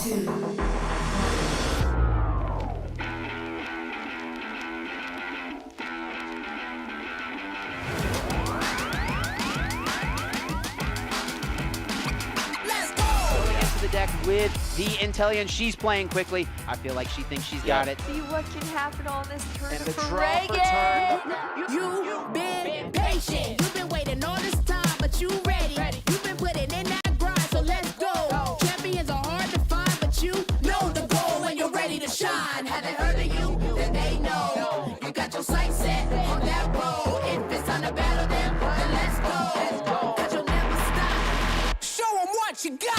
The deck with the Intellion. She's playing quickly. I feel like she thinks she's got it. See what can happen on this turn And the for draw for Reagan. turn. You've been patient. You've been waiting all this time, but you ready. You've been putting in that grind, so let's go. Champions are hard to find, but you know the goal when you're ready to shine. Haven't heard of you, then they know. You got your sights set on that road. If it's time to battle them, then let's go. 'Cause you'll never stop. Show them what you got.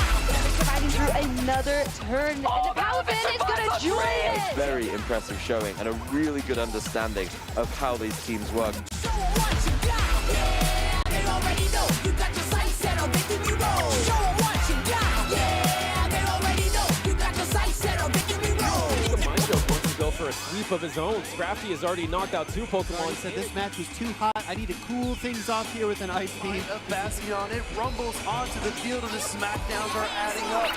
Riding through another turn, and the power pin is gonna join it. Very impressive showing and a really good understanding of how these teams work. Show 'em what you got. Yeah, they already know. You got your sights set on victory road. Show 'em what you got. Yeah, they already know. You got your sights set on victory road. The Mind Joke wants to go for a sweep of his own. Scrafty has already knocked out 2 Pokemon. He said this match was too hot. I need to cool things off here with an ice beam. A Bastion, it rumbles onto the field and the smackdowns are adding up.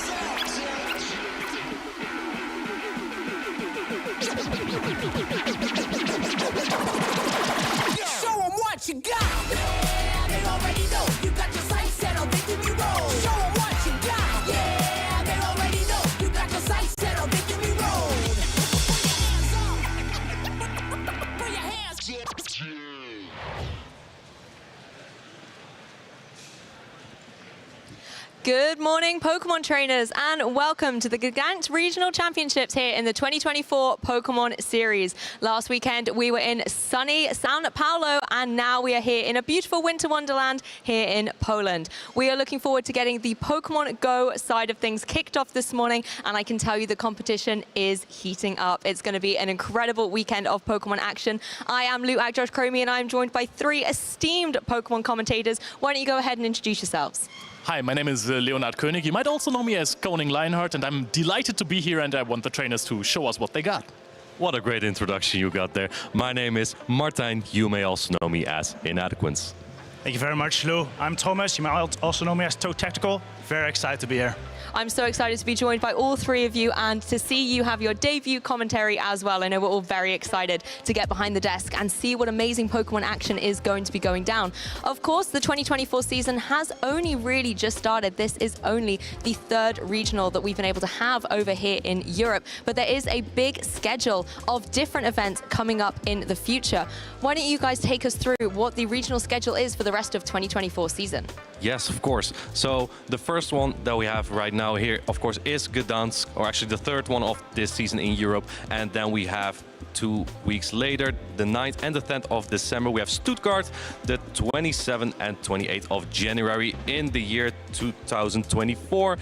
Show 'em what you got. Yeah, they already know. You got your sights set on victory road. Show 'em what you got. Yeah, they already know. You got your sights set on victory road. Put your hands up. Good morning, Pokemon trainers, and welcome to the Gdańsk Regional Championships here in the 2024 Pokemon Series. Last weekend, we were in sunny São Paulo, and now we are here in a beautiful winter wonderland here in Poland. We are looking forward to getting the Pokemon Go side of things kicked off this morning, and I can tell you the competition is heating up. It's going to be an incredible weekend of Pokemon action. I am Luak Josh Cromie, and I'm joined by 3 esteemed Pokemon commentators. Why don't you go ahead and introduce yourselves? Hi, my name is Leonard König. You might also know me as Koning Lionheart, and I'm delighted to be here, and I want the trainers to show us what they got. What a great introduction you got there. My name is Martijn. You may also know me as Inadequance. Thank you very much, Lou. I'm Thomas. You might also know me as Toe Tactical. Very excited to be here. I'm so excited to be joined by all 3 of you and to see you have your debut commentary as well. I know we're all very excited to get behind the desk and see what amazing Pokemon action is going to be going down. Of course, the 2024 season has only really just started. This is only the 3rd regional that we've been able to have over here in Europe. But there is a big schedule of different events coming up in the future. Why don't you guys take us through what the regional schedule is for the rest of 2024 season? Yes, of course. So the first one that we have right now here, of course, is Gdańsk, or actually the 3rd one of this season in Europe. And then we have 2 weeks later, the 9th and the 10th of December, we have Stuttgart, the 27th and 28th of January in the year 2024.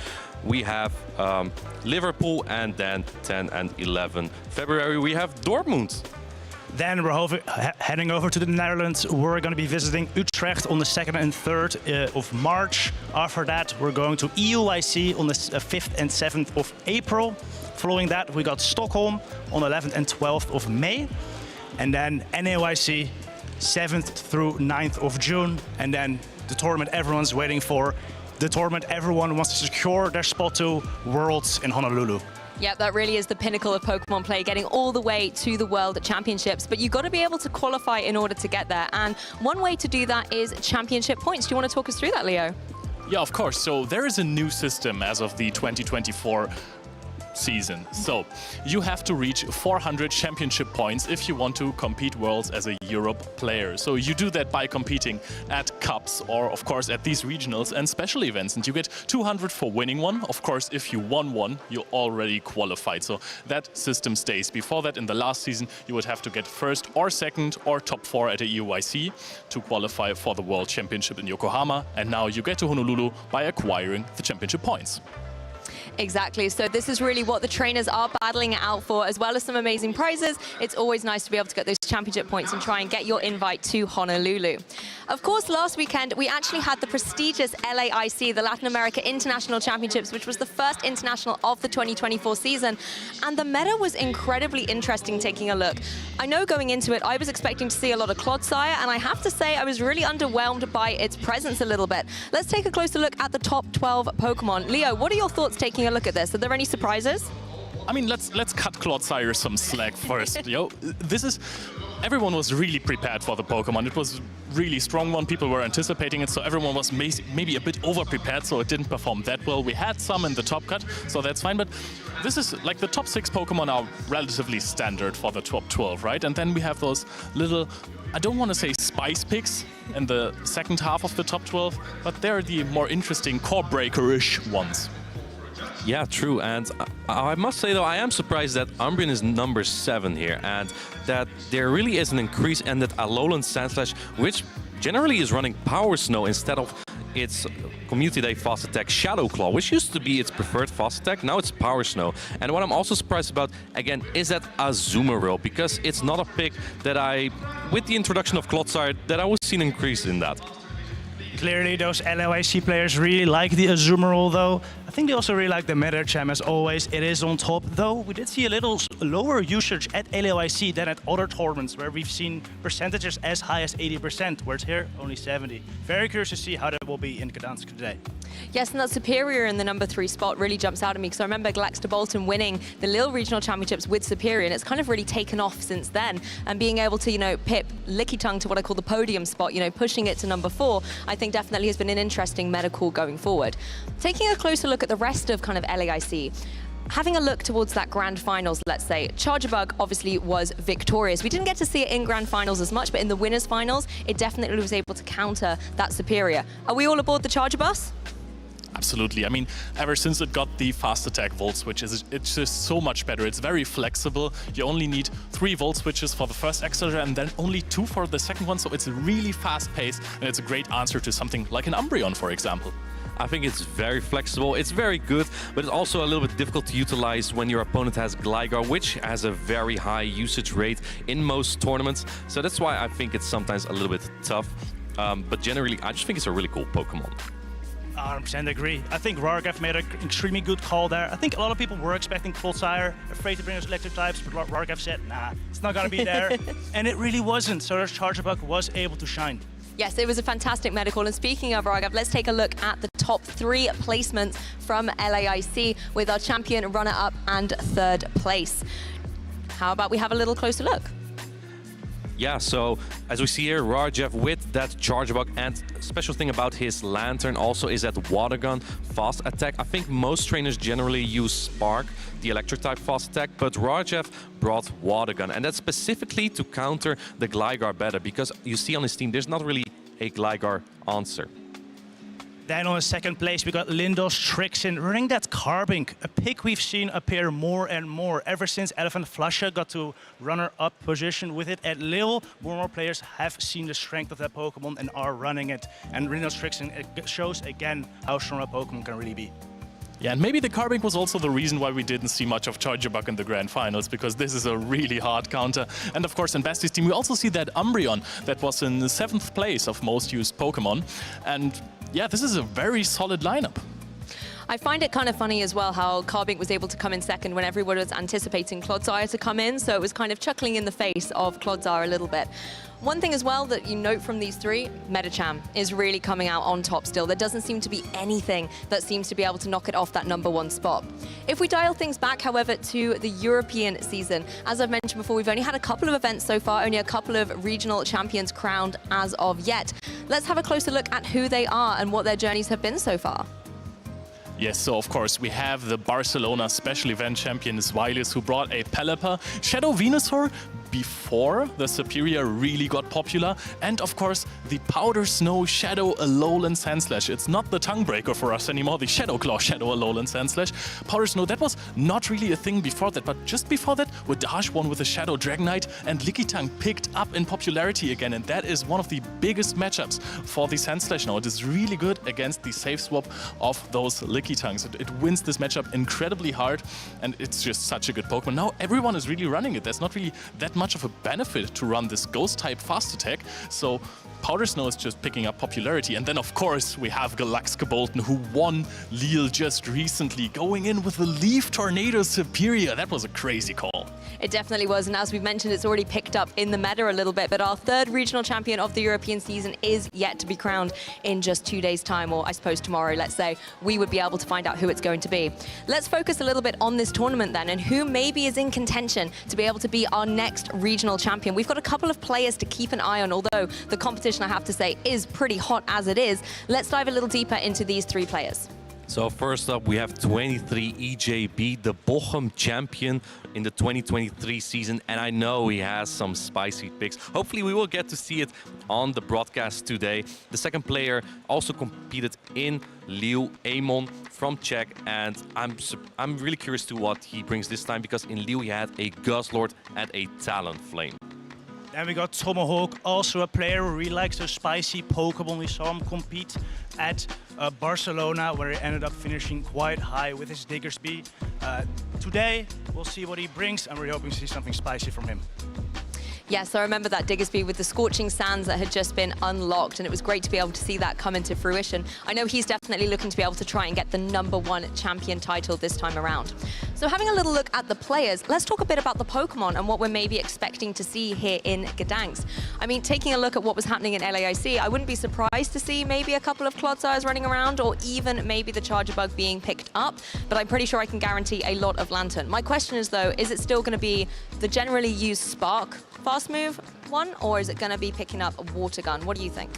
We have Liverpool, and then 10 and 11 February, we have Dortmund. Then we're heading over to the Netherlands. We're going to be visiting Utrecht on the 2nd and 3rd of March. After that, we're going to EUIC on the 5th and 7th of April. Following that, we got Stockholm on the 11th and 12th of May. And then NAYC, 7th through 9th of June. And then the tournament everyone's waiting for. The tournament everyone wants to secure their spot to, Worlds in Honolulu. Yeah, that really is the pinnacle of Pokemon play, getting all the way to the World Championships. But you've got to be able to qualify in order to get there. And one way to do that is championship points. Do you want to talk us through that, Leo? Yeah, of course. So there is a new system as of the 2024 season. So you have to reach 400 championship points if you want to compete Worlds as a Europe player. So you do that by competing at cups or, of course, at these regionals and special events. And you get 200 for winning one. Of course, if you won one, you already qualified. So that system stays. Before that, in the last season, you would have to get 1st or 2nd or top 4 at a EUIC to qualify for the World Championship in Yokohama. And now you get to Honolulu by acquiring the championship points. Exactly. So this is really what the trainers are battling it out for, as well as some amazing prizes. It's always nice to be able to get those championship points and try and get your invite to Honolulu. Of course, last weekend, we actually had the prestigious LAIC, the Latin America International Championships, which was the first international of the 2024 season. And the meta was incredibly interesting taking a look. I know going into it, I was expecting to see a lot of Clodsire, and I have to say I was really underwhelmed by its presence a little bit. Let's take a closer look at the top 12 Pokemon. Leo, what are your thoughts taking taking a look at this, are there any surprises? I mean, let's cut Clodsire some slack first. Everyone was really prepared for the Pokemon. It was really strong one. People were anticipating it, so everyone was maybe a bit over-prepared, so it didn't perform that well. We had some in the top cut, so that's fine. But this is like the top 6 Pokemon are relatively standard for the top 12, right? And then we have those little, I don't want to say spice picks in the second half of the top 12, but they're the more interesting core breaker-ish ones. Yeah, true. And I must say, though, I am surprised that Umbreon is number 7 here, and that there really is an increase in that Alolan Sandslash, which generally is running Power Snow instead of its Community Day fast attack Shadow Claw, which used to be its preferred fast attack. Now it's Power Snow. And what I'm also surprised about, again, is that Azumarill, because it's not a pick that with the introduction of Clodsire, that I would see an increase in that. Clearly, those LOIC players really like the Azumarill, though. I think they also really like the Medicham, as always. It is on top, though. We did see a little lower usage at LOIC than at other tournaments, where we've seen percentages as high as 80%, whereas here, only 70. Very curious to see how that will be in Gdańsk today. Yes, and that Superior in the number 3 spot really jumps out at me, because I remember Gdańsk Bolton winning the Lille Regional Championships with Superior, and it's kind of really taken off since then. And being able to, pip Lickitung to what I call the podium spot, pushing it to number 4, I think definitely has been an interesting medical going forward. Taking a closer look at the rest of kind of LAIC, having a look towards that grand finals, let's say, Charjabug obviously was victorious. We didn't get to see it in grand finals as much, but in the winners finals, it definitely was able to counter that Superior. Are we all aboard the Charger bus? Absolutely. I mean, ever since it got the fast attack volt switches, it's just so much better. It's very flexible. You only need 3 volt switches for the first accelerator and then only 2 for the second one. So it's really fast paced, and it's a great answer to something like an Umbreon, for example. I think it's very flexible, it's very good, but it's also a little bit difficult to utilize when your opponent has Gligar, which has a very high usage rate in most tournaments. So that's why I think it's sometimes a little bit tough. But generally, I just think it's a really cool Pokemon. 100% agree. I think Rargaf made an extremely good call there. I think a lot of people were expecting Clodsire, afraid to bring us electric types, but Rargaf said, nah, it's not going to be there. And it really wasn't, so Charjabug was able to shine. Yes, it was a fantastic medical. And speaking of Rargaf, let's take a look at the top 3 placements from LAIC with our champion, runner-up, and 3rd place. How about we have a little closer look? Yeah, so as we see here, Rargaf with that Charjabug, and special thing about his Lantern also is that Water Gun fast attack. I think most trainers generally use Spark, the electric type fast attack, but Rargaf brought Water Gun, and that's specifically to counter the Gligar better, because you see on his team there's not really a Gligar answer. Then on the 2nd place, we got Lindos Trixin running that Carbink, a pick we've seen appear more and more ever since Elephant Flusha got to runner-up position with it at Lille. More and more players have seen the strength of that Pokemon and are running it. And Lindos Trixin shows again how strong a Pokemon can really be. Yeah, and maybe the Carbink was also the reason why we didn't see much of Charjabug in the grand finals, because this is a really hard counter. And of course, in Basti's team, we also see that Umbreon that was in the 7th place of most used Pokemon. And yeah, this is a very solid lineup. I find it kind of funny as well how Carbink was able to come in 2nd when everyone was anticipating Clodsire to come in, so it was kind of chuckling in the face of Clodsire a little bit. One thing as well that you note from these 3, Medicham is really coming out on top still. There doesn't seem to be anything that seems to be able to knock it off that number 1 spot. If we dial things back, however, to the European season, as I've mentioned before, we've only had a couple of events so far, only a couple of regional champions crowned as of yet. Let's have a closer look at who they are and what their journeys have been so far. Yes, so of course we have the Barcelona special event champion Zweilis, who brought a Pelipper, Shadow Venusaur before the Superior really got popular, and of course the Powder Snow Shadow Alolan Sandslash. It's not the tongue breaker for us anymore, the Shadow Claw Shadow Alolan Sandslash. Powder Snow, that was not really a thing before that, but just before that, Wadaj won with a Shadow Dragonite, and Lickitung picked up in popularity again, and that is one of the biggest matchups for the Sandslash now. It is really good against the safe swap of those Lickitungs. It wins this matchup incredibly hard, and it's just such a good Pokemon. Now everyone is really running it. There's not really that much of a benefit to run this Ghost type fast attack, so Powder Snow is just picking up popularity. And then of course we have Gdańsk Bolton, who won Lille just recently, going in with the Leaf Tornado Superior. That was a crazy call. It definitely was, and as we've mentioned, it's already picked up in the meta a little bit, but our third regional champion of the European season is yet to be crowned in just 2 days' time, or I suppose tomorrow, let's say. We would be able to find out who it's going to be. Let's focus a little bit on this tournament then, and who maybe is in contention to be able to be our next regional champion. We've got a couple of players to keep an eye on, although the competition, I have to say, is pretty hot as it is. Let's dive a little deeper into these 3 players. So first up, we have 23 EJB, the Bochum champion in the 2023 season, and I know he has some spicy picks. Hopefully we will get to see it on the broadcast today. The second player also competed in Lille, Amon from Czech, and I'm really curious to what he brings this time, because in Lille he had a Guzzlord and a Talonflame. Then we got Tomahawk, also a player who really likes those spicy Pokemon. We saw him compete at Barcelona, where he ended up finishing quite high with his Diggersby. Today, we'll see what he brings, and we're hoping to see something spicy from him. Yes, I remember that Diggersby with the Scorching Sands that had just been unlocked, and it was great to be able to see that come into fruition. I know he's definitely looking to be able to try and get the #1 champion title this time around. So having a little look at the players, let's talk a bit about the Pokemon and what we're maybe expecting to see here in Gdańsk. I mean, taking a look at what was happening in LAIC, I wouldn't be surprised to see maybe a couple of Clodsires running around, or even maybe the Charger Bug being picked up, but I'm pretty sure I can guarantee a lot of Lantern. My question is though, is it still going to be the generally used Spark fast move one, or is it going to be picking up a Water Gun? What do you think?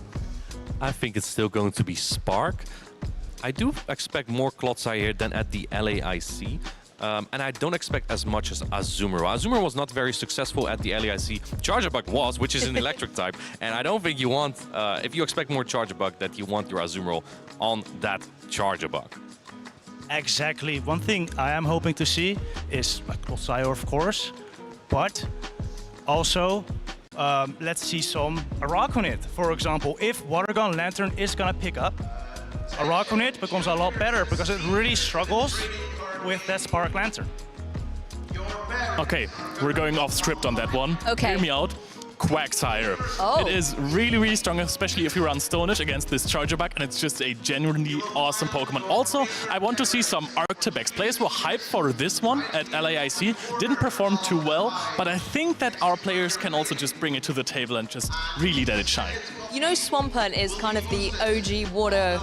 I think it's still going to be Spark. I do expect more Clodsire here than at the LAIC. And I don't expect as much as Azumarill. Azumarill was not very successful at the LAIC. Charger Bug was, which is an electric type. And I don't think you want, if you expect more Charger Bug, that you want your Azumarill on that Charger Bug. Exactly. One thing I am hoping to see is a Clodsire, of course, but also let's see some Araquanid. For example, if Water Gun Lantern is gonna pick up, Araquanid becomes a lot better because it really struggles with that Spark Lantern. Okay, we're going off script on that one. Okay. Hear me out. Quagsire. Oh. It is really, really strong, especially if you run Stonish against this Charger Bug, and it's just a genuinely awesome Pokemon. Also, I want to see some Arctibex. Players were hyped for this one at LAIC. Didn't perform too well, but I think that our players can also just bring it to the table and just really let it shine. You know, Swampert is kind of the OG water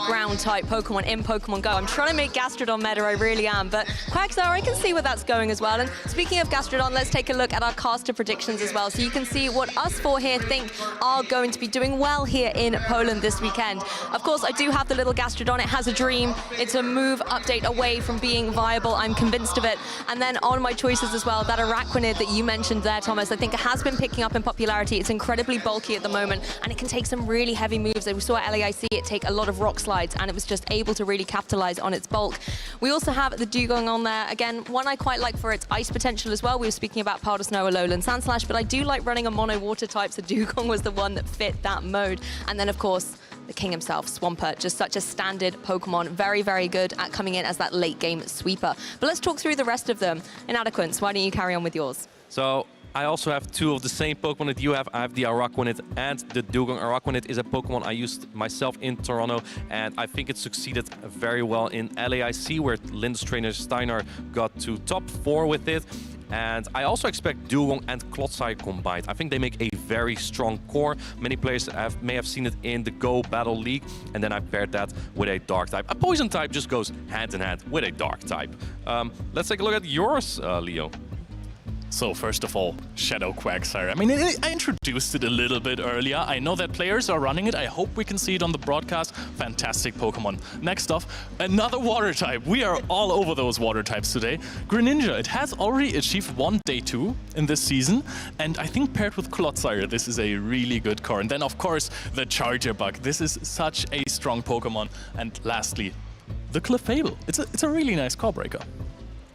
ground type Pokemon in Pokemon Go. I'm trying to make Gastrodon meta, I really am, but Quagsire, I can see where that's going as well. And speaking of Gastrodon, let's take a look at our caster predictions as well, so you can see what us 4 here think are going to be doing well here in Poland this weekend. Of course, I do have the little Gastrodon. It has a dream. It's a move update away from being viable. I'm convinced of it. And then on my choices as well, that Araquanid that you mentioned there, Thomas, I think it has been picking up in popularity. It's incredibly bulky at the moment, and it can take some really heavy moves. We saw at LAIC it take a lot of rock slides, and it was just able to really capitalize on its bulk. We also have the Dugong on there. Again, one I quite like for its ice potential as well. We were speaking about Powder Snow, Alolan Sandslash, but I do like running a mono water type, so Dugong was the one that fit that mode. And then, of course, the king himself, Swampert, just such a standard Pokemon. Very, very good at coming in as that late game sweeper. But let's talk through the rest of them. Inadequance, why don't you carry on with yours? So I also have 2 of the same Pokemon that you have. I have the Araquanid and the Dugong. Araquanid is a Pokemon I used myself in Toronto, and I think it succeeded very well in LAIC, where Linda's trainer Steiner got to top 4 with it. And I also expect Dugong and Clodsire combined. I think they make a very strong core. Many players may have seen it in the Go Battle League, and then I paired that with a Dark type. A Poison type just goes hand in hand with a Dark type. Let's take a look at yours, Leo. So first of all, Shadow Quagsire. I mean, I introduced it a little bit earlier. I know that players are running it. I hope we can see it on the broadcast. Fantastic Pokemon. Next off, another water type. We are all over those water types today. Greninja, it has already achieved 1 day 2 in this season. And I think paired with Clodsire, this is a really good core. And then, of course, the Charger Bug. This is such a strong Pokemon. And lastly, the Clefable. It's a really nice core breaker.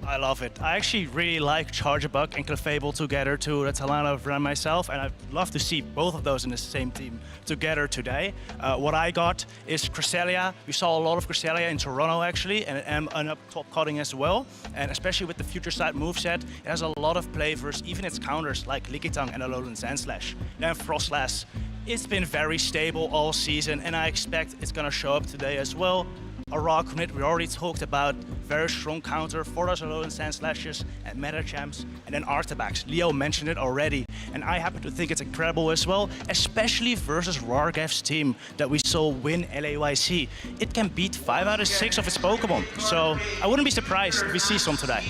I love it. I actually really like Charger Bug and Clefable together too. That's a line I've run myself, and I'd love to see both of those in the same team together today. What I got is Cresselia. We saw a lot of Cresselia in Toronto actually, and an up top cutting as well. And especially with the Future Sight moveset, it has a lot of flavors, even its counters like Lickitung and Alolan Sandslash. Then Frostlass. It's been very stable all season, and I expect it's gonna show up today as well. Our rock unit, we already talked about very strong counter, 4,000 sand slashes and meta champs, and then artifacts. Leo mentioned it already, and I happen to think it's incredible as well, especially versus Rargev's team that we saw win LAYC. It can beat 5 out of 6 of its Pokemon, so I wouldn't be surprised if we see some today.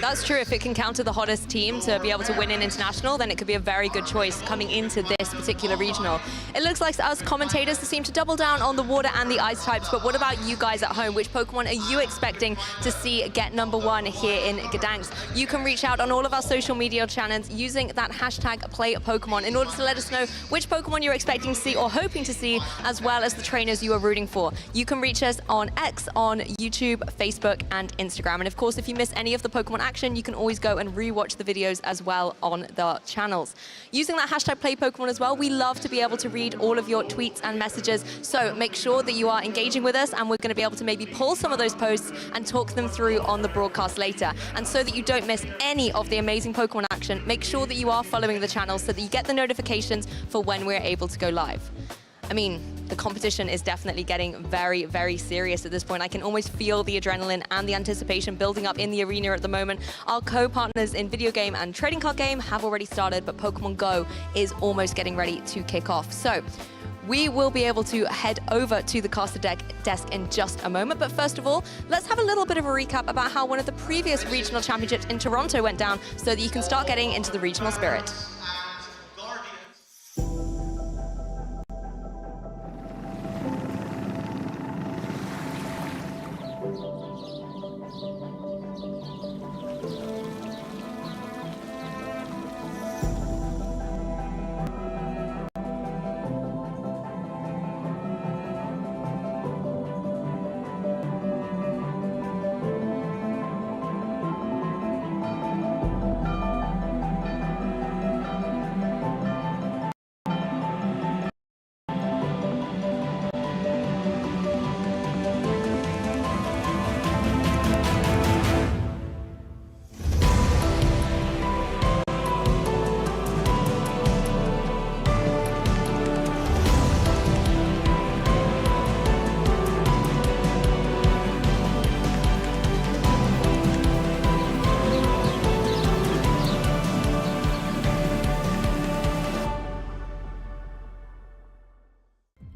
That's true. If it can counter the hottest team to be able to win in International, then it could be a very good choice coming into this particular regional. It looks like us commentators seem to double down on the water and the ice types, but what about you guys at home? Which Pokemon are you expecting to see get #1 here in Gdańsk? You can reach out on all of our social media channels using that hashtag #PlayPokemon in order to let us know which Pokemon you're expecting to see or hoping to see, as well as the trainers you are rooting for. You can reach us on X, on YouTube, Facebook, and Instagram. And of course, if you miss any of the Pokemon action, you can always go and rewatch the videos as well on the channels. Using that hashtag #PlayPokemon as well, we love to be able to read all of your tweets and messages. So make sure that you are engaging with us, and we're going to be able to maybe pull some of those posts and talk them through on the broadcast later. And so that you don't miss any of the amazing Pokemon action, make sure that you are following the channel so that you get the notifications for when we're able to go live. I mean, the competition is definitely getting very, very serious at this point. I can almost feel the adrenaline and the anticipation building up in the arena at the moment. Our co-partners in video game and trading card game have already started, but Pokemon Go is almost getting ready to kick off. So we will be able to head over to the caster desk in just a moment. But first of all, let's have a little bit of a recap about how one of the previous regional championships in Toronto went down so that you can start getting into the regional spirit.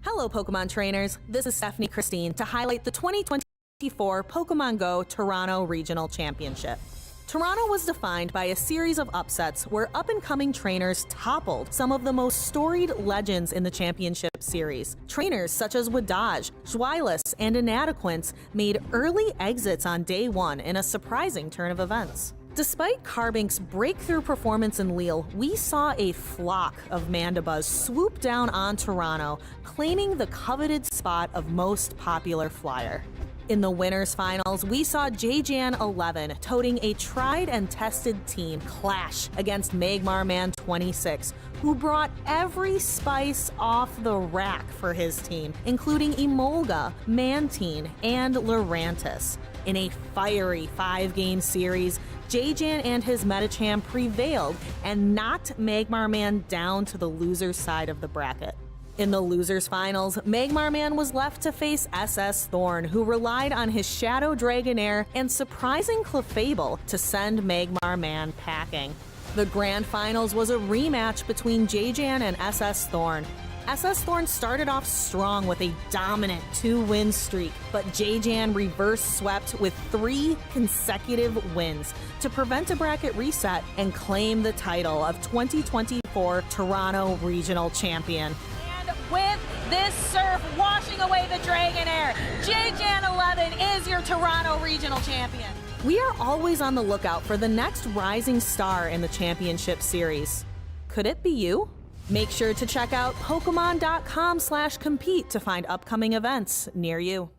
Hello, Pokemon trainers. This is Stephanie Christine to highlight the 2024 Pokemon Go Toronto Regional Championship. Toronto was defined by a series of upsets where up-and-coming trainers toppled some of the most storied legends in the championship series. Trainers such as Wadaj, Zweilous, and Inadequance made early exits on day one in a surprising turn of events. Despite Carbink's breakthrough performance in Lille, we saw a flock of Mandibuzz swoop down on Toronto, claiming the coveted spot of most popular flyer. In the winners finals, we saw JJan 11 toting a tried and tested team clash against Magmar Man 26, who brought every spice off the rack for his team, including Emolga, Mantine, and Lurantis. In a fiery 5-game series, JJan and his Metacham prevailed and knocked Magmar Man down to the loser's side of the bracket. In the losers finals, Magmar Man was left to face SS Thorn, who relied on his Shadow Dragonair and surprising Clefable to send Magmar Man packing. The grand finals was a rematch between JJan and SS Thorn. SS Thorn started off strong with a dominant 2-win streak, but JJan reverse swept with 3 consecutive wins to prevent a bracket reset and claim the title of 2024 Toronto Regional Champion. And with this surf washing away the Dragonair, JJan 11 is your Toronto Regional Champion. We are always on the lookout for the next rising star in the championship series. Could it be you? Make sure to check out Pokemon.com/compete to find upcoming events near you.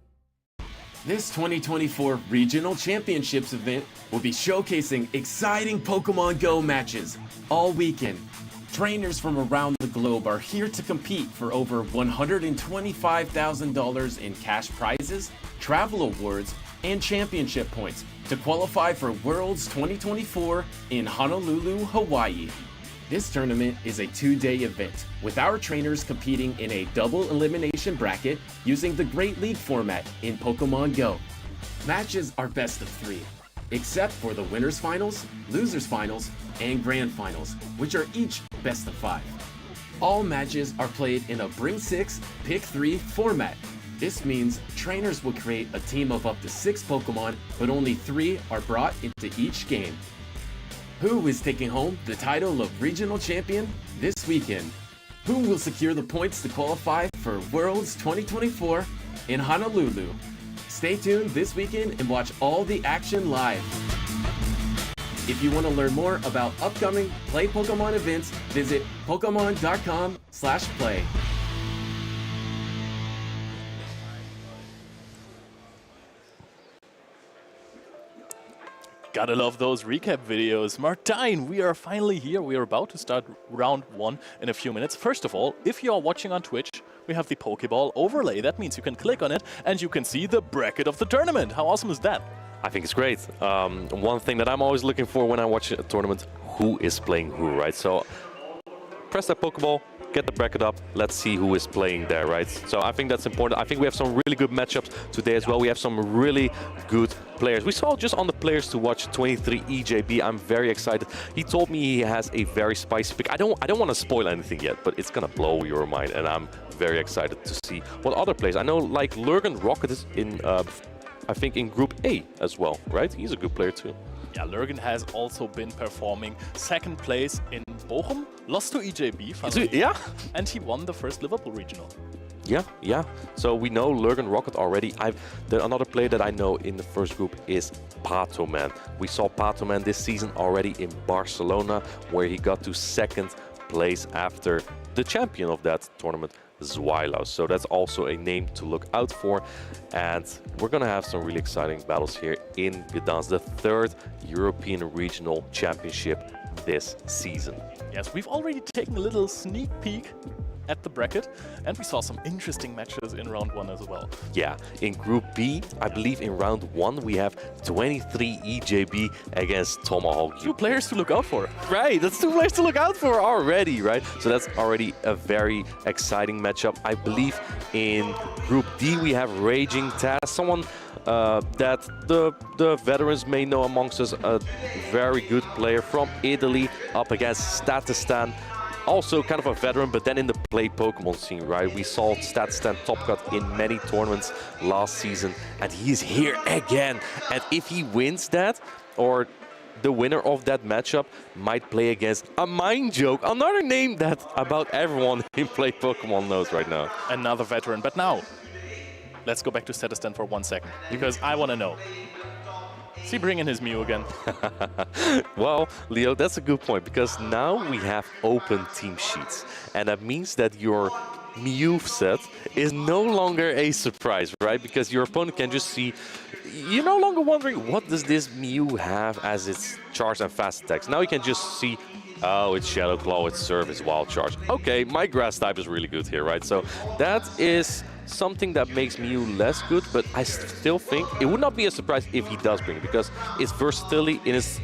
This 2024 Regional Championships event will be showcasing exciting Pokemon Go matches all weekend. Trainers from around the globe are here to compete for over $125,000 in cash prizes, travel awards, and championship points to qualify for Worlds 2024 in Honolulu, Hawaii. This tournament is a 2-day event, with our trainers competing in a double elimination bracket using the Great League format in Pokémon Go. Matches are best of 3, except for the winners finals, losers finals, and grand finals, which are each best of 5. All matches are played in a Bring 6, Pick 3 format. This means trainers will create a team of up to 6 Pokemon, but only 3 are brought into each game. Who is taking home the title of Regional Champion this weekend? Who will secure the points to qualify for Worlds 2024 in Honolulu? Stay tuned this weekend and watch all the action live. If you want to learn more about upcoming Play Pokemon events, visit Pokemon.com/play. Gotta love those recap videos. Martijn, we are finally here. We are about to start round 1 in a few minutes. First of all, if you are watching on Twitch, we have the Pokeball overlay. That means you can click on it and you can see the bracket of the tournament. How awesome is that? I think it's great. One thing that I'm always looking for when I watch a tournament, who is playing who, right? So press that Pokeball, get the bracket up, let's see who is playing there, right? So I think that's important. I think we have some really good matchups today as well. We have some really good players. We saw just on the players to watch 23 EJB. I'm very excited. He told me he has a very spicy pick. I don't want to spoil anything yet, but it's gonna blow your mind, and I'm very excited to see what other players. I know like Lurgan Rocket is in, I think in Group A as well, right? He's a good player too. Yeah, Lurgan has also been performing 2nd place in Bochum, lost to EJB finally, yeah, and he won the first Liverpool regional. Yeah. So we know Lurgan Rocket already. Another player that I know in the first group is Patoman. We saw Patoman this season already in Barcelona, where he got to 2nd place after the champion of that tournament, Zweilaus. So that's also a name to look out for. And we're going to have some really exciting battles here in Gdańsk, the 3rd European Regional Championship this season. Yes, we've already taken a little sneak peek at the bracket, and we saw some interesting matches in round 1 as well. Yeah, in Group B, I believe in round 1, we have 23 EJB against Tomahawk. 2 players to look out for. Right, that's 2 players to look out for already, right? So that's already a very exciting matchup. I believe in Group D, we have Raging Taz, someone that the veterans may know amongst us, a very good player from Italy, up against Statistan. Also kind of a veteran, but then in the Play Pokemon scene, right? We saw Statistan top cut in many tournaments last season, and he is here again. And if he wins that, or the winner of that matchup might play against a Mind Joke, another name that about everyone in Play Pokemon knows right now. Another veteran, but now, let's go back to Statistan for 1 second, because I want to know. Is he bringing his Mew again? Well, Leo, that's a good point, because now we have open team sheets. And that means that your Mew set is no longer a surprise, right? Because your opponent can just see, you're no longer wondering, what does this Mew have as its charge and fast attacks? Now you can just see, oh, it's Shadow Claw, it's Surf, it's Wild Charge. Okay, my grass type is really good here, right? So that is something that makes Mew less good, but I still think it would not be a surprise if he does bring it, because its versatility in his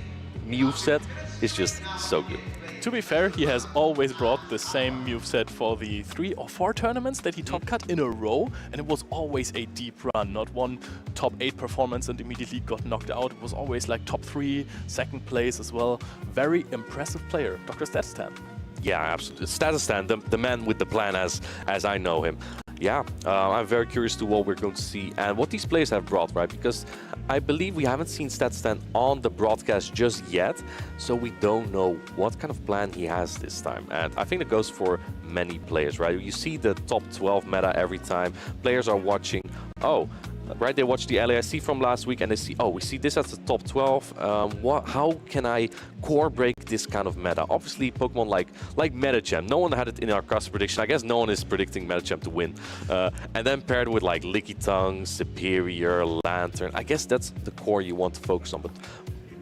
Mew set is just so good. To be fair, he has always brought the same moveset for the 3 or 4 tournaments that he top cut in a row, and it was always a deep run, not one top 8 performance and immediately got knocked out. It was always like top 3, 2nd place as well. Very impressive player, Dr. Statistan. Yeah, absolutely. Statistan, the man with the plan as I know him. Yeah, I'm very curious to what we're going to see and what these players have brought, right? Because I believe we haven't seen Statistan on the broadcast just yet, so we don't know what kind of plan he has this time. And I think it goes for many players, right? You see the top 12 meta every time. Players are watching, oh, right, they watch the LAIC from last week and they see, oh, we see this as the top 12. How can I core break this kind of meta? Obviously, Pokemon like Medicham. No one had it in our custom prediction. I guess no one is predicting Medicham to win. And then paired with like Licky Tongue, Superior, Lantern. I guess that's the core you want to focus on. But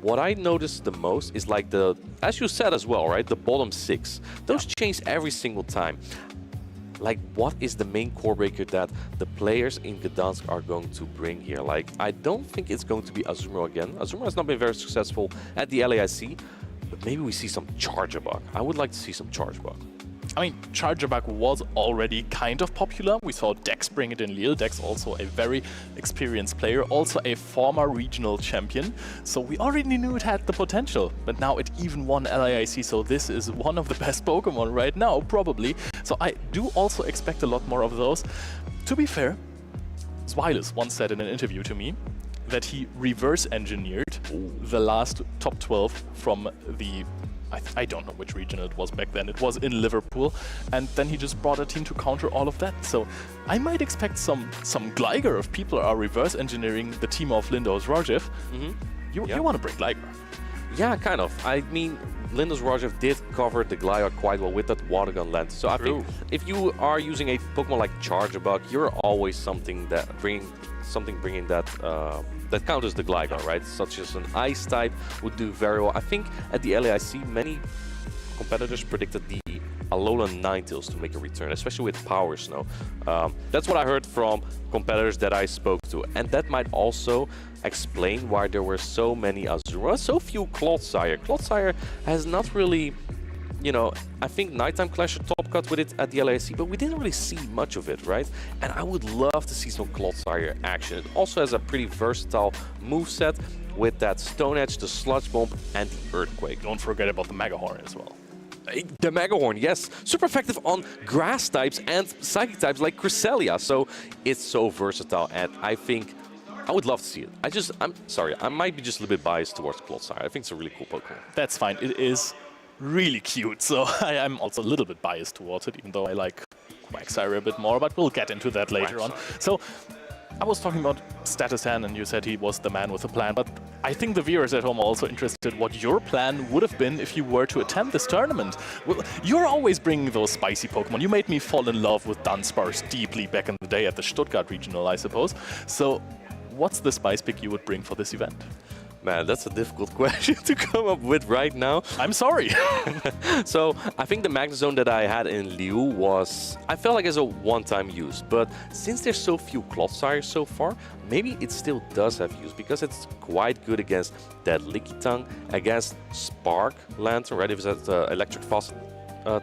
what I noticed the most is like the, as you said as well, right? The bottom 6. Those change every single time. Like, what is the main core breaker that the players in Gdańsk are going to bring here? Like, I don't think it's going to be Azumarill again. Azumarill has not been very successful at the LAIC, but maybe we see some Charger Bug. I would like to see some Charge Bug. I mean, Charger Bug was already kind of popular. We saw Dex bring it in Lille. Dex also a very experienced player, also a former regional champion. So we already knew it had the potential, but now it even won LAIC. So this is one of the best Pokemon right now, probably. So I do also expect a lot more of those. To be fair, Zweilis once said in an interview to me that he reverse engineered the last top 12 from the I don't know which region it was back then. It was in Liverpool, and then he just brought a team to counter all of that. So I might expect some Gligar if people are reverse engineering the team of Lindos Rogev. You want to break Gligar? Yeah, kind of. I mean, Lindos Rogev did cover the Gligar quite well with that Water Gun length. So I think if you are using a Pokemon like Charger Bug, you're always something that bringing that that counters the Gligar, right? Such as an Ice type would do very well. I think at the LAIC, many competitors predicted the Alolan Ninetales to make a return, especially with Power Snow. That's what I heard from competitors that I spoke to, and that might also explain why there were so many Azura, so few Clodsire. Clodsire has not really, you know, I think Nighttime Clasher top cut with it at the LAC, but we didn't really see much of it, right? And I would love to see some Clodsire action. It also has a pretty versatile moveset with that Stone Edge, the Sludge Bomb, and the Earthquake. Don't forget about the Mega Horn as well. The Mega Horn, yes. Super effective on grass types and psychic types like Cresselia. So it's so versatile, and I think I would love to see it. I'm sorry, I might be just a little bit biased towards Clodsire. I think it's a really cool Pokemon. That's fine. It is really cute, so I'm also a little bit biased towards it, even though I like Quagsire a bit more, but we'll get into that later on. So I was talking about Statusan, and you said he was the man with a plan, but I think the viewers at home are also interested what your plan would have been if you were to attend this tournament. Well, you're always bringing those spicy Pokemon. You made me fall in love with Dunsparce deeply back in the day at the Stuttgart Regional, I suppose. So what's the spice pick you would bring for this event? Man, that's a difficult question to come up with right now. I'm sorry. So I think the Magnezone that I had in Liu was, I felt like as a one-time use, but since there's so few Clodsires so far, maybe it still does have use because it's quite good against that Lickitung, against Spark Lantern, right? If it's an electric fast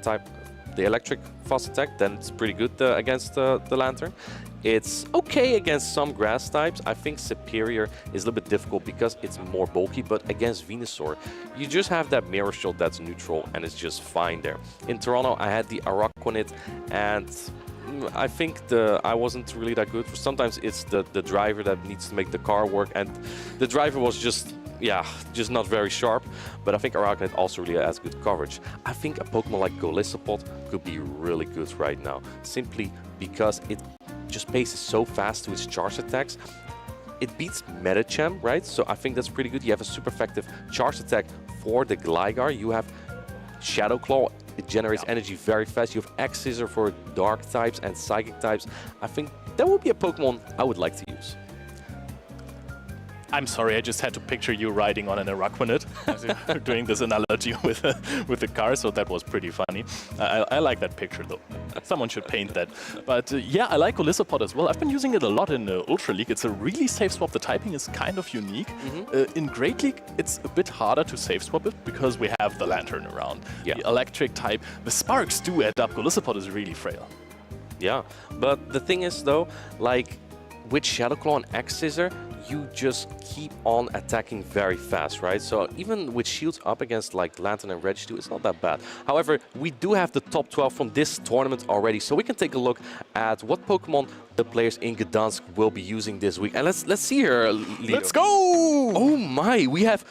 type, the electric fast attack, then it's pretty good against the Lantern. It's okay against some grass types. I think Superior is a little bit difficult because it's more bulky, but against Venusaur, you just have that Mirror Shield that's neutral and it's just fine there. In Toronto, I had the Araquanid, and I think I wasn't really that good. Sometimes it's the driver that needs to make the car work, and the driver was just not very sharp, but I think Araquanid also really has good coverage. I think a Pokemon like Golisopod could be really good right now, simply because it just paces so fast to its charge attacks. It beats Medicham, right? So I think that's pretty good. You have a super effective charge attack for the Gligar. You have Shadow Claw. It generates energy very fast. You have X-Scissor for dark types and psychic types. I think that would be a Pokemon I would like to use. I'm sorry, I just had to picture you riding on an Araquanid, doing this analogy with the car, so that was pretty funny. I like that picture, though. Someone should paint that. But yeah, I like Golisopod as well. I've been using it a lot in Ultra League. It's a really safe swap. The typing is kind of unique. In Great League, it's a bit harder to safe swap it because we have the Lantern around. The electric type. The sparks do add up. Golisopod is really frail. Yeah, but the thing is, though, like with Shadow Claw and X-Scissor, you just keep on attacking very fast, right? So even with shields up against like Lantern and Registoo, it's not that bad. However, we do have the top 12 from this tournament already, so we can take a look at what Pokemon the players in Gdańsk will be using this week. And let's see here, Leo. Let's go! Oh my, we have...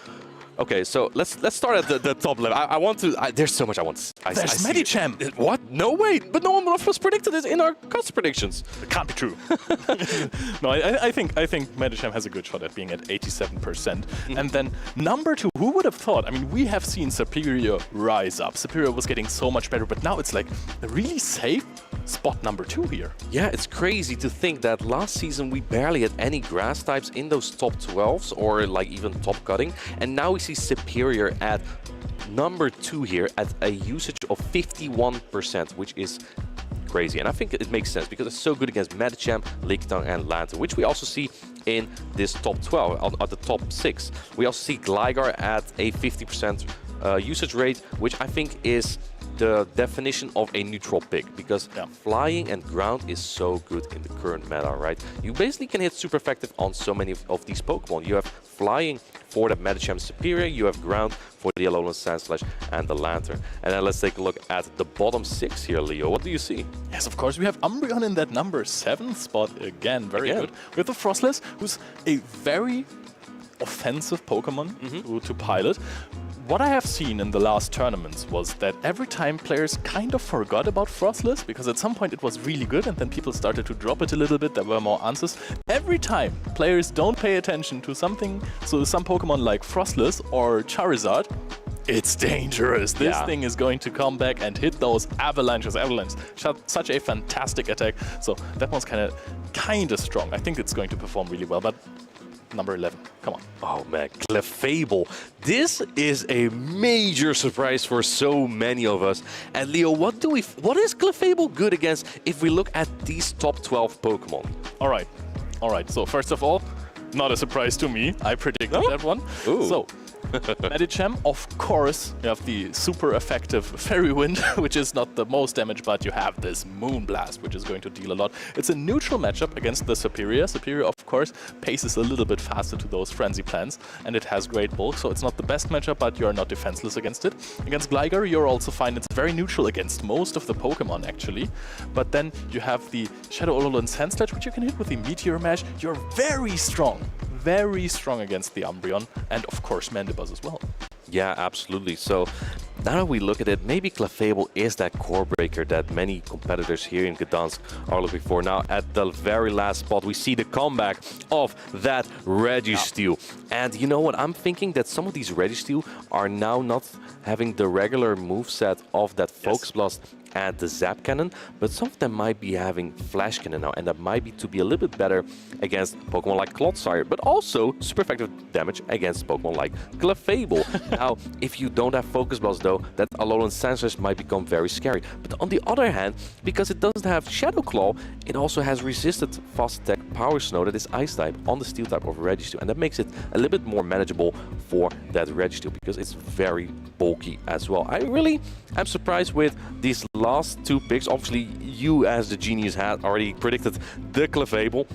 Okay, so let's start at the top level. I want to... there's so much I want to... There's Medicham! What? No way! But no one of us predicted it in our cost predictions. It can't be true. No, I think Medicham has a good shot at being at 87%. And then number 2, who would have thought? I mean, we have seen Superior rise up. Superior was getting so much better, but now it's like a really safe spot number 2 here. Yeah, it's crazy to think that last season we barely had any grass types in those top 12s or like even top cutting, and now we see Superior at number 2 here at a usage of 51%, which is crazy. And I think it makes sense because it's so good against Medicham, Lickitung, and Lantern, which we also see in this top 12, at the top 6. We also see Gligar at a 50% usage rate, which I think is the definition of a neutral pick, because flying and ground is so good in the current meta, right? You basically can hit super effective on so many of these Pokemon. You have flying for the Medicham Superior, you have ground for the Alolan Sandslash and the Lantern. And then let's take a look at the bottom 6 here, Leo. What do you see? Yes, of course, we have Umbreon in that number 7 spot again. Very good. We have the Frostless, who's a very offensive Pokemon to pilot. What I have seen in the last tournaments was that every time players kind of forgot about Frostless, because at some point it was really good and then people started to drop it a little bit, there were more answers. Every time players don't pay attention to something, so some Pokemon like Frostless or Charizard, it's dangerous. This thing is going to come back and hit those avalanches. Such a fantastic attack. So that one's kind of strong. I think it's going to perform really well, but number 11. Come on. Oh man, Clefable. This is a major surprise for so many of us. And Leo, what is Clefable good against if we look at these top 12 Pokemon? All right. So first of all, not a surprise to me. I predicted that one. Ooh. So Medicham, of course, you have the super effective Fairy Wind, which is not the most damage, but you have this Moonblast, which is going to deal a lot. It's a neutral matchup against the Superior. Superior, of course, paces a little bit faster to those Frenzy Plants, and it has great bulk, so it's not the best matchup, but you're not defenseless against it. Against Gligar, you're also fine. It's very neutral against most of the Pokemon, actually. But then you have the Shadow Alolan Sandslash, which you can hit with the Meteor Mash. You're very strong against the Umbreon, and of course Mandibuzz as well. Yeah, absolutely. So now that we look at it, maybe Clefable is that core breaker that many competitors here in Gdańsk are looking for. Now at the very last spot, we see the comeback of that Registeel. And you know what? I'm thinking that some of these Registeel are now not having the regular moveset of that Focus Blast and the Zap Cannon, but some of them might be having Flash Cannon now, and that might be to be a little bit better against Pokemon like Clodsire, but also super effective damage against Pokemon like Clefable. Now, if you don't have Focus Blast though, that Alolan Sandslash might become very scary. But on the other hand, because it doesn't have Shadow Claw, it also has resisted Fast Attack Power Snow that is Ice type on the Steel type of Registeel, and that makes it a little bit more manageable for that Registeel because it's very bulky as well. I really am surprised with these last 2 picks. Obviously, you as the genius had already predicted the Clefable.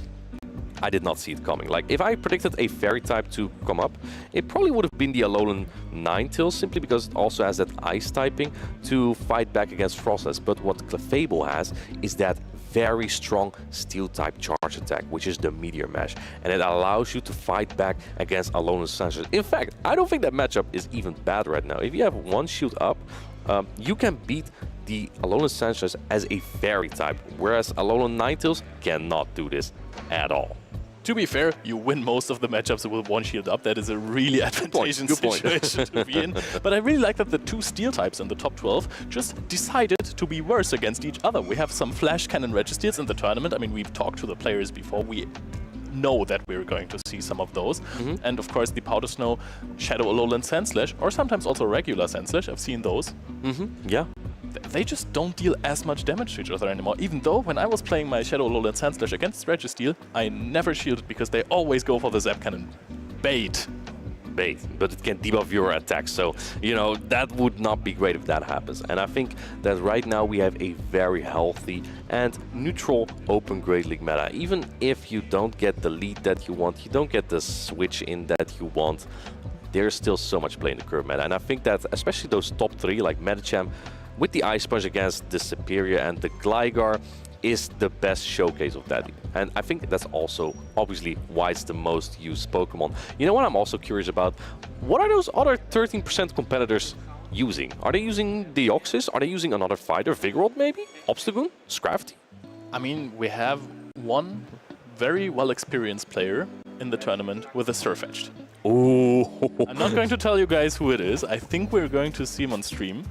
I did not see it coming. Like, if I predicted a Fairy type to come up, it probably would have been the Alolan Ninetales, simply because it also has that Ice typing to fight back against Frostless. But what Clefable has is that very strong Steel type charge attack, which is the Meteor Mash, and it allows you to fight back against Alolan Sandslash. In fact, I don't think that matchup is even bad right now. If you have 1 shield up, you can beat the Alolan Sandslash as a Fairy type, whereas Alolan Ninetales cannot do this at all. To be fair, you win most of the matchups with 1 shield up. That is a really advantageous situation to be in. But I really like that the 2 Steel types in the top 12 just decided to be worse against each other. We have some Flash Cannon Registeels in the tournament. I mean, we've talked to the players before. We know that we're going to see some of those. And of course, the Powder Snow, Shadow Alolan Sandslash, or sometimes also regular Sandslash. I've seen those. Yeah. They just don't deal as much damage to each other anymore. Even though when I was playing my Shadow Alolan Sandslash against Registeel, I never shielded because they always go for the Zap Cannon. Bait, but it can debuff your attack, so you know that would not be great if that happens. And I think that right now we have a very healthy and neutral open Great League meta. Even if you don't get the lead that you want, you don't get the switch in that you want, there's still so much play in the current meta. And I think that especially those top 3 like Medicham with the Ice Punch against the Superior and the Gligar is the best showcase of that. And I think that's also obviously why it's the most used Pokemon. You know what I'm also curious about? What are those other 13% competitors using? Are they using Deoxys? Are they using another fighter? Vigoroth maybe? Obstagoon? Scrafty? I mean, we have one very well-experienced player in the tournament with a Surfetched. Oh. I'm not going to tell you guys who it is. I think we're going to see him on stream,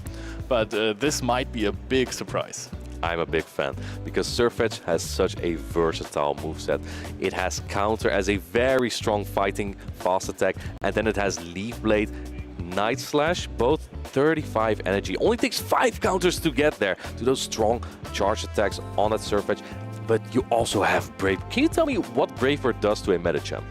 but this might be a big surprise. I'm a big fan because Surfetch has such a versatile moveset. It has counter as a very strong fighting fast attack, and then it has Leaf Blade, Night Slash, both 35 energy. Only takes 5 counters to get there to those strong charge attacks on that Surfetch. But you also have Brave. Can you tell me what Brave Bird does to a Medicham?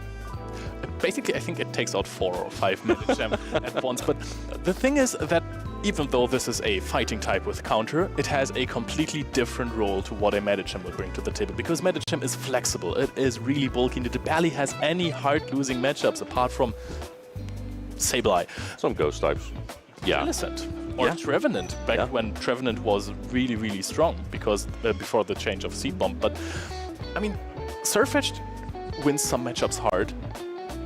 basically, I think it takes out 4 or 5 Medicham at once. But the thing is that even though this is a fighting type with counter, it has a completely different role to what a Medicham will bring to the table. Because Medicham is flexible, it is really bulky, and it barely has any hard-losing matchups apart from Sableye. Some ghost types. Yeah. Millicent. Or Trevenant, back when Trevenant was really, really strong, because before the change of Seed Bomb. But, I mean, Surfetched wins some matchups hard.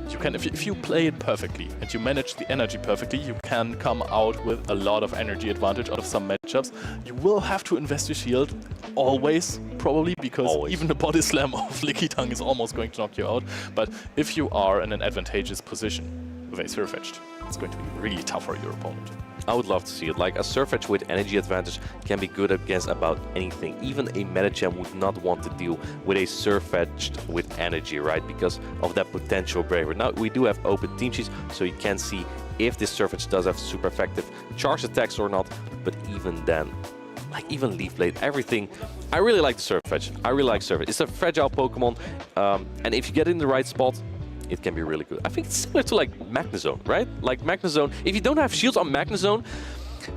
You can, if you play it perfectly and you manage the energy perfectly, you can come out with a lot of energy advantage out of some matchups. You will have to invest your shield, always, probably, because even the body slam of Lickitung is almost going to knock you out. But if you are in an advantageous position with a Surfetched, it's going to be really tough for your opponent. I would love to see it. Like a Surfetched with energy advantage can be good against about anything. Even a Medicham would not want to deal with a Surfetched with energy, right? Because of that potential bravery. Now, we do have open team sheets, so you can see if this Surfetched does have super effective charge attacks or not. But even then, like even Leaf Blade, everything. I really like the Surfetched. I really like Surfetched. It's a fragile Pokemon, and if you get it in the right spot, it can be really good. I think it's similar to like Magnezone, right? Like Magnezone, if you don't have shields on Magnezone,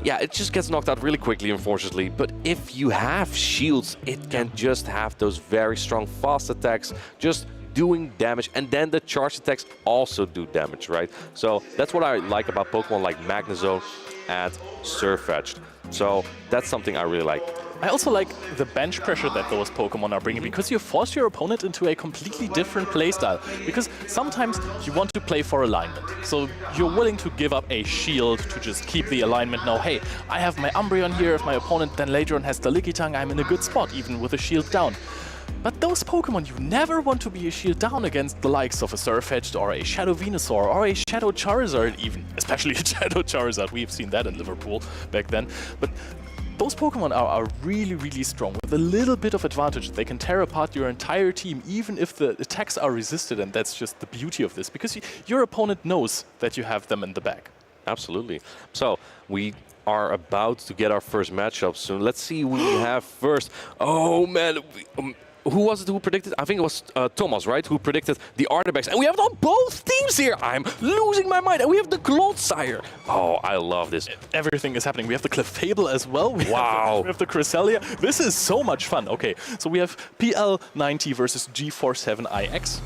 yeah, it just gets knocked out really quickly, unfortunately. But if you have shields, it can just have those very strong fast attacks, just doing damage, and then the charge attacks also do damage, right? So that's what I like about Pokemon like Magnezone and Surfetched. So that's something I really like. I also like the bench pressure that those Pokemon are bringing, because you force your opponent into a completely different playstyle. Because sometimes you want to play for alignment, so you're willing to give up a shield to just keep the alignment. Now, hey, I have my Umbreon here. If my opponent then later on has the Lickitung, I'm in a good spot, even with a shield down. But those Pokemon, you never want to be a shield down against the likes of a Surfetched or a Shadow Venusaur or a Shadow Charizard even. Especially a Shadow Charizard, we've seen that in Liverpool back then. But those Pokemon are really, really strong. With a little bit of advantage, they can tear apart your entire team, even if the attacks are resisted, and that's just the beauty of this, because your opponent knows that you have them in the back. Absolutely. So, we are about to get our first matchup soon. Let's see who we have first. Oh, man. Who was it who predicted? I think it was Thomas, right? Who predicted the Artibex. And we have it on both teams here. I'm losing my mind. And we have the Clodsire. Oh, I love this. Everything is happening. We have the Clefable as well. We Wow. have the Cresselia. This is so much fun. Okay, so we have PL90 versus G47IX.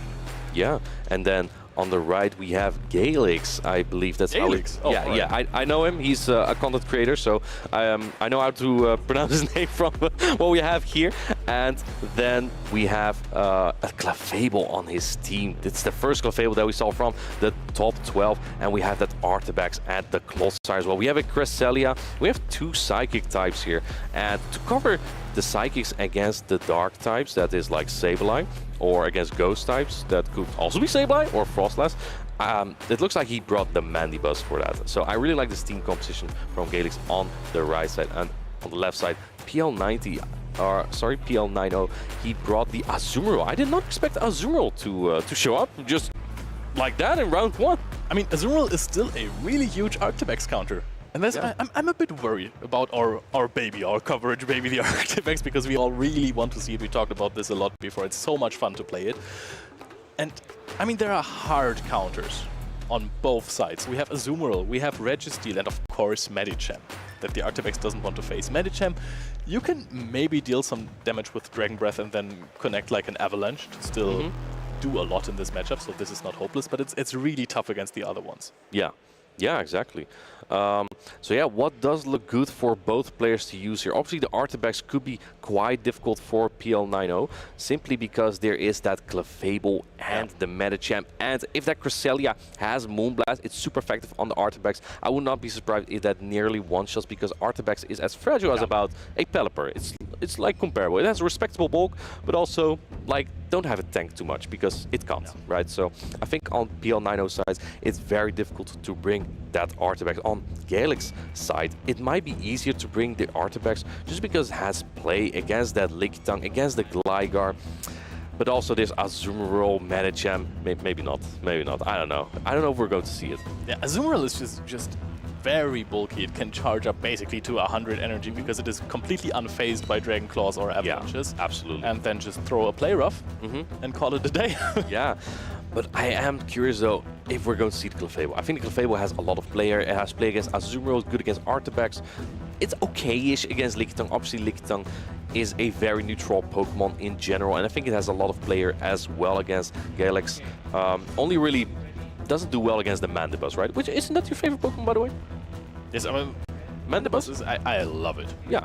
Yeah, and then on the right we have Galix. I believe that's Galix. how. Yeah. I know him. He's a content creator, so I know how to pronounce his name from what we have here. And then we have a Clefable on his team. It's the first Clefable that we saw from the top 12, and we have that Artibex and the Clodsire as well. We have a Cresselia. We have 2 Psychic types here, and to cover the Psychics against the Dark types, that is like Sableye, or against Ghost types, that could also be Sableye or Frostlass. It looks like he brought the Mandibuzz for that. So I really like this team composition from Galix on the right side, and on the left side, PL90. Sorry, PL90, he brought the Azumarill. I did not expect Azumarill to show up just like that in round 1. I mean, Azumarill is still a really huge Artibex counter. And that's, I'm a bit worried about our baby, our coverage baby, the Artibex, because we all really want to see it. We talked about this a lot before. It's so much fun to play it. And, I mean, there are hard counters on both sides. We have Azumarill, we have Registeel, and of course Medicham, that the Artibex doesn't want to face. Medicham, you can maybe deal some damage with Dragon Breath and then connect like an Avalanche to still do a lot in this matchup, so this is not hopeless, but it's really tough against the other ones. Yeah, exactly. So yeah, what does look good for both players to use here? Obviously, the Artibex could be quite difficult for PL90, simply because there is that Clefable and the Medicham. And if that Cresselia has Moonblast, it's super effective on the Artibex. I would not be surprised if that nearly one-shots, because Artibex is as fragile as about a Pelipper. It's like comparable. It has a respectable bulk, but also like don't have it tank too much, because it can't, right? So I think on PL90 side, it's very difficult to bring that Artibex. On Galix side, it might be easier to bring the Artibex just because it has play against that Lickitung, against the Gligar. But also this Azumarill, Medicham, maybe not, I don't know. I don't know if we're going to see it. Yeah, Azumarill is just very bulky. It can charge up basically to 100 energy because it is completely unfazed by Dragon Claws or Avalanches. Yeah, absolutely. And then just throw a Play Rough and call it a day. Yeah. But I am curious though if we're going to see the Clefable. I think the Clefable has a lot of player. It has play against Azumarill, good against Artibex. It's okay-ish against Lickitung. Obviously, Lickitung is a very neutral Pokemon in general, and I think it has a lot of player as well against Galax. Only really doesn't do well against the Mandibuzz, right? Which isn't that your favorite Pokemon, by the way? Yes, I mean, Mandibuzz is I love it. Yeah,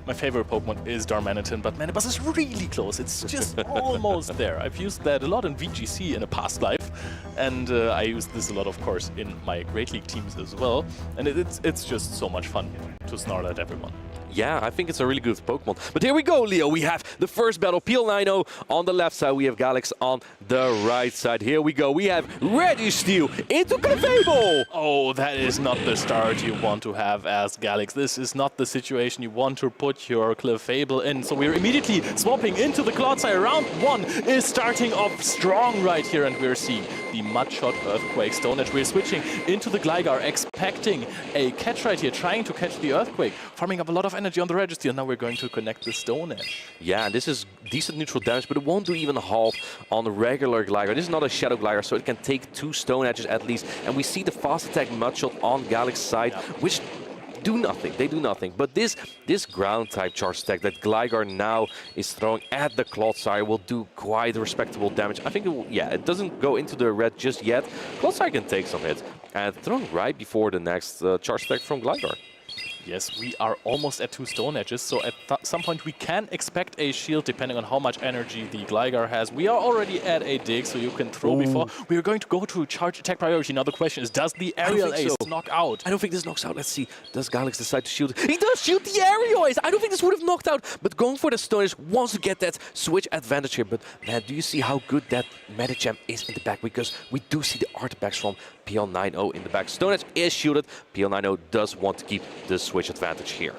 my favorite Pokemon is Darmanitan, but Mandibuzz is really close. It's just almost there. I've used that a lot in VGC in a past life, and I use this a lot, of course, in my Great League teams as well. And it's just so much fun to snarl at everyone. Yeah, I think it's a really good Pokemon. But here we go, Leo. We have the first battle. Peel90 on the left side. We have Galax on the right side. Here we go. We have Registeel into Clefable. Oh, that is not the start you want to have as Galax. This is not the situation you want to put your Clefable in. So we're immediately swapping into the Clodsire. Round 1 is starting off strong right here. And we're seeing the Mudshot, Earthquake, Stone Edge. We're switching into the Gligar, expecting a catch right here, trying to catch the Earthquake, farming up a lot of energy on the Registeel. Now we're going to connect the Stone Edge. Yeah, this is decent neutral damage, but it won't do even half on the regular Gligar. This is not a Shadow Gligar, so it can take 2 Stone Edges at least. And we see the fast attack Mudshot on Galax's side, which do nothing. They do nothing. But this ground type charge attack that Gligar now is throwing at the Clodsire will do quite respectable damage. I think it will, yeah, it doesn't go into the red just yet. Clodsire can take some hits and thrown right before the next charge attack from Gligar. Yes, we are almost at 2 Stone Edges, so at some point we can expect a shield depending on how much energy the Gligar has. We are already at a dig, so you can throw before. We are going to go to charge attack priority. Now the question is, does the Aerial Ace knock out? I don't think this knocks out. Let's see. Does Galax decide to shield? He does shoot the Aerial Ace! I don't think this would have knocked out, but going for the Stone Edge wants to get that switch advantage here. But man, do you see how good that Medicham is in the back? Because we do see the artifacts from Peel90 in the back. Stone Edge is shielded. Peel90 does want to keep the switch advantage here.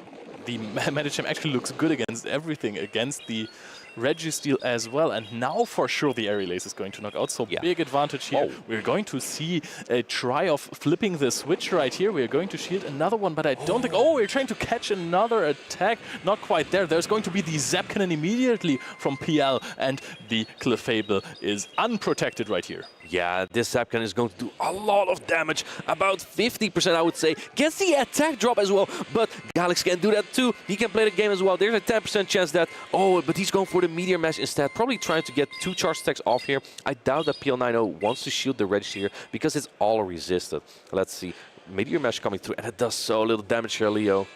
The Medicham actually looks good against everything, against the Registeel as well, and now for sure the Aerial Ace is going to knock out, so big advantage here. We're going to see a try of flipping the switch right here. We're going to shield another one, but I don't think... Oh, we're trying to catch another attack. Not quite there. There's going to be the Zap Cannon immediately from PL, and the Clefable is unprotected right here. Yeah, this Zap Cannon is going to do a lot of damage, about 50% I would say. Gets the attack drop as well, but Galax can do that too. He can play the game as well. There's a 10% chance that... Oh, but he's going for the Meteor Mash instead, probably trying to get 2 charge attacks off here. I doubt that Peel90 wants to shield the Registeel here because it's all resisted. Let's see. Meteor Mash coming through, and it does so little damage here, Leo.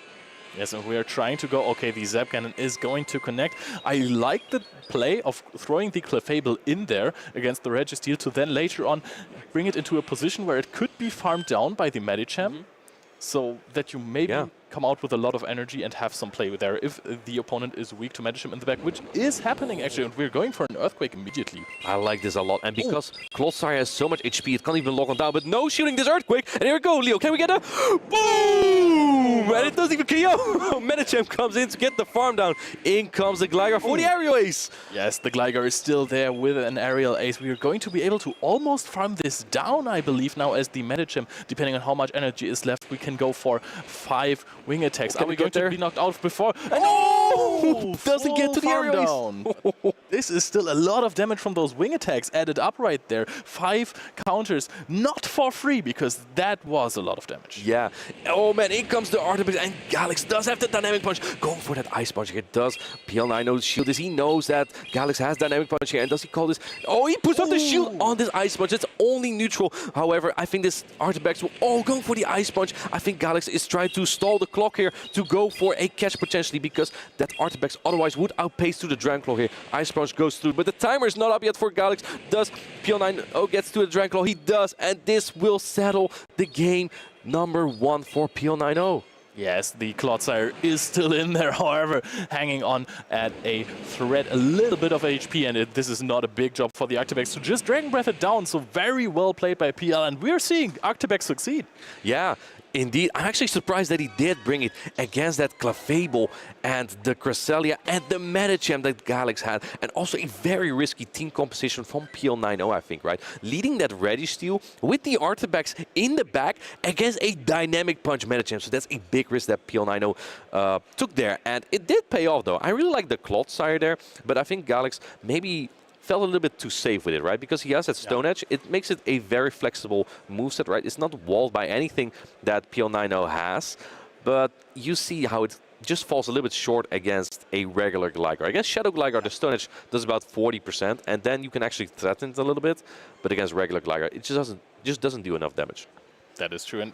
Yes, and we are trying to go, okay, the Zap Cannon is going to connect. I like the play of throwing the Clefable in there against the Registeel to then later on bring it into a position where it could be farmed down by the Medicham, so that you maybe come out with a lot of energy and have some play there if the opponent is weak to Medicham in the back, which is happening actually, and we're going for an Earthquake immediately. I like this a lot, and because Clodsire has so much HP, it can't even lock on down, but no shooting this Earthquake, and here we go, Leo, can we get a boom? And it doesn't even KO. Medicham comes in to get the farm down. In comes the Gligar for the Aerial Ace. Yes, the Gligar is still there with an Aerial Ace. We are going to be able to almost farm this down, I believe, now as the Medicham, depending on how much energy is left, we can go for 5 wing attacks. Are we going to be knocked out before? And doesn't get to the Aerial Ace. This is still a lot of damage from those wing attacks added up right there. 5 counters, not for free, because that was a lot of damage. Yeah. Oh man, in comes the Artibex, and Galax does have the Dynamic Punch. Going for that Ice Punch here. Does Peel90 shield this? He knows that Galax has Dynamic Punch here, and does he call this? Oh, he puts up the shield on this Ice Punch. It's only neutral. However, I think this Artibex will go for the Ice Punch. I think Galax is trying to stall the clock here to go for a catch potentially, because that Artibex otherwise would outpace to the Dragon Claw here. Ice Punch goes through, but the timer is not up yet for Galax. Does Peel90 gets to the Dragon Claw? He does, and this will settle the game. Number 1 for Peel90. Yes, the Clodsire is still in there, however, hanging on at a thread, a little bit of HP, and this is not a big job for the Artibex to just Dragon Breath it down, so very well played by PL, and we're seeing Artibex succeed. Yeah. Indeed, I'm actually surprised that he did bring it against that Clefable and the Cresselia and the Medicham that Galax had. And also a very risky team composition from Peel90, I think, right? Leading that Registeel with the Artibex in the back against a Dynamic Punch Medicham. So that's a big risk that Peel90 took there. And it did pay off, though. I really like the Clodsire there, but I think Galax maybe felt a little bit too safe with it, right? Because he has that Stone Edge, it makes it a very flexible moveset, right? It's not walled by anything that PL90 has, but you see how it just falls a little bit short against a regular Gligar. Against Shadow Gligar, the Stone Edge does about 40%, and then you can actually threaten it a little bit, but against regular Gligar, it just doesn't do enough damage. That is true, and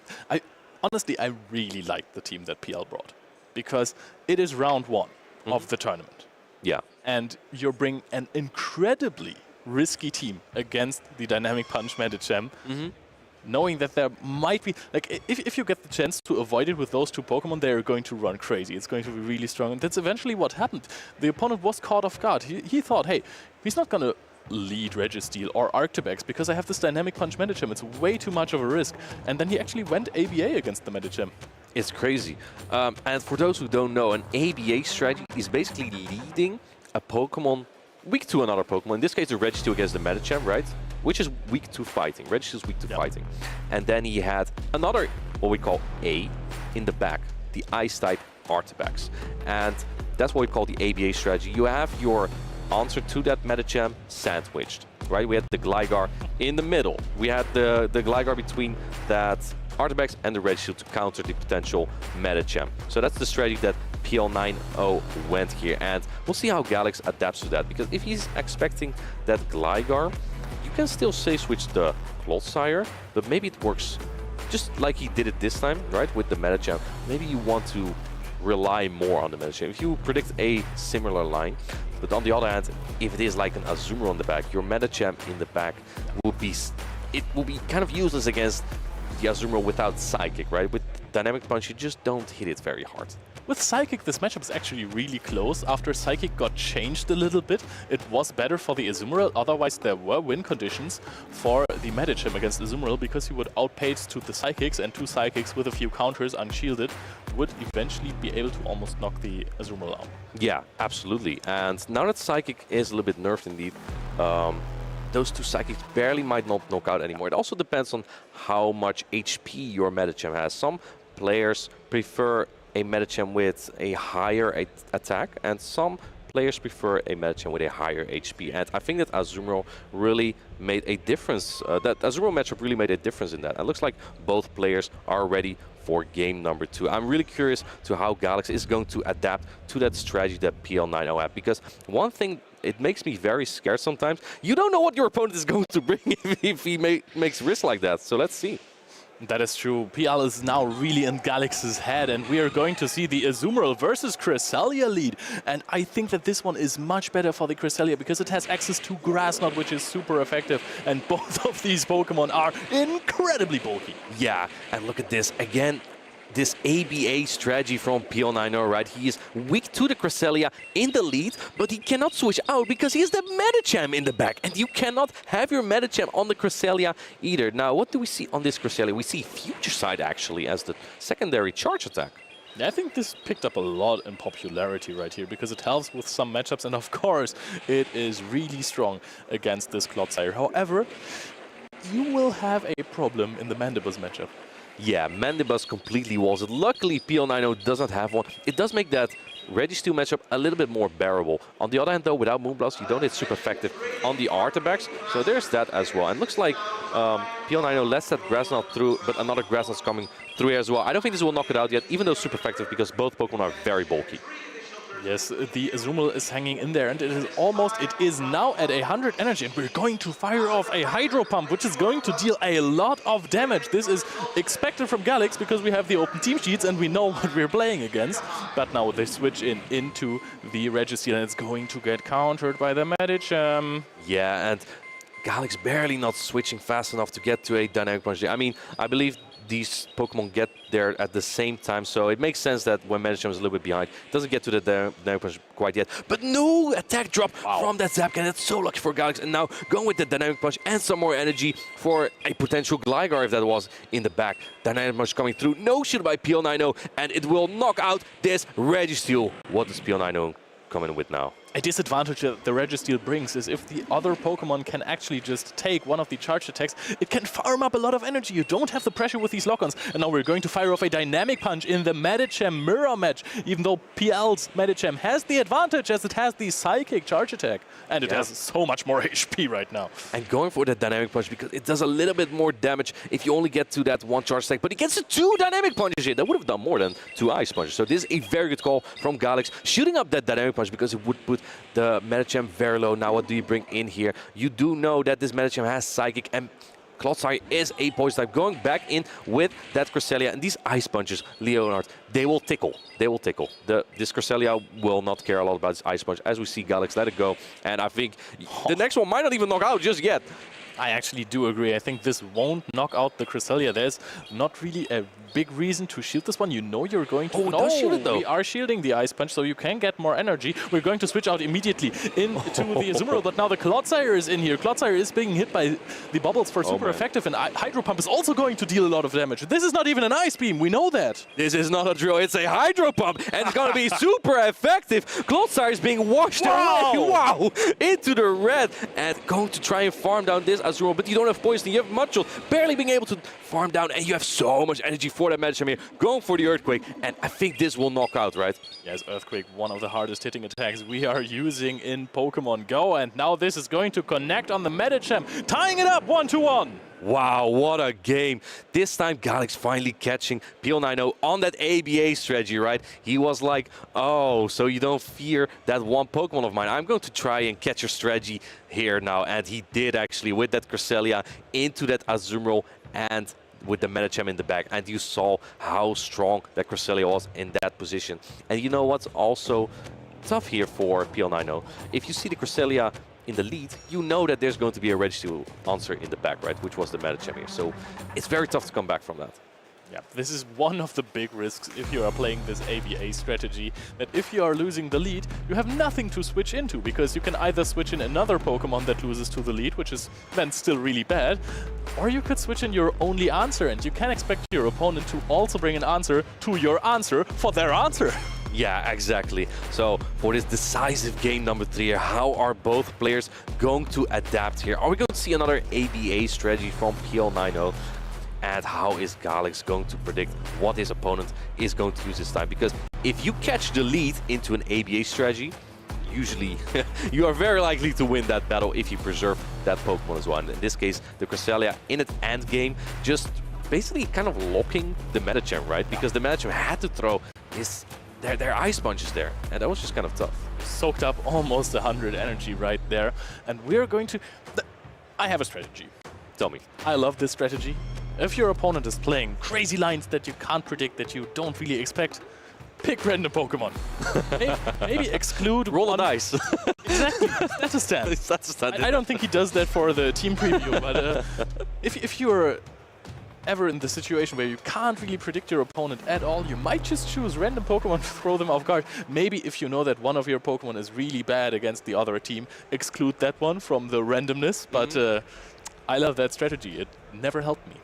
honestly, I really like the team that PL brought, because it is round 1 of the tournament. Yeah. And you bring an incredibly risky team against the Dynamic Punch Medicham, knowing that there might be, like, if you get the chance to avoid it with those two Pokemon, they're going to run crazy. It's going to be really strong, and that's eventually what happened. The opponent was caught off guard. He thought, hey, he's not going to lead Registeel or Arctibex because I have this Dynamic Punch Medicham. It's way too much of a risk. And then he actually went ABA against the Medicham. It's crazy. And for those who don't know, an ABA strategy is basically leading a Pokemon weak to another Pokemon. In this case, the Registeel against the Medicham, right? Which is weak to fighting. Registeel is weak to fighting. And then he had another, what we call A, in the back, the Ice-type Arctibex. And that's what we call the ABA strategy. You have your answer to that Medicham sandwiched, right? We had the Gligar in the middle. We had the Gligar between that Arctibex and the Registeel to counter the potential Medicham. So that's the strategy that PL90 went here, and we'll see how Galax adapts to that, because if he's expecting that Gligar, you can still say switch the Clodsire, but maybe it works just like he did it this time, right, with the Medicham. Maybe you want to rely more on the Medicham. If you predict a similar line, but on the other hand, if it is like an Azumarill in the back, your Medicham in the back will be kind of useless against the Azumarill without Psychic, right? With Dynamic Punch, you just don't hit it very hard. With Psychic, this matchup is actually really close. After Psychic got changed a little bit, it was better for the Azumarill. Otherwise, there were win conditions for the Medicham against Azumarill, because he would outpace to the Psychics, and two Psychics with a few counters unshielded would eventually be able to almost knock the Azumarill out. Yeah, absolutely. And now that Psychic is a little bit nerfed indeed, those two Psychics barely might not knock out anymore. It also depends on how much HP your Medicham has. Some players prefer a Medicham with a higher attack, and some players prefer a Medicham with a higher HP. And I think that Azumarill really made a difference. That Azumarill matchup really made a difference in that. And it looks like both players are ready for game number 2. I'm really curious to how Galax is going to adapt to that strategy that PL90 had, because one thing, it makes me very scared sometimes. You don't know what your opponent is going to bring if he makes risks like that. So let's see. That is true. PL is now really in Galax's head, and we are going to see the Azumarill versus Cresselia lead. And I think that this one is much better for the Cresselia because it has access to Grass Knot, which is super effective. And both of these Pokemon are incredibly bulky. Yeah, and look at this. Again, this ABA strategy from PL90, right? He is weak to the Cresselia in the lead, but he cannot switch out because he has the Medicham in the back, and you cannot have your Medicham on the Cresselia either. Now, what do we see on this Cresselia? We see Future Sight actually as the secondary charge attack. I think this picked up a lot in popularity right here because it helps with some matchups, and of course, it is really strong against this Clodsire. However, you will have a problem in the Mandibuzz matchup. Yeah, Mandibuzz completely walls it. Luckily, PL90 does not have one. It does make that Registeel matchup a little bit more bearable. On the other hand, though, without Moonblast, you don't hit super effective on the Arctibex. So there's that as well. And looks like PL90 lets that Grass Knot through, but another Grass Knot's coming through here as well. I don't think this will knock it out yet, even though super effective, because both Pokemon are very bulky. Yes, the Azumarill is hanging in there, and it is now at 100 energy, and we're going to fire off a Hydro Pump, which is going to deal a lot of damage. This is expected from Galax because we have the open team sheets and we know what we're playing against. But now they switch into the Registeel, and it's going to get countered by the Medicham. Yeah, and Galax barely not switching fast enough to get to a Dynamic Punch. I mean, I believe these Pokemon get there at the same time, so it makes sense that when Medicham is a little bit behind, it doesn't get to the Dynamic Punch quite yet. But no attack drop from that Zapcan. That's so lucky for Galax. And now going with the Dynamic Punch and some more energy for a potential Gligar if that was in the back. Dynamic Punch coming through. No shield by PL90, and it will knock out this Registeel. What does PL90 come in with now? a disadvantage that the Registeel brings is if the other Pokemon can actually just take one of the charged attacks, it can farm up a lot of energy. You don't have the pressure with these lock-ons. And now we're going to fire off a Dynamic Punch in the Medicham mirror match, even though PL's Medicham has the advantage as it has the Psychic charge attack. And it has so much more HP right now. And going for that Dynamic Punch because it does a little bit more damage if you only get to that one charge attack. But he gets to 2 Dynamic Punches here. That would have done more than 2 Ice Punches. So this is a very good call from Galax, shooting up that Dynamic Punch because it would put the Medicham very low. Now what do you bring in here? You do know that this Medicham has Psychic and Clodsire is a poison type. Going back in with that Cresselia and these Ice Punches, Leonard, they will tickle. They will tickle. This Cresselia will not care a lot about this Ice Punch. As we see Galax let it go. And I think the next one might not even knock out just yet. I actually do agree. I think this won't knock out the Cresselia. There's not really a big reason to shield this one. You know you're going to... Oh, it does shield it though. We are shielding the Ice Punch, so you can get more energy. We're going to switch out immediately into the Azumarill, but now the Clodsire is in here. Clodsire is being hit by the bubbles for super effective, and Hydro Pump is also going to deal a lot of damage. This is not even an Ice Beam. We know that. This is not a drill. It's a Hydro Pump, and it's going to be super effective. Clodsire is being washed away. Wow! Into the red, and going to try and farm down this Azumarill, but you don't have poison. You have Mudshot, barely being able to farm down, and you have so much energy for that Medicham here. Going for the Earthquake, and I think this will knock out, right? Yes, Earthquake, one of the hardest hitting attacks we are using in Pokemon Go, and now this is going to connect on the Medicham, tying it up 1-1. Wow, what a game. This time, Galax finally catching PL90 on that ABA strategy, right? He was like, oh, so you don't fear that one Pokemon of mine. I'm going to try and catch your strategy here now. And he did actually with that Cresselia into that Azumarill and with the Medicham in the back. And you saw how strong that Cresselia was in that position. And you know what's also tough here for PL90? If you see the Cresselia in the lead, you know that there's going to be a Registeel answer in the back, right? Which was the Medicham here. So it's very tough to come back from that. Yeah, this is one of the big risks if you are playing this ABA strategy, that if you are losing the lead, you have nothing to switch into, because you can either switch in another Pokemon that loses to the lead, which is then still really bad, or you could switch in your only answer, and you can expect your opponent to also bring an answer to your answer for their answer. Yeah, exactly. So for this decisive game number 3 here, how are both players going to adapt here? Are we going to see another ABA strategy from PL90? And how is Galax going to predict what his opponent is going to use this time? Because if you catch the lead into an ABA strategy, usually you are very likely to win that battle if you preserve that Pokemon as well. And in this case, the Cresselia in its end game just basically kind of locking the Medicham, right? Because the Medicham had to throw his their Ice Punches there, and that was just kind of tough. Soaked up almost 100 energy right there, and we're going to... I have a strategy. Tell me. I love this strategy. If your opponent is playing crazy lines that you can't predict, that you don't really expect, pick random Pokemon. maybe exclude roll a dice. Exactly. Status stand. I don't think he does that for the team preview, but if you're ever in the situation where you can't really predict your opponent at all, you might just choose random Pokemon to throw them off guard. Maybe if you know that one of your Pokemon is really bad against the other team, exclude that one from the randomness. But I love that strategy. It never helped me.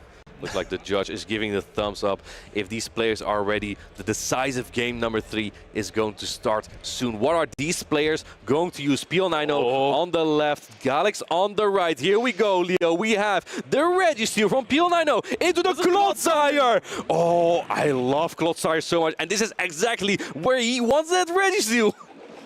Looks like the judge is giving the thumbs up. If these players are ready, the decisive game number 3 is going to start soon. What are these players going to use? PL90 on the left, Galax on the right. Here we go, Leo. We have the Registeel from PL90 into the Clodsire. Oh, I love Clodsire so much. And this is exactly where he wants that Registeel.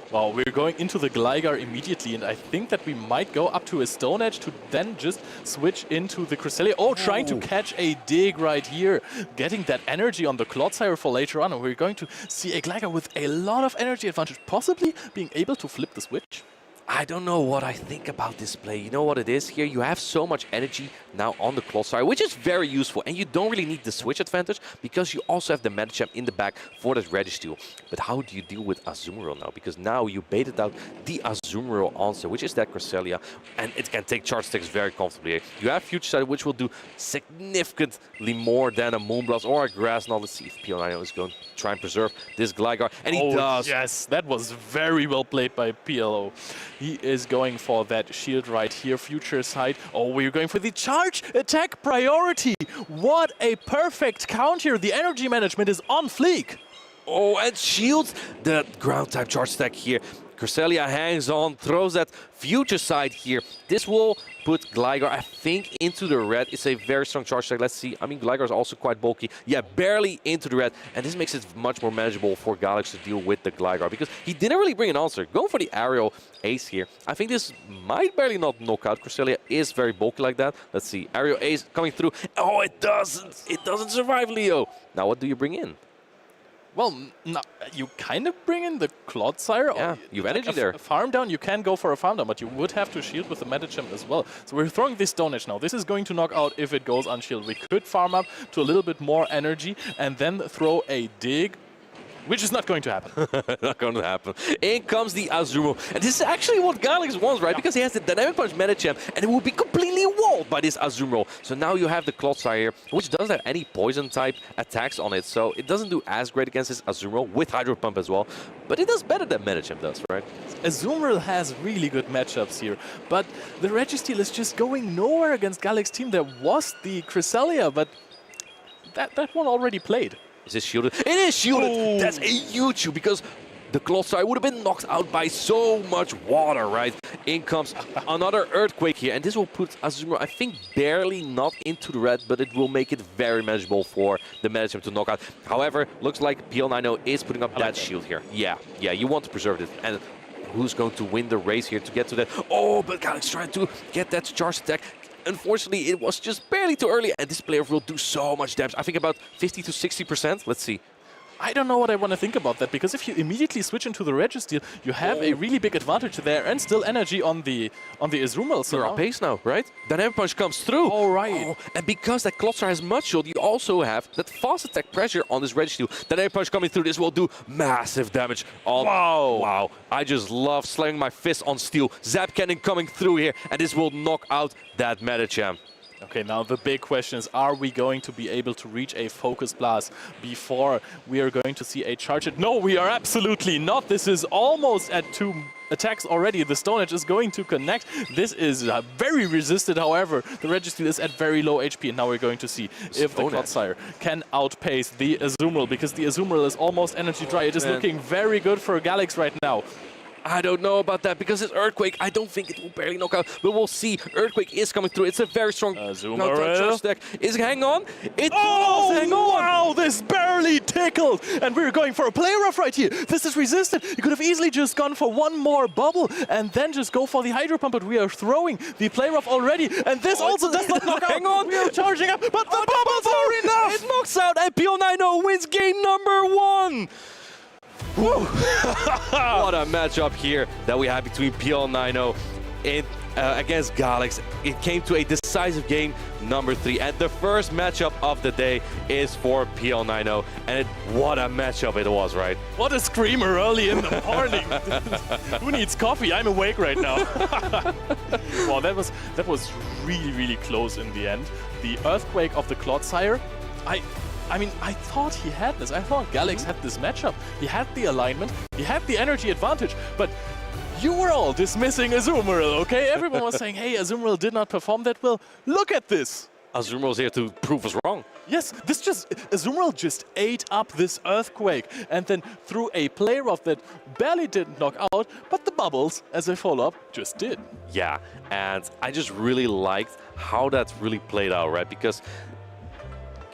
Well, we're going into the Gligar immediately, and I think that we might go up to a Stone Edge to then just switch into the Cresselia. Oh, trying to catch a dig right here, getting that energy on the Clodsire for later on, and we're going to see a Gligar with a lot of energy advantage, possibly being able to flip the switch. I don't know what I think about this play. You know what it is here? You have so much energy now on the Clodsire, which is very useful. And you don't really need the switch advantage because you also have the Medicham in the back for that Registeel. But how do you deal with Azumarill now? Because now you baited out the Azumarill answer, which is that Cresselia. And it can take charge sticks very comfortably. You have Future Sight, which will do significantly more than a Moonblast or a Grass Knot. Let's see if PL90 is going to try and preserve this Gligar. And he does. Yes, that was very well played by PLO. He is going for that shield right here, Future Sight. Oh, we're going for the charge attack priority. What a perfect count here. The energy management is on fleek. Oh, and shields the ground type charge attack here. Cresselia hangs on, throws that future side here. This will put Gligar, I think, into the red. It's a very strong charge tag. Let's see. I mean, Gligar is also quite bulky. Yeah, barely into the red. And this makes it much more manageable for Galax to deal with the Gligar because he didn't really bring an answer. Going for the aerial ace here. I think this might barely not knock out. Cresselia is very bulky like that. Let's see. Aerial ace coming through. Oh, it doesn't. It doesn't survive, Leo. Now, what do you bring in? Well, no, you kind of bring in the Clodsire. Yeah, you have energy there. A farm down, you can go for a farm down, but you would have to shield with the Medicham as well. So we're throwing this Stone Edge now. This is going to knock out if it goes unshielded. We could farm up to a little bit more energy and then throw a dig, which is not going to happen. Not going to happen. In comes the Azumarill. And this is actually what Galax wants, right? Yeah. Because he has the Dynamic Punch Medicham, and it will be completely walled by this Azumarill. So now you have the Clodsire here, which doesn't have any poison-type attacks on it. So it doesn't do as great against this Azumarill, with Hydro Pump as well. But it does better than Medicham does, right? Azumarill has really good matchups here. But the Registeel is just going nowhere against Galax's team. There was the Cresselia, but that one already played. Is this shielded? It is shielded! Oh. That's a huge shield because the Clodsire would have been knocked out by so much water, right? In comes another Earthquake here, and this will put Azumarill, I think, barely not into the red, but it will make it very manageable for the Medicham to knock out. However, looks like PL90 is putting up that shield here. Yeah, you want to preserve it. And who's going to win the race here to get to that? Oh, but Galax trying to get that charge attack. Unfortunately, it was just barely too early, and this player will do so much damage. I think about 50 to 60%. Let's see. I don't know what I want to think about that, because if you immediately switch into the Registeel, you have a really big advantage there, and still energy on the Azumarill. So you're on pace now, right? Dynamic Punch comes through. All right. Oh, and because that Clodsire has much shield, you also have that fast attack pressure on this Registeel. Dynamic Punch coming through. This will do massive damage. Wow. I just love slamming my fist on steel. Zap Cannon coming through here, and this will knock out that Medicham. Okay, now the big question is, are we going to be able to reach a Focus Blast before we are going to see a charge? No, we are absolutely not. This is almost at 2 attacks already. The Stone Edge is going to connect. This is very resisted, however. The Registeel is at very low HP, and now we're going to see if the Clodsire can outpace the Azumarill, because the Azumarill is almost energy dry. It is looking very good for Galax right now. I don't know about that, because it's Earthquake. I don't think it will barely knock out, but we'll see. Earthquake is coming through. It's a very strong Azumarill deck. Is it hang on? It does hang on! Wow, this barely tickled! And we're going for a play rough right here. This is resistant. You could have easily just gone for one more bubble and then just go for the Hydro Pump, but we are throwing the play rough already. And this also does not knock out. Hang on! We are charging up, but the bubbles are enough! It knocks out, and PL90 wins game number 1! What a matchup here that we have between PL90 and against Galax. It came to a decisive game number 3, and the first matchup of the day is for PL90, and what a matchup it was, right? What a screamer early in the morning. Who needs coffee? I'm awake right now. Well, that was really, really close in the end. The Earthquake of the Clodsire, I mean, I thought he had this. I thought Galax had this matchup. He had the alignment, he had the energy advantage, but you were all dismissing Azumarill, okay? Everyone was saying, hey, Azumarill did not perform that well. Look at this. Azumarill's here to prove us wrong. Yes, Azumarill just ate up this Earthquake and then threw a play rough that barely didn't knock out, but the bubbles, as a follow-up, just did. Yeah, and I just really liked how that really played out, right? Because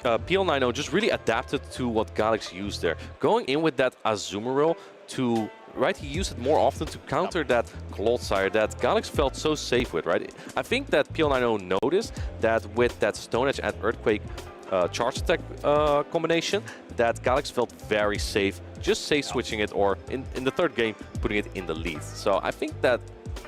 PL90 just really adapted to what Galax used there. Going in with that Azumarill to, right, he used it more often to counter that Clodsire that Galax felt so safe with, right? I think that PL90 noticed that with that Stone Edge and Earthquake charge attack combination, that Galax felt very safe, just safe switching it, or in the third game, putting it in the lead. So I think that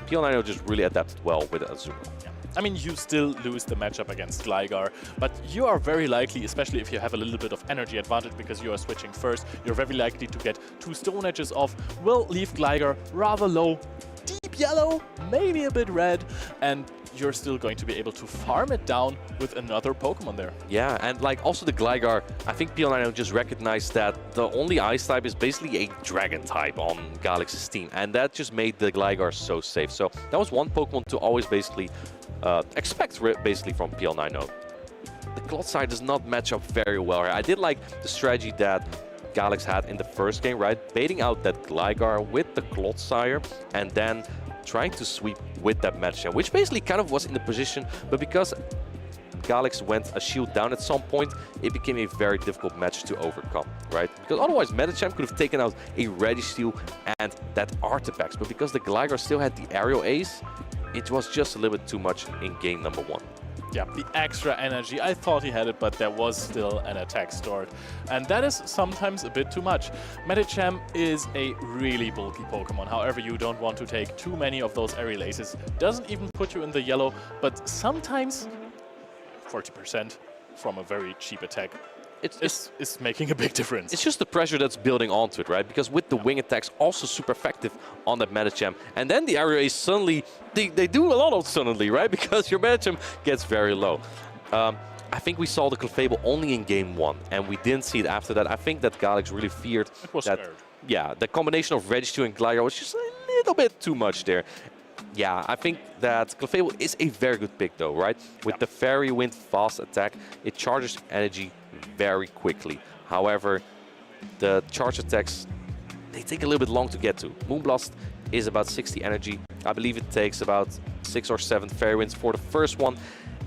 PL90 just really adapted well with Azumarill. I mean, you still lose the matchup against Gligar, but you are very likely, especially if you have a little bit of energy advantage because you are switching first, you're very likely to get 2 Stone Edges off. Will leave Gligar rather low, deep yellow, maybe a bit red, and you're still going to be able to farm it down with another Pokemon there. Yeah, and like also the Gligar, I think PL90 just recognized that the only Ice type is basically a Dragon type on Galax's team, and that just made the Gligar so safe. So that was one Pokemon to always basically expect basically from PL90. The Clodsire does not match up very well here. I did like the strategy that Galax had in the first game, right? Baiting out that Gligar with the Clodsire and then trying to sweep with that Medicham, which basically kind of was in the position, but because Galax went a shield down at some point, it became a very difficult match to overcome, right? Because otherwise Medicham could have taken out a Registeel and that Artifact, but because the Gligar still had the aerial ace, it was just a little bit too much in game number 1. Yeah, the extra energy, I thought he had it, but there was still an attack stored. And that is sometimes a bit too much. Medicham is a really bulky Pokemon. However, you don't want to take too many of those aerial aces. Doesn't even put you in the yellow, but sometimes 40% from a very cheap attack is making a big difference. It's just the pressure that's building onto it, right? Because with the wing attacks, also super effective on that Medicham. And then the aerial ace suddenly, they do a lot of suddenly, right? Because your Medicham gets very low. I think we saw the Clefable only in game 1, and we didn't see it after that. I think that Galax really feared it was that. scared. Yeah, the combination of Registeel and Gligar was just a little bit too much there. Yeah, I think that Clefable is a very good pick though, right? With the Fairy Wind fast attack, it charges energy very quickly. However, the charge attacks, they take a little bit long to get to. Moonblast is about 60 energy. I believe it takes about 6 or 7 Fairy Winds for the first one.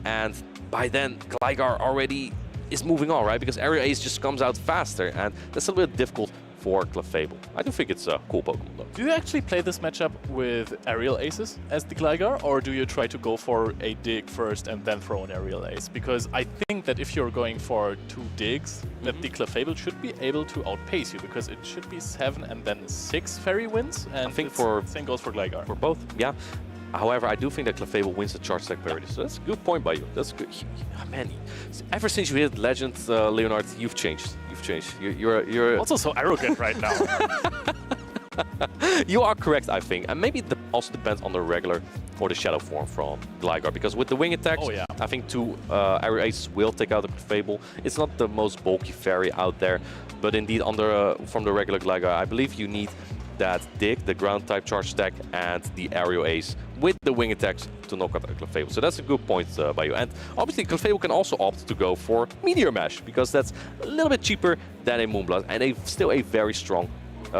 And by then, Gligar already is moving on, right? Because Aerial Ace just comes out faster, and that's a little bit difficult for Clefable. I do think it's a cool Pokemon though. Do you actually play this matchup with aerial aces as the Gligar, or do you try to go for a dig first and then throw an aerial ace? Because I think that if you're going for 2 digs, that the Clefable should be able to outpace you, because it should be 7 and then 6 Fairy Winds, and I think same goes for Gligar. For both, yeah. However, I do think that Clefable wins the charge attack parity, so that's a good point by you. That's good. Man, ever since you hit Legend, Leonard, you've changed. You've changed. You're also so arrogant right now. You are correct, I think. And maybe it also depends on the regular or the shadow form from Gligar. Because with the wing attacks, I think 2 Aerial Aces will take out the Clefable. It's not the most bulky fairy out there. But indeed, from the regular Gligar, I believe you need that dig, the ground type charge attack, and the aerial ace with the wing attacks to knock out the Clefable. So that's a good point by you. And obviously Clefable can also opt to go for Meteor Mash, because that's a little bit cheaper than a Moonblast, and still a very strong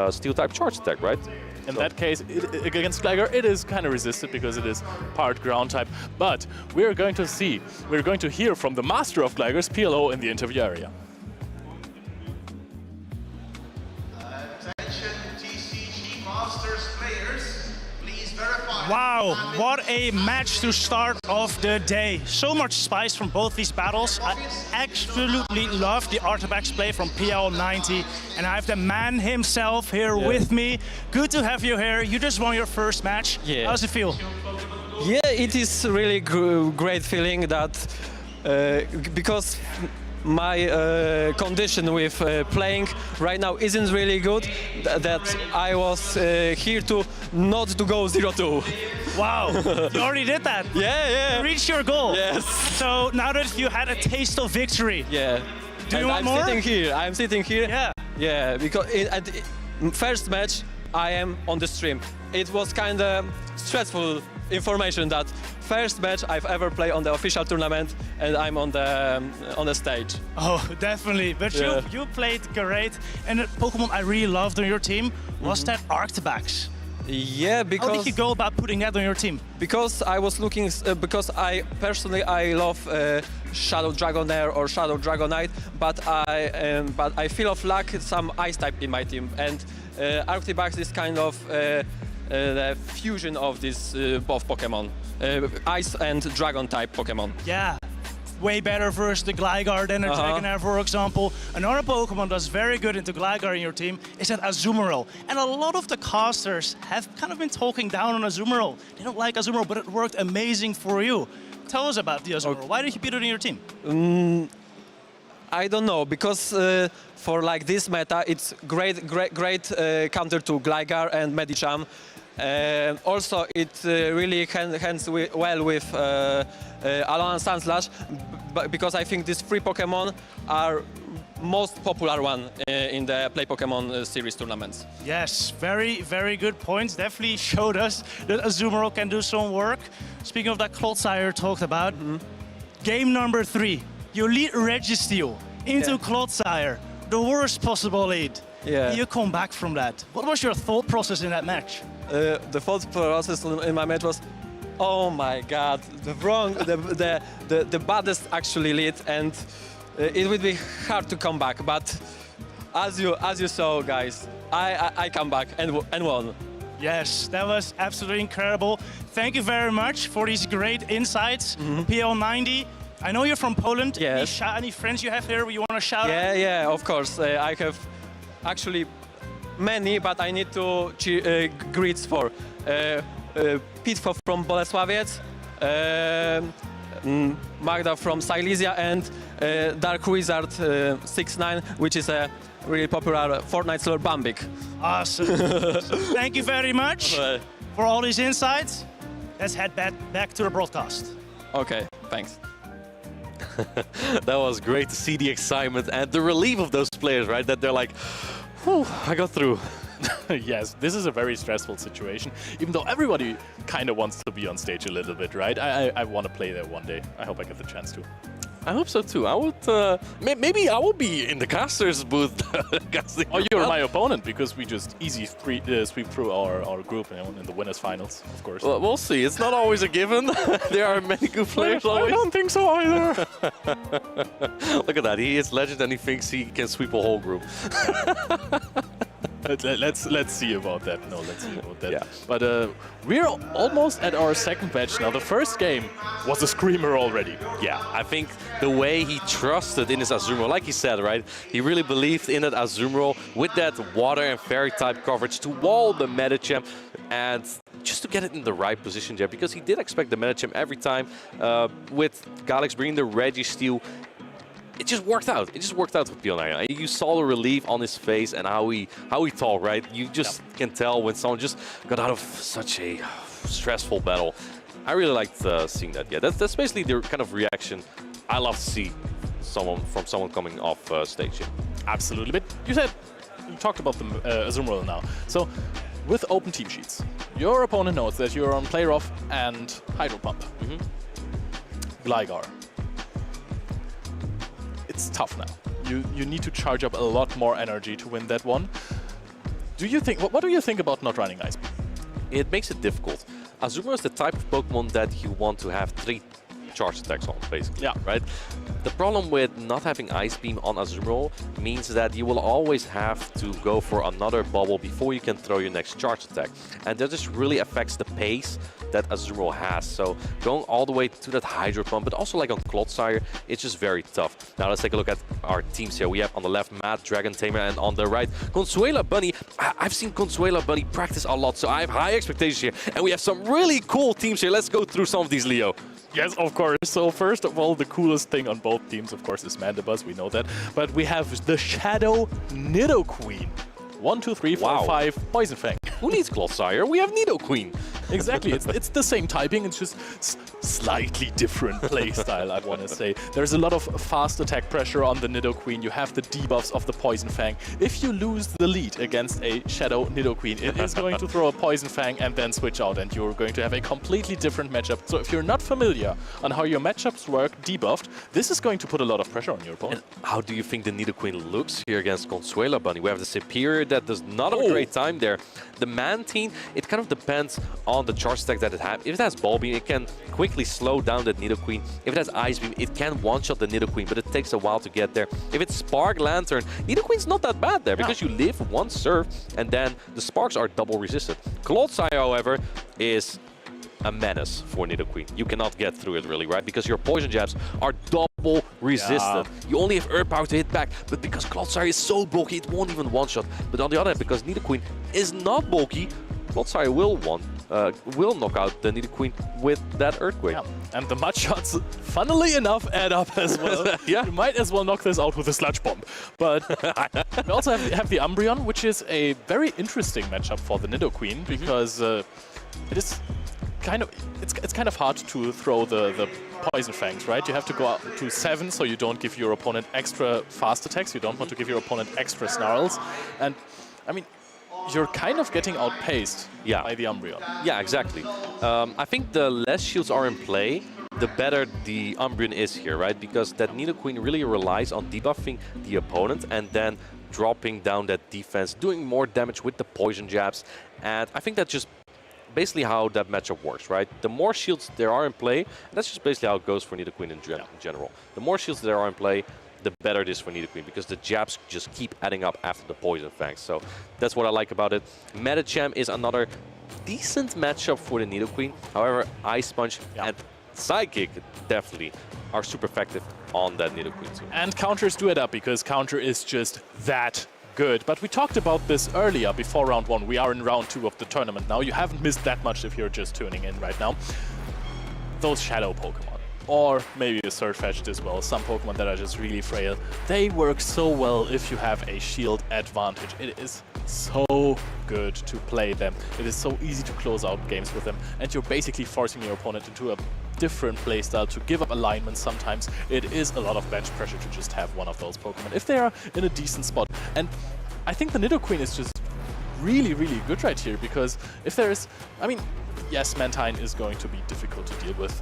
steel type charge attack, right? In that case, against Gligar, it is kind of resisted because it is part ground type. But we're going to hear from the master of Gligar's PLO in the interview area. Wow, what a match to start off the day. So much spice from both these battles. I absolutely love the Artifacts play from PL90. And I have the man himself here with me. Good to have you here. You just won your first match. Yeah. How does it feel? Yeah, it is really great feeling that because my condition with playing right now isn't really good, that I was here to not to go 0-2. Wow, you already did that. Yeah. You reached your goal. Yes. So now that you had a taste of victory. Yeah. Do you want more? I'm sitting here. Yeah. Yeah, because at the first match I am on the stream. It was kind of stressful information that first match I've ever played on the official tournament, and I'm on the stage. Oh, definitely. But you played great. And the Pokemon I really loved on your team was that Arctibax. Yeah, because... How did you go about putting that on your team? Because I was looking, because I love Shadow Dragonair or Shadow Dragonite, but I feel of lack some Ice type in my team, and Arctibax is kind of the fusion of these both Pokemon, Ice and Dragon type Pokemon. Yeah. Way better versus the Gligar than a Dragonair, for example. Another Pokemon that's very good into Gligar in your team is that Azumarill. And a lot of the casters have kind of been talking down on Azumarill. They don't like Azumarill, but it worked amazing for you. Tell us about the Azumarill. Why did you put it in your team? I don't know, because for like this meta, it's great counter to Gligar and Medicham. Also, it really hands well with Alolan Sandslash, because I think these 3 Pokemon are most popular one in the Play Pokemon series tournaments. Yes, very, very good points. Definitely showed us that Azumarill can do some work. Speaking of that Clodsire talked about, game number 3, you lead Registeel into Clodsire. the worst possible lead. Yeah. You come back from that. What was your thought process in that match? The thought process in my match was, oh my God, the baddest actually lead, and it would be hard to come back. But as you saw, guys, I come back and won. Yes, that was absolutely incredible. Thank you very much for these great insights. PL90. I know you're from Poland. Yes. Any friends you have here you want to shout out? Yeah, of course. I have actually many, but I need to greet for Pitfo from Bolesławiec, Magda from Silesia, and Dark Wizard 69, which is a really popular Fortnite server Bambik. Awesome. So thank you very much for all these insights. Let's head back to the broadcast. Okay, thanks. That was great to see the excitement and the relief of those players, right? That they're like, whew, I got through. Yes, this is a very stressful situation, even though everybody kind of wants to be on stage a little bit, right? I want to play there one day. I hope I get the chance to. I hope so too. I would, maybe I will be in the casters booth. Oh, you're my opponent, because we just easy sweep through our group in the winners finals, of course. Well, we'll see. It's not always a given. There are many good players always. I don't think so either. Look at that. He is legend and he thinks he can sweep a whole group. Let's see about that. No, let's see about that. Yeah. But we're almost at our second match now. The first game was a screamer already. Yeah, I think the way he trusted in his Azumarill, like he said, right? He really believed in that Azumarill with that water and fairy type coverage to wall the Medicham and just to get it in the right position there, because he did expect the Medicham every time with Galix bringing the Registeel. It just worked out. It just worked out with PL9. You saw the relief on his face and how he thought, right? You just can tell when someone just got out of such a stressful battle. I really liked seeing that. Yeah, that's basically the kind of reaction I love to see from someone coming off stage. Yeah. Absolutely. But you talked about the Azumarill now. So with open team sheets, your opponent knows that you're on Play Rough and Hydro Pump. Gligar. It's tough now. You need to charge up a lot more energy to win that one. Do you think? What do you think about not running Ice Beam? It makes it difficult. Azumarill is the type of Pokemon that you want to have 3 charge attacks on, basically. Yeah. Right? The problem with not having Ice Beam on Azumarill means that you will always have to go for another bubble before you can throw your next charge attack. And that just really affects the pace that Azumarill has. So going all the way to that Hydro Pump, but also like on Clodsire, it's just very tough. Now let's take a look at our teams here. We have on the left Matt, Dragon Tamer, and on the right Consuela Bunny. I've seen Consuela Bunny practice a lot, so I have high expectations here. And we have some really cool teams here. Let's go through some of these, Leo. Yes, of course. So first of all, the coolest thing on both teams, of course, is Mandibuzz. We know that. But we have the Shadow Nidoqueen. 1, 2, 3, 4, 5, Poison Fang. Who needs Clodsire? We have Nidoqueen. Exactly. It's the same typing. It's just slightly different play style, I want to say. There's a lot of fast attack pressure on the Nidoqueen. You have the debuffs of the Poison Fang. If you lose the lead against a Shadow Nidoqueen, it is going to throw a Poison Fang and then switch out, and you're going to have a completely different matchup. So if you're not familiar on how your matchups work debuffed, this is going to put a lot of pressure on your opponent. And how do you think the Nidoqueen looks here against Consuela Bunny? We have the Superior that does not have a great time there. The Mantine, it kind of depends on the charge attack that it has. If it has Ball Beam, it can quickly slow down the Nidoqueen. If it has Ice Beam, it can one-shot the Nidoqueen, but it takes a while to get there. If it's Spark Lantern, Nidoqueen's not that bad there because you live one serve and then the Sparks are double resisted. Clodsire, however, is a menace for Nidoqueen. You cannot get through it really, right? Because your poison jabs are double resisted. You only have Earth Power to hit back, but because Clodsire is so bulky, it won't even one-shot. But on the other hand, because Nidoqueen is not bulky, Clodsire will knock out the Nidoqueen with that Earthquake. Yeah. And the mud shots, funnily enough, add up as well. Yeah. You might as well knock this out with a Sludge Bomb. But we also have the Umbreon, which is a very interesting matchup for the Nidoqueen, because it is it's kind of hard to throw the Poison Fangs, right? You have to go up to 7, so you don't give your opponent extra fast attacks. You don't want to give your opponent extra snarls. And, I mean, you're kind of getting outpaced by the Umbreon. Yeah, exactly. I think the less shields are in play, the better the Umbreon is here, right? Because that Nidoqueen really relies on debuffing the opponent and then dropping down that defense, doing more damage with the poison jabs. And I think that's just basically how that matchup works, right? The more shields there are in play, and that's just basically how it goes for Nidoqueen in general. The more shields there are in play, the better it is for Nidoqueen, because the jabs just keep adding up after the poison fangs. So that's what I like about it. Medicham is another decent matchup for the Nidoqueen. However, Ice Punch and Psychic definitely are super effective on that Nidoqueen too. And counters do add up, because counter is just that good. But we talked about this earlier before round 1. We are in round 2 of the tournament now. You haven't missed that much if you're just tuning in right now. Those shadow Pokemon, or maybe a Surfetch'd as well, some Pokemon that are just really frail, they work so well if you have a shield advantage. It is so good to play them. It is so easy to close out games with them, and you're basically forcing your opponent into a different playstyle to give up alignment. Sometimes it is a lot of bench pressure to just have one of those Pokemon if they are in a decent spot. And I think the Nidoqueen is just really, really good right here, because if there is, I mean, yes, Mantine is going to be difficult to deal with,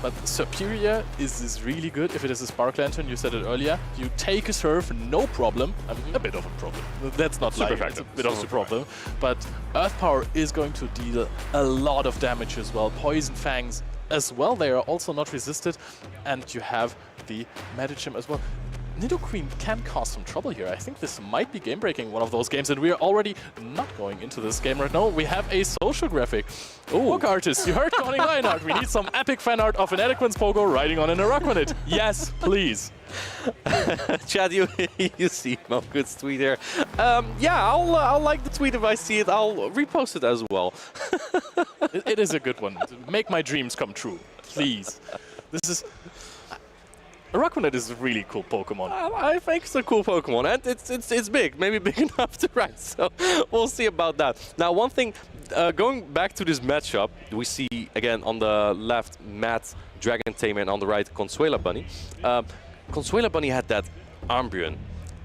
but Superior is really good if it is a Spark Lantern. You said it earlier. You take a Surf, no problem. I mean, a bit of a problem. That's not super effective. It's a bit of a problem. But Earth Power is going to deal a lot of damage as well. Poison Fangs as well, they are also not resisted. And you have the Medicham as well. Nidoqueen can cause some trouble here. I think this might be game-breaking, one of those games, and we are already not going into this game right now. We have a social graphic. Book artist, you heard Connie Reinhardt. We need some epic fan art of an Eloquence Pogo riding on an Araquanid. Yes, please. Chad, you see Malgood's tweet here. Yeah, I'll like the tweet if I see it. I'll repost it as well. It is a good one. Make my dreams come true, please. This is... Araquanid is a really cool Pokemon. I think it's a cool Pokemon, and it's big, maybe big enough to ride, so we'll see about that. Now, one thing, going back to this matchup, we see, again, on the left, Matt Dragon Tamer, and on the right, Consuela Bunny. Consuela Bunny had that Umbreon,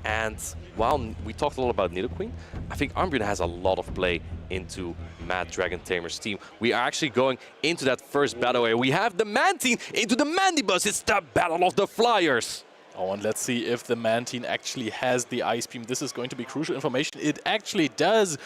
and while we talked a lot about Nidoqueen, I think Umbreon has a lot of play into Matt Dragon Tamer's team. We are actually going into that first battle area. We have the Mantine into the Mandibuzz. It's the battle of the Flyers. Oh, and let's see if the Mantine actually has the Ice Beam. This is going to be crucial information. It actually does.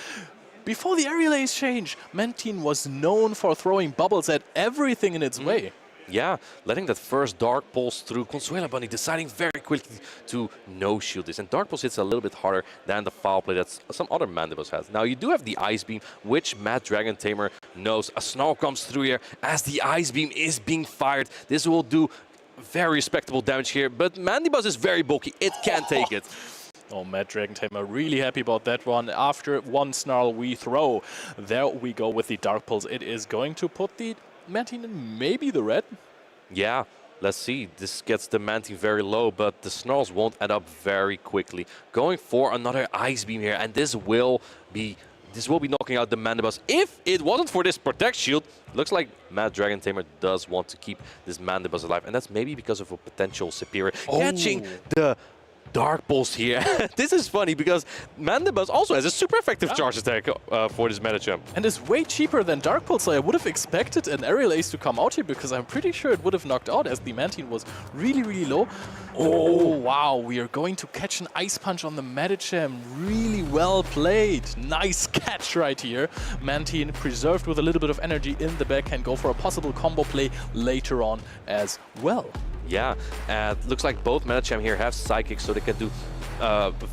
Before the aerial exchange, Mantine was known for throwing bubbles at everything in its way. Yeah, letting that first Dark Pulse through. Consuela Bunny deciding very quickly to no-shield this. And Dark Pulse hits a little bit harder than the foul play that some other Mandibuzz has. Now, you do have the Ice Beam, which Matt Dragon Tamer knows. A Snarl comes through here as the Ice Beam is being fired. This will do very respectable damage here, but Mandibuzz is very bulky. It can't take it. Oh, Matt Dragon Tamer really happy about that one. After one Snarl we throw, there we go with the Dark Pulse. It is going to put the Mantine in maybe the red. Yeah, let's see. This gets the Mantine very low, but the Snarls won't add up very quickly. Going for another Ice Beam here, and this will be knocking out the Mandibuzz. If it wasn't for this Protect Shield, looks like Matt Dragon Tamer does want to keep this Mandibuzz alive, and that's maybe because of a potential Superior. Catching the Dark Pulse here. This is funny because Mandibuzz also has a super effective charge attack for this Medicham. And is way cheaper than Dark Pulse, so I would have expected an Aerial Ace to come out here, because I'm pretty sure it would have knocked out as the Mantine was really, really low. Oh, wow, we are going to catch an Ice Punch on the Medicham. Really well played. Nice catch right here. Mantine, preserved with a little bit of energy in the back, can go for a possible combo play later on as well. Yeah, and looks like both Medicham here have Psychic, so they can do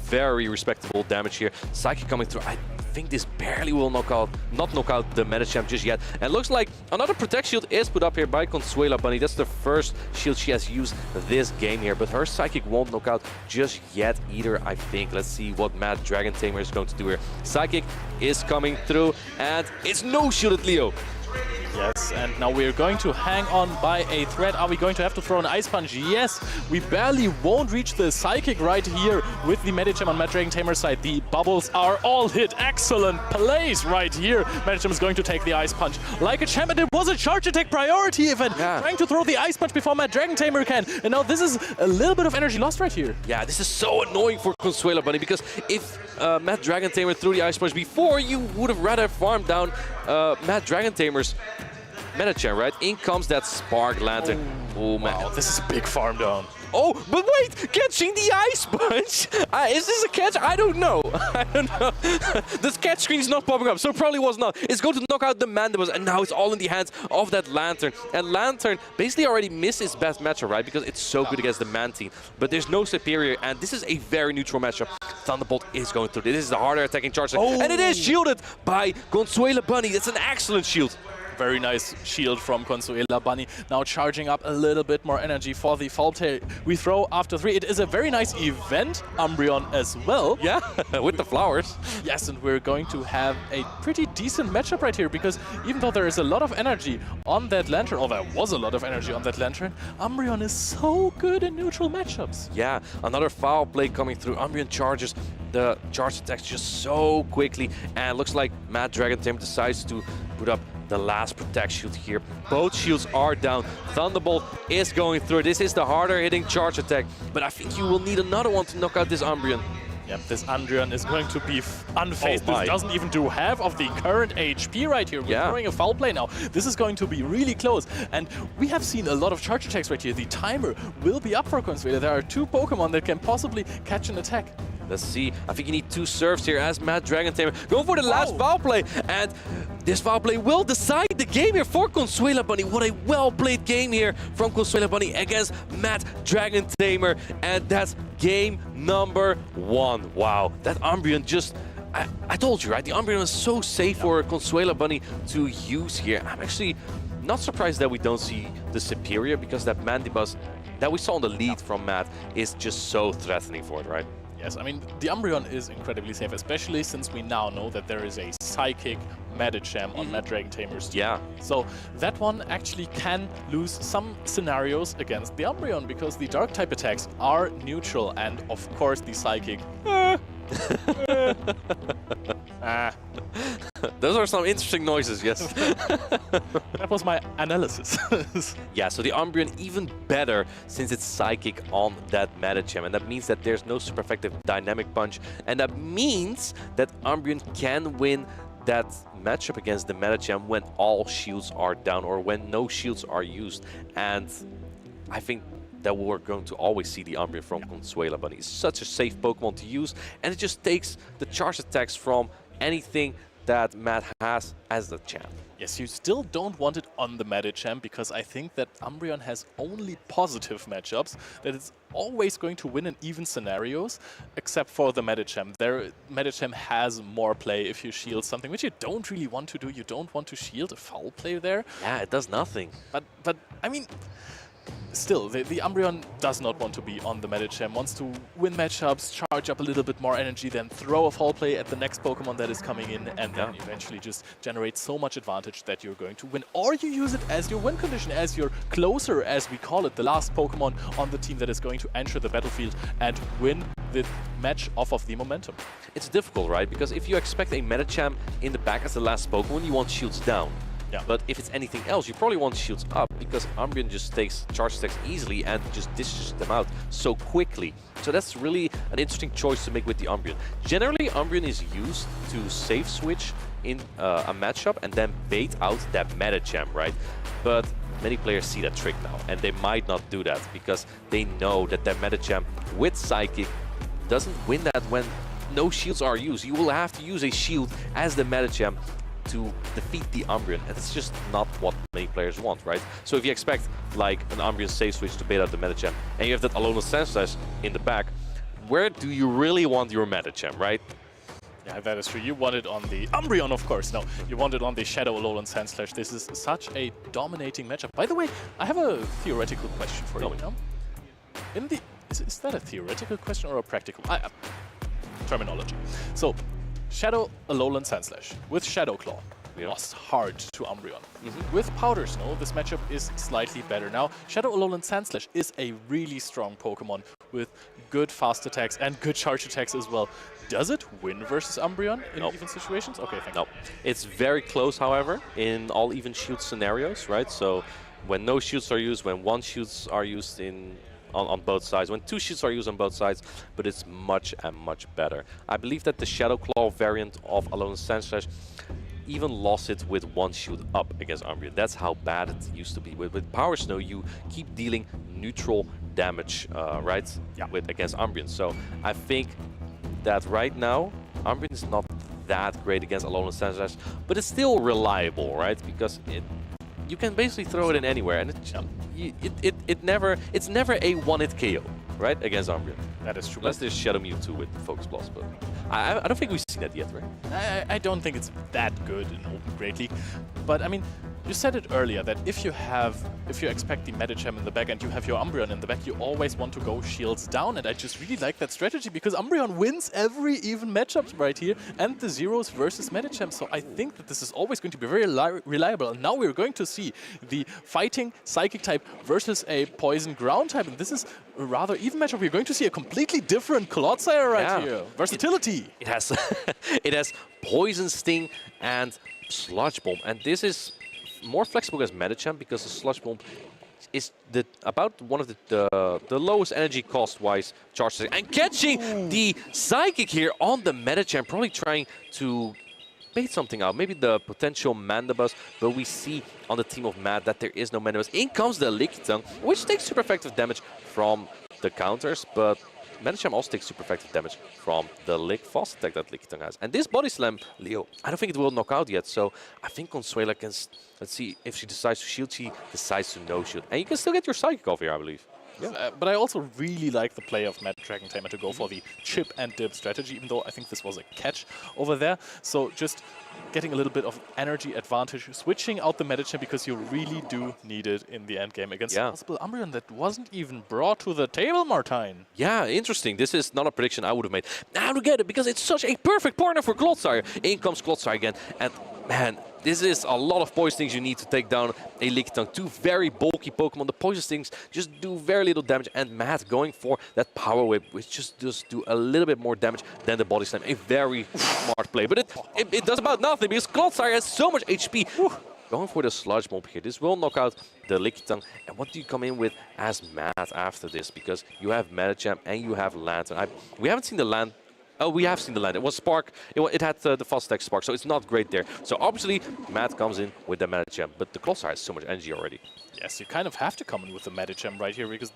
very respectable damage here. Psychic coming through. I think this barely will not knock out the Medicham just yet. And looks like another Protect Shield is put up here by Consuela Bunny. That's the first shield she has used this game here, but her Psychic won't knock out just yet either, I think. Let's see what Matt Dragon Tamer is going to do here. Psychic is coming through, and it's no-shielded Leo. Yes, and now we're going to hang on by a thread. Are we going to have to throw an Ice Punch? Yes, we barely won't reach the Psychic right here with the Medicham on Matt Dragon Tamer's side. The bubbles are all hit. Excellent plays right here. Medicham is going to take the Ice Punch like a champ, and it was a charge attack priority event. Trying to throw the Ice Punch before Matt Dragon Tamer can. And now this is a little bit of energy lost right here. Yeah, this is so annoying for Consuela Bunny, because if Matt Dragon Tamer threw the Ice Punch before, you would have rather farmed down Matt Dragon Tamer's Medicham, right? In comes that Spark Lantern. Oh man. Wow, this is a big farm down. Oh, but wait! Catching the Ice Punch! Is this a catch? I don't know. I don't know. This catch screen is not popping up, so probably was not. It's going to knock out the Mandibles, and now it's all in the hands of that Lantern. And Lantern basically already missed his best matchup, right? Because it's so good against the Man team. But there's no superior, and this is a very neutral matchup. Thunderbolt is going through. This is the harder attacking charge. Oh. And it is shielded by Consuela Bunny. That's an excellent shield. Very nice shield from Consuela Bunny. Now charging up a little bit more energy for the Foul Play. We throw after 3. It is a very nice event, Umbreon as well. Yeah, with the flowers. Yes, and we're going to have a pretty decent matchup right here, because even though there is a lot of energy on that Lantern, or there was a lot of energy on that Lantern, Umbreon is so good in neutral matchups. Yeah, another Foul Play coming through. Umbreon charges the charge attacks just so quickly, and looks like Mad Dragon Tamer decides to put up the last Protect Shield here. Both shields are down. Thunderbolt is going through. This is the harder hitting charge attack, but I think you will need another one to knock out this Umbreon. Yep, this Umbreon is going to be unfazed. Oh This doesn't even do half of the current HP right here. We're throwing a Foul Play now. This is going to be really close. And we have seen a lot of charge attacks right here. The timer will be up for Consuela. There are 2 Pokemon that can possibly catch an attack. Let's see. I think you need 2 serves here as Mad Dragon Tamer. Go for the last Foul Play. And this Foul Play will decide the game here for Consuela Bunny. What a well-played game here from Consuela Bunny against Mad Dragon Tamer. And that's game number 1. Wow. That Umbreon just... I told you, right? The Umbreon is so safe for Consuela Bunny to use here. I'm actually not surprised that we don't see the superior, because that Mandibuzz that we saw on the lead from Matt is just so threatening for it, right? Yes, I mean, the Umbreon is incredibly safe, especially since we now know that there is a Psychic Medicham on Mad Dragon Tamer's team. Yeah. So that one actually can lose some scenarios against the Umbreon, because the Dark-type attacks are neutral, and of course the Psychic... Those are some interesting noises, yes. That was my analysis. Yeah, so the Umbreon even better since it's Psychic on that Medicham, and that means that there's no super effective Dynamic Punch, and that means that Umbreon can win that matchup against the Medicham when all shields are down or when no shields are used. And I think that we're going to always see the Umbreon from Consuela Bunny. It's such a safe Pokemon to use, and it just takes the charge attacks from anything that Matt has as the champ. Yes, you still don't want it on the Medicham, because I think that Umbreon has only positive matchups, that it's always going to win in even scenarios, except for the Medicham. Medicham has more play if you shield something, which you don't really want to do. You don't want to shield a Foul Play there. Yeah, it does nothing. But I mean, still, the Umbreon does not want to be on the Medicham, wants to win matchups, charge up a little bit more energy, then throw a Foul Play at the next Pokemon that is coming in, and then eventually just generate so much advantage that you're going to win. Or you use it as your win condition, as your closer, as we call it, the last Pokemon on the team that is going to enter the battlefield and win the match off of the momentum. It's difficult, right? Because if you expect a Medicham in the back as the last Pokemon, you want shields down. Yeah. But if it's anything else, you probably want shields up, because Umbreon just takes charge attacks easily and just dishes them out so quickly. So that's really an interesting choice to make with the Umbreon. Generally, Umbreon is used to safe switch in a matchup and then bait out that Medicham, right? But many players see that trick now, and they might not do that because they know that their Medicham with Psychic doesn't win that when no shields are used. You will have to use a shield as the Medicham to defeat the Umbreon, and it's just not what many players want, right? So if you expect like an Umbreon safe switch to bait out the Medicham, and you have that Alolan Sandslash in the back, where do you really want your Medicham, right? Yeah, that is true. You want it on the Umbreon, of course. No, you want it on the Shadow Alolan Sandslash. This is such a dominating matchup. By the way, I have a theoretical question for you. Is that a theoretical question or a practical? Terminology. So, Shadow Alolan Sandslash with Shadow Claw was hard to Umbreon. With Powder Snow, this matchup is slightly better. Now, Shadow Alolan Sandslash is a really strong Pokemon with good fast attacks and good charge attacks as well. Does it win versus Umbreon in even situations? Okay, thank you. It's very close, however, in all even shield scenarios, right? So when no shields are used, when one shields are used on both sides, when two shields are used on both sides, but it's much and much better. I believe that the Shadow Claw variant of Alolan Sandslash even lost it with one shield up against Umbreon. That's how bad it used to be. With Power Snow, you keep dealing neutral damage, right? Yeah. Against Umbreon. So I think that right now, Umbreon is not that great against Alolan Sandslash, but it's still reliable, right? Because you can basically throw it in anywhere, and it's never a one-hit KO, right? Against Umbreon. That is true. Unless there's Shadow Mewtwo with Focus Blast, but I don't think we've seen that yet, right? I don't think it's that good in Open Great League, but I mean, you said it earlier that if you expect the Medicham in the back and you have your Umbreon in the back, you always want to go shields down, and I just really like that strategy because Umbreon wins every even matchup right here, and the Zeros versus Medicham, so I think that this is always going to be very reliable, and now we're going to see the fighting Psychic type versus a Poison Ground type, and this is a rather even matchup. We're going to see a completely different Clodsire right here. Versatility. It has it has Poison Sting and Sludge Bomb, and this is more flexible against Medicham because the Sludge Bomb is about one of the lowest energy cost-wise charges. And catching the Psychic here on the Medicham, probably trying to bait something out. Maybe the potential Mandibuzz, but we see on the team of Matt that there is no Mandibuzz. In comes the Lickitung, which takes super effective damage from the counters, but Medicham also takes super effective damage from the fast attack that Lickitung has. And this Body Slam, Leo, I don't think it will knock out yet, so I think Consuela can... Let's see, if she decides to shield, she decides to no shield. And you can still get your Psychic off here, I believe. Yeah. But I also really like the play of Mad Dragon Tamer to go for the chip and dip strategy, even though I think this was a catch over there. So just getting a little bit of energy advantage, switching out the Medicham because you really do need it in the end game against a possible Umbreon that wasn't even brought to the table, Martijn. Yeah, interesting. This is not a prediction I would have made. Now to get it, because it's such a perfect partner for Clodsire. In comes Clodsire again, and man, this is a lot of Poison Stings you need to take down a Lickitung. Two very bulky Pokemon. The Poison Stings just do very little damage, and Matt going for that Power Whip, which just does do a little bit more damage than the Body Slam. A very smart play, but it does about nothing because Clodsire has so much HP. Going for the Sludge Bomb here. This will knock out the Lickitung. And what do you come in with as Matt after this? Because you have Medicham and you have Lantern. We haven't seen the Land. Oh, we have seen the land. It was Spark. It had the fast attack Spark, so it's not great there. So obviously, Matt comes in with the Medicham, but the Clodsire has so much energy already. Yes, you kind of have to come in with the Medicham right here because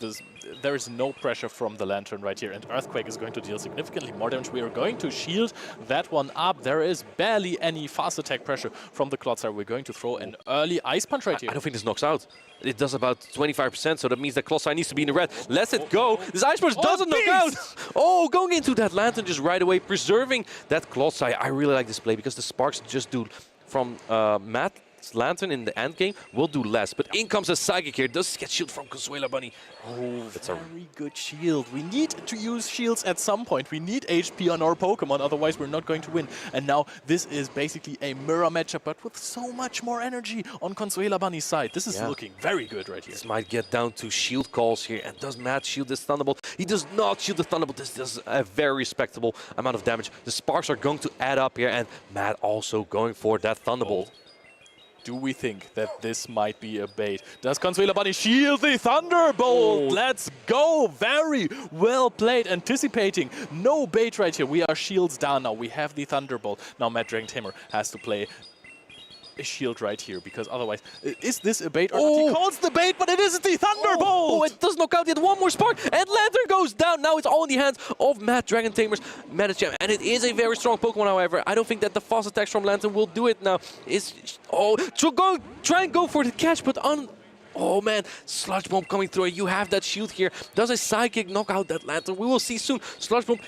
there is no pressure from the Lantern right here, and Earthquake is going to deal significantly more damage. We are going to shield that one up. There is barely any fast attack pressure from the Clodsire. We're going to throw an early Ice Punch right here. I don't think this knocks out. It does about 25%, so that means that Clodsire needs to be in the red. Lets it go. This Ice Punch doesn't knock out. Oh, going into that Lantern just right away, preserving that Clodsire. I really like this play because the Sparks just do from Matt's Lantern in the end game will do less. But in comes a Psychic here. Does get shield from Consuela Bunny. Oh, that's a very good shield. We need to use shields at some point. We need HP on our Pokemon, otherwise we're not going to win. And now this is basically a mirror matchup, but with so much more energy on Consuela Bunny's side. This is looking very good right here. This might get down to shield calls here. And does Matt shield this Thunderbolt? He does not shield the Thunderbolt. This does a very respectable amount of damage. The Sparks are going to add up here, and Matt also going for that Thunderbolt. Do we think that this might be a bait? Does Consuela Bunny shield the Thunderbolt? Let's go! Very well played, anticipating. No bait right here. We are shields down now. We have the Thunderbolt. Now Mad Dragon Tamer has to play a shield right here, because otherwise, is this a bait or not? He calls the bait, but it isn't the Thunderbolt! Oh, it does knock out yet one more Spark, and Lantern goes down. Now it's all in the hands of Mad Dragon Tamer's Medicham, and it is a very strong Pokemon, however. I don't think that the fast attacks from Lantern will do it now. Try and go for the catch, but oh man, Sludge Bomb coming through. You have that shield here. Does a Psychic knock out that Lantern? We will see soon. Sludge Bomb,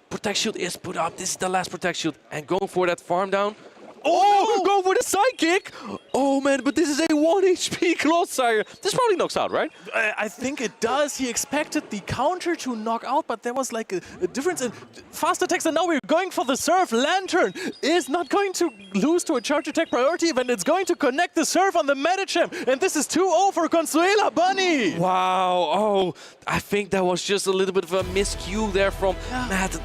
Protect Shield is put up. This is the last Protect Shield, and going for that farm down. Oh, go for the Psychic! Oh man, but this is a 1 HP Clodsire. This probably knocks out, right? I think it does. He expected the counter to knock out, but there was like a difference in fast attacks, and now we're going for the Surf. Lantern is not going to lose to a charge attack priority event. It's going to connect the Surf on the Medicham, and this is 2-0 for Consuela Bunny. Wow, oh, I think that was just a little bit of a miscue there from Matt.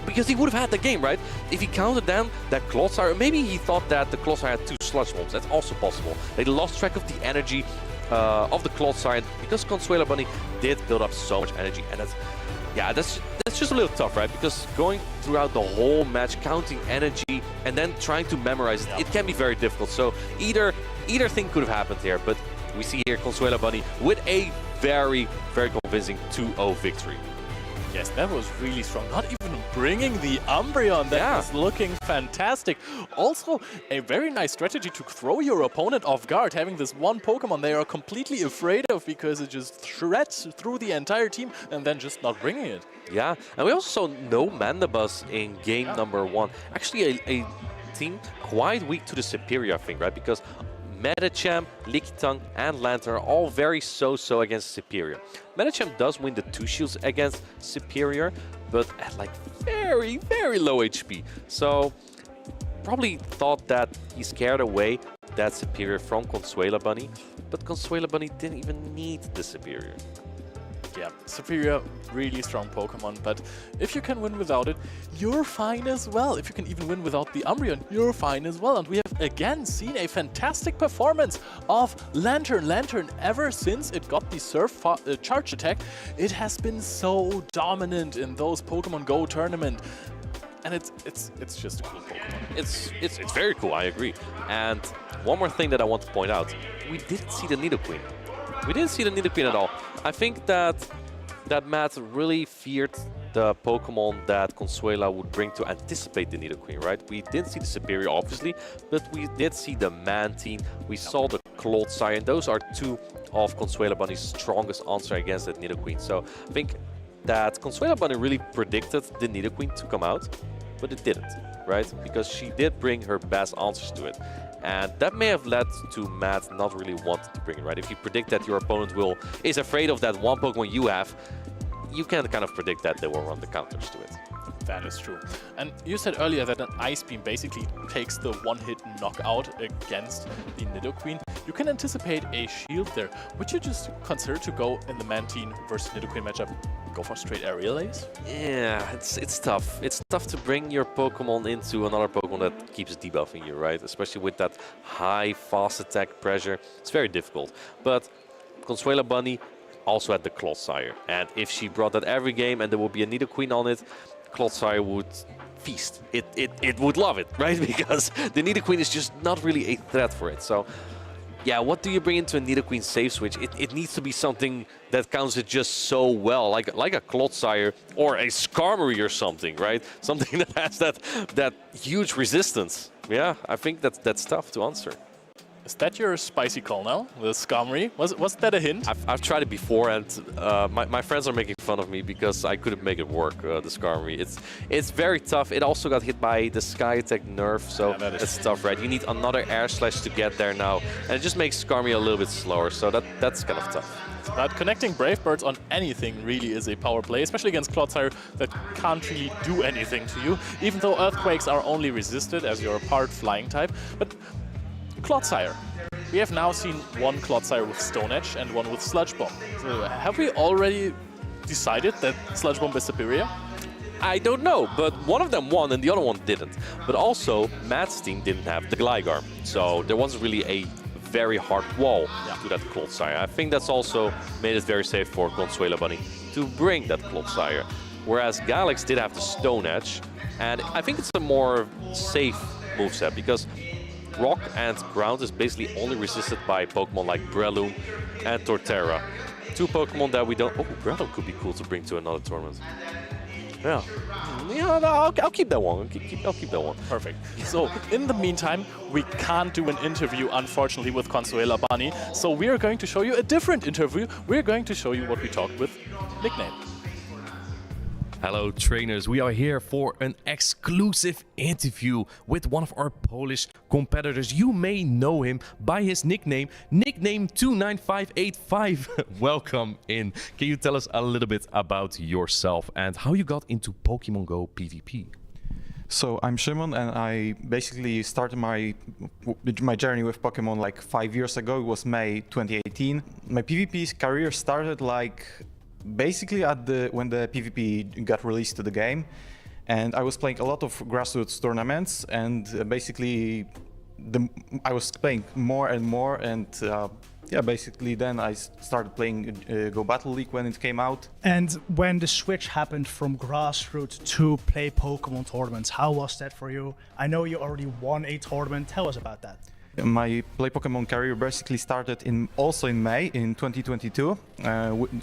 Because he would have had the game, right? If he counted down that Clodsire, maybe he thought that the Clodsire had 2 Sludge Bombs. That's also possible. They lost track of the energy of the Clodsire because Consuela Bunny did build up so much energy, and that's Yeah, that's just a little tough, right? Because going throughout the whole match, counting energy, and then trying to memorize it, it can be very difficult. So either thing could have happened here, but we see here Consuela Bunny with a very, very convincing 2-0 victory. Yes, that was really strong. Not even bringing the Umbreon. That was looking fantastic. Also, a very nice strategy to throw your opponent off guard. Having this one Pokemon they are completely afraid of because it just shreds through the entire team and then just not bringing it. Yeah, and we also saw no Mandibuzz in game number 1. Actually, a team quite weak to the Superior thing, right? Because Medicham, Lickitung, and Lantern are all very so-so against Superior. Medicham does win the 2 shields against Superior, but at like very, very low HP. So probably thought that he scared away that Superior from Consuela Bunny, but Consuela Bunny didn't even need the Superior. Yeah, Superior, really strong Pokemon, but if you can win without it, you're fine as well. If you can even win without the Umbreon, you're fine as well. And we have again seen a fantastic performance of Lantern. Lantern, ever since it got the Surf charge attack, it has been so dominant in those Pokemon Go tournament. And it's just a cool Pokemon. It's very cool, I agree. And one more thing that I want to point out, we didn't see the Nidoqueen. We didn't see the Nidoqueen at all. I think that Matt really feared the Pokemon that Consuela would bring to anticipate the Nidoqueen, right? We didn't see the Superior, obviously, but we did see the Mantine. We saw the Clodsire, and those are 2 of Consuela Bunny's strongest answer against that Nidoqueen. So I think that Consuela Bunny really predicted the Nidoqueen to come out, but it didn't, right? Because she did bring her best answers to it. And that may have led to Matt not really wanting to bring it, right? If you predict that your opponent is afraid of that one Pokemon you have, you can kind of predict that they will run the counters to it. That is true. And you said earlier that an Ice Beam basically takes the one-hit knockout against the Nidoqueen. You can anticipate a shield there. Would you just consider to go in the Mantine versus Nidoqueen matchup, go for straight Aerial Ace? Yeah, it's tough. It's tough to bring your Pokemon into another Pokemon that keeps debuffing you, right? Especially with that high, fast attack pressure. It's very difficult. But Consuela Bunny also had the Clodsire. And if she brought that every game and there would be a Nidoqueen on it, Clodsire would feast. It would love it, right? Because the Nidoqueen is just not really a threat for it. So yeah, what do you bring into a Nidoqueen save switch? It needs to be something that counts it just so well, like a Clodsire or a Skarmory or something, right? Something that has that huge resistance. Yeah, I think that's tough to answer. Is that your spicy call now, the Skarmory? Was that a hint? I've tried it before, and my friends are making fun of me because I couldn't make it work, the Skarmory. It's very tough. It also got hit by the Sky Attack nerf, so yeah, it's tough, right? You need another Air Slash to get there now, and it just makes Skarmory a little bit slower, so that's kind of tough. But connecting Brave Birds on anything really is a power play, especially against Clodsire that can't really do anything to you, even though Earthquakes are only resisted as you're a part flying type. But Clodsire. We have now seen one Clodsire with Stone Edge and one with Sludge Bomb. So have we already decided that Sludge Bomb is superior? I don't know, but one of them won and the other one didn't. But also, Matt's team didn't have the Gligar, so there wasn't really a very hard wall to that Clodsire. I think that's also made it very safe for Consuela Bunny to bring that Clodsire. Whereas Galax did have the Stone Edge, and I think it's a more safe moveset because Rock and Ground is basically only resisted by Pokemon like Breloom and Torterra. 2 Pokemon that we don't... Oh, Breloom could be cool to bring to another tournament. Yeah. Yeah, no, I'll keep that one. I'll keep that one. Perfect. So, in the meantime, we can't do an interview, unfortunately, with Consuela Bunny. So we are going to show you a different interview. We're going to show you what we talked with Nickname. Hello trainers, we are here for an exclusive interview with one of our Polish competitors. You may know him by his nickname 29585. Welcome in. Can you tell us a little bit about yourself and how you got into Pokemon Go PvP? So I'm Szymon, and I basically started my journey with Pokemon like 5 years ago. It was May 2018. My PvP career started like basically when the PvP got released to the game, and I was playing a lot of grassroots tournaments, and basically I was playing more and more, and yeah, basically then I started playing Go Battle League when it came out. And when the switch happened from grassroots to play Pokemon tournaments, how was that for you? I know you already won a tournament. Tell us about that. My Play Pokemon career basically started also in May in 2022,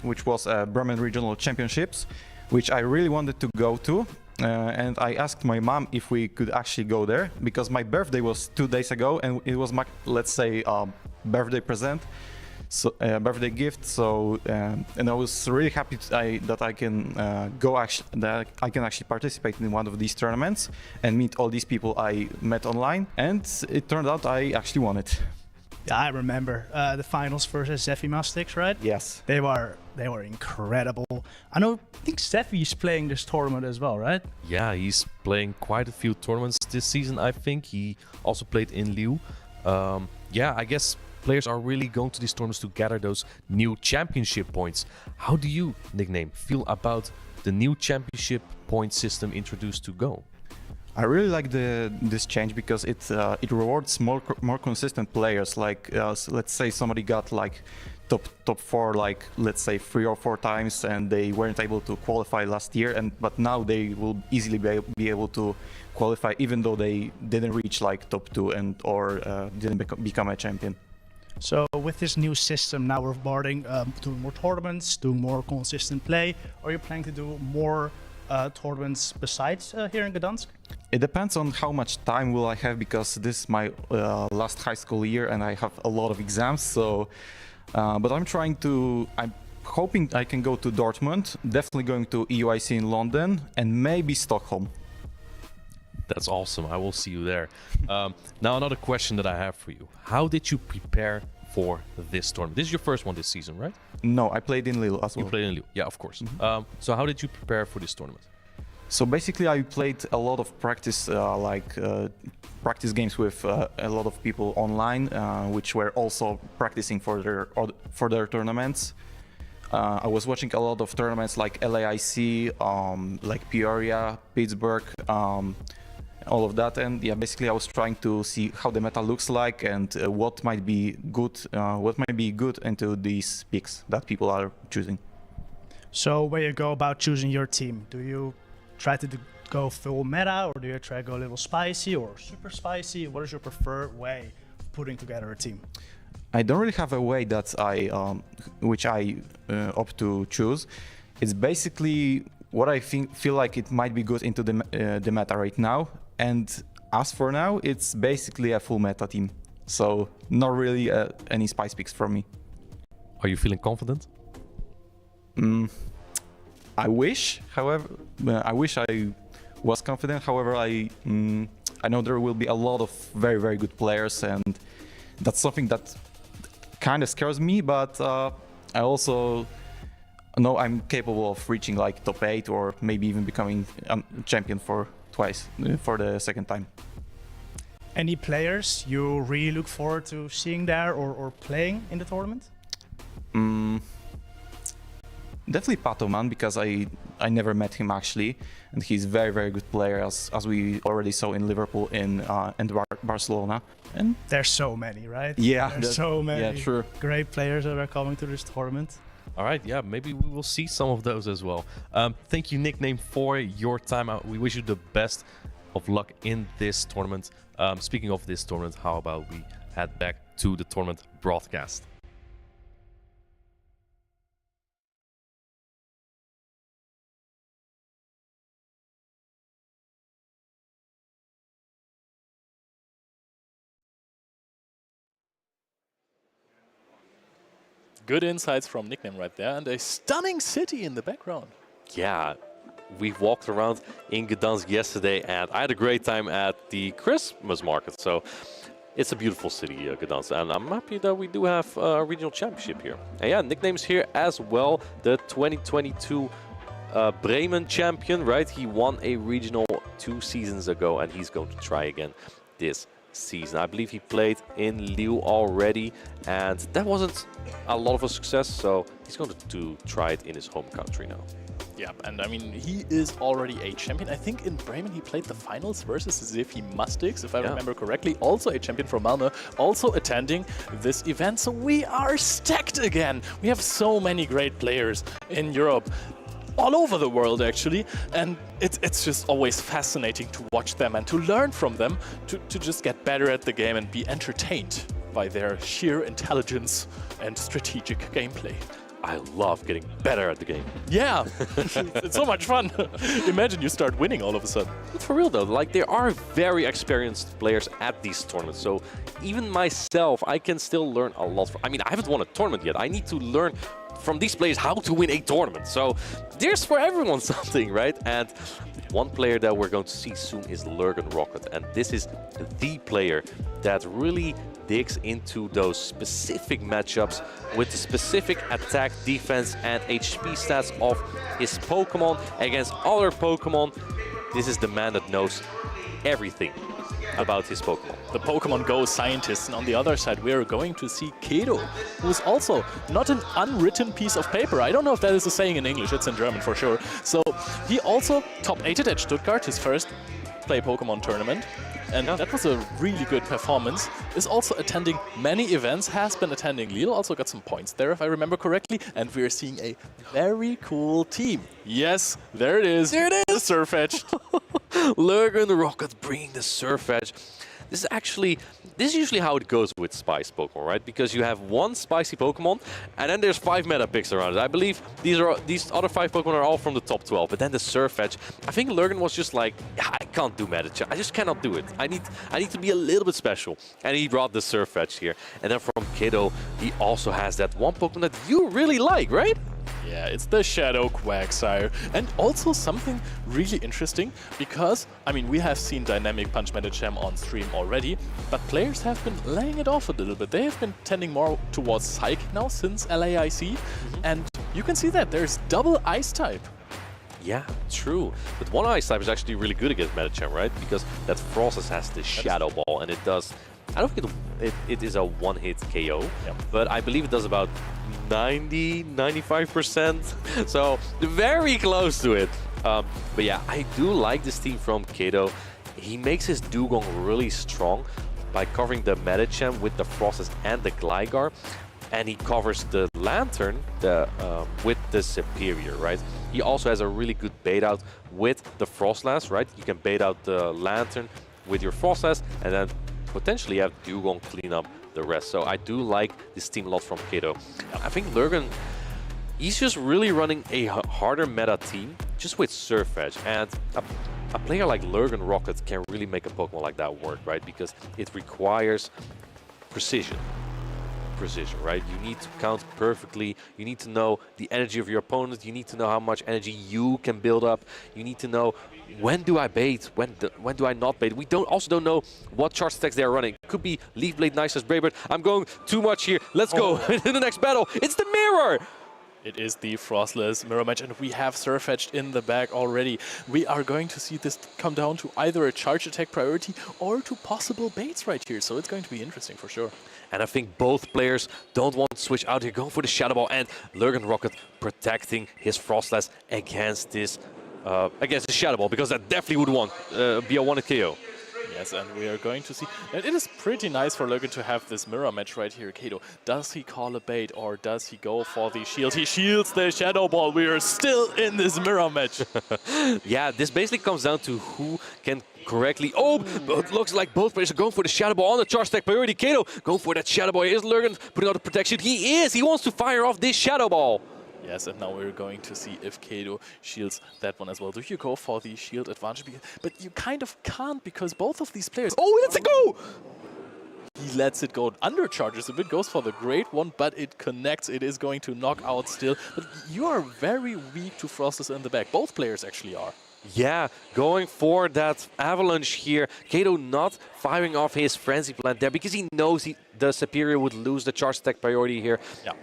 which was Bremen Regional Championships, which I really wanted to go to. And I asked my mom if we could actually go there, because my birthday was 2 days ago and it was my, let's say, birthday present, so birthday gift. So and I was really happy that I can that I can actually participate in one of these tournaments and meet all these people I met online. And it turned out I actually won it. Yeah, I remember the finals versus Zephy Mastix, right? Yes. They were incredible. I think Zephy is playing this tournament as well, right? Yeah, he's playing quite a few tournaments this season, I think. He also played in Liu. Yeah, I guess players are really going to these tournaments to gather those new championship points. How do you, Nickname, feel about the new championship point system introduced to Go? I really like this change because it rewards more consistent players. Like let's say somebody got like top 4, like let's say 3 or 4 times, and they weren't able to qualify last year, but now they will easily be able to qualify even though they didn't reach like top 2 or didn't become a champion. So with this new system, now we're doing more tournaments, doing more consistent play. Are you planning to do more tournaments besides here in Gdańsk? It depends on how much time will I have, because this is my last high school year and I have a lot of exams. So, but I'm hoping I can go to Dortmund, definitely going to EUIC in London, and maybe Stockholm. That's awesome. I will see you there. Now, another question that I have for you. How did you prepare for this tournament? This is your first one this season, right? No, I played in Lille as well. You played in Lille, yeah, of course. So how did you prepare for this tournament? So basically I played a lot of practice, practice games with a lot of people online, which were also practicing for their tournaments. I was watching a lot of tournaments like LAIC, like Peoria, Pittsburgh, all of that, and yeah, basically I was trying to see how the meta looks like and what might be good into these picks that people are choosing. So when you go about choosing your team, do you try to go full meta, or do you try to go a little spicy or super spicy? What is your preferred way of putting together a team? I don't really have a way that which I opt to choose. It's basically what I feel like it might be good into the meta right now. And as for now, it's basically a full meta team. So not really any spice picks from me. Are you feeling confident? I wish, however, I was confident. However, I know there will be a lot of very, very good players, and that's something that kind of scares me. But I also know I'm capable of reaching like top 8 or maybe even becoming a champion for the second time. Any players you really look forward to seeing there or playing in the tournament? Definitely Patoman, because I never met him actually, and he's a very, very good player, as we already saw in Liverpool and Barcelona. And there's so many, right? Yeah, there's so many yeah, sure. Great players that are coming to this tournament. All right, yeah, maybe we will see some of those as well. Thank you, Nickname, for your time out. We wish you the best of luck in this tournament. Speaking of this tournament, how about we head back to the tournament broadcast? Good insights from Nickname right there, and a stunning city in the background. Yeah, we walked around in Gdańsk yesterday, and I had a great time at the Christmas market. So it's a beautiful city, Gdańsk, and I'm happy that we do have a regional championship here. And yeah, Nickname's here as well, the 2022 Bremen champion, right? He won a regional 2 seasons ago, and he's going to try again this season. I believe he played in Lille already, and that wasn't a lot of a success, so he's going to try it in his home country now. Yeah, and I mean, he is already a champion. I think in Bremen he played the finals versus Zefi Mastix, if I remember correctly. Also a champion from Malmö, also attending this event. So we are stacked again. We have so many great players in Europe, all over the world actually. And it's just always fascinating to watch them and to learn from them, to just get better at the game and be entertained by their sheer intelligence and strategic gameplay. I love getting better at the game. Yeah, it's so much fun. Imagine you start winning all of a sudden. But for real though, like there are very experienced players at these tournaments. So even myself, I can still learn a lot. I mean, I haven't won a tournament yet. I need to learn from these players how to win a tournament. So there's for everyone something, right? And one player that we're going to see soon is Lurgan Rocket. And this is the player that really digs into those specific matchups with the specific attack, defense, and HP stats of his Pokemon against other Pokemon. This is the man that knows everything about his Pokemon. The Pokemon Go scientist. And on the other side, we are going to see Kedo, who is also not an unwritten piece of paper. I don't know if that is a saying in English. It's in German for sure. So he also top 8'd at Stuttgart, his first Play Pokemon tournament. And that was a really good performance. Is also attending many events, has been attending Lille, also got some points there if I remember correctly. And we're seeing a very cool team. Yes, there it is. There it is! The Surfetch'd. Lurgan Rocket bringing the Surfetch'd. This is usually how it goes with Spice Pokemon, right? Because you have one spicy Pokemon, and then there's 5 meta picks around it. I believe these other 5 Pokemon are all from the top 12, but then the Surfetch'd, I think Lurgan was just like, I can't do meta. I just cannot do it. I need to be a little bit special. And he brought the Surfetch'd here. And then from Kedo, he also has that one Pokemon that you really like, right? Yeah, it's the Shadow Quagsire. And also something really interesting, because, I mean, we have seen Dynamic Punch Medicham on stream already, but players have been laying it off a little bit. They have been tending more towards Psychic now since LAIC, and you can see that there's double Ice type. Yeah, true. But one Ice type is actually really good against Medicham, right? Because that Frostus has the Shadow Ball, and it does... I don't think it is a one-hit KO, but I believe it does about 95%. So very close to it. But yeah, I do like this team from Kedo. He makes his Dugong really strong by covering the Medicham with the Frostus and the Gligar. And he covers the Lantern with the Superior, right? He also has a really good bait out with the Frostlass, right? You can bait out the Lantern with your Frostlass and then potentially have Dugong clean up the rest. So I do like this team a lot from Kedo. I think Lurgan, he's just really running a harder meta team just with Surfetch'd. And a player like Lurgan Rocket can really make a Pokemon like that work, right? Because it requires precision. Right? You need to count perfectly. You need to know the energy of your opponent. You need to know how much energy you can build up. You need to know when do I bait, when do I not bait. We also don't know what charge attacks they are running. Could be Leaf Blade, Nice as Braybird. I'm going too much here. Let's go into the next battle. It's the Mirror. It is the Frostless Mirror Match, and we have Surfetch'd in the bag already. We are going to see this come down to either a charge attack priority or to possible baits right here. So it's going to be interesting for sure. And I think both players don't want to switch out here, going for the Shadow Ball, and Lurgan Rocket protecting his Frostlass against this against the Shadow Ball, because that definitely would be a 1-hit KO. Yes, and we are going to see. And it is pretty nice for Lurgan to have this mirror match right here. Kedo, does he call a bait or does he go for the shield? He shields the Shadow Ball. We are still in this mirror match. Yeah, this basically comes down to who can correctly... Oh, but it looks like both players are going for the Shadow Ball on the charge attack priority. Kedo going for that Shadow Ball. Is Lurgan putting out the protection? He is! He wants to fire off this Shadow Ball. Yes, and now we're going to see if Kedo shields that one as well. Do you go for the shield advantage? But you kind of can't, because both of these players... Oh, let's go! He lets it go, undercharges a bit, goes for the great one, but it connects. It is going to knock out still. But you are very weak to Frostus in the back. Both players actually are. Yeah, going for that Avalanche here. Kedo not firing off his Frenzy Plant there because he knows the Superior would lose the charge attack priority here. Yeah.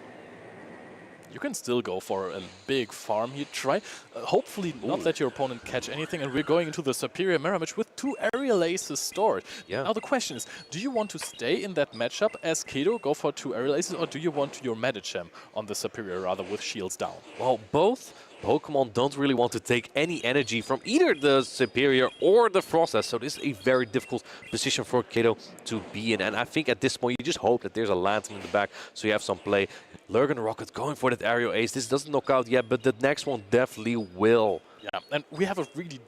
you can still go for a big farm here. Try, hopefully not let your opponent catch anything. And we're going into the superior mirror match with 2 aerial aces stored. Yeah. Now the question is, do you want to stay in that matchup as Kato, go for 2 aerial aces, or do you want your Medicham on the superior rather with shields down? Well, both Pokemon don't really want to take any energy from either the Superior or the Frostlass, so this is a very difficult position for Kato to be in. And I think at this point you just hope that there's a Lantern in the back, so you have some play. Lurgan Rocket going for that aerial ace. This doesn't knock out yet, but the next one definitely will. Yeah, and we have a really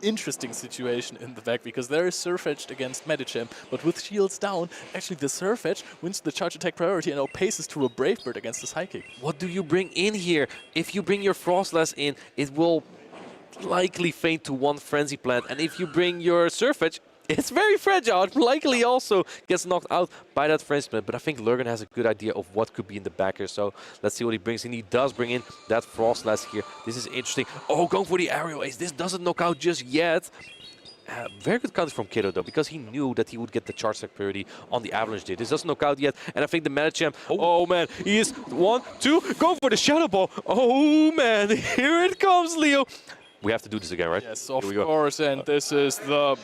interesting situation in the back because there is Surfetched against Medicham, but with shields down, actually the Surfetch wins the charge attack priority and outpaces through a Brave Bird against the Psychic. What do you bring in here? If you bring your Frostlass in, it will likely faint to 1 Frenzy Plant, and if you bring your Surfetch, it's very fragile. It likely also gets knocked out by that Frenzy Plant, but I think Lurgan has a good idea of what could be in the back here, so let's see what he brings in. He does bring in that Frostlass here. This is interesting. Oh, going for the aerial ace. This doesn't knock out just yet. Very good counter from Kato though, because he knew that he would get the charge attack priority on the Avalanche Day. This doesn't knock out yet, and I think the Medicham, oh man, he is 1, 2, go for the Shadow Ball. Oh man, here it comes, Leo. We have to do this again, right? Yes, of course, and this is the...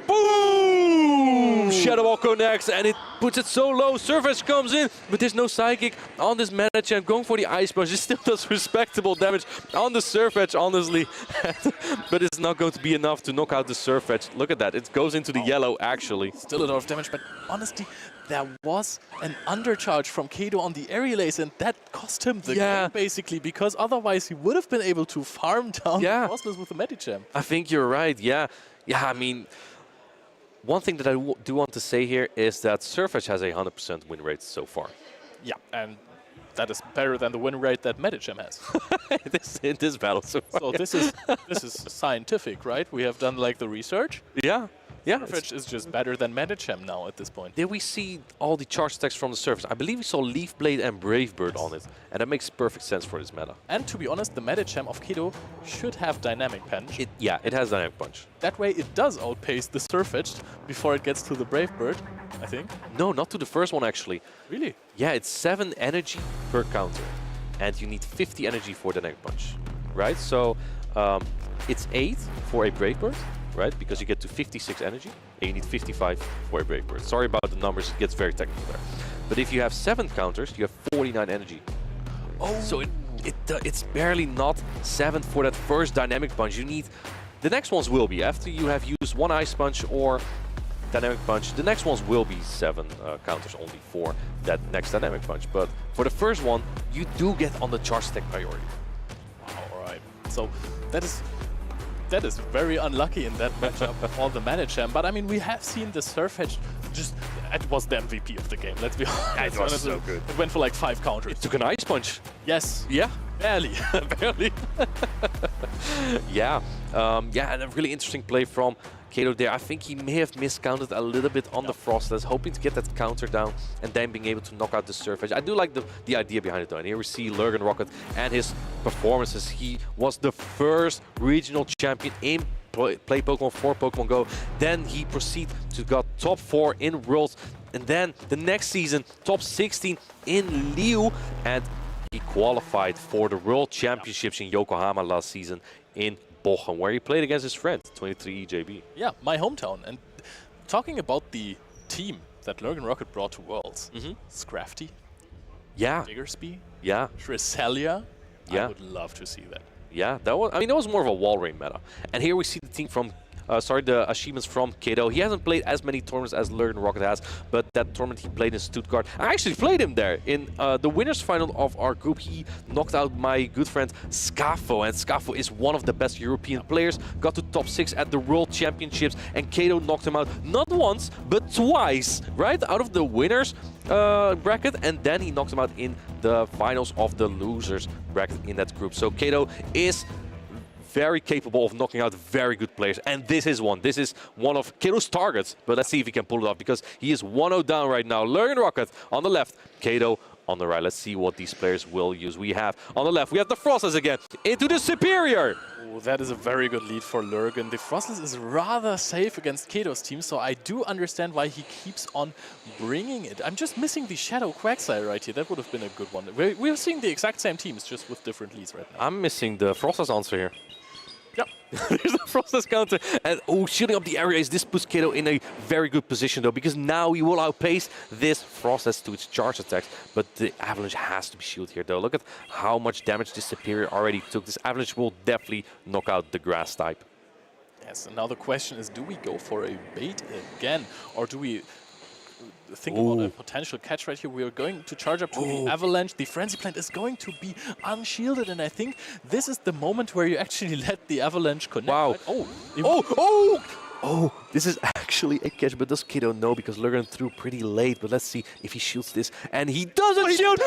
Boom! Shadow Ball connects, and it puts it so low. Surface comes in, but there's no Psychic on this Medicham. Going for the Ice Punch. It still does respectable damage on the Surfetch, honestly. But it's not going to be enough to knock out the Surfetch. Look at that. It goes into the yellow, actually. Still a lot of damage, but honestly, there was an undercharge from Kato on the aerial ace, and that cost him the game, basically, because otherwise he would have been able to farm down the Frostlass with the Medicham. I think you're right, yeah. Yeah, I mean... One thing that I do want to say here is that Surfetch has a 100% win rate so far. Yeah, and that is better than the win rate that Medicham has. in this battle so far. So this is scientific, right? We have done like the research. Yeah. Yeah, Surfetch is just better than Medicham now at this point. Did we see all the charge attacks from the surface? I believe we saw Leaf Blade and Brave Bird on it, and that makes perfect sense for this meta. And to be honest, the Medicham of Kato should have Dynamic Punch. It has Dynamic Punch. That way it does outpace the Surfetch before it gets to the Brave Bird, I think. No, not to the first one actually. Really? Yeah, it's 7 energy per counter, and you need 50 energy for Dynamic Punch, right? So it's 8 for a Brave Bird, right? Because you get to 56 energy, and you need 55 for a Brave Bird. Sorry about the numbers, it gets very technical there. But if you have 7 counters, you have 49 energy. Oh! So it's barely not 7 for that first Dynamic Punch. You need... The next ones will be, after you have used 1 Ice Punch or Dynamic Punch, the next ones will be 7 counters only for that next Dynamic Punch. But for the first one, you do get on the charge attack priority. Wow, alright. So that is very unlucky in that matchup for the Medicham. But I mean, we have seen the Surfetch just... It was the MVP of the game, let's be honest. It was so good. It went for like 5 counters. It took an Ice Punch. Yes. Yeah. Barely. Barely. Yeah. Yeah, and a really interesting play from Kato there. I think he may have miscounted a little bit on the Frostlass, hoping to get that counter down and then being able to knock out the Surfetch. I do like the idea behind it though. And here we see Lurgan Rocket and his performances. He was the first regional champion in play Pokemon for Pokemon Go. Then he proceeded to got top 4 in Worlds. And then the next season, top 16 in Liu. And he qualified for the World Championships in Yokohama last season in Bochum, where he played against his friend, 23 EJB. Yeah, my hometown. And talking about the team that Lurgan Rocket brought to Worlds, Scrafty, yeah, Diggersby, yeah, Triselia, yeah. I would love to see that. Yeah, that was. I mean, that was more of a wall rain meta. And here we see the team from. The achievements from Kato. He hasn't played as many tournaments as Lurgan Rocket has, but that tournament he played in Stuttgart, I actually played him there. In the winners final of our group, he knocked out my good friend Scafo, and Scafo is one of the best European players, got to top 6 at the World Championships, and Kato knocked him out not once, but twice, right? Out of the winners bracket, and then he knocked him out in the finals of the losers bracket in that group. So Kato is very capable of knocking out very good players, and this is one. This is one of Kato's targets, but let's see if he can pull it off, because he is 1-0 down right now. Lurgan Rocket on the left, Kato on the right. Let's see what these players will use. We have on the left, we have the Frostless again into the Superior. Oh, that is a very good lead for Lurgan. The Frostless is rather safe against Kato's team, so I do understand why he keeps on bringing it. I'm just missing the Shadow Quagsire right here. That would have been a good one. We're seeing the exact same teams, just with different leads right now. I'm missing the Frostless answer here. Yep. There's the Frostless counter. And shooting up the areas. This puts Kato in a very good position though, because now he will outpace this Frostless to its charge attacks. But the Avalanche has to be shielded here though. Look at how much damage this Superior already took. This Avalanche will definitely knock out the Grass type. Yes, and now the question is, do we go for a bait again? Or do we think about a potential catch right here? We are going to charge up to the Avalanche. The Frenzy Plant is going to be unshielded, and I think this is the moment where you actually let the Avalanche connect. Wow. Right? Oh, this is actually a catch, but does Kato know? Because Lurgan threw pretty late, but let's see if he shields this. And he doesn't shield!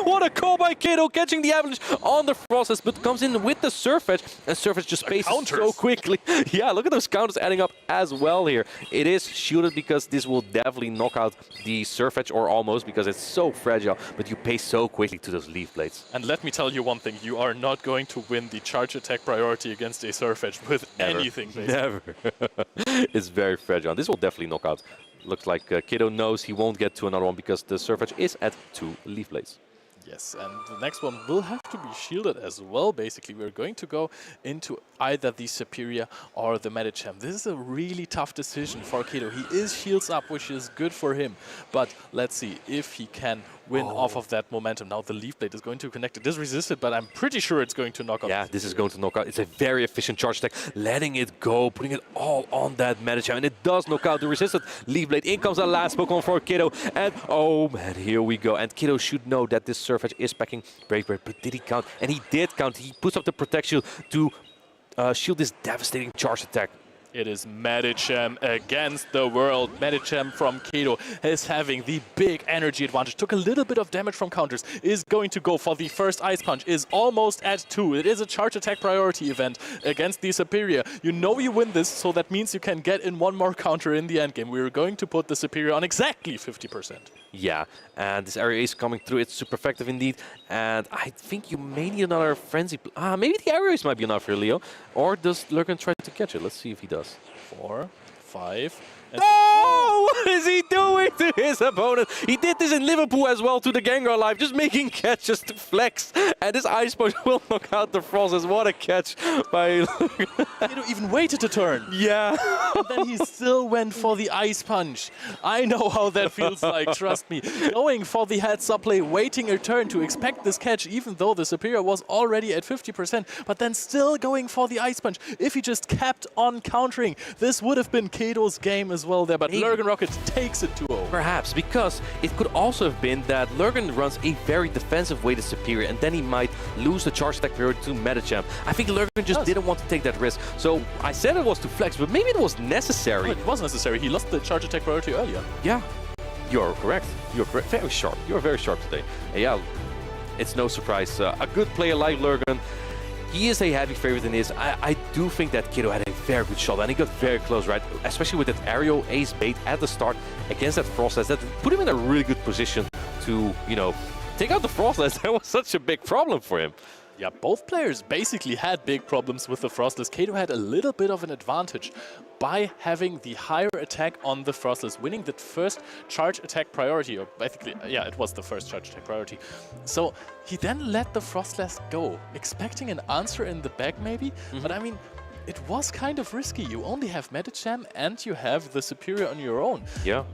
What a call by Kato, catching the Avalanche on the Frostless, but comes in with the Surf Edge, and Surf Edge just spaces so quickly. Yeah, look at those counters adding up as well here. It is shielded because this will definitely knock out the Surf Edge, or almost, because it's so fragile, but you pay so quickly to those Leaf Blades. And let me tell you one thing, you are not going to win the charge attack priority against a Surf Edge with anything, basically. Never. It's very fragile. This will definitely knock out. Looks like Kato knows he won't get to another one because the Surf Edge is at 2 Leaf Blades. Yes, and the next one will have to be shielded as well, basically. We're going to go into either the Superior or the Medicham. This is a really tough decision for Kato. He is shields up, which is good for him. But let's see if he can win off of that momentum. Now the Leaf Blade is going to connect. It is resisted, but I'm pretty sure it's going to knock out. Yeah, this is going to knock out. It's a very efficient charge attack. Letting it go, putting it all on that Medicham. And it does knock out the resisted Leaf Blade. In comes the last Pokemon for Kato. And oh man, here we go. And Kato should know that this Surf Edge is packing Brave Bird. But did he count? And he did count. He puts up the Protect Shield to shield this devastating charge attack. It is Medicham against the world. Medicham from Kato is having the big energy advantage. Took a little bit of damage from counters. Is going to go for the first Ice Punch. Is almost at 2. It is a charge attack priority event against the Superior. You know you win this, so that means you can get in one more counter in the endgame. We're going to put the Superior on exactly 50%. Yeah, and this area is coming through. It's super effective indeed. And I think you may need another Frenzy. Maybe the area might be enough for Leo. Or does Lurgan try to catch it? Let's see if he does. 4, 5. Oh, what is he doing to his opponent? He did this in Liverpool as well to the Gengar Live, just making catches to flex. And this Ice Punch will knock out the Frostless. What a catch by Kato even waited a turn. Yeah. And then he still went for the Ice Punch. I know how that feels like, trust me. Going for the heads-up play, waiting a turn to expect this catch, even though the Superior was already at 50%, but then still going for the Ice Punch. If he just kept on countering, this would have been Kato's game as well there, but Lurgan Rocket takes it 2-0. Perhaps, because it could also have been that Lurgan runs a very defensive way to Superior, and then he might lose the charge attack period to Medicham. I think Lurgan just didn't want to take that risk. So I said it was to flex, but maybe it was necessary. No, it was necessary. He lost the charge attack priority earlier. Yeah, you're correct. You're very sharp. You're very sharp today. And yeah, it's no surprise. A good player like Lurgan, he is a heavy favorite in this. I do think that Kato had a very good shot, and he got very close, right? Especially with that aerial ace bait at the start against that Frostless. That put him in a really good position to, you know, take out the Frostless. That was such a big problem for him. Yeah, both players basically had big problems with the Frostless. Kato had a little bit of an advantage by having the higher attack on the Frostless, winning the first charge attack priority, or basically, yeah, it was the first charge attack priority. So he then let the Frostless go, expecting an answer in the back maybe, but I mean, it was kind of risky. You only have Medicham and you have the Superior on your own. Yeah.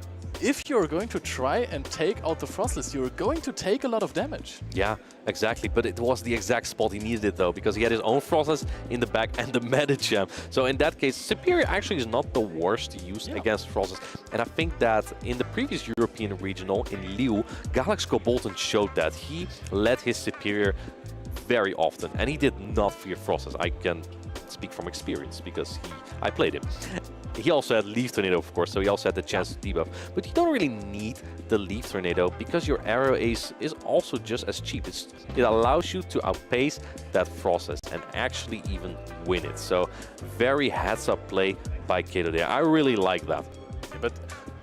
If you're going to try and take out the Frostless, you're going to take a lot of damage. Yeah, exactly. But it was the exact spot he needed it, though, because he had his own Frostless in the back and the Medicham. So in that case, Superior actually is not the worst to use against Frostless. And I think that in the previous European Regional in Lille, Galax Bolton showed that. He led his Superior very often, and he did not fear Frostless. I can speak from experience because I played him. He also had Leaf Tornado, of course, so he also had the chance to debuff. But you don't really need the Leaf Tornado because your Arrow Ace is also just as cheap. It allows you to outpace that Frostless and actually even win it. So very heads-up play by Kato there. I really like that. But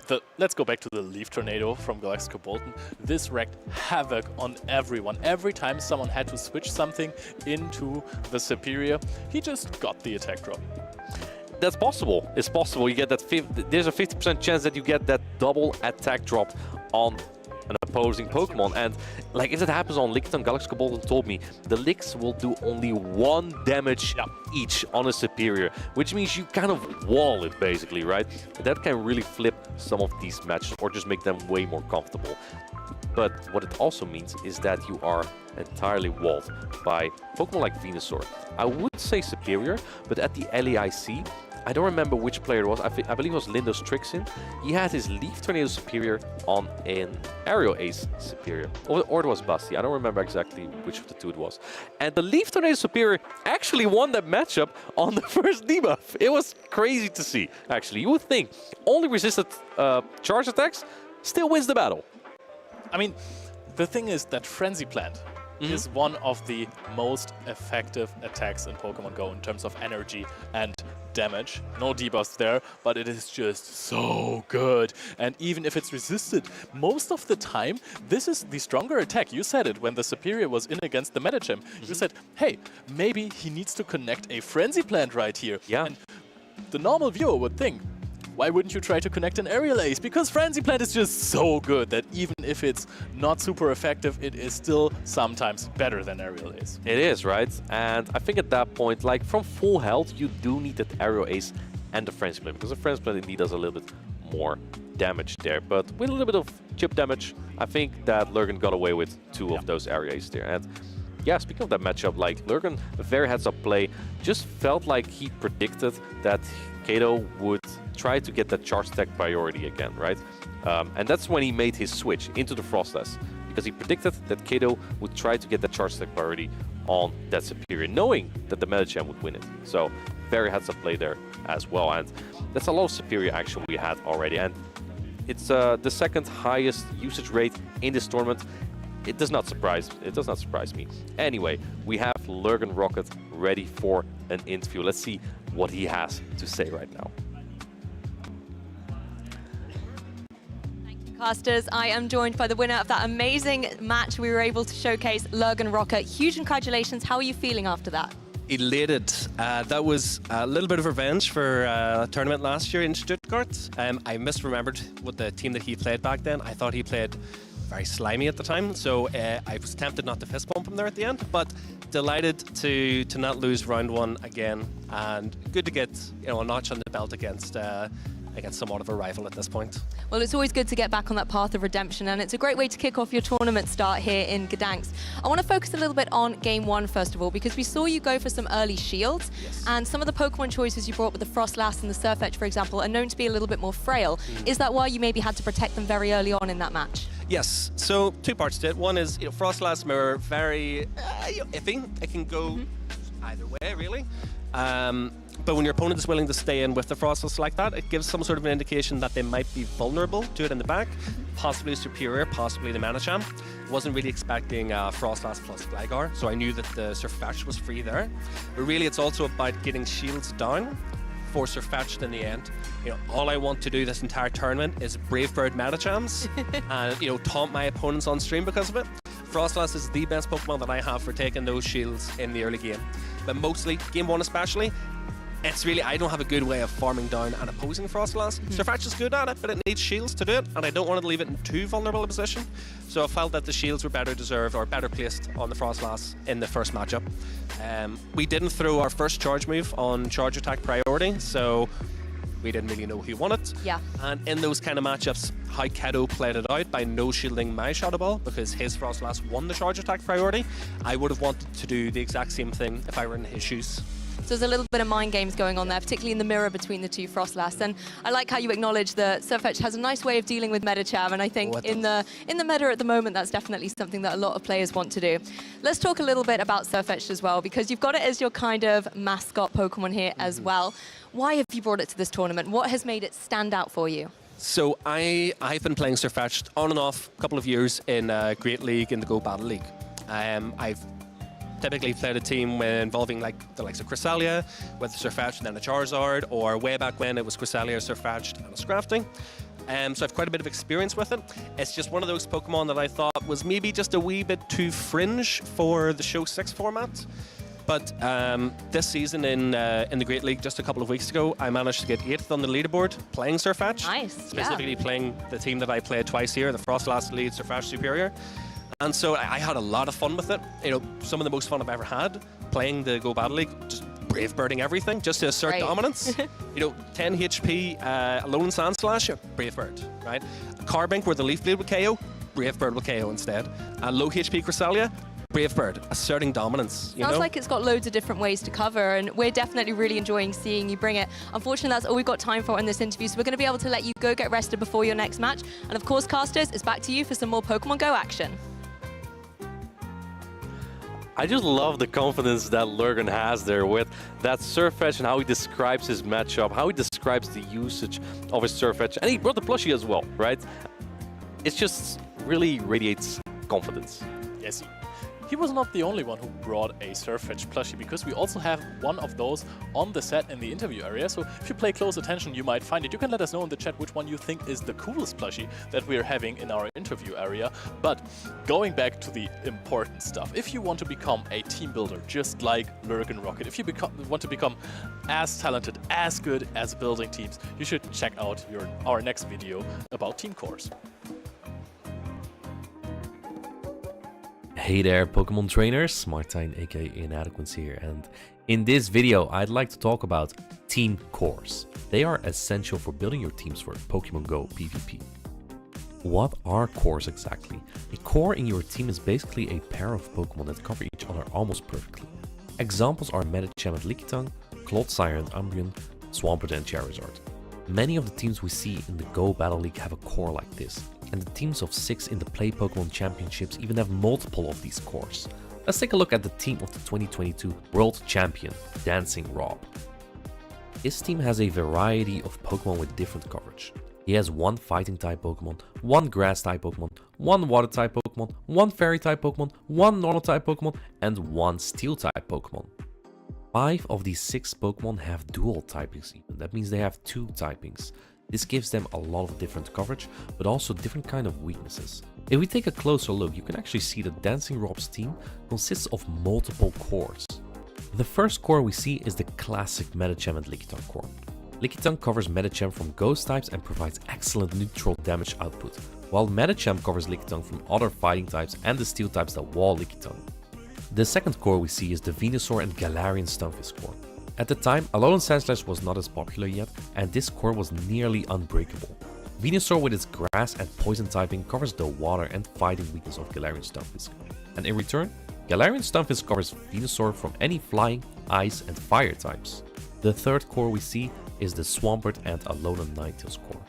the let's go back to the Leaf Tornado from Gdańsk Bolton. This wreaked havoc on everyone. Every time someone had to switch something into the Superior, he just got the attack drop. That's possible. It's possible. You get that. There's a 50% chance that you get that double attack drop on an opposing Pokemon. And like if that happens on Lickitung, Gdańsk Bolton told me the Licks will do only 1 damage each on a Superior, which means you kind of wall it basically, right? That can really flip some of these matches or just make them way more comfortable. But what it also means is that you are entirely walled by Pokemon like Venusaur. I would say Superior, but at the LEIC, I don't remember which player it was. I believe it was Lindos Trixin. He had his Leaf Tornado Superior on an Aerial Ace Superior. Or it was Basti. I don't remember exactly which of the two it was. And the Leaf Tornado Superior actually won that matchup on the first debuff. It was crazy to see, actually. You would think only resisted charge attacks still wins the battle. I mean, the thing is that Frenzy Plant is one of the most effective attacks in Pokemon Go in terms of energy and damage. No debuffs there, but it is just so good. And even if it's resisted, most of the time, this is the stronger attack. You said it when the Superior was in against the Medicham. You said, hey, maybe he needs to connect a Frenzy Plant right here. Yeah. And the normal viewer would think, why wouldn't you try to connect an Aerial Ace? Because Frenzy Plant is just so good that even if it's not super effective, it is still sometimes better than Aerial Ace. It is, right? And I think at that point, like from full health, you do need that Aerial Ace and the Frenzy Plant, because the Frenzy Plant indeed does a little bit more damage there. But with a little bit of chip damage, I think that Lurgan got away with 2 of those Aerial Aces there. And yeah, speaking of that matchup, like Lurgan, a very heads-up play, just felt like he predicted that Kato would try to get that charge attack priority again, right? And that's when he made his switch into the Frostlass, because he predicted that Kato would try to get that charge attack priority on that Superior, knowing that the Medicham would win it. So very heads-up play there as well, and that's a lot of Superior action we had already, and it's the second highest usage rate in this tournament. It does not surprise me. Anyway, we have Lurgan Rocket ready for an interview. Let's see what he has to say right now. Casters, I am joined by the winner of that amazing match we were able to showcase, Lurgan Rocket. Huge congratulations. How are you feeling after that? Elated. That was a little bit of revenge for a tournament last year in Stuttgart. I misremembered what the team that he played back then. I thought he played very slimy at the time, so I was tempted not to fist bump him there at the end, but delighted to not lose round 1 again, and good to get a notch on the belt against somewhat of a rival at this point. Well, it's always good to get back on that path of redemption, and it's a great way to kick off your tournament start here in Gdańsk. I want to focus a little bit on Game 1 first of all, because we saw you go for some early shields, and some of the Pokemon choices you brought with the Frostlass and the Surfetch, for example, are known to be a little bit more frail. Is that why you maybe had to protect them very early on in that match? Yes, so 2 parts to it. One is, Frostlass are very iffy. It can go either way, really. But when your opponent is willing to stay in with the Frostlass like that, it gives some sort of an indication that they might be vulnerable to it in the back, possibly Superior, possibly the Medicham. Wasn't really expecting Frostlass plus Gligar, so I knew that the Surfetch was free there. But really, it's also about getting shields down for Surfetched in the end. All I want to do this entire tournament is Brave Bird Medichams and taunt my opponents on stream because of it. Frostlass is the best Pokemon that I have for taking those shields in the early game. But mostly, Game 1 especially, it's really, I don't have a good way of farming down an opposing Frostlass. Surfetch is good at it, but it needs shields to do it, and I don't want to leave it in too vulnerable a position. So I felt that the shields were better deserved or better placed on the Frostlass in the first matchup. We didn't throw our first charge move on charge attack priority, so we didn't really know who won it. Yeah. And in those kind of matchups, how Kato played it out by no shielding my Shadow Ball because his Frostlass won the charge attack priority, I would have wanted to do the exact same thing if I were in his shoes. So there's a little bit of mind games going on there, particularly in the mirror between the 2 Frostlass. And I like how you acknowledge that Surfetch has a nice way of dealing with Medicham, and I think in the meta at the moment, that's definitely something that a lot of players want to do. Let's talk a little bit about Surfetch as well, because you've got it as your kind of mascot Pokemon here as well. Why have you brought it to this tournament? What has made it stand out for you? So I've been playing Surfetch on and off a couple of years in Great League and the Go Battle League. I've typically played a team involving like the likes of Cresselia with Surfetch and then a Charizard, or way back when it was Cresselia, Surfetch and a Scrafty. So I have quite a bit of experience with it. It's just one of those Pokemon that I thought was maybe just a wee bit too fringe for the Show 6 format. But this season in the Great League just a couple of weeks ago, I managed to get 8th on the leaderboard playing Surfetch. Nice, Specifically playing the team that I played twice here, the Frostlass Elite Surfetch Superior. And so I had a lot of fun with it. You know, some of the most fun I've ever had playing the Go Battle League, just brave birding everything, just to assert dominance. You know, 10 HP, Alolan Sandslash, brave bird, right? Carbink, where the Leaf Blade would KO, brave bird will KO instead. Low HP Cresselia, brave bird, asserting dominance. Sounds like it's got loads of different ways to cover, and we're definitely really enjoying seeing you bring it. Unfortunately, that's all we've got time for in this interview, so we're going to be able to let you go get rested before your next match. And of course, casters, it's back to you for some more Pokemon Go action. I just love the confidence that Lurgan has there with that Surfetch and how he describes his matchup, how he describes the usage of his Surfetch, and he brought the plushie as well, right? It just really radiates confidence. Yes, he was not the only one who brought a Surfetch plushie, because we also have one of those on the set in the interview area. So if you pay close attention, you might find it. You can let us know in the chat which one you think is the coolest plushie that we're having in our interview area. But going back to the important stuff, if you want to become a team builder just like Lurgan Rocket, if you want to become as talented, as good as building teams, you should check out our next video about team cores. Hey there, Pokemon trainers, Martijn aka Inadequance here, and in this video I'd like to talk about team cores. They are essential for building your teams for Pokemon Go PvP. What are cores exactly? A core in your team is basically a pair of Pokemon that cover each other almost perfectly. Examples are Medicham and Lickitung, Clodsire and Umbreon, Swampert and Charizard. Many of the teams we see in the Go Battle League have a core like this, and the teams of 6 in the Play Pokemon Championships even have multiple of these cores. Let's take a look at the team of the 2022 World Champion, Dancing Rob. This team has a variety of Pokemon with different coverage. He has 1 Fighting type Pokemon, 1 Grass type Pokemon, 1 Water type Pokemon, 1 Fairy type Pokemon, 1 Normal type Pokemon, and 1 Steel type Pokemon. 5 of these 6 Pokemon have dual typings even. That means they have 2 typings. This gives them a lot of different coverage, but also different kind of weaknesses. If we take a closer look, you can actually see that Dancing Rob's team consists of multiple cores. The first core we see is the classic Medicham and Lickitung core. Lickitung covers Medicham from ghost types and provides excellent neutral damage output, while Medicham covers Lickitung from other fighting types and the steel types that wall Lickitung. The second core we see is the Venusaur and Galarian Stunfisk core. At the time, Alolan Sandslash was not as popular yet, and this core was nearly unbreakable. Venusaur with its grass and poison typing covers the water and fighting weakness of Galarian Stunfisk. And in return, Galarian Stunfisk covers Venusaur from any flying, ice and fire types. The third core we see is the Swampert and Alolan Ninetales core.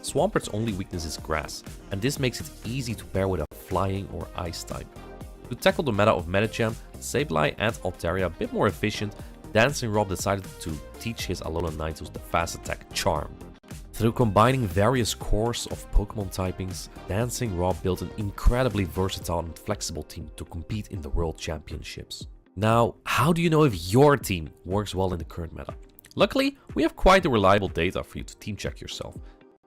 Swampert's only weakness is grass, and this makes it easy to pair with a flying or ice type. To tackle the meta of Medicham, Sableye and Altaria a bit more efficient, Dancing Rob decided to teach his Alolan Ninetales the fast attack Charm. Through combining various cores of Pokemon typings, Dancing Rob built an incredibly versatile and flexible team to compete in the World Championships. Now, how do you know if your team works well in the current meta? Luckily, we have quite the reliable data for you to team check yourself.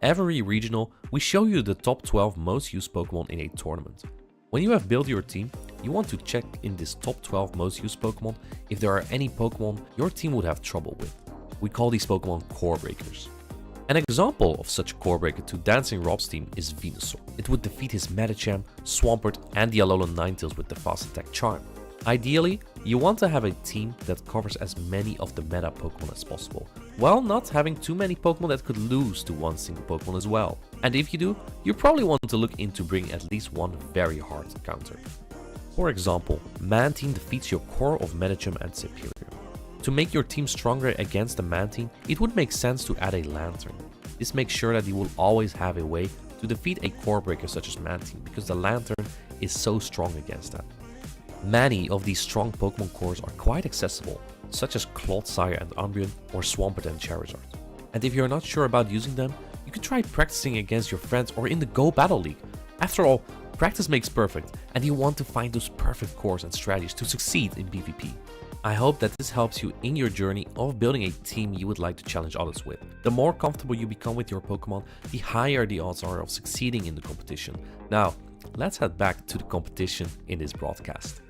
Every regional, we show you the top 12 most used Pokemon in a tournament. When you have built your team, you want to check in this top 12 most used Pokemon if there are any Pokemon your team would have trouble with. We call these Pokemon core breakers. An example of such a core breaker to Dancing Rob's team is Venusaur. It would defeat his Medicham, Swampert and the Alolan Ninetales with the fast attack Charm. Ideally, you want to have a team that covers as many of the meta Pokemon as possible, while not having too many Pokemon that could lose to one single Pokemon as well. And if you do, you probably want to look into bringing at least one very hard counter. For example, Mantine defeats your core of Medicham and Superior. To make your team stronger against the Mantine, it would make sense to add a Lantern. This makes sure that you will always have a way to defeat a core breaker such as Mantine, because the Lantern is so strong against that. Many of these strong Pokemon cores are quite accessible, such as Clodsire and Umbreon or Swampert and Charizard. And if you're not sure about using them, you can try practicing against your friends or in the Go Battle League. After all, practice makes perfect, and you want to find those perfect cores and strategies to succeed in PvP. I hope that this helps you in your journey of building a team you would like to challenge others with. The more comfortable you become with your Pokemon, the higher the odds are of succeeding in the competition. Now, let's head back to the competition in this broadcast.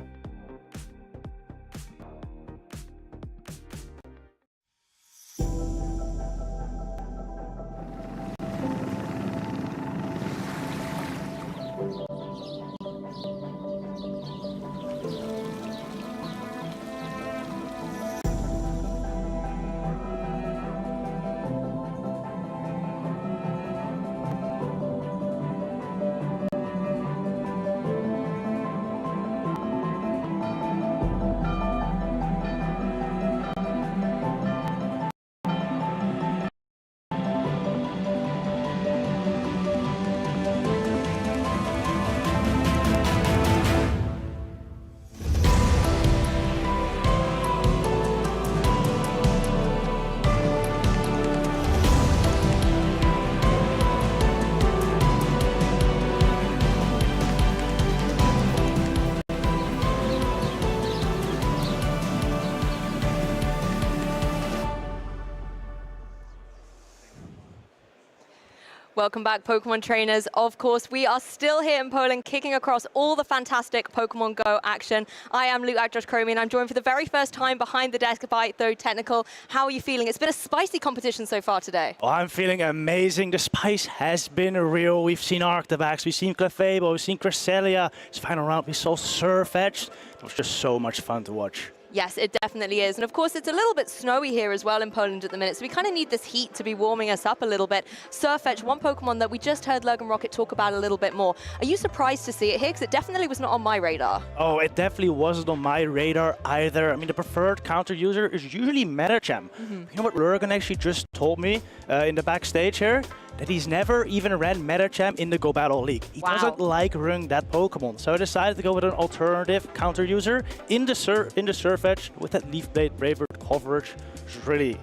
Welcome back, Pokemon trainers. Of course, we are still here in Poland, kicking across all the fantastic Pokemon Go action. I am Luke Chromi, and I'm joined for the very first time behind the desk by Though Technical. How are you feeling? It's been a spicy competition so far today. Oh, I'm feeling amazing. The spice has been real. We've seen Arctivax, we've seen Clefable, we've seen Cresselia. This final round, we saw Surfetch'd. It was just so much fun to watch. Yes, it definitely is. And of course, it's a little bit snowy here as well in Poland at the minute, so we kind of need this heat to be warming us up a little bit. Surfetch'd, one Pokemon that we just heard Logan Rocket talk about a little bit more. Are you surprised to see it here? Because it definitely was not on my radar. Oh, it definitely wasn't on my radar either. I mean, the preferred counter user is usually Medicham. You know what Logan actually just told me in the backstage here? That he's never even ran Medicham in the Go Battle League. He doesn't like running that Pokemon. So I decided to go with an alternative counter user in the Surfetch'd with that Leaf Blade Braver coverage. Which really,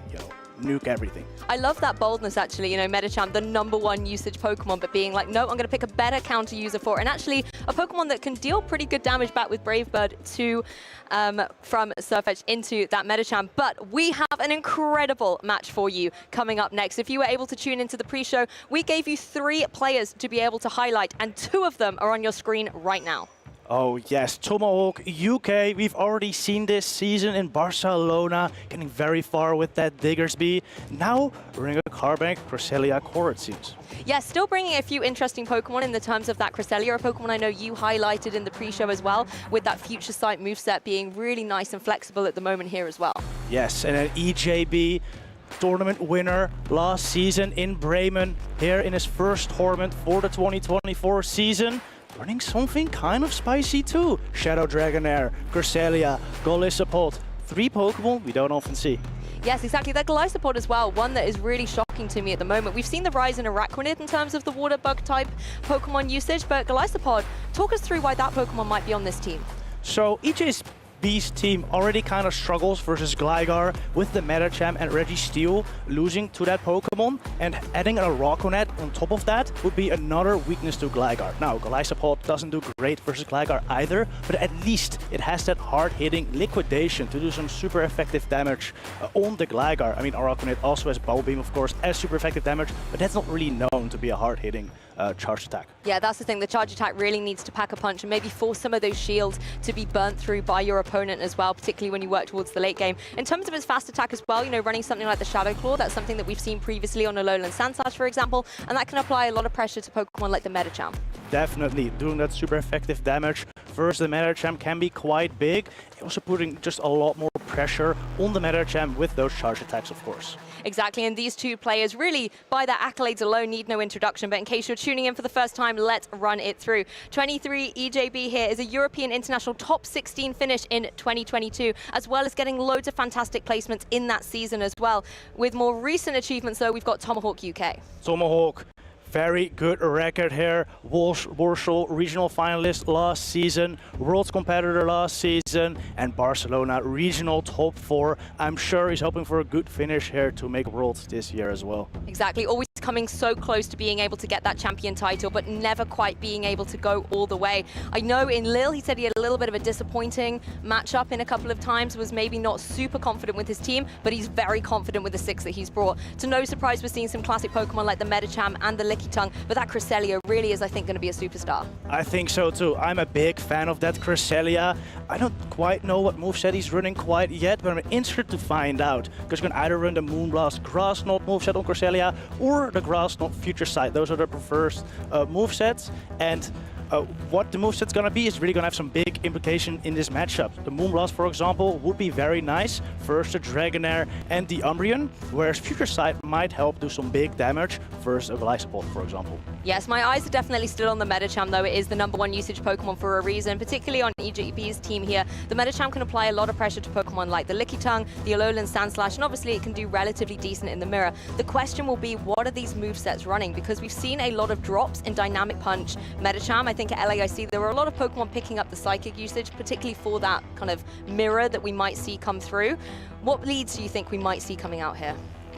nuke everything. I love that boldness, actually. You know, Medicham, the #1 usage Pokemon, but being like, no, I'm going to pick a better counter user for it. And actually, a Pokemon that can deal pretty good damage back with Brave Bird to from Surfetch'd into that Medicham. But we have an incredible match for you coming up next. If you were able to tune into the pre-show, we gave you 3 players to be able to highlight, and 2 of them are on your screen right now. Oh yes, Tomahawk UK, we've already seen this season in Barcelona, getting very far with that Diggersby. Now, Ringo Carbank, Cresselia Core, it seems. Yes, still bringing a few interesting Pokemon in the terms of that Cresselia, a Pokemon I know you highlighted in the pre-show as well, with that Future Sight moveset being really nice and flexible at the moment here as well. Yes, and an EJB tournament winner last season in Bremen, here in his first tournament for the 2024 season. Running something kind of spicy too. Shadow Dragonair, Cresselia, Golisopod. 3 Pokemon we don't often see. Yes, exactly. That Golisopod as well, one that is really shocking to me at the moment. We've seen the rise in Araquanid in terms of the water bug type Pokemon usage, but Golisopod, talk us through why that Pokemon might be on this team. So EJB's team already kind of struggles versus Gligar with the Medicham and Registeel losing to that Pokemon, and adding a Araquanid on top of that would be another weakness to Gligar. Now, Golisopod doesn't do great versus Gligar either, but at least it has that hard-hitting liquidation to do some super effective damage on the Gligar. I mean, Araquanid also has Bow Beam, of course, as super effective damage, but that's not really known to be a hard-hitting charge attack. Yeah, that's the thing. The charge attack really needs to pack a punch and maybe force some of those shields to be burnt through by your opponent as well, particularly when you work towards the late game. In terms of its fast attack as well, you know, running something like the Shadow Claw, that's something that we've seen previously on Alolan Sandslash, for example, and that can apply a lot of pressure to Pokemon like the Medicham. Definitely, doing that super effective damage versus the Medicham can be quite big. Also putting just a lot more pressure on the Medicham with those charge attacks, of course. Exactly, and these 2 players really, by their accolades alone, need no introduction. But in case you're tuning in for the first time, let's run it through. 23 EJB here is a European International top 16 finish in 2022, as well as getting loads of fantastic placements in that season as well. With more recent achievements, though, we've got Tomahawk UK. Tomahawk, very good record here. Warsaw regional finalist last season, world competitor last season, and Barcelona regional top 4. I'm sure he's hoping for a good finish here to make worlds this year as well. Exactly, always coming so close to being able to get that champion title, but never quite being able to go all the way. I know in Lille, he said he had a little bit of a disappointing matchup in a couple of times, was maybe not super confident with his team, but he's very confident with the 6 that he's brought. To no surprise, we're seeing some classic Pokemon like the Medicham and the Lickitung, but that Cresselia really is, I think, going to be a superstar. I think so too. I'm a big fan of that Cresselia. I don't quite know what moveset he's running quite yet, but I'm interested to find out. Because you can either run the Moonblast Grass Knot moveset on Cresselia or the Grass Knot Future Sight. Those are the preferred movesets. And what the moveset's gonna be is really gonna have some big implication in this matchup. The Moonblast, for example, would be very nice versus the Dragonair and the Umbreon, whereas Future Sight might help do some big damage versus a Gliscor, for example. Yes, my eyes are definitely still on the Medicham, though. It is the #1 usage Pokemon for a reason, particularly on EGB's team here. The Medicham can apply a lot of pressure to Pokemon like the Lickitung, the Alolan Sandslash, and obviously it can do relatively decent in the mirror. The question will be, what are these movesets running? Because we've seen a lot of drops in Dynamic Punch. Medicham, I think at LAIC, there were a lot of Pokemon picking up the Psychic usage, particularly for that kind of mirror that we might see come through. What leads do you think we might see coming out here?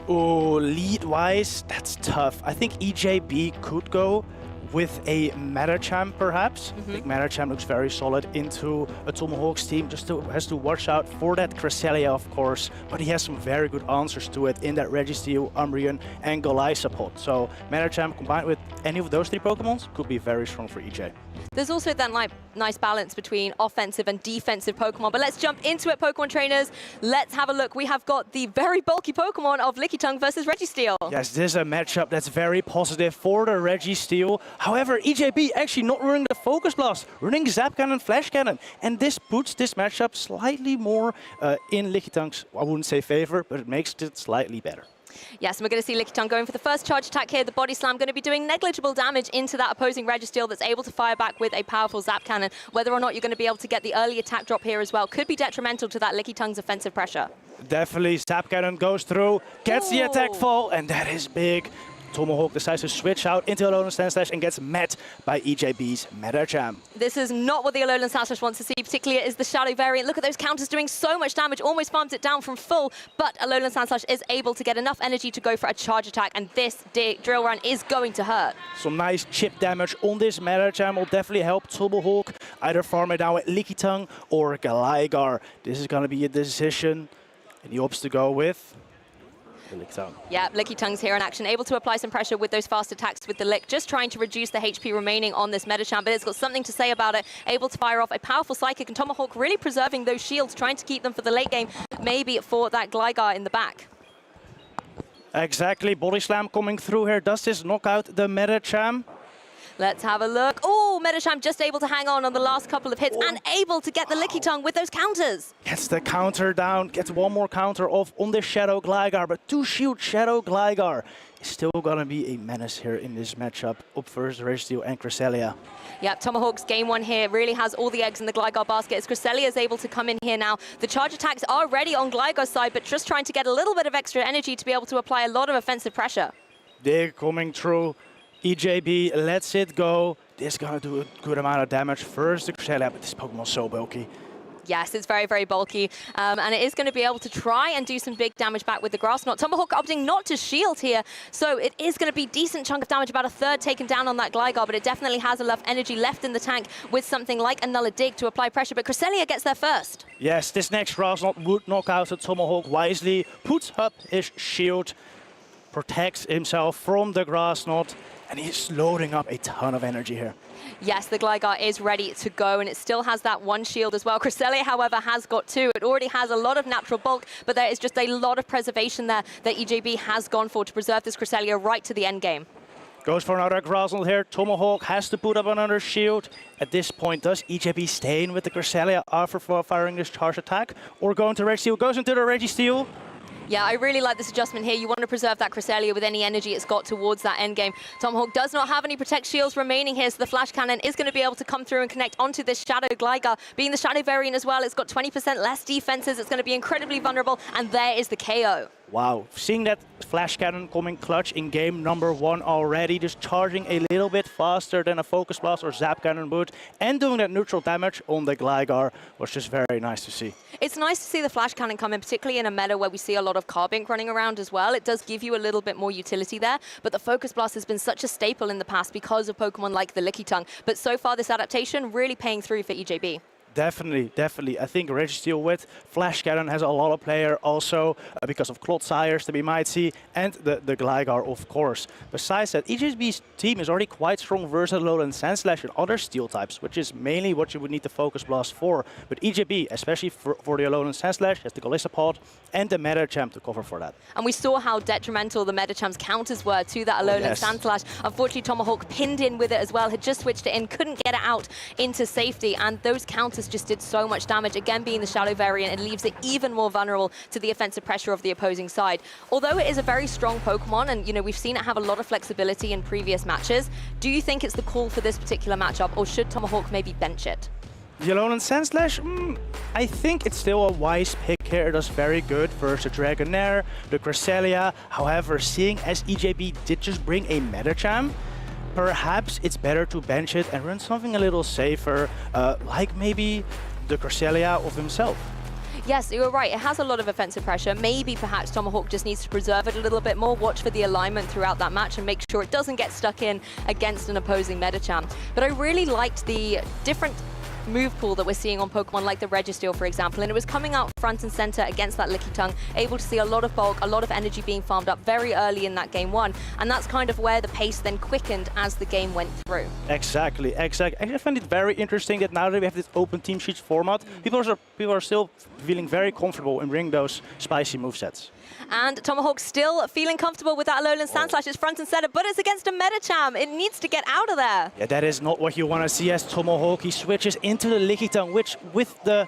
Oh, lead-wise, that's tough. I think EJB could go with a Medicham, perhaps. I think Medicham looks very solid into a Tomahawk's team. Just has to watch out for that Cresselia, of course, but he has some very good answers to it in that Registeel, Umbreon, and Golisopod. So Medicham combined with any of those 3 Pokemons could be very strong for EJ. There's also that nice balance between offensive and defensive Pokemon. But let's jump into it, Pokemon trainers. Let's have a look. We have got the very bulky Pokemon of Lickitung versus Registeel. Yes, this is a matchup that's very positive for the Registeel. However, EJB actually not running the Focus Blast, running Zap Cannon, Flash Cannon. And this puts this matchup slightly more in Lickitung's, I wouldn't say favor, but it makes it slightly better. Yes, and we're going to see Lickitung going for the first charge attack here. The Body Slam going to be doing negligible damage into that opposing Registeel that's able to fire back with a powerful Zap Cannon. Whether or not you're going to be able to get the early attack drop here as well could be detrimental to that Lickitung's offensive pressure. Definitely, Zap Cannon goes through, gets the attack fall, and that is big. Tomahawk decides to switch out into Alolan Sandslash and gets met by EJB's Medicham. This is not what the Alolan Sandslash wants to see, particularly as the Shadow variant. Look at those counters doing so much damage, almost farms it down from full, but Alolan Sandslash is able to get enough energy to go for a charge attack, and this drill run is going to hurt. Some nice chip damage on this Medicham will definitely help Tomahawk either farm it down with Lickitung or Gligar. This is going to be a decision, and he opts to go with Lickitung. Yeah, Lickitung's here in action, able to apply some pressure with those fast attacks with the Lick, just trying to reduce the HP remaining on this Medicham, but it's got something to say about it, able to fire off a powerful Psychic, and Tomahawk really preserving those shields, trying to keep them for the late game, maybe for that Gligar in the back. Exactly, Body Slam coming through here. Does this knock out the Medicham? Let's have a look. Oh, Medicham just able to hang on the last couple of hits and able to get the Lickitung with those counters. Gets the counter down, gets one more counter off on the Shadow Gligar, but 2-shield Shadow Gligar is still gonna be a menace here in this matchup up versus Registeel and Cresselia. Yeah, Tomahawk's game 1 here really has all the eggs in the Gligar basket as Cresselia is able to come in here now. The charge attacks are ready on Gligar's side, but just trying to get a little bit of extra energy to be able to apply a lot of offensive pressure. They're coming through. EJB lets it go. This is gonna do a good amount of damage first to Cresselia, but this Pokemon's so bulky. Yes, it's very, very bulky, and it is going to be able to try and do some big damage back with the Grass Knot. Tomahawk opting not to shield here, so it is going to be a decent chunk of damage, about a third taken down on that Gligar, but it definitely has enough energy left in the tank with something like another Dig to apply pressure, but Cresselia gets there first. Yes, this next Grass Knot would knock out the Tomahawk wisely, puts up his shield, protects himself from the Grass Knot, and he's loading up a ton of energy here. Yes, the Gligar is ready to go, and it still has that 1 shield as well. Cresselia, however, has got 2. It already has a lot of natural bulk, but there is just a lot of preservation there that EJB has gone for to preserve this Cresselia right to the end game. Goes for another Grass Knot here. Tomahawk has to put up another shield. At this point, does EJB stay in with the Cresselia after firing this charge attack, or going to Registeel? Goes into the Registeel. Yeah, I really like this adjustment here. You want to preserve that Cresselia with any energy it's got towards that endgame. Tomahawk does not have any Protect shields remaining here, so the Flash Cannon is going to be able to come through and connect onto this Shadow Gligar. Being the Shadow variant as well, it's got 20% less defenses. It's going to be incredibly vulnerable, and there is the KO. Wow, seeing that flash cannon coming clutch in game number 1 already, just charging a little bit faster than a focus blast or zap cannon would, and doing that neutral damage on the Gligar was just very nice to see. It's nice to see the flash cannon come in, particularly in a meta where we see a lot of Carbink running around as well. It does give you a little bit more utility there, but the focus blast has been such a staple in the past because of Pokemon like the Lickitung. But so far, this adaptation really paying through for EJB. Definitely, definitely. I think Registeel with Flash Cannon has a lot of player also because of Clodsires that we might see, and the Gligar, of course. Besides that, EJB's team is already quite strong versus Alolan Sandslash and other steel types, which is mainly what you would need the Focus Blast for. But EJB, especially for the Alolan Sandslash, has the Golisopod and the Medicham to cover for that. And we saw how detrimental the Medicham's counters were to that Alolan Sandslash. Unfortunately, Tomahawk pinned in with it as well, had just switched it in, couldn't get it out into safety, and those counters just did so much damage. Again, being the shallow variant, it leaves it even more vulnerable to the offensive pressure of the opposing side. Although it is a very strong Pokemon, and we've seen it have a lot of flexibility in previous matches, do you think it's the call for this particular matchup, or should Tomahawk maybe bench it? The Alolan Sandslash, I think it's still a wise pick here. It does very good versus the Dragonair, the Cresselia. However, seeing as EJB did just bring a Medicham, perhaps it's better to bench it and run something a little safer, like maybe the Cresselia of himself. Yes, you're right. It has a lot of offensive pressure. Maybe perhaps Tomahawk just needs to preserve it a little bit more, watch for the alignment throughout that match and make sure it doesn't get stuck in against an opposing Medicham. But I really liked the different move pool that we're seeing on Pokemon like the Registeel, for example, and it was coming out front and center against that Lickitung, able to see a lot of bulk, a lot of energy being farmed up very early in that game 1, and that's kind of where the pace then quickened as the game went through. Exactly. I find it very interesting that now that we have this open team sheets format, people are still feeling very comfortable in bringing those spicy movesets. And Tomahawk still feeling comfortable with that Alolan Sandslash. It's front and center, but it's against a Medicham. It needs to get out of there. Yeah, that is not what you want to see as Tomahawk. He switches into the Lickitung, which with the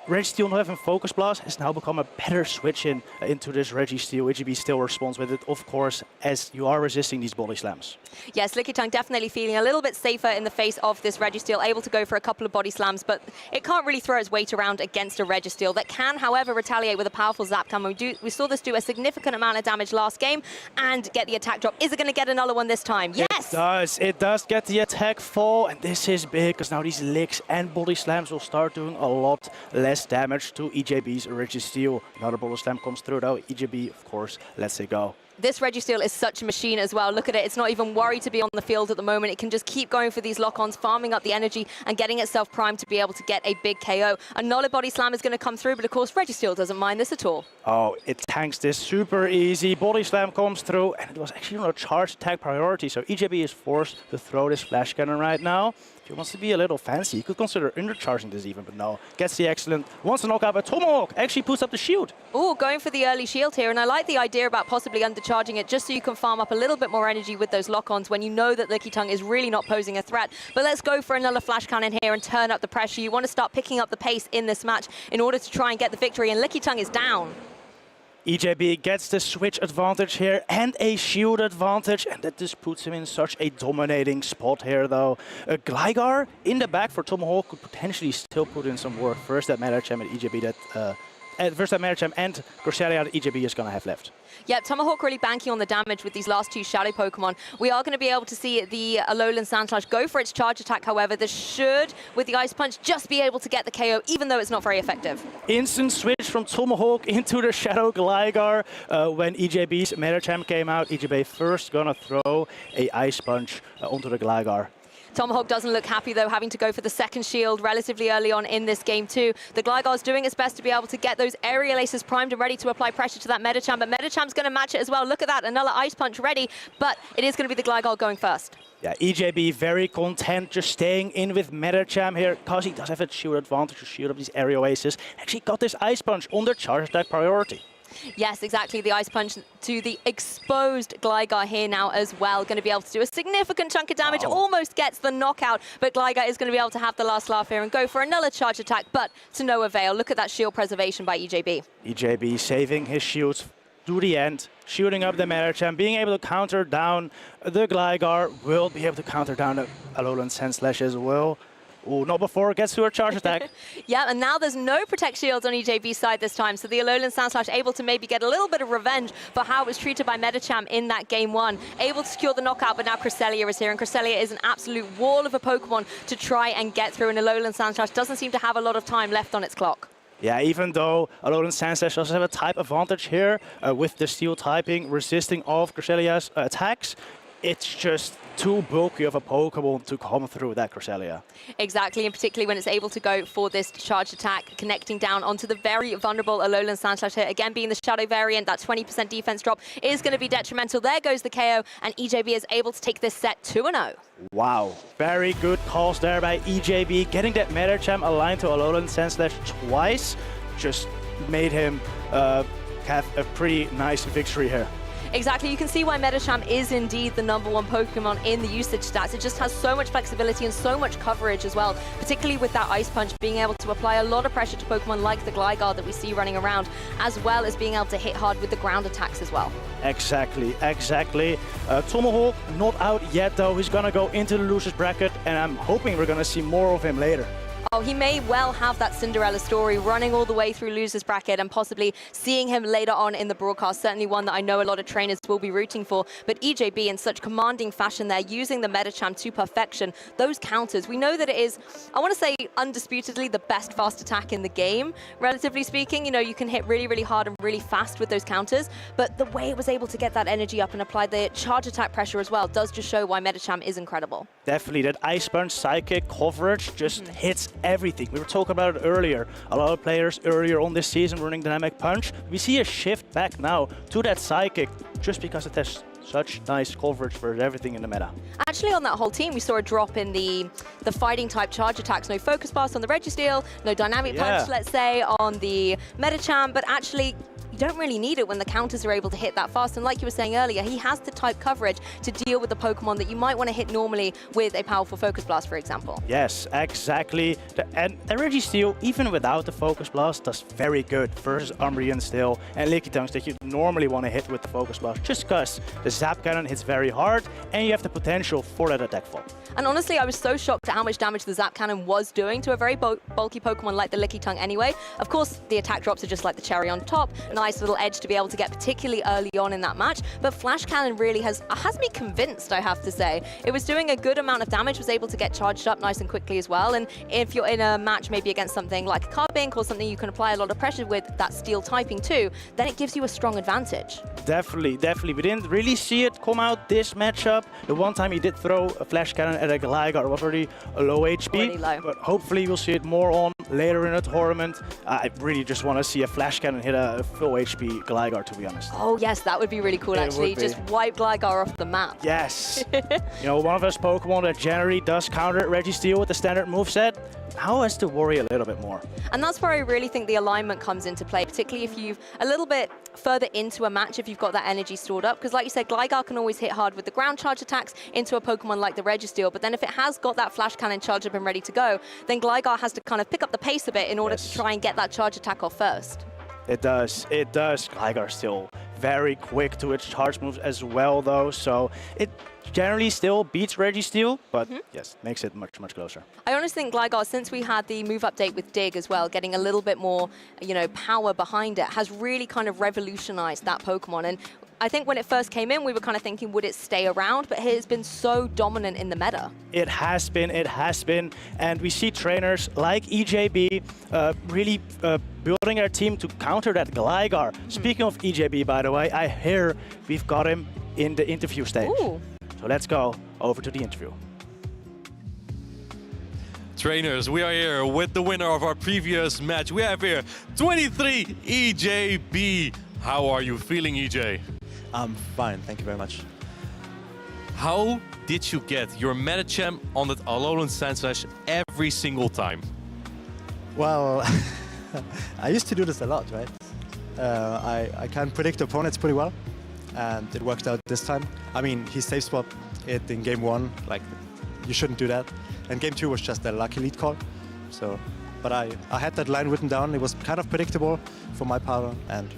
Registeel not having Focus Blast has now become a better switch into this Registeel. EJB still responds with it, of course, as you are resisting these body slams. Yes, Lickitung definitely feeling a little bit safer in the face of this Registeel, able to go for a couple of body slams, but it can't really throw its weight around against a Registeel that can, however, retaliate with a powerful Zap Cannon. We saw this do a significant amount of damage last game and get the attack drop. Is it going to get another one this time? Yes! It does get the attack fall, and this is big because now these licks and body slams will start doing a lot less damage to EJB's Registeel. Another body slam comes through though. EJB, of course, lets it go. This Registeel is such a machine as well. Look at it. It's not even worried to be on the field at the moment. It can just keep going for these lock-ons, farming up the energy and getting itself primed to be able to get a big KO. Another body slam is going to come through, but of course Registeel doesn't mind this at all. Oh, it tanks this super easy. Body slam comes through, and it was actually on a charge attack priority, so EJB is forced to throw this flash cannon right now. If he wants to be a little fancy, he could consider undercharging this even, but no. Gets the excellent. Wants to knock out, but Tomahawk actually puts up the shield. Oh, going for the early shield here, and I like the idea about possibly undercharging it just so you can farm up a little bit more energy with those lock-ons when you know that Lickitung is really not posing a threat. But let's go for another flash cannon here and turn up the pressure. You want to start picking up the pace in this match in order to try and get the victory, and Lickitung is down. EJB gets the switch advantage here and a shield advantage, and that just puts him in such a dominating spot here though. A Gligar in the back for Tomahawk could potentially still put in some work. First that Medicham and EJB first that Medicham and Cresselia that EJB is going to have left. Yeah, Tomahawk really banking on the damage with these last two Shadow Pokemon. We are going to be able to see the Alolan Sandslash go for its charge attack, however. This should, with the Ice Punch, just be able to get the KO, even though it's not very effective. Instant switch from Tomahawk into the Shadow Gligar. When EJB's Medicham came out, EJB first going to throw a Ice Punch onto the Gligar. Tomahawk doesn't look happy, though, having to go for the second shield relatively early on in this game, too. The Gligar's doing its best to be able to get those aerial aces primed and ready to apply pressure to that Medicham, but Medicham's going to match it as well. Look at that, another Ice Punch ready, but it is going to be the Gligar going first. Yeah, EJB very content just staying in with Medicham here, because he does have a shield advantage to shield up these aerial aces. Actually got this Ice Punch on the charge attack priority. Yes, exactly. The Ice Punch to the exposed Gligar here now as well. Going to be able to do a significant chunk of damage. Almost gets the knockout, but Gligar is going to be able to have the last laugh here and go for another charge attack, but to no avail. Look at that shield preservation by EJB. EJB saving his shields to the end, shooting up the Medicham, being able to counter down the Gligar, will be able to counter down the Alolan Sandslash as well. Oh, not before it gets to a charge attack. Yeah, and now there's no Protect Shields on EJB's side this time, so the Alolan Sandslash able to maybe get a little bit of revenge for how it was treated by Medicham in that game 1. Able to secure the knockout, but now Cresselia is here, and Cresselia is an absolute wall of a Pokemon to try and get through, and Alolan Sandslash doesn't seem to have a lot of time left on its clock. Yeah, even though Alolan Sandslash does have a type advantage here with the steel typing resisting of Cresselia's attacks, it's just too bulky of a Pokemon to come through that Cresselia. Exactly, and particularly when it's able to go for this charge attack, connecting down onto the very vulnerable Alolan Sandslash here. Again, being the Shadow variant, that 20% defense drop is going to be detrimental. There goes the KO, and EJB is able to take this set 2-0. Wow, very good calls there by EJB. Getting that Medicham aligned to Alolan Sandslash twice just made him have a pretty nice victory here. Exactly, you can see why Medicham is indeed the #1 Pokemon in the usage stats. It just has so much flexibility and so much coverage as well, particularly with that Ice Punch, being able to apply a lot of pressure to Pokemon like the Gligar that we see running around, as well as being able to hit hard with the ground attacks as well. Exactly, exactly. Tomahawk not out yet though. He's gonna go into the losers bracket, and I'm hoping we're gonna see more of him later. Oh, he may well have that Cinderella story running all the way through losers bracket and possibly seeing him later on in the broadcast. Certainly one that I know a lot of trainers will be rooting for. But EJB in such commanding fashion there, using the Medicham to perfection. Those counters, we know that it is, I want to say, undisputedly the best fast attack in the game, relatively speaking. You know, you can hit really, really hard and really fast with those counters. But the way it was able to get that energy up and apply the charge attack pressure as well does just show why Medicham is incredible. Definitely, that Ice Punch Psychic coverage just hits everything. We were talking about it earlier. A lot of players earlier on this season running Dynamic Punch. We see a shift back now to that Psychic just because it has such nice coverage for everything in the meta. Actually, on that whole team, we saw a drop in the fighting type charge attacks. No Focus Blast on the Registeel, no Dynamic Punch, let's say, on the Medicham, but actually, you don't really need it when the counters are able to hit that fast. And like you were saying earlier, he has the type coverage to deal with the Pokemon that you might want to hit normally with a powerful Focus Blast, for example. Yes, exactly. And the Registeel, even without the Focus Blast, does very good versus Umbreon Steel and Lickitungs that you normally want to hit with the Focus Blast, just because the Zap Cannon hits very hard and you have the potential for that attack fall. And honestly, I was so shocked at how much damage the Zap Cannon was doing to a very bulky Pokemon like the Lickitung anyway. Of course, the attack drops are just like the cherry on top. Nice little edge to be able to get particularly early on in that match. But Flash Cannon really has me convinced, I have to say. It was doing a good amount of damage, was able to get charged up nice and quickly as well. And if you're in a match maybe against something like a Carbink or something you can apply a lot of pressure with that steel typing too, then it gives you a strong advantage. Definitely, definitely. We didn't really see it come out this matchup. The one time he did throw a Flash Cannon at a Gligar was already a low HP. Already low. But hopefully we'll see it more on later in the tournament. I really just want to see a Flash Cannon hit a full HP Gligar, to be honest. Oh yes, that would be really cool actually. Just wipe Gligar off the map. Yes. You know, one of those Pokemon that generally does counter Registeel with the standard moveset, now has to worry a little bit more. And that's where I really think the alignment comes into play, particularly if you've a little bit further into a match, if you've got that energy stored up. Because like you said, Gligar can always hit hard with the ground charge attacks into a Pokemon like the Registeel. But then if it has got that Flash Cannon charged up and ready to go, then Gligar has to kind of pick up the pace a bit in order to try and get that charge attack off first. It does. It does. Gligar still very quick to its charge moves as well, though. So it generally still beats Registeel, but yes, makes it much, much closer. I honestly think Gligar, since we had the move update with Dig as well, getting a little bit more, you know, power behind it, has really kind of revolutionized that Pokemon. And I think when it first came in, we were kind of thinking, would it stay around? But it has been so dominant in the meta. It has been. And we see trainers like EJB really building their team to counter that Gligar. Speaking of EJB, by the way, I hear we've got him in the interview stage. Ooh. So let's go over to the interview. Trainers, we are here with the winner of our previous match. We have here 23 EJB. How are you feeling, EJ? I'm fine, thank you very much. How did you get your Medicham on that Alolan Sandslash every single time? Well, I used to do this a lot, right? I can predict opponents pretty well, and it worked out this time. I mean, he safe swapped it in game 1, like, you shouldn't do that. And game 2 was just a lucky lead call. So, but I had that line written down. It was kind of predictable for my power, and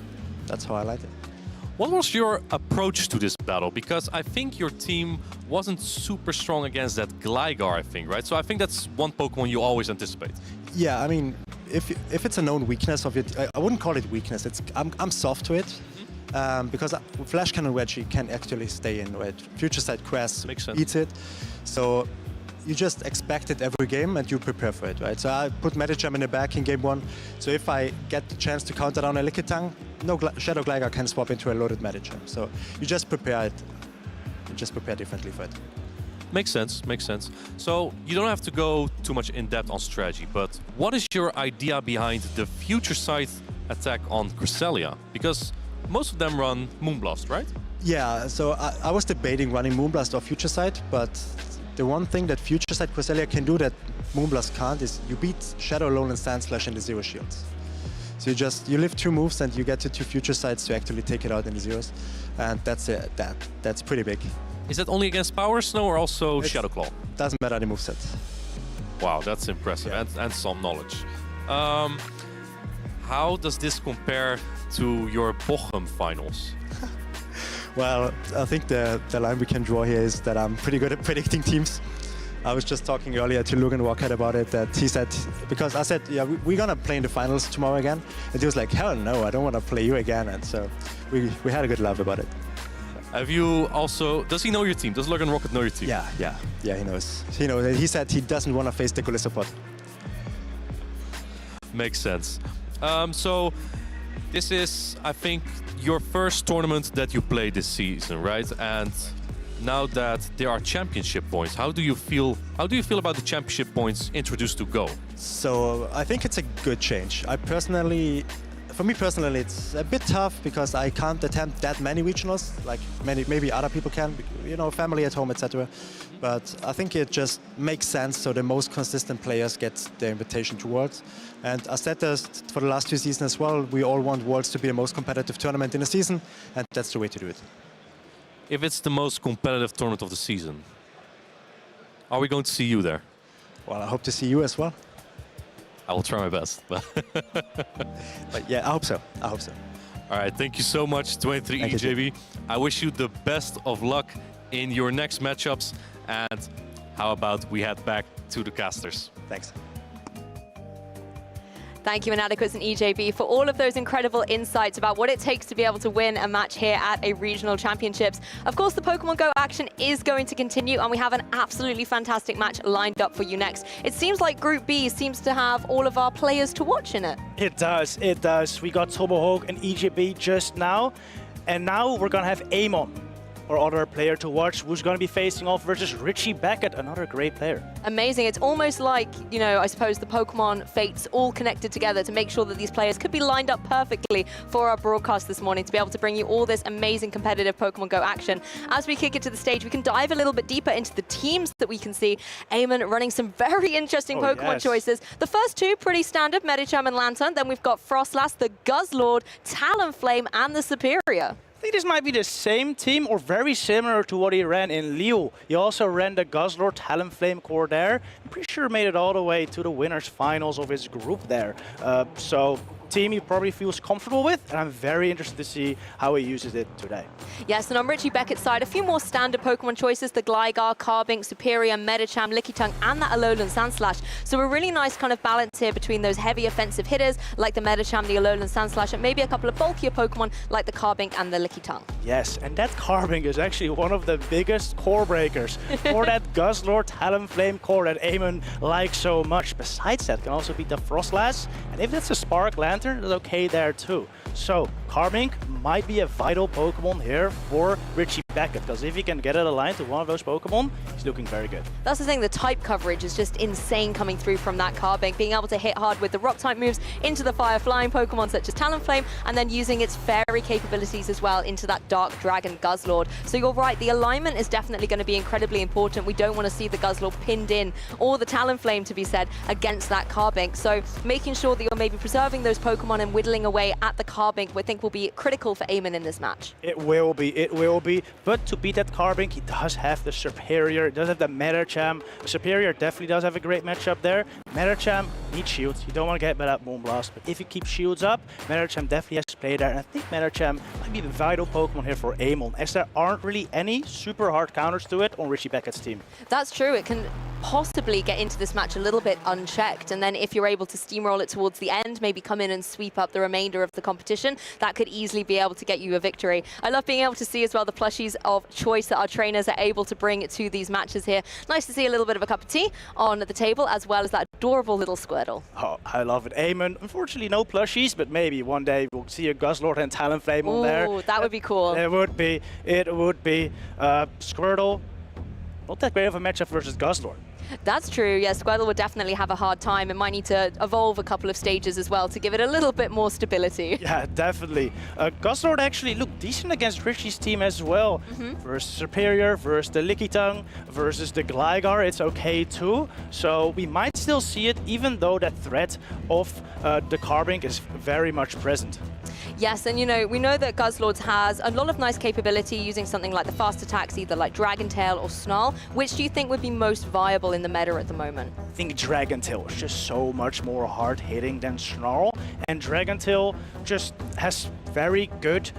that's how I like it. What was your approach to this battle? Because I think your team wasn't super strong against that Gligar, I think, right? So I think that's one Pokemon you always anticipate. Yeah, I mean, if it's a known weakness of it, I wouldn't call it weakness. I'm soft to it. Because Flash Cannon Wedgie can actually stay in where Future Sight Crest eats it. So you just expect it every game and you prepare for it, right? So I put Medicham in the back in game 1. So if I get the chance to counter down a Lickitung, no Shadow Gligar can swap into a loaded Medicham. So you just prepare it. You just prepare differently for it. Makes sense, makes sense. So you don't have to go too much in depth on strategy, but what is your idea behind the Future Sight attack on Cresselia? Because most of them run Moonblast, right? Yeah, so I was debating running Moonblast or Future Sight, but the one thing that Future Sight Cresselia can do that Moonblast can't is you beat Shadow, Alolan Sandslash in the zero shields. So you live 2 moves and you get to 2 Future Sights to actually take it out in the zeros, and that's it. That's pretty big. Is that only against Power Snow or also Shadow Claw? Doesn't matter the moveset. Wow, that's impressive, and some knowledge. How does this compare to your Bochum finals? Well, I think the line we can draw here is that I'm pretty good at predicting teams. I was just talking earlier to Logan Walker about it, that he said, because I said, yeah, we're gonna play in the finals tomorrow again. And he was like, hell no, I don't want to play you again. And so we had a good laugh about it. Have you also, does he know your team? Does Logan Rocket know your team? Yeah, he knows. He said he doesn't want to face the Golisopod. Makes sense. So this is, I think, your first tournament that you play this season, right? And now that there are championship points, how do you feel about the championship points introduced to Go? So I think it's a good change. For me personally, it's a bit tough because I can't attempt that many regionals, like maybe other people can, family at home, etc. But I think it just makes sense so the most consistent players get the invitation to Worlds. And I said this for the last 2 seasons as well, we all want Worlds to be the most competitive tournament in the season, and that's the way to do it. If it's the most competitive tournament of the season, are we going to see you there? Well, I hope to see you as well. I will try my best. But yeah, I hope so. All right, thank you so much, 23 EJB. I wish you the best of luck in your next matchups. And how about we head back to the casters? Thanks. Thank you, Inadequates and EJB, for all of those incredible insights about what it takes to be able to win a match here at a regional championships. Of course, the Pokemon Go action is going to continue, and we have an absolutely fantastic match lined up for you next. It seems like Group B seems to have all of our players to watch in it. It does, it does. We got Tobohawk and EJB just now, and now we're gonna have Amon, or other player to watch, who's going to be facing off versus Richie Beckett, another great player. Amazing. It's almost like, I suppose the Pokemon fates all connected together to make sure that these players could be lined up perfectly for our broadcast this morning to be able to bring you all this amazing competitive Pokemon Go action. As we kick it to the stage, we can dive a little bit deeper into the teams that we can see. Amon running some very interesting Pokemon choices. The first 2, pretty standard, Medicham and Lantern. Then we've got Frostlass, the Guzzlord, Talonflame, and the Superior. I think this might be the same team or very similar to what he ran in Lille. He also ran the Guzzlord Talonflame core there. I'm pretty sure made it all the way to the winners finals of his group there. So team he probably feels comfortable with, and I'm very interested to see how he uses it today. Yes, and on Richie Beckett's side, a few more standard Pokemon choices, the Gligar, Carbink, Superior, Medicham, Lickitung, and that Alolan Sandslash. So a really nice kind of balance here between those heavy offensive hitters like the Medicham, the Alolan Sandslash, and maybe a couple of bulkier Pokemon like the Carbink and the Lickitung. Yes, and that Carbink is actually one of the biggest core breakers for that Guzzlord Talonflame core that Amon likes so much. Besides that, can also beat the Frostlass, and if that's a Spark Lantern, that's okay there too. So Carbink might be a vital Pokemon here for Richie Beckett, because if he can get it aligned to one of those Pokemon, he's looking very good. That's the thing, the type coverage is just insane coming through from that Carbink, being able to hit hard with the rock type moves into the fire flying Pokemon such as Talonflame, and then using its fairy capabilities as well into that Dark Dragon Guzzlord. So you're right, the alignment is definitely going to be incredibly important. We don't want to see the Guzzlord pinned in, or the Talonflame to be said, against that Carbink. So making sure that you're maybe preserving those Pokemon and whittling away at the Carbink Carbink we think will be critical for Eamon in this match. It will be. But to beat that Carbink, he does have the Superior, does have the Metacham. Superior definitely does have a great matchup there. Metacham needs shields. You don't want to get by that Moonblast, but if you keep shields up, Metacham definitely has to play there. And I think Metacham might be the vital Pokemon here for Eamon, as there aren't really any super hard counters to it on Richie Beckett's team. That's true. It can possibly get into this match a little bit unchecked, and then if you're able to steamroll it towards the end, maybe come in and sweep up the remainder of the competition, that could easily be able to get you a victory. I love being able to see as well the plushies of choice that our trainers are able to bring to these matches here. Nice to see a little bit of a cup of tea on the table, as well as that adorable little Squirtle. Oh, I love it. Eamon, unfortunately no plushies, but maybe one day we'll see a Guzzlord and Talonflame on there. Ooh, that would be cool. It would be. Squirtle, not that great of a matchup versus Guzzlord. That's true. Yeah, Squirtle would definitely have a hard time. It might need to evolve a couple of stages as well to give it a little bit more stability. Yeah, definitely. Guzzlord actually looked decent against Richie's team as well. Versus Superior, versus the Lickitung, versus the Gligar, it's okay too. So we might still see it, even though that threat of the Carbink is very much present. Yes, and you know, we know that Guzzlord has a lot of nice capability using something like the fast attacks, either like Dragon Tail or Snarl. Which do you think would be most viable in the meta at the moment? I think Dragon Tail is just so much more hard-hitting than Snarl, and Dragon Tail just has very good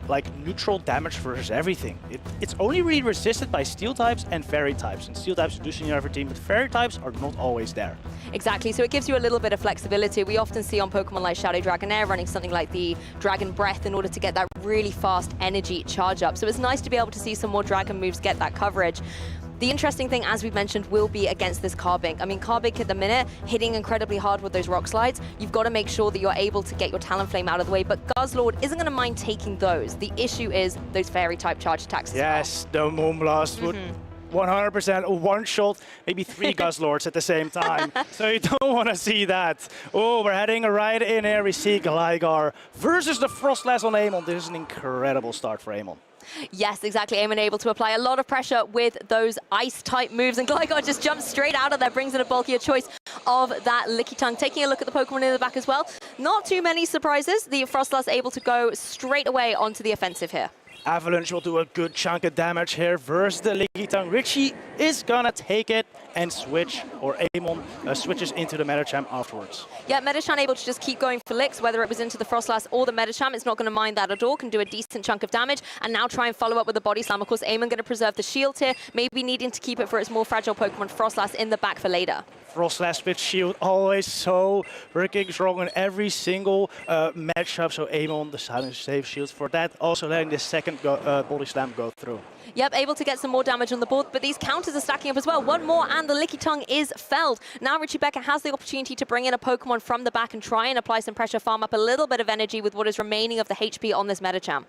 like neutral damage versus everything. It's only really resisted by Steel types and Fairy types, and Steel types do see in every team, but Fairy types are not always there. Exactly, so it gives you a little bit of flexibility. We often see on Pokemon like Shadow Dragonair running something like the Dragon Breath in order to get that really fast energy charge up. So it's nice to be able to see some more Dragon moves get that coverage. The interesting thing, as we've mentioned, will be against this Carbink. I mean, Carbink at the minute, hitting incredibly hard with those Rock Slides. You've got to make sure that you're able to get your Talonflame out of the way, but Guzzlord isn't going to mind taking those. The issue is those Fairy-type charge attacks as yes, the Moonblast would 100% one-shot, maybe 3 Guzzlords at the same time. So you don't want to see that. Oh, we're heading right in here. We see Gligar versus the Frostlass on Eamon. This is an incredible start for Eamon. Yes, exactly. Eamon able to apply a lot of pressure with those ice-type moves, and Gligar just jumps straight out of there, brings in a bulkier choice of that Lickitung. Taking a look at the Pokemon in the back as well, not too many surprises. The Frostlass able to go straight away onto the offensive here. Avalanche will do a good chunk of damage here versus the Lickitung. Richie is gonna take it and switch, or Eamon switches into the Metacham afterwards. Yeah, Metacham able to just keep going for licks, whether it was into the Frostlass or the Metacham. It's not going to mind that at all, can do a decent chunk of damage, and now try and follow up with the Body Slam. Of course, Eamon going to preserve the shield here, maybe needing to keep it for its more fragile Pokemon Frostlass in the back for later. Frostlass with shield, always so freaking strong in every single matchup, so Eamon deciding to save shields for that, also letting the second Body Slam go through. Yep, able to get some more damage on the board, but these counters are stacking up as well. One more, and the Lickitung is felled. Now Richie Beckett has the opportunity to bring in a Pokemon from the back and try and apply some pressure, farm up a little bit of energy with what is remaining of the HP on this Metacham.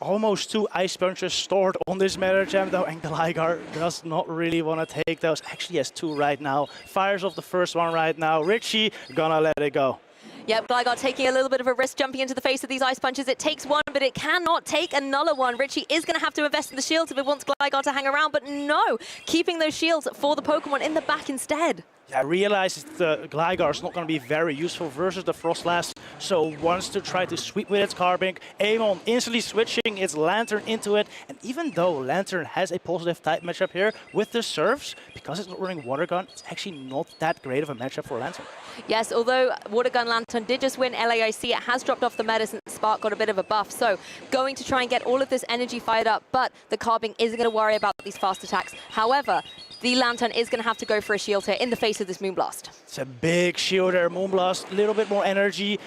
Almost 2 Ice Punches stored on this Metacham though, and Gligar does not really want to take those. Actually has 2 right now. Fires off the first one right now. Richie gonna let it go. Yep, Gligar taking a little bit of a risk jumping into the face of these Ice Punches. It takes one, but it cannot take another one. Richie is going to have to invest in the shields if it wants Gligar to hang around, but no, keeping those shields for the Pokemon in the back instead. Yeah, realizes the Gligar is not going to be very useful versus the Frostlass, so wants to try to sweep with its Carbink. Eamon instantly switching its Lantern into it, and even though Lantern has a positive type matchup here with the Surfs, because it's not running Water Gun, it's actually not that great of a matchup for Lantern. Yes, although Water Gun Lantern did just win LAIC, it has dropped off the meta since Spark got a bit of a buff, so going to try and get all of this energy fired up, but the Carbink isn't going to worry about these fast attacks. However, the Lantern is going to have to go for a shield here in the face of this Moonblast. It's a big shield there, Moonblast, a little bit more energy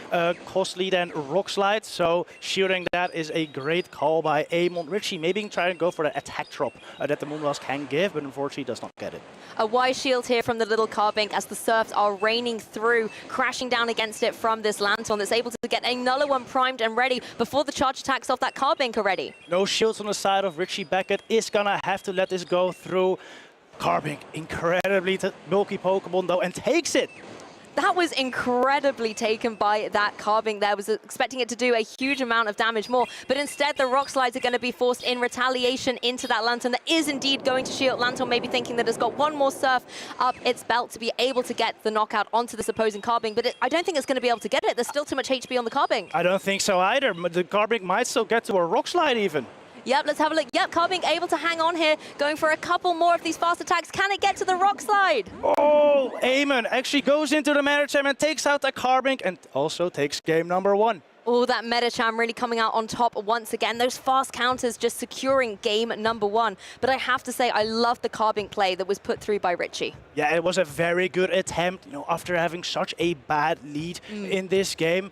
costly than Rock Slide, so shielding that is a great call by Eamon. Richie maybe trying to go for the attack drop that the Moonblast can give, but unfortunately does not get it. A wise shield here from the little Carbink as the Surfs are raining through, crashing down against it from this Lantern that's able to get another one primed and ready before the charge attacks off that Carbink already. No shields on the side of Richie Beckett, is gonna have to let this go through. Carbink, incredibly bulky Pokemon though, and takes it. That was incredibly taken by that carving there. Was expecting it to do a huge amount of damage more, but instead the rock slides are going to be forced in retaliation into that Lantern that is indeed going to shield. Lantern maybe thinking that it's got one more surf up its belt to be able to get the knockout onto this opposing carving, but I don't think it's going to be able to get it. There's still too much HP on the carving. I don't think so either. The carving might still get to a rock slide even. Yep, let's have a look. Yep, carving able to hang on here, going for a couple more of these fast attacks. Can it get to the rock slide? Oh, Eamon actually goes into the Medicham and takes out the carving and also takes game number 1. Oh, that Medicham really coming out on top once again. Those fast counters just securing game number 1. But I have to say, I love the carving play that was put through by Richie. Yeah, it was a very good attempt, you know, after having such a bad lead in this game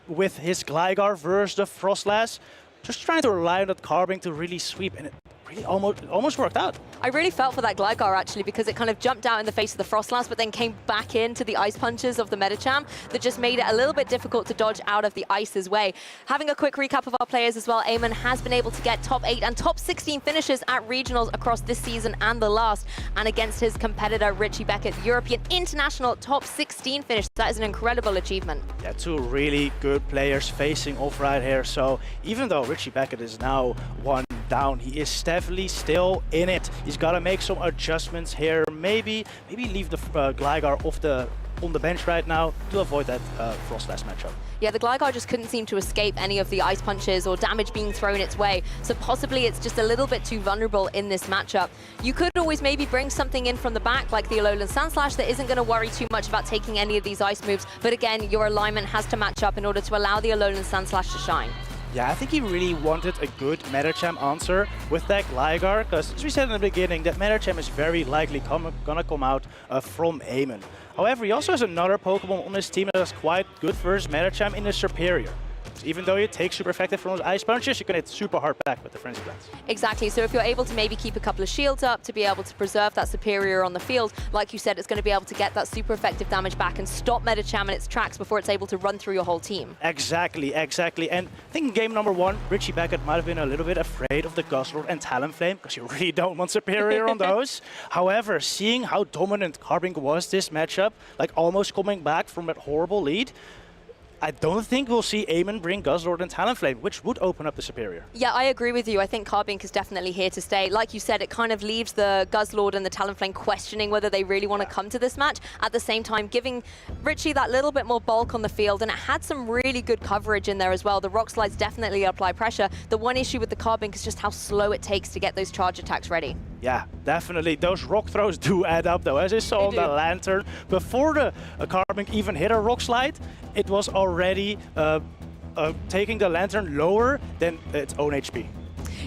with his Gligar versus the Frostlass. Just trying to rely on that carving to really sweep, and it really almost worked out. I really felt for that Gligar actually, because it kind of jumped out in the face of the Frostlass, but then came back into the ice punches of the Medicham that just made it a little bit difficult to dodge out of the ice's way. Having a quick recap of our players as well, Eamon has been able to get top 8 and top 16 finishes at regionals across this season and the last, and against his competitor Richie Beckett, European International top 16 finish. That is an incredible achievement. Yeah, 2 really good players facing off right here, so even though Richie Beckett is now 1 down, he is definitely still in it. He's got to make some adjustments here. Maybe leave the Gligar on the bench right now to avoid that Frostlass matchup. Yeah, the Gligar just couldn't seem to escape any of the ice punches or damage being thrown its way, so possibly it's just a little bit too vulnerable in this matchup. You could always maybe bring something in from the back, like the Alolan Sandslash, that isn't going to worry too much about taking any of these ice moves, but again, your alignment has to match up in order to allow the Alolan Sandslash to shine. Yeah, I think he really wanted a good Medicham answer with that Gligar, because as we said in the beginning, that Medicham is very likely gonna come out from Eamon. However, he also has another Pokemon on his team that is quite good versus Medicham in the Superior. Even though you take super effective from those ice punches, you can hit super hard back with the Frenzy Blast. Exactly, so if you're able to maybe keep a couple of shields up to be able to preserve that Superior on the field, like you said, it's going to be able to get that super effective damage back and stop Medicham in its tracks before it's able to run through your whole team. Exactly. And I think in game number 1, Richie Beckett might have been a little bit afraid of the Guzzlord and Talonflame, because you really don't want Superior on those. However, seeing how dominant Carving was this matchup, like almost coming back from that horrible lead, I don't think we'll see Eamon bring Guzzlord and Talonflame, which would open up the Superior. Yeah, I agree with you. I think Carbink is definitely here to stay. Like you said, it kind of leaves the Guzzlord and the Talonflame questioning whether they really want to come to this match. At the same time, giving Richie that little bit more bulk on the field, and it had some really good coverage in there as well. The rock slides definitely apply pressure. The one issue with the Carbink is just how slow it takes to get those charge attacks ready. Yeah, definitely. Those rock throws do add up, though. As I saw on the Lantern, before the Carbink even hit a rock slide, it was already taking the Lantern lower than its own HP.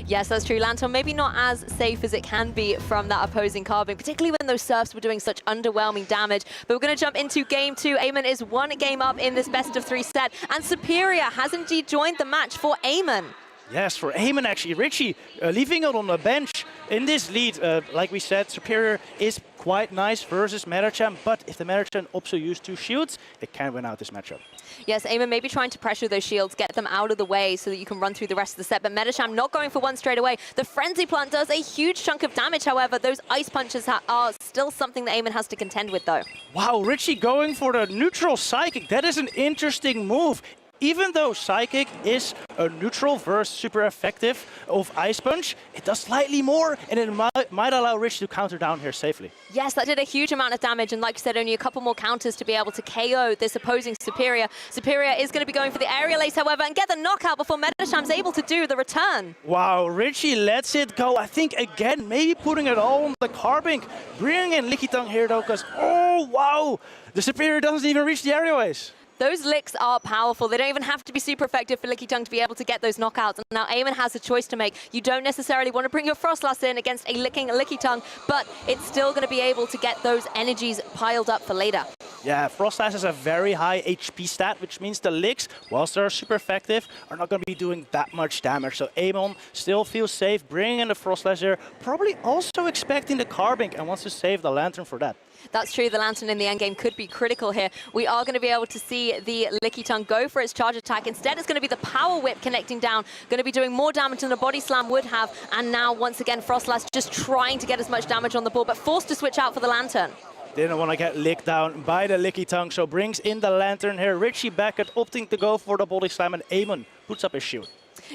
Yes, that's true. Lantern maybe not as safe as it can be from that opposing Carbink, particularly when those surfs were doing such underwhelming damage. But we're going to jump into game 2. Eamon is 1 game up in this best-of-3 set, and Superior has indeed joined the match for Eamon. Yes, for Eamon actually. Richie leaving it on the bench in this lead. Like we said, Superior is quite nice versus Medicham, but if the Medicham also used 2 shields, it can win out this matchup. Yes, Eamon maybe trying to pressure those shields, get them out of the way so that you can run through the rest of the set, but Medicham not going for one straight away. The Frenzy Plant does a huge chunk of damage, however. Those ice punches are still something that Eamon has to contend with, though. Wow, Richie going for the neutral Psychic. That is an interesting move. Even though Psychic is a neutral versus super effective of Ice Punch, it does slightly more, and it might allow Rich to counter down here safely. Yes, that did a huge amount of damage, and like you said, only a couple more counters to be able to KO this opposing Superior. Superior is going to be going for the Aerial Ace, however, and get the knockout before Medicham's able to do the return. Wow, Richie lets it go. I think, again, maybe putting it all on the Carbink. Bringing in Lickitung here, though, because, oh, wow, the Superior doesn't even reach the Aerial Ace. Those licks are powerful. They don't even have to be super effective for Lickitung to be able to get those knockouts. And now Eamon has a choice to make. You don't necessarily want to bring your Frostlass in against a licking Lickitung, but it's still going to be able to get those energies piled up for later. Yeah, Frostlass has a very high HP stat, which means the licks, whilst they're super effective, are not going to be doing that much damage. So Eamon still feels safe bringing in the Frostlass here, probably also expecting the Carbink and wants to save the Lantern for that. That's true. The Lantern in the endgame could be critical here. We are going to be able to see the Lickitung go for its charge attack. Instead, it's going to be the Power Whip connecting down, going to be doing more damage than a Body Slam would have. And now, once again, Frostlass just trying to get as much damage on the board, but forced to switch out for the Lantern. Didn't want to get licked down by the Licky Tongue, so brings in the Lantern here. Richie Beckett opting to go for the body slam, and Eamon puts up his shield.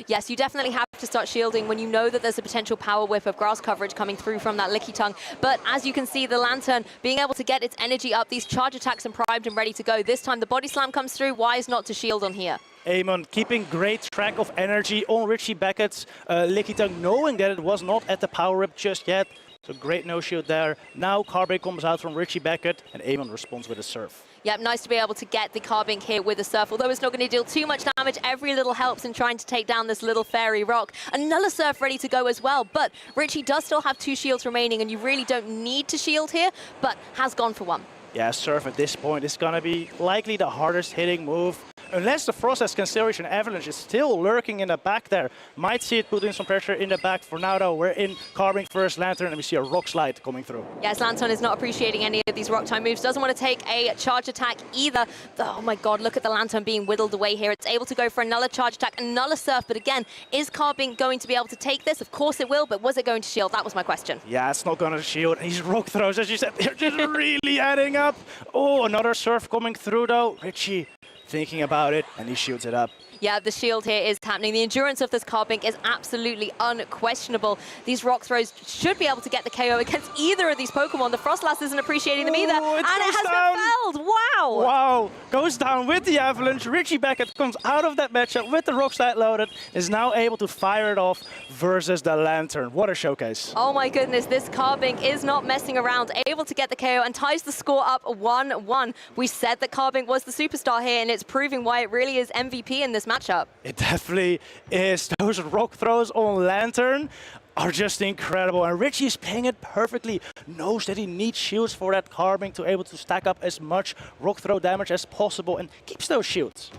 Yes, you definitely have to start shielding when you know that there's a potential power whip of grass coverage coming through from that Licky Tongue. But as you can see, the Lantern being able to get its energy up, these charge attacks and primed and ready to go. This time the body slam comes through. Wise not to shield on here. Eamon keeping great track of energy on Richie Beckett's Licky Tongue, knowing that it was not at the power whip just yet. So great no shield there. Now Carbink comes out from Richie Beckett, and Eamon responds with a surf. Yep, nice to be able to get the Carbink here with a surf. Although it's not going to deal too much damage, every little helps in trying to take down this little fairy rock. Another surf ready to go as well, but Richie does still have 2 shields remaining, and you really don't need to shield here, but has gone for 1. Yeah, surf at this point is going to be likely the hardest hitting move. Unless the Frost has consideration, Avalanche is still lurking in the back there. Might see it put in some pressure in the back. For now, though, we're in Carbink first Lantern, and we see a rock slide coming through. Yes, Lantern is not appreciating any of these rock time moves. Doesn't want to take a charge attack either. Oh my god, look at the Lantern being whittled away here. It's able to go for another charge attack, another surf. But again, is Carbink going to be able to take this? Of course it will, but was it going to shield? That was my question. Yeah, it's not going to shield. These rock throws, as you said, they're just really adding up. Oh, another surf coming through, though. Richie thinking about it, and he shields it up. Yeah, the shield here is happening. The endurance of this Carbink is absolutely unquestionable. These rock throws should be able to get the KO against either of these Pokemon. The Frostlass isn't appreciating them either, and it has been felled. Wow! Wow! Goes down with the Avalanche. Richie Beckett comes out of that matchup with the rock slide loaded, is now able to fire it off versus the Lantern. What a showcase. Oh my goodness, this Carbink is not messing around, able to get the KO and ties the score up 1-1. We said that Carbink was the superstar here, and it's proving why it really is MVP in this matchup. It definitely is. Those rock throws on Lantern are just incredible, and Richie's playing it perfectly. Knows that he needs shields for that Carbink to able to stack up as much rock throw damage as possible, and keeps those shields.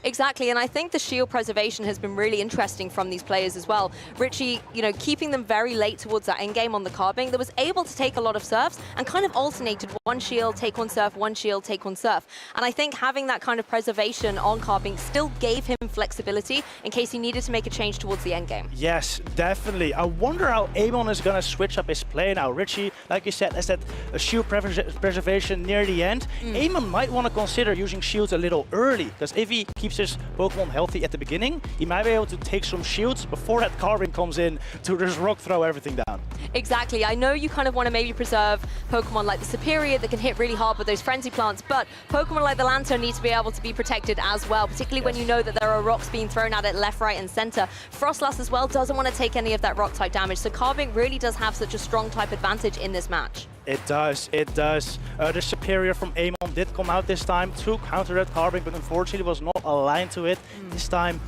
Exactly, and I think the shield preservation has been really interesting from these players as well. Richie, you know, keeping them very late towards that end game on the Carbink, that was able to take a lot of surfs and kind of alternated 1 shield, take 1 surf, 1 shield, take 1 surf. And I think having that kind of preservation on Carbink still gave him flexibility in case he needed to make a change towards the end game. Yes, definitely. I wonder how Eamon is going to switch up his play now. Richie, like you said, has that shield preservation near the end. Eamon might want to consider using shields a little early, because if he keeps his Pokemon healthy at the beginning, he might be able to take some shields before that Carbink comes in to just rock throw everything down. Exactly. I know you kind of want to maybe preserve Pokemon like the Superior that can hit really hard with those Frenzy Plants, but Pokemon like the Lantern need to be able to be protected as well, particularly when you know that there are rocks being thrown at it left, right, and center. Frostlass as well doesn't want to take any of that rock type damage, so Carbink really does have such a strong type advantage in this match. It does, it does. The Superior from Eamon did come out this time to counter that Carbink, but unfortunately was not aligned to it. This time,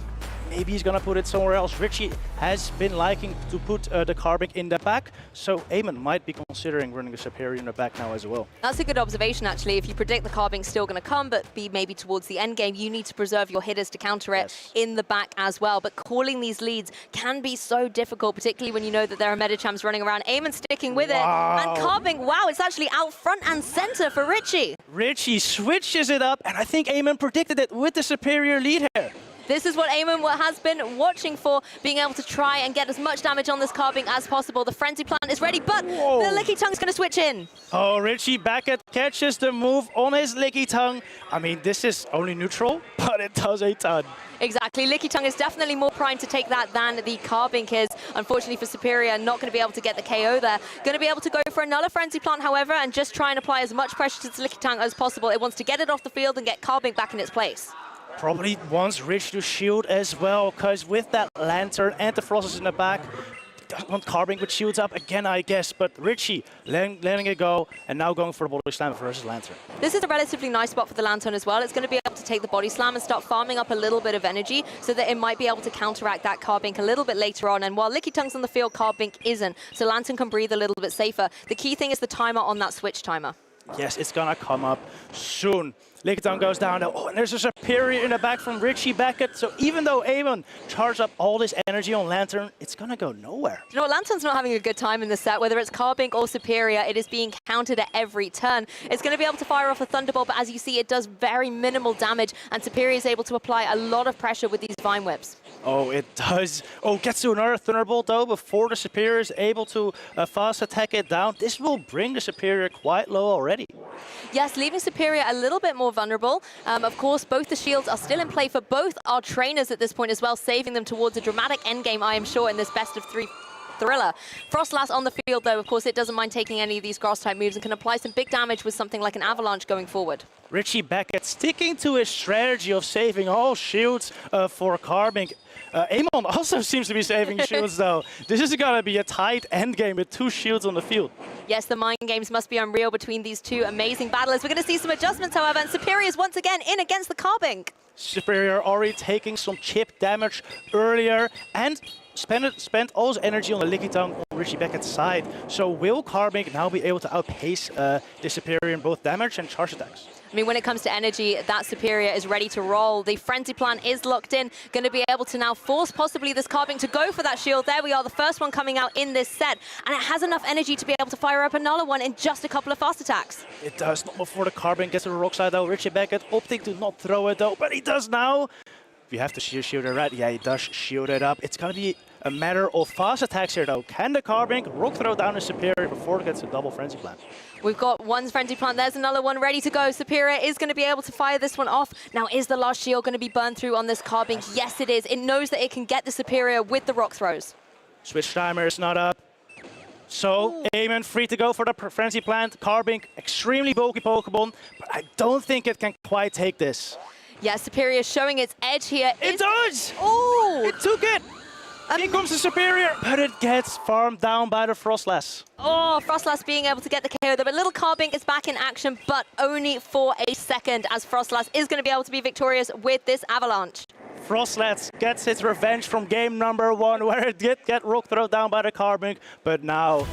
maybe he's gonna put it somewhere else. Richie has been liking to put the Carbink in the back, so Eamon might be considering running the Superior in the back now as well. That's a good observation, actually. If you predict the Carbink's still going to come, but be maybe towards the end game, you need to preserve your hitters to counter it in the back as well. But calling these leads can be so difficult, particularly when you know that there are Medichams running around. Eamon sticking with it, and Carbink, wow, it's actually out front and center for Richie. Richie switches it up, and I think Eamon predicted it with the Superior lead here. This is what Eamon has been watching for, being able to try and get as much damage on this Carbink as possible. The Frenzy Plant is ready, but the Licky Tongue's going to switch in. Oh, Richie Beckett catches the move on his Licky Tongue. I mean, this is only neutral, but it does a ton. Exactly. Licky Tongue is definitely more primed to take that than the Carbink is. Unfortunately for Superior, not going to be able to get the KO there. Going to be able to go for another Frenzy Plant, however, and just try and apply as much pressure to the Licky Tongue as possible. It wants to get it off the field and get Carbink back in its place. Probably wants Rich to shield as well, because with that Lantern and the Frostlass in the back, doesn't want Carbink with shields up again, I guess. But Richie letting it go, and now going for the body slam versus Lantern. This is a relatively nice spot for the Lantern as well. It's going to be able to take the body slam and start farming up a little bit of energy so that it might be able to counteract that Carbink a little bit later on. And while Licky Tongue's on the field, Carbink isn't. So Lantern can breathe a little bit safer. The key thing is the timer on that switch timer. Yes, it's gonna come up soon. Licky Tongue goes down. Oh, and there's a Superior in the back from Richie Beckett. So even though Eamon charged up all this energy on Lantern, it's gonna go nowhere. You know what, Lantern's not having a good time in the set, whether it's Carbink or Superior. It is being countered at every turn. It's going to be able to fire off a Thunderbolt, but as you see, it does very minimal damage, and Superior is able to apply a lot of pressure with these Vine Whips. Oh, it does. Oh, gets to another Thunderbolt though before the Superior is able to fast attack it down. This will bring the Superior quite low already. Yes, leaving Superior a little bit more vulnerable. Of course, both the shields are still in play for both our trainers at this point as well, saving them towards a dramatic endgame, I am sure, in this best of 3 thriller. Frostlass on the field, though, of course, it doesn't mind taking any of these grass-type moves and can apply some big damage with something like an Avalanche going forward. Richie Beckett sticking to his strategy of saving all shields for Carbink. Amon also seems to be saving shields, though. This is going to be a tight endgame with 2 shields on the field. Yes, the mind games must be unreal between these 2 amazing battlers. We're going to see some adjustments, however, and Superior's once again in against the Carbink. Superior already taking some chip damage earlier and spent all his energy on the Licky Tongue on Richie Beckett's side. So will Carbink now be able to outpace the Superior in both damage and charge attacks? I mean, when it comes to energy, that Superior is ready to roll. The Frenzy Plan is locked in, going to be able to now force possibly this Carbink to go for that shield. There we are, the first one coming out in this set. And it has enough energy to be able to fire up another one in just a couple of fast attacks. It does not before the Carbink gets to the rock side though. Richie Beckett opting to not throw it though, but he does now. You have to shield it right. Yeah, he does shield it up. It's going to be a matter of fast attacks here though. Can the Carbink rock throw down the Superior before it gets a double Frenzy Plan? We've got one Frenzy Plant, there's another one ready to go. Superior is going to be able to fire this one off. Now, is the last shield going to be burned through on this Carbink? Yes, it is. It knows that it can get the Superior with the rock throws. Switch timer is not up. So, Amon free to go for the Frenzy Plant. Carbink, extremely bulky Pokemon, but I don't think it can quite take this. Yeah, Superior showing its edge here. It does! Oh! It took it! Here comes the Superior, but it gets farmed down by the Frostlass. Oh, Frostlass being able to get the KO there, but little Carbink is back in action, but only for a second, as Frostlass is going to be able to be victorious with this Avalanche. Frostlass gets its revenge from game number 1, where it did get rock thrown down by the Carbink, but now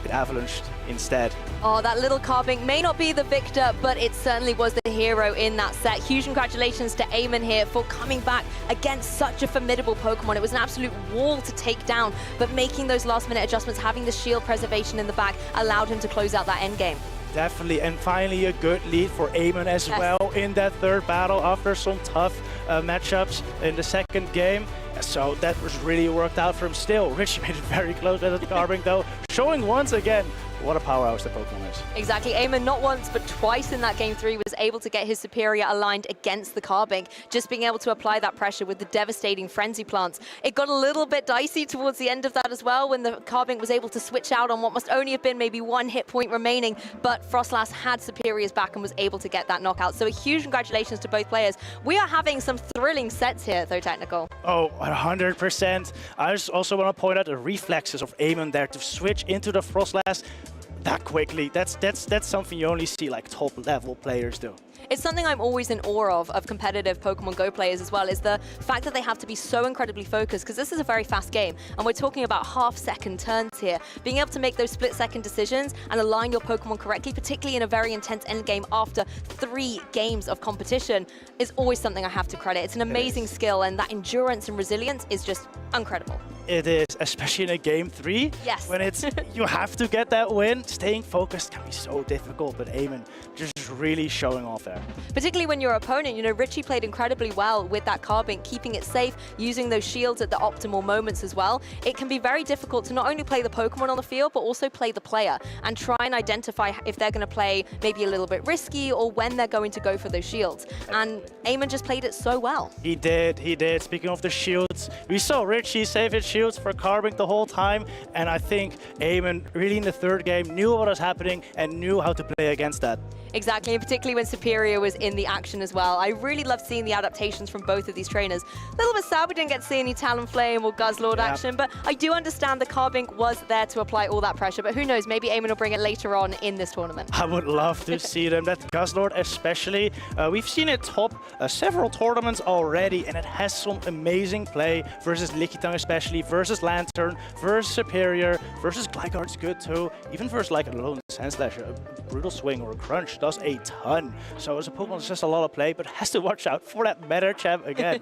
it avalanched instead. Oh, that little Carbink may not be the victor, but it certainly was the hero in that set. Huge congratulations to Amon here for coming back against such a formidable Pokemon. It was an absolute wall to take down, but making those last-minute adjustments, having the shield preservation in the back, allowed him to close out that endgame. Definitely, and finally a good lead for Amon as well in that third battle after some tough matchups in the second game. So that was really worked out for him still. Richie made it very close at the Carbink though, showing once again what a powerhouse the Pokemon is. Exactly. Amon not once but twice in that game 3 was able to get his Superior aligned against the Carbink, just being able to apply that pressure with the devastating Frenzy Plants. It got a little bit dicey towards the end of that as well when the Carbink was able to switch out on what must only have been maybe 1 hit point remaining, but Frostlass had Superior's back and was able to get that knockout. So a huge congratulations to both players. We are having some thrilling sets here though, Technical. Oh, 100%. I just also want to point out the reflexes of Amon there to switch into the Frostlass that quickly. That's something you only see like top level players do. It's something I'm always in awe of competitive Pokemon Go players as well, is the fact that they have to be so incredibly focused, because this is a very fast game, and we're talking about half-second turns here. Being able to make those split-second decisions and align your Pokemon correctly, particularly in a very intense endgame after 3 games of competition, is always something I have to credit. It's an amazing skill, and that endurance and resilience is just incredible. It is, especially in a game 3. Yes. When it's you have to get that win. Staying focused can be so difficult, but Amon just really showing off there. Particularly when your opponent, you know, Richie played incredibly well with that Carbink, keeping it safe, using those shields at the optimal moments as well. It can be very difficult to not only play the Pokemon on the field, but also play the player and try and identify if they're going to play maybe a little bit risky or when they're going to go for those shields. And Amon just played it so well. He did. Speaking of the shields, we saw Richie save his shields for Carbink the whole time, and I think Amon really in the third game knew what was happening and knew how to play against that. Exactly, and particularly when Superior was in the action as well. I really loved seeing the adaptations from both of these trainers. A little bit sad we didn't get to see any Talonflame or Guzzlord action, but I do understand the Carbink was there to apply all that pressure, but who knows, maybe Amon will bring it later on in this tournament. I would love to see them, that Guzzlord especially. We've seen it top several tournaments already, and it has some amazing play versus Lickitung especially, versus Lantern, versus Superior, versus Gligar's good too, even versus like a lone Sandslash, a Brutal Swing or a Crunch. does a ton. So as a Pokemon, it's just a lot of play, but has to watch out for that Medicham again.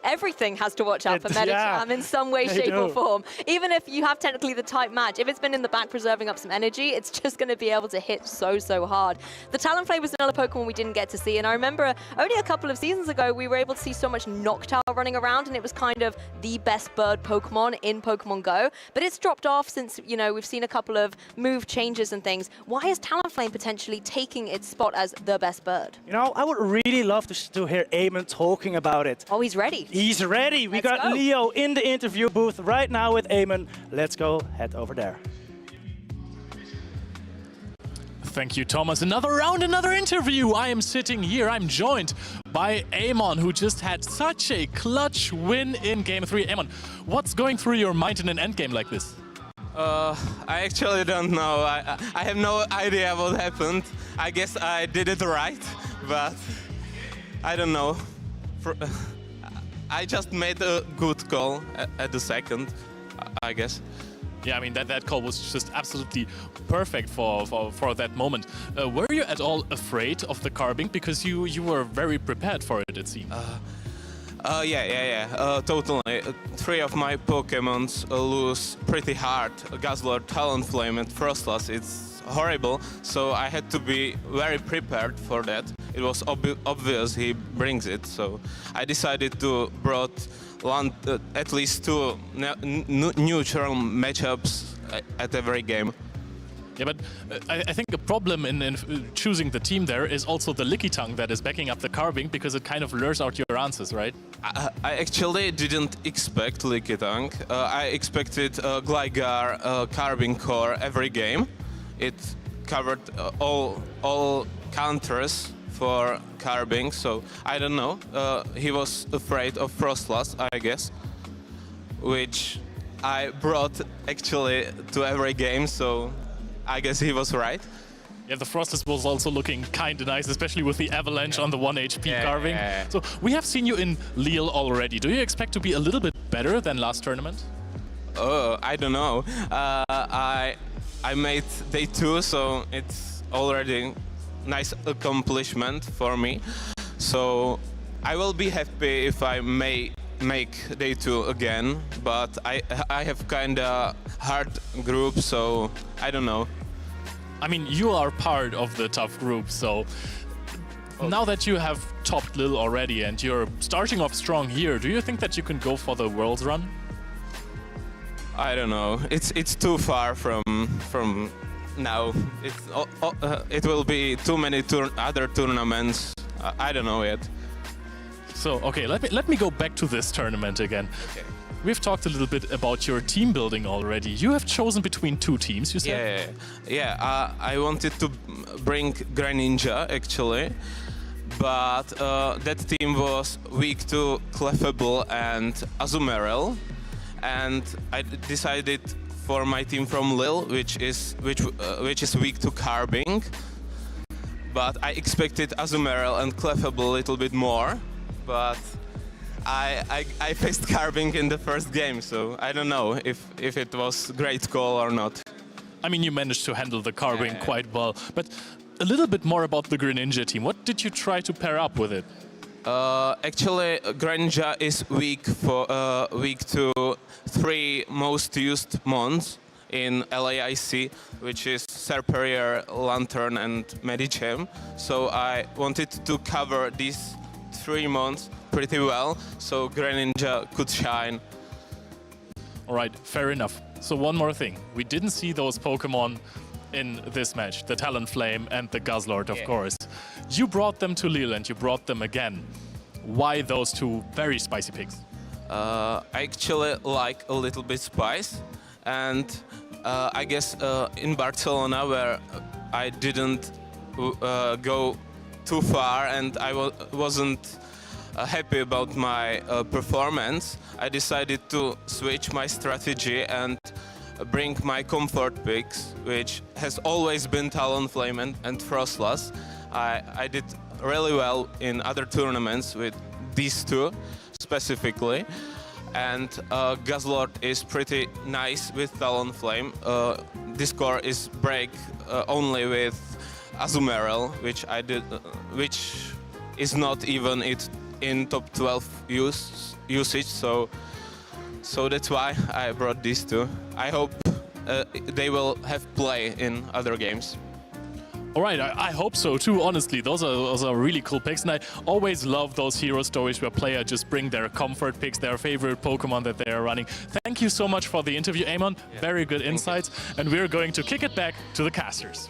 Everything has to watch out for Medicham in some way, shape, or form. Even if you have technically the type match, if it's been in the back preserving up some energy, it's just going to be able to hit so hard. The Talonflame was another Pokemon we didn't get to see, and I remember only a couple of seasons ago we were able to see so much Noctowl running around, and it was kind of the best bird Pokemon in Pokemon Go, but it's dropped off since, you know, we've seen a couple of move changes and things. Why is Talonflame potentially taking its spot as the best bird? You know, I would really love to hear Eamon talking about it. Oh, he's ready. He's ready. We got Leo in the interview booth right now with Eamon. Let's go head over there. Thank you, Thomas. Another round, another interview. I am sitting here. I'm joined by Eamon, who just had such a clutch win in Game 3. Eamon, what's going through your mind in an endgame like this? I actually don't know. I have no idea what happened. I guess I did it right, but I don't know. I just made a good call at the second, I guess. Yeah, I mean, that call was just absolutely perfect for that moment. Were you at all afraid of the carbing? Because you were very prepared for it, it seems. Yeah, totally. 3 of my Pokemons lose pretty hard. Guzzlord, Talonflame, and Frostlass. It's horrible, so I had to be very prepared for that. It was obvious he brings it, so I decided to brought at least 2 neutral matchups at every game. Yeah, but I think the problem in choosing the team there is also the Lickitung that is backing up the carbing, because it kind of lures out your answers, right? I actually didn't expect Lickitung. I expected Gligar carbing core every game. It covered all counters for carbing, so I don't know. He was afraid of Frostlass, I guess, which I brought actually to every game, so I guess he was right. Yeah, the Frostlass was also looking kind of nice, especially with the Avalanche on the 1 HP carving. So we have seen you in Lille already. Do you expect to be a little bit better than last tournament? I don't know. I made day 2, so it's already nice accomplishment for me. So I will be happy if I may make day 2 again, but I have kinda hard group, so I don't know. I mean, you are part of the tough group, so now that you have topped Lille already and you're starting off strong here, do you think that you can go for the Worlds run? I don't know. It's too far from now. It will be too many other tournaments. I don't know yet. So, okay, let me go back to this tournament again. Okay. We've talked a little bit about your team building already. You have chosen between 2 teams, you said? Yeah. I wanted to bring Greninja, actually, but that team was weak to Clefable and Azumarill, and I decided for my team from Lille, which is weak to carbing, but I expected Azumarill and Clefable a little bit more, but I faced carbing in the first game, so I don't know if it was great call or not. I mean, you managed to handle the carbing quite well, but a little bit more about the Greninja team. What did you try to pair up with it? Actually, Greninja is weak to 3 most used mons in LAIC, which is Serperior, Lantern, and Medicham. So I wanted to cover these 3 mons pretty well, so Greninja could shine. All right, fair enough. So one more thing. We didn't see those Pokemon in this match, the Talonflame and the Guzzlord, of course. You brought them to Lille and you brought them again. Why those 2 very spicy picks? I actually like a little bit spice, and I guess in Barcelona, where I didn't go too far and I wasn't happy about my performance, I decided to switch my strategy and bring my comfort picks, which has always been Talonflame and Frostlass. I did really well in other tournaments with these 2 specifically, and Guzzlord is pretty nice with Talonflame. This core is break only with Azumarill, which I did, which is not even in top 12 usage. So that's why I brought these two. I hope they will have play in other games. All right, I hope so too, honestly. Those are really cool picks, and I always love those hero stories where players just bring their comfort picks, their favorite Pokemon that they are running. Thank you so much for the interview, Amon. Yeah. Very good insights, and we're going to kick it back to the casters.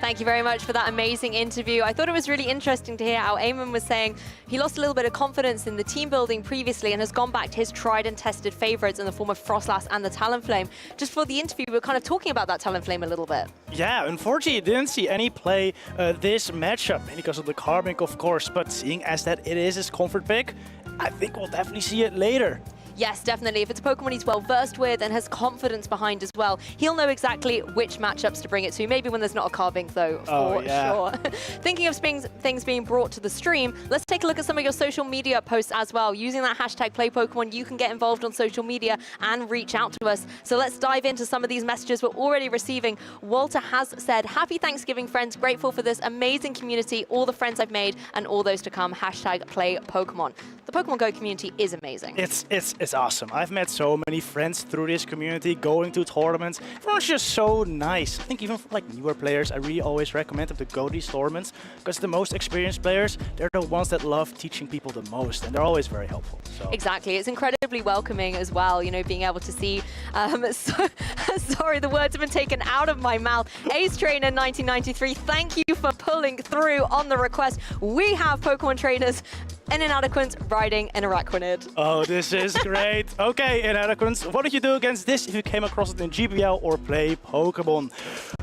Thank you very much for that amazing interview. I thought it was really interesting to hear how Eamon was saying he lost a little bit of confidence in the team building previously and has gone back to his tried and tested favorites in the form of Frostlass and the Talonflame. Just for the interview, we were kind of talking about that Talonflame a little bit. Yeah, unfortunately, you didn't see any play this matchup, because of the Carbink, of course, but seeing as that it is his comfort pick, I think we'll definitely see it later. Yes, definitely. If it's a Pokemon he's well versed with and has confidence behind as well, he'll know exactly which matchups to bring it to. Maybe when there's not a Carbink, though, for sure. Thinking of things being brought to the stream, let's take a look at some of your social media posts as well. Using that hashtag #PlayPokemon, you can get involved on social media and reach out to us. So let's dive into some of these messages we're already receiving. Walter has said, "Happy Thanksgiving, friends. Grateful for this amazing community, all the friends I've made, and all those to come. Hashtag #PlayPokemon." The Pokemon Go community is amazing. It's awesome. I've met so many friends through this community, going to tournaments. Everyone's just so nice. I think even for like newer players, I really always recommend them to go to these tournaments, because the most experienced players, they're the ones that love teaching people the most, and they're always very helpful. So. Exactly. It's incredibly welcoming as well, you know, being able to see, sorry, the words have been taken out of my mouth. Ace Trainer 1993, thank you for pulling through on the request. We have Pokemon trainers and Inadequate riding an Araquanid. Oh, this is great. Okay, Inadequate, what did you do against this if you came across it in GBL or play Pokemon?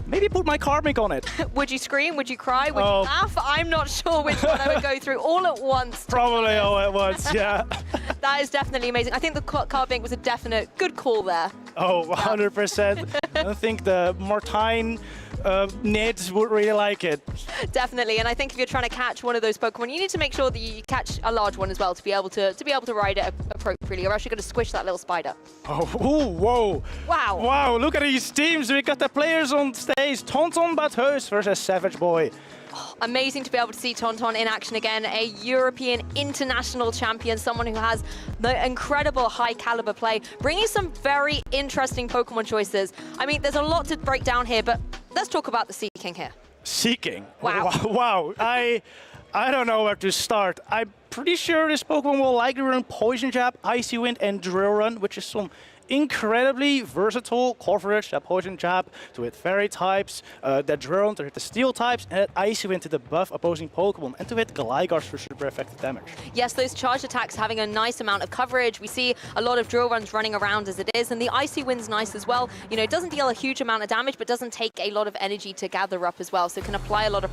Maybe put my Carbink on it. Would you scream? Would you cry? Would you laugh? I'm not sure which one I would go through all at once. Probably all at once, yeah. That is definitely amazing. I think the Carbink was a definite good call there. Oh, 100%. I think the Martine Nids would really like it. Definitely, and I think if you're trying to catch one of those Pokemon, you need to make sure that you catch a large one as well to be able to ride it appropriately, or else you're going to squish that little spider. Oh, ooh, whoa! Wow! Wow! Look at these teams. We got the players on stage. Tonton Batheus versus Savage Boy. Oh, amazing to be able to see Tonton in action again, a European international champion, someone who has the incredible high caliber play, bringing some very interesting Pokemon choices. I mean, there's a lot to break down here, but let's talk about the Seeking here. Seeking? Wow. Wow. I don't know where to start. I'm pretty sure this Pokemon will likely run Poison Jab, Icy Wind, and Drill Run, which is some incredibly versatile coverage. That Poison Jab to hit Fairy types, that Drill Run to hit the Steel types, and that Icy Wind to debuff opposing Pokemon, and to hit Glygars for super effective damage. Yes, those charge attacks having a nice amount of coverage. We see a lot of Drill Runs running around as it is, and the Icy Wind's nice as well. You know, it doesn't deal a huge amount of damage, but doesn't take a lot of energy to gather up as well, so it can apply a lot of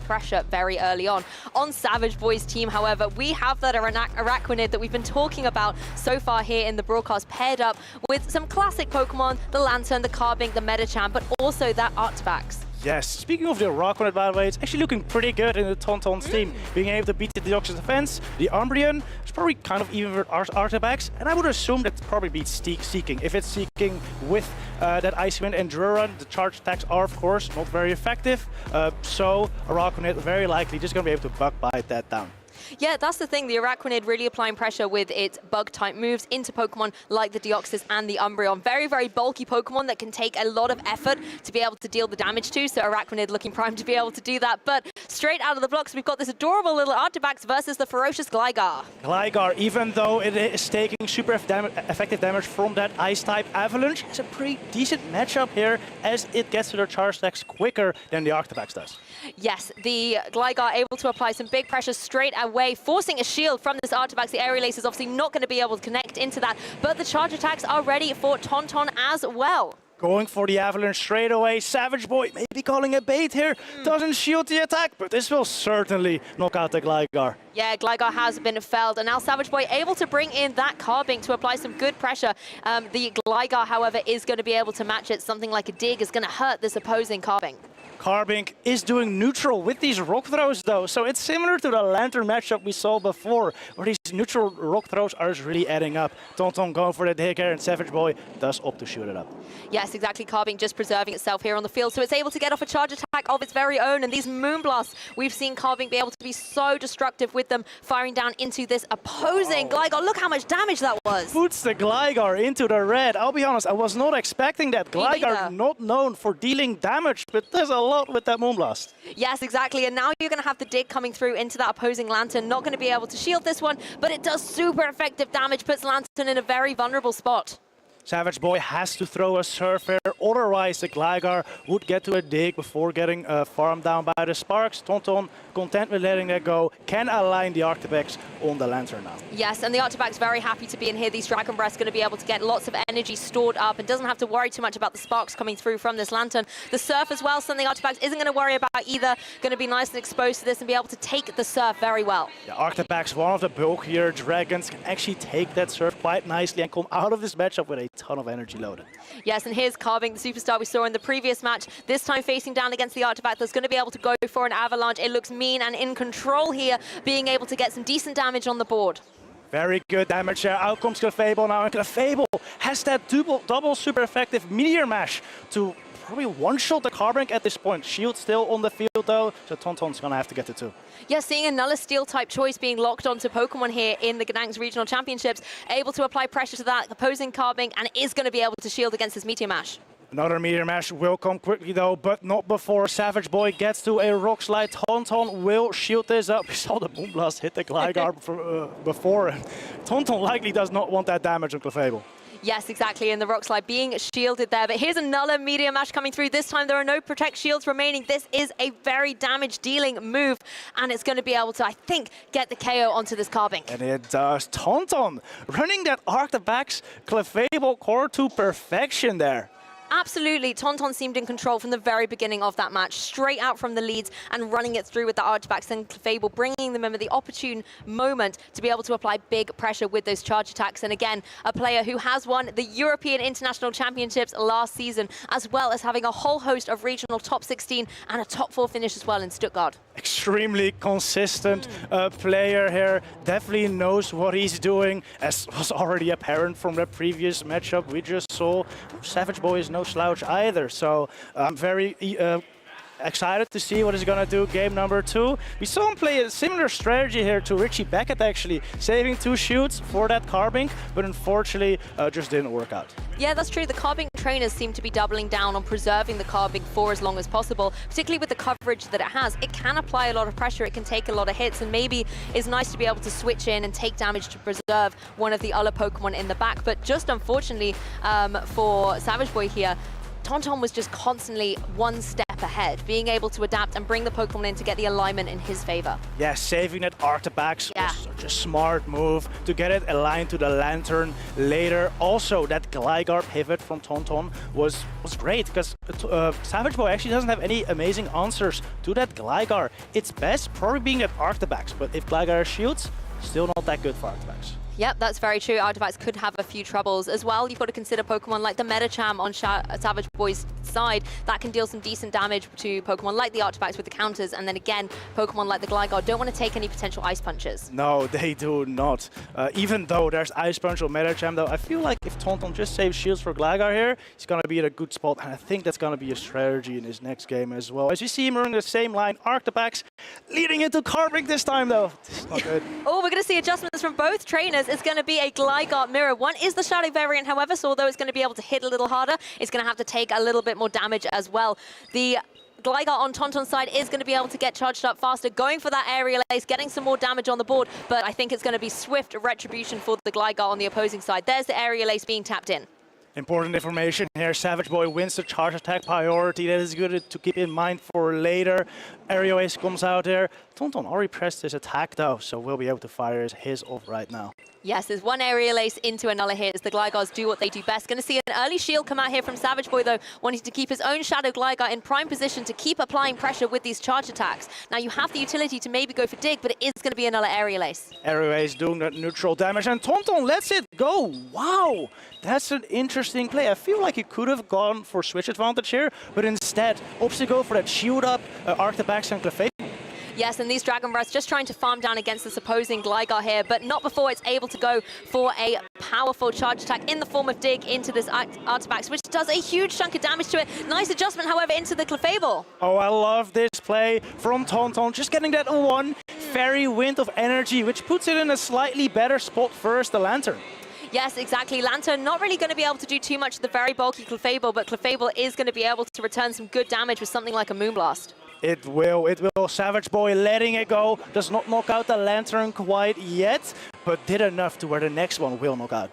pressure very early on. On Savage Boy's team, however, we have that Araquanid that we've been talking about so far here in the broadcast, paired up with some classic Pokemon, the Lantern, the Carbink, the Medicham, but also that Artivax. Yes, speaking of the Araquanid, by the way, it's actually looking pretty good in the Tonton's team. Being able to beat the Deoxys defense, the Umbreon, it's probably kind of even with Artivax, and I would assume that probably beats Seeking. If it's Seeking with that Icy Wind and Drill Run, the charge attacks are, of course, not very effective. So Araquanid very likely just going to be able to bug bite that down. Yeah, that's the thing. The Araquanid really applying pressure with its bug-type moves into Pokemon like the Deoxys and the Umbreon. Very, very bulky Pokemon that can take a lot of effort to be able to deal the damage to, so Araquanid looking primed to be able to do that. But straight out of the blocks, we've got this adorable little Artivax versus the ferocious Gligar. Gligar, even though it is taking super effective damage from that Ice-type Avalanche, has a pretty decent matchup here as it gets to their charge attacks quicker than the Artivax does. Yes, the Gligar able to apply some big pressure straight away, forcing a shield from this Artivax. The Aerial Ace is obviously not going to be able to connect into that, but the charge attacks are ready for Tonton as well. Going for the Avalanche straight away. Savage Boy maybe calling a bait here. Doesn't shield the attack, but this will certainly knock out the Gligar. Yeah, Gligar has been felled, and now Savage Boy able to bring in that Carbink to apply some good pressure. The Gligar, however, is going to be able to match it. Something like a Dig is going to hurt this opposing Carbink. Carbink is doing neutral with these rock throws though, so it's similar to the Lantern matchup we saw before, where these neutral rock throws are really adding up. Tonton going for the dig here, and Savage Boy does opt to shoot it up. Yes, exactly. Carbink just preserving itself here on the field, so it's able to get off a charge attack of its very own, and these Moonblasts, we've seen Carbink be able to be so destructive with them, firing down into this opposing Gligar. Look how much damage that was. Puts the Gligar into the red. I'll be honest, I was not expecting that. Gligar not known for dealing damage, but there's a lot with that Moonblast. Yes, exactly, and now you're going to have the dig coming through into that opposing Lantern. Not going to be able to shield this one, but it does super effective damage, puts Lantern in a very vulnerable spot. Savage Boy has to throw a Surf here, otherwise the Gligar would get to a dig before getting farmed down by the Sparks. Tonton, content with letting that go, can align the Arctipex on the Lantern now. Yes, and the Arctibac's very happy to be in here. These Dragon Breaths going to be able to get lots of energy stored up and doesn't have to worry too much about the Sparks coming through from this Lantern. The Surf as well, something Arctibac isn't going to worry about either. Going to be nice and exposed to this and be able to take the Surf very well. Yeah, Arctibac's one of the bulkier dragons, can actually take that Surf quite nicely and come out of this matchup with a ton of energy loaded. Yes, and here's Carbink, the superstar we saw in the previous match, this time facing down against the Arctibac that's going to be able to go for an Avalanche. It looks mean and in control here, being able to get some decent damage on the board. Very good damage there. Out comes Clefable now, and Clefable has that double super effective Meteor Mash to probably one-shot the Carbink at this point. Shield still on the field though, so Tonton's gonna have to get the 2. Yeah, seeing another Steel type choice being locked onto Pokemon here in the Gdańsk Regional Championships, able to apply pressure to that opposing Carbink, and is going to be able to shield against this Meteor Mash. Another Meteor Mash will come quickly though, but not before Savage Boy gets to a Rock Slide. Tonton will shield this up. We saw the Moonblast hit the Gligar before. Tonton likely does not want that damage on Clefable. Yes, exactly, and the Rock Slide being shielded there. But here's another Meteor Mash coming through. This time there are no Protect Shields remaining. This is a very damage-dealing move, and it's going to be able to, I think, get the KO onto this Carbink. And it does. Tonton running that Arctibac's Clefable core to perfection there. Absolutely, Tonton seemed in control from the very beginning of that match, straight out from the leads and running it through with the Arctibacs and Clefable, bringing them in at the opportune moment to be able to apply big pressure with those charge attacks. And again, a player who has won the European International Championships last season, as well as having a whole host of regional top 16 and a top 4 finish as well in Stuttgart. Extremely consistent player here, definitely knows what he's doing, as was already apparent from the previous matchup we just saw. Savage Boy is no slouch either, so I'm very excited to see what he's gonna do game number 2. We saw him play a similar strategy here to Richie Beckett actually, saving 2 shoots for that Carbink, but unfortunately just didn't work out. Yeah, that's true. The Carbink trainers seem to be doubling down on preserving the Carbink for as long as possible, particularly with the coverage that it has. It can apply a lot of pressure, it can take a lot of hits, and maybe it's nice to be able to switch in and take damage to preserve one of the other Pokemon in the back. But just unfortunately for Savage Boy here, Tonton was just constantly one step ahead, being able to adapt and bring the Pokemon in to get the alignment in his favor. Yeah, saving that Arctibax was such a smart move to get it aligned to the Lantern later. Also, that Gligar pivot from Tonton was great, because Savage Boy actually doesn't have any amazing answers to that Gligar. It's best probably being at Arctibax, but if Gligar shields, still not that good for Arctibax. Yep, that's very true. Arctibacs could have a few troubles as well. You've got to consider Pokemon like the Medicham on Savage Boy's side. That can deal some decent damage to Pokemon like the Arctibacs with the counters. And then again, Pokemon like the Gligar don't want to take any potential Ice Punches. No, they do not. Even though there's Ice Punch on Medicham, though, I feel like if Tonton just saves shields for Gligar here, he's going to be in a good spot. And I think that's going to be a strategy in his next game as well. As you see him running the same line, Arctibacs leading into Carbink this time, though. This is not good. Oh, we're going to see adjustments from both trainers. It's going to be a Gligar mirror. One is the Shadow variant, however, so although it's going to be able to hit a little harder, it's going to have to take a little bit more damage as well. The Gligar on Tonton's side is going to be able to get charged up faster, going for that Aerial Ace, getting some more damage on the board, but I think it's going to be swift retribution for the Gligar on the opposing side. There's the Aerial Ace being tapped in. Important information here. Savage Boy wins the charge attack priority. That is good to keep in mind for later. Aerial Ace comes out there. Tonton already pressed his attack though, so we'll be able to fire his off right now. Yes, there's one Aerial Ace into another hit as the Gligars do what they do best. Going to see an early shield come out here from Savage Boy though, wanting to keep his own Shadow Gligar in prime position to keep applying pressure with these charge attacks. Now you have the utility to maybe go for Dig, but it is going to be another Aerial Ace. Aerial Ace doing that neutral damage, and Tonton lets it go. Wow, that's an interesting interesting play. I feel like he could have gone for switch advantage here, but instead opts to go for that shield up Arctibax and Clefairy. Yes, and these Dragon Breaths just trying to farm down against this opposing Gligar here, but not before it's able to go for a powerful charge attack in the form of Dig into this Artifact, which does a huge chunk of damage to it. Nice adjustment, however, into the Clefable. Oh, I love this play from Tonton, just getting that one fairy wind of energy, which puts it in a slightly better spot first, the Lantern. Yes, exactly. Lantern not really going to be able to do too much of the very bulky Clefable, but Clefable is going to be able to return some good damage with something like a Moonblast. It will. Savage Boy letting it go. Does not knock out the Lantern quite yet, but did enough to where the next one will knock out.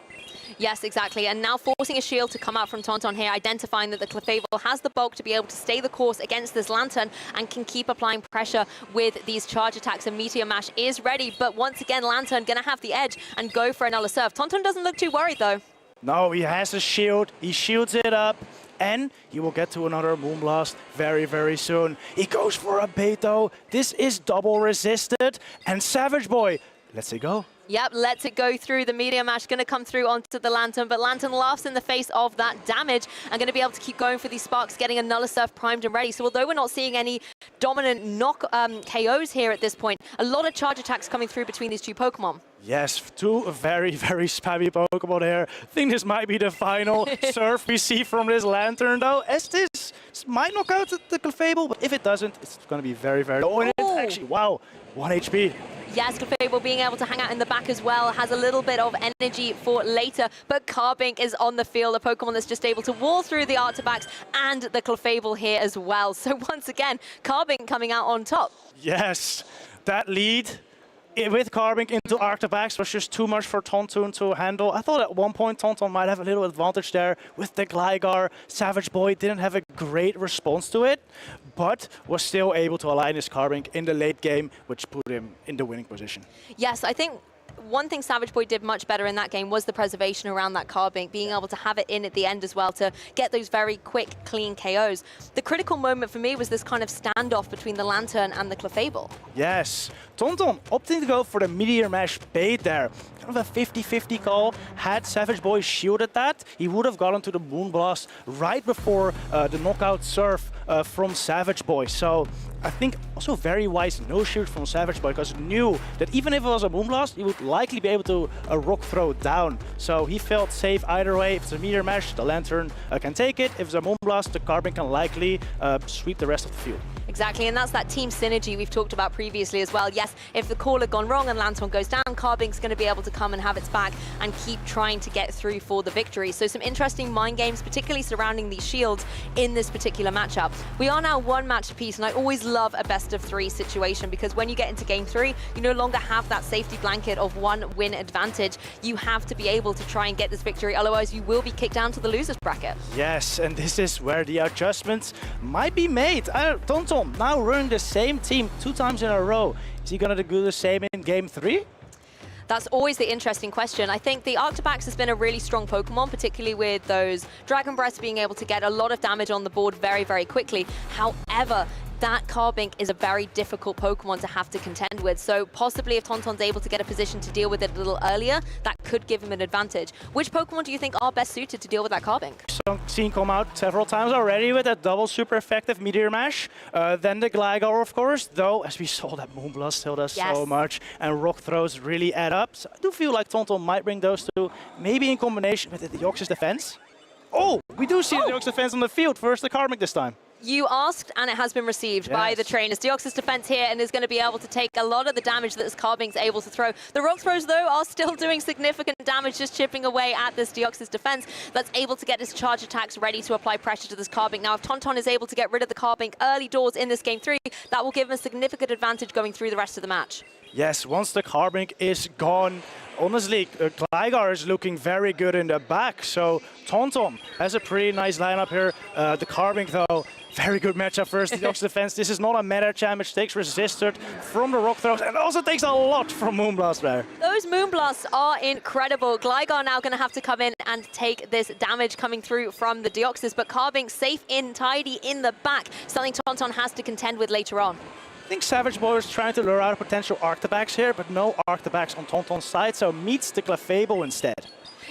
Yes, exactly. And now forcing a shield to come out from Tonton here, identifying that the Clefable has the bulk to be able to stay the course against this Lantern and can keep applying pressure with these charge attacks. And Meteor Mash is ready, but once again, Lantern going to have the edge and go for another serve. Tonton doesn't look too worried, though. No, he has a shield. He shields it up. And he will get to another Moonblast very, very soon. He goes for a bait though. This is double resisted. And Savage Boy lets it go. Yep, lets it go through. The Meteor Mash going to come through onto the Lantern, but Lantern laughs in the face of that damage and going to be able to keep going for these sparks, getting a Nulla Surf primed and ready. So although we're not seeing any dominant knock KOs here at this point, a lot of charge attacks coming through between these two Pokemon. Yes, two very, very spammy Pokemon here. I think this might be the final surf we see from this Lantern, though, as this might knock out the Clefable, but if it doesn't, it's going to be very, very low. And it's actually, wow, 1 HP. Yes, Clefable being able to hang out in the back as well, has a little bit of energy for later, but Carbink is on the field, a Pokemon that's just able to wall through the Artifax and the Clefable here as well. So once again, Carbink coming out on top. Yes, that lead with Carbink into Arctibax was just too much for Tonton to handle. I thought at one point Tonton might have a little advantage there with the Gligar. Savage Boy didn't have a great response to it, but was still able to align his Carbink in the late game, which put him in the winning position. Yes, I think one thing Savage Boy did much better in that game was the preservation around that Carbink, being able to have it in at the end as well to get those very quick, clean KOs. The critical moment for me was this kind of standoff between the Lantern and the Clefable. Yes, Tonton opting to go for the Meteor Mash bait there. Kind of a 50-50 call. Had Savage Boy shielded that, he would have gotten to the Moonblast right before the knockout surf from Savage Boy. So I think also very wise no shield from Savage Boy, because he knew that even if it was a Moonblast, he would likely be able to rock throw down. So he felt safe either way. If it's a Meteor Mash, the Lantern can take it. If it's a Moonblast, the Carbink can likely sweep the rest of the field. Exactly, and that's that team synergy we've talked about previously as well. Yes, if the call had gone wrong and Lantern goes down, Carbink's going to be able to come and have its back and keep trying to get through for the victory. So some interesting mind games, particularly surrounding these shields in this particular matchup. We are now one match apiece, and I always love a best-of-3 situation, because when you get into Game 3, you no longer have that safety blanket of one win advantage. You have to be able to try and get this victory, otherwise you will be kicked down to the losers bracket. Yes, and this is where the adjustments might be made. Tonton now running the same team 2 times in a row. Is he going to do the same in Game 3? That's always the interesting question. I think the Arctibax has been a really strong Pokemon, particularly with those Dragon Breaths being able to get a lot of damage on the board very, very quickly. However, that Carbink is a very difficult Pokemon to have to contend with. So possibly if Tonton's able to get a position to deal with it a little earlier, that could give him an advantage. Which Pokemon do you think are best suited to deal with that Carbink? So seen come out several times already with that double super effective Meteor Mash. Then the Gligar, of course, though, as we saw, that Moonblast still does so much, and Rock Throws really add up. So I do feel like Tonton might bring those two, maybe in combination with the Deoxys Defense. Oh, we do see the Deoxys Defense on the field. First the Carbink this time. You asked, and it has been received by the trainers. Deoxys Defense here, and is going to be able to take a lot of the damage that this Carbink's able to throw. The Rock Throws, though, are still doing significant damage, just chipping away at this Deoxys Defense that's able to get his charge attacks ready to apply pressure to this Carbink. Now, if Tonton is able to get rid of the Carbink early doors in this Game 3, that will give him a significant advantage going through the rest of the match. Yes, once the Carbink is gone, honestly, Gligar is looking very good in the back. So Tonton has a pretty nice lineup here. The Carbink, though, very good matchup versus the Deoxys Defense. This is not a meta champ, which takes resisted from the Rock Throws, and also takes a lot from Moonblast there. Those Moonblasts are incredible. Gligar now going to have to come in and take this damage coming through from the Deoxys, but Carbink safe in, tidy in the back, something Tonton has to contend with later on. I think Savage Boy is trying to lure out a potential Arctibax here, but no Arctibax on Tonton's side, so meets the Clefable instead.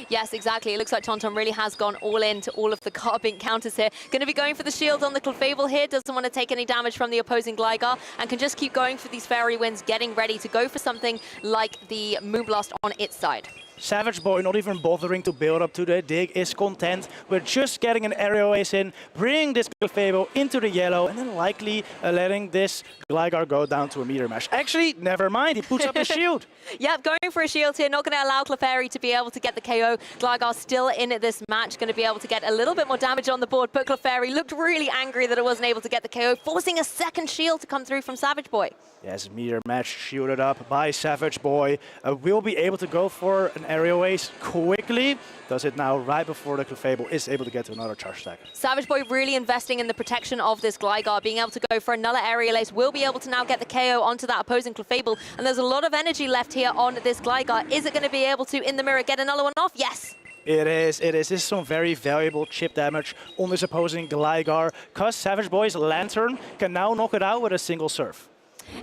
Yes, exactly. It looks like Tonton really has gone all into all of the Carbink counters here. Going to be going for the shield on the Clefable here. Doesn't want to take any damage from the opposing Gligar and can just keep going for these Fairy Winds, getting ready to go for something like the Moonblast on its side. Savage Boy not even bothering to build up to the dig, is content with just getting an aerial ace in, bringing this Clefable into the yellow, and then likely letting this Gligar go down to a meter mash. Actually, never mind, he puts up a shield. Yep, going for a shield here, not going to allow Clefairy to be able to get the KO. Gligar still in this match, going to be able to get a little bit more damage on the board, but Clefairy looked really angry that it wasn't able to get the KO, forcing a second shield to come through from Savage Boy. Yes, meter match shielded up by Savage Boy. Will be able to go for an aerial ace quickly. Does it now right before the Clefable is able to get to another charge attack. Savage Boy really investing in the protection of this Gligar, being able to go for another aerial ace, will be able to now get the KO onto that opposing Clefable. And there's a lot of energy left here on this Gligar. Is it going to be able to, in the mirror, get another one off? Yes. It is. This is some very valuable chip damage on this opposing Gligar, because Savage Boy's Lantern can now knock it out with a single surf.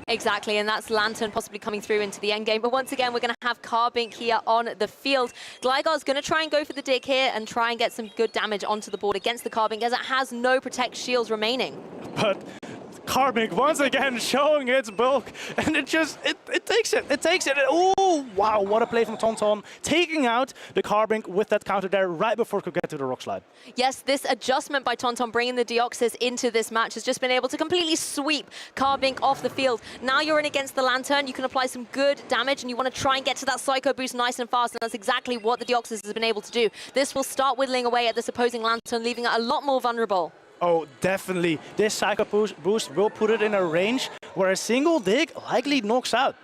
Exactly, and that's Lantern possibly coming through into the endgame. But once again, we're going to have Carbink here on the field. Gligar's going to try and go for the dig here and try and get some good damage onto the board against the Carbink, as it has no Protect shields remaining. But Carbink once again showing its bulk, and it takes it. It takes it. Oh, wow, what a play from Tonton, taking out the Carbink with that counter there right before it could get to the rock slide. Yes, this adjustment by Tonton, bringing the Deoxys into this match, has just been able to completely sweep Carbink off the field. Now you're in against the Lantern, you can apply some good damage, and you want to try and get to that Psycho Boost nice and fast, and that's exactly what the Deoxys has been able to do. This will start whittling away at this opposing Lantern, leaving it a lot more vulnerable. Oh, definitely. This Psycho Boost will put it in a range where a single dig likely knocks out.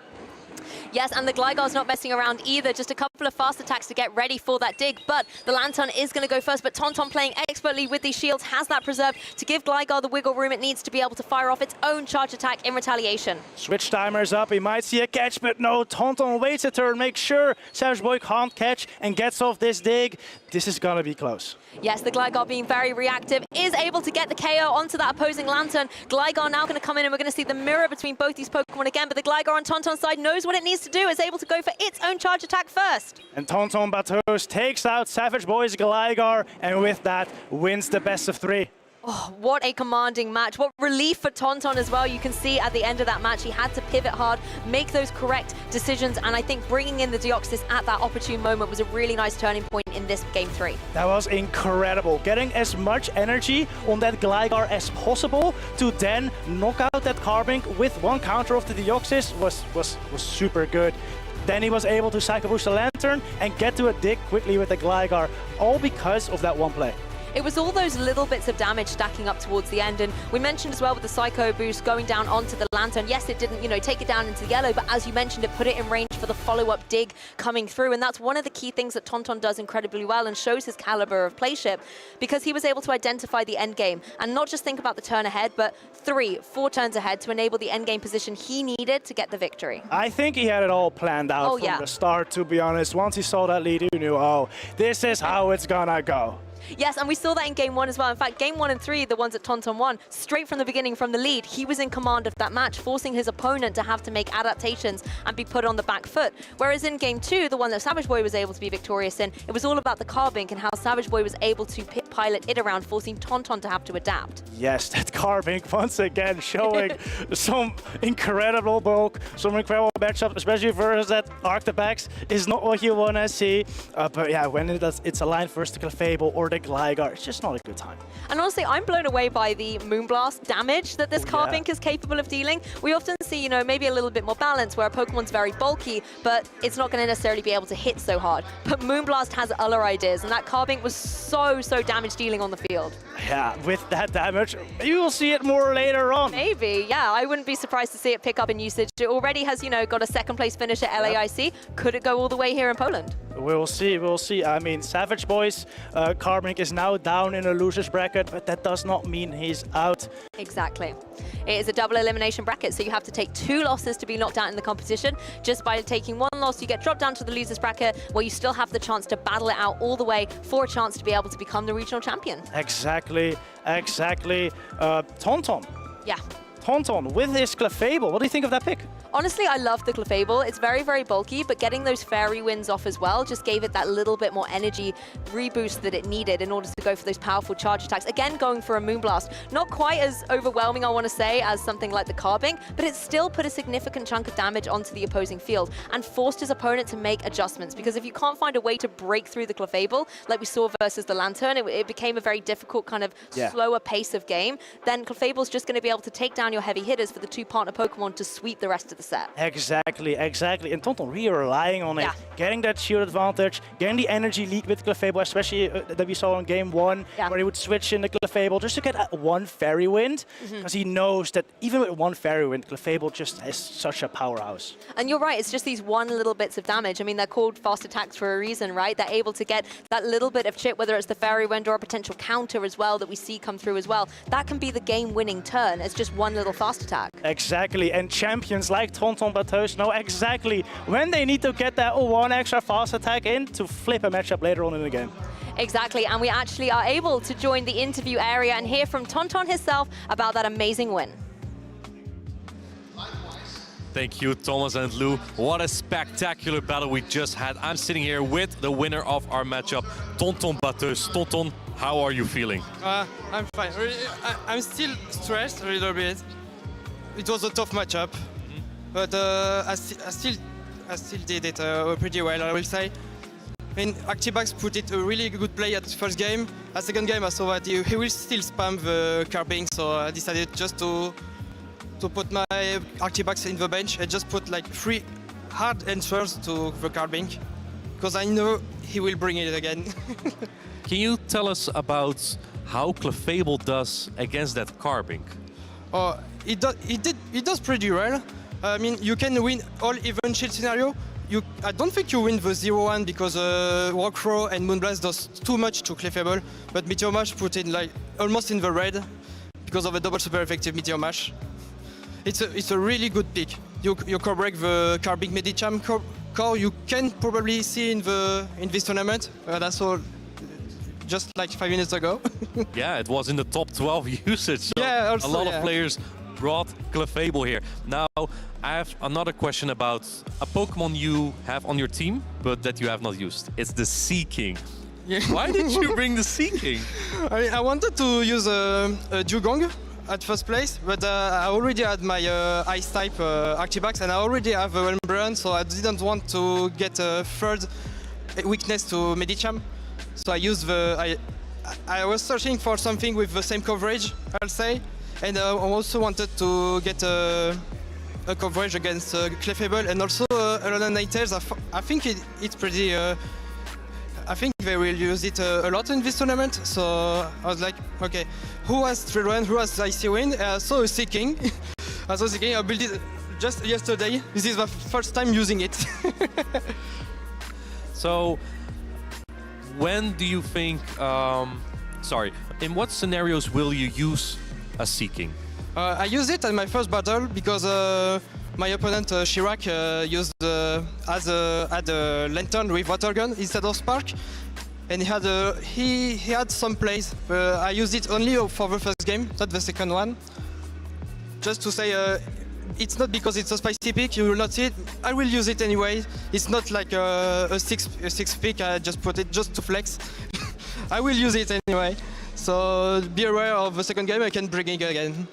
Yes, and the Gligar's not messing around either. Just a couple of fast attacks to get ready for that dig. But the Lantern is going to go first. But Tonton playing expertly with these shields has that preserved to give Gligar the wiggle room it needs to be able to fire off its own charge attack in retaliation. Switch timer's up. He might see a catch, but no. Tonton waits a turn, makes sure Savage Boy can't catch and gets off this dig. This is going to be close. Yes, the Gligar being very reactive is able to get the KO onto that opposing Lantern. Gligar now going to come in, and we're going to see the mirror between both these Pokemon again, but the Gligar on Tonton's side knows what it needs to do, is able to go for its own charge attack first. And Tonton Batos takes out Savage Boy's Gligar, and with that wins the best of 3. Oh, what a commanding match. What relief for Tonton as well. You can see at the end of that match, he had to pivot hard, make those correct decisions, and I think bringing in the Deoxys at that opportune moment was a really nice turning point in this Game 3. That was incredible. Getting as much energy on that Gligar as possible to then knock out that Carbink with one counter of the Deoxys was super good. Then he was able to Psycho Boost the Lantern and get to a dig quickly with the Gligar, all because of that one play. It was all those little bits of damage stacking up towards the end, and we mentioned as well with the Psycho Boost going down onto the Lantern. Yes, it didn't, take it down into the yellow, but as you mentioned, it put it in range for the follow-up dig coming through, and that's one of the key things that Tonton does incredibly well and shows his caliber of playship, because he was able to identify the end game and not just think about the turn ahead, but 3-4 turns ahead to enable the end game position he needed to get the victory. I think he had it all planned out from the start, to be honest. Once he saw that lead, he knew, oh, this is how it's gonna go. Yes, and we saw that in Game 1 as well. In fact, Game 1 and 3, the ones that Tonton won, straight from the beginning from the lead, he was in command of that match, forcing his opponent to have to make adaptations and be put on the back foot. Whereas in Game 2, the one that Savage Boy was able to be victorious in, it was all about the Carbink and how Savage Boy was able to pilot it around, forcing Tonton to have to adapt. Yes, that Carbink once again showing some incredible bulk, some incredible matchup, especially versus that Arctopax is not what you want to see. But yeah, when it's aligned versus the Clefable or the Gligar, it's just not a good time. And honestly, I'm blown away by the Moonblast damage that this Carbink is capable of dealing. We often see, maybe a little bit more balance where a Pokemon's very bulky, but it's not going to necessarily be able to hit so hard. But Moonblast has other ideas, and that Carbink was so damage dealing on the field. Yeah, with that damage, you will see it more later on. Maybe, yeah. I wouldn't be surprised to see it pick up in usage. It already has, got a second place finish at LAIC. Could it go all the way here in Poland? We'll see. I mean, Savage Boy's Carbink is now down in a loser's bracket, but that does not mean he's out. Exactly. It is a double elimination bracket, so you have to take 2 losses to be knocked out in the competition. Just by taking 1 loss, you get dropped down to the loser's bracket, where you still have the chance to battle it out all the way for a chance to be able to become the regional champion. Exactly. Tonton. Yeah. Tonton with his Clefable. What do you think of that pick? Honestly, I love the Clefable. It's very, very bulky, but getting those fairy winds off as well just gave it that little bit more energy reboost that it needed in order to go for those powerful charge attacks. Again, going for a Moonblast. Not quite as overwhelming, I want to say, as something like the Carbink, but it still put a significant chunk of damage onto the opposing field and forced his opponent to make adjustments, because if you can't find a way to break through the Clefable, like we saw versus the Lantern, it became a very difficult kind of slower pace of game, then Clefable's just going to be able to take down your heavy hitters for the two partner Pokemon to sweep the rest of the set. Exactly. And Tonton really relying on it, getting that shield advantage, getting the energy lead with Clefable, especially that we saw in game 1, where he would switch in the Clefable just to get one Fairy Wind, because he knows that even with one Fairy Wind, Clefable just is such a powerhouse. And you're right, it's just these one little bits of damage. I mean, they're called fast attacks for a reason, right? They're able to get that little bit of chip, whether it's the Fairy Wind or a potential counter as well that we see come through as well. That can be the game-winning turn. It's just one little fast attack. Exactly, and champions like Tonton Bateus know exactly when they need to get that one extra fast attack in to flip a matchup later on in the game. Exactly, and we actually are able to join the interview area and hear from Tonton himself about that amazing win. Thank you, Thomas and Lou. What a spectacular battle we just had. I'm sitting here with the winner of our matchup, Tonton Bateus. Tonton, how are you feeling? I'm fine. I'm still stressed a little bit. It was a tough matchup, but I still did it pretty well, I will say. I mean, Arctibax put it a really good play at the first game. At second game, I saw that he will still spam the Carbink, so I decided just to put my Arctibax in the bench and just put like 3 hard answers to the Carbink, because I know he will bring it again. Can you tell us about how Clefable does against that Carbink? It does pretty well. I mean, you can win all even shield scenario. I don't think you win the 0-1 because Rockthrow and Moonblast does too much to Clefable, but Meteor Mash put in like almost in the red because of a double super effective Meteor Mash. It's a really good pick. You can break the Carbink Medicham core. You can probably see in this tournament. That's all. Just like 5 minutes ago. Yeah, it was in the top 12 usage. So yeah, also, a lot of players brought Clefable here. Now, I have another question about a Pokemon you have on your team, but that you have not used. It's the Sea King. Yeah. Why did you bring the Sea King? I wanted to use a Dugong at first place, but I already had my Ice type Arctibax, and I already have a Whelmbrand, so I didn't want to get a third weakness to Medicham. So I used I was searching for something with the same coverage, I'll say, and I also wanted to get a coverage against Clefable, and also Alolan Ninetales. I think it's pretty. I think they will use it a lot in this tournament. So I was like, okay, who has Thrill, who has Icy Wind? I saw a Sea King. I built it just yesterday. This is the first time using it. So, when do you think, in what scenarios will you use a Sea King? I used it in my first battle because my opponent Chirac used had a Lantern with Water Gun instead of Spark, and he had some plays. I used it only for the first game, not the second one. Just to say, it's not because it's a spicy pick, you will not see it. I will use it anyway. It's not like a six pick, I just put it just to flex. I will use it anyway. So be aware of the second game, I can bring it again.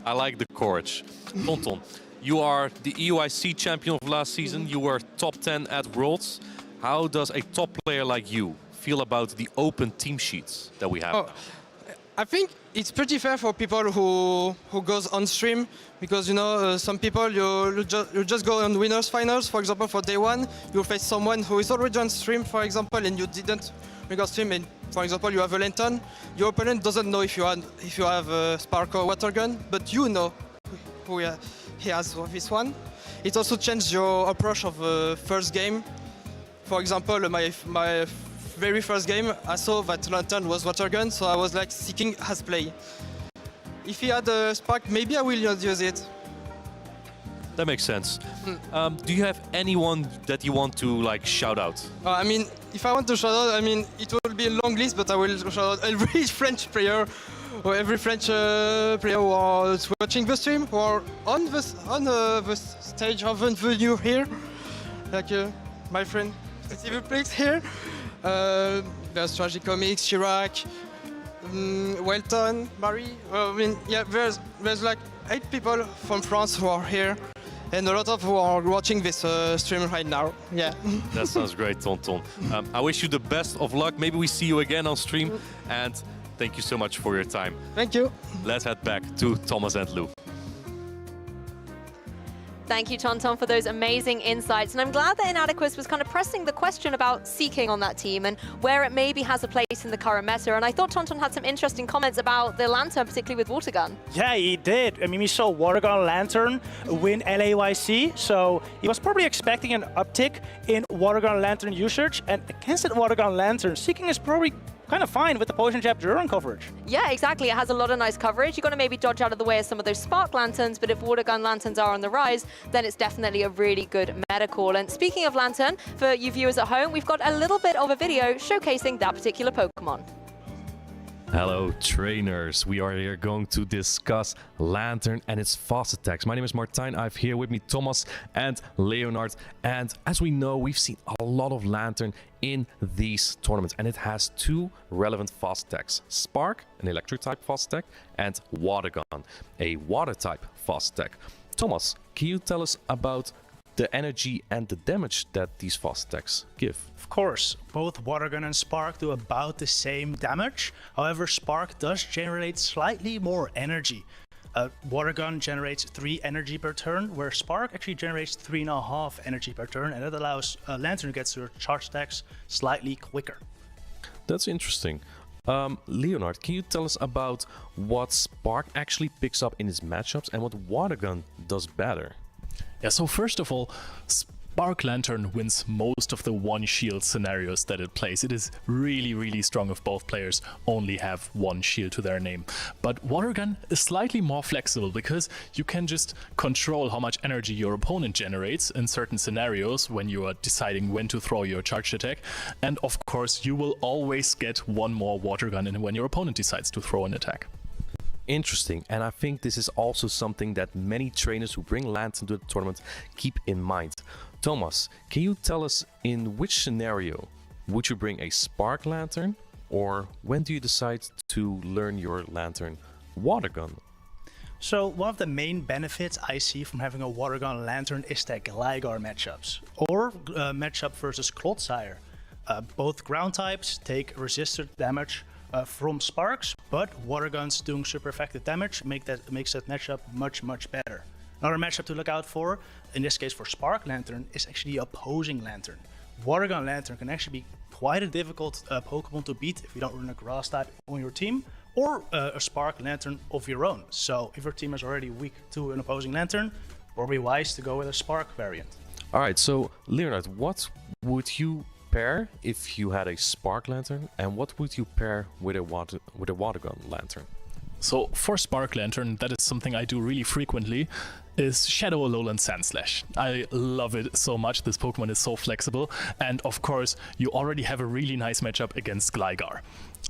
I like the courage. Tonton, you are the EUIC champion of last season. You were top 10 at Worlds. How does a top player like you feel about the open team sheets that we have? I think it's pretty fair for people who goes on stream, because some people you just go on winners finals. For example, for day one, you face someone who is already on stream, for example, and you didn't make a stream. And for example, you have a Lantern. Your opponent doesn't know if you have a Spark or Water Gun, but you know who he has this one. It also changed your approach of the first game. For example, my very first game, I saw that Lantern was Water Gun, so I was like seeking has play. If he had a Spark, maybe I will not use it. That makes sense. Do you have anyone that you want to shout out? I mean, if I want to shout out, I mean, it will be a long list, but I will shout out every French player every French player who is watching the stream, who are on the stage of the venue here, like my friend Steve Plix here. There's Tragic Comics, Chirac, Welton, Marie. I mean, yeah, there's like 8 people from France who are here, and a lot of who are watching this stream right now. Yeah. That sounds great, Tonton. I wish you the best of luck. Maybe we see you again on stream. And thank you so much for your time. Thank you. Let's head back to Thomas and Lou. Thank you, Tonton, for those amazing insights. And I'm glad that Inadequacy was kind of pressing the question about Seeking on that team and where it maybe has a place in the current meta. And I thought Tonton had some interesting comments about the Lantern, particularly with Water Gun. Yeah, he did. I mean, we saw Water Gun Lantern win LAYC, so he was probably expecting an uptick in Water Gun Lantern usage. And against that Water Gun Lantern, Seeking is probably kind of fine with the Potion Jab Duran coverage. Yeah, exactly. It has a lot of nice coverage. You've got to maybe dodge out of the way of some of those Spark Lanterns, but if Water Gun Lanterns are on the rise, then it's definitely a really good meta call. And speaking of Lantern, for you viewers at home, we've got a little bit of a video showcasing that particular Pokemon. Hello trainers, we are here going to discuss Lantern and its fast attacks. My name is Martijn, I have here with me Thomas and Leonard, and as we know we've seen a lot of Lantern in these tournaments and it has 2 relevant fast attacks. Spark, an electric type fast attack, and Water Gun, a water type fast attack. Thomas, can you tell us about the energy and the damage that these fast attacks give? Of course, both Water Gun and Spark do about the same damage. However, Spark does generate slightly more energy. Water Gun generates 3 energy per turn, where Spark actually generates 3.5 energy per turn, and that allows Lantern to get to her charge attacks slightly quicker. That's interesting. Leonard, can you tell us about what Spark actually picks up in his matchups and what Water Gun does better? Yeah, so first of all, Spark Lantern wins most of the one shield scenarios that it plays. It is really, really strong if both players only have one shield to their name. But Water Gun is slightly more flexible because you can just control how much energy your opponent generates in certain scenarios when you are deciding when to throw your charged attack. And of course, you will always get one more Water Gun in when your opponent decides to throw an attack. Interesting, and I think this is also something that many trainers who bring Lantern to the tournament keep in mind. Thomas, can you tell us in which scenario would you bring a Spark Lantern, or when do you decide to learn your Lantern Water Gun? So one of the main benefits I see from having a Water Gun Lantern is the Gligar matchups, or matchup versus Clodsire. Both ground types take resisted damage from Sparks, but Water Guns doing super effective damage makes that matchup much better. Another matchup to look out for, in this case for Spark Lantern, is actually the opposing Lantern. Water Gun Lantern can actually be quite a difficult Pokemon to beat if you don't run a Grass type on your team, or a Spark Lantern of your own. So if your team is already weak to an opposing Lantern, probably wise to go with a Spark variant. Alright, so Leonard, what would you pair if you had a Spark Lantern, and what would you pair with a Water Gun Lantern? So for Spark Lantern, that is something I do really frequently, is Shadow Alolan Sandslash. I love it so much, this Pokemon is so flexible, and of course you already have a really nice matchup against Gligar.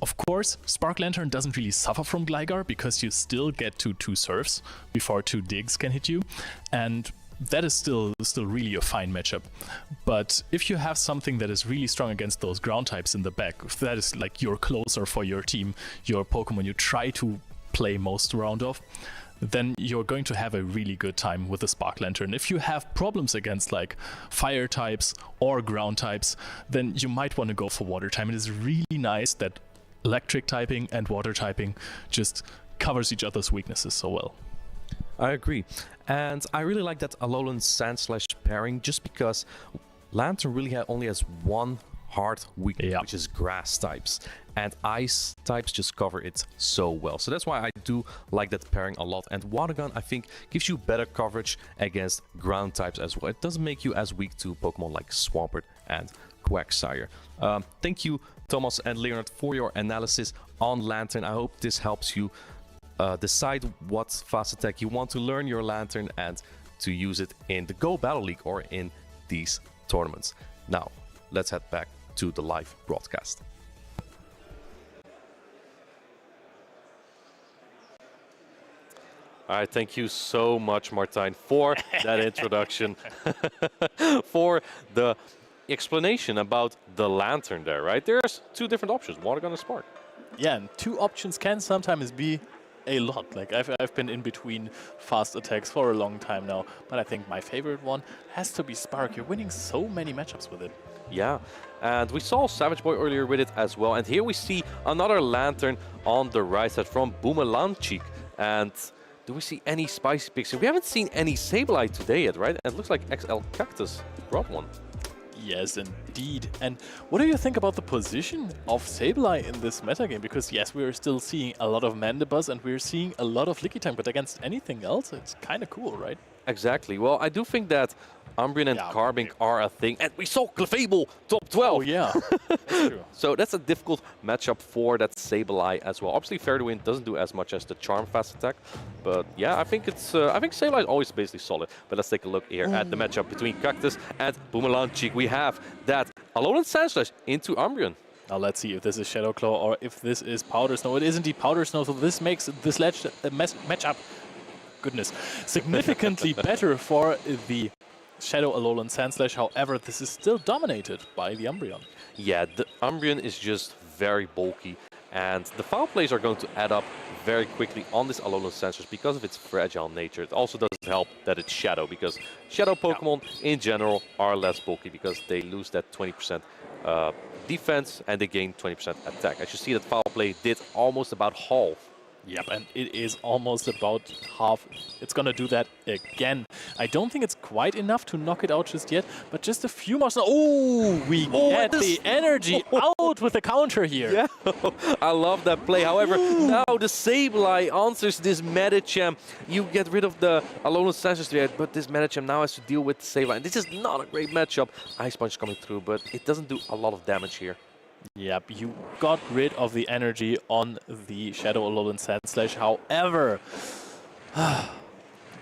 Of course, Spark Lantern doesn't really suffer from Gligar because you still get to 2 Surfs before 2 Digs can hit you, and that is still really a fine matchup. But if you have something that is really strong against those ground types in the back, if that is like your closer for your team, your Pokemon you try to play most round of, then you're going to have a really good time with the Spark Lantern. If you have problems against like fire types or ground types, then you might want to go for water type. It is really nice that electric typing and water typing just covers each other's weaknesses so well. I agree, and I really like that Alolan Sandslash pairing just because Lantern really only has one hard weakness, which is grass types, and ice types just cover it so well. So that's why I do like that pairing a lot, and Water Gun I think gives you better coverage against ground types as well. It doesn't make you as weak to Pokemon like Swampert and Quagsire. Thank you Thomas and Leonard for your analysis on Lantern. I hope this helps you decide what fast attack you want to learn your Lantern and to use it in the Go Battle League or in these tournaments. Now, let's head back to the live broadcast. All right, thank you so much, Martijn, for that introduction, for the explanation about the lantern there, right? There's two different options. Water gun and spark. Yeah, and two options can sometimes be a lot. Like I've been in between fast attacks for a long time now, but I think my favorite one has to be spark. You're winning so many matchups with it. Yeah, and we saw Savage Boy earlier with it as well. And here we see another lantern on the right side from Bumelanchik. And do we see any spicy picks here? We haven't seen any Sableye today yet, right? And it looks like XL Cactus brought one. Yes, indeed. And what do you think about the position of Sableye in this metagame? Because yes, we're still seeing a lot of Mandibuzz and we're seeing a lot of Licky Tank, but against anything else, it's kind of cool, right? Exactly. Well, I do think that Umbreon and Carbink are a thing. And we saw Clefable top 12. Oh, yeah. That's true. So that's a difficult matchup for that Sableye as well. Obviously, Fair to Win doesn't do as much as the Charm Fast Attack. But yeah, I think Sableye is always basically solid. But let's take a look here at the matchup between Cactus and Bumelanchik. We have that Alolan Sandslash into Umbreon. Now let's see if this is Shadow Claw or if this is Powder Snow. It is indeed Powder Snow, so this makes this matchup, goodness, significantly better for the Shadow Alolan Sandslash. However, this is still dominated by the Umbreon. Yeah, the Umbreon is just very bulky, and the foul plays are going to add up very quickly on this Alolan Sandslash because of its fragile nature. It also doesn't help that it's Shadow, because Shadow Pokemon in general are less bulky because they lose that 20% defense and they gain 20% attack. As you see, that foul play did almost about half. Yep, and it is almost about half. It's going to do that again. I don't think it's quite enough to knock it out just yet, but just a few more. Oh, we get the energy out with the counter here. Yeah, I love that play. However, now the Sableye answers this Medicham. You get rid of the Alolan Sandslash, but this Medicham now has to deal with the Sableye. And this is not a great matchup. Ice Punch coming through, but it doesn't do a lot of damage here. Yep, you got rid of the energy on the Shadow Alolan Sandslash. However,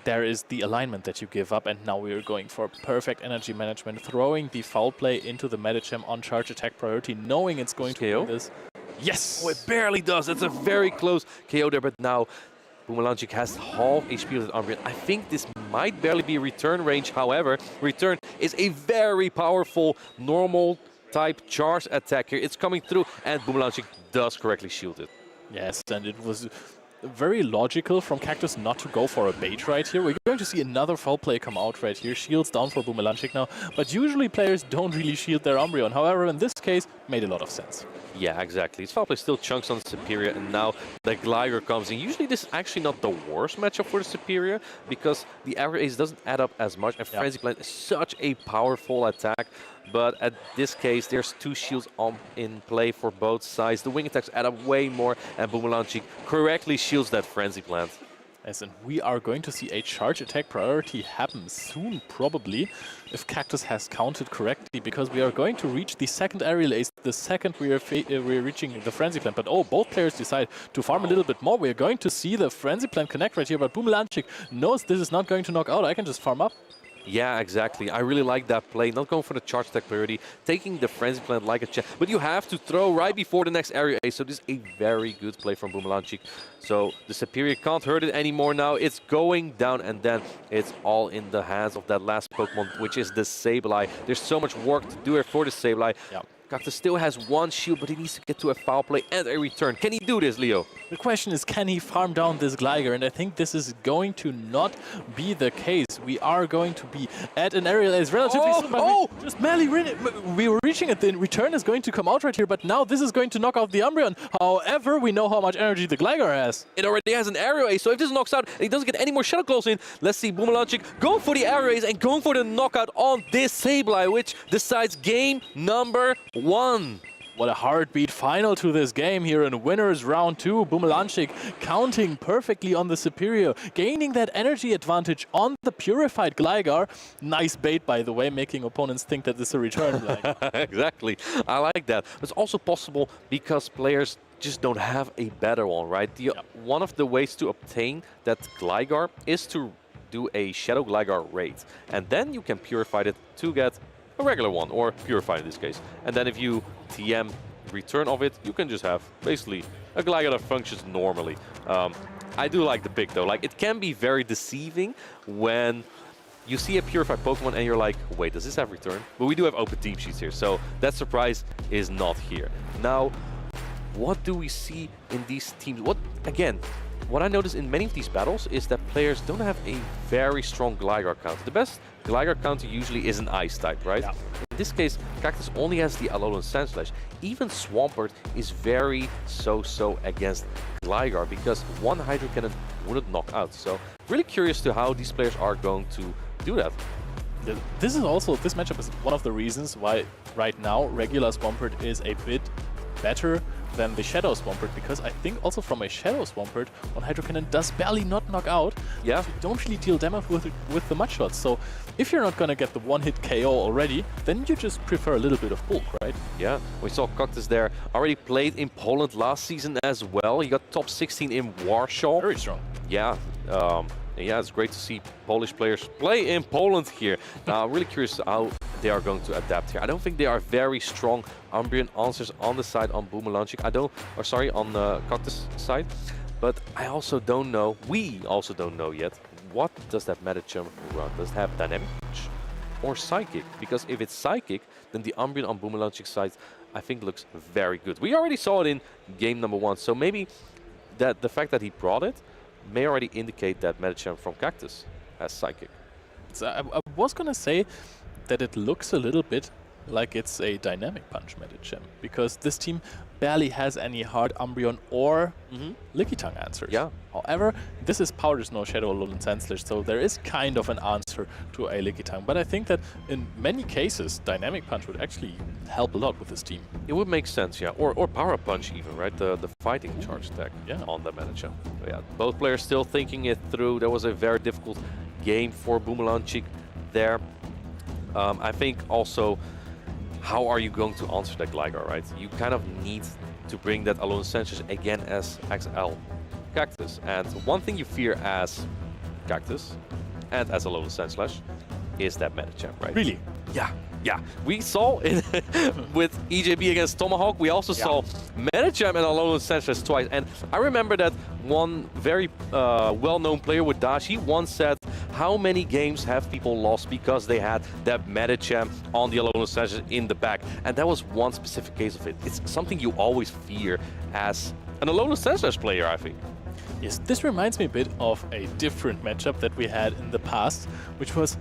there is the alignment that you give up, and now we are going for perfect energy management, throwing the foul play into the Medicham on charge attack priority, knowing it's going to win this. Yes! Oh, it barely does. It's a very close KO there, but now Bumelanchik has half HP with Umbreon. I think this might barely be return range. However, return is a very powerful normal type charge attack here. It's coming through, and Bumelanchik does correctly shield it. Yes, and it was very logical from Cactus not to go for a bait right here. We're going to see another foul play come out right here. Shields down for Bumelanchik now, but usually players don't really shield their Umbreon. However, in this case, made a lot of sense. Yeah, exactly. His foul play still chunks on Superior, and now the Gligar comes in. Usually this is actually not the worst matchup for the Superior, because the average ace doesn't add up as much, and Frenzy Plant is such a powerful attack. But at this case, there's two shields in play for both sides. The wing attacks add up way more, and Bumelanchik correctly shields that Frenzy Plant. Yes, and we are going to see a charge attack priority happen soon, probably, if Cactus has counted correctly, because we are going to reach the second aerial ace the second we're reaching the Frenzy Plant. But oh, both players decide to farm a little bit more. We're going to see the Frenzy Plant connect right here, but Bumelanchik knows this is not going to knock out. I can just farm up. Yeah, exactly. I really like that play. Not going for the charge attack priority, taking the Frenzy Plant like a champ. But you have to throw right before the next area ace. So this is a very good play from Bumelanchik. So the Superior can't hurt it anymore now. It's going down, and then it's all in the hands of that last Pokemon, which is the Sableye. There's so much work to do here for the Sableye. Yep. Cactus still has one shield, but he needs to get to a foul play and a return. Can he do this, Leo? The question is, can he farm down this Gligar? And I think this is going to not be the case. We are going to be at an aerial ace relatively soon, but we just barely we were reaching it. The return is going to come out right here, but now this is going to knock out the Umbreon. However, we know how much energy the Gligar has. It already has an aerial ace, so if this knocks out and he doesn't get any more Shadow Claws in, let's see Bumelanchik going for the aerial ace and going for the knockout on this Sableye, which decides game number 1. What a heartbeat final to this game here in winners round 2. Bumelanchik counting perfectly on the Superior, gaining that energy advantage on the purified Gligar. Nice bait, by the way, making opponents think that this is a return Gligar. Exactly. I like that. It's also possible because players just don't have a better one, right? One of the ways to obtain that Gligar is to do a Shadow Gligar raid. And then you can purify it to get a regular one, or purify in this case. And then if you TM return of it, you can just have basically a Gligar that functions normally. I do like the pick though. Like, it can be very deceiving when you see a purified Pokemon and you're like, wait, does this have return? But we do have open team sheets here, so that surprise is not here. Now, what do we see in these teams? What I notice in many of these battles is that players don't have a very strong Gligar counter. The best Gligar counter usually is an Ice type, right? Yeah. In this case, Cactus only has the Alolan Sandslash. Even Swampert is very so-so against Gligar because one Hydro Cannon wouldn't knock out. So really curious to how these players are going to do that. This matchup is one of the reasons why right now regular Swampert is a bit better than the Shadow Swampert, because I think also from a Shadow Swampert, one Hydro Cannon does barely not knock out. Yeah. You don't really deal damage with the Mud Shots. So if you're not going to get the one-hit KO already, then you just prefer a little bit of bulk, right? Yeah, we saw Cactus there. Already played in Poland last season as well. He got top 16 in Warsaw. Very strong. Yeah. Yeah, it's great to see Polish players play in Poland here. Now, really curious how they are going to adapt here. I don't think they are very strong Umbreon answers on the side on Boomerlanchik. On the Cactus side. But I also don't know, we also don't know yet, what does that Medicham run? Does it have Dynamic Punch or Psychic? Because if it's Psychic, then the Umbreon on Boomerlanchik side, I think looks very good. We already saw it in game number 1, so maybe that the fact that he brought it may already indicate that Medicham from Cactus has Psychic. So I was going to say that it looks a little bit like it's a Dynamic Punch Medicham, because this team barely has any hard Umbreon or Lickitung answers. Yeah. However, this is Powder Snow, Shadow, Alolan Sandslash, so there is kind of an answer to a Lickitung. But I think that in many cases, Dynamic Punch would actually help a lot with this team. It would make sense, yeah. Or Power Punch even, right? The fighting charge attack on the Medicham. Yeah, both players still thinking it through. That was a very difficult game for Boomerlanchik there. I think also, how are you going to answer that Gligar, right? You kind of need to bring that Alolan Sandslash again as XL Cactus. And one thing you fear as Cactus and as Alolan Sandslash is that Medicham, right? Really? Yeah. Yeah, we saw it with EJB against Tomahawk. We also saw Medicham and Alolan Sandslash twice. And I remember that one very well-known player with Dash, he once said, how many games have people lost because they had that Medicham on the Alolan Sandslash in the back? And that was one specific case of it. It's something you always fear as an Alolan Sandslash player, I think. Yes, this reminds me a bit of a different matchup that we had in the past, which was,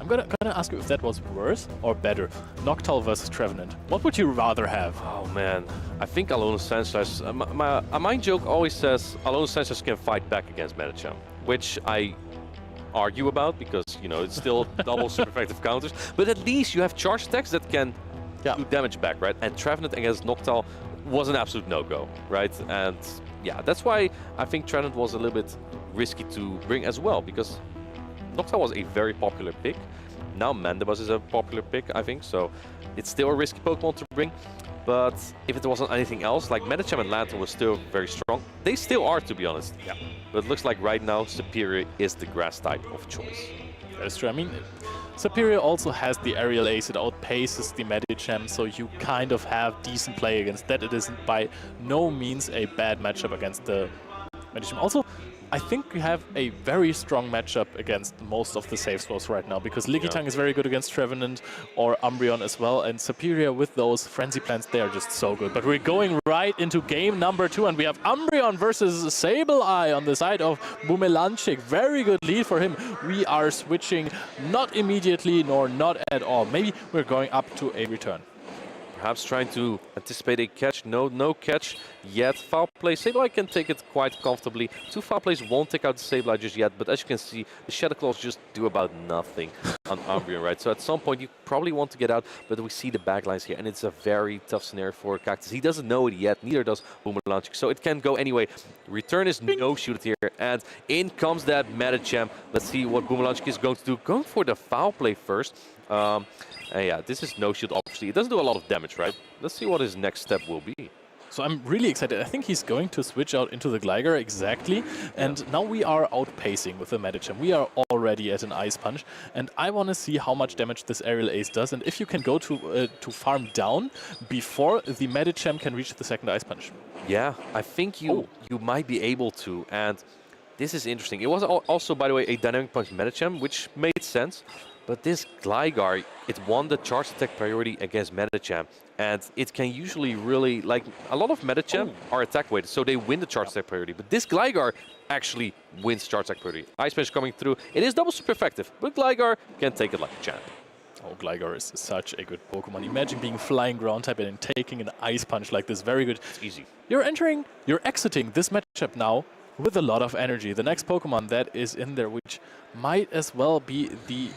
I'm gonna ask you if that was worse or better. Noctowl versus Trevenant. What would you rather have? Oh man, I think Alolan Sandslash. My joke always says Alolan Sandslash can fight back against Medicham, which I argue about because, you know, it's still double super effective counters. But at least you have charge attacks that can do damage back, right? And Trevenant against Noctowl was an absolute no-go, right? And yeah, that's why I think Trevenant was a little bit risky to bring as well, because Noctowl was a very popular pick. Now Mandibuzz is a popular pick, I think, so it's still a risky Pokemon to bring. But if it wasn't anything else, like Medicham and Lantern was still very strong. They still are, to be honest. Yeah. But it looks like right now Superior is the grass type of choice. That's true. I mean, Superior also has the Aerial Ace. It outpaces the Medicham, so you kind of have decent play against that. It isn't by no means a bad matchup against the Medicham. Also, I think we have a very strong matchup against most of the safe swaps right now, because Lickitung is very good against Trevenant or Umbreon as well, and Superior with those Frenzy Plants, they are just so good. But we're going right into game number 2, and we have Umbreon versus Sableye on the side of Boomerlanchik. Very good lead for him. We are switching not immediately nor not at all. Maybe we're going up to a return. Perhaps trying to anticipate a catch. No catch yet. Foul play. Sableye can take it quite comfortably. 2 foul plays won't take out the Sableye just yet, but as you can see, the Shadow Claws just do about nothing on Umbreon, right? So at some point you probably want to get out, but we see the backlines here, and it's a very tough scenario for Cactus. He doesn't know it yet, neither does Boomerlanchik, so it can go anyway. Return is no-shooted here, and in comes that Medicham. Let's see what Boomerlanchik is going to do. Going for the foul play first. Yeah, this is no-shoot, obviously. It doesn't do a lot of damage, right? Let's see what his next step will be. So I'm really excited. I think he's going to switch out into the Gligar, exactly. And now we are outpacing with the Medicham. We are already at an Ice Punch. And I want to see how much damage this Aerial Ace does. And if you can go to farm down before the Medicham can reach the second Ice Punch. Yeah, I think you might be able to. And this is interesting. It was also, by the way, a Dynamic Punch Medicham, which made sense. But this Gligar, it won the charge attack priority against Medicham. And it can usually really, like, a lot of Medicham are attack weighted, so they win the charge attack priority. But this Gligar actually wins charge attack priority. Ice Punch coming through. It is double super effective, but Gligar can take it like a champ. Oh, Gligar is such a good Pokemon. Imagine being flying ground type and taking an Ice Punch like this. Very good. It's easy. You're exiting this matchup now with a lot of energy. The next Pokemon that is in there, which might as well be the...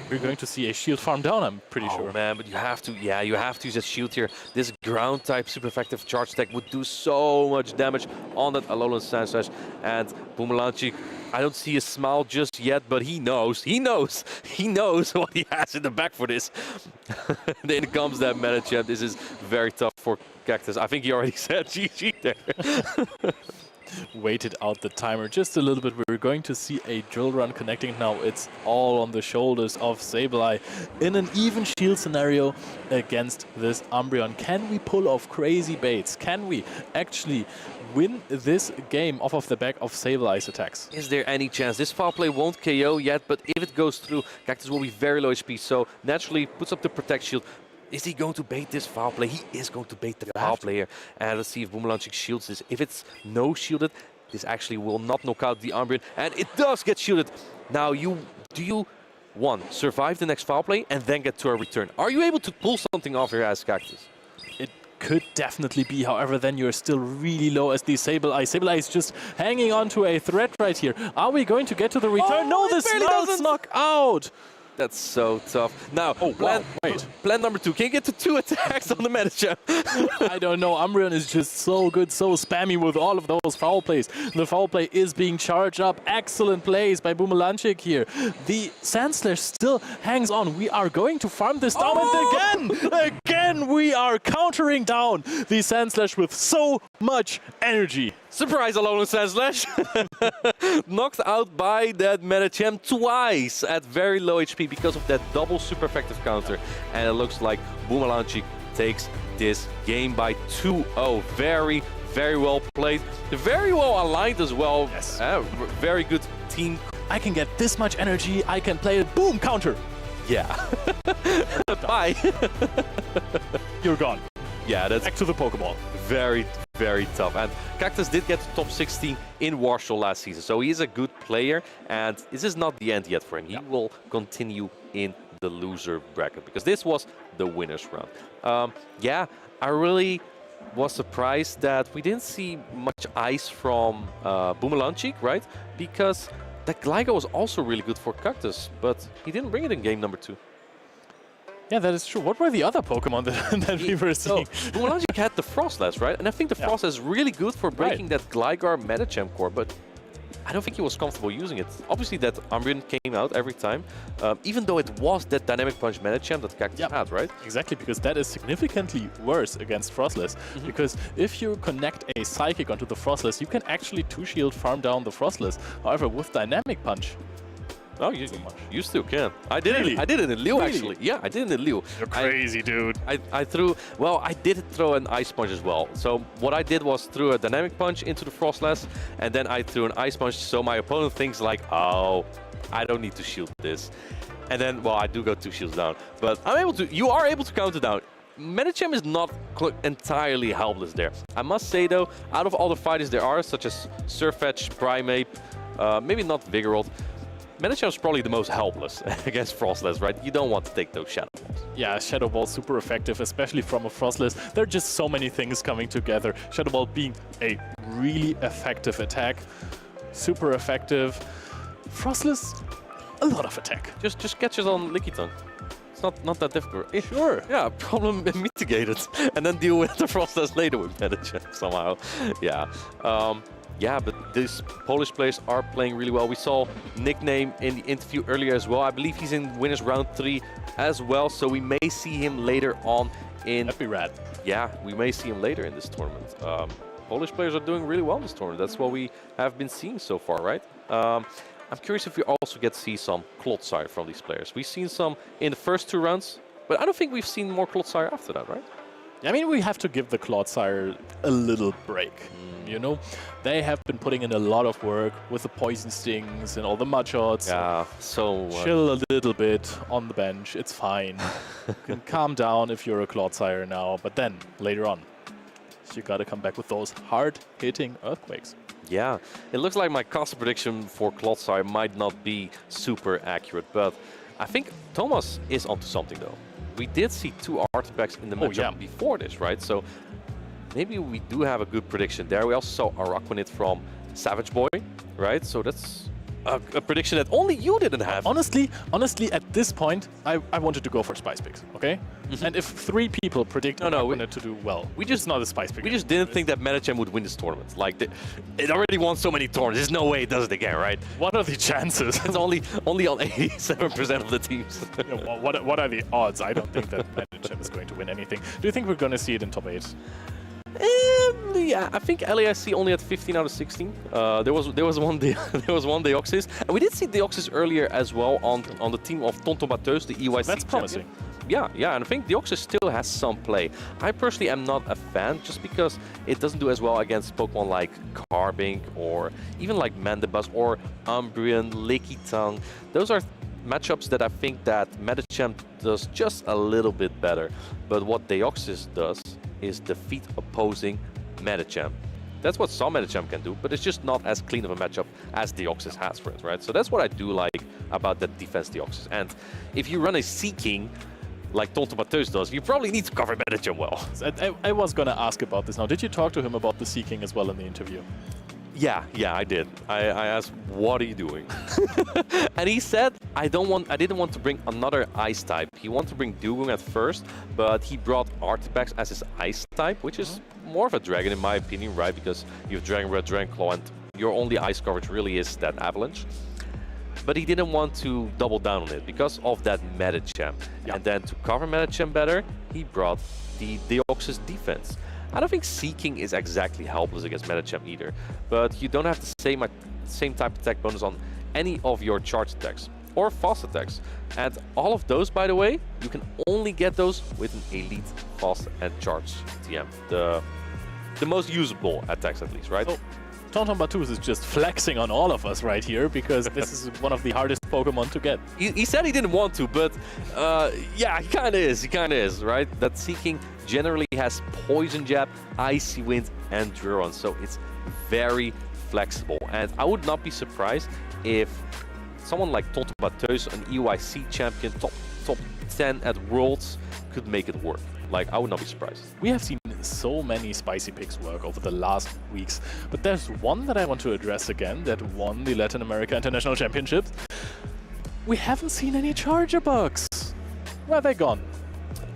We're going to see a shield farm down, I'm pretty sure. Oh man, but you have to use that shield here. This ground type super effective charge attack would do so much damage on that Alolan Sandslash. And Bumelanchik, I don't see a smile just yet, but he knows what he has in the back for this. Then comes that Medicham. This is very tough for Cactus. I think he already said GG there. Waited out the timer just a little bit. We're going to see a drill run connecting now. It's all on the shoulders of Sableye in an even shield scenario against this Umbreon. Can we pull off crazy baits? Can we actually win this game off of the back of Sableye's attacks? Is there any chance? This foul play won't KO yet, but if it goes through, Cactus will be very low HP, so naturally puts up the Protect Shield. Is he going to bait this foul play? He is going to bait the foul play here. And let's see if Bumelanchik shields this. If it's no shielded, this actually will not knock out the Umbreon. And it does get shielded. Now, do you, one, survive the next foul play and then get to a return? Are you able to pull something off here as Cactus? It could definitely be. However, then you're still really low as the Sableye. Sableye is just hanging on to a threat right here. Are we going to get to the return? No, this doesn't knock out. That's so tough. Now, plan number 2. Can you get to 2 attacks on the Medicham? I don't know. Umbreon is just so good, so spammy with all of those foul plays. The foul play is being charged up. Excellent plays by Bumelanchik here. The Sandslash still hangs on. We are going to farm this down, and again we are countering down the Sandslash with so much energy. Surprise, Alolan Sandslash! Knocked out by that Medicham twice at very low HP because of that double super effective counter. And it looks like Bumelanchik takes this game by 2-0. Very, very well played. Very well aligned as well. Yes. Very good team. I can get this much energy. I can play it. Boom, counter. Yeah. Bye. You're gone. Yeah, that's back to the Pokeball. Very, very tough. And Cactus did get to top 16 in Warsaw last season, so he is a good player. And this is not the end yet for him. He will continue in the loser bracket because this was the winner's round. Yeah, I really was surprised that we didn't see much ice from Bumelanchik, right? Because that Gligar was also really good for Cactus, but he didn't bring it in game number 2. Yeah, that is true. What were the other Pokemon that we were seeing? Bumelanchik had the Frostlass, right? And I think the Frostlass is really good for breaking that Gligar Medicham core, but I don't think he was comfortable using it. Obviously, that Umbreon came out every time, even though it was that Dynamic Punch Medicham that Cactus had, right? Exactly, because that is significantly worse against Frostlass. Because if you connect a Psychic onto the Frostlass, you can actually 2-shield farm down the Frostlass. However, with Dynamic Punch, oh, you still can. I did it. I did it in Liu, actually. Yeah, I did it in Liu. You're crazy, dude. I threw... Well, I did throw an Ice Punch as well. So what I did was threw a Dynamic Punch into the Frostlass, and then I threw an Ice Punch, so my opponent thinks like, oh, I don't need to shield this. And then, well, I do go 2 shields down. But I'm able to... You are able to counter down. Medicham is not entirely helpless there. I must say, though, out of all the fighters there are, such as Surfetch, Primeape, maybe not Vigoroth, Medicham is probably the most helpless against Frostlass, right? You don't want to take those Shadow Balls. Yeah, Shadow Ball super effective, especially from a Frostlass. There are just so many things coming together. Shadow Ball being a really effective attack, super effective. Frostlass, a lot of attack. Just catches on Lickitung. It's not that difficult. Sure. Yeah, problem mitigated. And then deal with the Frostlass later with Medicham somehow. Yeah. Yeah, but these Polish players are playing really well. We saw Nickname in the interview earlier as well. I believe he's in winners round 3 as well, so we may see him later on That'd be rad. Yeah, we may see him later in this tournament. Polish players are doing really well in this tournament. That's what we have been seeing so far, right? I'm curious if we also get to see some Klotzai from these players. We've seen some in the first 2 rounds, but I don't think we've seen more Klotzai after that, right? I mean, we have to give the Klotzai a little break. You know, they have been putting in a lot of work with the poison stings and all the mud shots. Yeah, so chill a little bit on the bench. It's fine. You can calm down if you're a Klotzai now, but then later on, you got to come back with those hard-hitting earthquakes. Yeah, it looks like my cost prediction for Klotzai might not be super accurate, but I think Thomas is onto something though. We did see 2 artifacts in the matchup before this, right? So maybe we do have a good prediction there. We also saw Araquanid from Savage Boy, right? So that's a prediction that only you didn't have. Honestly, at this point, I wanted to go for Spice Picks, okay? And if 3 people predict Araquanid to do well, we just not a Spice Pick. We just didn't think that Medicham would win this tournament. Like, it already won so many tournaments. There's no way it does it again, right? What are the chances? It's only on 87% of the teams. Yeah, what are the odds? I don't think that Medicham is going to win anything. Do you think we're going to see it in top 8? Yeah, I think LAIC only had 15 out of 16. There was one Deoxys, and we did see Deoxys earlier as well on the team of Tonton Bateus, the EYC. That's promising. Yeah, and I think Deoxys still has some play. I personally am not a fan, just because it doesn't do as well against Pokemon like Carbink or even like Mandibuzz or Umbreon, Lickitung. Those are matchups that I think that Medicham does just a little bit better. But what Deoxys does is defeat opposing Medicham. That's what some Medicham can do, but it's just not as clean of a matchup as Deoxys has for it, right? So that's what I do like about that defense Deoxys. And if you run a Seeking like Tonton Bateus does, you probably need to cover Medicham well. I was going to ask about this now. Did you talk to him about the Seeking as well in the interview? Yeah, I did. I asked, what are you doing? And he said, I didn't want to bring another ice type. He wanted to bring Dugong at first, but he brought Artifax as his ice type, which is more of a dragon in my opinion, right? Because you have Dragon Red, Dragon Claw, and your only ice coverage really is that Avalanche. But he didn't want to double down on it because of that Medicham. And then to cover Medicham better, he brought the Deoxys defense. I don't think Seeking is exactly helpless against Medicham either, but you don't have the same type of attack bonus on any of your charge attacks or fast attacks. And all of those, by the way, you can only get those with an elite fast and charge TM. The most usable attacks at least, right? So, Tonton Bateus is just flexing on all of us right here because this is one of the hardest Pokemon to get. He said he didn't want to, but yeah, he kind of is. He kind of is, right? That Seeking generally has Poison Jab, Icy Wind, and Duron, so it's very flexible. And I would not be surprised if someone like Tonton Bateus, an EYC champion, top 10 at Worlds, could make it work. Like, I would not be surprised. We have seen so many spicy picks work over the last weeks, but there's one that I want to address again that won the Latin America International Championships. We haven't seen any Charger bugs. Where are they gone?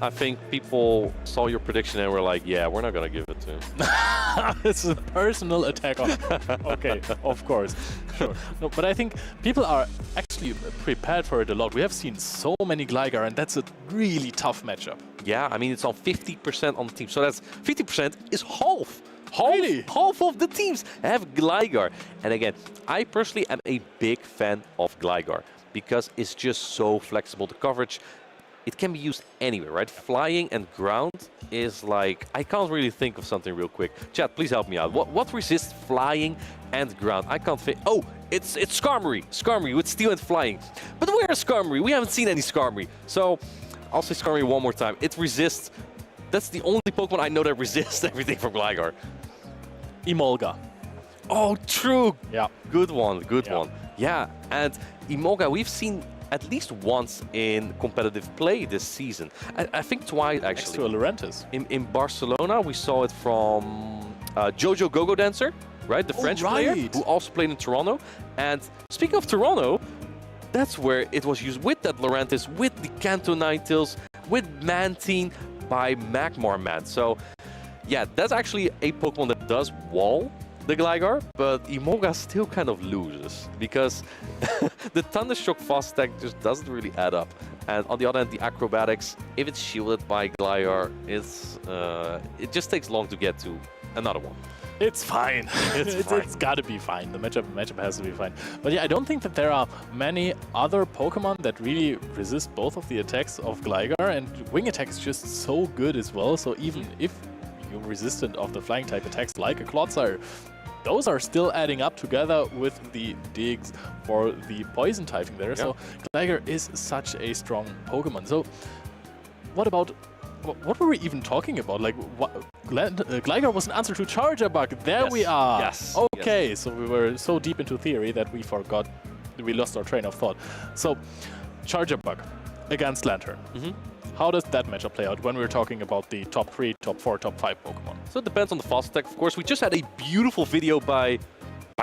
I think people saw your prediction and were like, yeah, we're not going to give it to him. It's a personal attack on him. Okay, of course. Sure. No, but I think people are actually prepared for it a lot. We have seen so many Gligar, and that's a really tough matchup. Yeah, I mean, it's on 50% on the team. So that's 50% is half. Really? Half of the teams have Gligar. And again, I personally am a big fan of Gligar because it's just so flexible. The coverage, it can be used anywhere, right? Flying and ground is like, I can't really think of something real quick. Chat, please help me out. What resists flying and ground? I can't think. Oh, it's Skarmory. Skarmory with steel and flying. But where's Skarmory? We haven't seen any Skarmory. So I'll say Skarmory one more time. It resists. That's the only Pokemon I know that resists everything from Gligar. Emolga. Oh, true. Yeah. Good one. Good one. Yeah, and Emolga, we've seen at least once in competitive play this season. I think twice, actually. Next to a Lurantis. In Barcelona, we saw it from Jojo Gogo Dancer, right? The French player who also played in Toronto. And speaking of Toronto, that's where it was used with that Lurantis, with the Kanto Ninetales, with Mantine by Magmarman. So, yeah, that's actually a Pokemon that does wall the Gligar, but Emolga still kind of loses because the Thundershock fast attack just doesn't really add up. And on the other hand, the acrobatics, if it's shielded by Gligar, it just takes long to get to another one. It's fine. It's got to be fine. The matchup has to be fine. But yeah, I don't think that there are many other Pokemon that really resist both of the attacks of Gligar, and Wing Attack is just so good as well. So even if you're resistant of the flying type attacks like a Clodsire, those are still adding up together with the digs for the poison typing there. So Gligar is such a strong Pokemon. So what were we even talking about? Like, Gligar was an answer to Charger Bug. There we are. Yes. Okay, so we were so deep into theory that we lost our train of thought. So, Charger Bug against Lantern. How does that matchup play out when we're talking about the top 3, top 4, top 5 Pokemon? So it depends on the fast attack. Of course, we just had a beautiful video by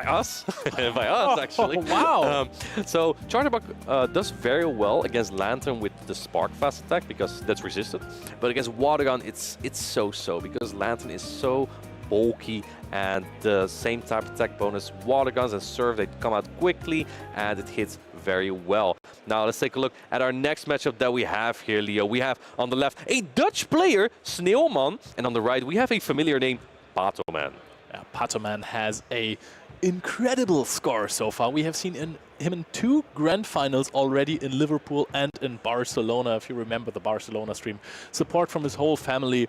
us, actually. Wow! So Charger Bug does very well against Lantern with the Spark fast attack because that's resisted. But against Water Gun, it's so because Lantern is so bulky, and the same type of attack bonus, Water Guns and Surf, they come out quickly and it hits very well. Now let's take a look at our next matchup that we have here, Leo. We have on the left a Dutch player, Sneeuwman, and on the right we have a familiar name, Patoman. Yeah, Patoman has a incredible score so far. We have seen him in 2 grand finals already in Liverpool and in Barcelona, if you remember the Barcelona stream. Support from his whole family,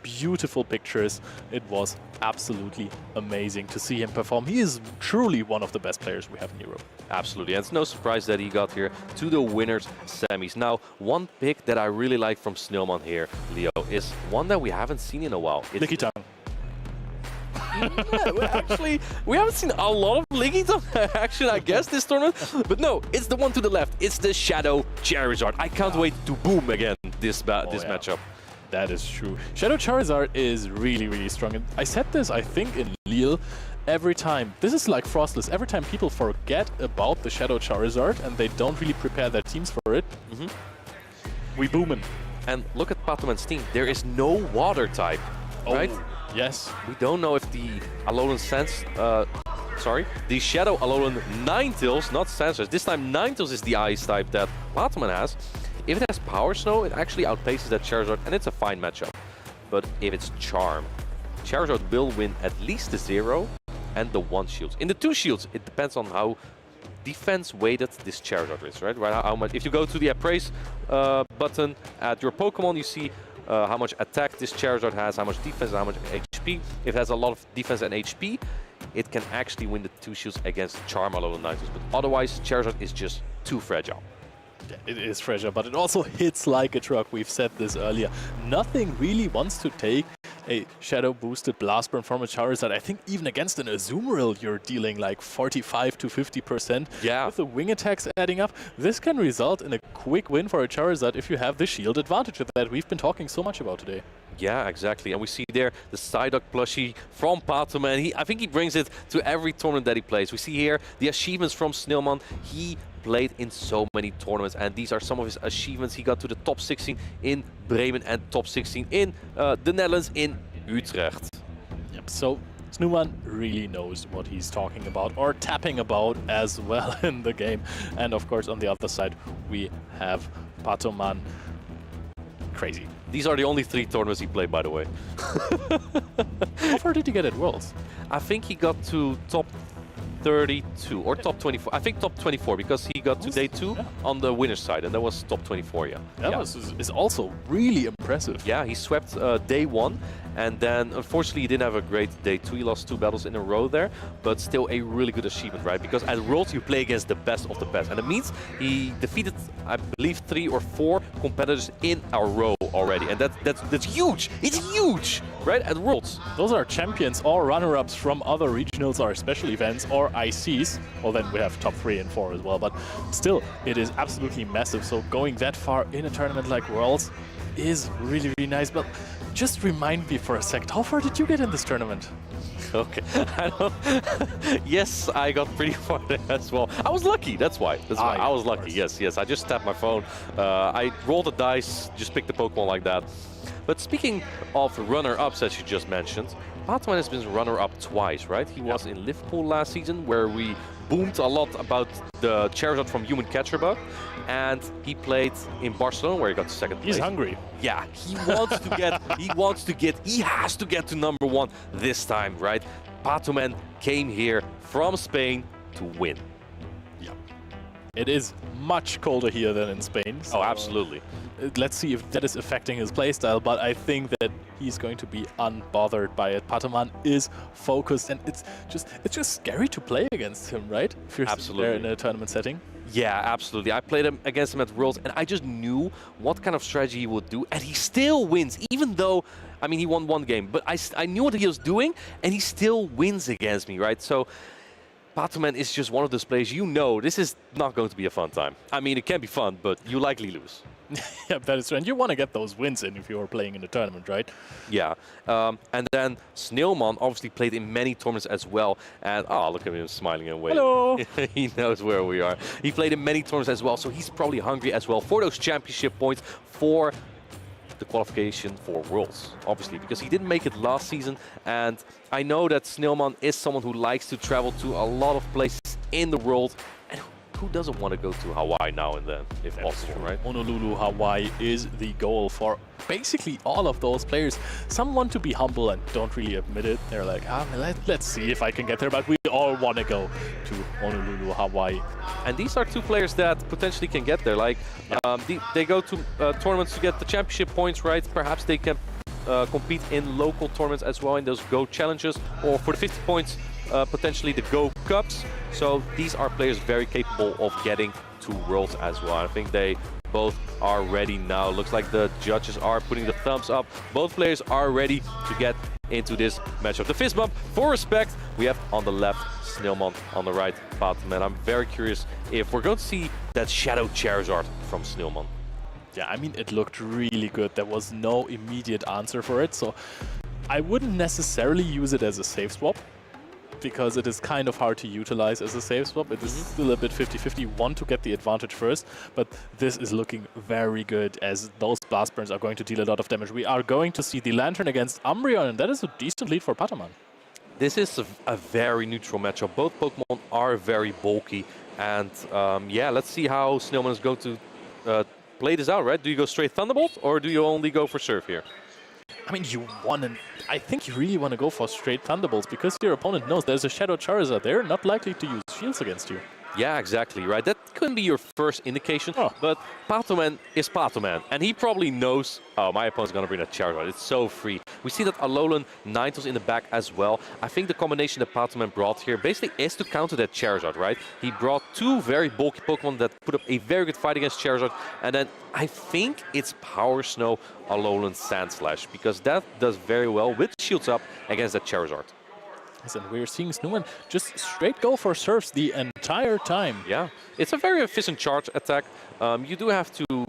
beautiful pictures. It was absolutely amazing to see him perform. He is truly one of the best players we have in Europe. Absolutely, and it's no surprise that he got here to the winners semis. Now, one pick that I really like from Sneeuwman here, Leo, is one that we haven't seen in a while. Licky Tongue. Actually, we haven't seen a lot of Lickitung action, I guess, this tournament. But no, it's the one to the left. It's the Shadow Charizard. I can't wait to boom again this matchup. That is true. Shadow Charizard is really, really strong. And I said this, I think, in Lille. Every time, this is like Frostless, every time people forget about the Shadow Charizard and they don't really prepare their teams for it, we boom him. And look at Patoman's team. There is no water type, right? Yes. We don't know if the Alolan the Shadow Alolan Ninetales, not Sensors. This time Ninetales is the ice type that Patoman has. If it has Power Snow, it actually outpaces that Charizard, and it's a fine matchup. But if it's Charm, Charizard will win at least the 0 and the 1 shields. In the 2 shields, it depends on how defense weighted this Charizard is, right? How much? If you go to the Appraise button at your Pokemon, you see how much attack this Charizard has, how much defense, how much HP. If it has a lot of defense and HP, it can actually win the 2 shields against Charm Alolan Ninetales. But otherwise, Charizard is just too fragile. Yeah, it is fragile, but it also hits like a truck. We've said this earlier. Nothing really wants to take a Shadow boosted Blast Burn from a Charizard. I think even against an Azumarill, you're dealing like 45 to 50%. Yeah. With the wing attacks adding up, this can result in a quick win for a Charizard if you have the shield advantage that we've been talking so much about today. Yeah, exactly. And we see there the Psyduck plushie from Patoman. I think he brings it to every tournament that he plays. We see here the achievements from Sneeuwman. He played in so many tournaments, and these are some of his achievements. He got to the top 16 in Bremen and top 16 in the Netherlands in Utrecht. Yep, so Sneeuwman really knows what he's talking about, or tapping about as well in the game. And of course, on the other side, we have Patoman. Crazy. These are the only 3 tournaments he played, by the way. How far did he get at Worlds? I think he got to top 32 or top 24. I think top 24 because he got to day 2 on the winner's side, and that was top 24. Yeah, that is also really impressive. Yeah, he swept day 1, and then unfortunately he didn't have a great day 2. He lost 2 battles in a row there, but still a really good achievement, right? Because at Worlds you play against the best of the best, and it means he defeated, I believe, 3 or 4 competitors in a row already, and that's huge. It's huge, right? At Worlds. Those are champions or runner-ups from other regionals or special events or ICs. Well, then we have top 3 and 4 as well, but still, it is absolutely massive. So going that far in a tournament like Worlds is really, really nice. But just remind me for a sec, how far did you get in this tournament? Okay, yes, I got pretty far there as well. I was lucky, that's why. I was lucky, yes. I just tapped my phone. I rolled the dice, just picked the Pokemon like that. But speaking of runner-ups, as you just mentioned, Patoman has been runner-up twice, right? He was in Liverpool last season, where we boomed a lot about the Charizard from Human Catcherbug, and he played in Barcelona, where he got to second place. He's hungry. Yeah, he wants to get, he has to get to #1 this time, right? Patoman came here from Spain to win. Yeah. It is much colder here than in Spain. So absolutely. Let's see if that is affecting his playstyle, but I think that he's going to be unbothered by it. Patoman is focused, and it's just scary to play against him, right? If you're there in a tournament setting. Yeah, absolutely. I played him against him at Worlds, and I just knew what kind of strategy he would do, and he still wins, even though, I mean, he won one game, but I knew what he was doing, and he still wins against me, right? So Patoman is just one of those players, you know, this is not going to be a fun time. I mean, it can be fun, but you likely lose. Yeah, that is true. And you want to get those wins in if you are playing in a tournament, right? Yeah. And then Sneeuwman obviously played in many tournaments as well. And, oh, look at him smiling and waving. Hello. He knows where we are. He played in many tournaments as well, so he's probably hungry as well for those championship points for the qualification for Worlds, obviously, because he didn't make it last season. And I know that Sneeuwman is someone who likes to travel to a lot of places in the world. And who doesn't want to go to Hawaii now and then, if possible, right? Honolulu, Hawaii is the goal for basically all of those players. Some want to be humble and don't really admit it. They're like, let's see if I can get there, but we all want to go to Honolulu, Hawaii. And these are two players that potentially can get there. Like, they go to tournaments to get the championship points, right? Perhaps they can compete in local tournaments as well in those Go challenges, or for the 50 points, potentially the Go Cups. So these are players very capable of getting to Worlds as well. I think they both are ready now. Looks like the judges are putting the thumbs up. Both players are ready to get into this matchup. The fist bump for respect. We have on the left Sneeuwman, on the right Patoman. I'm very curious if we're going to see that Shadow Charizard from Sneeuwman. Yeah, I mean, it looked really good. There was no immediate answer for it, so I wouldn't necessarily use it as a save swap, because it is kind of hard to utilize as a save swap. It is still a bit 50-50. Want to get the advantage first, but this is looking very good as those blast burns are going to deal a lot of damage. We are going to see the Lantern against Umbreon, and that is a decent lead for Patoman. This is a very neutral matchup. Both Pokemon are very bulky, and yeah, let's see how Sneeuwman is going to play this out, right? Do you go straight Thunderbolt, or do you only go for Surf here? I mean, I think you really want to go for straight Thunderbolts, because your opponent knows there's a Shadow Charizard there, not likely to use shields against you. Yeah, exactly, right? That couldn't be your first indication, but Patoman is Patoman, and he probably knows, oh, my opponent's going to bring a Charizard. It's so free. We see that Alolan Ninetales in the back as well. I think the combination that Patoman brought here basically is to counter that Charizard, right? He brought two very bulky Pokemon that put up a very good fight against Charizard, and then I think it's Power Snow Alolan Sandslash, because that does very well with shields up against that Charizard. And we're seeing Sneeuwman just straight go for Surfs the entire time. Yeah, it's a very efficient charge attack. You do have to,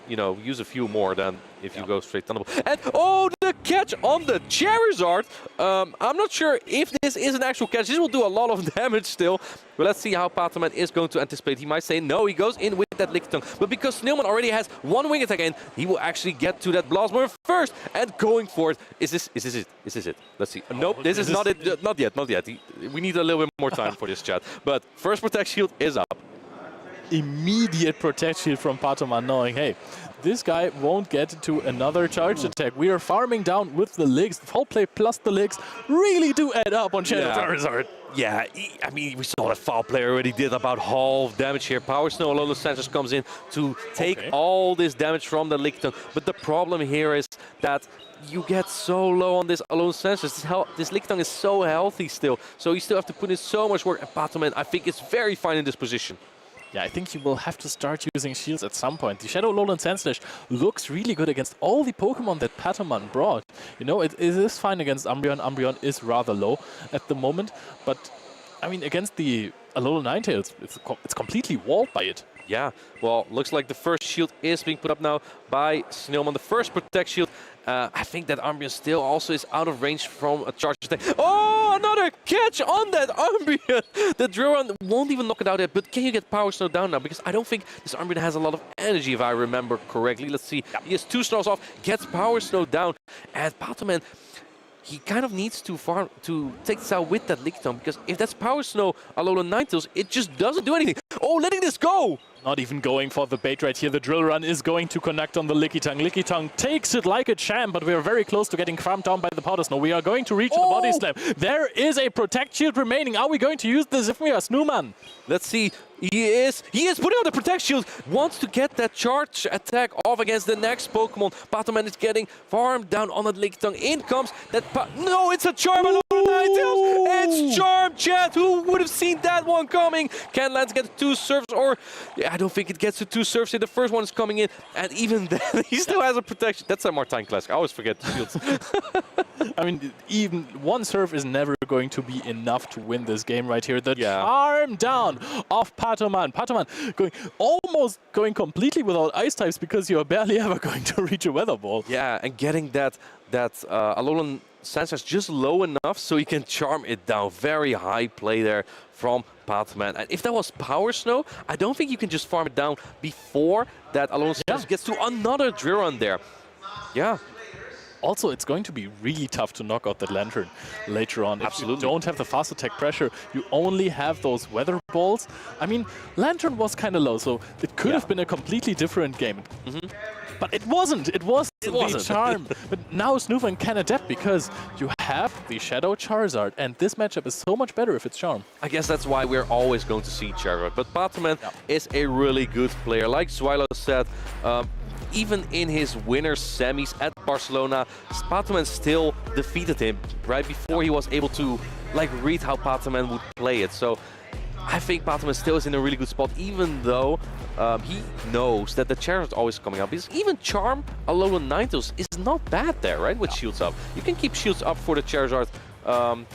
you know, use a few more than if you go straight Thunderbolt. And oh, the catch on the Charizard! I'm not sure if this is an actual catch. This will do a lot of damage still. But let's see how Patoman is going to anticipate. He might say no, he goes in with that Lickitung. But because Sneeuwman already has one wing attack in, he will actually get to that Blastmore first. And going for it. Is this it? Is this it? Let's see. Nope, this is not it. Not yet, not yet. We need a little bit more time for this chat. But first Protect Shield is up. Immediate Protect Shield from Patoman, knowing, hey, this guy won't get to another charge attack. We are farming down with the legs. The foul play plus the legs really do add up on Shadow Charizard. Yeah, I mean, we saw that foul play already did about half damage here. Power Snow Alolan Sandslash comes in to take all this damage from the Lickitung. But the problem here is that you get so low on this Alolan Sandslash. This Lickitung is so healthy still. So you still have to put in so much work. And Patoman, I think, is very fine in this position. Yeah, I think you will have to start using shields at some point. The Shadow Alolan Sandslash looks really good against all the Pokemon that Patoman brought. You know, it is fine against Umbreon. Umbreon is rather low at the moment. But, I mean, against the Alolan Ninetales, it's completely walled by it. Yeah, well, looks like the first shield is being put up now by Snowman. The first protect shield. I think that Umbreon still also is out of range from a charge attack. Oh, another catch on that Umbreon! The Drill won't even knock it out yet, but can you get Power Snow down now? Because I don't think this Umbreon has a lot of energy, if I remember correctly. Let's see. He has 2 snows off, gets Power Snow down, and Patoman, he kind of needs to farm to take this out with that Lickitung, because if that's Power Snow Alolan Ninetales, it just doesn't do anything. Oh, letting this go! Not even going for the bait right here. The Drill Run is going to connect on the Lickitung. Lickitung takes it like a champ, but we are very close to getting farmed down by the Powder Snow. We are going to reach the Body Slam. There is a Protect Shield remaining. Are we going to use this if we are Snowman? Let's see. He is putting on the Protect Shield. Wants to get that charge attack off against the next Pokemon. Patoman is getting farmed down on that Lickitung. In comes that no, it's a Charm Alolan Ninetales. It's Charm, chat. Who would have seen that one coming? Can Lance get 2 serves, or I don't think it gets to 2 serves. The first one is coming in, and even then he still has a protection. That's a Martine Classic. I always forget the shields. I mean, even 1 serve is never going to be enough to win this game right here. The Charm down of Patoman. Patoman almost going completely without ice types, because you're barely ever going to reach a Weather Ball. Yeah, and getting that Alolan Sandslash just low enough so he can charm it down. Very high play there from Patoman. And if that was Power Snow, I don't think you can just farm it down before that Alolan Sandslash gets to another Drill Run there. Yeah. Also, it's going to be really tough to knock out that Lantern later on. Absolutely. If you don't have the fast attack pressure, you only have those Weather Balls. I mean, Lantern was kind of low, so it could have been a completely different game. But it wasn't. It was the Charm. But now Snowman can adapt, because you have the Shadow Charizard, and this matchup is so much better if it's Charm. I guess that's why we're always going to see Charizard. But Patoman is a really good player. Like Zwilo said, even in his winner semis at Barcelona, Patoman still defeated him right before he was able to read how Patoman would play it. So I think Patoman still is in a really good spot, even though he knows that the Charizard is always coming up. Because even Charm Alolan Ninetales is not bad there, right? With shields up. You can keep shields up for the Charizard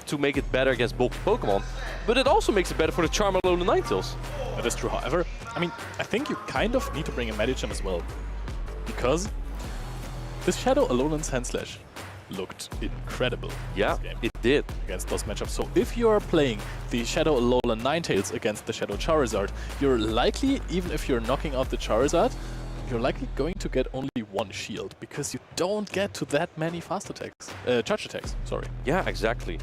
to make it better against bulky Pokemon, but it also makes it better for the Charm Alolan Ninetales. That is true. However, I mean, I think you kind of need to bring a Medicham as well, because this Shadow Alolan Sandslash looked incredible. Yeah, this game it did. Against those matchups. So if you are playing the Shadow Alolan Ninetales against the Shadow Charizard, you're likely, even if you're knocking out the Charizard, you're likely going to get only 1 shield, because you don't get to that many fast attacks, charge attacks, sorry. Yeah, exactly.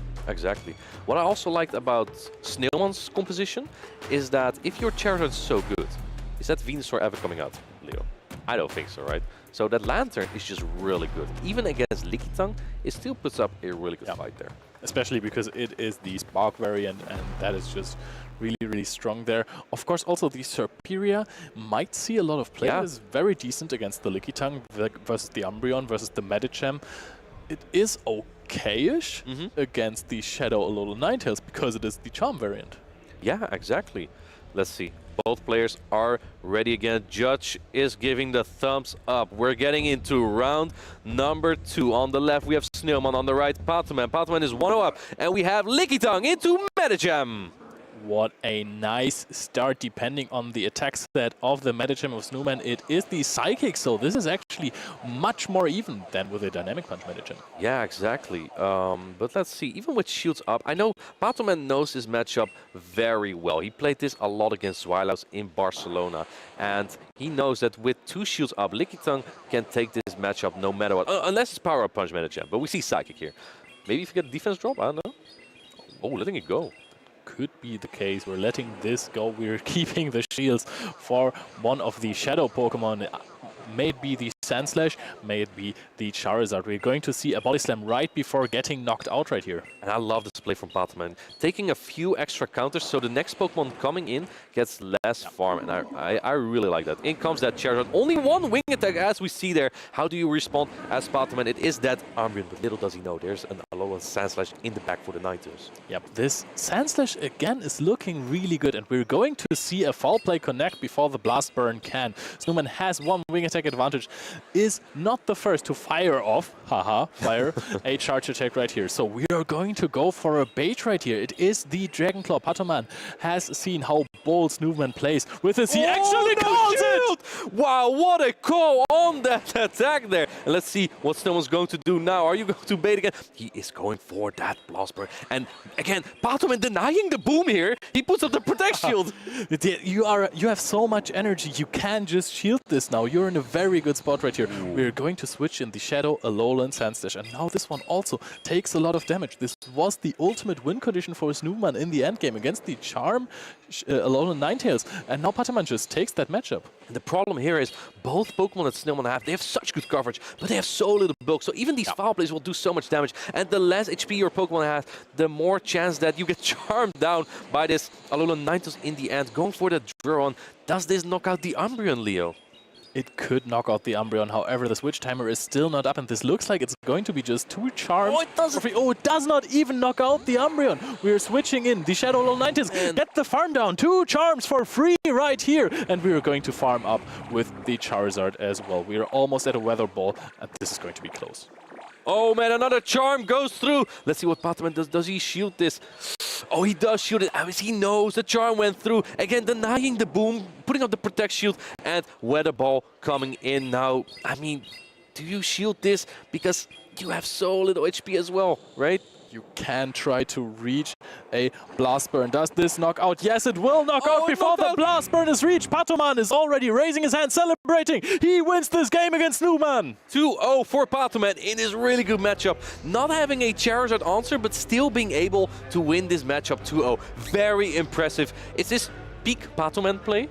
What I also liked about Snailmon's composition is that if your Charizard is so good, is that Venusaur ever coming out, Leo? I don't think so, right? So that Lantern is just really good. Even against Lickitung, it still puts up a really good fight there. Especially because it is the Spark variant, and that is just really, really strong there. Of course, also the Serperia might see a lot of play. It is very decent against the Lickitung versus the Umbreon versus the Medicham. It is okay-ish against the Shadow Alolan Ninetales, because it is the Charm variant. Yeah, exactly. Let's see. Both players are ready again. Judge is giving the thumbs up. We're getting into round number 2. On the left, we have Snowman. On the right, Patoman. Patoman is 1-0 up. And we have Lickitung into Medicham. What a nice start, depending on the attack set of the Medicham of Snowman. It is the Psychic, so this is actually much more even than with a Dynamic Punch Medicham. Yeah, exactly. But let's see, even with shields up, I know Patoman knows this matchup very well. He played this a lot against Swilos in Barcelona, and he knows that with 2 shields up, Lickitung can take this matchup no matter what, unless it's Power Up Punch Medicham. But we see Psychic here. Maybe if you get a defense drop, I don't know. Oh, letting it go. Could be the case. We're letting this go. We're keeping the shields for one of the Shadow Pokemon. May it be the Sandslash, may it be the Charizard. We're going to see a Body Slam right before getting knocked out right here. And I love this play from Patoman. Taking a few extra counters so the next Pokemon coming in gets less farm. And I really like that. In comes that Charizard. Only 1 wing attack as we see there. How do you respond as Patoman? It is that Umbreon, but little does he know there's an Alolan Sandslash in the back for the Ninetales. Yep, this Sandslash again is looking really good, and we're going to see a foul play connect before the Blast Burn can. Snowman has 1 wing attack advantage. is not the first to fire off, fire, a charge attack right here. So we are going to go for a bait right here. It is the Dragon Claw. Patoman has seen how bold Snoovman plays with his. He actually calls it! Wow, what a call on that attack there. And let's see what Snowman's going to do now. Are you going to bait again? He is going for that blast burn. And again, Patoman denying the boom here. He puts up the protect shield. You have so much energy. You can just shield this now. You're in a very good spot right here. We're going to switch in the Shadow, Alolan, Sandslash. And now this one also takes a lot of damage. This was the ultimate win condition for Snoovman in the end game against the Charm, Alolan, Ninetales. And now Patoman just takes that matchup. And the problem here is both Pokemon that Snowman have, they have such good coverage, but they have so little bulk. So even these foul plays will do so much damage. And the less HP your Pokemon has, the more chance that you get charmed down by this Alolan Ninetales in the end. Going for the Druron. Does this knock out the Umbreon, Leo? It could knock out the Umbreon. However, the switch timer is still not up, and this looks like it's going to be just 2 charms. Oh, it doesn't. Oh, it does not even knock out the Umbreon. We're switching in the Shadow Alolan Ninetales. Get the farm down. 2 charms for free right here. And we are going to farm up with the Charizard as well. We are almost at a Weather Ball, and this is going to be close. Oh man, another charm goes through. Let's see what Patoman does. Does he shield this? Oh, he does shield it. As he knows the charm went through. Again, denying the boom, putting up the protect shield, and Weather Ball coming in now. I mean, do you shield this? Because you have so little HP as well, right? You can try to reach a Blast Burn. Does this knock out? Yes, it will knock out before the Blast Burn is reached. Patoman is already raising his hand, celebrating. He wins this game against Snoovman. 2-0 for Patoman in this really good matchup. Not having a Charizard answer, but still being able to win this matchup 2-0. Very impressive. Is this peak Patoman play?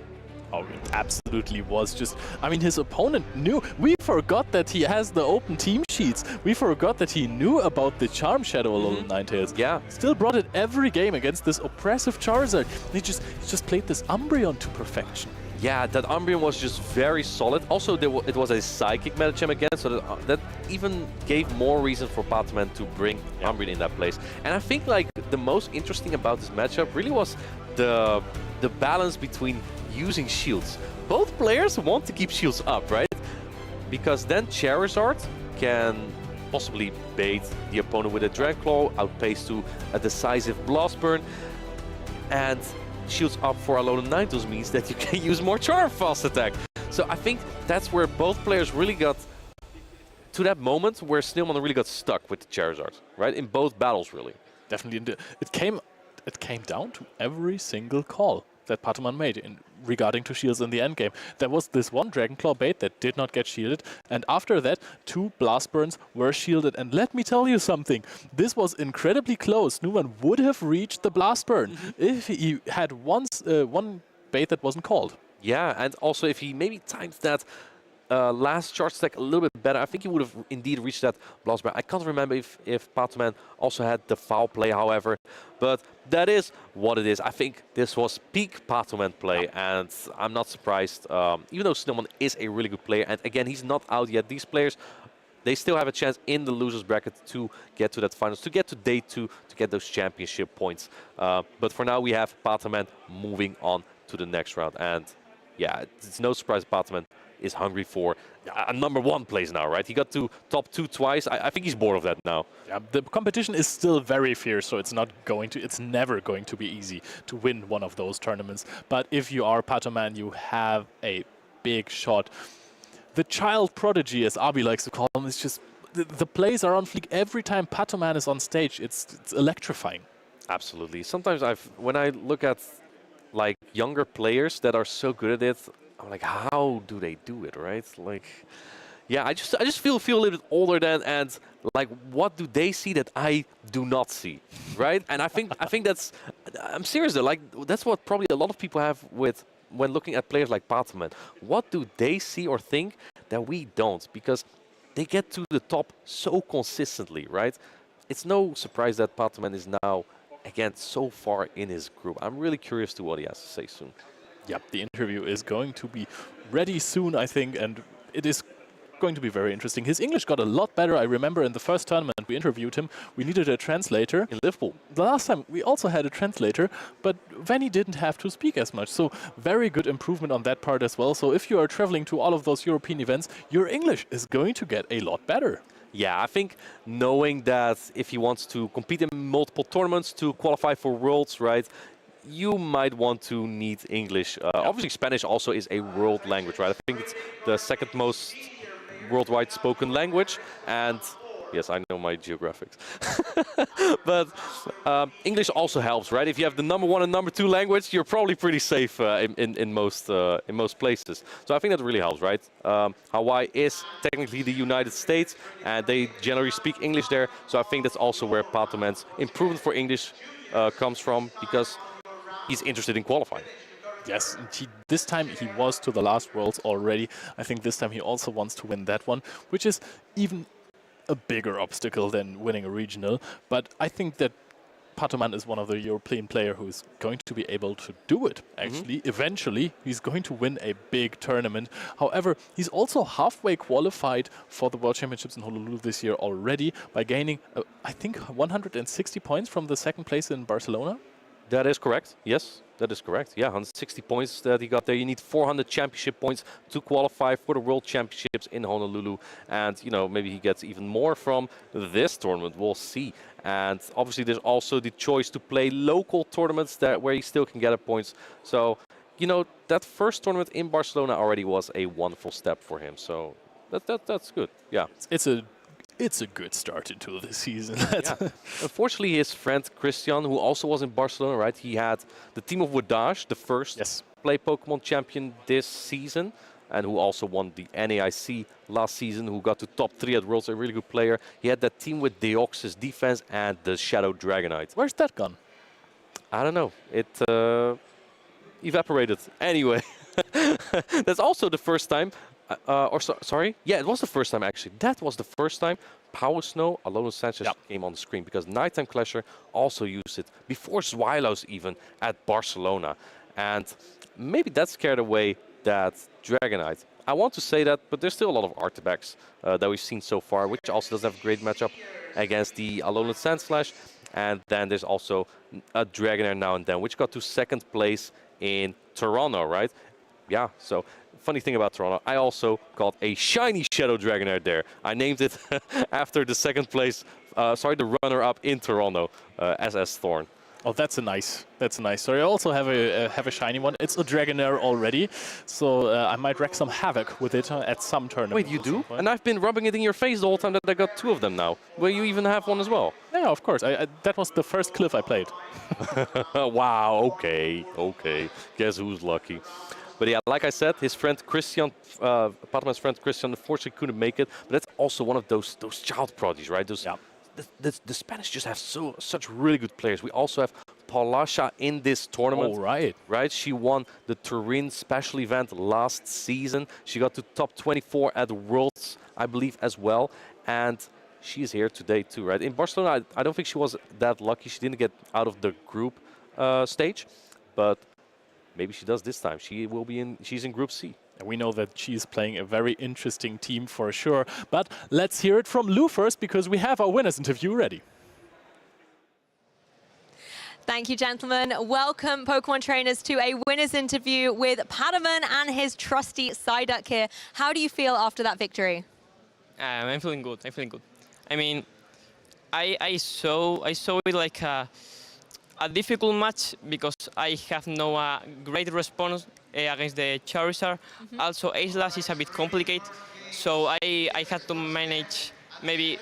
Oh, it absolutely was. Just, I mean, his opponent knew. We forgot that he has the open team sheets. We forgot that he knew about the Charm Shadow Alolan Ninetales. Yeah. Still brought it every game against this oppressive Charizard. He just played this Umbreon to perfection. Yeah, that Umbreon was just very solid. Also, it was a Psychic Medicham again, so that even gave more reason for Patoman to bring Umbreon in that place. And I think like the most interesting about this matchup really was the balance between using shields. Both players want to keep shields up, right? Because then Charizard can possibly bait the opponent with a Dragon Claw, outpace to a decisive Blast Burn, and shields up for Alolan Ninetales means that you can use more Charm Fast Attack. So I think that's where both players really got to that moment where Snowman really got stuck with the Charizard, right? In both battles, really. Definitely. It came down to every single call that Patoman made regarding to shields in the endgame. There was this one Dragon Claw bait that did not get shielded, and after that, 2 Blast Burns were shielded. And let me tell you something, this was incredibly close. Snoovman would have reached the Blast Burn if he had one bait that wasn't called. Yeah, and also if he maybe timed that last charge stack a little bit better, I think he would have indeed reached that Blast Burn. I can't remember if Patoman also had the foul play, however, but that is what it is. I think this was peak Patoman play, and I'm not surprised, even though Snowman is a really good player, and again, he's not out yet. These players, they still have a chance in the losers bracket to get to that finals, to get to day 2, to get those championship points. But for now, we have Patoman moving on to the next round, and yeah, it's no surprise Patoman is hungry for a #1 place now, right? He got to top 2 twice. I think he's bored of that now. Yeah, the competition is still very fierce, so it's never going to be easy to win one of those tournaments. But if you are Patoman, you have a big shot. The child prodigy, as Abi likes to call him, is just the plays are on fleek every time Patoman is on stage. It's electrifying. Absolutely. Sometimes when I look at like younger players that are so good at it, I'm like, how do they do it, right? Like, yeah, I just feel a little bit older than, and like, what do they see that I do not see, right? And I think I'm serious though. Like, that's what probably a lot of people have when looking at players like Patoman. What do they see or think that we don't? Because they get to the top so consistently, right? It's no surprise that Patoman is now again so far in his group. I'm really curious to what he has to say soon. Yep, the interview is going to be ready soon, I think, and it is going to be very interesting. His English got a lot better. I remember in the first tournament we interviewed him, we needed a translator in Liverpool. The last time we also had a translator, but Vanny didn't have to speak as much. So very good improvement on that part as well. So if you are traveling to all of those European events, your English is going to get a lot better. Yeah, I think knowing that if he wants to compete in multiple tournaments to qualify for Worlds, right, you might want to need English. Obviously, Spanish also is a world language, right? I think it's the second most worldwide spoken language. And yes, I know my geographics. But English also helps, right? If you have the #1 and #2 language, you're probably pretty safe in most places. So I think that really helps, right? Hawaii is technically the United States, and they generally speak English there. So I think that's also where Patoman's improvement for English comes from, because he's interested in qualifying. Yes, this time he was to the last Worlds already. I think this time he also wants to win that one, which is even a bigger obstacle than winning a regional. But I think that Patoman is one of the European players who is going to be able to do it, actually. Eventually, he's going to win a big tournament. However, he's also halfway qualified for the World Championships in Honolulu this year already by gaining, I think, 160 points from the second place in Barcelona. That is correct. Yes, that is correct. Yeah, 160 points that he got there. You need 400 championship points to qualify for the World Championships in Honolulu. And, you know, maybe he gets even more from this tournament. We'll see. And obviously there's also the choice to play local tournaments where he still can get a points. So, you know, that first tournament in Barcelona already was a wonderful step for him. So that's good. Yeah. It's a good start into the season. Yeah. Unfortunately, his friend Christian, who also was in Barcelona, right? He had the team of Wadaj, the first Play Pokemon champion this season, and who also won the NAIC last season, who got to top 3 at Worlds, a really good player. He had that team with Deoxys Defense and the Shadow Dragonite. Where's that gone? I don't know. It evaporated. Anyway, that's also the first time. Sorry? Yeah, it was the first time, actually. That was the first time Power Snow, Alolan Sanchez came on the screen, because Nighttime Clasher also used it before Zweilos even at Barcelona. And maybe that scared away that Dragonite. I want to say that, but there's still a lot of artifacts that we've seen so far, which also doesn't have a great matchup against the Alolan Sandslash. And then there's also a Dragonair now and then, which got to second place in Toronto, right? Yeah, so funny thing about Toronto, I also got a shiny Shadow Dragonair there. I named it after the second place, the runner-up in Toronto, SS Thorn. Oh, that's a nice story. I also have a shiny one. It's a Dragonair already, so I might wreak some havoc with it at some tournament. Wait, you do? And I've been rubbing it in your face the whole time that I got 2 of them now. Will you even have one as well? Yeah, of course. That was the first cliff I played. Wow, okay. Guess who's lucky? But yeah, like I said, his friend Christian, Patoman's friend Christian, unfortunately couldn't make it. But that's also one of those child prodigies, right? The Spanish just have such really good players. We also have Paulasha in this tournament. Oh, right. Right? She won the Turin special event last season. She got to top 24 at Worlds, I believe, as well. And she's here today too, right? In Barcelona, I don't think she was that lucky. She didn't get out of the group stage, but maybe she does this time. She's in Group C. And we know that she's playing a very interesting team for sure. But let's hear it from Lou first, because we have our winners interview ready. Thank you, gentlemen. Welcome, Pokemon trainers, to a winner's interview with Patoman and his trusty Psyduck here. How do you feel after that victory? I'm feeling good. I mean, I saw it like a difficult match, because I have no great response against the Charizard. Also, Ace-Slash is a bit complicated, so I had to manage maybe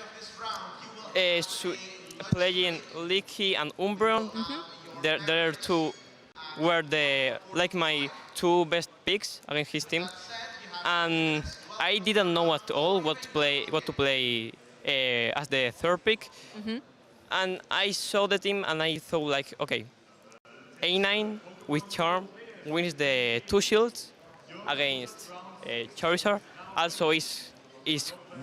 playing Leaky and Umbreon. There were my 2 best picks against his team, and I didn't know at all what to play as the 3rd pick. And I saw the team and I thought, like, okay, A9 with Charm wins the 2 shields against Charizard. Also is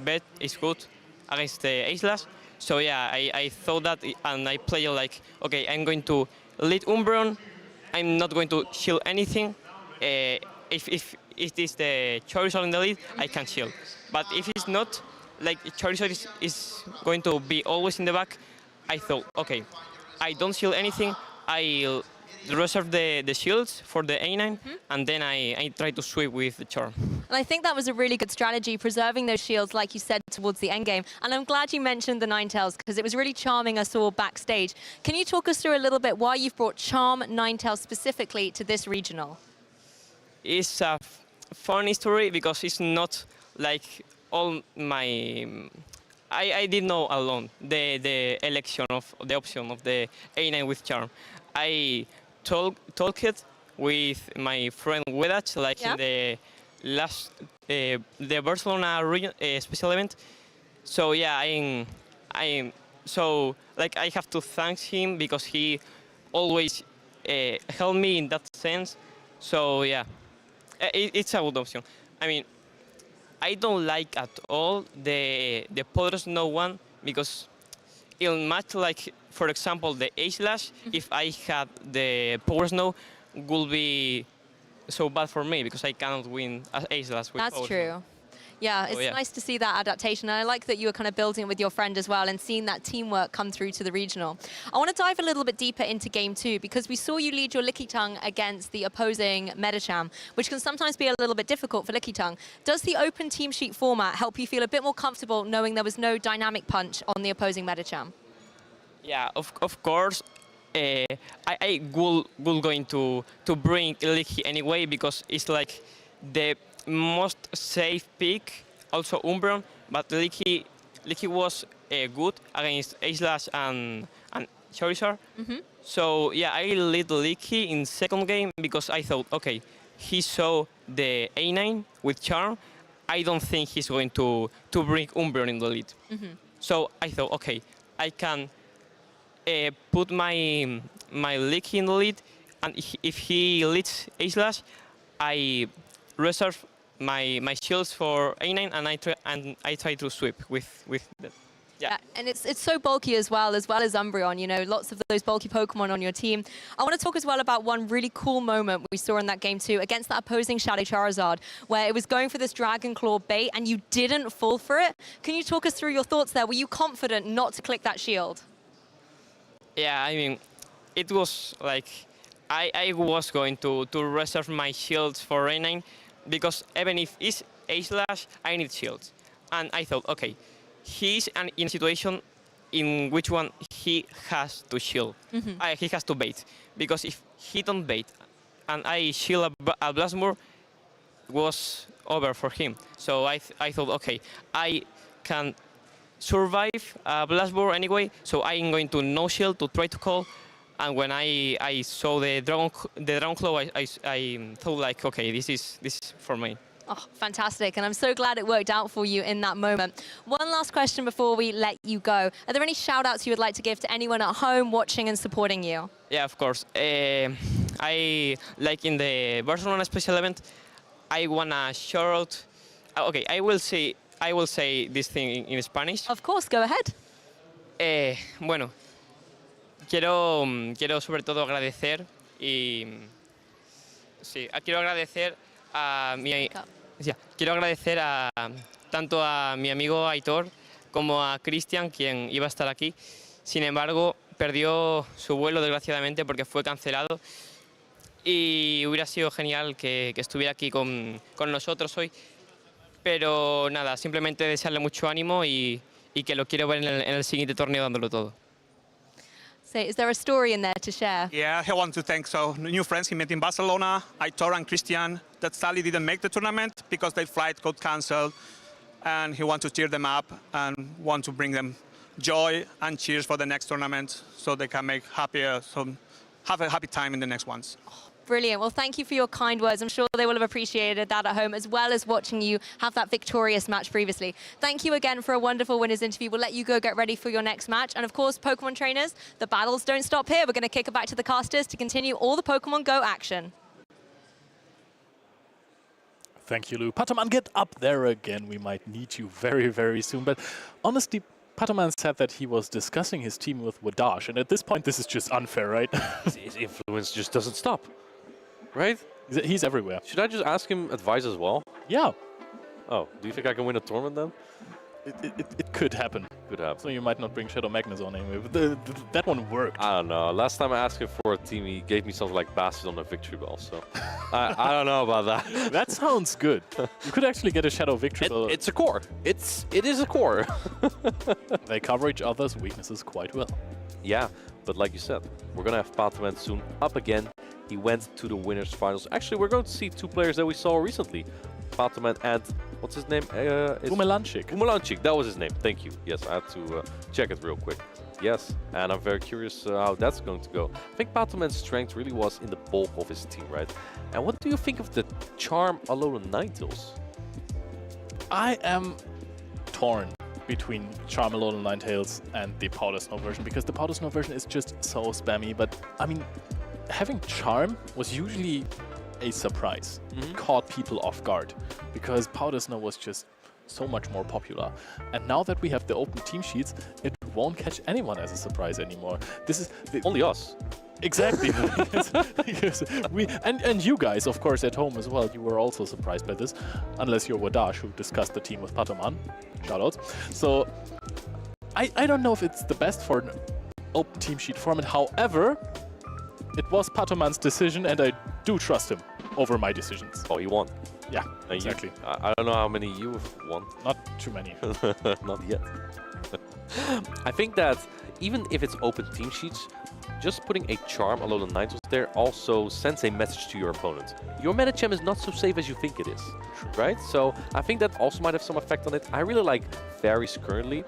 good against the Ace-Slash. So yeah, I thought that, and I played like, okay, I'm going to lead Umbreon. I'm not going to shield anything. If it is the Charizard in the lead, I can shield. But if it's not, like Charizard is going to be always in the back, I thought, okay, I don't shield anything, I'll reserve the shields for the A9, and then I try to sweep with the charm. And I think that was a really good strategy, preserving those shields, like you said, towards the end game. And I'm glad you mentioned the Ninetales, because it was really charming I saw backstage. Can you talk us through a little bit why you've brought Charm Ninetales specifically to this regional? It's a funny story because it's not like all my... I didn't know alone the election of the option of the A9 with Charm. I talked with my friend Wedach, like in the last the Barcelona region, special event. So yeah, I have to thank him because he always helped me in that sense. So yeah, it's a good option. I mean, I don't like at all the Poder Snow one because in match like, for example, the A-Slash, if I had the Power Snow, would be so bad for me because I cannot win A-Slash with That's Power true. Snow. Yeah, it's nice to see that adaptation. And I like that you were kind of building it with your friend as well and seeing that teamwork come through to the regional. I want to dive a little bit deeper into Game 2 because we saw you lead your Lickitung against the opposing Medicham, which can sometimes be a little bit difficult for Lickitung. Does the open team sheet format help you feel a bit more comfortable knowing there was no dynamic punch on the opposing Medicham? Yeah, of course. I will going to bring Licky anyway because it's like the most safe pick, also Umbreon, but Licky was good against A-Slash and Charizard. So yeah, I lead Licky in second game because I thought, okay, he saw the A9 with Charm. I don't think he's going to bring Umbreon in the lead. So I thought, okay, I can put my Licky in the lead, and if he leads A-Slash, I reserve my shields for A9 and I try to sweep with that. Yeah, and it's so bulky as well as Umbreon, you know, lots of those bulky Pokemon on your team. I want to talk as well about one really cool moment we saw in that game too against that opposing Shadow Charizard, where it was going for this Dragon Claw bait and you didn't fall for it. Can you talk us through your thoughts there? Were you confident not to click that shield? Yeah, I mean, it was like I was going to reserve my shields for A9 because even if it's A-Slash, I need shields. And I thought, okay, he's in a situation in which one he has to shield. He has to bait. Because if he don't bait and I shield a Blastmore, it was over for him. So I thought, okay, I can survive a Blastmore anyway, so I'm going to no shield to try to call. And when I saw the Dragon Claw, I thought like, okay, this is for me. Oh, fantastic. And I'm so glad it worked out for you in that moment. One last question before we let you go. Are there any shout outs you would like to give to anyone at home watching and supporting you? Yeah, of course. I like in the Barcelona special event, I wanna shout out. Okay, I will say this thing in Spanish. Of course, go ahead. Bueno, quiero sobre todo agradecer quiero agradecer tanto a mi amigo Aitor como a Cristian, quien iba a estar aquí. Sin embargo, perdió su vuelo desgraciadamente porque fue cancelado y hubiera sido genial que estuviera aquí con nosotros hoy. Pero nada, simplemente desearle mucho ánimo y que lo quiero ver en el siguiente torneo dándolo todo. So is there a story in there to share? Yeah, I want to thank new friends he met in Barcelona, Aitor and Christian, that sadly didn't make the tournament because their flight got cancelled, and he wants to cheer them up and want to bring them joy and cheers for the next tournament so they can make have a happy time in the next ones. Brilliant. Well, thank you for your kind words. I'm sure they will have appreciated that at home, as well as watching you have that victorious match previously. Thank you again for a wonderful winners interview. We'll let you go get ready for your next match. And of course, Pokemon trainers, the battles don't stop here. We're going to kick it back to the casters to continue all the Pokemon Go action. Thank you, Lou. Pataman, get up there again. We might need you very, very soon. But honestly, Pataman said that he was discussing his team with Wadash. And at this point, this is just unfair, right? His influence just doesn't stop. Right? He's everywhere. Should I just ask him advice as well? Yeah. Oh, do you think I can win a tournament then? It could happen. Could happen. So you might not bring Shadow Magnus on anyway, but that one worked. I don't know. Last time I asked him for a team, he gave me something like Bastion on a victory ball, so I don't know about that. That sounds good. You could actually get a Shadow victory ball. It's a core. It is a core. They cover each other's weaknesses quite well. Yeah, but like you said, we're gonna have Patoman soon up again. He went to the winners finals. Actually, we're going to see two players that we saw recently. Patoman and what's his name? Bumelanchik. Bumelanchik, that was his name. Thank you. Yes, I had to check it real quick. Yes, and I'm very curious how that's going to go. I think Patoman's strength really was in the bulk of his team, right? And what do you think of the Charm Alolan Ninetales? I am torn between Charm Alolan Ninetales and the Powder Snow version, because the Powder Snow version is just so spammy. But I mean, having Charm was usually a surprise. It caught people off guard because Powder Snow was just so much more popular. And now that we have the open team sheets, it won't catch anyone as a surprise anymore. This is only us. Exactly. Because and you guys, of course, at home as well, you were also surprised by this, unless you're Wadash, who discussed the team with Patoman. Shoutouts. So I don't know if it's the best for an open team sheet format. However, it was Patoman's decision, and I do trust him over my decisions. Oh, he won. Yeah, exactly. I don't know how many you've won. Not too many. Not yet. I think that even if it's open team sheets, just putting a Charm Alolan Ninetales there also sends a message to your opponent. Your Medicham is not so safe as you think it is, right? So I think that also might have some effect on it. I really like Fairies currently.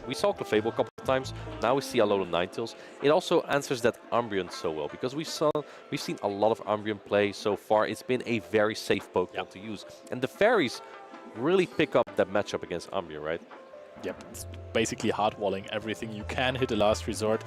We saw Clefable a couple of times. Now we see Alolan Ninetales. It also answers that Umbreon so well, because we've seen a lot of Umbreon play so far. It's been a very safe Pokemon to use. And the Fairies really pick up that matchup against Umbreon, right? Yep, it's basically hardwalling everything you can hit a last resort.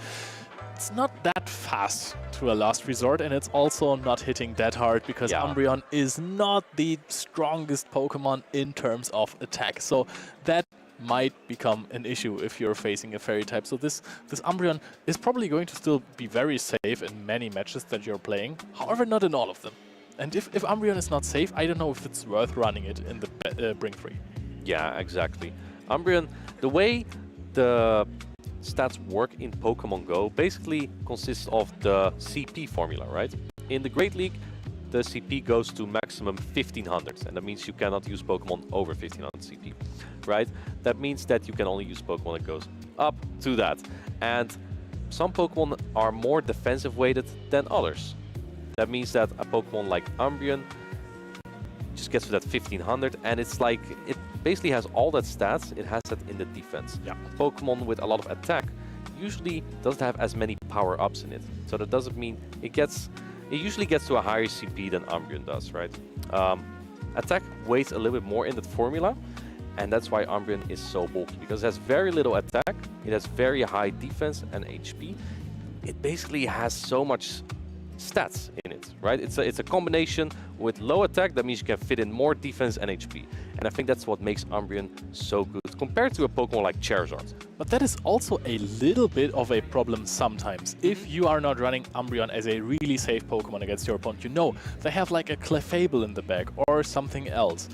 It's not that fast to a last resort, and it's also not hitting that hard because Umbreon is not the strongest Pokemon in terms of attack. So that might become an issue if you're facing a Fairy type. So this Umbreon is probably going to still be very safe in many matches that you're playing, however, not in all of them. And if Umbreon is not safe, I don't know if it's worth running it in the Bring 3. Yeah, exactly. Umbreon, the way the stats work in Pokemon Go basically consists of the CP formula, right? In the Great League, the CP goes to maximum 1500, and that means you cannot use Pokemon over 1500 CP, right? That means that you can only use Pokemon that goes up to that. And some Pokemon are more defensive weighted than others. That means that a Pokemon like Umbreon just gets to that 1500, and it's like, it basically has all that stats, it has that in the defense. Yeah. A Pokemon with a lot of attack usually doesn't have as many power-ups in it. So that doesn't mean it usually gets to a higher CP than Umbreon does, right? Attack weighs a little bit more in that formula, and that's why Umbreon is so bulky, because it has very little attack, it has very high defense and HP. It basically has so much stats in it, right? It's a combination with low attack, that means you can fit in more defense and HP. And I think that's what makes Umbreon so good compared to a Pokemon like Charizard. But that is also a little bit of a problem sometimes. If you are not running Umbreon as a really safe Pokemon against your opponent, you know they have like a Clefable in the back or something else,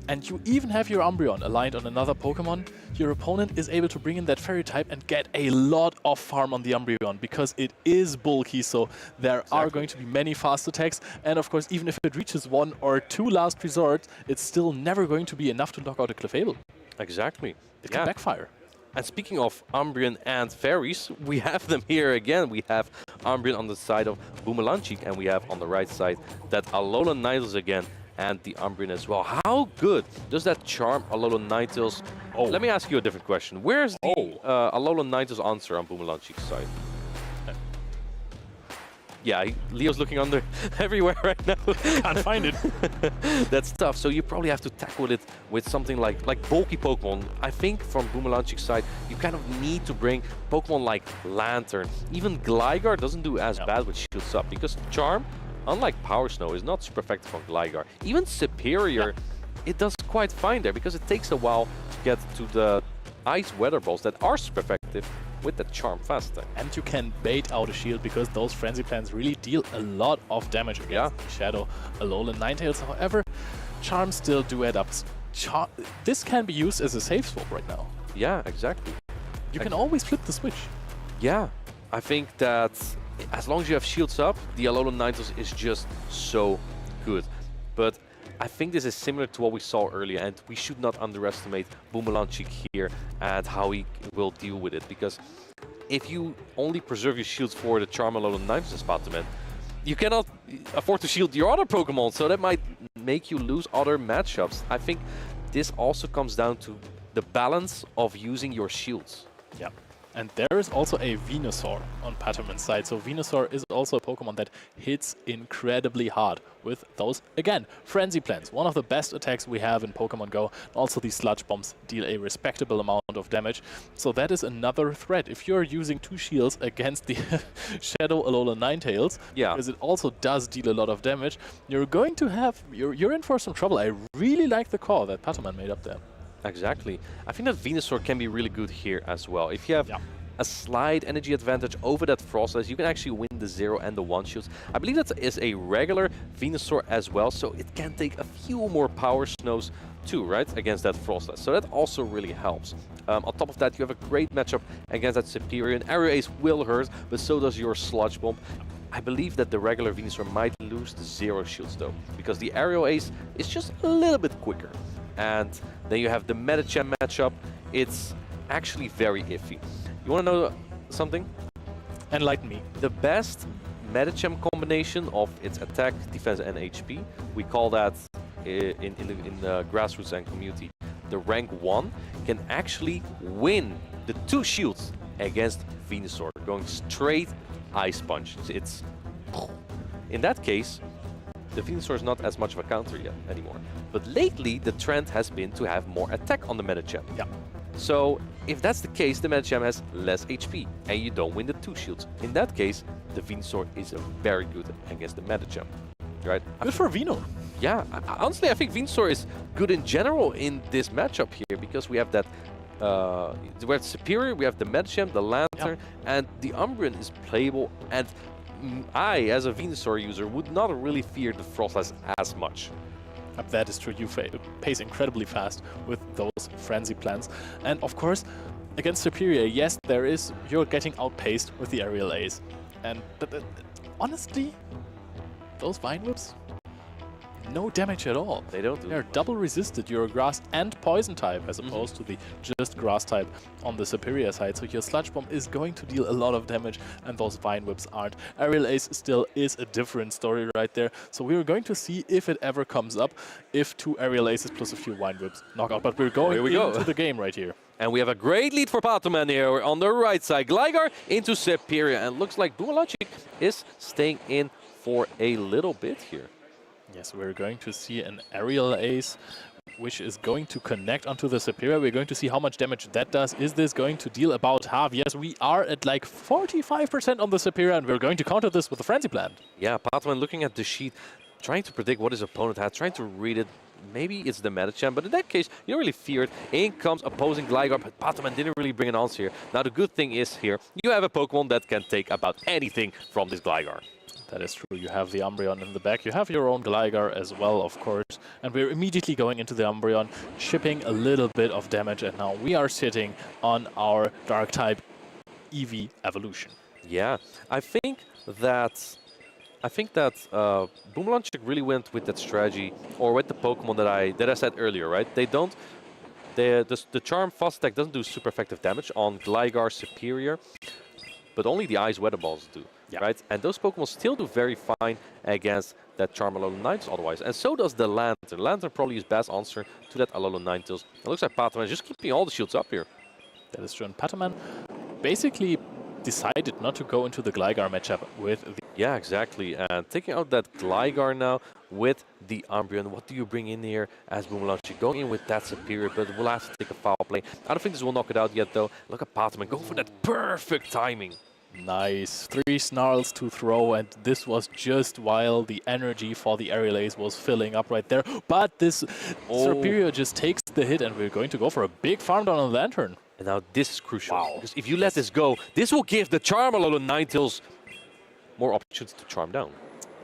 and you even have your Umbreon aligned on another Pokemon, your opponent is able to bring in that Fairy type and get a lot of farm on the Umbreon because it is bulky, so there are going to be many fast attacks, and of course even if it reaches 1 or 2 last resort, it's still never going to be enough to knock out a Clefable. Exactly. It can backfire. And speaking of Umbreon and Fairies, we have them here again. We have Umbreon on the side of Bumelanchik, and we have on the right side that Alolan Ninetales again, and the Umbreon as well. How good does that Charm Alolan Ninetales? Oh, let me ask you a different question. Where's the Alolan Ninetales answer on Bumelanchik's side? Yeah, Leo's looking under everywhere right now. Can't find it. That's tough. So you probably have to tackle it with something like bulky Pokemon. I think from Bumelanchik's side, you kind of need to bring Pokemon like Lantern. Even Gligar doesn't do as bad with Shields Up, because Charm, unlike Power Snow, is not super effective on Gligar. Even Superior, it does quite fine there because it takes a while to get to the Ice Weather Balls that are super effective with the Charm fast attack. And you can bait out a shield because those Frenzy Plants really deal a lot of damage against Shadow, Alolan Ninetales. However, Charms still do add up. This can be used as a safe swap right now. Yeah, exactly. You can always flip the switch. Yeah, I think that as long as you have shields up, the Alolan Ninetales is just so good. But I think this is similar to what we saw earlier, and we should not underestimate Boomerangchik here and how he will deal with it. Because if you only preserve your shields for the Charm Alolan Ninetales Patoman, you cannot afford to shield your other Pokemon, so that might make you lose other matchups. I think this also comes down to the balance of using your shields. Yeah. And there is also a Venusaur on Patoman's side. So Venusaur is also a Pokemon that hits incredibly hard with those, again, Frenzy Plants. One of the best attacks we have in Pokemon Go. Also, these Sludge Bombs deal a respectable amount of damage. So that is another threat. If you're using 2 shields against the Shadow Alolan Ninetales, because it also does deal a lot of damage, you're going to have, you're in for some trouble. I really like the call that Patoman made up there. Exactly. I think that Venusaur can be really good here as well. If you have a slight energy advantage over that Frostless, you can actually win the 0 and the 1 shields. I believe that is a regular Venusaur as well, so it can take a few more Power Snows too, right, against that Frostless. So that also really helps. On top of that, you have a great matchup against that Superior. And Aerial Ace will hurt, but so does your Sludge Bomb. I believe that the regular Venusaur might lose the 0 shields though, because the Aerial Ace is just a little bit quicker. And then you have the Medicham matchup. It's actually very iffy. You want to know something? Enlighten me. The best Medicham combination of its attack, defense, and HP, we call that in the grassroots and community, the rank 1, can actually win the 2 shields against Venusaur, going straight Ice Punch. It's in that case, the Venusaur is not as much of a counter yet anymore. But lately, the trend has been to have more attack on the Medicham. Yeah. So if that's the case, the Medicham has less HP, and you don't win the 2 shields. In that case, the Venusaur is very good against the Medicham, right? Good for Veno. Yeah, honestly, I think Venusaur is good in general in this matchup here, because we have that we have Superior, we have the Medicham, the Lantern, and the Umbreon is playable. And I, as a Venusaur user, would not really fear the Frostless as much. That is true. You pace incredibly fast with those Frenzy Plants. And of course, against Superior, yes, you're getting outpaced with the Aerial Ace. And honestly, those Vine Whips, no damage at all. They don't do. They're double resisted. You're a Grass and Poison type, as opposed to the just Grass type on the Superior side. So your Sludge Bomb is going to deal a lot of damage, and those Vine Whips aren't. Aerial Ace still is a different story right there. So we're going to see if it ever comes up, if 2 Aerial Aces plus a few Vine Whips knock out. But we're going into the game right here. And we have a great lead for Patoman here on the right side. Gligar into Superior, and looks like Boomerangchik is staying in for a little bit here. Yes, we're going to see an Aerial Ace, which is going to connect onto the Superior. We're going to see how much damage that does. Is this going to deal about half? Yes, we are at like 45% on the Superior, and we're going to counter this with a Frenzy Plant. Yeah, Patoman looking at the sheet, trying to predict what his opponent has, trying to read it. Maybe it's the Medicham, but in that case, you don't really fear it. In comes opposing Gligar, but Patoman didn't really bring an answer here. Now, the good thing is here, you have a Pokemon that can take about anything from this Gligar. That is true. You have the Umbreon in the back. You have your own Gligar as well, of course. And we're immediately going into the Umbreon, chipping a little bit of damage. And now we are sitting on our Dark-type Eevee evolution. Yeah, I think that Boomerangchik really went with that strategy, or with the Pokemon that I said earlier, right? They don't. The Charm Fast Attack doesn't do super effective damage on Gligar Superior, but only the Ice Weather Balls do. Right? And those Pokemon still do very fine against that Charm Alolan Ninetales otherwise. And so does the Lantern. Lantern probably is best answer to that Alolan Ninetales. It looks like Patoman is just keeping all the shields up here. That is true. And Patoman basically decided not to go into the Gligar matchup with the... Yeah, exactly. And taking out that Gligar now with the Umbreon. What do you bring in here as Boomerangchik? Going in with that Superior, but we'll have to take a foul play. I don't think this will knock it out yet, though. Look at Patoman going for that perfect timing. Nice. 3 Snarls to throw, and this was just while the energy for the Aerial Ace was filling up right there. But this Superior just takes the hit, and we're going to go for a big farm down on the Lantern. And now this is crucial. Because if you let this go, this will give the Charmalolo Ninetales more opportunities to charm down.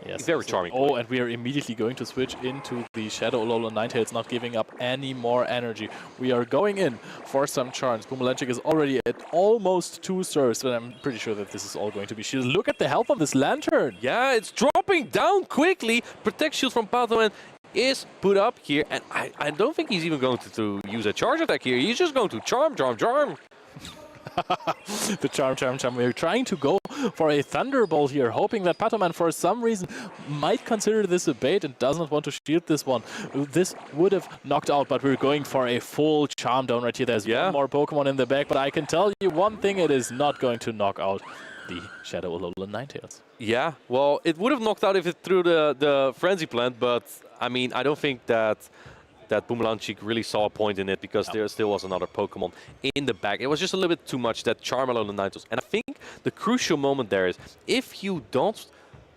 Yes. Very charming. Oh, and we are immediately going to switch into the Shadow Alolan Ninetales, not giving up any more energy. We are going in for some charms. Boomerlangic is already at almost 2 serves, but I'm pretty sure that this is all going to be shielded. Look at the health of this Lantern. Yeah, it's dropping down quickly. Protect shield from Pathman is put up here, and I don't think he's even going to use a charge attack here. He's just going to charm. The charm. We're trying to go for a Thunderbolt here, hoping that Patoman for some reason might consider this a bait and does not want to shield this one. This would have knocked out, but we're going for a full charm down right here. There's one more Pokemon in the back, but I can tell you one thing, it is not going to knock out the Shadow Alolan Ninetales. Yeah, well, it would have knocked out if it threw the Frenzy Plant, but I mean, I don't think that Boomerlangic really saw a point in it, because there still was another Pokemon in the back. It was just a little bit too much, that Charmalolo Ninetales. And I think the crucial moment there is, if you don't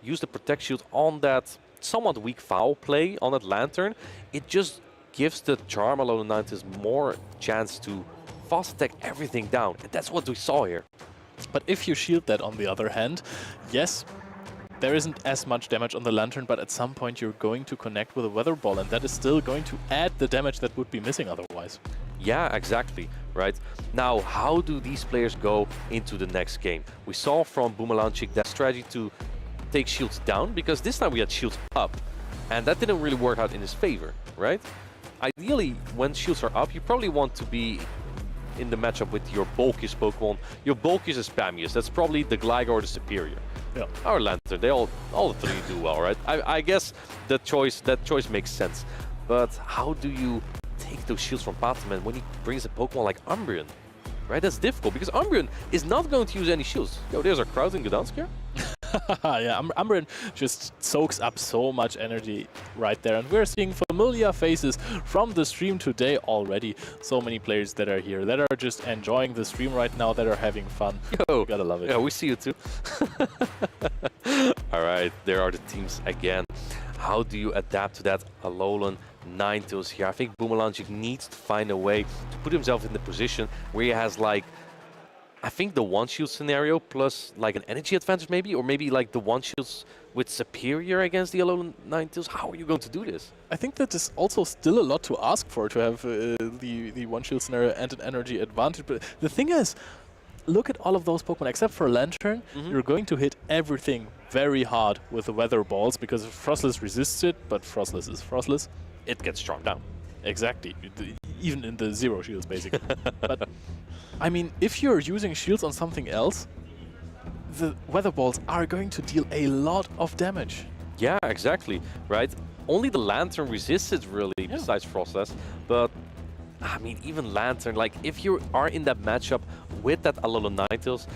use the Protect Shield on that somewhat weak foul play on that Lantern, it just gives the Charmalolo Ninetales more chance to fast attack everything down. And that's what we saw here. But if you shield that on the other hand, yes, there isn't as much damage on the Lantern, but at some point you're going to connect with a Weather Ball, and that is still going to add the damage that would be missing otherwise. Yeah, exactly, right? Now, how do these players go into the next game? We saw from Boomerlangic that strategy to take shields down, because this time we had shields up, and that didn't really work out in his favor, right? Ideally, when shields are up, you probably want to be in the matchup with your bulkiest Pokemon. Your bulkiest is Spamiest. That's probably the Gligar or the Superior. Yeah. Our Lantern, they all three do well, right? I guess that choice makes sense. But how do you take those shields from Pathman when he brings a Pokemon like Umbreon? Right? That's difficult, because Umbreon is not going to use any shields. Yo, there's a crowd in Gdańsk here. Yeah, Umbreon just soaks up so much energy right there, and we're seeing familiar faces from the stream today already. So many players that are here, that are just enjoying the stream right now, that are having fun. Yo, you gotta love it. Yeah, we see you too. All right, there are the teams again. How do you adapt to that Alolan Ninetales here? I think Boomerlangic needs to find a way to put himself in the position where he has, like, I think the one-shield scenario plus like an energy advantage maybe, or maybe like the one-shields with Superior against the Alolan Ninetales. How are you going to do this? I think that is also still a lot to ask for, to have the one-shield scenario and an energy advantage. But the thing is, look at all of those Pokemon, except for Lantern, you're going to hit everything very hard with the Weather Balls, because Frostless resists it, but Frostless is Frostless. It gets struck down. Exactly. Even in the zero shields, basically. But I mean, if you're using shields on something else, the Weather Balls are going to deal a lot of damage. Yeah, exactly, right? Only the Lantern resists it, really, besides Frostless. But, I mean, even Lantern, like, if you are in that matchup with that Alolan Ninetales,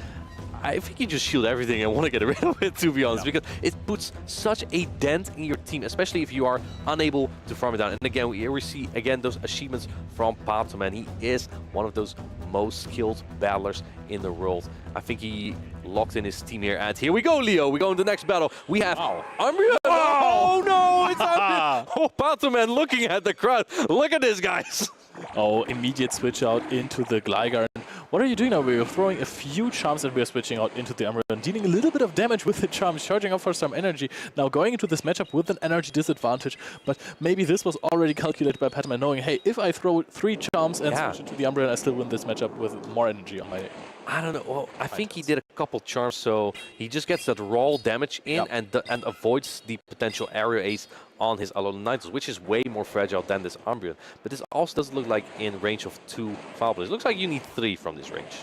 I think you just shield everything and want to get rid of it, to be honest, because it puts such a dent in your team, especially if you are unable to farm it down. And again, we see again those achievements from Patoman. He is one of those most skilled battlers in the world. I think he locked in his team here. And here we go, Leo. We go into the next battle. We have Umbreon. Oh no, it's Umbreon. Oh, Patoman looking at the crowd. Look at this, guys. Oh, immediate switch out into the Gligar. What are you doing now? We're throwing a few charms and we're switching out into the Umbreon, dealing a little bit of damage with the charms, charging up for some energy. Now going into this matchup with an energy disadvantage, but maybe this was already calculated by Patoman, knowing, hey, if I throw 3 charms and switch into the Umbreon, I still win this matchup with more energy on my... I don't know. Well, I think he did a couple charms, so he just gets that raw damage in and avoids the potential area ace on his Alolan Ninetales, which is way more fragile than this Umbreon. But this also doesn't look like in range of 2 foul plays. It looks like you need 3 from this range.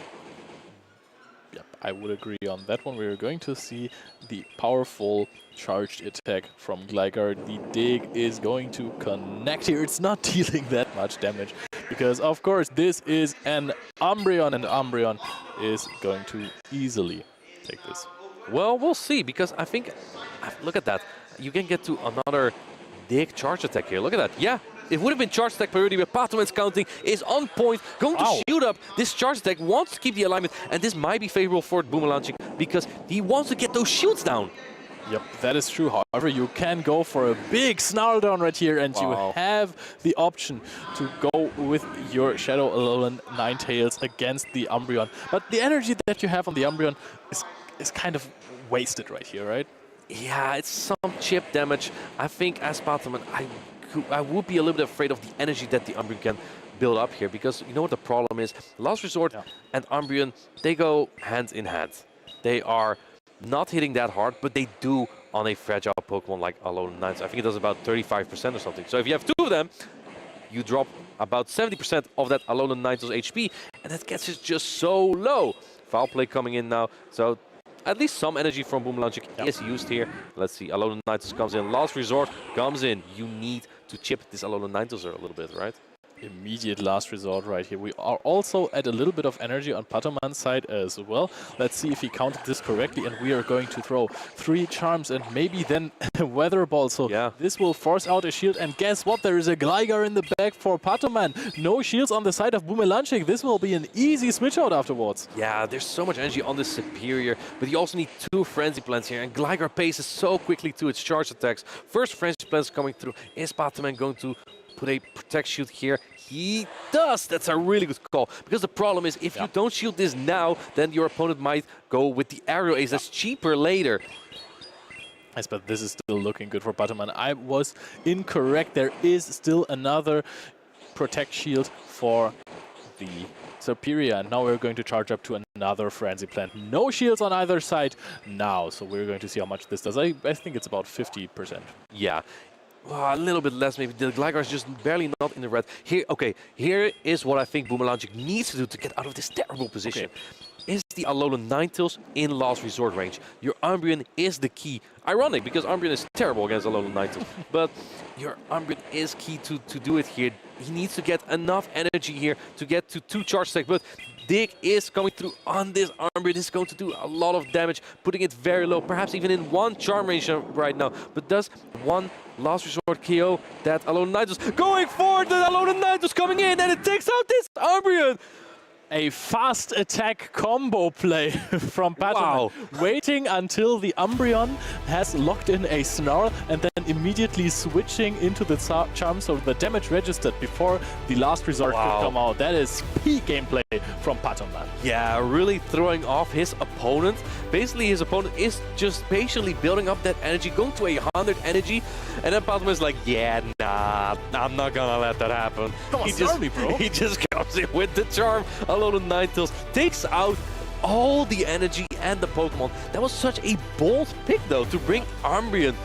Yep, I would agree on that one. We're going to see the powerful charged attack from Gligar. The dig is going to connect here. It's not dealing that much damage, because of course this is an Umbreon, and Umbreon is going to easily take this. Well, we'll see, because I think, look at that. You can get to another dig charge attack here. Look at that. Yeah, it would have been charge attack priority, but Patoman's counting is on point. Going to shield up. This charge attack wants to keep the alignment, and this might be favorable for Boomerlangic because he wants to get those shields down. Yep, that is true. However, you can go for a big snarl down right here, and you have the option to go with your Shadow Alolan Ninetales against the Umbreon. But the energy that you have on the Umbreon is kind of wasted right here, right? Yeah, it's some chip damage. I think as Patoman, I would be a little bit afraid of the energy that the Umbreon can build up here, because you know what the problem is? Last Resort and Umbreon, they go hand in hand. They are not hitting that hard, but they do on a fragile Pokemon like Alolan Ninetales. I think it does about 35% or something. So if you have two of them, you drop about 70% of that Alolan Ninetales HP, and that gets it just so low. Foul play coming in now, so at least some energy from Boomlanchik is used here. Let's see, Alolan Ninetales comes in. Last Resort comes in. You need to chip this Alolan Ninetales a little bit, right? Immediate last resort right here. We are also at a little bit of energy on Patoman's side as well. Let's see if he counted this correctly, and we are going to throw 3 charms and maybe then a weather ball. So this will force out a shield, and guess what? There is a Gligar in the back for Patoman. No shields on the side of Boomelanchik. This will be an easy switch out afterwards. Yeah, there's so much energy on this Superior, but you also need 2 Frenzy Plants here, and Gligar paces so quickly to its charge attacks. First Frenzy Plants coming through. Is Patoman going to put a Protect Shield here? He does. That's a really good call. Because the problem is, if you don't shield this now, then your opponent might go with the Aerial Ace. That's cheaper later. Yes, but this is still looking good for Patoman. I was incorrect. There is still another Protect Shield for the Superior. And now we're going to charge up to another Frenzy Plant. No shields on either side now. So we're going to see how much this does. I think it's about 50%. Yeah. A little bit less, maybe. The Gligar is just barely not in the red. Here, okay, here is what I think Boomelanchik needs to do to get out of this terrible position. Is the Alolan Ninetales in Last Resort range. Your Umbreon is the key. Ironic, because Umbreon is terrible against Alolan Ninetales. But your Umbreon is key to do it here. He needs to get enough energy here to get to 2 charge stacks. But Dig is coming through on this Umbreon. This is going to do a lot of damage, putting it very low, perhaps even in 1 charm range right now. But does 1 Last Resort KO that Alolan Ninetales? Going for the Alolan Ninetales coming in, and it takes out this Umbreon. A fast attack combo play from Patoman. Waiting until the Umbreon has locked in a Snarl and then immediately switching into the charm, so the damage registered before the Last Resort could come out. That is peak gameplay from Patoman. Yeah, really throwing off his opponent. Basically, his opponent is just patiently building up that energy, going to 100 energy, and then Patoman is like, yeah, nah, I'm not gonna let that happen. Come on, bro. He just comes in with the charm. Alolan Ninetales takes out all the energy and the Pokemon. That was such a bold pick, though, to bring Umbreon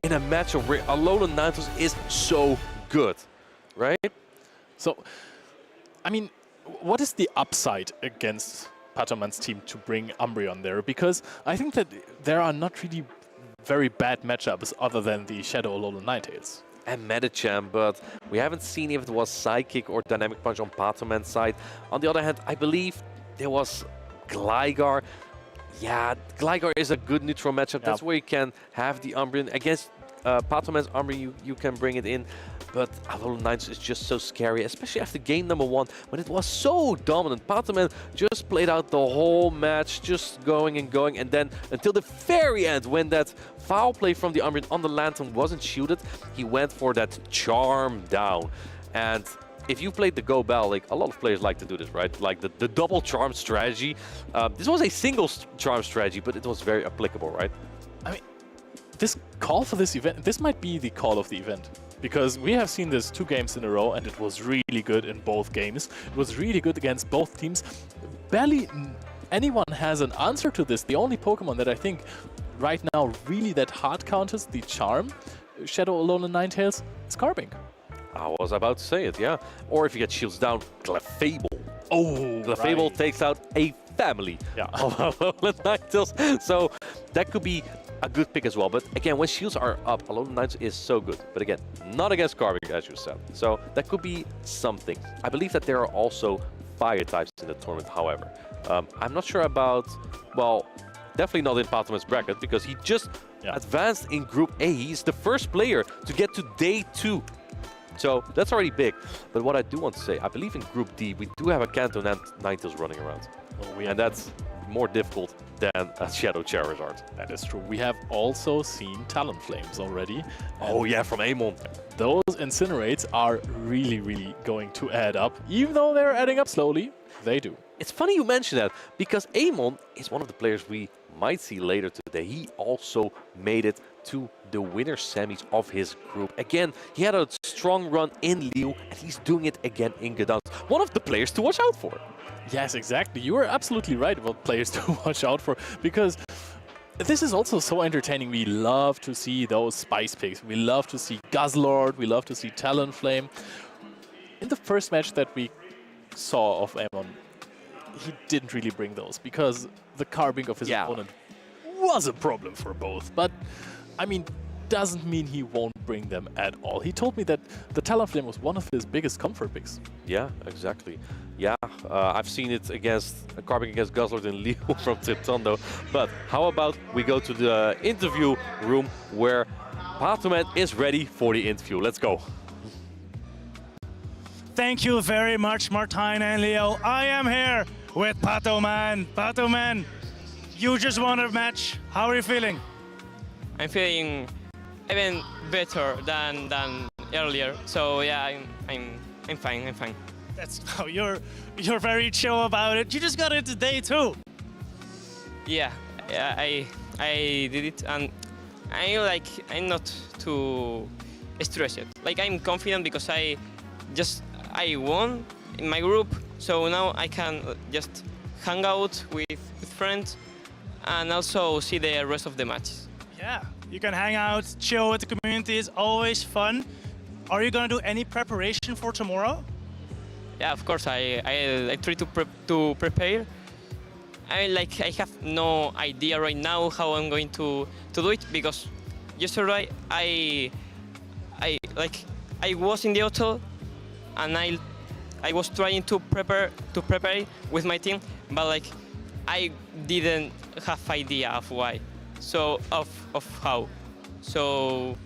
in a matchup where Alolan Ninetales is so good, right? So, I mean, what is the upside against Patoman's team to bring Umbreon there? Because I think that there are not really very bad matchups other than the Shadow Alolan Ninetales. And Medicham, but we haven't seen if it was Psychic or Dynamic Punch on Patoman's side. On the other hand, I believe there was Gligar. Yeah, Gligar is a good neutral matchup. That's where you can have the Umbreon. Against Patoman's Umbreon, you can bring it in. But Alolan Ninetales is just so scary, especially after game number 1, when it was so dominant. Patoman just played out the whole match, just going and going, and then until the very end, when that foul play from the Umbreon on the Lantern wasn't shielded, he went for that charm down. And if you played the Go Bell, like a lot of players like to do this, right? Like the double charm strategy. This was a single charm strategy, but it was very applicable, right? I mean, this call for this event, this might be the call of the event. Because we have seen this 2 games in a row, and it was really good in both games. It was really good against both teams. Barely anyone has an answer to this. The only Pokemon that I think right now really that hard counters the charm, Shadow Alolan Ninetales, is Carbink. I was about to say it, yeah. Or if you get shields down, Clefable. Oh, Clefable takes out a family of Alolan Ninetales. So that could be a good pick as well. But again, when shields are up, Alolan Ninetales is so good. But again, not against Carbink, as you said. So that could be something. I believe that there are also fire types in the tournament, however. I'm not sure about, well, definitely not in Patoman's bracket, because he just advanced in Group A. He's the first player to get to Day 2. So that's already big. But what I do want to say, I believe in Group D, we do have a Kanto Ninetales running around. And that's more difficult than a Shadow Charizard. That is true. We have also seen Talonflames already. Oh yeah, from Amon. Those Incinerates are really, really going to add up. Even though they're adding up slowly, they do. It's funny you mention that, because Amon is one of the players we might see later today. He also made it to the winner semis of his group. Again, he had a strong run in Lille, and he's doing it again in Gdańsk. One of the players to watch out for. Yes, exactly. You are absolutely right about players to watch out for, because this is also so entertaining. We love to see those spice picks. We love to see Guzzlord. We love to see Talonflame. In the first match that we saw of Amon, he didn't really bring those because the carbing of his opponent was a problem for both. But, I mean, doesn't mean he won't bring them at all. He told me that the Talonflame was one of his biggest comfort picks. Yeah, exactly. Yeah, I've seen it against carbing against Guzzlord in Lille from Tiptondo. But how about we go to the interview room where Patoman is ready for the interview. Let's go. Thank you very much, Martijn and Leo. I am here with Patoman. Patoman, you just won a match. How are you feeling? I'm feeling even better than earlier. So yeah, I'm fine. I'm fine. That's you're very chill about it. You just got it today too. Yeah, I did it, and I'm not too stressed. Like, I'm confident because I won in my group, so now I can just hang out with friends and also see the rest of the matches. Yeah, you can hang out, chill with the community. It's always fun. Are you gonna do any preparation for tomorrow? Yeah, of course. I try to prepare. I have no idea right now how I'm going to do it, because yesterday I was in the hotel and I was trying to prepare with my team, but I didn't have idea of why, so of how. So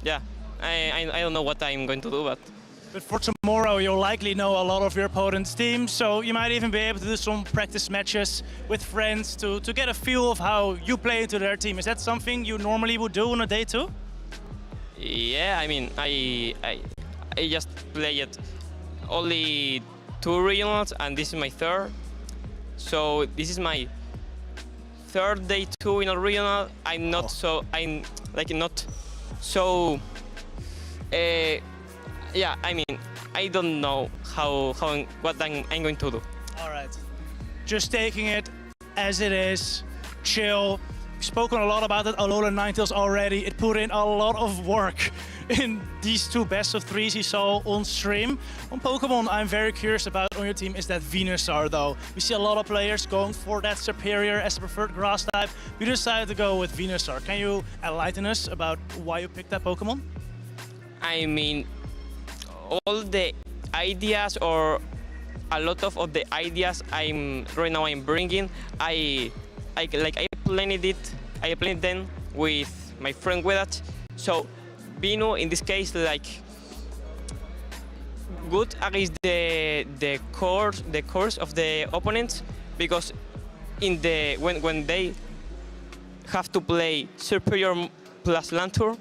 yeah, I don't know what I'm going to do, But for tomorrow, you'll likely know a lot of your opponent's team, so you might even be able to do some practice matches with friends to get a feel of how you play into their team. Is that something you normally would do on a day too? Yeah, I mean, I just played only 2 regionals, and this is my 3rd. So this is my 3rd day 2 in a regional. I'm not so yeah, I mean, I don't know what I'm going to do. All right, just taking it as it is, chill. We've spoken a lot about it, Alola Ninetales already. It put in a lot of work in these 2 best of 3s you saw on stream. On Pokemon, I'm very curious about on your team is that Venusaur though. We see a lot of players going for that Superior as the preferred grass type. We decided to go with Venusaur. Can you enlighten us about why you picked that Pokemon? I mean, all the ideas, or a lot of the ideas right now I'm bringing, I planned them with my friend Wedat. So Bino in this case good against the course of the opponents, because when they have to play Superior plus Lantur,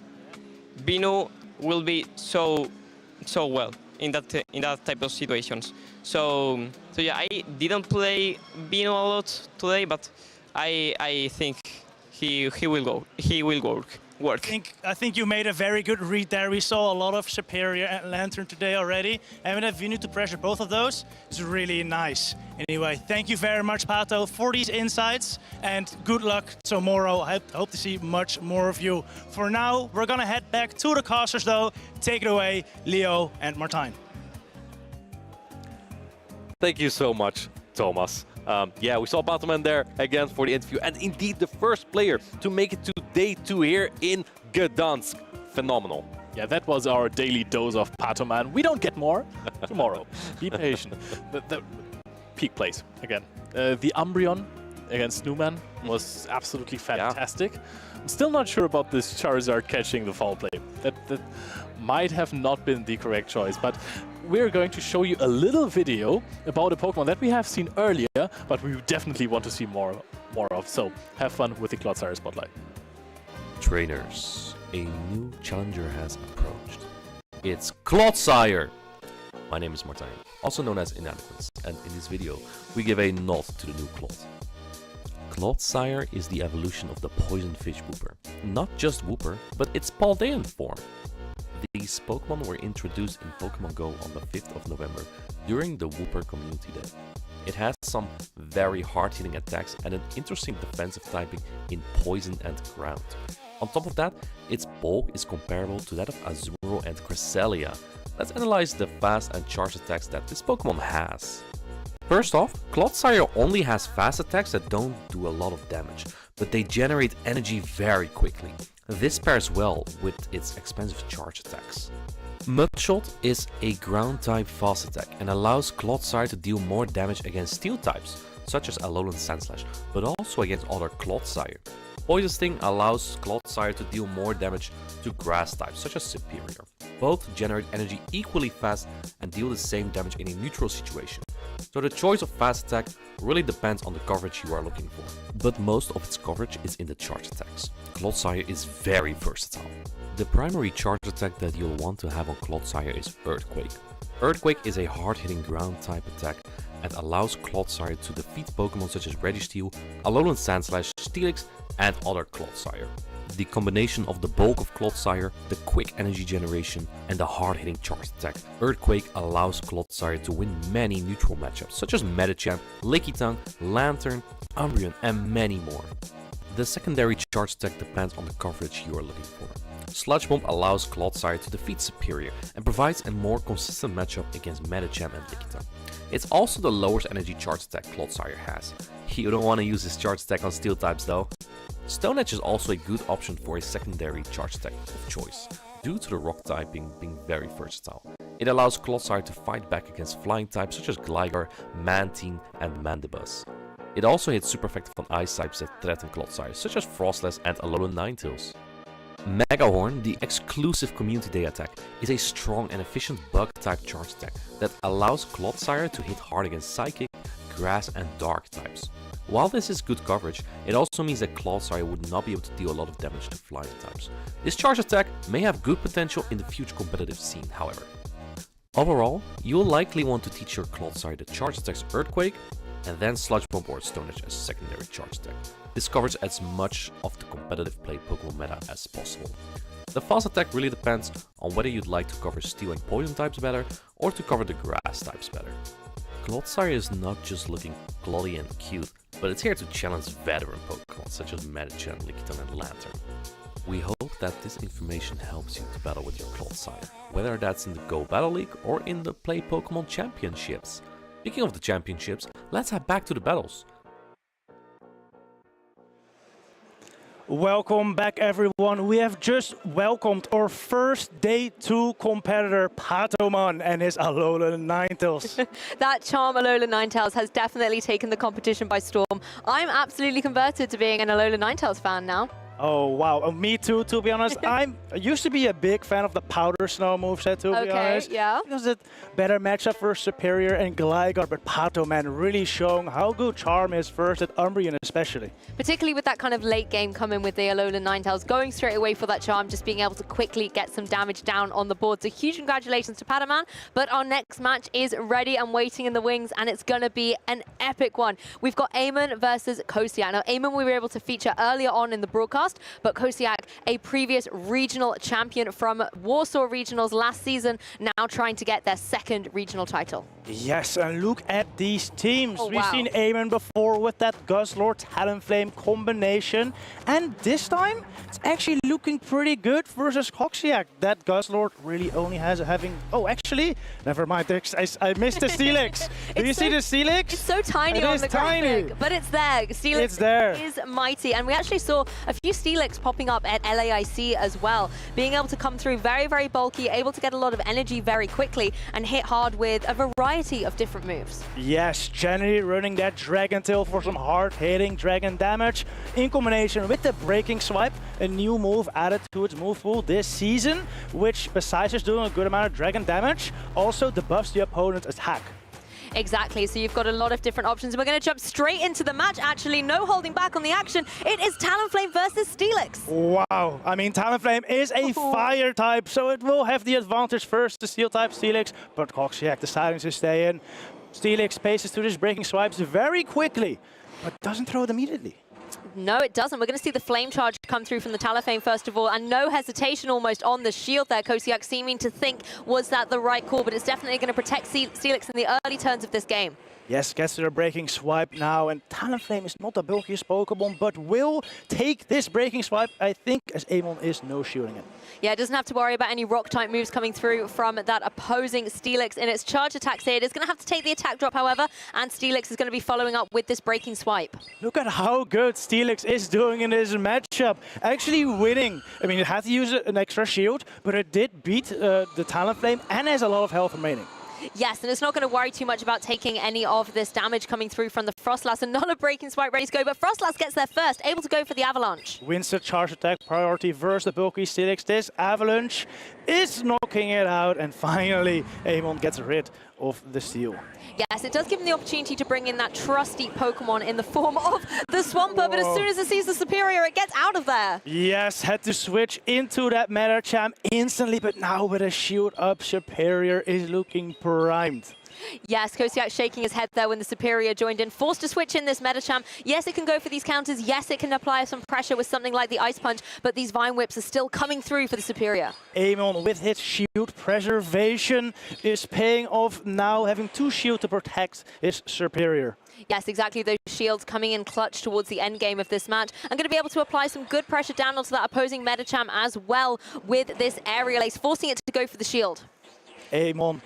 Bino will be so well in that type of situations. So yeah, I didn't play Bino a lot today, but I think he will work. I think you made a very good read there. We saw a lot of Superior and Lantern today already, and we have Venu to pressure both of those. It's really nice. Anyway, thank you very much, Pato, for these insights, and good luck tomorrow. I hope to see much more of you. For now, we're gonna head back to the casters though. Take it away, Leo and Martijn. Thank you so much, Thomas. Yeah, we saw Patoman there again for the interview, and indeed the first player to make it to day 2 here in Gdańsk. Phenomenal. Yeah, that was our daily dose of Patoman. We don't get more tomorrow. Be patient. The peak place again. The Umbreon against Newman was absolutely fantastic. I'm still not sure about this Charizard catching the foul play. That might have not been the correct choice, but we're going to show you a little video about a Pokemon that we have seen earlier, but we definitely want to see more of. So have fun with the Clodsire Spotlight. Trainers, a new challenger has approached. It's Clodsire! My name is Martijn, also known as Inadequance, and in this video we give a nod to the new Clod. Clodsire is the evolution of the poison fish Wooper. Not just Wooper, but its Paldean form. These Pokemon were introduced in Pokemon Go on the 5th of November during the Wooper Community Day. It has some very hard-hitting attacks and an interesting defensive typing in Poison and Ground. On top of that, its bulk is comparable to that of Azuro and Cresselia. Let's analyze the fast and charge attacks that this Pokemon has. First off, Clodsire only has fast attacks that don't do a lot of damage, but they generate energy very quickly. This pairs well with its expensive charge attacks. Mudshot is a ground type fast attack and allows Clodsire to deal more damage against steel types, such as Alolan Sandslash, but also against other Clodsire. Poison Sting allows Clodsire to deal more damage to grass types, such as Superior. Both generate energy equally fast and deal the same damage in a neutral situation. So the choice of fast attack really depends on the coverage you are looking for. But most of its coverage is in the charge attacks. Clodsire is very versatile. The primary charge attack that you'll want to have on Clodsire is Earthquake. Earthquake is a hard-hitting ground type attack and allows Clodsire to defeat Pokemon such as Registeel, Alolan Sandslash, Steelix, and other Clodsire. The combination of the bulk of Clodsire, the quick energy generation, and the hard-hitting charge attack, Earthquake allows Clodsire to win many neutral matchups such as Medicham, Lickitung, Lantern, Umbreon, and many more. The secondary charge attack depends on the coverage you are looking for. Sludge Bomb allows Clodsire to defeat Superior and provides a more consistent matchup against Medicham and Lickitung. It's also the lowest energy charge attack Clodsire has. You don't want to use this charge attack on steel types though. Stone Edge is also a good option for a secondary charge attack of choice, due to the rock typing being very versatile. It allows Clodsire to fight back against flying types such as Gligar, Mantine, and Mandibuzz. It also hits super effective on ice types that threaten Clodsire, such as Frostless and Alolan Ninetales. Mega Horn, the exclusive Community Day attack, is a strong and efficient bug-type charge attack that allows Clodsire to hit hard against Psychic, Grass and Dark types. While this is good coverage, it also means that Clodsire would not be able to deal a lot of damage to flying types. This charge attack may have good potential in the future competitive scene, however. Overall, you'll likely want to teach your Clodsire the charge attacks Earthquake, and then Sludge Bomb or Stone Edge as secondary charge attack. This covers as much of the competitive play Pokemon meta as possible. The fast attack really depends on whether you'd like to cover steel and poison types better, or to cover the grass types better. Clodsire is not just looking cloddy and cute, but it's here to challenge veteran Pokemon such as Medicham, Lickitung and Lantern. We hope that this information helps you to battle with your Clodsire, whether that's in the Go Battle League or in the Play Pokemon Championships. Speaking of the championships, let's head back to the battles. Welcome back, everyone. We have just welcomed our first Day 2 competitor, Patomon, and his Alolan Ninetales. That charm Alolan Ninetales has definitely taken the competition by storm. I'm absolutely converted to being an Alolan Ninetales fan now. Oh, wow. Me too, to be honest. I used to be a big fan of the Powder Snow moveset, to be honest. Yeah. Because it better matchup for Superior and Gligar, but Patomon really showing how good Charm is first at Umbreon especially. Particularly with that kind of late game coming with the Alolan Ninetales, going straight away for that Charm, just being able to quickly get some damage down on the board. So huge congratulations to Patomon. But our next match is ready and waiting in the wings, and it's going to be an epic one. We've got Eamon versus Kosiak. Now, Eamon we were able to feature earlier on in the broadcast, but Kosiak, a previous regional champion from Warsaw Regionals last season, now trying to get their second regional title. Yes, and look at these teams. Oh, We've wow. seen Eamon before with that Guzzlord Talonflame combination, and this time it's actually looking pretty good versus Kosiak. That Guzzlord really only has having... Oh, actually, never mind. I missed the Steelix. Do you see the Steelix? It's so tiny on the graphic, but it's there. Steelix is mighty, and we actually saw a few Steelix popping up at LAIC as well, being able to come through very, very bulky, able to get a lot of energy very quickly and hit hard with a variety of different moves. Yes, Jenny running that Dragon Tail for some hard-hitting dragon damage in combination with the Breaking Swipe, a new move move added to its move pool this season, which besides just doing a good amount of dragon damage, also debuffs the opponent's attack. Exactly, so you've got a lot of different options. We're going to jump straight into the match, actually. No holding back on the action. It is Talonflame versus Steelix. Wow, I mean, Talonflame is a fire type, so it will have the advantage versus the steel type Steelix, but Koksiak deciding to stay in. Steelix paces through his breaking swipes very quickly, but doesn't throw it immediately. No, it doesn't. We're going to see the flame charge come through from the Talonflame first of all, and no hesitation almost on the shield there. Koksiak seeming to think, was that the right call, but it's definitely going to protect Steelix in the early turns of this game. Yes, gets to the breaking swipe now, and Talonflame is not the bulkiest Pokemon, but will take this breaking swipe, I think, as Amon is no-shielding it. Yeah, it doesn't have to worry about any rock-type moves coming through from that opposing Steelix in its charge attacks here. It is going to have to take the attack drop, however, and Steelix is going to be following up with this breaking swipe. Look at how good Steelix is doing in this matchup. Actually winning. I mean, it had to use an extra shield, but it did beat the Talonflame and has a lot of health remaining. Yes, and it's not going to worry too much about taking any of this damage coming through from the Frostlass. Another breaking swipe ready to go, but Frostlass gets there first, able to go for the Avalanche. Wins the charge attack priority versus the bulky Steelix. This Avalanche is knocking it out, and finally Amon gets rid of the steel. Yes, it does give him the opportunity to bring in that trusty Pokemon in the form of the Swampert, but as soon as it sees the Superior, it gets out of there. Yes, had to switch into that Medicham instantly, but now with a shield up, Superior is looking primed. Yes, Koksiak shaking his head there when the Superior joined in. Forced to switch in this Medicham. Yes, it can go for these counters. Yes, it can apply some pressure with something like the Ice Punch, but these Vine Whips are still coming through for the Superior. Amon with his shield preservation is paying off now, having 2 shield to protect his Superior. Yes, exactly. Those shields coming in clutch towards the end game of this match. I'm going to be able to apply some good pressure down onto that opposing Medicham as well with this Aerial Ace, forcing it to go for the shield. Amon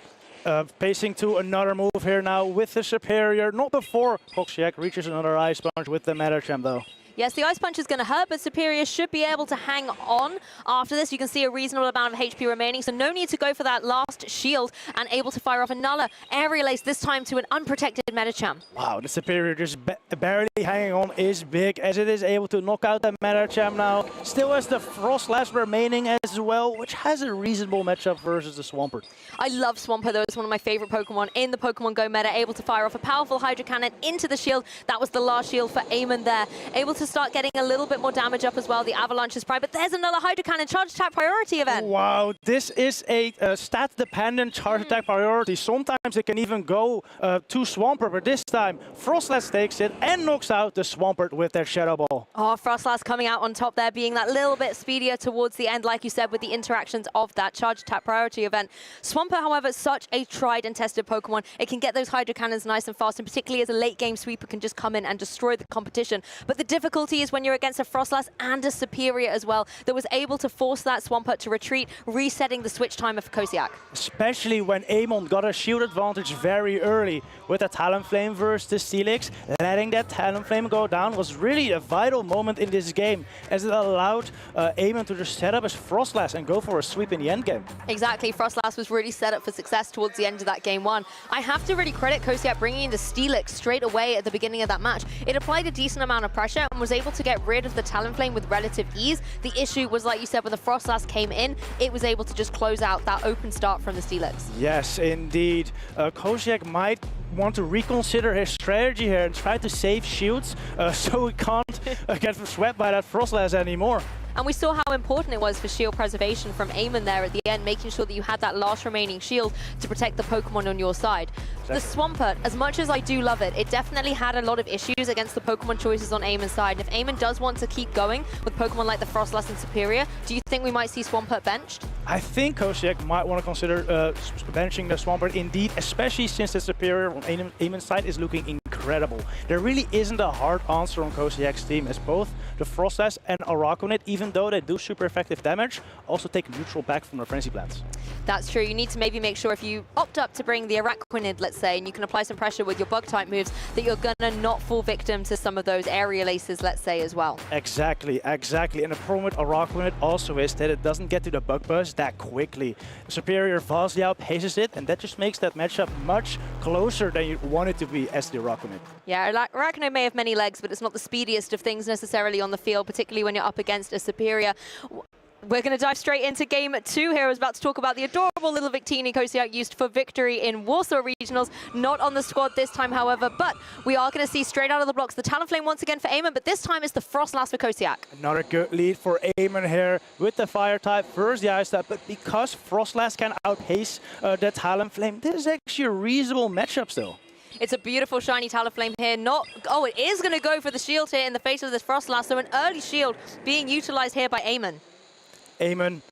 pacing to another move here now with the Superior. Not before Koksiak reaches another Ice Punch with the Medicham though. Yes, the Ice Punch is going to hurt, but Superior should be able to hang on after this. You can see a reasonable amount of HP remaining, so no need to go for that last shield, and able to fire off another Aerial Ace, this time to an unprotected Medicham. Wow, the Superior just barely hanging on is big, as it is able to knock out that Medicham now. Still has the Frostlass remaining as well, which has a reasonable matchup versus the Swampert. I love Swampert, though. It's one of my favorite Pokemon in the Pokemon Go meta, able to fire off a powerful Hydro Cannon into the shield. That was the last shield for Amon there. Able to start getting a little bit more damage up as well. The Avalanche is prime, but there's another Hydro Cannon charge attack priority event. Wow, this is a stat-dependent charge attack priority. Sometimes it can even go to Swampert, but this time Frostlass takes it and knocks out the Swampert with their Shadow Ball. Oh, Frostlass coming out on top there, being that little bit speedier towards the end, like you said, with the interactions of that charge attack priority event. Swampert, however, is such a tried and tested Pokemon. It can get those Hydro Cannons nice and fast, and particularly as a late game sweeper can just come in and destroy the competition. But the difficulty is when you're against a Frostlass and a Superior as well, that was able to force that Swampert to retreat, resetting the switch timer for Koksiak. Especially when Amon got a shield advantage very early with a Talonflame versus the Steelix. Letting that Talonflame go down was really a vital moment in this game, as it allowed Amon to just set up his Frostlass and go for a sweep in the end game. Exactly, Frostlass was really set up for success towards the end of that game 1. I have to really credit Koksiak bringing in the Steelix straight away at the beginning of that match. It applied a decent amount of pressure and was able to get rid of the Talonflame with relative ease. The issue was, like you said, when the Frostlass came in, it was able to just close out that open start from the Steelix. Yes, indeed. Koksiak might want to reconsider his strategy here and try to save shields so he can't get swept by that Frostlass anymore. And we saw how important it was for shield preservation from Amon there at the end, making sure that you had that last remaining shield to protect the Pokemon on your side. Exactly. The Swampert, as much as I do love it, it definitely had a lot of issues against the Pokemon choices on Amon's side. And if Amon does want to keep going with Pokemon like the Frostlass and Superior, do you think we might see Swampert benched? I think Koksiak might want to consider benching the Swampert indeed, especially since the Superior on Amon's side is looking incredible. There really isn't a hard answer on Koksiak's team, as both the Frostlass and Araquanid, even though they do super effective damage, also take neutral back from their Frenzy Plants. That's true. You need to maybe make sure if you opt up to bring the Araquanid, let's say, and you can apply some pressure with your Bug-type moves, that you're going to not fall victim to some of those Aerial Aces, let's say, as well. Exactly, exactly. And the problem with Araquanid also is that it doesn't get to the Bug Buzz that quickly. Superior vastly outpaces it, and that just makes that matchup much closer than you want it to be as the Araquanid. it. Yeah, Arachno may have many legs, but it's not the speediest of things necessarily on the field, particularly when you're up against a superior. We're going to dive straight into game 2 here. I was about to talk about the adorable little Victini Kosiak used for victory in Warsaw Regionals. Not on the squad this time, however, but we are going to see straight out of the blocks the Talonflame once again for Eamon, but this time it's the Frostlass for Kosiak. Another good lead for Eamon here with the fire type versus the ice type, but because Frostlass can outpace the Talonflame, this is actually a reasonable matchup still. It's a beautiful shiny Talonflame here. Oh, it is going to go for the shield here in the face of this Frostlass, so an early shield being utilized here by Eamon. Eamon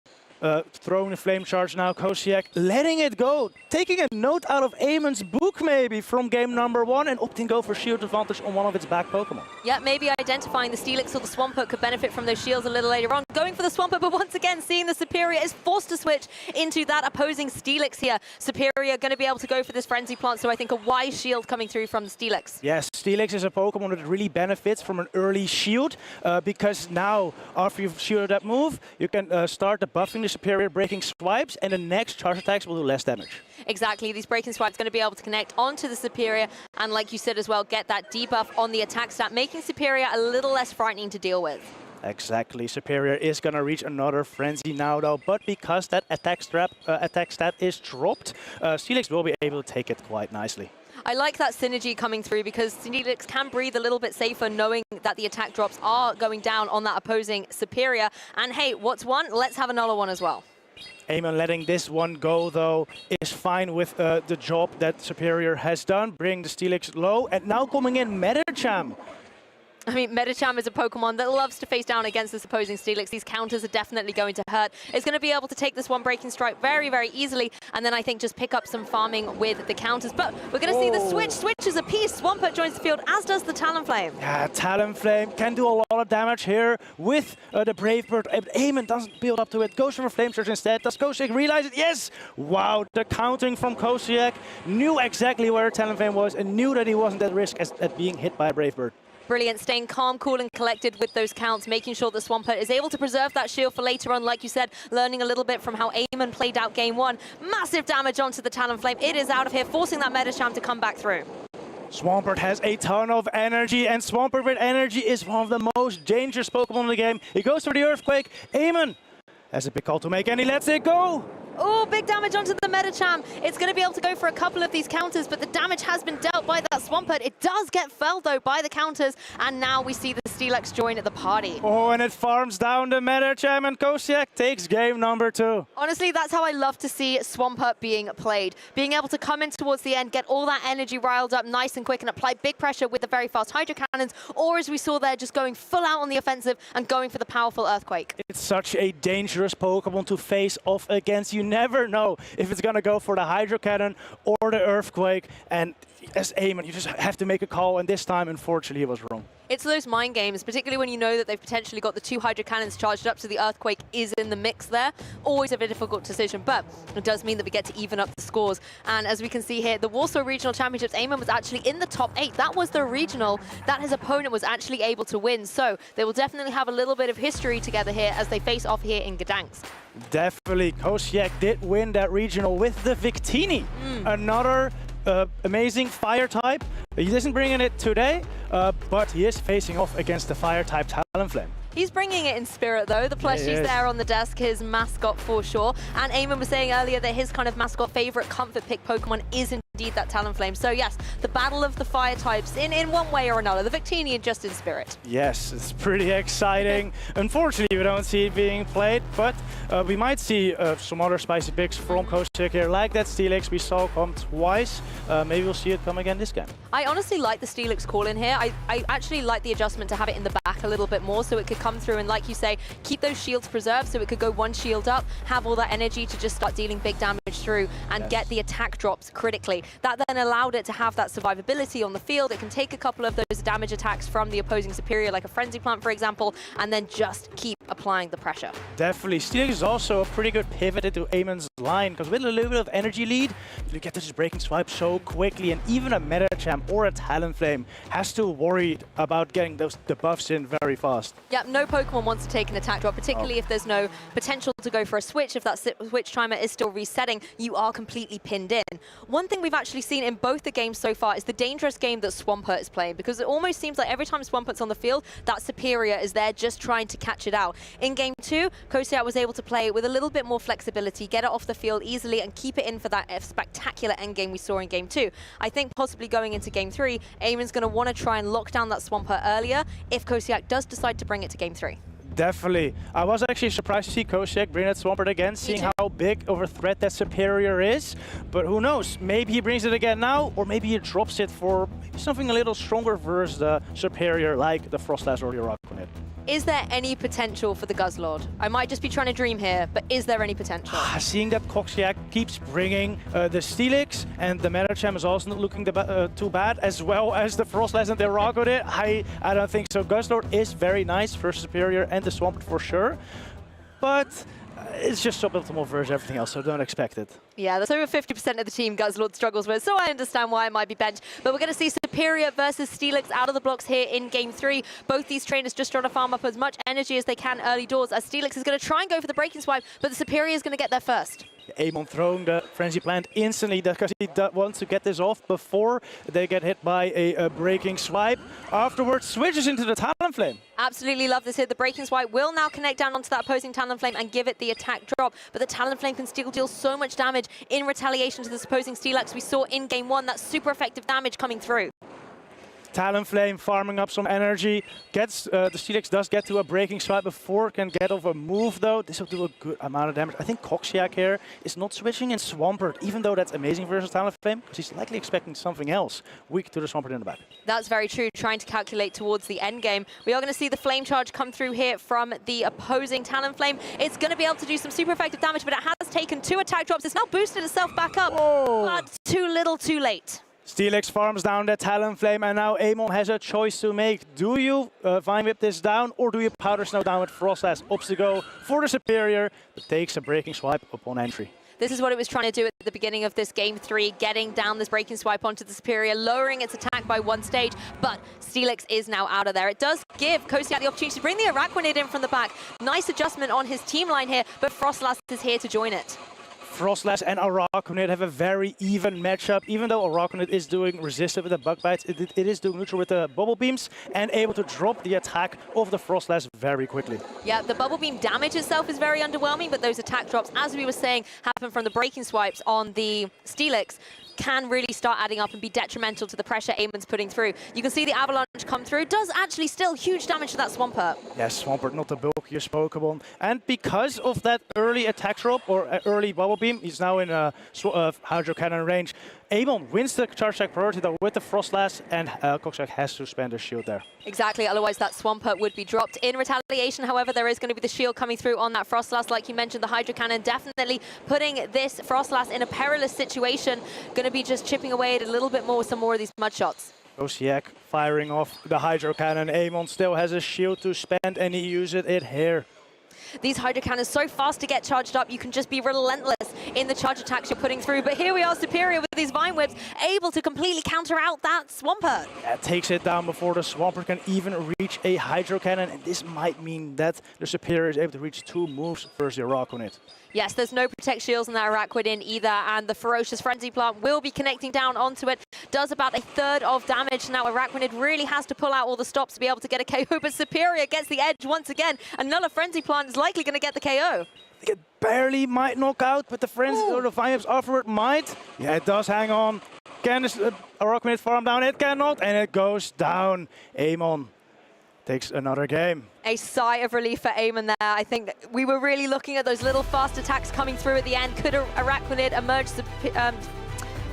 throwing the flame charge now. Kosiak letting it go. Taking a note out of Eamon's book maybe from game number 1 and opting go for shield advantage on one of its back Pokemon. Yeah, maybe identifying the Steelix or the Swampert could benefit from those shields a little later on. Going for the Swampert, but once again, seeing the Superior is forced to switch into that opposing Steelix here. Superior going to be able to go for this Frenzy Plant, so I think a wise shield coming through from the Steelix. Yes, Steelix is a Pokemon that really benefits from an early shield because now, after you've shielded that move, you can start debuffing the Superior, breaking swipes, and the next charge attacks will do less damage. Exactly, these breaking swipes going to be able to connect onto the Superior, and like you said as well, get that debuff on the attack stat, making Superior a little less frightening to deal with. Exactly, Superior is going to reach another Frenzy now though, but because that attack stat is dropped, Steelix will be able to take it quite nicely. I like that synergy coming through because Steelix can breathe a little bit safer knowing that the attack drops are going down on that opposing Superior. And hey, what's one? Let's have another one as well. Eamon letting this one go, though, is fine with the job that Superior has done, bring the Steelix low, and now coming in Medicham. I mean, Medicham is a Pokemon that loves to face down against this opposing Steelix. These counters are definitely going to hurt. It's going to be able to take this one Breaking Strike very, very easily, and then I think just pick up some farming with the counters. But we're going to see the switch. Switches a piece. Swampert joins the field, as does the Talonflame. Yeah, Talonflame can do a lot of damage here with the Brave Bird. Eamon doesn't build up to it. Goes for a Flame Charge instead. Does Kosiak realize it? Yes! Wow, the countering from Kosiak. Knew exactly where Talonflame was and knew that he wasn't at risk at being hit by a Brave Bird. Brilliant, staying calm, cool, and collected with those counts, making sure that Swampert is able to preserve that shield for later on, like you said, learning a little bit from how Eamon played out game 1. Massive damage onto the Talonflame. It is out of here, forcing that Medicham to come back through. Swampert has a ton of energy, and Swampert with energy is one of the most dangerous Pokemon in the game. He goes for the Earthquake. Eamon has a big call to make, and he lets it go. Oh, big damage onto the Medicham. It's going to be able to go for a couple of these counters, but the damage has been dealt by that Swampert. It does get felled, though, by the counters, and now we see the Steelix join at the party. Oh, and it farms down the Medicham, and Kosiak takes game number 2. Honestly, that's how I love to see Swampert being played. Being able to come in towards the end, get all that energy riled up nice and quick, and apply big pressure with the very fast Hydro Cannons, or as we saw there, just going full out on the offensive and going for the powerful Earthquake. It's such a dangerous Pokemon to face off against. You never know if it's going to go for the Hydro Cannon or the Earthquake, and as Eamon, you just have to make a call, and this time, unfortunately, he was wrong. It's those mind games, particularly when you know that they've potentially got the 2 Hydro Cannons charged up, so the Earthquake is in the mix there. Always a very difficult decision, but it does mean that we get to even up the scores. And as we can see here, the Warsaw Regional Championships, Eamon was actually in the top 8. That was the regional that his opponent was actually able to win. So they will definitely have a little bit of history together here as they face off here in Gdańsk. Definitely, Kosiak did win that regional with the Victini. Another amazing fire type. He isn't bringing it today, but he is facing off against the fire type Talonflame. He's bringing it in spirit, though. The plushie's there on the desk, his mascot for sure. And Eamon was saying earlier that his kind of mascot favorite comfort pick Pokemon is indeed that Talonflame. So yes, the battle of the fire types in one way or another. The Victini just in spirit. Yes, it's pretty exciting. Unfortunately, we don't see it being played, but we might see some other spicy picks from Kosiak here, like that Steelix we saw come twice. Maybe we'll see it come again this game. I honestly like the Steelix call in here. I actually like the adjustment to have it in the back a little bit more so it could come through and, like you say, keep those shields preserved so it could go one shield up, have all that energy to just start dealing big damage through and get the attack drops critically. That then allowed it to have that survivability on the field. It can take a couple of those damage attacks from the opposing Superior, like a Frenzy Plant, for example, and then just keep applying the pressure. Definitely. Steelix is also a pretty good pivot into Eamon's line, because with a little bit of energy lead, you get to just Breaking Swipe so quickly, and even a Medicham or a Talonflame has to worry about getting those debuffs in very fast. Yep, no Pokemon wants to take an attack drop, particularly if there's no potential to go for a switch, if that switch timer is still resetting. you are completely pinned in. One thing we've actually seen in both the games so far is the dangerous game that Swampert is playing, because it almost seems like every time Swampert's on the field, that Superior is there just trying to catch it out. In game 2, Kosiak was able to play with a little bit more flexibility, get it off the field easily and keep it in for that spectacular endgame we saw in game 2. I think possibly going into game 3, Eamon's going to want to try and lock down that Swampert earlier if Kosiak does decide to bring it to game 3. Definitely. I was actually surprised to see Kosiak bring that Swampert again, seeing how big of a threat that Superior is. But who knows? Maybe he brings it again now, or maybe he drops it for maybe something a little stronger versus the Superior, like the Frostlass or the Araquanid. Is there any potential for the Guzzlord? I might just be trying to dream here, but is there any potential? Seeing that Kosiak keeps bringing the Steelix, and the Medicham is also not looking too bad, as well as the Frostlass and the Araquanid, I don't think so. Guzzlord is very nice versus Superior and the Swampert for sure, but it's just suboptimal versus everything else, so don't expect it. Yeah, that's over 50% of the team Guzzlord struggles with, so I understand why it might be benched. But we're going to see Superior versus Steelix out of the blocks here in game 3. Both these trainers just trying to farm up as much energy as they can early doors, as Steelix is going to try and go for the breaking swipe, but the Superior is going to get there first. Amon throwing the Frenzy Plant instantly because he wants to get this off before they get hit by a breaking swipe. Afterwards, switches into the Talonflame. Absolutely love this hit. The breaking swipe will now connect down onto that opposing Talonflame and give it the attack drop. But the Talonflame can still deal so much damage in retaliation to this opposing Steelix. We saw in game 1 that super effective damage coming through. Talonflame farming up some energy. Gets the Steelix does get to a breaking swipe before it can get off a move though. This will do a good amount of damage. I think Kosiak here is not switching in Swampert, even though that's amazing versus Talonflame, because he's likely expecting something else weak to the Swampert in the back. That's very true, trying to calculate towards the end game. We are going to see the Flame Charge come through here from the opposing Talonflame. It's going to be able to do some super effective damage, but it has taken 2 attack drops. It's now boosted itself back up, but too little too late. Steelix farms down that Talonflame, and now Amon has a choice to make. Do you Vine Whip this down, or do you Powder Snow down with Frostlass? Opts to go for the Superior, but takes a breaking swipe upon entry. This is what it was trying to do at the beginning of this game 3, getting down this breaking swipe onto the Superior, lowering its attack by 1 stage, but Steelix is now out of there. It does give Kosiak the opportunity to bring the Araquanid in from the back. Nice adjustment on his team line here, but Frostlass is here to join it. Frostlass and Araquanid have a very even matchup. Even though Araquanid is doing resisted with the bug bites, it is doing neutral with the bubble beams and able to drop the attack of the Frostlass very quickly. Yeah, the bubble beam damage itself is very underwhelming, but those attack drops, as we were saying, happen from the breaking swipes on the Steelix, can really start adding up and be detrimental to the pressure Amon's putting through. You can see the Avalanche come through. Does actually still huge damage to that Swampert. Yes, Swampert, not the bulkiest Pokemon. And because of that early attack drop or early bubble beam, he's now in Hydro Cannon range. Amon wins the charge attack priority though with the Frostlass, and Kosiak has to spend his shield there. Exactly, otherwise that Swampert would be dropped. In retaliation, however, there is going to be the shield coming through on that Frostlass. Like you mentioned, the Hydro Cannon definitely putting this Frostlass in a perilous situation. Going to be just chipping away at a little bit more with some more of these mud shots. Kosiak firing off the Hydro Cannon. Amon still has a shield to spend, and he uses it here. These Hydro Cannons so fast to get charged up, you can just be relentless in the charge attacks you're putting through. But here we are, Superior with these Vine Whips, able to completely counter out that Swampert. Yeah, takes it down before the Swampert can even reach a Hydro Cannon, and this might mean that the Superior is able to reach 2 moves versus the Araquanid. Yes, there's no Protect Shields in that Araquanid either, and the Ferocious Frenzy Plant will be connecting down onto it. Does about 1/3 of damage. Now Araquanid really has to pull out all the stops to be able to get a KO, but Superior gets the edge once again. Another Frenzy Plant is likely going to get the KO. It barely might knock out, but the Frenzy or the Vine Whips afterward might. Yeah, it does hang on. Can this Araquanid farm down? It cannot, and it goes down. Amon takes another game. A sigh of relief for Amon there. I think we were really looking at those little fast attacks coming through at the end. Could Araquanid emerge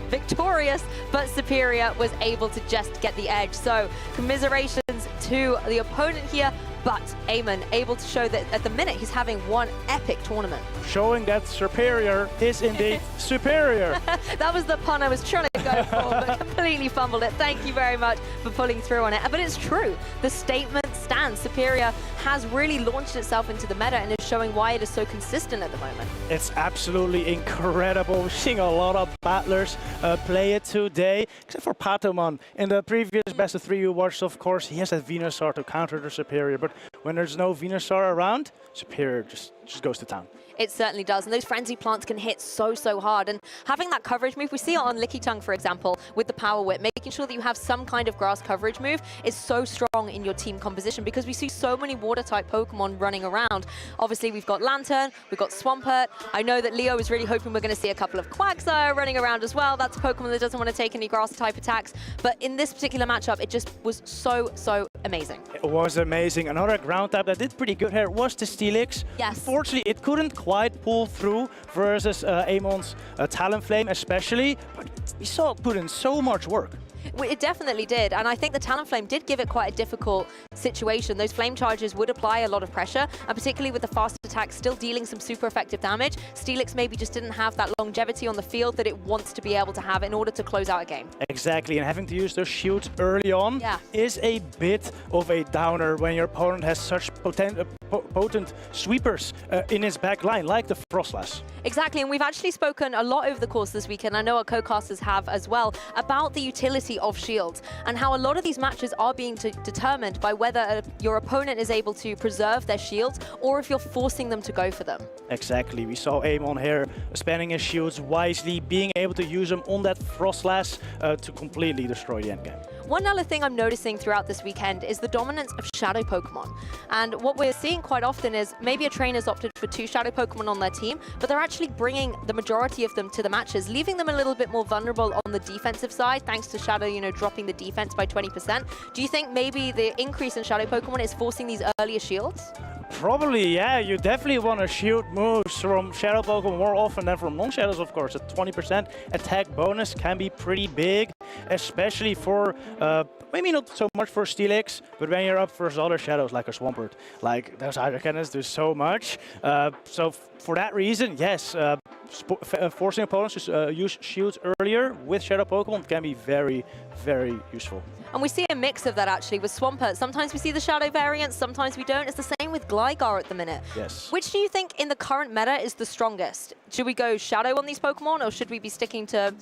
victorious, but Superior was able to just get the edge. So commiserations to the opponent here, but Amon able to show that at the minute he's having one epic tournament. Showing that Superior is indeed superior. That was the pun I was trying to go for, but completely fumbled it. Thank you very much for pulling through on it. But it's true. The statement stands. Superior has really launched itself into the meta and is showing why it is so consistent at the moment. It's absolutely incredible. We're seeing a lot of battlers play it today, except for Patamon. In the previous best of 3 you watched, of course, he has that Venusaur to counter the Superior, but when there's no Venusaur around, Superior just just goes to town. It certainly does, and those frenzy plants can hit so hard. And having that coverage move, we see it on Lickitung, for example, with the power whip, making sure that you have some kind of grass coverage move is so strong in your team composition because we see so many water-type Pokemon running around. Obviously, we've got Lantern, we've got Swampert. I know that Leo is really hoping we're going to see a couple of Quagsire running around as well. That's a Pokemon that doesn't want to take any grass-type attacks. But in this particular matchup, it just was so amazing. It was amazing. Another ground type that did pretty good here was the Steelix. Yes. Unfortunately, it couldn't quite pull through versus Amon's Talonflame especially, but we saw it put in so much work. It definitely did, and I think the Talonflame did give it quite a difficult situation. Those flame charges would apply a lot of pressure, and particularly with the fast attack still dealing some super effective damage, Steelix maybe just didn't have that longevity on the field that it wants to be able to have in order to close out a game. Exactly, and having to use those shields early on is a bit of a downer when your opponent has such potent sweepers in his back line, like the Frostlass. Exactly, and we've actually spoken a lot over the course of this weekend, I know our co-casters have as well, about the utility of shields and how a lot of these matches are being determined by whether your opponent is able to preserve their shields or if you're forcing them to go for them. Exactly, we saw Amon here spending his shields wisely, being able to use them on that Frostlass to completely destroy the endgame. One other thing I'm noticing throughout this weekend is the dominance of Shadow Pokemon. And what we're seeing quite often is maybe a trainer's opted for 2 Shadow Pokemon on their team, but they're actually bringing the majority of them to the matches, leaving them a little bit more vulnerable on the defensive side, thanks to Shadow, dropping the defense by 20%. Do you think maybe the increase in Shadow Pokemon is forcing these earlier shields? Probably, yeah. You definitely want to shield moves from Shadow Pokemon more often than from non-Shadows, of course. A 20% attack bonus can be pretty big, especially for, maybe not so much for Steelix, but when you're up versus other Shadows like a Swampert. Like, those Hydro Cannons do so much. So for that reason, yes, forcing opponents to use shields earlier with Shadow Pokemon can be very useful. And we see a mix of that actually with Swampert. Sometimes we see the Shadow variants, sometimes we don't. It's the same with Gligar at the minute. Yes. Which do you think in the current meta is the strongest? Should we go Shadow on these Pokemon or should we be sticking to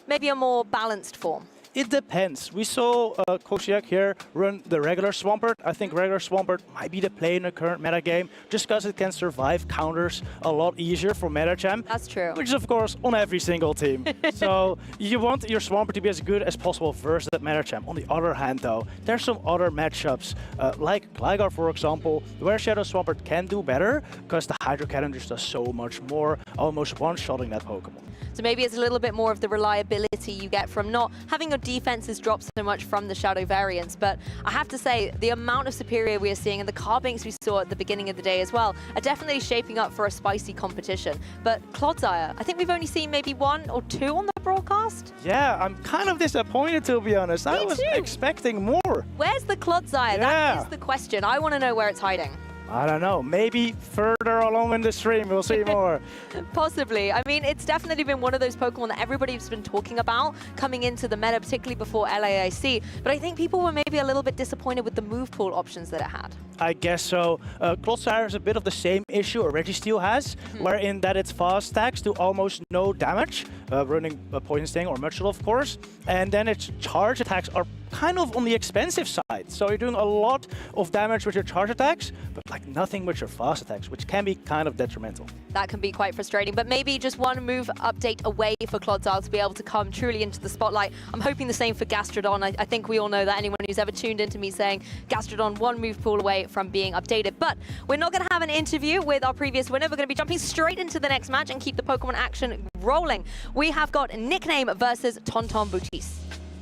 maybe a more balanced form? It depends. We saw Kosiak here run the regular Swampert. I think regular Swampert might be the play in the current meta game just because it can survive counters a lot easier for Metacham. That's true. Which is, of course, on every single team. So you want your Swampert to be as good as possible versus that Metacham. On the other hand, though, there's some other matchups, like Gligar, for example, where Shadow Swampert can do better because the Hydro Cannon just does so much more, almost one-shotting that Pokemon. So maybe it's a little bit more of the reliability you get from not having your defenses drop so much from the Shadow variants. But I have to say, the amount of superior we are seeing and the Carbinks we saw at the beginning of the day as well are definitely shaping up for a spicy competition. But Clodsire, I think we've only seen maybe 1 or 2 on the broadcast. Yeah, I'm kind of disappointed, to be honest. I was expecting more. Where's the Clodsire? That is the question. I want to know where it's hiding. I don't know. Maybe further along in the stream, we'll see more. Possibly. I mean, it's definitely been one of those Pokemon that everybody's been talking about coming into the meta, particularly before LAIC. But I think people were maybe a little bit disappointed with the move pool options that it had. I guess so. Clodsire has a bit of the same issue Registeel has, wherein that its fast attacks do almost no damage, running Poison Sting or Mudshield, of course. And then its charge attacks are kind of on the expensive side. So you're doing a lot of damage with your charge attacks, but like nothing with your fast attacks, which can be kind of detrimental. That can be quite frustrating, but maybe just one move update away for Clodsire to be able to come truly into the spotlight. I'm hoping the same for Gastrodon. I think we all know that anyone who's ever tuned into me saying Gastrodon one move pool away from being updated. But we're not going to have an interview with our previous winner. We're going to be jumping straight into the next match and keep the Pokemon action rolling. We have got Nickname versus Tonton Boutis.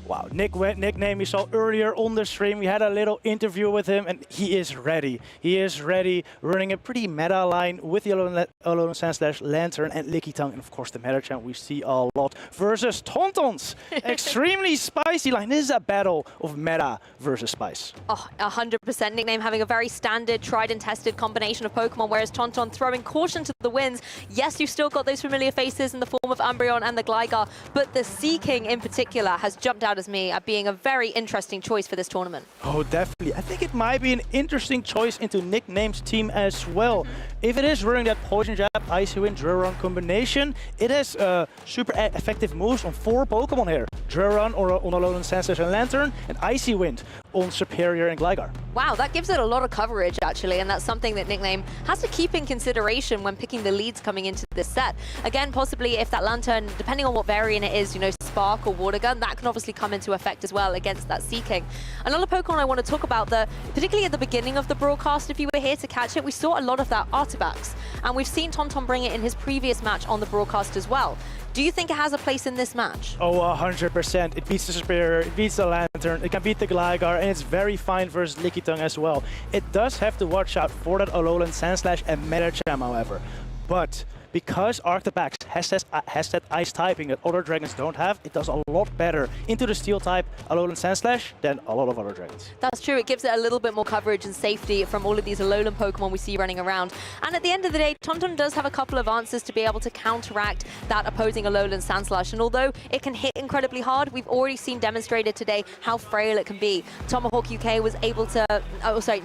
Wow, Nickname we saw earlier on the stream. We had a little interview with him, and he is ready. He is ready, running a pretty meta line with the Alolan Sand, Lantern, and Lickitung. And of course, the Metacham we see a lot versus Tonton's extremely spicy line. This is a battle of meta versus spice. Oh, 100%. Nickname having a very standard, tried and tested combination of Pokemon, whereas Tonton throwing caution to the winds. Yes, you've still got those familiar faces in the form of Umbreon and the Gligar, but the Sea King in particular has jumped out as me at being a very interesting choice for this tournament. Oh, definitely. I think it might be an interesting choice into Nickname's team as well. If it is running that Poison Jab, Icy Wind, Drillrun combination, it has super effective moves on 4 Pokemon here. Drillrun on Alolan Sand and Lantern, and Icy Wind on Superior and Gligar. Wow, that gives it a lot of coverage, actually, and that's something that Nickname has to keep in consideration when picking the leads coming into this set. Again, possibly if that Lantern, depending on what variant it is, you know, Spark or Water Gun, that can obviously come into effect as well against that Sea King. Another Pokemon I want to talk about, particularly at the beginning of the broadcast, if you were here to catch it, we saw a lot of that Artibax, and we've seen Tonton bring it in his previous match on the broadcast as well. Do you think it has a place in this match? Oh, 100%. It beats the Superior, it beats the Lantern, it can beat the Gligar, and it's very fine versus Lickitung as well. It does have to watch out for that Alolan Sandslash and Medicham, however. But because Arctibax has that ice typing that other dragons don't have, it does a lot better into the steel type Alolan Sandslash than a lot of other dragons. That's true. It gives it a little bit more coverage and safety from all of these Alolan Pokemon we see running around. And at the end of the day, Tonton does have a couple of answers to be able to counteract that opposing Alolan Sandslash. And although it can hit incredibly hard, we've already seen demonstrated today how frail it can be. Tomahawk UK was able to,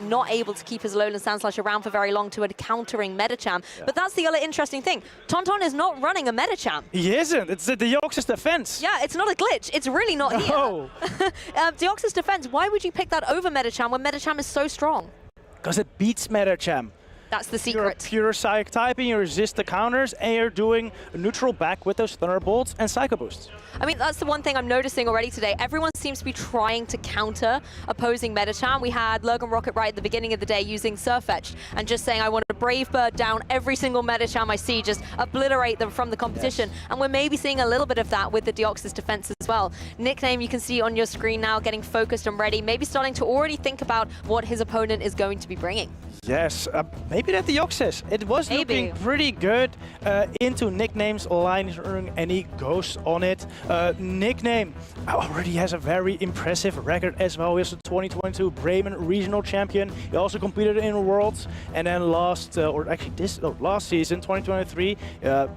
not able to keep his Alolan Sandslash around for very long to a countering Medicham. Yeah. But that's the other interesting thing. Tonton is not running a Medicham. He isn't. It's the Deoxys defense. Yeah, it's not a glitch. It's really not no. here. Deoxys defense, why would you pick that over Medicham when Medicham is so strong? Because it beats Medicham. That's the secret. You're pure Psychic typing, you resist the counters, and you're doing a neutral back with those Thunderbolts and Psycho Boosts. I mean, that's the one thing I'm noticing already today. Everyone seems to be trying to counter opposing Medicham. We had Logan Rocket right at the beginning of the day using Surfetched and just saying, I want to Brave Bird down every single Medicham I see, just obliterate them from the competition. Yes. And we're maybe seeing a little bit of that with the Deoxys defense as well. Nickname, you can see on your screen now, getting focused and ready, maybe starting to already think about what his opponent is going to be bringing. Yes, maybe that Deoxys. It was looking pretty good into Nickname's line, and he goes on it. Nickname already has a very impressive record as well. He was the 2022 Bremen Regional Champion. He also competed in Worlds, and then last season, 2023,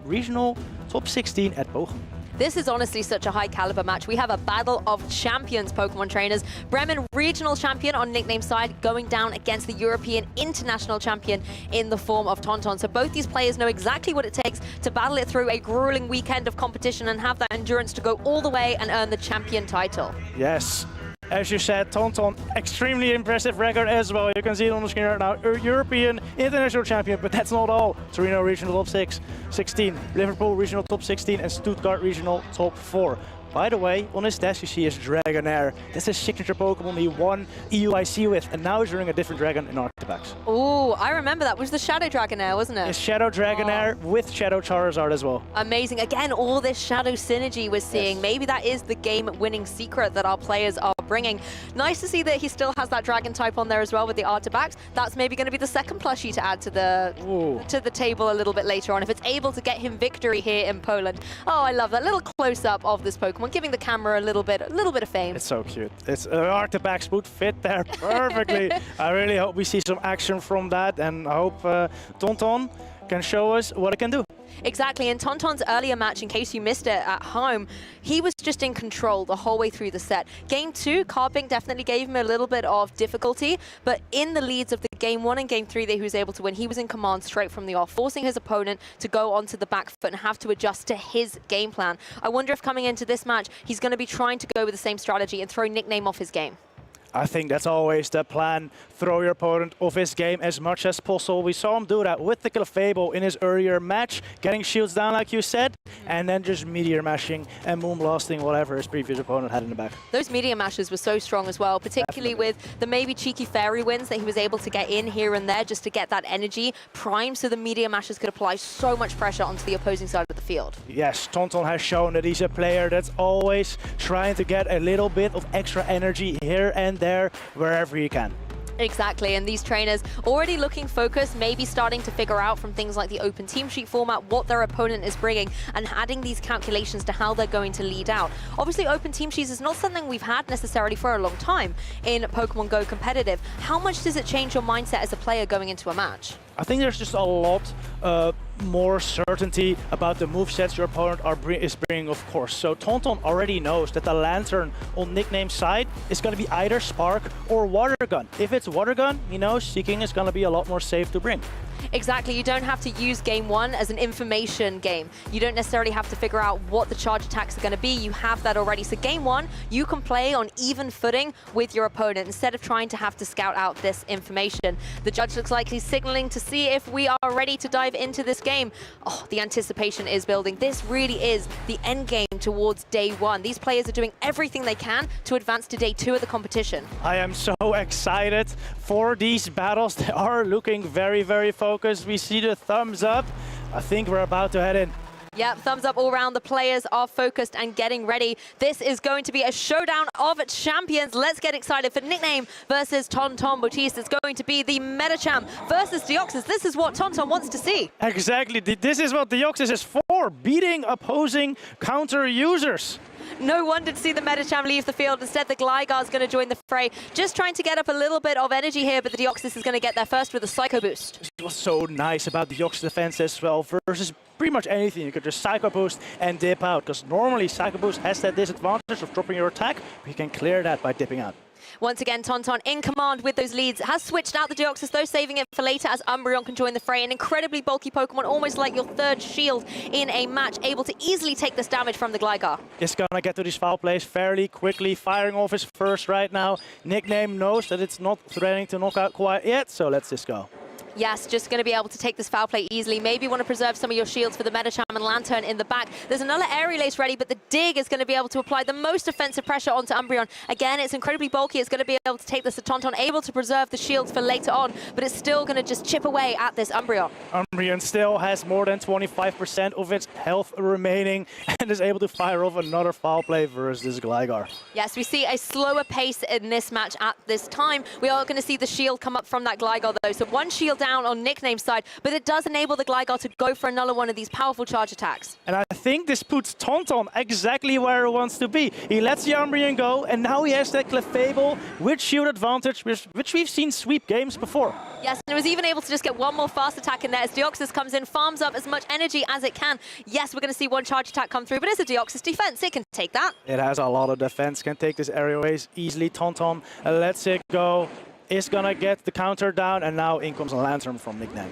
Regional Top 16 at Bochum. This is honestly such a high caliber match. We have a battle of champions, Pokemon trainers. Bremen Regional Champion on Nickname's side going down against the European International Champion in the form of Tonton. So both these players know exactly what it takes to battle it through a grueling weekend of competition and have that endurance to go all the way and earn the champion title. Yes. As you said, Tonton, extremely impressive record as well. You can see it on the screen right now. European International Champion, but that's not all. Torino Regional Top 16, Liverpool Regional Top 16, and Stuttgart Regional Top 4. By the way, on his desk you see his Dragonair. That's his signature Pokemon he won EUIC with, and now he's running a different dragon in Arctibax. Oh, I remember that. It was the Shadow Dragonair, wasn't it? It's Shadow Dragonair with Shadow Charizard as well. Amazing. Again, all this Shadow synergy we're seeing. Yes. Maybe that is the game-winning secret that our players are bringing. Nice to see that he still has that Dragon type on there as well with the Artibax. That's maybe going to be the second plushie to add to the table a little bit later on if it's able to get him victory here in Poland. Oh, I love that little close-up of this Pokemon, giving the camera a little bit of fame. It's so cute. It's Artibax would fit there perfectly. I really hope we see some action from that, and I hope Tonton can show us what it can do. Exactly, in Tonton's earlier match, in case you missed it at home, he was just in control the whole way through the set. Game 2, Carbink definitely gave him a little bit of difficulty, but in the leads of the Game 1 and Game 3 that he was able to win, he was in command straight from the off, forcing his opponent to go onto the back foot and have to adjust to his game plan. I wonder if coming into this match, he's going to be trying to go with the same strategy and throw Nickname off his game. I think that's always the plan. Throw your opponent off his game as much as possible. We saw him do that with the Clefable in his earlier match, getting shields down like you said, and then just Meteor Mashing and Moonblasting whatever his previous opponent had in the back. Those Meteor Mashes were so strong as well, particularly with the maybe cheeky Fairy Winds that he was able to get in here and there just to get that energy primed so the Meteor Mashes could apply so much pressure onto the opposing side of the field. Yes, Tonton has shown that he's a player that's always trying to get a little bit of extra energy here and there, wherever he can. Exactly, and these trainers already looking focused, maybe starting to figure out from things like the open team sheet format what their opponent is bringing and adding these calculations to how they're going to lead out. Obviously, open team sheets is not something we've had necessarily for a long time in Pokemon Go competitive. How much does it change your mindset as a player going into a match? I think there's just a lot more certainty about the movesets your opponent is bringing, of course. So Tonton already knows that the Lantern on Nickname's side is going to be either Spark or Water Gun. If it's Water Gun, he knows Seeking is going to be a lot more safe to bring. Exactly, you don't have to use game one as an information game. You don't necessarily have to figure out what the charge attacks are going to be. You have that already. So game one, you can play on even footing with your opponent instead of trying to have to scout out this information. The judge looks like he's signaling to see if we are ready to dive into this game. Oh, the anticipation is building. This really is the end game towards day one. These players are doing everything they can to advance to day two of the competition. I am so excited for these battles. They are looking very, very focused. We see the thumbs up. I think we're about to head in. Yep, thumbs up all around. The players are focused and getting ready. This is going to be a showdown of champions. Let's get excited for Nickname versus Tonton Bautista. It's going to be the Metachamp versus Deoxys. This is what Tonton wants to see. Exactly. This is what Deoxys is for, beating opposing counter users. No wonder to see the Metachamp leave the field. Instead, the Gligar is going to join the fray. Just trying to get up a little bit of energy here, but the Deoxys is going to get there first with a Psycho Boost. It was so nice about the Deoxys defense as well versus pretty much anything. You could just Psycho Boost and dip out, because normally Psycho Boost has that disadvantage of dropping your attack, but you can clear that by dipping out. Once again, Tonton in command with those leads. Has switched out the Deoxys, though, saving it for later as Umbreon can join the fray. An incredibly bulky Pokemon, almost like your third shield in a match, able to easily take this damage from the Gligar. It's gonna get to these foul plays fairly quickly, firing off his first right now. Nickname knows that it's not threatening to knock out quite yet, so let's just go. Yes, just going to be able to take this foul play easily. Maybe want to preserve some of your shields for the Metachamp and Lantern in the back. There's another Aerial Ace ready, but the Dig is going to be able to apply the most offensive pressure onto Umbreon. Again, it's incredibly bulky. It's going to be able to take this to Tonton, able to preserve the shields for later on, but it's still going to just chip away at this Umbreon. Umbreon still has more than 25% of its health remaining and is able to fire off another foul play versus this Gligar. Yes, we see a slower pace in this match at this time. We are going to see the shield come up from that Gligar, though. So one shield down on Nickname's side, but it does enable the Gligar to go for another one of these powerful charge attacks. And I think this puts Tonton exactly where he wants to be. He lets the Umbreon go, and now he has that Clefable with shield advantage, which we've seen sweep games before. Yes, and it was even able to just get one more fast attack in there as Deoxys comes in, farms up as much energy as it can. Yes, we're going to see one charge attack come through, but it's a Deoxys defense. It can take that. It has a lot of defense, can take this Aerial Ace easily. Tonton lets it go. Is gonna get the counter down, and now in comes a Lantern from Nickname.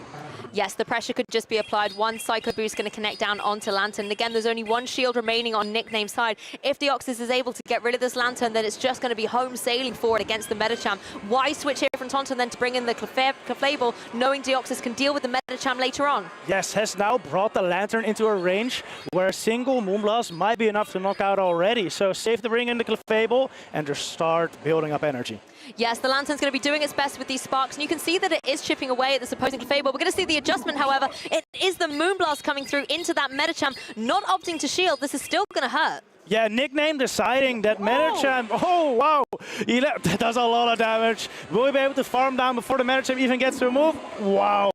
Yes, the pressure could just be applied. One Psycho Boost going to connect down onto Lantern. Again, there's only one shield remaining on Nickname's side. If Deoxys is able to get rid of this Lantern, then it's just going to be home sailing forward against the Metachamp. Why switch here from Tonton then to bring in the Clefable, knowing Deoxys can deal with the Metachamp later on? Yes, has now brought the Lantern into a range where a single Moonblast might be enough to knock out already. So safe to bring in the Clefable and just start building up energy. Yes, the Lantern's going to be doing its best with these sparks, and you can see that it is chipping away at this opposing Clefable. We're going to see the adjustment, however. It is the Moonblast coming through into that Metachamp, not opting to shield. This is still going to hurt. Yeah, Nickname deciding that Metachamp, oh wow, that does a lot of damage. Will we be able to farm down before the Metachamp even gets to a move? Wow,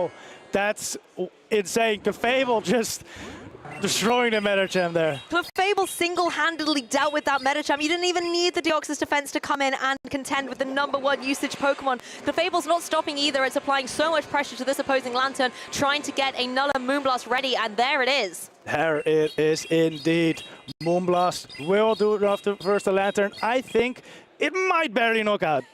that's insane. Clefable just destroying the Metachamp there. Clefable single-handedly dealt with that Metachamp. You didn't even need the Deoxys defense to come in and contend with the #1 usage Pokemon. Clefable's not stopping either. It's applying so much pressure to this opposing Lantern, trying to get another Moonblast ready, and there it is. There it is indeed. Moonblast will do it after first the Lantern. I think it might barely knock out.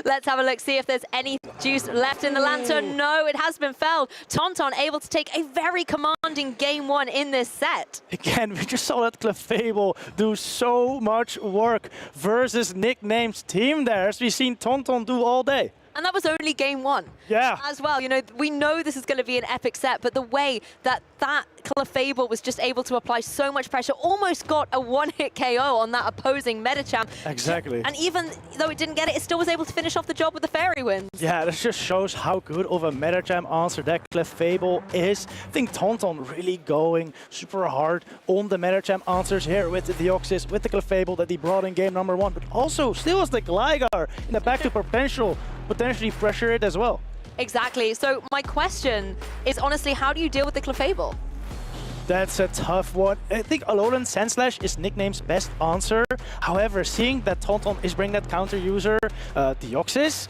Let's have a look, see if there's any juice left in the Lantern. No, it has been felled. Tonton able to take a very commanding game one in this set. Again, we just saw that Clefable do so much work versus Nickname's team there, as we've seen Tonton do all day. And that was only game one. Yeah. As well, you know, we know this is going to be an epic set, but the way that Clefable was just able to apply so much pressure, almost got a one-hit KO on that opposing Metachamp. Exactly. And even though it didn't get it, it still was able to finish off the job with the Fairy Winds. Yeah, this just shows how good of a Metachamp answer that Clefable is. I think Tonton really going super hard on the Metachamp answers here with the Deoxys, with the Clefable that he brought in game #1, but also still has the Gligar in the back to potentially pressure it as well. Exactly. So my question is honestly, how do you deal with the Clefable? That's a tough one. I think Alolan Sandslash is Nickname's best answer. However, seeing that Tonton is bringing that counter user, Deoxys,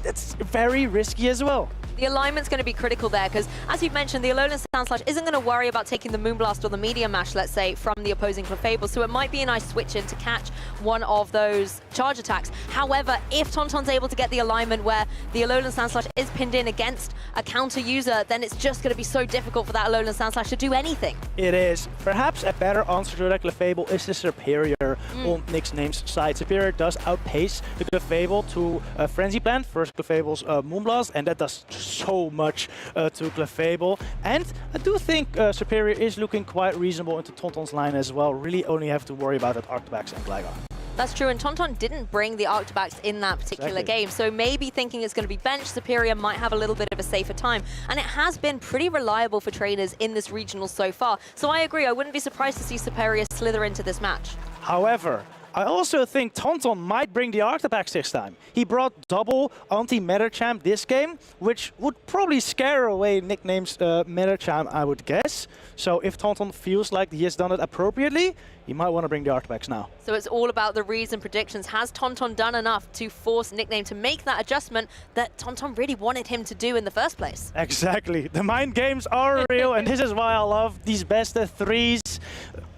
that's very risky as well. The alignment's going to be critical there because, as you've mentioned, the Alolan Sand Slash isn't going to worry about taking the Moonblast or the Meteor Mash, let's say, from the opposing Clefable, so it might be a nice switch in to catch one of those charge attacks. However, if Tauntaun's able to get the alignment where the Alolan Sand Slash is pinned in against a counter user, then it's just going to be so difficult for that Alolan Sand Slash to do anything. It is. Perhaps a better answer to that Clefable is the Superior on Nickname's side. Superior does outpace the Clefable to Frenzy Plant versus Clefable's Moonblast, and that does so much to Clefable. And I do think Superior is looking quite reasonable into Tauntaun's line as well. Really only have to worry about that Arctobax and Gligar. That's true, and Tauntaun didn't bring the Arctobax in that particular game, so maybe thinking it's going to be bench, Superior might have a little bit of a safer time. And it has been pretty reliable for trainers in this regional so far. So I agree, I wouldn't be surprised to see Superior slither into this match. However, I also think Tauntaun might bring the Arctobax this time. He brought double anti-Metachamp this game, which would probably scare away Nickname's Metachamp, I would guess. So if Tauntaun feels like he has done it appropriately, he might want to bring the Arctobax now. So it's all about the reads and predictions. Has Tauntaun done enough to force Nickname to make that adjustment that Tauntaun really wanted him to do in the first place? Exactly. The mind games are real, and this is why I love these best of threes.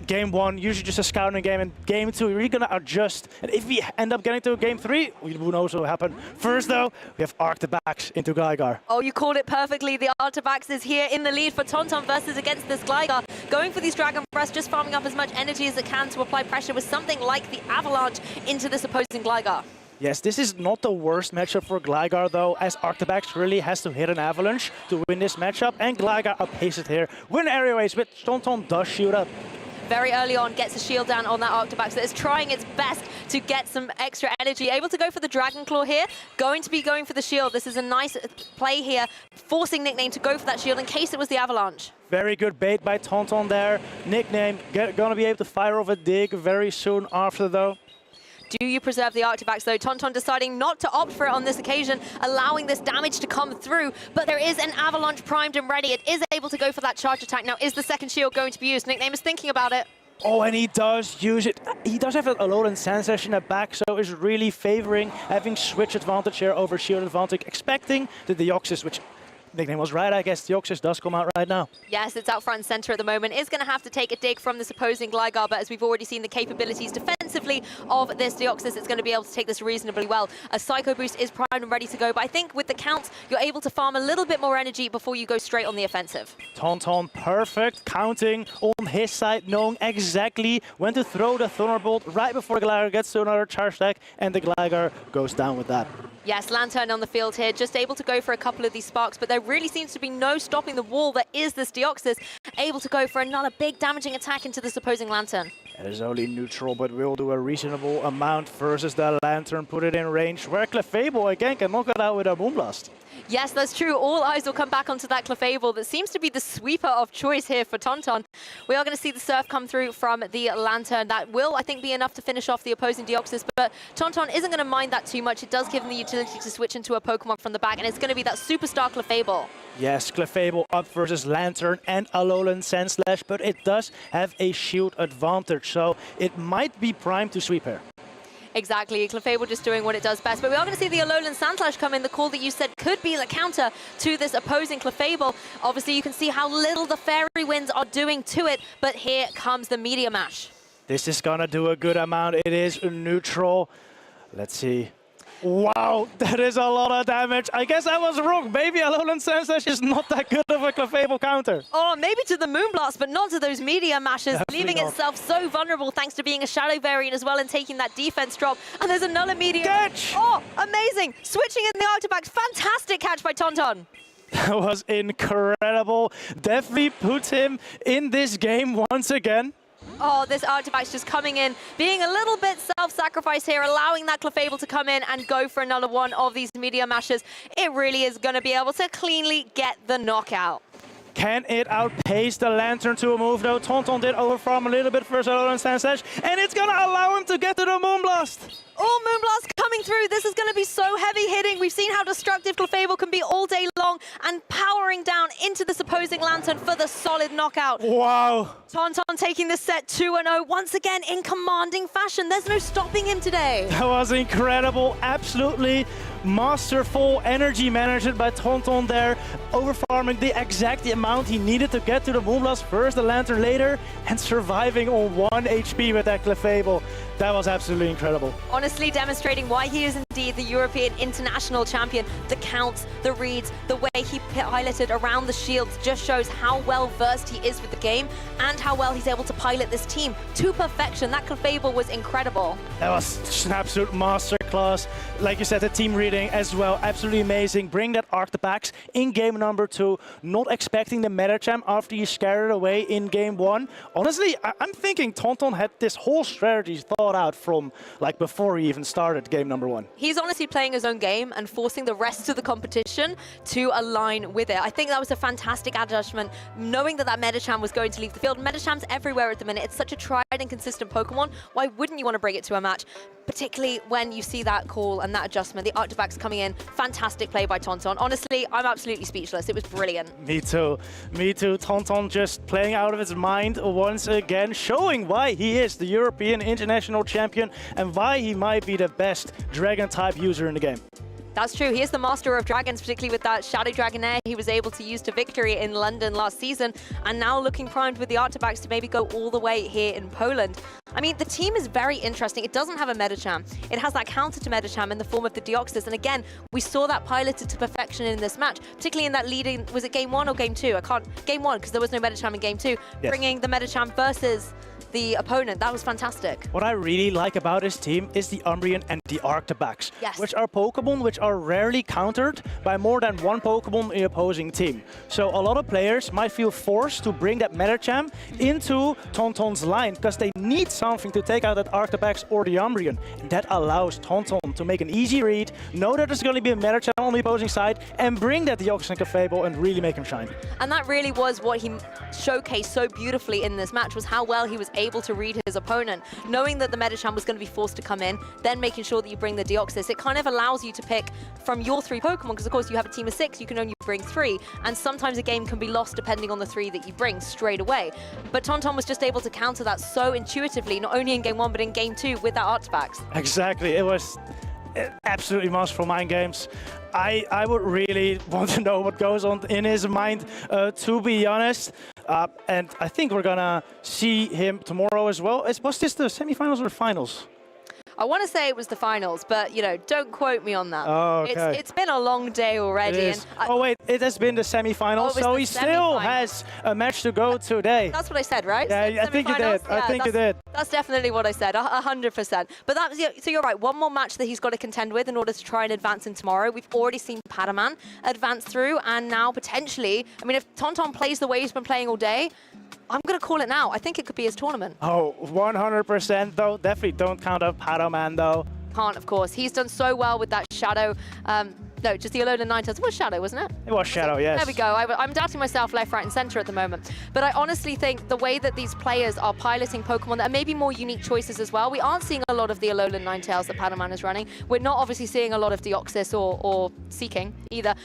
Game 1, usually just a scouting game, and Game 2, you're really going to adjust. And if we end up getting to Game 3, who knows what will happen. First, though, we have Arctobax into Gligar. Oh, you called it perfectly. The Arctobax is here in the lead for Tauntaun versus against this Gligar. Going for these Dragon Breaths, just farming up as much energy as it can to apply pressure with something like the Avalanche into this opposing Gligar. Yes, this is not the worst matchup for Gligar, though, as Arctobax really has to hit an Avalanche to win this matchup, and Gligar outpaces it here. Win Area Race, which Tauntaun does shoot up. Very early on, gets a shield down on that Arctobax that is trying its best to get some extra energy. Able to go for the Dragon Claw here, going to be going for the shield. This is a nice play here, forcing Nickname to go for that shield in case it was the Avalanche. Very good bait by Tauntaun there. Nickname gonna be able to fire off a dig very soon after, though. Do you preserve the Arctobax, though? Tauntaun deciding not to opt for it on this occasion, allowing this damage to come through. But there is an Avalanche primed and ready. It is able to go for that charge attack. Now, is the second shield going to be used? Nickname is thinking about it. Oh, and he does use it. He does have a Alolan Sand Slash in the back, so is really favoring having switch advantage here over shield advantage, expecting the Deoxys, which Nickname was right, I guess. Deoxys does come out right now. Yes, it's out front and center at the moment. Is going to have to take a dig from this opposing Gligar, but as we've already seen the capabilities defensively of this Deoxys, it's going to be able to take this reasonably well. A Psycho Boost is primed and ready to go, but I think with the counts, you're able to farm a little bit more energy before you go straight on the offensive. Tauntaun perfect, counting on his side, knowing exactly when to throw the Thunderbolt right before Gligar gets to another charge attack, and the Gligar goes down with that. Yes, Lantern on the field here, just able to go for a couple of these sparks, but there really seems to be no stopping the wall that is this Deoxys, able to go for another big damaging attack into this opposing Lantern. It is only neutral, but will do a reasonable amount versus the Lantern, put it in range, where Clefable again can knock it out with a Moonblast. Yes, that's true. All eyes will come back onto that Clefable that seems to be the sweeper of choice here for Tauntaun. We are going to see the Surf come through from the Lantern. That will, I think, be enough to finish off the opposing Deoxys, but Tauntaun isn't going to mind that too much. It does give him the utility to switch into a Pokemon from the back, and it's going to be that Superstar Clefable. Yes, Clefable up versus Lantern and Alolan Sand Slash, but it does have a shield advantage, so it might be primed to sweep here. Exactly, Clefable just doing what it does best. But we are going to see the Alolan Sand Slash come in. The call that you said could be the counter to this opposing Clefable. Obviously, you can see how little the Fairy Winds are doing to it. But here comes the Meteor Mash. This is going to do a good amount. It is neutral. Let's see. Wow, that is a lot of damage. I guess I was wrong. Maybe Alolan Sand Slash is not that good of a Clefable counter. Oh, maybe to the Moonblast, but not to those Meteor Mashes, Definitely leaving not. itself so vulnerable thanks to being a Shadow variant as well and taking that defense drop. And there's another Meteor. Catch! Oh, amazing. Switching in the Arctobax. Fantastic catch by Tauntaun. That was incredible. Definitely puts him in this game once again. Oh, this Arctobax just coming in, being a little bit self-sacrificed here, allowing that Clefable to come in and go for another one of these Meteor Mashes. It really is going to be able to cleanly get the knockout. Can it outpace the Lantern to a move, though? Tauntaun did overfarm a little bit first Alolan Sand Slash, and it's going to allow him to get to the Moonblast. Oh, Moonblast coming through. This is going to be so heavy hitting. We've seen how destructive Clefable can be all day long and powering down into this opposing Lantern for the solid knockout. Wow. Tauntaun taking this set 2-0 once again in commanding fashion. There's no stopping him today. That was incredible. Absolutely masterful energy management by Tonton there, overfarming the exact amount he needed to get to the Moonblast first, the Lantern later, and surviving on 1 HP with that Clefable. That was absolutely incredible. Honestly demonstrating why he is indeed the European International Champion. The counts, the reads, the way he piloted around the shields just shows how well versed he is with the game and how well he's able to pilot this team to perfection. That Clefable was incredible. That was just an absolute masterclass. Like you said, the team reading as well, absolutely amazing. Bring that Arctibax in game number 2, not expecting the Metacham after you scared it away in game 1. Honestly, I'm thinking Tonton had this whole strategy thought out from like before he even started game number 1. He's honestly playing his own game and forcing the rest of the competition to align with it. I think that was a fantastic adjustment, knowing that that Metacham was going to leave the field. Metacham's everywhere at the minute. It's such a tried and consistent Pokemon. Why wouldn't you want to bring it to a match? Particularly when you see that call and that adjustment. The Arctibax coming in. Fantastic play by Tonton. Honestly, I'm absolutely speechless. It was brilliant. Me too. Me too. Tonton just playing out of his mind once again, showing why he is the European International Champion and why he might be the best Dragon-type user in the game. That's true. He is the master of dragons, particularly with that Shadow Dragonair he was able to use to victory in London last season, and now looking primed with the Arctibax to maybe go all the way here in Poland. I mean, the team is very interesting. It doesn't have a Metacham. It has that counter to Metacham in the form of the Deoxys, and again, we saw that piloted to perfection in this match, particularly in that leading, was it game 1 or game 2? Game 1, because there was no Metacham in game 2. Yes. Bringing the Metacham versus the opponent. That was fantastic. What I really like about his team is the Umbreon and the Arctibax, which are Pokemon which are rarely countered by more than one Pokemon in the opposing team. So a lot of players might feel forced to bring that Metacham into Tonton's line because they need something to take out that Arctibax or the Umbreon. And that allows Tonton to make an easy read, know that there's going to be a Metacham on the opposing side, and bring that Deoxys and Clefable and really make him shine. And that really was what he showcased so beautifully in this match, was how well he was able to read his opponent, knowing that the Metacham was going to be forced to come in, then making sure that you bring the Deoxys. It kind of allows you to pick from your 3 Pokemon, because of course you have a team of 6, you can only bring 3, and sometimes a game can be lost depending on the 3 that you bring straight away. But Tonton was just able to counter that so intuitively, not only in game 1 but in game 2 with that Arctibax. Exactly, it was absolutely masterful mind games. I would really want to know what goes on in his mind, to be honest. And I think we're gonna see him tomorrow as well. Was this the semifinals or finals? I want to say it was the finals, but, you know, don't quote me on that. Oh, okay. It's been a long day already. And oh, wait, it has been the semifinals, so he still has a match to go today. That's what I said, right? Yeah, I think you did. Yeah, I think you did. That's definitely what I said, 100%. But that was, so you're right, one more match that he's got to contend with in order to try and advance in tomorrow. We've already seen Padaman advance through, and now potentially, I mean, if Tonton plays the way he's been playing all day, I'm going to call it now. I think it could be his tournament. Oh, 100% though. Definitely don't count out Padaman though. Can't, of course. He's done so well with that Shadow. No, just the Alolan Ninetales. It was Shadow, wasn't it? It was Shadow, yes. There we go. I'm doubting myself left, right, and center at the moment. But I honestly think the way that these players are piloting Pokemon, that are maybe more unique choices as well. We aren't seeing a lot of the Alolan Ninetales that Padaman is running. We're not obviously seeing a lot of Deoxys or Seeking either.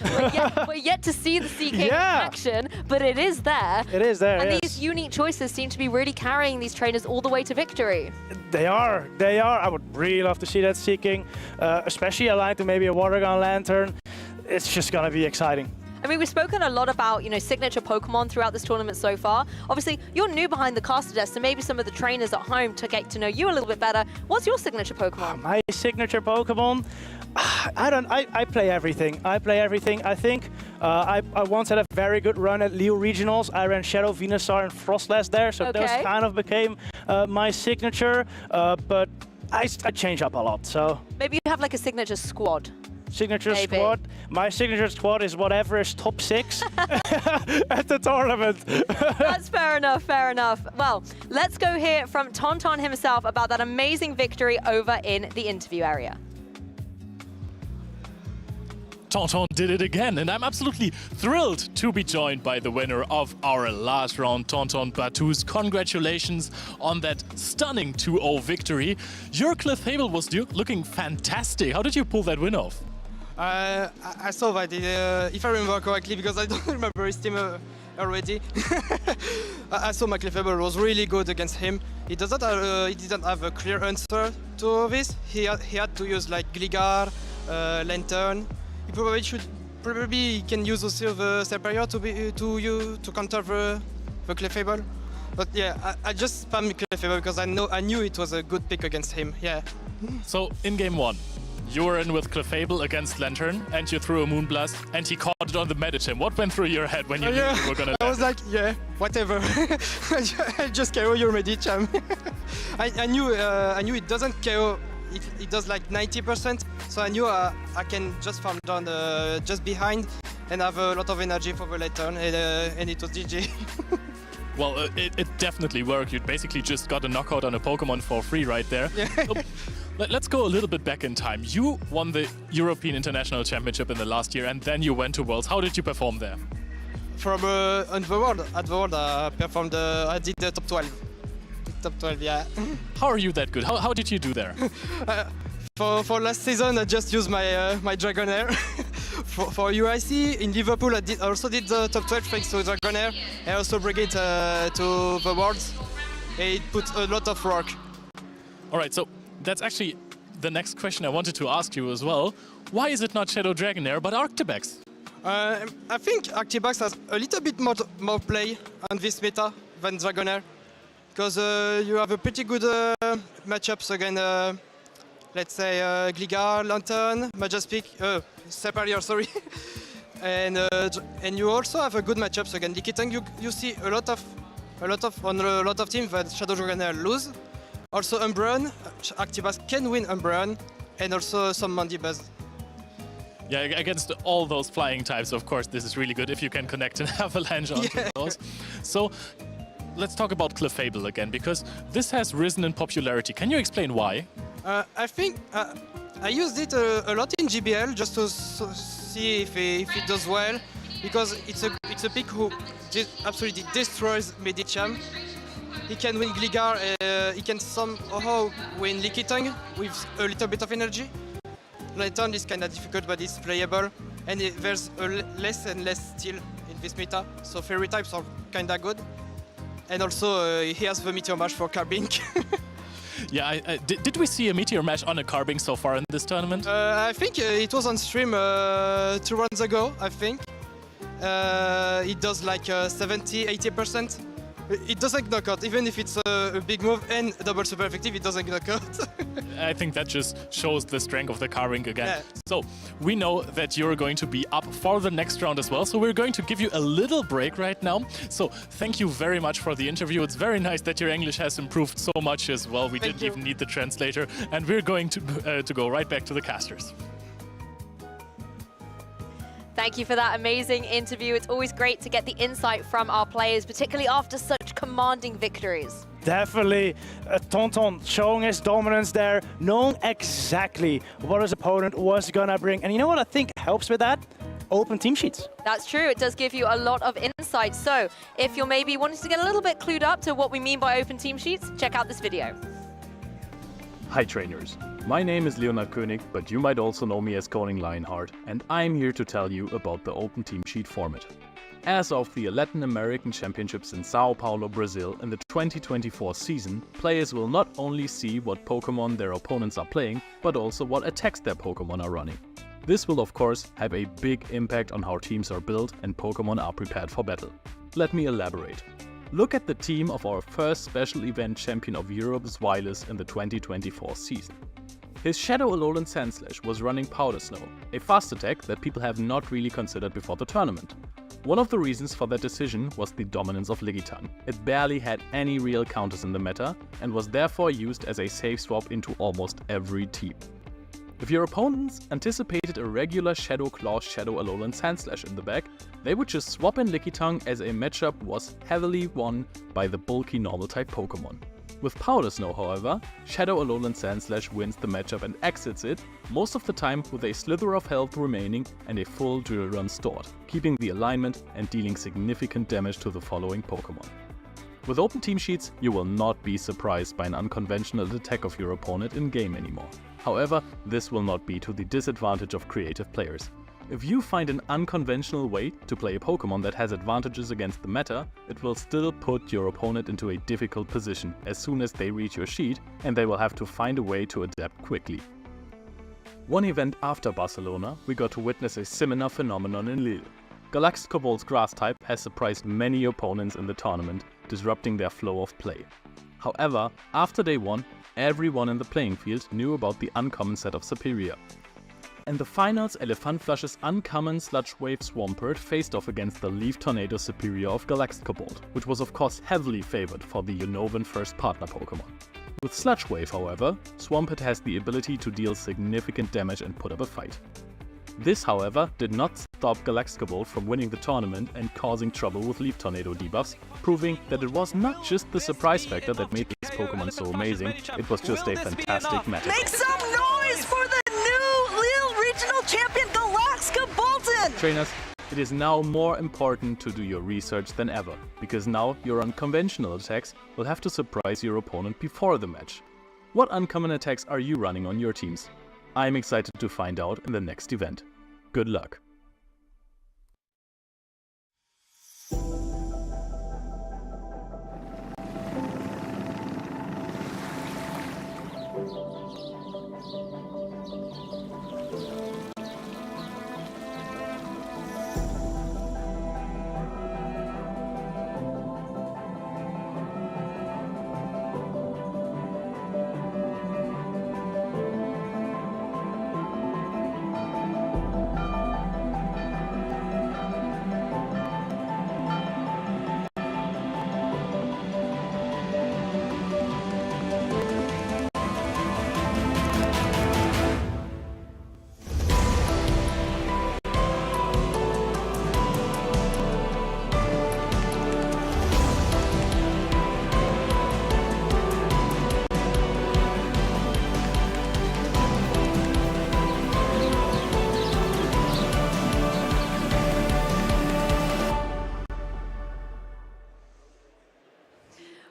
We're yet to see the Seeking in action, but it is there. It is there, And these unique choices seem to be really carrying these trainers all the way to victory. They are. They are. I would really love to see that Seeking, especially aligned to maybe a Watergun Lantern. It's just going to be exciting. I mean, we've spoken a lot about, you know, signature Pokemon throughout this tournament so far. Obviously, you're new behind the caster desk, so maybe some of the trainers at home to get to know you a little bit better. What's your signature Pokemon? My signature Pokemon? I play everything. I play everything. I think I once had a very good run at Leo Regionals. I ran Shadow, Venusaur, and Frostlass there, so those kind of became my signature. But I change up a lot, so... Maybe you have like a signature squad. Signature squad. My signature squad is whatever is top 6 at the tournament. That's fair enough, fair enough. Well, let's go hear from Tonton himself about that amazing victory over in the interview area. Tonton did it again, and I'm absolutely thrilled to be joined by the winner of our last round, Tonton Batus. Congratulations on that stunning 2-0 victory. Your Clefable was looking fantastic. How did you pull that win off? I saw that, if I remember correctly, because I don't remember his team already. I saw my Clefable was really good against him. He didn't have a clear answer to this. He had to use like Gligar Lantern. He probably can use also the Superior to counter the Clefable. But yeah, I just spammed Clefable because I knew it was a good pick against him. Yeah. So in game 1, you were in with Clefable against Lantern, and you threw a Moonblast, and he caught it on the Medicham. What went through your head when you knew you were gonna? I was like, yeah, whatever. I just KO your Medicham. I knew it doesn't KO. It does like 90%. So I knew I can just farm down just behind and have a lot of energy for the late turn, and it was GG. Well, it definitely worked. You basically just got a knockout on a Pokemon for free right there. Yeah. So, let's go a little bit back in time. You won the European International Championship in the last year, and then you went to Worlds. How did you perform there? From at the World, I performed. I did the top 12. Top 12, yeah. How are you that good? How did you do there? For last season, I just used my Dragonair. for UIC in Liverpool, I also did the top 12 thanks to Dragonair. I also bring it to the Worlds. It put a lot of work. All right, so that's actually the next question I wanted to ask you as well. Why is it not Shadow Dragonair but Arctibax? I think Arctibax has a little bit more play on this meta than Dragonair, because you have a pretty good matchups against, let's say, Gligar, Lantern, Majaspic, Superior, sorry. and you also have a good matchups against Lickitung. You see on a lot of teams that Shadow Dragonair lose. Also Umbreon, Arctibax can win Umbreon, and also some Mandibuzz. Yeah, against all those flying types, of course, this is really good if you can connect an Avalanche onto those. So let's talk about Clefable again, because this has risen in popularity. Can you explain why? I think I used it a lot in GBL just to see if it does well, because it's a pick who absolutely destroys Medicham. He can win Gligar, he can somehow win Lickitung with a little bit of energy. Lantern is kind of difficult, but it's playable, and there's less and less steel in this meta, so fairy types are kind of good. And also he has the Meteor Mash for Carbink. Yeah, did we see a Meteor Mash on a Carbink so far in this tournament? I think it was on stream 2 rounds ago, I think. It does like 70-80%. It doesn't knock out, even if it's a big move and double super effective, it doesn't knock out. I think that just shows the strength of the Carbink again. Yeah. So we know that you're going to be up for the next round as well, so we're going to give you a little break right now. So thank you very much for the interview. It's very nice that your English has improved so much as well. We didn't even need the translator, and we're going to go right back to the casters. Thank you for that amazing interview. It's always great to get the insight from our players, particularly after such commanding victories. Definitely. Tonton showing his dominance there, knowing exactly what his opponent was gonna bring. And you know what I think helps with that? Open team sheets. That's true. It does give you a lot of insight. So if you're maybe wanting to get a little bit clued up to what we mean by open team sheets, check out this video. Hi trainers, my name is Leonard König, but you might also know me as Koning Lionheart, and I'm here to tell you about the Open Team Sheet format. As of the Latin American Championships in Sao Paulo, Brazil in the 2024 season, players will not only see what Pokémon their opponents are playing, but also what attacks their Pokémon are running. This will of course have a big impact on how teams are built and Pokémon are prepared for battle. Let me elaborate. Look at the team of our first special event champion of Europe, Zweilous, in the 2024 season. His Shadow Alolan Sandslash was running Powder Snow, a fast attack that people have not really considered before the tournament. One of the reasons for that decision was the dominance of Lickitung. It barely had any real counters in the meta and was therefore used as a safe swap into almost every team. If your opponents anticipated a regular Shadow Claw Shadow Alolan Sandslash in the back, they would just swap in Lickitung, as a matchup was heavily won by the bulky normal-type Pokémon. With Powder Snow, however, Shadow Alolan Sandslash wins the matchup and exits it, most of the time with a slither of health remaining and a full Drill Run stored, keeping the alignment and dealing significant damage to the following Pokémon. With open team sheets, you will not be surprised by an unconventional attack of your opponent in-game anymore. However, this will not be to the disadvantage of creative players. If you find an unconventional way to play a Pokémon that has advantages against the meta, it will still put your opponent into a difficult position as soon as they reach your sheet, and they will have to find a way to adapt quickly. One event after Barcelona, we got to witness a similar phenomenon in Lille. Gdańsk Kobold's grass type has surprised many opponents in the tournament, disrupting their flow of play. However, after day 1, everyone in the playing field knew about the uncommon set of Superior. In the finals, Elefantflash's uncommon Sludge Wave Swampert faced off against the Leaf Tornado Superior of Gdańsk Kobold, which was of course heavily favored for the Unnovan first partner Pokémon. With Sludge Wave, however, Swampert has the ability to deal significant damage and put up a fight. This, however, did not stop Gdańsk Kobold from winning the tournament and causing trouble with Leaf Tornado debuffs, proving that it was not just the surprise factor that made these Pokémon so amazing, it was just a fantastic matchup. Make some noise for the new Lille Regional Champion, Gdańsk Kobold! Trainers, it is now more important to do your research than ever, because now your unconventional attacks will have to surprise your opponent before the match. What uncommon attacks are you running on your teams? I'm excited to find out in the next event. Good luck!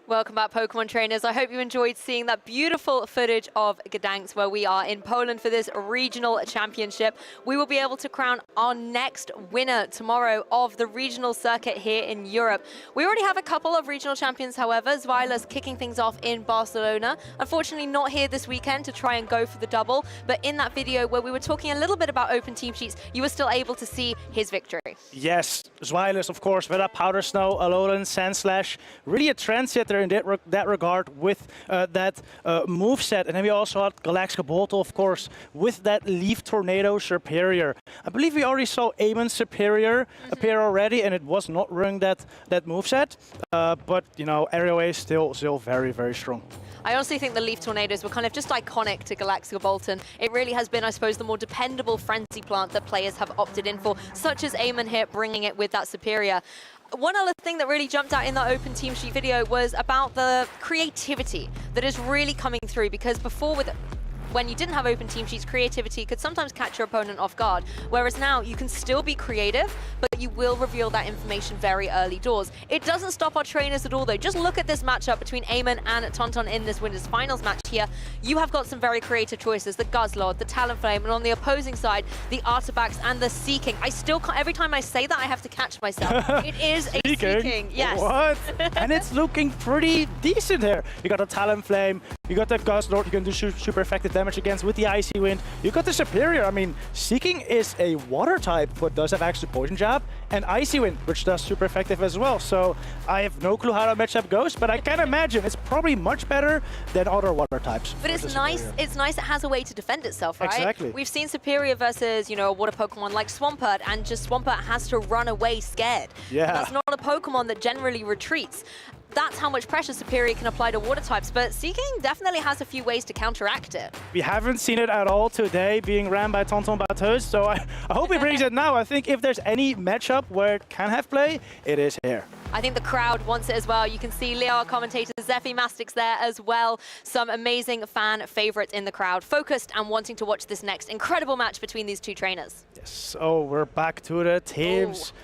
Welcome back, Pokemon trainers. I hope you enjoyed seeing that beautiful footage of Gdańsk, where we are in Poland for this regional championship. We will be able to crown our next winner tomorrow of the regional circuit here in Europe. We already have a couple of regional champions, however. Zwila's kicking things off in Barcelona. Unfortunately, not here this weekend to try and go for the double, but in that video where we were talking a little bit about open team sheets, you were still able to see his victory. Yes, Zwila's, of course, with that Powder Snow, Alolan, Sandslash, really a trendsetter in that regard with that moveset. And then we also had Gdańsk Kobold, of course, with that Leaf Tornado Superior. I believe we already saw Amon Superior appear already, and it was not running that moveset. But, you know, Aerial Ace still very, very strong. I honestly think the Leaf Tornadoes were kind of just iconic to Gdańsk Kobold. It really has been, I suppose, the more dependable Frenzy plant that players have opted in for, such as Amon here bringing it with that Superior. One other thing that really jumped out in the open team sheet video was about the creativity that is really coming through, because before when you didn't have open team sheets, creativity could sometimes catch your opponent off guard. Whereas now you can still be creative, but you will reveal that information very early doors. It doesn't stop our trainers at all though. Just look at this matchup between Amon and Tonton in this winners finals match here. You have got some very creative choices, the Guzzlord, the Talonflame, and on the opposing side, the Artifax and the Seeking. I still can't, every time I say that, I have to catch myself. It is a Seeking, yes. What? And it's looking pretty decent here. You got a Talonflame, you got the Guzzlord, you can do super effective damage against with the Icy Wind. You got the Superior. I mean, Seeking is a water type, but does have actually Poison Jab, and Icy Wind, which does super effective as well. So I have no clue how that matchup goes, but I can imagine it's probably much better than other water types. But it's nice. It's nice. It has a way to defend itself, right? Exactly. We've seen Superior versus, you know, a water Pokemon like Swampert, and just Swampert has to run away scared. Yeah. That's not a Pokemon that generally retreats. That's how much pressure Superior can apply to water types, but Seeking definitely has a few ways to counteract it. We haven't seen it at all today being ran by Tonton Bateuse, so I hope he brings it now. I think if there's any matchup where it can have play, it is here. I think the crowd wants it as well. You can see Leo, our commentator, Zephy Mastix there as well. Some amazing fan favorites in the crowd, focused and wanting to watch this next incredible match between these two trainers. Yes, so we're back to the teams. Oh.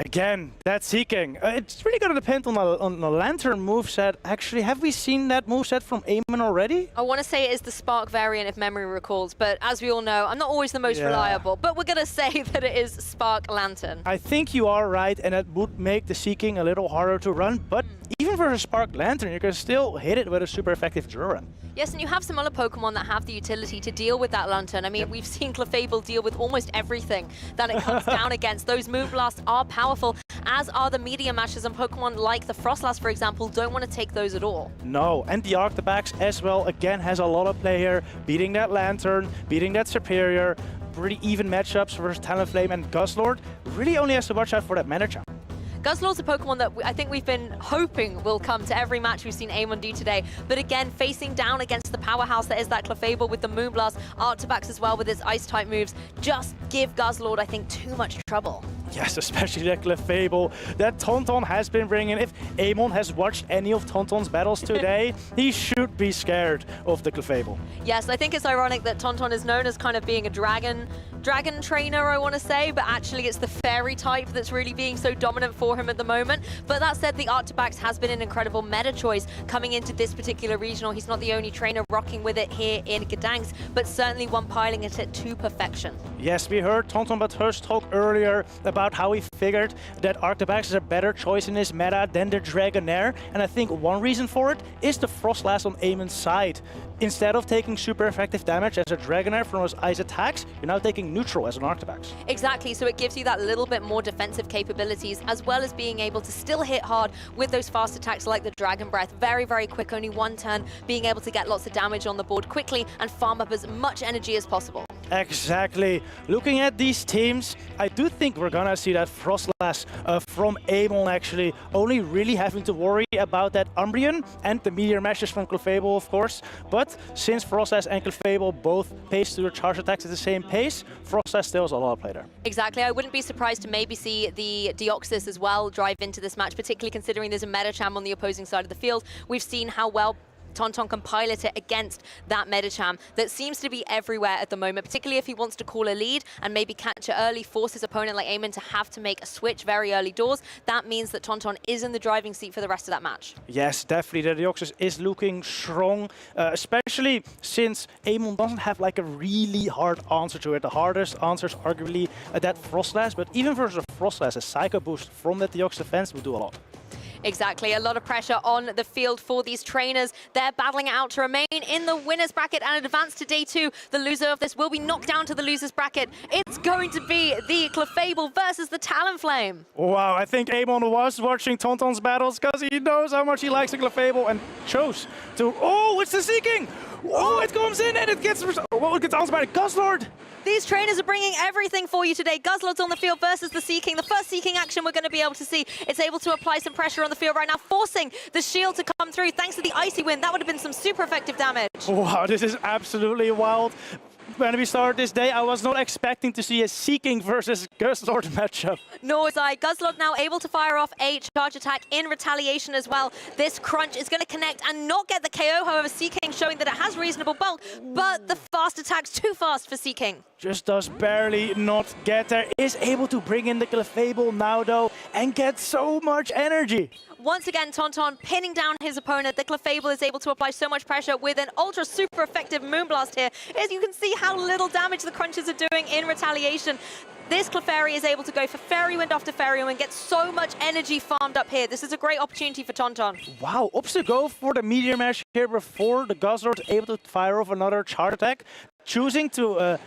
Again, that Seeking. It's really going to depend on the Lantern moveset. Actually, have we seen that moveset from Amon already? I want to say it is the Spark variant, if memory recalls, but as we all know, I'm not always the most reliable, but we're going to say that it is Spark Lantern. I think you are right, and it would make the Seeking a little harder to run, but even even for a Spark Lantern, you can still hit it with a super effective Duran. Yes, and you have some other Pokemon that have the utility to deal with that Lantern. I mean, we've seen Clefable deal with almost everything that it comes down against. Those Moonblasts are powerful, as are the Meteor Mashes, and Pokemon like the Frostlass, for example, don't want to take those at all. No, and the Arctibax as well, again, has a lot of play here. Beating that Lantern, beating that Superior, pretty even matchups versus Talonflame and Guzzlord. Really only has to watch out for that Medicham. Guzzlord's a Pokemon that I think we've been hoping will come to every match we've seen Amon do today. But again, facing down against the powerhouse that is that Clefable with the Moonblast, Arctibax as well with its Ice-type moves, just give Guzzlord, I think, too much trouble. Yes, especially that Clefable that Tauntaun has been bringing. If Amon has watched any of Tauntaun's battles today, he should be scared of the Clefable. Yes, I think it's ironic that Tauntaun is known as kind of being a dragon trainer, I want to say, but actually it's the fairy type that's really being so dominant for him at the moment. But that said, the Arctibax has been an incredible meta choice coming into this particular regional. He's not the only trainer rocking with it here in Gdańsk, but certainly one piling it to perfection. Yes, we heard Tauntaun Bathurst talk earlier about how he figured that Arctibax is a better choice in his meta than the Dragonair, and I think one reason for it is the Frostlass on Amon's side. Instead of taking super effective damage as a Dragonair from his ice attacks, you're now taking neutral as an Arctibax. Exactly, so it gives you that little bit more defensive capabilities, as well as being able to still hit hard with those fast attacks like the Dragon Breath. Very, very quick, only one turn, being able to get lots of damage on the board quickly and farm up as much energy as possible. Exactly. Looking at these teams, I do think we're gonna see that Frostlass from Amon actually only really having to worry about that Umbreon and the Meteor Mashes from Clefable, of course. But since Frostlass and Clefable both pace through their charge attacks at the same pace, Frostlass still has a lot of play there. Exactly. I wouldn't be surprised to maybe see the Deoxys as well drive into this match, particularly considering there's a Medicham on the opposing side of the field. We've seen how well Tauntaun can pilot it against that Medicham that seems to be everywhere at the moment, particularly if he wants to call a lead and maybe catch it early, force his opponent like Amon to have to make a switch very early doors. That means that Tauntaun is in the driving seat for the rest of that match. Yes, definitely. The Deoxys is looking strong, especially since Amon doesn't have like a really hard answer to it. The hardest answer is arguably that Frostlass, but even versus a Frostlass, a Psycho Boost from that Deoxys defense will do a lot. Exactly, a lot of pressure on the field for these trainers. They're battling it out to remain in the winner's bracket and advance to day 2. The loser of this will be knocked down to the loser's bracket. It's going to be the Clefable versus the Talonflame. Wow, I think Amon was watching Tauntaun's battles because he knows how much he likes the Clefable and chose to... Oh, it's the Seeking! Oh, it comes in and it gets... Oh, it gets answered by the Guzzlord! These trainers are bringing everything for you today. Guzzlord's on the field versus the Seeking. The first Seeking action we're going to be able to see. It's able to apply some pressure on the field right now, forcing the shield to come through thanks to the Icy Wind. That would have been some super effective damage. Wow, this is absolutely wild. When we started this day, I was not expecting to see a Seeking versus Guzzlord matchup. Nor was I. Guzzlord now able to fire off a charge attack in retaliation as well. This crunch is going to connect and not get the KO, however, Seeking showing that it has reasonable bulk, but the fast attack's too fast for Seeking. Just does barely not get there. Is able to bring in the Clefable now, though, and get so much energy. Once again, Tauntaun pinning down his opponent. The Clefable is able to apply so much pressure with an ultra super effective Moonblast here. As you can see how little damage the crunches are doing in retaliation. This Clefairy is able to go for Fairy Wind after Fairy Wind and get so much energy farmed up here. This is a great opportunity for Tauntaun. Wow, opts to go for the Meteor Mash here before the Guzzlord able to fire off another charge attack. Choosing to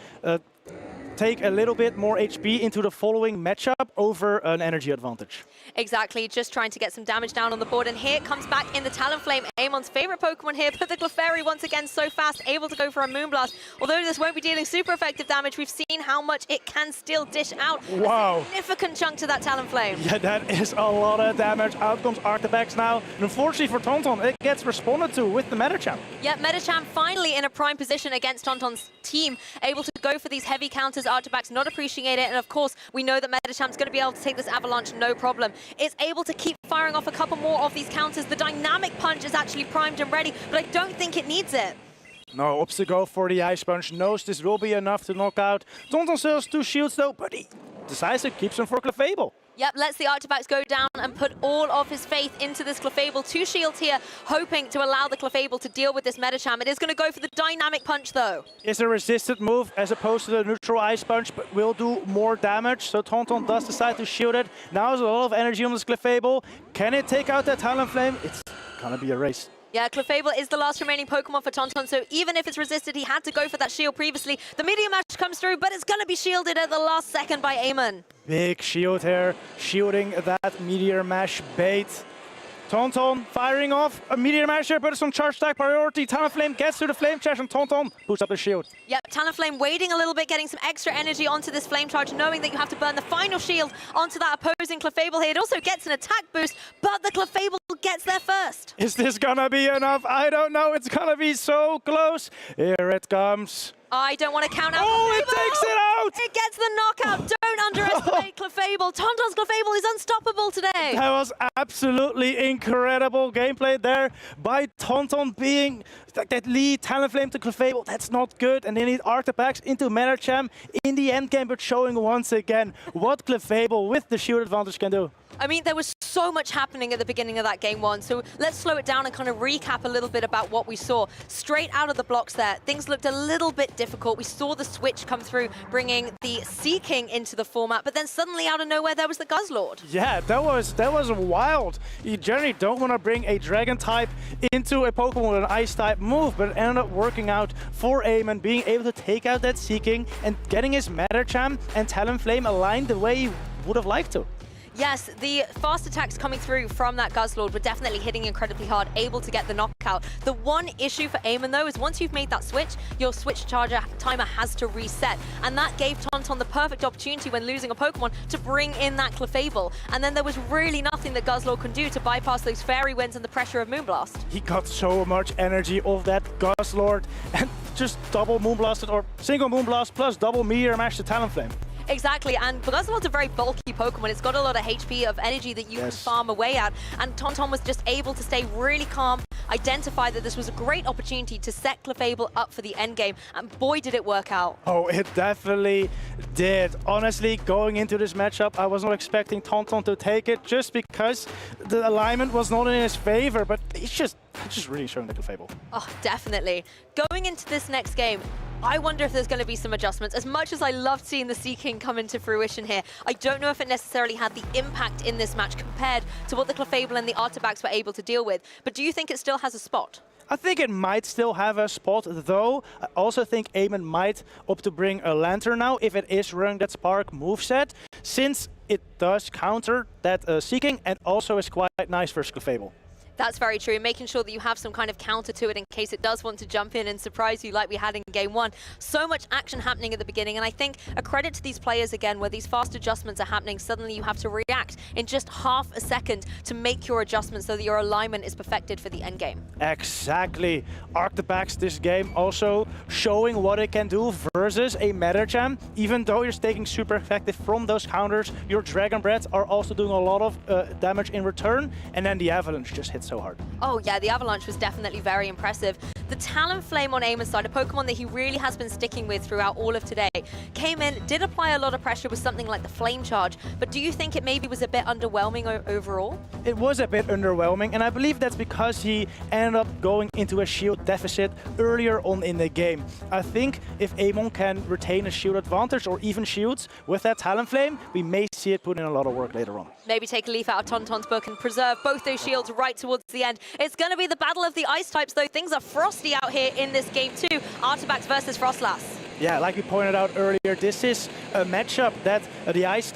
take a little bit more HP into the following matchup over an energy advantage. Exactly, just trying to get some damage down on the board, and here it comes back in the Talonflame, Amon's favorite Pokemon here, but the Clefairy once again so fast, able to go for a Moonblast. Although this won't be dealing super effective damage, we've seen how much it can still dish out. Wow. A significant chunk to that Talonflame. Yeah, that is a lot of damage. Out comes Arctibax now, and unfortunately for Tauntaun, it gets responded to with the Medicham. Yeah, Medicham finally in a prime position against Tauntaun's team, able to go for these heavy counters. Arctibax not appreciate it, and of course we know that Medicham's going to be able to take this avalanche no problem. It's able to keep firing off a couple more of these counters. The Dynamic Punch is actually primed and ready, but I don't think it needs it. No, opts to go for the Ice Punch. Knows this will be enough to knock out. Tauntaun sells 2 shields though, but he decides to keep them for Clefable. Yep, lets the Arctibax go down and put all of his faith into this Clefable. 2 shields here, hoping to allow the Clefable to deal with this Medicham. It is going to go for the Dynamic Punch, though. It's a resisted move as opposed to the neutral Ice Punch, but will do more damage. So Tonton does decide to shield it. Now there's a lot of energy on this Clefable. Can it take out that Talonflame? It's going to be a race. Yeah, Clefable is the last remaining Pokemon for Tonton, so even if it's resisted, he had to go for that shield previously. The Meteor Mash comes through, but it's going to be shielded at the last second by Eamon. Big shield here, shielding that Meteor Mash bait. Tonton firing off a Meteor Mash here, but it's on charge attack priority. Talonflame gets to the Flame Charge, and Tonton boosts up the shield. Yep, Talonflame waiting a little bit, getting some extra energy onto this Flame Charge, knowing that you have to burn the final shield onto that opposing Clefable here. It also gets an attack boost, but the Clefable gets there first. Is this gonna be enough? I don't know. It's gonna be so close. Here it comes. I don't want to count out. Oh, it takes it out! It gets the knockout. Don't underestimate Clefable. Tonton's Clefable is unstoppable today. That was absolutely incredible gameplay there by Tonton, being that lead Talonflame to Clefable. That's not good. And they need Arctibax into Medicham in the end game, but showing once again what Clefable with the shield advantage can do. I mean, there was so much happening at the beginning of that game 1, so let's slow it down and kind of recap a little bit about what we saw. Straight out of the blocks there, things looked a little bit difficult. We saw the switch come through, bringing the Seeking into the format, but then suddenly out of nowhere, there was the Guzzlord. Yeah, that was wild. You generally don't want to bring a Dragon type into a Pokemon with an Ice type move, but it ended up working out for Eamon, being able to take out that Seeking and getting his Medicham and Talonflame aligned the way he would have liked to. Yes, the fast attacks coming through from that Guzzlord were definitely hitting incredibly hard, able to get the knockout. The one issue for Eamon, though, is once you've made that switch, your switch charger timer has to reset. And that gave Tonton the perfect opportunity when losing a Pokemon to bring in that Clefable. And then there was really nothing that Guzzlord can do to bypass those Fairy Winds and the pressure of Moonblast. He got so much energy off that Guzzlord and just double Moonblasted, or single Moonblast plus double Meteor Mash to Talonflame. Exactly, and Guzzlord's a very bulky Pokemon. It's got a lot of HP of energy that you can farm away at, and Tonton was just able to stay really calm, identify that this was a great opportunity to set Clefable up for the endgame, and boy did it work out. Oh, it definitely did. Honestly, going into this matchup, I was not expecting Tonton to take it just because the alignment was not in his favor, but it's just really showing the Clefable. Oh, definitely. Going into this next game, I wonder if there's going to be some adjustments. As much as I loved seeing the Seeking come into fruition here, I don't know if it necessarily had the impact in this match compared to what the Clefable and the Arctibax were able to deal with. But do you think it still has a spot? I think it might still have a spot, though. I also think Eamon might opt to bring a Lantern now if it is running that Spark moveset, since it does counter that Seeking and also is quite nice versus Clefable. That's very true, making sure that you have some kind of counter to it in case it does want to jump in and surprise you like we had in game 1. So much action happening at the beginning, and I think a credit to these players again, where these fast adjustments are happening, suddenly you have to react in just half a second to make your adjustments so that your alignment is perfected for the end game. Exactly. Arctibax this game also showing what it can do versus a Medicham. Even though you're taking super effective from those counters, your Dragon Breath are also doing a lot of damage in return, and then the Avalanche just hits so hard. Oh yeah, the Avalanche was definitely very impressive. The Talonflame on Eamon's side, a Pokemon that he really has been sticking with throughout all of today, came in, did apply a lot of pressure with something like the Flame Charge, but do you think it maybe was a bit underwhelming overall? It was a bit underwhelming, and I believe that's because he ended up going into a shield deficit earlier on in the game. I think if Eamon can retain a shield advantage or even shields with that Talonflame, we may see it put in a lot of work later on. Maybe take a leaf out of Tonton's book and preserve both those shields right towards the end. It's going to be the battle of the ice types, though. Things are frosty out here in this game too. Arctibax versus Frostlass. Yeah, like we pointed out earlier, this is a matchup that the ice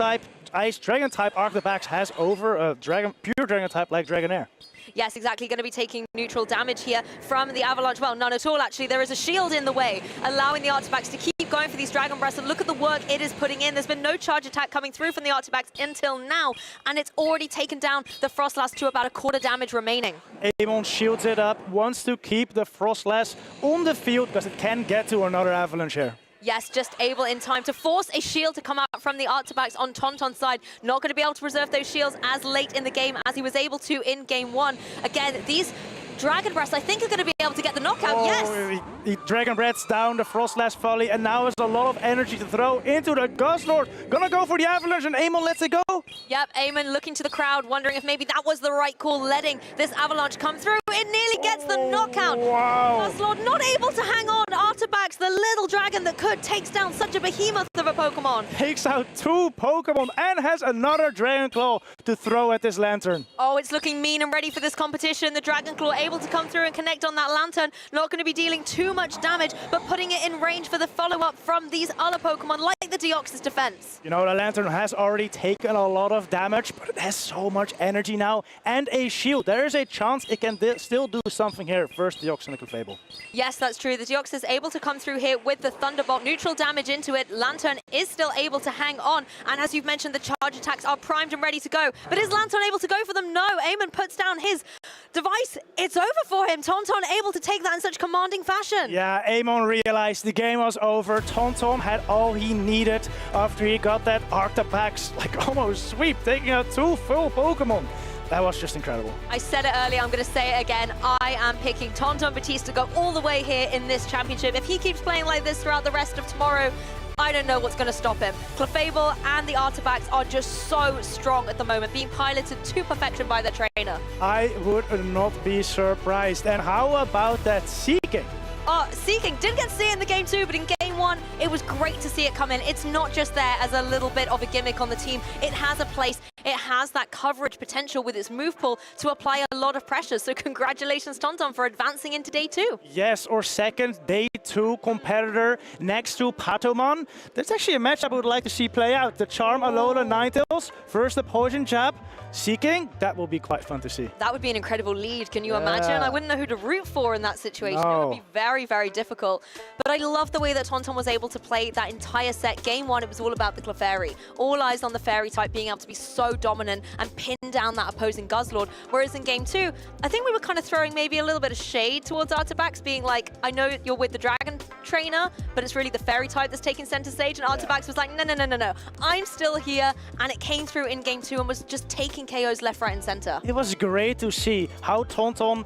Dragon type Arctibax has over a pure Dragon type like Dragonair. Yes, exactly. Going to be taking neutral damage here from the Avalanche. Well, none at all, actually. There is a shield in the way, allowing the Arctibax to keep going for these Dragon Breaths. And look at the work it is putting in. There's been no charge attack coming through from the Arctibax until now, and it's already taken down the Frostlass to about a quarter damage remaining. Eamon shields it up, wants to keep the Frostlass on the field because it can get to another Avalanche here. Yes, just able in time to force a shield to come out from the Arctibax on Tonton's side. Not going to be able to preserve those shields as late in the game as he was able to in game 1. Again, these Dragon Breath, I think, are going to be able to get the knockout. Yes! He Dragon Breath's down, the Frostlash volley, and now has a lot of energy to throw into the Guzzlord. Gonna go for the Avalanche, and Amon lets it go. Yep, Amon looking to the crowd, wondering if maybe that was the right call, letting this Avalanche come through. It nearly gets the knockout. Wow. Guzzlord not able to hang on. Artabax, the little dragon that could, takes down such a behemoth of a Pokemon. Takes out 2 Pokemon and has another Dragon Claw to throw at this Lantern. Oh, it's looking mean and ready for this competition. The Dragon Claw able to come through and connect on that Lantern. Not going to be dealing too much damage, but putting it in range for the follow-up from these other Pokemon, like the Deoxys defense. You know, the Lantern has already taken a lot of damage, but it has so much energy now and a shield. There is a chance it can still do something here. First, Deoxys and the Clefable. Yes, that's true. The Deoxys able to come through here with the Thunderbolt. Neutral damage into it. Lantern is still able to hang on. And as you've mentioned, the charge attacks are primed and ready to go. But is Lantern able to go for them? No. Amon puts down his device. It's over for him. Tauntaun able to take that in such commanding fashion. Yeah, Amon realized the game was over. Tauntaun had all he needed after he got that Arctopax, like almost sweep, taking out 2 full Pokemon. That was just incredible. I said it earlier, I'm going to say it again. I am picking Tauntaun Batiste to go all the way here in this championship. If he keeps playing like this throughout the rest of tomorrow, I don't know what's going to stop him. Clefable and the Artabax are just so strong at the moment, being piloted to perfection by their trainer. I would not be surprised. And how about that Seeking? Seeking didn't get to see it in the game 2, but in game 1, it was great to see it come in. It's not just there as a little bit of a gimmick on the team. It has a place. It has that coverage potential with its move pool to apply a lot of pressure. So congratulations, Tauntaun, for advancing into day 2. Yes, or second day 2 competitor next to Patomon. That's actually a matchup I would like to see play out. The Charm, Alola, Ninetales, first the Poison Jab. Seeking, that will be quite fun to see. That would be an incredible lead, can you imagine? I wouldn't know who to root for in that situation. No. It would be very, very difficult. But I love the way that Tauntaun was able to play that entire set. Game 1, it was all about the Clefairy. All eyes on the Fairy type being able to be so dominant and pin down that opposing Guzzlord. Whereas in game 2, I think we were kind of throwing maybe a little bit of shade towards Artabax, being like, I know you're with the Dragon trainer, but it's really the Fairy type that's taking center stage. And Artabax was like, no. I'm still here. And it came through in game 2 and was just taking KOs left, right, and center. It was great to see how Tauntaun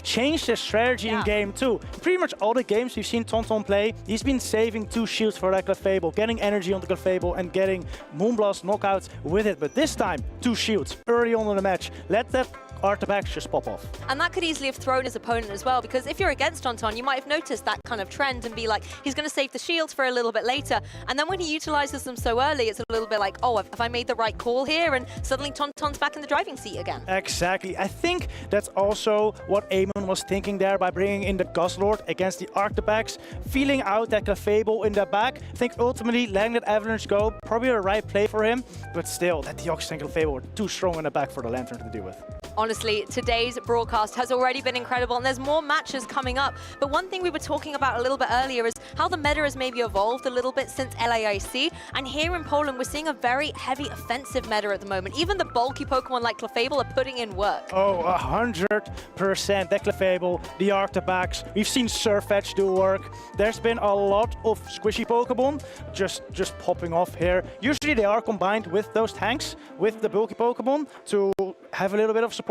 changed his strategy in game 2. Pretty much all the games we've seen Tauntaun play, he's been saving 2 shields for that Clefable, getting energy on the Clefable and getting Moonblast knockouts with it. But this time, 2 shields early on in the match. Let that Artabax just pop off. And that could easily have thrown his opponent as well, because if you're against Tauntaun, you might have noticed that kind of trend and be like, he's going to save the shields for a little bit later. And then when he utilizes them so early, it's a little bit like, oh, have I made the right call here? And suddenly Tauntaun's back in the driving seat again. Exactly. I think that's also what Amon was thinking there by bringing in the Guzzlord against the Arctopax, feeling out that Clefable in the back. I think ultimately letting that Avalanche go, probably the right play for him, but still, that Deoxys and Clefable were too strong in the back for the Lantern to deal with. Honestly, today's broadcast has already been incredible, and there's more matches coming up. But one thing we were talking about a little bit earlier is how the meta has maybe evolved a little bit since LAIC. And here in Poland, we're seeing a very heavy offensive meta at the moment. Even the bulky Pokemon like Clefable are putting in work. Oh, 100%. That Clefable, the Arctopax. We've seen Surfetch do work. There's been a lot of squishy Pokemon just popping off here. Usually they are combined with those tanks, with the bulky Pokemon, to have a little bit of support.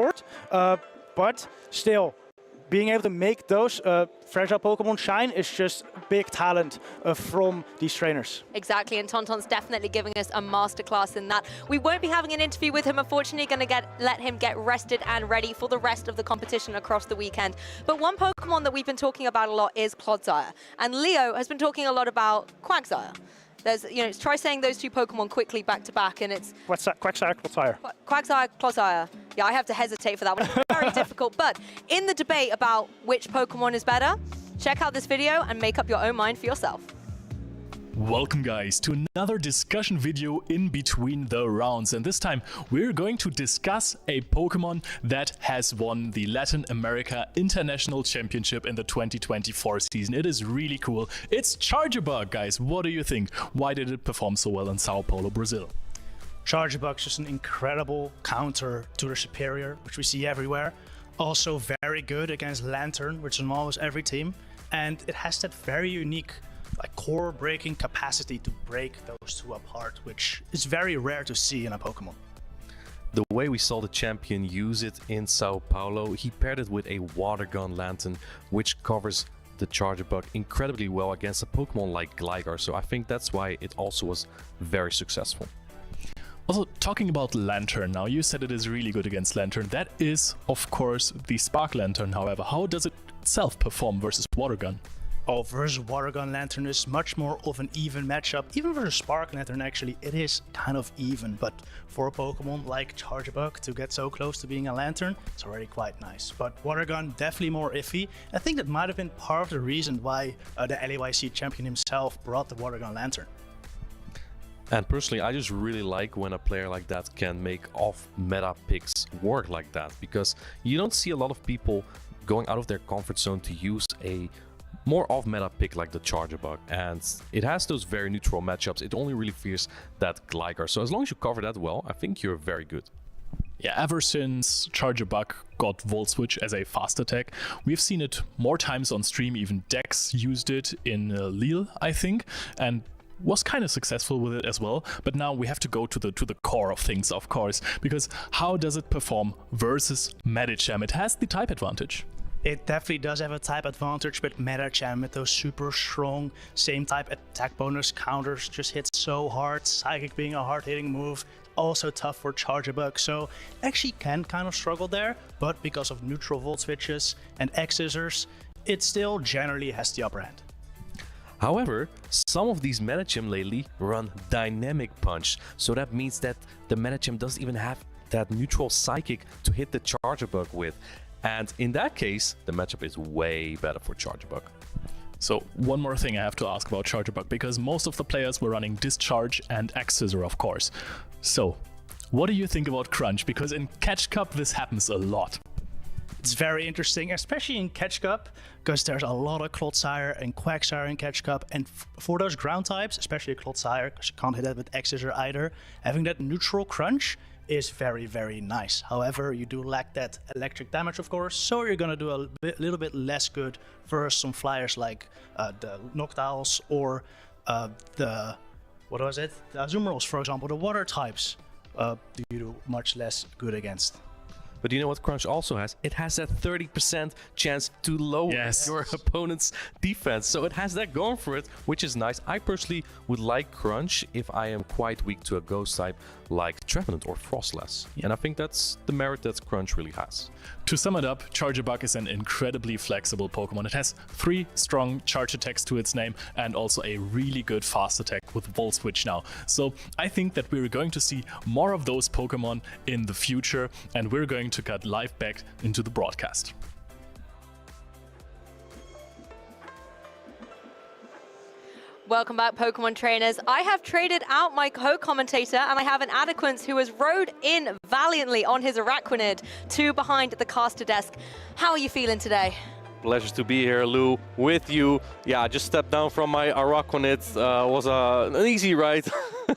But still, being able to make those fragile Pokemon shine is just big talent from these trainers. Exactly, and Tauntaun's definitely giving us a masterclass in that. We won't be having an interview with him, unfortunately, going to let him get rested and ready for the rest of the competition across the weekend. But one Pokemon that we've been talking about a lot is Clodsire, and Leo has been talking a lot about Quagsire. There's, try saying those 2 Pokemon quickly back to back, and it's Quagsire, Clodsire. Quagsire, Clodsire. Yeah, I have to hesitate for that one. It's very difficult. But in the debate about which Pokemon is better, check out this video and make up your own mind for yourself. Welcome guys to another discussion video in between the rounds, and this time we're going to discuss a Pokemon that has won the Latin America International Championship in the 2024 season. It is really cool. It's Charjabug, guys. What do you think? Why did it perform so well in Sao Paulo, Brazil? Charjabug's just an incredible counter to the Superior, which we see everywhere. Also very good against Lantern, which is in almost every team. And it has that very unique core breaking capacity to break those 2 apart, which is very rare to see in a Pokemon. the way we saw the champion use it in Sao Paulo, he paired it with a water gun lantern, which covers the Charger Bug incredibly well against a Pokemon like Gligar, so I think that's why it also was very successful. Also, talking about Lantern now, you said it is really good against Lantern. That is, of course, the Spark Lantern, however. How does it itself perform versus Water Gun? Oh, versus Water Gun Lantern is much more of an even matchup. Even versus Spark Lantern, actually, it is kind of even. But for a Pokemon like Charjabug to get so close to being a Lantern, it's already quite nice. But Water Gun, definitely more iffy. I think that might have been part of the reason why the LAYC champion himself brought the Water Gun Lantern. And personally, I just really like when a player like that can make off-meta picks work like that, because you don't see a lot of people going out of their comfort zone to use a more off-meta pick like the Charjabug, and it has those very neutral matchups. It only really fears that Gligar, so as long as you cover that well, I think you're very good. Yeah, ever since Charjabug got Volt Switch as a fast attack, we've seen it more times on stream. Even Dex used it in Lille, I think, and was kind of successful with it as well. But now we have to go to the core of things, of course, because how does it perform versus Medicham? It has the type advantage. It definitely does have a type advantage, but Medicham with those super strong same type attack bonus counters just hits so hard. Psychic being a hard hitting move, also tough for Charjabug, so actually can kind of struggle there, but because of neutral Volt Switches and X-Scissors, it still generally has the upper hand. However, some of these Medicham lately run Dynamic Punch, so that means that the Medicham doesn't even have that neutral Psychic to hit the Charjabug with. And in that case, the matchup is way better for Charjabug. So one more thing I have to ask about Charjabug, because most of the players were running Discharge and X-Scissor, of course. So, what do you think about Crunch? Because in Catch Cup this happens a lot. It's very interesting, especially in Catch Cup, because there's a lot of Clodsire and Quagsire in Catch Cup, and for those ground types, especially Clodsire, because you can't hit that with X-Scissor either, having that neutral Crunch is very, very nice. However, you do lack that electric damage, of course, so you're gonna do a little bit less good versus some flyers like the Noctowls or the Azumarill, for example. The water types you do much less good against. But you know what Crunch also has? It has that 30% chance to lower your opponent's defense. So it has that going for it, which is nice. I personally would like Crunch if I am quite weak to a ghost type like Trevenant or Frostlass. And I think that's the merit that Crunch really has. To sum it up, Charjabug is an incredibly flexible Pokemon. It has 3 strong charge attacks to its name and also a really good fast attack with Volt Switch now. So I think that we're going to see more of those Pokemon in the future, and we're going to cut live back into the broadcast. Welcome back, Pokemon trainers. I have traded out my co-commentator, and I have an Adequance who has rode in valiantly on his Araquanid to behind the caster desk. How are you feeling today? Pleasure to be here, Lou, with you. Yeah, I just stepped down from my Araquanid. Was an easy ride.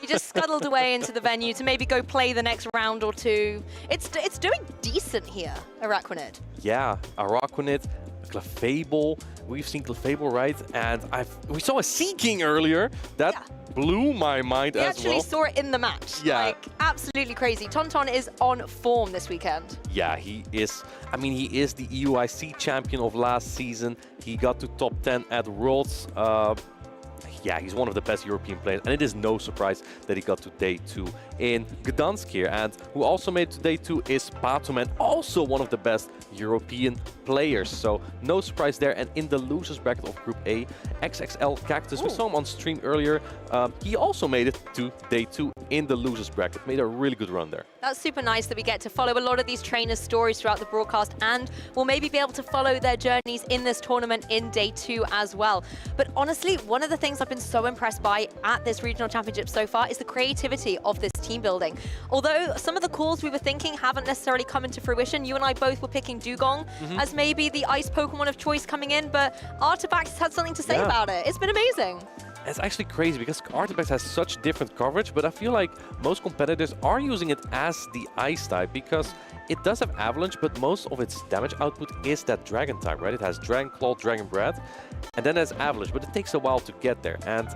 You just scuttled away into the venue to maybe go play the next round or two. It's doing decent here, Araquanid. Yeah, Araquanid, Clefable. We've seen Clefable, right? And we saw a Sea King earlier. That blew my mind as well. We actually saw it in the match. Yeah. Like, absolutely crazy. Tauntaun is on form this weekend. Yeah, he is. I mean, he is the EUIC champion of last season. He got to top 10 at Worlds. Yeah, he's one of the best European players, and it is no surprise that he got to day 2 in Gdańsk here. And who also made it to day 2 is Patoman, also one of the best European players. So no surprise there. And in the losers bracket of Group A, XXL Cactus, we saw him on stream earlier. He also made it to day 2 in the losers bracket. Made a really good run there. That's super nice that we get to follow a lot of these trainers' stories throughout the broadcast, and we'll maybe be able to follow their journeys in this tournament in day 2 as well. But honestly, one of the things I've been so impressed by at this regional championship so far is the creativity of this team building. Although some of the calls we were thinking haven't necessarily come into fruition, you and I both were picking Dugong as maybe the ice Pokemon of choice coming in, but Artifact has had something to say about it. It's been amazing. It's actually crazy because Artifact has such different coverage, but I feel like most competitors are using it as the ice type because it does have Avalanche, but most of its damage output is that Dragon type, right? It has Dragon Claw, Dragon Breath, and then there's Avalanche, but it takes a while to get there. And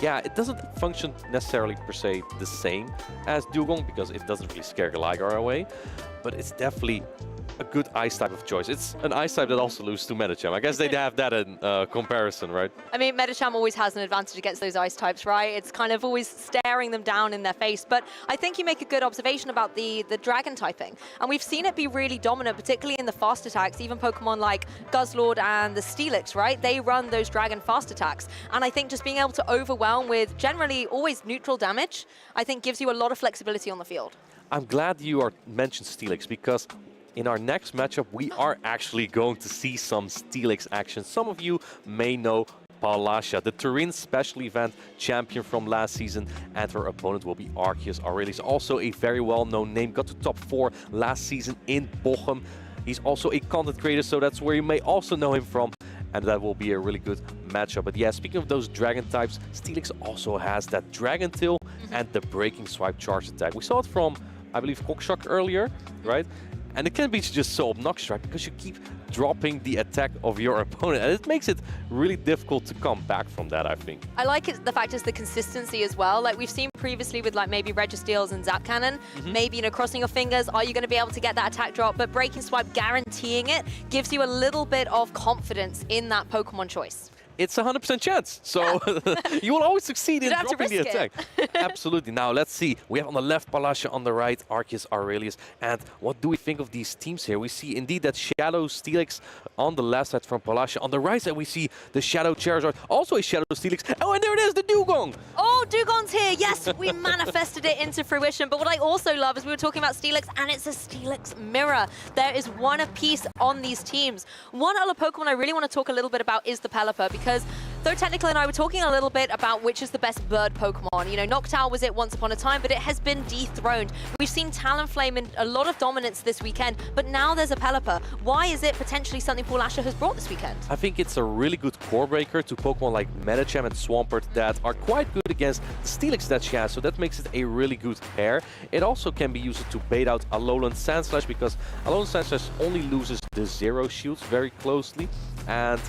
yeah, it doesn't function necessarily per se the same as Dugong because it doesn't really scare Gligar away, but it's definitely a good ice type of choice. It's an ice type that also loses to Medicham. I guess they'd have that in comparison, right? I mean, Medicham always has an advantage against those ice types, right? It's kind of always staring them down in their face. But I think you make a good observation about the dragon typing. And we've seen it be really dominant, particularly in the fast attacks. Even Pokemon like Guzzlord and the Steelix, right? They run those dragon fast attacks. And I think just being able to overwhelm with generally always neutral damage, I think gives you a lot of flexibility on the field. I'm glad you mentioned Steelix because in our next matchup, we are actually going to see some Steelix action. Some of you may know Palasha, the Turin Special Event champion from last season, and her opponent will be Arceus Aurelius, also a very well-known name, got to top 4 last season in Bochum. He's also a content creator, so that's where you may also know him from, and that will be a really good matchup. But yeah, speaking of those dragon types, Steelix also has that Dragon Tail and the Breaking Swipe charge attack. We saw it from, I believe, Cockshock earlier, right? And it can be just so obnoxious, right? Because you keep dropping the attack of your opponent. And it makes it really difficult to come back from that, I think. I like it, the fact is the consistency as well. Like we've seen previously with like maybe Registeels and Zap Cannon. Maybe, you know, crossing your fingers, are you going to be able to get that attack drop? But Breaking Swipe guaranteeing it gives you a little bit of confidence in that Pokemon choice. It's a 100% chance, so you will always succeed in dropping the attack. It. Absolutely. Now, let's see. We have on the left Palasha, on the right Arceus Aurelius. And what do we think of these teams here? We see indeed that Shadow Steelix on the left side from Palasha. On the right side, we see the Shadow Charizard, also a Shadow Steelix. Oh, and there it is, the Dugong! Oh, Dugong's here. Yes, we manifested it into fruition. But what I also love is we were talking about Steelix, and it's a Steelix mirror. There is one apiece on these teams. One other Pokemon I really want to talk a little bit about is the Pelipper, because though Technical and I were talking a little bit about which is the best bird Pokemon. You know, Noctowl was it once upon a time, but it has been dethroned. We've seen Talonflame in a lot of dominance this weekend, but now there's a Pelipper. Why is it potentially something Palasha has brought this weekend? I think it's a really good core breaker to Pokemon like Medicham and Swampert that are quite good against the Steelix that she has, so that makes it a really good pair. It also can be used to bait out Alolan Sandslash because Alolan Sandslash only loses the Zero Shields very closely, and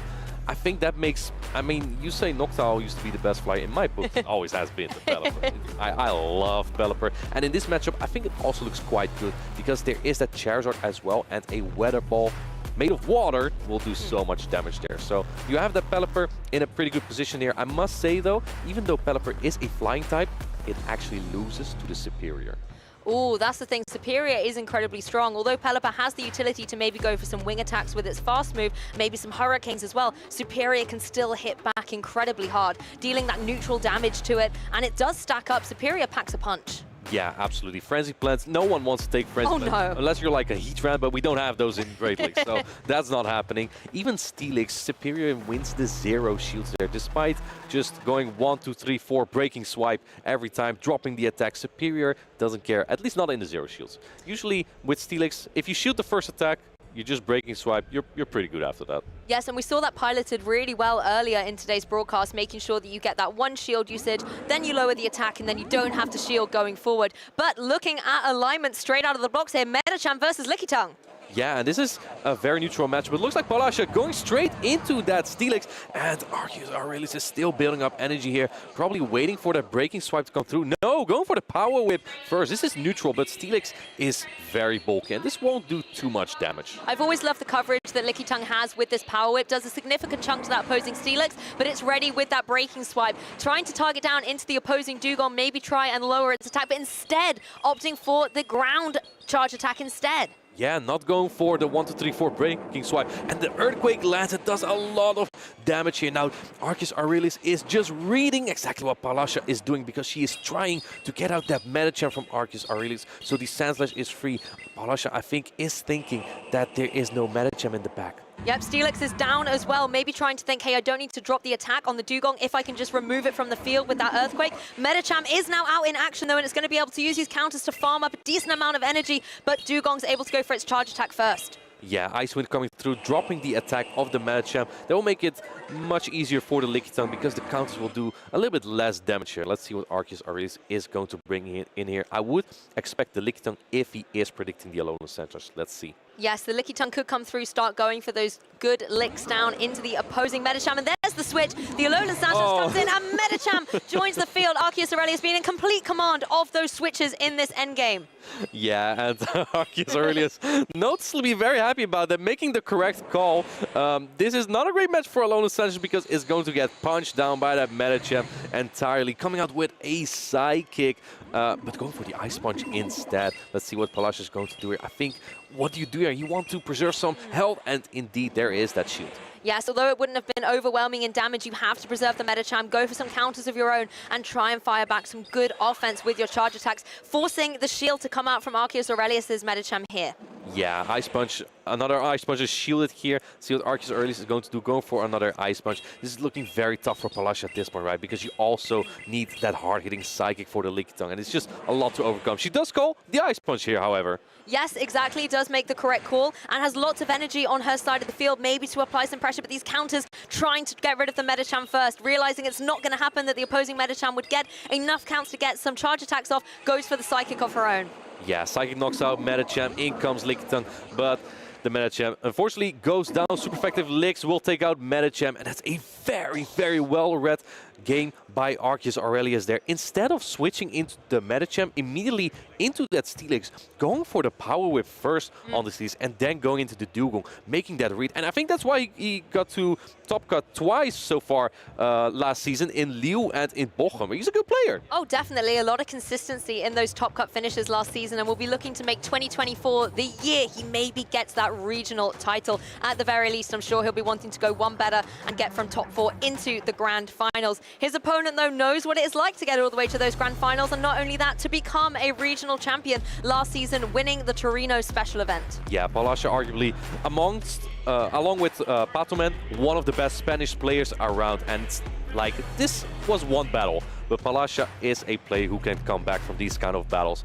I think that makes, I mean, you say Noctowl used to be the best flyer. In my book, it always has been the Pelipper. I love Pelipper. And in this matchup, I think it also looks quite good because there is that Charizard as well, and a Weather Ball made of water will do so much damage there. So you have that Pelipper in a pretty good position here. I must say though, even though Pelipper is a flying type, it actually loses to the Superior. Oh, that's the thing. Superior is incredibly strong. Although Pelipper has the utility to maybe go for some wing attacks with its fast move, maybe some hurricanes as well, Superior can still hit back incredibly hard, dealing that neutral damage to it. And it does stack up. Superior packs a punch. Yeah, absolutely. Frenzy Plants, no one wants to take Frenzy Plants. Unless you're like a Heatran, but we don't have those in Great Lakes, so that's not happening. Even Steelix, Superior wins the Zero Shields there, despite just going 1, 2, 3, 4, Breaking Swipe every time, dropping the attack. Superior doesn't care, at least not in the Zero Shields. Usually with Steelix, if you shield the first attack, you're just Breaking Swipe, you're pretty good after that. Yes, and we saw that piloted really well earlier in today's broadcast, making sure that you get that one shield usage, then you lower the attack, and then you don't have to shield going forward. But looking at alignment straight out of the blocks here, Medicham versus Lickitung. Yeah, and this is a very neutral match, but it looks like Palasha going straight into that Steelix, and Arceus Aurelius is still building up energy here, probably waiting for that Breaking Swipe to come through. No, going for the Power Whip first. This is neutral, but Steelix is very bulky, and this won't do too much damage. I've always loved the coverage that Lickitung has with this Power Whip. Does a significant chunk to that opposing Steelix, but it's ready with that Breaking Swipe, trying to target down into the opposing Dugong, maybe try and lower its attack, but instead opting for the ground charge attack instead. Yeah, not going for the 1, 2, 3, 4 Breaking Swipe. And the Earthquake lands. It does a lot of damage here. Now, Arceus Aurelius is just reading exactly what Palasha is doing because she is trying to get out that Medicham from Arceus Aurelius. So the Sandslash is free. Palasha, I think, is thinking that there is no Medicham in the back. Yep, Steelix is down as well, maybe trying to think, hey, I don't need to drop the attack on the Dugong if I can just remove it from the field with that Earthquake. Medicham is now out in action, though, and it's going to be able to use his counters to farm up a decent amount of energy, but Dugong's able to go for its charge attack first. Yeah, Ice Wind coming through, dropping the attack of the Medicham. That will make it much easier for the Lickitung because the counters will do a little bit less damage here. Let's see what Arceus Aurelius is going to bring in here. I would expect the Lickitung if he is predicting the Alolan Sandslash. Let's see. Yes, the Licky Tongue could come through, start going for those good licks down into the opposing Medicham. And there's the switch. The Alolan Sandslash comes in and Medicham joins the field. Arceus Aurelius being in complete command of those switches in this endgame. Yeah, and Arceus Aurelius noticeably very happy about that, making the correct call. This is not a great match for Alolan Sandslash because it's going to get punched down by that Medicham entirely, coming out with a Psychic, but going for the Ice Punch instead. Let's see what Palasha is going to do here. I think, what do you do here? You want to preserve some health, and indeed there is that shield. Yes, although it wouldn't have been overwhelming in damage, you have to preserve the Medicham, go for some counters of your own, and try and fire back some good offense with your charge attacks, forcing the shield to come out from Arceus Aurelius' Medicham here. Yeah, Ice Punch, another Ice Punch is shielded here. See what Arceus Aurelius is going to do, going for another Ice Punch. This is looking very tough for Palasha at this point, right? Because you also need that hard-hitting Psychic for the Licky Tongue, and it's just a lot to overcome. She does call the Ice Punch here, however. Yes, exactly, does make the correct call, and has lots of energy on her side of the field, maybe to apply some pressure, but these counters trying to get rid of the Medicham first, realizing it's not going to happen, that the opposing Medicham would get enough counts to get some charge attacks off, goes for the Psychic of her own. Yeah, Psychic knocks out Medicham, in comes Licky Tongue, but the Medicham unfortunately goes down. Super effective licks will take out Medicham, and that's a very, very well-read game by Arceus Aurelius there. Instead of switching into the Medicham, immediately into that Steelix, going for the Power Whip first on the Steelix, and then going into the Dugong, making that read. And I think that's why he got to top cut twice so far last season, in Liu and in Bochum. He's a good player. Oh, definitely. A lot of consistency in those top cut finishes last season, and we'll be looking to make 2024 the year he maybe gets that regional title. At the very least, I'm sure he'll be wanting to go one better and get from top 4 into the grand finals. His opponent, though, knows what it is like to get all the way to those grand finals, and not only that, to become a regional champion last season, winning the Torino special event. Yeah, Palasha arguably along with Patoman, one of the best Spanish players around, and like, this was one battle, but Palasha is a player who can come back from these kind of battles.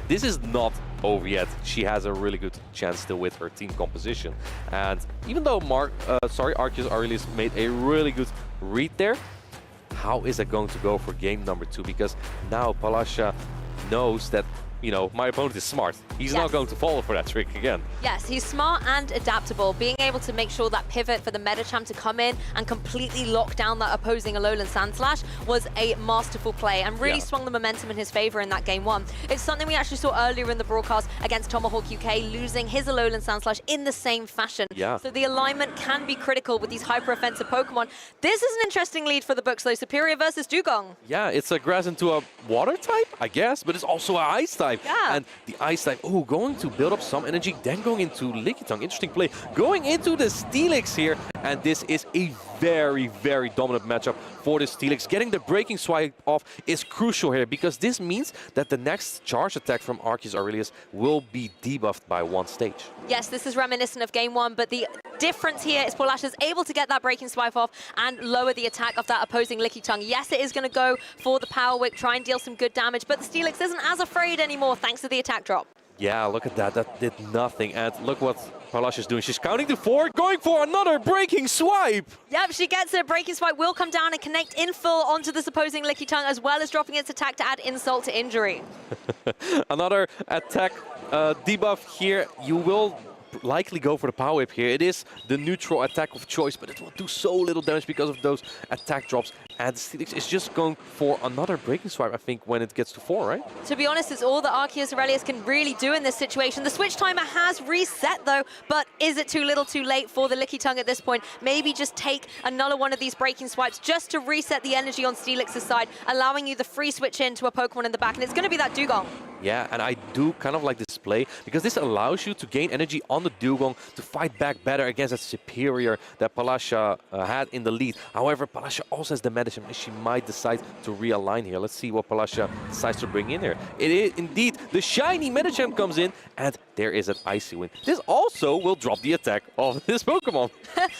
This is not over yet. She has a really good chance still with her team composition, and even though Arceus Aurelius made a really good read there, how is it going to go for game number 2? Because now Palasha knows that, you know, my opponent is smart. He's not going to fall for that trick again. Yes, he's smart and adaptable. Being able to make sure that pivot for the Medicham to come in and completely lock down that opposing Alolan Sandslash was a masterful play, and really swung the momentum in his favor in that game 1. It's something we actually saw earlier in the broadcast against Tomahawk UK, losing his Alolan Sandslash in the same fashion. Yeah. So the alignment can be critical with these hyper-offensive Pokemon. This is an interesting lead for the books, though. Superior versus Dugong. Yeah, it's a grass into a water type, I guess, but it's also an ice type. Yeah. And the ice type, going to build up some energy, then going into Licky Tongue. Interesting play. Going into the Steelix here, and this is a very, very dominant matchup for the Steelix. Getting the breaking swipe off is crucial here, because this means that the next charge attack from Arceus Aurelius will be debuffed by 1 stage. Yes, this is reminiscent of game 1, but the difference here is Palasha is able to get that breaking swipe off and lower the attack of that opposing Licky Tongue. Yes, it is going to go for the Power Whip, try and deal some good damage, but the Steelix isn't as afraid anymore thanks to the attack drop. Yeah, look at that. That did nothing. And look what Palasha is doing. She's counting to 4, going for another breaking swipe. Yep, she gets it. Breaking swipe will come down and connect in full onto this opposing Licky Tongue, as well as dropping its attack to add insult to injury. Another attack debuff here. You will likely go for the Power Whip here. It is the neutral attack of choice, but it will do so little damage because of those attack drops. And Steelix is just going for another breaking swipe, I think, when it gets to 4, right? To be honest, it's all that Arceus Aurelius can really do in this situation. The switch timer has reset, though, but is it too little too late for the Licky Tongue at this point? Maybe just take another one of these breaking swipes just to reset the energy on Steelix's side, allowing you the free switch in to a Pokemon in the back, and it's going to be that Dugong. Yeah, and I do kind of like this play, because this allows you to gain energy on the Dugong to fight back better against that superior that Palasha had in the lead. However, Palasha also has the Medicham, and she might decide to realign here. Let's see what Palasha decides to bring in here. It is indeed the shiny Medicham comes in, and there is an Icy Wind. This also will drop the attack of this Pokemon.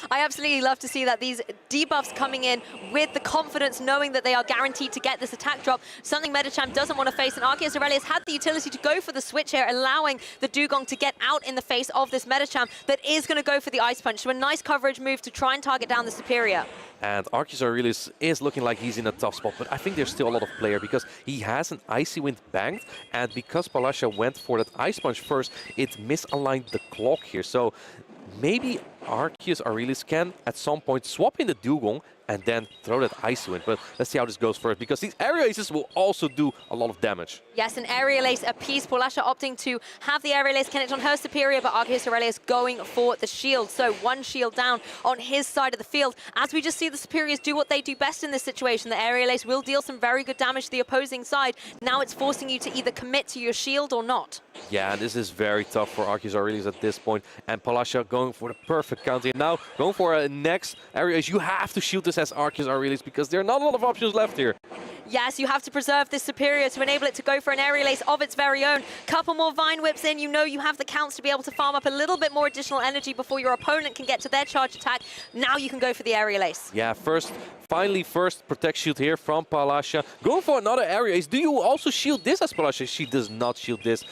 I absolutely love to see that, these debuffs coming in with the confidence, knowing that they are guaranteed to get this attack drop, something Medicham doesn't want to face, and Arceus Aurelius had the utility to go for the switch here, allowing the Dugong to get out in the face of this Medicham that is going to go for the Ice Punch. So a nice coverage move to try and target down the superior. And Arceus Aurelius is looking like he's in a tough spot, but I think there's still a lot of player, because he has an Icy Wind banked, and because Palasha went for that Ice Punch first, it misaligned the clock here. So maybe Arceus Aurelius can at some point swap in the Dugong and then throw that Icy Wind. But let's see how this goes first, because these Aerial Aces will also do a lot of damage. Yes, an Aerial Ace apiece. Paulasha opting to have the Aerial Ace connect on her Superior, but Arceus Aurelius going for the shield. So one shield down on his side of the field. As we just see the Superiors do what they do best in this situation, the Aerial Ace will deal some very good damage to the opposing side. Now it's forcing you to either commit to your shield or not. Yeah, this is very tough for Arceus Aurelius at this point. And Paulasha going for the perfect counter. Now going for a next Aerial Ace. You have to shield this as Arceus Aurelius because there are not a lot of options left here. Yes, you have to preserve this Superior to enable it to go for an Aerial Ace of its very own. Couple more Vine Whips in, you know you have the counts to be able to farm up a little bit more additional energy before your opponent can get to their charge attack. Now you can go for the Aerial Ace. Yeah, finally first Protect Shield here from Paulasha. Going for another Aerial Ace. Do you also shield this as Paulasha? She does not shield this.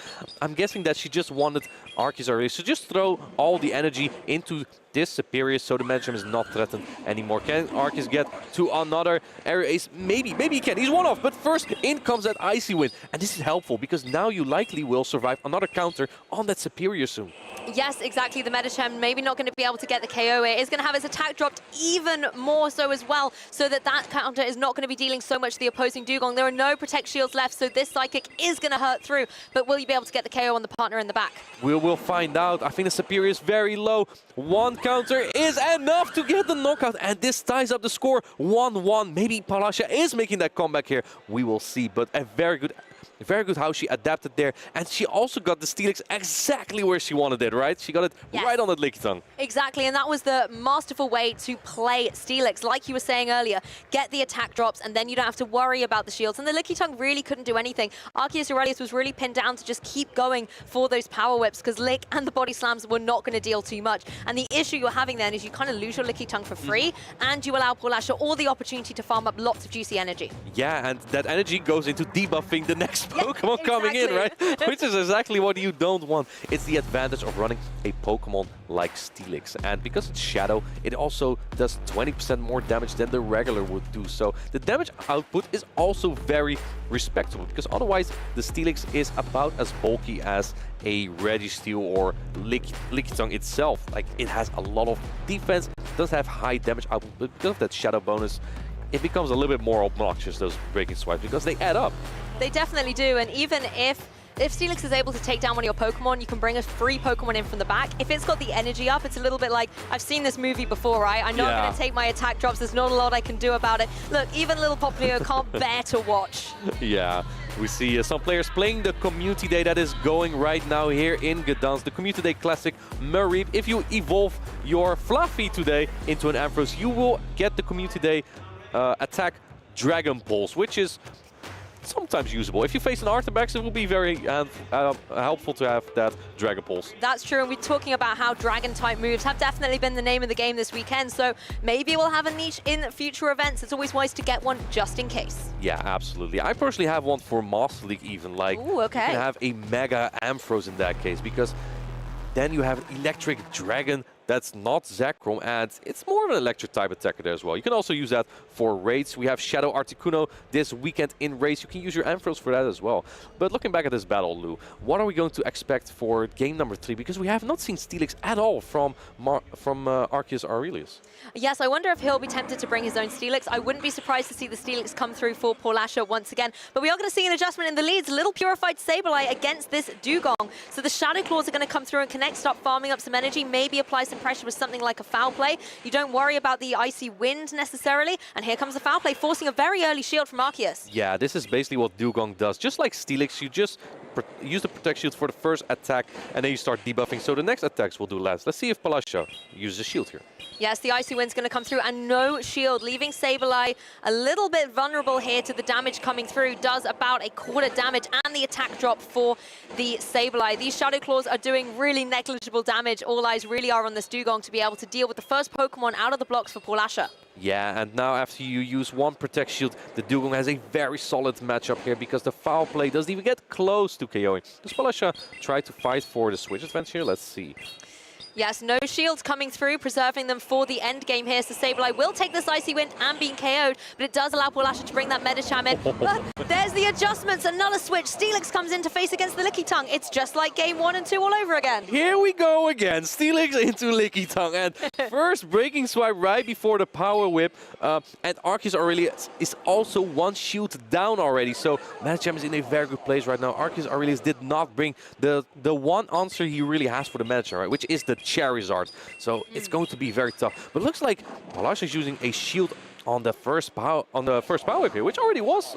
I'm guessing that she just wanted Arceus Aurelius to just throw all the energy into this Superior so the Medicham is not threatened anymore. Can Arceus get to another Aerial Ace? Maybe he can. He's one off, but first in comes that Icy Wind. And this is helpful because now you likely will survive another counter on that Superior soon. Yes, exactly. The Medicham maybe not going to be able to get the KO. It is going to have its attack dropped even more so as well, so that counter is not going to be dealing so much to the opposing Dugong. There are no Protect Shields left, so this Psychic is going to hurt through. But will you be able to get the KO on the partner in the back? We will find out. I think the Superior is very low. One counter is enough to get the knockout, and this ties up the score 1-1. Maybe Paulasha is making that comeback here. We will see, but a very good how she adapted there. And she also got the Steelix exactly where she wanted it, right? She got it right on that Licky Tongue. Exactly, and that was the masterful way to play Steelix. Like you were saying earlier, get the attack drops, and then you don't have to worry about the shields. And the Licky Tongue really couldn't do anything. Arceus Aurelius was really pinned down to just keep going for those power whips, because Lick and the body slams were not going to deal too much. And the issue you're having then is you kind of lose your Licky Tongue for free, and you allow Paulasha all the opportunity to farm up lots of juicy energy. Yeah, and that energy goes into debuffing the next Pokemon coming in, right? Which is exactly what you don't want. It's the advantage of running a Pokemon like Steelix. And because it's Shadow, it also does 20% more damage than the regular would do. So the damage output is also very respectable, because otherwise the Steelix is about as bulky as a Registeel or Licky Tongue itself. Like, it has a lot of defense, does have high damage output, but because of that Shadow bonus, it becomes a little bit more obnoxious, those breaking swipes, because they add up. They definitely do, and even if Steelix is able to take down one of your Pokemon, you can bring a free Pokemon in from the back. If it's got the energy up, it's a little bit like, I've seen this movie before, right? I know I'm going to take my attack drops. There's not a lot I can do about it. Look, even little Poplio can't bear to watch. Yeah, we see some players playing the Community Day that is going right now here in Gdańsk. The Community Day Classic Mareep. If you evolve your Fluffy today into an Ampharos, you will get the Community Day attack Dragon Pulse, which is sometimes usable. If you face an Artibax, it will be very helpful to have that Dragon Pulse. That's true, and we're talking about how Dragon-type moves have definitely been the name of the game this weekend, so maybe we'll have a niche in future events. It's always wise to get one just in case. Yeah, absolutely. I personally have one for Master League even. Like, ooh, okay. You can have a Mega Ampharos in that case, because then you have an Electric Dragon that's not Zekrom, and it's more of an electric type attacker there as well. You can also use that for raids. We have Shadow Articuno this weekend in raids. You can use your Ampharos for that as well. But looking back at this battle, Lou, what are we going to expect for game number 3? Because we have not seen Steelix at all from Arceus Aurelius. Yes, I wonder if he'll be tempted to bring his own Steelix. I wouldn't be surprised to see the Steelix come through for Paulasha once again. But we are going to see an adjustment in the leads. A little Purified Sableye against this Dugong. So the Shadow Claws are going to come through and connect, start farming up some energy, maybe apply some pressure with something like a Foul Play. You don't worry about the Icy Wind necessarily. And here comes the Foul Play, forcing a very early shield from Arceus. Yeah, this is basically what Dugong does. Just like Steelix, you just use the Protect Shield for the first attack, and then you start debuffing, so the next attacks will do less. Let's see if Paulasha uses a shield here. Yes, the Icy Wind's going to come through, and no shield, leaving Sableye a little bit vulnerable here to the damage coming through. Does about a quarter damage, and the attack drop for the Sableye. These Shadow Claws are doing really negligible damage. All eyes really are on this Dugong to be able to deal with the first Pokemon out of the blocks for Paulasha. Yeah, and now after you use one Protect Shield, the Dugong has a very solid matchup here, because the Foul Play doesn't even get close to KOing. Does Paulasha try to fight for the switch advantage here? Let's see. Yes, no shields coming through, preserving them for the end game here. So Sableye will take this Icy Wind and being KO'd, but it does allow Polasha to bring that Medicham in. But there's the adjustments, another switch. Steelix comes in to face against the Lickitung. It's just like game 1 and 2 all over again. Here we go again, Steelix into Lickitung, and first breaking swipe right before the power whip, and Arceus Aurelius is also one shield down already, so Medicham is in a very good place right now. Arceus Aurelius did not bring the one answer he really has for the Medicham, right, which is the Charizard, so it's going to be very tough. But it looks like Polasha is using a shield on the first power whip here, which already was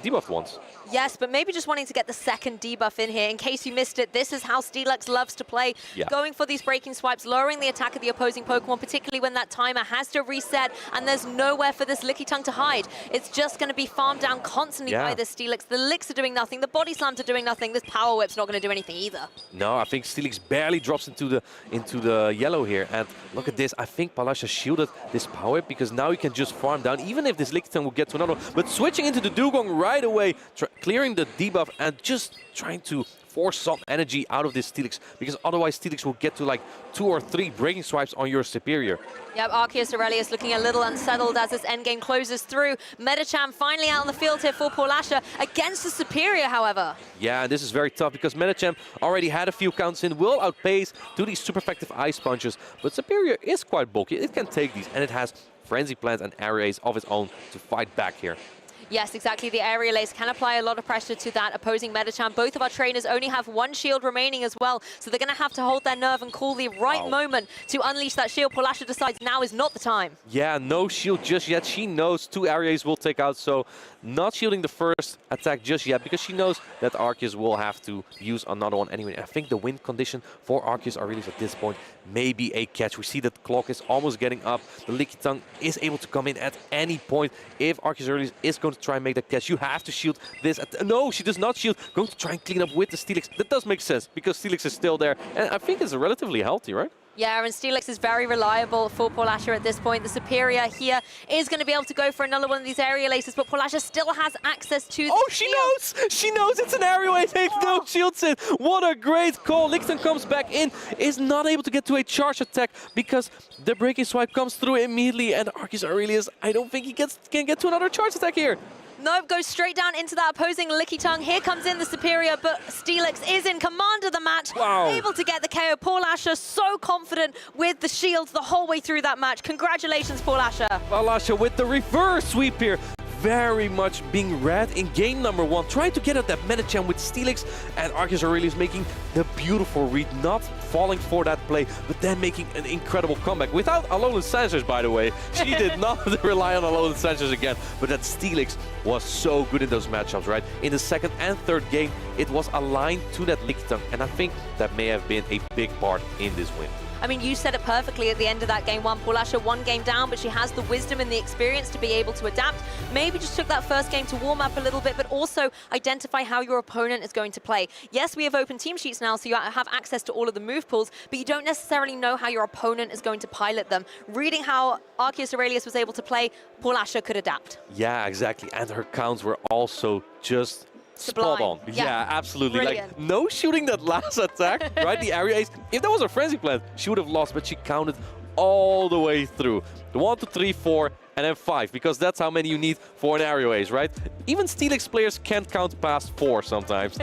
debuffed once. Yes, but maybe just wanting to get the second debuff in here. In case you missed it, this is how Steelix loves to play. Yeah. Going for these breaking swipes, lowering the attack of the opposing Pokemon, particularly when that timer has to reset and there's nowhere for this Lickitung to hide. It's just going to be farmed down constantly by this Steelix. The Licks are doing nothing, the Body Slams are doing nothing, this Power Whip's not going to do anything either. No, I think Steelix barely drops into the yellow here. And look at this, I think Polasha shielded this Power Whip because now he can just farm down, even if this Lickitung will get to another one. But switching into the Dugong right away, clearing the debuff and just trying to force some energy out of this Steelix, because otherwise Steelix will get to like 2 or 3 breaking swipes on your superior. Yep, Arceus Aurelius looking a little unsettled as this endgame closes through. Medicham finally out on the field here for Polasha against the superior, however. Yeah, this is very tough because Medicham already had a few counts in, will outpace to these super effective ice punches, but superior is quite bulky. It can take these, and it has Frenzy Plant and Area Ace of its own to fight back here. Yes, exactly. The Aerial Ace can apply a lot of pressure to that opposing Medicham. Both of our trainers only have 1 shield remaining as well, so they're going to have to hold their nerve and call the right moment to unleash that shield. Polasha decides now is not the time. Yeah, no shield just yet. She knows 2 Areas will take out, so not shielding the first attack just yet because she knows that Arceus will have to use another one anyway. I think the win condition for Arceus Aurelius at this point may be a catch. We see that the clock is almost getting up. The Lickitung is able to come in at any point. If Arceus Aurelius is going to try and make that catch, you have to shield this. No, she does not shield. Going to try and clean up with the Steelix. That does make sense because Steelix is still there. And I think it's relatively healthy, right? Yeah, and Steelix is very reliable for Polasha at this point. The superior here is going to be able to go for another one of these aerial aces, but Polasha still has access to the she knows! She knows it's an aerial ace. No shields in. What a great call. Lickitung comes back in, is not able to get to a charge attack because the breaking swipe comes through immediately, and Arceus Aurelius, I don't think he can get to another charge attack here. Nope, goes straight down into that opposing Lickitung. Here comes in the superior, but Steelix is in command of the match. Wow. Able to get the KO. Polasha so confident with the shields the whole way through that match. Congratulations, Polasha. Polasha with the reverse sweep here. Very much being read in game number 1. Trying to get at that Medicham with Steelix, and Arceus Aurelius making the beautiful read, not falling for that play, but then making an incredible comeback. Without Alolan Sensors, by the way. She did not rely on Alolan Sensors again, but that Steelix was so good in those matchups, right? In the second and third game, it was aligned to that Lickitung, and I think that may have been a big part in this win. I mean, you said it perfectly at the end of that game 1. Polasha 1 game down, but she has the wisdom and the experience to be able to adapt. Maybe just took that first game to warm up a little bit, but also identify how your opponent is going to play. Yes, we have open team sheets now, so you have access to all of the move pools, but you don't necessarily know how your opponent is going to pilot them. Reading how Arceus Aurelius was able to play, Polasha could adapt. Yeah, exactly. And her counts were also just spot on. Yeah, absolutely. Brilliant. Like, no shooting that last attack, right? The area ace. If that was a Frenzy Plant, she would have lost, but she counted all the way through. The 1, 2, 3, 4, and then 5, because that's how many you need for an aerial ace, right? Even Steelix players can't count past 4 sometimes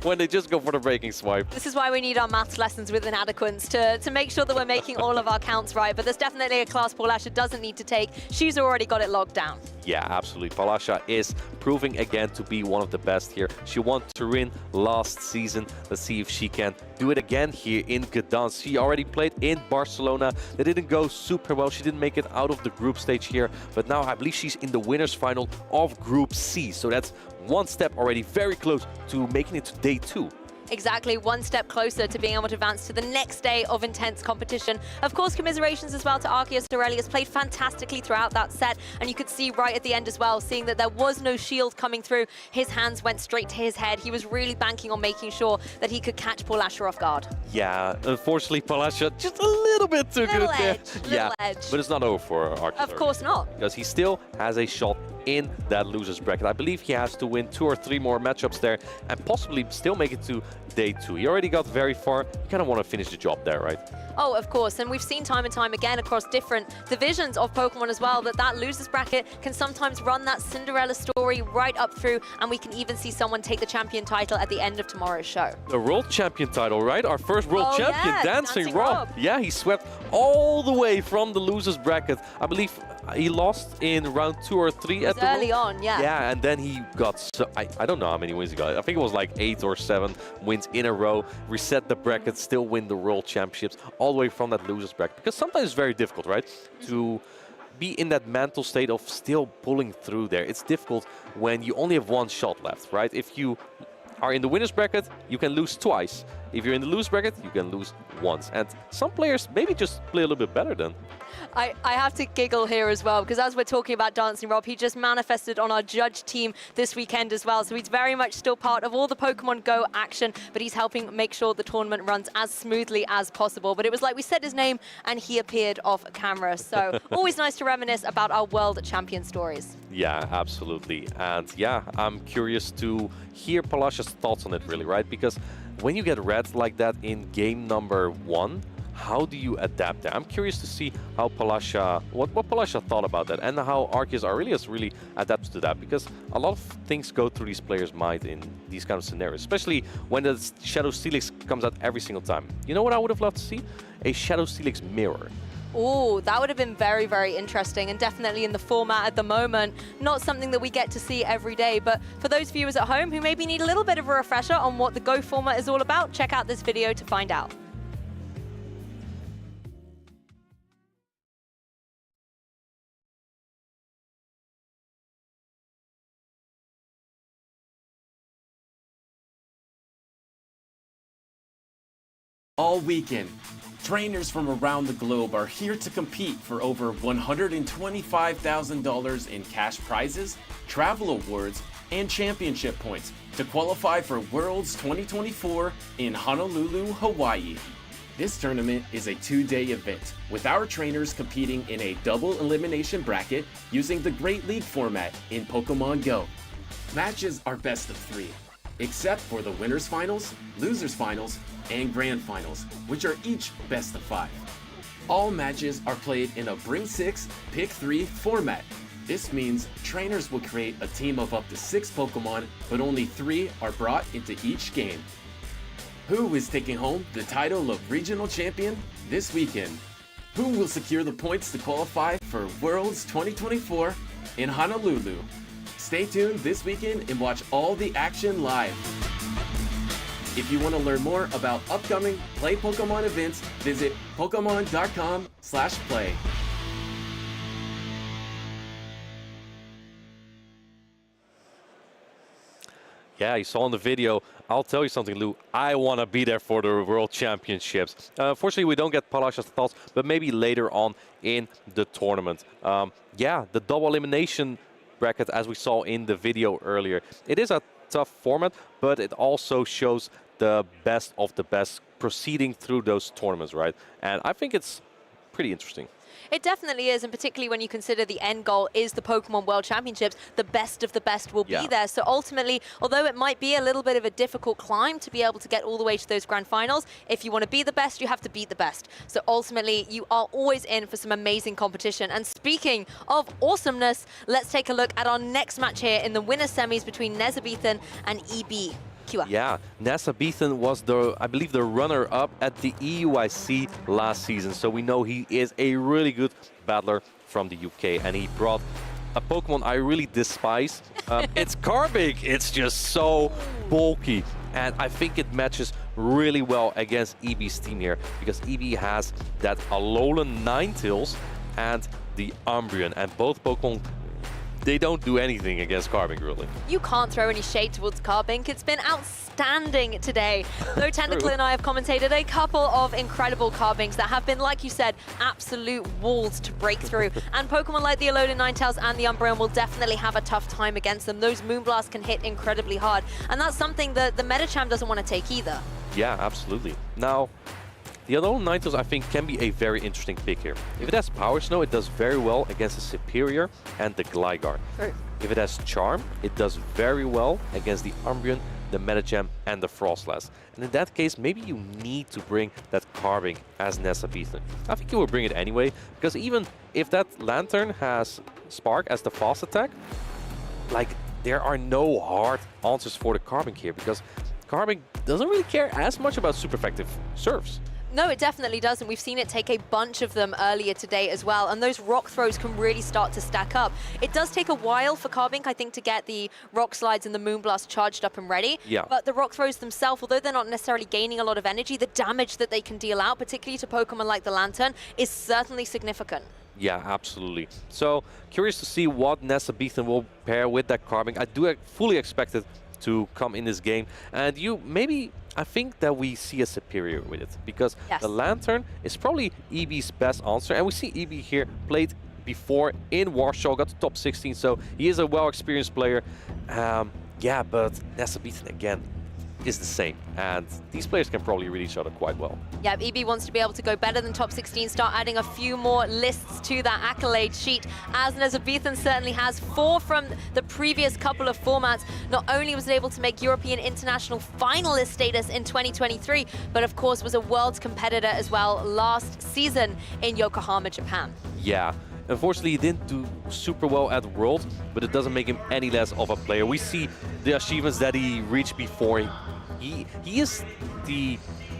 when they just go for the breaking swipe. This is why we need our maths lessons with Inadequance to make sure that we're making all of our counts right. But there's definitely a class Polasha doesn't need to take. She's already got it logged down. Yeah, absolutely. Polasha is proving again to be one of the best here. She won Turin last season. Let's see if she can do it again here in Gdańsk. She already played in Barcelona. That didn't go super well. She didn't make it out of the group stage here. But now I believe she's in the winner's final of Group C. So that's one step already very close to making it to day 2. Exactly, 1 step closer to being able to advance to the next day of intense competition. Of course, commiserations as well to Arceus Aurelius. Played fantastically throughout that set, and you could see right at the end as well, seeing that there was no shield coming through. His hands went straight to his head. He was really banking on making sure that he could catch Polasha off guard. Yeah, unfortunately, Polasha just a little bit too good there. Little edge. But it's not over for Arceus. Of course not. Because he still has a shot in that loser's bracket. I believe he has to win 2 or 3 more matchups there and possibly still make it to day 2. He already got very far. You kind of want to finish the job there, right? Oh, of course, and we've seen time and time again across different divisions of Pokemon as well that losers bracket can sometimes run that Cinderella story right up through, and we can even see someone take the champion title at the end of tomorrow's show. The world champion title, right? Our first world champion, yeah, Dancing Rob. Yeah, he swept all the way from the losers bracket. I believe he lost in round 2 or 3 at the early on, yeah. Yeah, and then he got, I don't know how many wins he got. I think it was like 8 or 7 wins in a row, reset the bracket, still win the world championships all the way from that losers bracket. Because sometimes it's very difficult, right? To be in that mental state of still pulling through there. It's difficult when you only have 1 shot left, right? If you are in the winners bracket, you can lose twice. If you're in the lose bracket, you can lose once. And some players maybe just play a little bit better then. I have to giggle here as well, because as we're talking about Dancing Rob, he just manifested on our judge team this weekend as well. So he's very much still part of all the Pokemon Go action, but he's helping make sure the tournament runs as smoothly as possible. But it was like we said his name and he appeared off camera. So always nice to reminisce about our world champion stories. Yeah, absolutely. And yeah, I'm curious to hear Palasha's thoughts on it really, right? Because when you get red like that in game number 1, how do you adapt there? I'm curious to see how Palasha, what Palasha thought about that, and how Arceus Aurelius really adapts to that, because a lot of things go through these players' mind in these kind of scenarios, especially when the Shadow Steelix comes out every single time. You know what I would have loved to see? A Shadow Steelix mirror. Oh, that would have been very, very interesting, and definitely in the format at the moment, not something that we get to see every day. But for those viewers at home who maybe need a little bit of a refresher on what the Go format is all about, check out this video to find out. All weekend, trainers from around the globe are here to compete for over $125,000 in cash prizes, travel awards, and championship points to qualify for Worlds 2024 in Honolulu, Hawaii. This tournament is a 2-day event, with our trainers competing in a double elimination bracket using the Great League format in Pokemon Go. Matches are best of 3, except for the winners finals, losers finals, and grand finals, which are each best of 5. All matches are played in a bring 6, pick 3 format. This means trainers will create a team of up to 6 Pokemon, but only 3 are brought into each game. Who is taking home the title of regional champion this weekend? Who will secure the points to qualify for Worlds 2024 in Honolulu? Stay tuned this weekend and watch all the action live. If you want to learn more about upcoming Play Pokemon events, visit Pokemon.com/play. Yeah, you saw in the video. I'll tell you something, Lou. I want to be there for the World Championships. Unfortunately, we don't get Palasha's thoughts, but maybe later on in the tournament. Yeah, the double elimination bracket, as we saw in the video earlier. It is a tough format, but it also shows the best of the best proceeding through those tournaments, right? And I think it's pretty interesting. It definitely is, and particularly when you consider the end goal is the Pokemon World Championships, the best of the best will be there. So ultimately, although it might be a little bit of a difficult climb to be able to get all the way to those grand finals, if you want to be the best, you have to beat the best. So ultimately, you are always in for some amazing competition. And speaking of awesomeness, let's take a look at our next match here in the winner's semis between Nezabethan and EB. Yeah, Nezabethan was I believe the runner-up at the EUIC last season, so we know he is a really good battler from the UK, and he brought a Pokemon I really despise. It's Carbink. It's just so bulky, and I think it matches really well against EB's team here, because EB has that Alolan Ninetales and the Umbreon, and both Pokemon, they don't do anything against Carbink, really. You can't throw any shade towards Carbink. It's been outstanding today. Though Tentacle and I have commentated a couple of incredible Carbinks that have been, like you said, absolute walls to break through. And Pokemon like the Alolan Ninetales and the Umbreon will definitely have a tough time against them. Those Moonblasts can hit incredibly hard. And that's something that the Medicham doesn't want to take either. Yeah, absolutely. Now, the Alolan Ninetales, I think, can be a very interesting pick here. If it has Power Snow, it does very well against the Superior and the Gligar. True. If it has Charm, it does very well against the Umbreon, the Medicham, and the Frostlass. And in that case, maybe you need to bring that Carbink as Nessa Beathan. I think you will bring it anyway, because even if that Lantern has Spark as the fast attack, like, there are no hard answers for the Carbink here, because Carbink doesn't really care as much about super effective serves. No, it definitely doesn't. We've seen it take a bunch of them earlier today as well, and those rock throws can really start to stack up. It does take a while for Carbink, I think, to get the rock slides and the Moonblast charged up and ready. Yeah. But the rock throws themselves, although they're not necessarily gaining a lot of energy, the damage that they can deal out, particularly to Pokemon like the Lantern, is certainly significant. Yeah, absolutely. So, curious to see what Nessa Beathan will pair with that Carbink. I do fully expect it to come in this game. And I think that we see a superior with it, because the Lantern is probably EB's best answer. And we see EB here played before in Warsaw, got to top 16, so he is a well-experienced player. Yeah, but Nessa Beathan, again, is the same. And these players can probably read each other quite well. Yeah, EB wants to be able to go better than top 16, start adding a few more lists to that accolade sheet, as Nessa Beathan certainly has 4 from the previous couple of formats. Not only was it able to make European International finalist status in 2023, but of course was a Worlds competitor as well last season in Yokohama, Japan. Yeah. Unfortunately, he didn't do super well at Worlds, but it doesn't make him any less of a player. We see the achievements that he reached before. He is the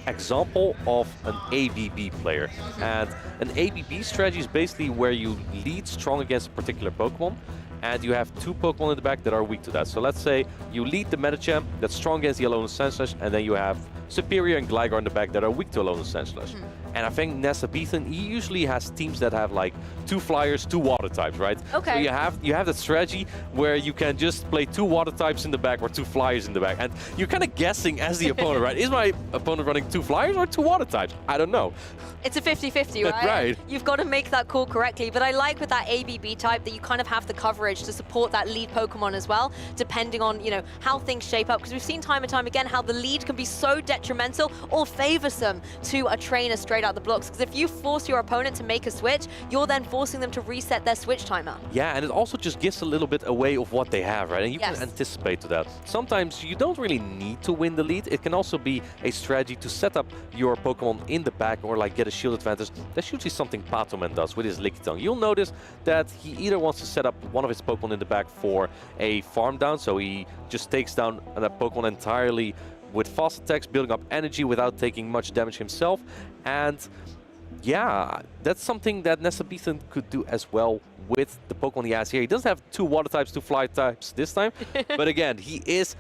example of an ABB player. And an ABB strategy is basically where you lead strong against a particular Pokemon, and you have 2 Pokemon in the back that are weak to that. So let's say you lead the Medicham that's strong against the Alolan Sandslash, and then you have Superior and Gligar in the back that are weak to Alolan Sandslash. And I think Nessa Beathan, he usually has teams that have like 2 flyers, 2 water types, right? Okay. So you have that strategy where you can just play 2 water types in the back or 2 flyers in the back. And you're kind of guessing as the opponent, right? Is my opponent running 2 flyers or 2 water types? I don't know. It's a 50-50, right? Right. You've got to make that call correctly. But I like with that ABB type that you kind of have the coverage to support that lead Pokemon as well, depending on, you know, how things shape up. Because we've seen time and time again how the lead can be so detrimental or favorsome to a trainer straight out the blocks. Because if you force your opponent to make a switch, you're then forcing them to reset their switch timer. Yeah, and it also just gives a little bit away of what they have, right? And you can anticipate to that. Sometimes you don't really need to win the lead. It can also be a strategy to set up your Pokemon in the back or like get a shield advantage. That's usually something Patoman does with his Lickitung. You'll notice that he either wants to set up one of his Pokemon in the back for a farm down, so he just takes down that Pokemon entirely with fast attacks, building up energy without taking much damage himself. And yeah, that's something that Nessa Beathan could do as well with the Pokemon he has here. He doesn't have 2 water types, 2 fly types this time, but again, he is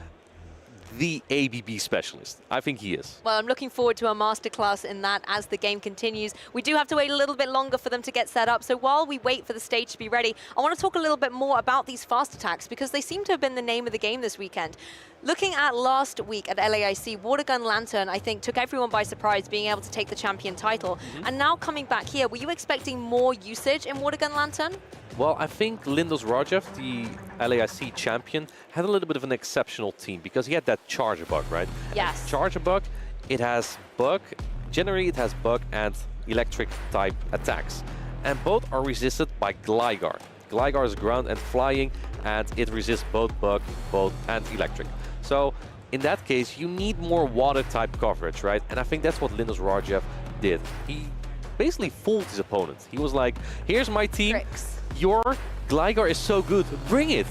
the ABB specialist. I think he is. Well, I'm looking forward to a masterclass in that as the game continues. We do have to wait a little bit longer for them to get set up. So while we wait for the stage to be ready, I want to talk a little bit more about these fast attacks, because they seem to have been the name of the game this weekend. Looking at last week at LAIC, Water Gun Lantern, I think, took everyone by surprise, being able to take the champion title. And now coming back here, were you expecting more usage in Water Gun Lantern? Well, I think Lindos Rajev, the LAIC champion, had a little bit of an exceptional team because he had that Charger Bug, right? Yes. Charger Bug, it has Bug, generally it has Bug and Electric type attacks. And both are resisted by Gligar. Gligar is ground and flying, and it resists both Bug, and Electric. So in that case, you need more water type coverage, right? And I think that's what Lindos Rajev did. He basically fooled his opponent. He was like, here's my team. Tricks. Your Gligar is so good, bring it.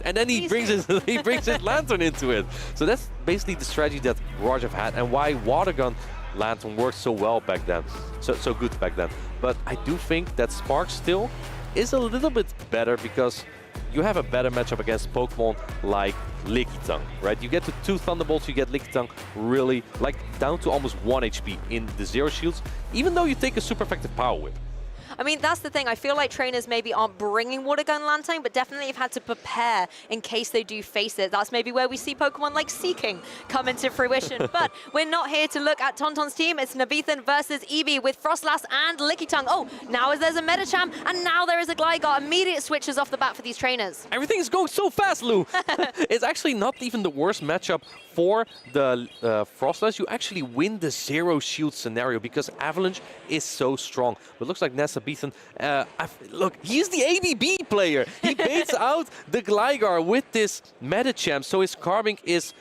And then he brings his Lantern into it. So that's basically the strategy that Rajev had, and why Water Gun Lantern worked so well back then, so good back then. But I do think that Spark still is a little bit better because you have a better matchup against Pokemon like Lickitung, right? You get to 2 Thunderbolts, you get Lickitung really like down to almost 1 HP in the Zero Shields, even though you take a super effective Power Whip. I mean, that's the thing. I feel like trainers maybe aren't bringing Water Gun Lantern, but definitely have had to prepare in case they do face it. That's maybe where we see Pokemon like Seeking come into fruition. But we're not here to look at Tonton's team. It's Nabithan versus Eevee with Frostlass and Lickitung. Oh, now there's a Medicham, and now there is a Gligar. Immediate switches off the bat for these trainers. Everything is going so fast, Lou. It's actually not even the worst matchup for the Frostless, you actually win the zero shield scenario because Avalanche is so strong. But looks like Nessa Beathen, look, he's the ABB player. He baits out the Gligar with this Medicham, so his Carbink is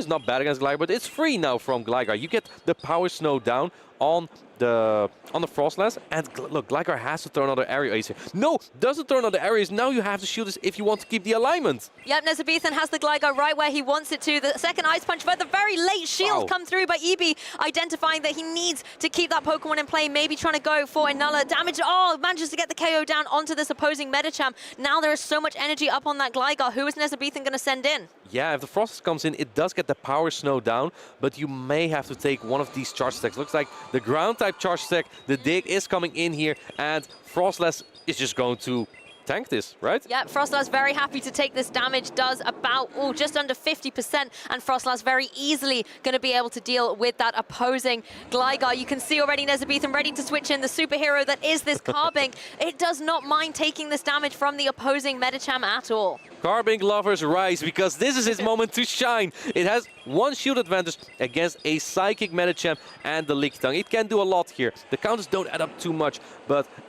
not bad against Gligar, but it's free now from Gligar. You get the Power Snow down on the Frostless, and look, Gligar has to throw another area ace here. No, doesn't throw another area ace. Now you have to shield this if you want to keep the alignment. Yep, Nezabethan has the Gligar right where he wants it to. The second Ice Punch, but the very late shield come through by EB, identifying that he needs to keep that Pokemon in play, maybe trying to go for another damage. Oh, manages to get the KO down onto this opposing Medicham. Now there is so much energy up on that Gligar. Who is Nezabethan going to send in? Yeah, if the Frostless comes in, it does get the Power Snow down, but you may have to take one of these charge stacks. Looks like the Ground-type charge stack, the Dig is coming in here, and Frostless is just going to tank this, right? Yeah, Frostless very happy to take this damage, does about, just under 50%, and Frostless very easily going to be able to deal with that opposing Gligar. You can see already Nezabethan ready to switch in the superhero that is this Carbink. It does not mind taking this damage from the opposing Medicham at all. Carbink lovers rise, because this is his moment to shine. It has one shield advantage against a Psychic Medicham and the Lickitung. It can do a lot here. The counters don't add up too much,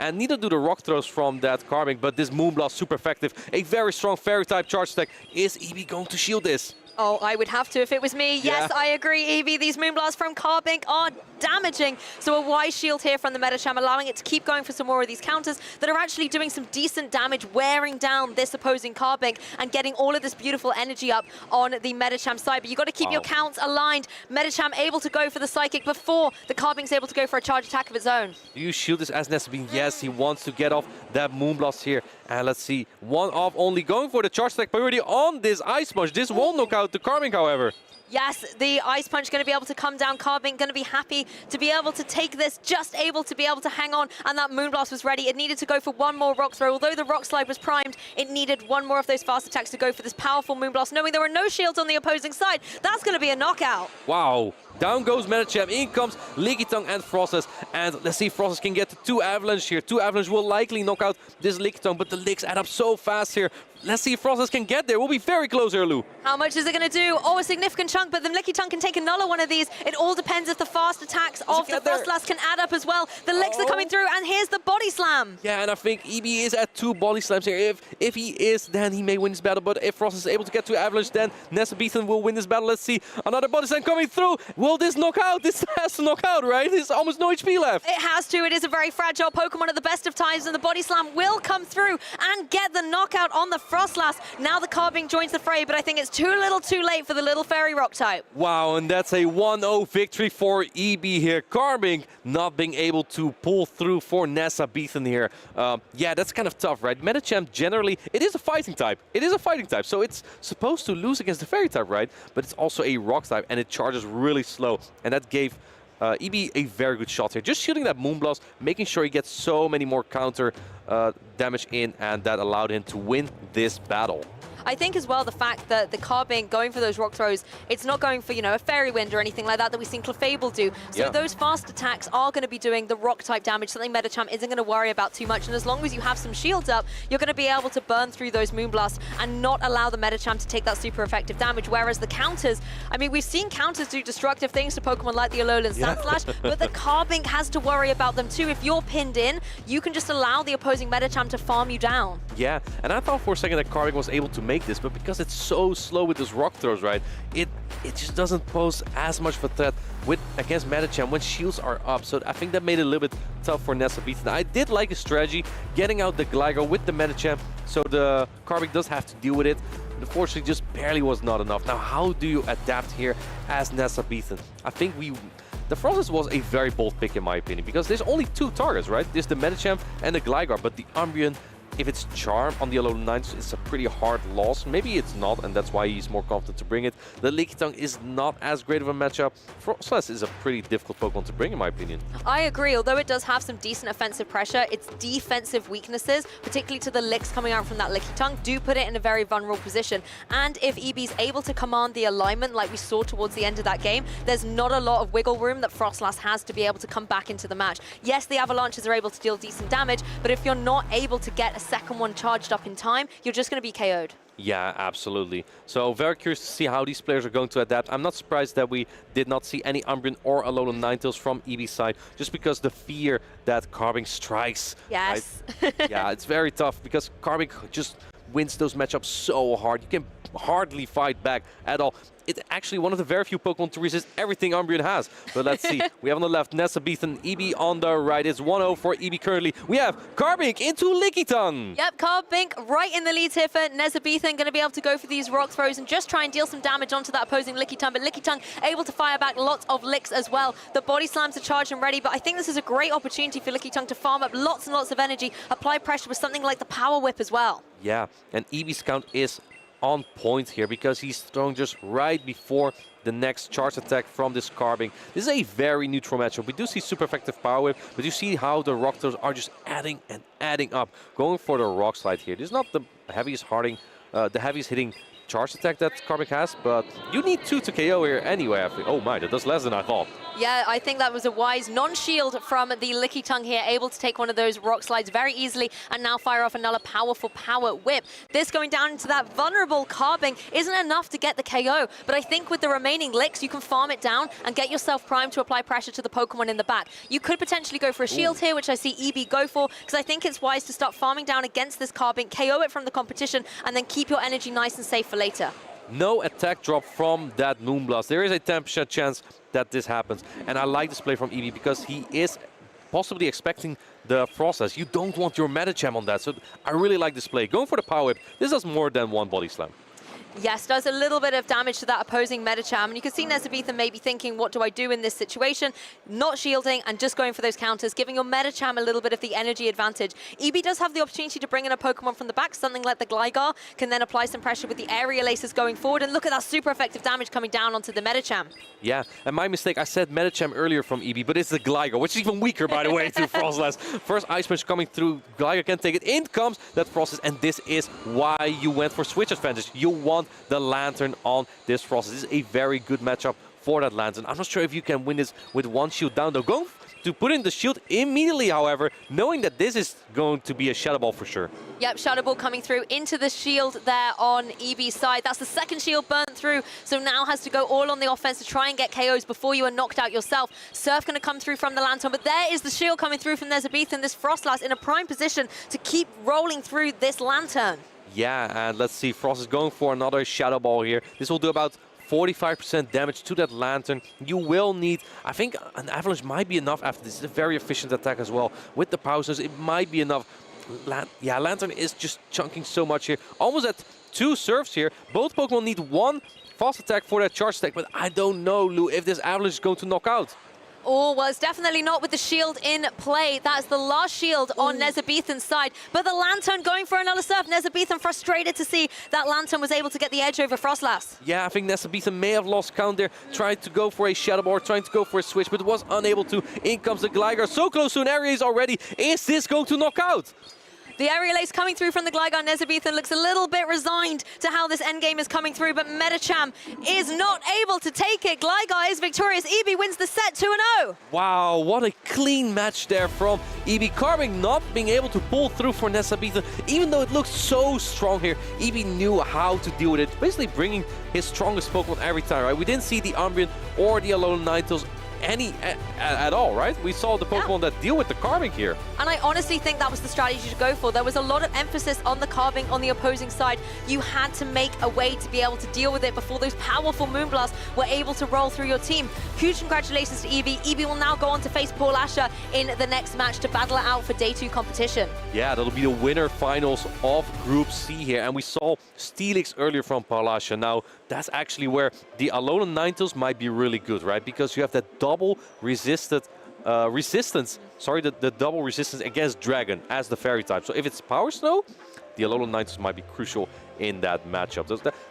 and neither do the rock throws from that Carbink, but this Moonblast super effective. A very strong Fairy-type charge stack. Is EB going to shield this? Oh, I would have to if it was me. Yes, I agree, Evie. These Moonblasts from Carbink are damaging. So a wise shield here from the Medicham, allowing it to keep going for some more of these counters that are actually doing some decent damage, wearing down this opposing Carbink and getting all of this beautiful energy up on the Medicham side. But you've got to keep your counts aligned. Medicham able to go for the Psychic before the Carbink's able to go for a charge attack of its own. Do you shield this as Nezabethan? Yes, he wants to get off that Moonblast here. And let's see, one off only, going for the charge stack priority on this Ice Punch. This won't knock out the Carbink, however. Yes, the Ice Punch going to be able to come down. Carbink going to be happy to be able to take this, just able to be able to hang on, and that Moonblast was ready. It needed to go for one more Rock Throw. Although the Rock Slide was primed, it needed one more of those fast attacks to go for this powerful Moonblast, knowing there were no shields on the opposing side. That's going to be a knockout. Wow. Down goes Medicham, in comes Lickitung and Frostless, and let's see if Frostless can get to 2 Avalanche here. 2 Avalanche will likely knock out this Lickitung, but the Licks add up so fast here. Let's see if Frostless can get there. We'll be very close here, Lou. How much is it going to do? Oh, a significant chunk, but the Lickitung can take another one of these. It all depends if the fast attacks of the Frostless can add up as well. The Licks are coming through, and here's the Body Slam. Yeah, and I think EB is at 2 Body Slams here. If he is, then he may win this battle, but if Frostless is able to get to Avalanche, then Nezabethan will win this battle. Let's see, another Body Slam coming through. Will this knock out? This has to knock out, right? There's almost no HP left. It has to. It is a very fragile Pokemon at the best of times, and the Body Slam will come through and get the knockout on the Frostless. Now the Carbink joins the fray, but I think it's too little too late for the little Fairy Rock type. Wow, and that's a 1-0 victory for EB here. Carbink not being able to pull through for Nezabethan here. Yeah, that's kind of tough, right? Medicham generally, it is a fighting type. It is a fighting type, so it's supposed to lose against the Fairy type, right? But it's also a Rock type, and it charges really slow, and that gave EB a very good shot here. Just shooting that Moonblast, making sure he gets so many more counter damage in, and that allowed him to win this battle. I think as well the fact that the Carbink going for those rock throws, it's not going for, you know, a Fairy Wind or anything like that that we've seen Clefable do. So those fast attacks are going to be doing the rock type damage, something Medicham isn't going to worry about too much. And as long as you have some shields up, you're going to be able to burn through those Moonblasts and not allow the Medicham to take that super effective damage. Whereas the counters, I mean, we've seen counters do destructive things to Pokemon like the Alolan Sandslash, but the Carbink has to worry about them too. If you're pinned in, you can just allow the opposing Medicham to farm you down. Yeah, and I thought for a second that Carbink was able to make this, but because it's so slow with those rock throws, right, it just doesn't pose as much of a threat against Medicham when shields are up. So I think that made it a little bit tough for Nezabethan. I did like his strategy, getting out the Gligar with the Medicham, so the Carbink does have to deal with it. Unfortunately, just barely was not enough. Now, how do you adapt here as Nezabethan? I think the Frostless was a very bold pick in my opinion, because there's only 2 targets, right? There's the Medicham and the Gligar, but the Umbreon, if it's Charm on the Alolan Knights, it's a pretty hard loss. Maybe it's not, and that's why he's more confident to bring it. The Lickitung is not as great of a matchup. Frostless is a pretty difficult Pokemon to bring, in my opinion. I agree. Although it does have some decent offensive pressure, its defensive weaknesses, particularly to the licks coming out from that Lickitung, do put it in a very vulnerable position. And if EB's able to command the alignment like we saw towards the end of that game, there's not a lot of wiggle room that Frostless has to be able to come back into the match. Yes, the Avalanches are able to deal decent damage, but if you're not able to get a second one charged up in time, you're just going to be KO'd. Yeah, absolutely. So very curious to see how these players are going to adapt. I'm not surprised that we did not see any Umbreon or Alolan Ninetales from EB's side, just because the fear that Carbink strikes. Yes. Right? Yeah, it's very tough because Carbink just wins those matchups so hard. You can hardly fight back at all. It's actually one of the very few Pokemon to resist everything Umbreon has. But let's see. We have on the left Nesabethan, EB on the right. It's 1-0 for EB currently. We have Carbink into Lickitung. Yep, Carbink right in the lead here for Nesabethan. Going to be able to go for these rock throws and just try and deal some damage onto that opposing Lickitung. But Lickitung able to fire back lots of licks as well. The body slams are charged and ready. But I think this is a great opportunity for Lickitung to farm up lots and lots of energy, apply pressure with something like the Power Whip as well. Yeah, and EB's count is on point here because he's thrown just right before the next charge attack from this Carbink. This is a very neutral matchup. We do see super effective Power Whip, but you see how the rock throws are just adding and adding up. Going for the rock slide here. This is not the heaviest hitting charge attack that Carbink has, but you need 2 to KO here anyway. I think. Oh my, that does less than I thought. Yeah, I think that was a wise non-shield from the Lickitung here, able to take one of those rock slides very easily and now fire off another powerful Power Whip. This going down into that vulnerable Carbink isn't enough to get the KO, but I think with the remaining licks, you can farm it down and get yourself primed to apply pressure to the Pokemon in the back. You could potentially go for a shield here, which I see EB go for, because I think it's wise to start farming down against this Carbink, KO it from the competition, and then keep your energy nice and safe for later. No attack drop from that Moonblast. There is a 10% chance that this happens. And I like this play from EB because he is possibly expecting the Frostlass. You don't want your Medicham on that. So I really like this play. Going for the Power Whip. This does more than one body slam. Yes, does a little bit of damage to that opposing Medicham. And you can see Nesabethan maybe thinking, what do I do in this situation? Not shielding and just going for those counters, giving your Medicham a little bit of the energy advantage. EB does have the opportunity to bring in a Pokemon from the back, something like the Gligar, can then apply some pressure with the Aerial Aces going forward. And look at that super effective damage coming down onto the Medicham. Yeah, and my mistake, I said Medicham earlier from EB, but it's the Gligar, which is even weaker, by the way, to Frostlass. First Ice Punch coming through, Gligar can take it. In comes that Frostlass, and this is why you went for switch advantage. You want the Lantern on this Frostlass. This is a very good matchup for that Lantern. I'm not sure if you can win this with one shield down, though. Going to put in the shield immediately, however, knowing that this is going to be a Shadow Ball for sure. Yep, Shadow Ball coming through into the shield there on EB's side. That's the second shield burnt through, so now has to go all on the offense to try and get KOs before you are knocked out yourself. Surf going to come through from the Lantern, but there is the shield coming through from Nesabethan, this Frostlass in a prime position to keep rolling through this Lantern. Yeah, and let's see, Frost is going for another Shadow Ball here. This will do about 45% damage to that Lantern. You will need, I think an Avalanche might be enough after this. It's a very efficient attack as well. With the Power, it might be enough. Yeah, Lantern is just chunking so much here. Almost at 2 Surfs here. Both Pokemon need 1 fast attack for that charge attack, but I don't know, Lou, if this Avalanche is going to knock out. Oh, well, it's definitely not with the shield in play. That's the last shield on Nesabethan's side. But the Lantern going for another Surf. Nesabethan frustrated to see that Lantern was able to get the edge over Frostlass. Yeah, I think Nesabethan may have lost count there. Tried to go for a Shadow Ball, trying to go for a switch, but was unable to. In comes the Gligar. So close to an Aerial Ace already. Is this going to knock out? The Aerial Ace coming through from the Gligar. Nesabethan looks a little bit resigned to how this endgame is coming through, but Medicham is not able to take it. Gligar is victorious. EB wins the set 2-0. Wow, what a clean match there from EB. Carbink not being able to pull through for Nesabethan, even though it looks so strong here. EB knew how to deal with it, basically bringing his strongest Pokemon every time, right? We didn't see the Umbreon or the Alolan Ninetales at all, right? We saw the Pokemon that deal with the Carbink here. And I honestly think that was the strategy to go for. There was a lot of emphasis on the Carbink on the opposing side. You had to make a way to be able to deal with it before those powerful Moonblasts were able to roll through your team. Huge congratulations to EB. EB will now go on to face Paul Asher in the next match to battle it out for Day 2 competition. Yeah, that'll be the winner finals of Group C here. And we saw Steelix earlier from Paul Asher. Now, that's actually where the Alolan Ninetales might be really good, right? Because you have that double resistance, the double resistance against Dragon as the Fairy type. So if it's Power Snow, the Alolan Ninetales might be crucial in that matchup.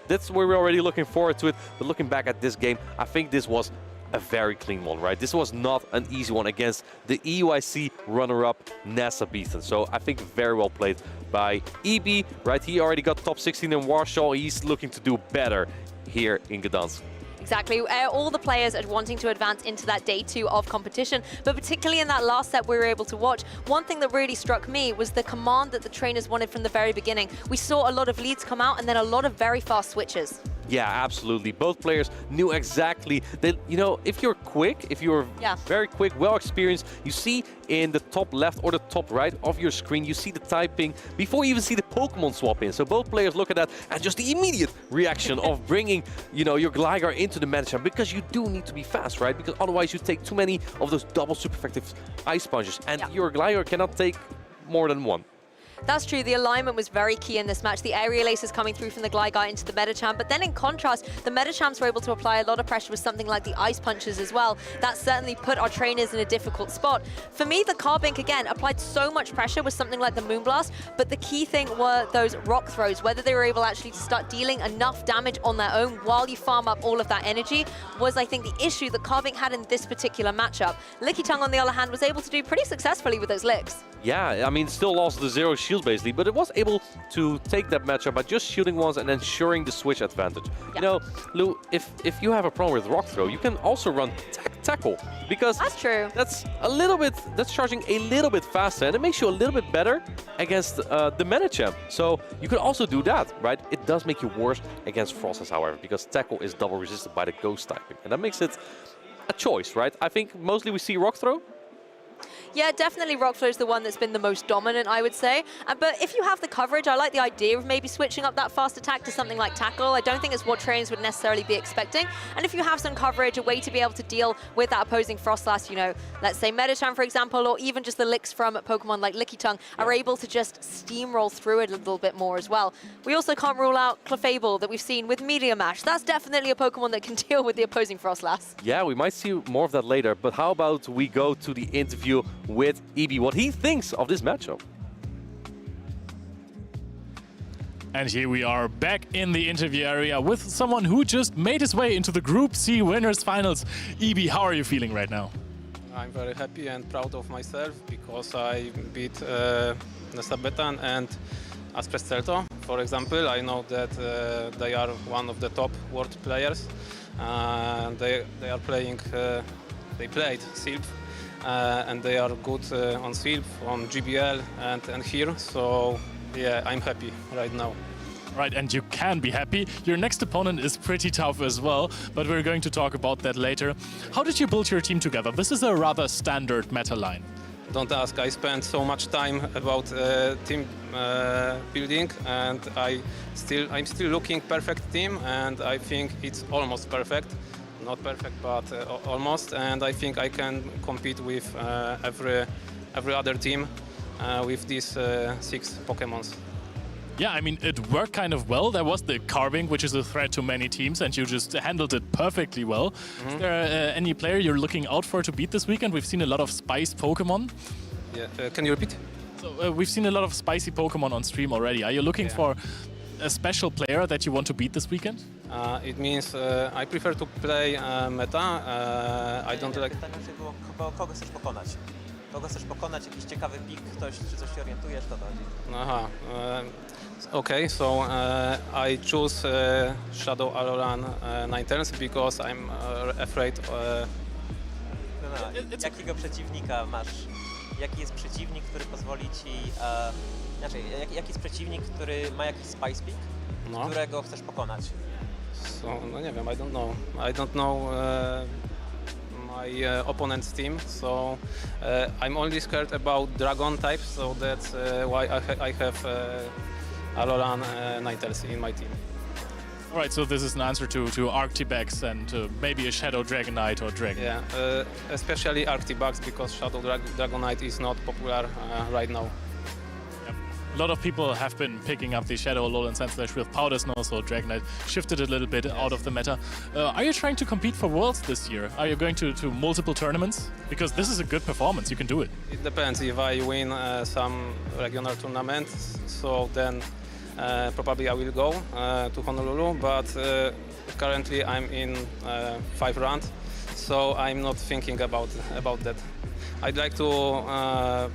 That's where we're already looking forward to it. But looking back at this game, I think this was a very clean one, right? This was not an easy one against the EUIC runner-up Nesabethan. So I think very well played by EB, right? He already got top 16 in Warsaw. He's looking to do better here in Gdansk. Exactly. All the players are wanting to advance into that day 2 of competition, but particularly in that last set we were able to watch, one thing that really struck me was the command that the trainers wanted from the very beginning. We saw a lot of leads come out and then a lot of very fast switches. Yeah, absolutely. Both players knew exactly that, you know, if you're quick, if you're very quick, well experienced, you see in the top left or the top right of your screen, you see the typing before you even see the Pokemon swap in. So both players look at that and just the immediate reaction of bringing, you know, your Gligar into the Medicham, because you do need to be fast, right? Because otherwise you take too many of those double super effective ice punches and your Gligar cannot take more than one. That's true. The alignment was very key in this match. The aerial aces coming through from the Gligar into the Medicham, but then in contrast, the Medichams were able to apply a lot of pressure with something like the ice punches as well. That certainly put our trainers in a difficult spot. For me, the Carbink, again, applied so much pressure with something like the Moonblast, but the key thing were those rock throws, whether they were able actually to start dealing enough damage on their own while you farm up all of that energy was, I think, the issue that Carbink had in this particular matchup. Lickitung, on the other hand, was able to do pretty successfully with those licks. Yeah, I mean, still lost the 0 shield basically, but it was able to take that matchup by just shooting once and ensuring the switch advantage. You know, Lou, if you have a problem with rock throw, you can also run tackle, because that's true. That's a little bit, that's charging a little bit faster, and it makes you a little bit better against the Medicham. So you could also do that, right? It does make you worse against Frostless, however, because tackle is double resisted by the ghost typing, and that makes it a choice, right? I think mostly we see rock throw. Yeah, definitely Rockflow is the one that's been the most dominant, I would say. But if you have the coverage, I like the idea of maybe switching up that fast attack to something like Tackle. I don't think it's what trainers would necessarily be expecting. And if you have some coverage, a way to be able to deal with that opposing Frostlass, you know, let's say Medicham, for example, or even just the licks from Pokemon like Lickitung, are able to just steamroll through it a little bit more as well. We also can't rule out Clefable that we've seen with Meteor Mash. That's definitely a Pokemon that can deal with the opposing Frostlass. Yeah, we might see more of that later, but how about we go to the interview with EB, what he thinks of this matchup. And here we are back in the interview area with someone who just made his way into the Group C winners finals. EB, how are you feeling right now? I'm very happy and proud of myself because I beat Nesabetan and Asprestelto. For example, I know that they are one of the top world players. They are playing, they played Silph. And they are good on Silph, on GBL, and here. So, yeah, I'm happy right now. Right, and you can be happy. Your next opponent is pretty tough as well, but we're going to talk about that later. How did you build your team together? This is a rather standard meta line. Don't ask. I spent so much time about team building, and I'm still looking perfect team, and I think it's almost perfect. Not perfect, but almost, and I think I can compete with every other team with these 6 Pokemons. Yeah, I mean, it worked kind of well. There was the Carving, which is a threat to many teams, and you just handled it perfectly well. Is there any player you're looking out for to beat this weekend? We've seen a lot of spice Pokemon. Yeah, can you repeat? So we've seen a lot of spicy Pokemon on stream already. Are you looking for a special player that you want to beat this weekend? It means I prefer to play meta. I don't like... Kogo chcesz pokonać? Kogo chcesz pokonać? Jakiś ciekawy pik, ktoś, czy coś się orientujesz, to chodzi. Aha. Okay, so I choose Shadow Alolan Ninetales because I'm afraid... Jakiego przeciwnika masz? Jaki jest przeciwnik, który pozwoli ci... jaki jest przeciwnik, który ma jakiś Spice Peak, którego chcesz pokonać? So, no nie wiem, I don't know my opponent's team, so I'm only scared about Dragon type, so that's why I have Alolan Ninetales in my team. All right, so this is an answer to Arctibax and maybe a Shadow Dragonite or Dragon. Yeah, especially Arctibax, because Shadow Dragonite is not popular right now. A lot of people have been picking up the Shadow Alolan Sandslash with Powder Snow, so Dragonite shifted a little bit out of the meta. Are you trying to compete for Worlds this year? Are you going to multiple tournaments? Because this is a good performance, you can do it. It depends. If I win some regional tournaments, so then probably I will go to Honolulu, but currently I'm in 5 rounds, so I'm not thinking about that. I'd like to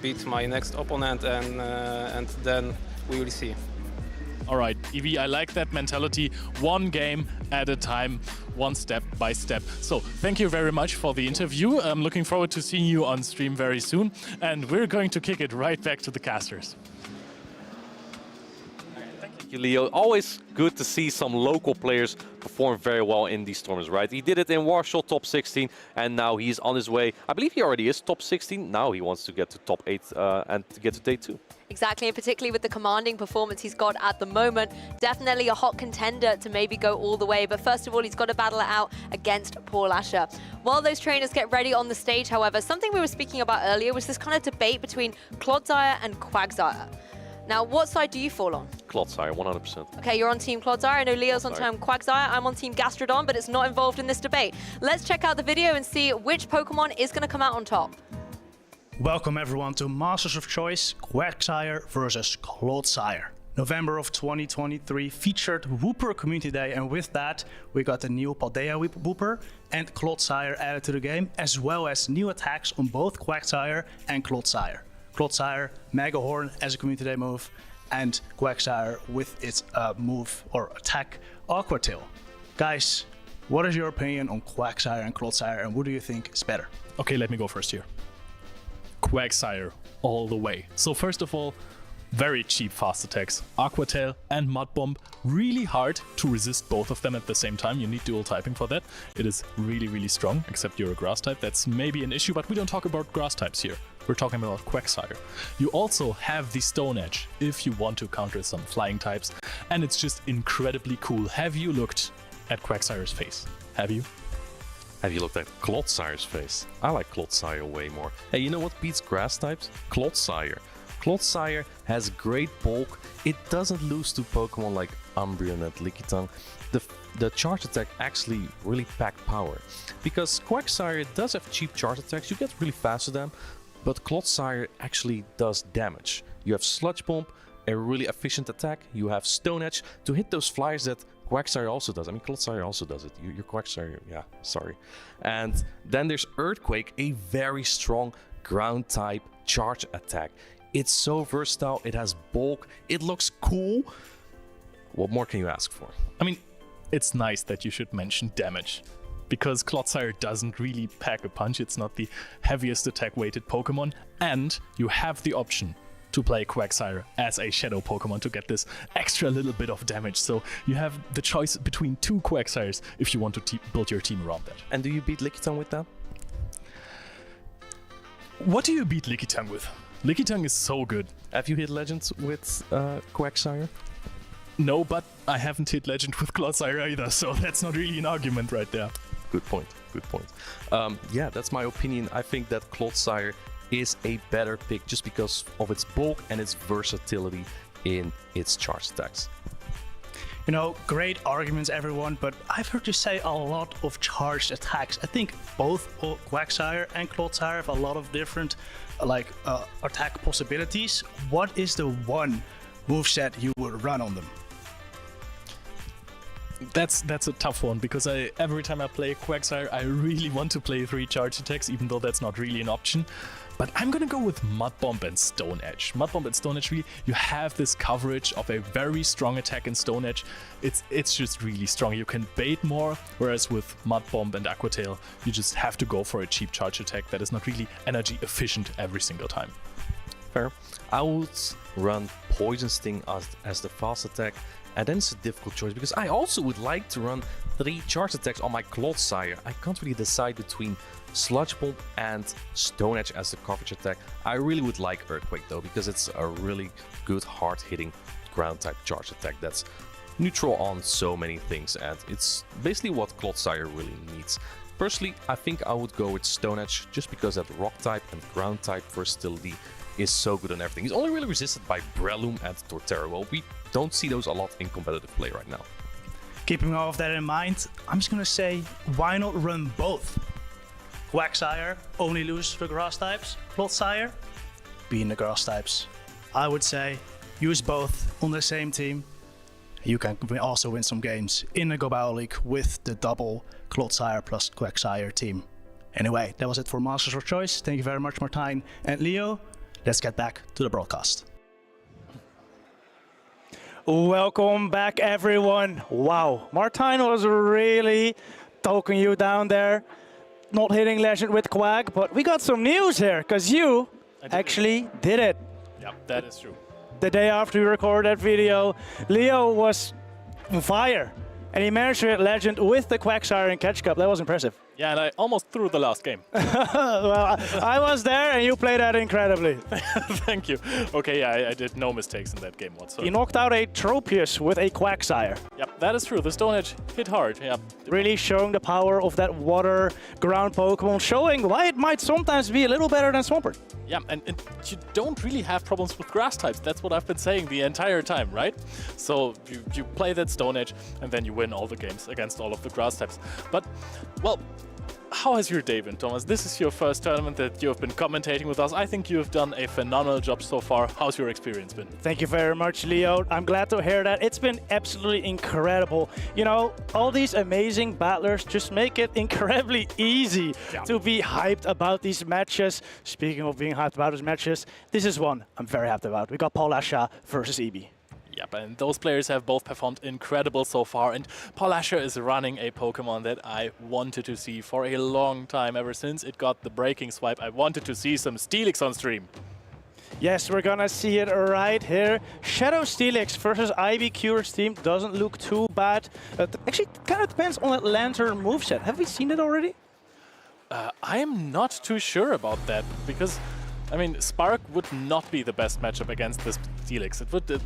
beat my next opponent, and then we will see. All right, Evie, I like that mentality. One game at a time, one step by step. So thank you very much for the interview. I'm looking forward to seeing you on stream very soon. And we're going to kick it right back to the casters. Thank you, Leo. Always good to see some local players perform very well in these tournaments, right? He did it in Warsaw, top 16, and now he's on his way. I believe he already is top 16. Now he wants to get to top 8 and to get to day 2. Exactly, and particularly with the commanding performance he's got at the moment, definitely a hot contender to maybe go all the way. But first of all, he's got to battle it out against Paul Asher. While those trainers get ready on the stage, however, something we were speaking about earlier was this kind of debate between Clodsire and Quagsire. Now, what side do you fall on? Clodsire, 100%. Okay, you're on Team Clodsire. I know Leo's on Team Quagsire. I'm on Team Gastrodon, but it's not involved in this debate. Let's check out the video and see which Pokemon is going to come out on top. Welcome everyone to Masters of Choice, Quagsire versus Clodsire. November of 2023 featured Wooper Community Day, and with that we got the new Paldea Wooper and Clodsire added to the game, as well as new attacks on both Quagsire and Clodsire. Clodsire, Mega Horn as a Community Day move, and Quagsire with its move or attack, Aqua Tail. Guys, what is your opinion on Quagsire and Clodsire, and what do you think is better? Okay, let me go first here. Quagsire all the way. So first of all, very cheap fast attacks. Aqua Tail and Mud Bomb, really hard to resist both of them at the same time. You need dual typing for that. It is really, really strong, except you're a grass type. That's maybe an issue, but we don't talk about grass types here. We're talking about Quagsire. You also have the Stone Edge if you want to counter some flying types, and it's just incredibly cool. Have you looked at Quagsire's face? Have you? Have you looked at Clodsire's face? I like Clodsire way more. Hey, you know what beats grass types? Clodsire. Clodsire has great bulk. It doesn't lose to Pokemon like Umbreon and Lickitung. The charge attack actually really packed power. Because Quagsire does have cheap charge attacks, you get really fast to them, but Clodsire actually does damage. You have Sludge Bomb, a really efficient attack. You have Stone Edge to hit those flyers that Quagsire also does. I mean, Clodsire also does it. Your Quagsire, yeah, sorry. And then there's Earthquake, a very strong ground type charge attack. It's so versatile, it has bulk, it looks cool. What more can you ask for? I mean, it's nice that you should mention damage, because Clodsire doesn't really pack a punch. It's not the heaviest attack weighted Pokemon, and you have the option to play Quagsire as a Shadow Pokemon to get this extra little bit of damage. So you have the choice between two Quagsires if you want to build your team around that. And do you beat Lickitung with that? What do you beat Lickitung with? Lickitung is so good. Have you hit Legends with Quagsire? No, but I haven't hit Legend with Clodsire either, so that's not really an argument right there. Good point, good point. Yeah, that's my opinion. I think that Clodsire is a better pick just because of its bulk and its versatility in its charge attacks. You know, great arguments everyone, but I've heard you say a lot of charged attacks. I think both Quagsire and Clodsire have a lot of different attack possibilities. What is the one moveset you would run on them? That's a tough one, because every time I play Quagsire, I really want to play 3 charge attacks, even though that's not really an option. But I'm gonna go with Mud Bomb and Stone Edge. Mud Bomb and Stone Edge, really, you have this coverage of a very strong attack in Stone Edge. It's just really strong. You can bait more, whereas with Mud Bomb and Aqua Tail, you just have to go for a cheap charge attack that is not really energy efficient every single time. Fair. I would run Poison Sting as the fast attack, and then it's a difficult choice because I also would like to run 3 charge attacks on my Clodsire. I can't really decide between Sludge Bomb and Stone Edge as the coverage attack. I really would like Earthquake though, because it's a really good hard-hitting ground type charge attack that's neutral on so many things, and it's basically what Clodsire really needs. Personally, I think I would go with Stone Edge just because that rock type and ground type versatility is so good on everything. He's only really resisted by Breloom and Torterra. Well, we don't see those a lot in competitive play right now. Keeping all of that in mind, I'm just gonna say, why not run both? Quagsire only loses the grass types, Clodsire being the grass types. I would say use both on the same team. You can also win some games in the Go Battle League with the double Clodsire plus Quagsire team. Anyway, that was it for Masters of Choice. Thank you very much, Martijn and Leo. Let's get back to the broadcast. Welcome back, everyone. Wow, Martijn was really talking you down there. Not hitting Legend with Quag, but we got some news here, because you actually did it. Yep, that is true. The day after we recorded that video, Leo was on fire, and he managed to hit Legend with the Quagsire and Catch Cup. That was impressive. Yeah, and I almost threw the last game. Well, I was there, and you played that incredibly. Thank you. Okay, yeah, I did no mistakes in that game whatsoever. He knocked out a Tropius with a Quagsire. Yep, that is true. The Stone Edge hit hard. Yeah. Really showing the power of that water ground Pokemon, showing why it might sometimes be a little better than Swampert. Yeah, and you don't really have problems with grass types. That's what I've been saying the entire time, right? So you play that Stone Edge, and then you win all the games against all of the grass types. But, well, how has your day been, Thomas? This is your first tournament that you have been commentating with us. I think you have done a phenomenal job so far. How's your experience been? Thank you very much, Leo. I'm glad to hear that. It's been absolutely incredible. You know, all these amazing battlers just make it incredibly easy to be hyped about these matches. Speaking of being hyped about these matches, this is one I'm very happy about. We got Paul Asha versus EB. Yep, and those players have both performed incredible so far, and Paul Asher is running a Pokemon that I wanted to see for a long time. Ever since it got the breaking swipe, I wanted to see some Steelix on stream. Yes, we're gonna see it right here. Shadow Steelix versus Ivy Cure's team doesn't look too bad. Actually, kind of depends on that Lantern moveset. Have we seen it already? I am not too sure about that, because, I mean, Spark would not be the best matchup against this Steelix. It would...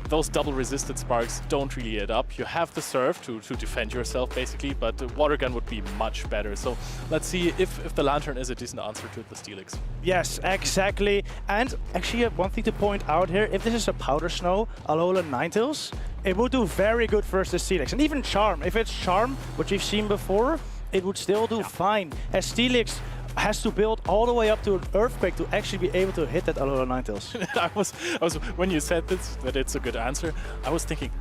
those double resisted Sparks don't really add up. You have the Surf to defend yourself, basically, but the Water Gun would be much better. So let's see if the Lantern is a decent answer to the Steelix. Yes, exactly. And actually, one thing to point out here, if this is a Powder Snow, Alolan Ninetales, it would do very good versus Steelix. And even Charm. If it's Charm, which you've seen before, it would still do fine. As Steelix has to build all the way up to an Earthquake to actually be able to hit that Alolan Ninetales. I was when you said this, that it's a good answer, I was thinking,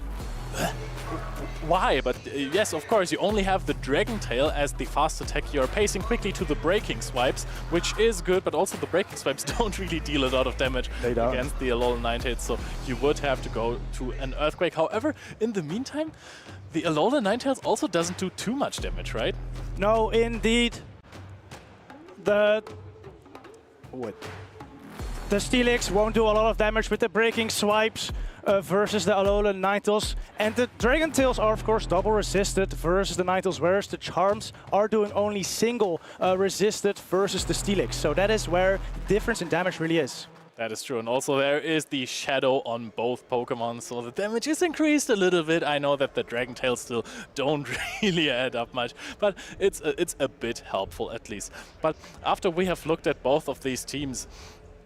why? But yes, of course, you only have the Dragon Tail as the fast attack. You're pacing quickly to the breaking swipes, which is good, but also the breaking swipes don't really deal a lot of damage against the Alolan Ninetales, so you would have to go to an Earthquake. However, in the meantime, the Alolan Ninetales also doesn't do too much damage, right? No, indeed. The Steelix won't do a lot of damage with the breaking swipes versus the Alolan Ninetales. And the Dragon Tails are, of course, double resisted versus the Ninetales, whereas the Charms are doing only single resisted versus the Steelix. So that is where the difference in damage really is. That is true, and also there is the Shadow on both Pokemon, so the damage is increased a little bit. I know that the Dragon Tails still don't really add up much, but it's a bit helpful at least. But after we have looked at both of these teams,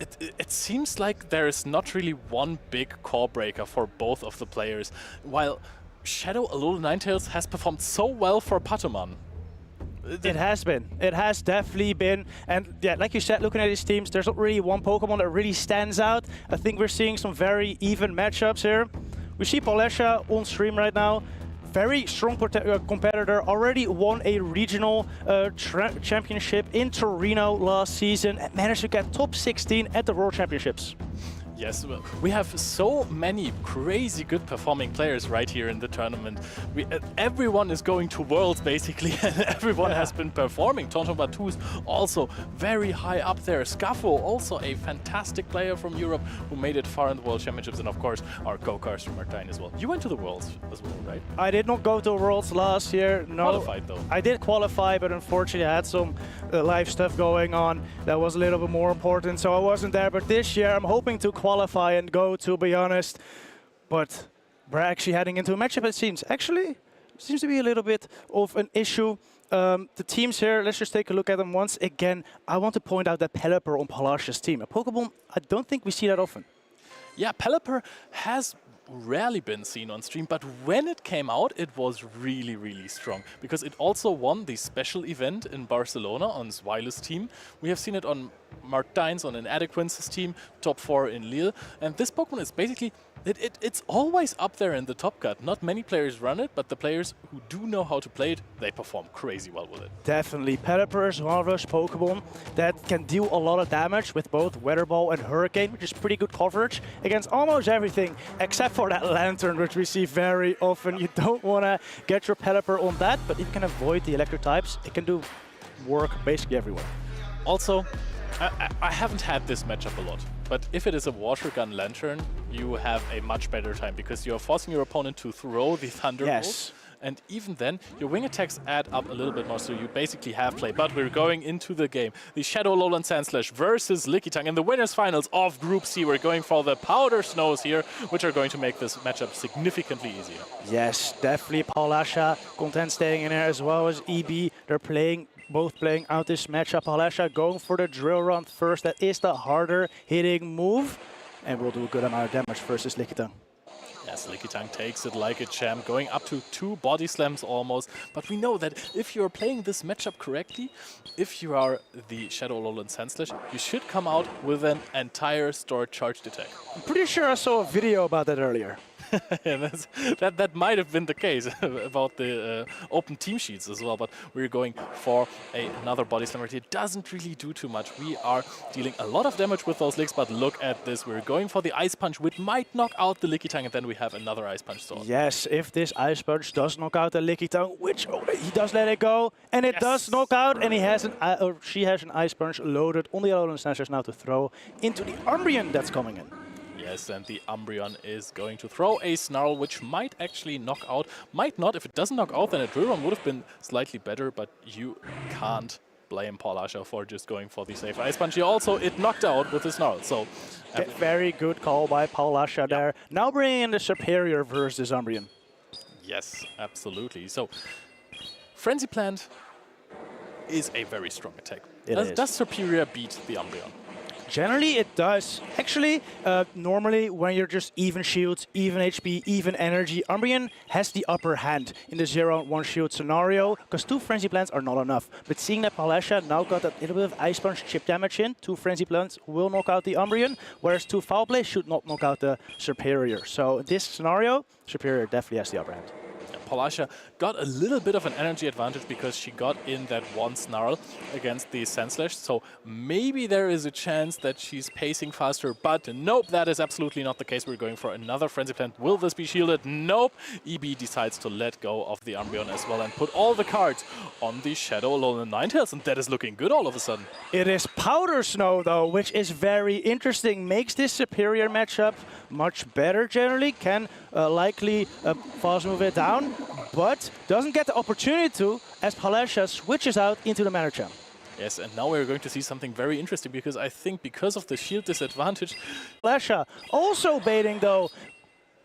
it seems like there is not really one big core breaker for both of the players, while Shadow Alolan Ninetales has performed so well for Patoman. It has been. It has definitely been. And yeah, like you said, looking at these teams, there's not really one Pokemon that really stands out. I think we're seeing some very even matchups here. We see Polesha on stream right now. Very strong competitor. Already won a regional championship in Torino last season and managed to get top 16 at the World Championships. Yes, well, we have so many crazy good performing players right here in the tournament. Everyone is going to Worlds basically, and everyone has been performing. Tonton Batu's also very high up there. Scaffo, also a fantastic player from Europe who made it far in the World Championships, and of course our Go-Karts from Martijn as well. You went to the Worlds as well, right? I did not go to Worlds last year, no. Qualified though. I did qualify, but unfortunately I had some live stuff going on that was a little bit more important, so I wasn't there. But this year I'm hoping to qualify and go, to be honest. But we're actually heading into a matchup, it seems. Actually, seems to be a little bit of an issue. The teams here, let's just take a look at them once again. I want to point out that Pelipper on Palasha's team. A Pokemon I don't think we see that often. Yeah, Pelipper has rarely been seen on stream, but when it came out, it was really, really strong, because it also won the special event in Barcelona on Zweiler's team. We have seen it on Martins on an Adequance's team, top 4 in Lille. And this Pokemon is basically, it's always up there in the top cut. Not many players run it, but the players who do know how to play it, they perform crazy well with it. Definitely. Pelipper is one of those Pokemon that can deal a lot of damage with both Weather Ball and Hurricane, which is pretty good coverage against almost everything, except for that Lantern, which we see very often. You don't want to get your Pelipper on that, but if you can avoid the electric types, it can do work basically everywhere. Also, I haven't had this matchup a lot, but if it is a Water Gun Lantern, you have a much better time because you're forcing your opponent to throw the Thunderbolt. And even then, your wing attacks add up a little bit more, so you basically have play. But we're going into the game. The Shadow Lowland Sandslash versus Lickitung in the winners finals of Group C. We're going for the Powder Snows here, which are going to make this matchup significantly easier. Yes, definitely. Paulasha content staying in there as well as EB. They're both playing out this matchup. Paulasha going for the Drill Run first. That is the harder hitting move. And will do a good amount of damage versus Lickitung. Yes, Lickitung takes it like a champ, going up to 2 body slams almost. But we know that if you're playing this matchup correctly, if you are the Shadow Lowland Sandslash, you should come out with an entire stored charged attack. I'm pretty sure I saw a video about that earlier. that might have been the case about the open team sheets as well, but we're going for another body slam right here. It doesn't really do too much. We are dealing a lot of damage with those licks, but look at this. We're going for the Ice Punch, which might knock out the Lickitung, and then we have another Ice Punch sword. Yes, if this Ice Punch does knock out the Lickitung, which he does let it go, and it does knock out, and he has she has an Ice Punch loaded on the Lowland Sandslash now to throw into the Umbreon that's coming in. Yes, and the Umbreon is going to throw a Snarl, which might actually knock out. Might not. If it doesn't knock out, then a Drill Run would have been slightly better, but you can't blame Paulasha for just going for the safe Ice Punch. Here also, it knocked out with the Snarl. So, very good call by Paulasha there. Now bringing in the Superior versus Umbreon. Yes, absolutely. So, Frenzy Plant is a very strong attack. Does Superior beat the Umbreon? Generally, it does. Actually, normally when you're just even shields, even HP, even energy, Umbreon has the upper hand in the 0-1 shield scenario, because 2 Frenzy Plants are not enough. But seeing that Paulasha now got a little bit of Ice Punch chip damage in, 2 Frenzy Plants will knock out the Umbreon, whereas 2 Foul Play should not knock out the Superior. So in this scenario, Superior definitely has the upper hand. Paulasha got a little bit of an energy advantage because she got in that 1 Snarl against the Sandslash, so maybe there is a chance that she's pacing faster, but nope, that is absolutely not the case. We're going for another Frenzy Plant. Will this be shielded? Nope. EB decides to let go of the Umbreon as well and put all the cards on the Shadow Lowland Ninetales, and that is looking good all of a sudden. It is Powder Snow though, which is very interesting. Makes this Superior matchup much better generally. Can likely fast move it down, but doesn't get the opportunity to as Paulasha switches out into the Medicham. Yes, and now we're going to see something very interesting because I think because of the shield disadvantage... Paulasha also baiting though,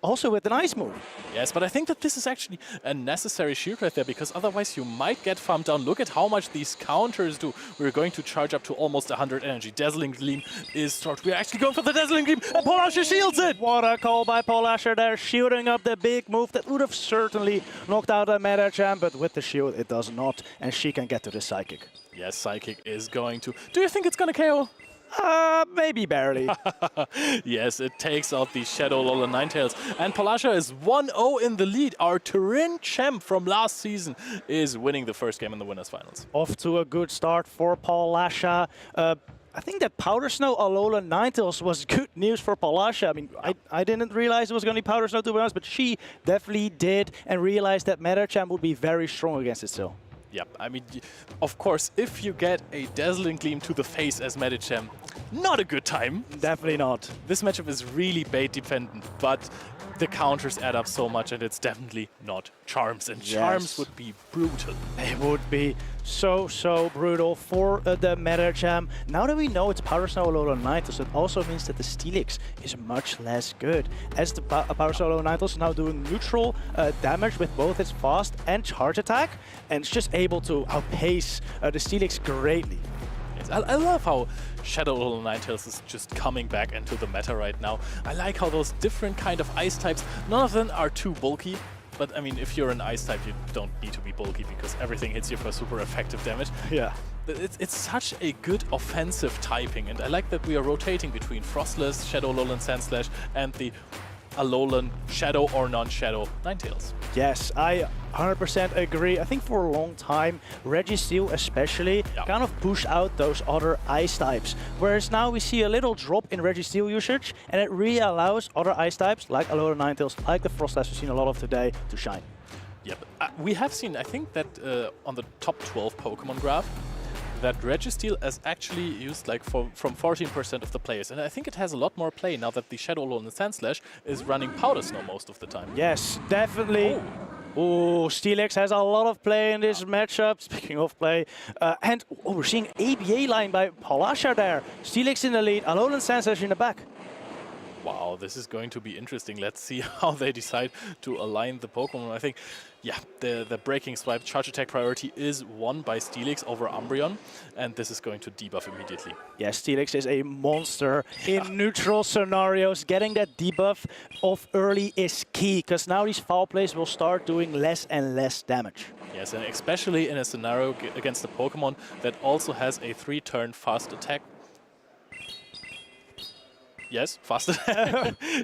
also with an Ice move. Yes, but I think that this is actually a necessary shield right there because otherwise you might get farmed down. Look at how much these counters do. We're going to charge up to almost 100 energy. Dazzling Gleam is started. We're actually going for the Dazzling Gleam and Paulasha shields it! What a call by Paulasha there, shielding up the big move that would have certainly knocked out a Medicham, but with the shield it does not, and she can get to the Psychic. Yes, Psychic is going to... Do you think it's going to KO? Maybe barely. Yes, it takes out the Shadow Lowland Ninetales. And Paulasha is 1-0 in the lead. Our Turin champ from last season is winning the first game in the winners finals. Off to a good start for Paulasha. I think that Powder Snow Alolan Ninetales was good news for Paulasha. I mean, I didn't realize it was going to be Powder Snow, to be honest, but she definitely did and realized that Medicham would be very strong against it still. Yep, I mean, of course, if you get a Dazzling Gleam to the face as Medicham, not a good time. Definitely not. This matchup is really bait dependent, but the counters add up so much and it's definitely not Charms. And Charms would be brutal. It would be so brutal for the Medicham. Now that we know it's Powder Snow Alolan Ninetales, it also means that the Steelix is much less good. As the Powder Snow Alolan Ninetales is now doing neutral damage with both its fast and charge attack, and it's just able to outpace the Steelix greatly. Yes, I love how Shadow Lowland Ninetales is just coming back into the meta right now. I like how those different kind of ice types, none of them are too bulky. But I mean, if you're an ice type, you don't need to be bulky because everything hits you for super effective damage. Yeah. But it's such a good offensive typing, and I like that we are rotating between Frostless, Shadow Alolan Sandslash, and the Alolan Shadow or non-Shadow Ninetales. Yes, I 100% agree. I think for a long time, Registeel especially kind of pushed out those other ice types. Whereas now we see a little drop in Registeel usage, and it really allows other ice types like Alolan Ninetales, like the Frostless we've seen a lot of today, to shine. Yeah, but we have seen, I think that on the top 12 Pokemon graph, that Registeel is actually used like from 14% of the players. And I think it has a lot more play now that the Shadow Alolan Sandslash is running Powder Snow most of the time. Yes, definitely. Oh, Steelix has a lot of play in this matchup, speaking of play. And we're seeing ABA line by Polasha there. Steelix in the lead, Alolan Sandslash in the back. Wow, this is going to be interesting. Let's see how they decide to align the Pokemon. I think, yeah, the Breaking Swipe Charge Attack priority is won by Steelix over Umbreon, and this is going to debuff immediately. Yeah, Steelix is a monster in neutral scenarios. Getting that debuff off early is key, because now these foul plays will start doing less and less damage. Yes, and especially in a scenario against a Pokemon that also has a 3-turn fast attack. Yes, faster.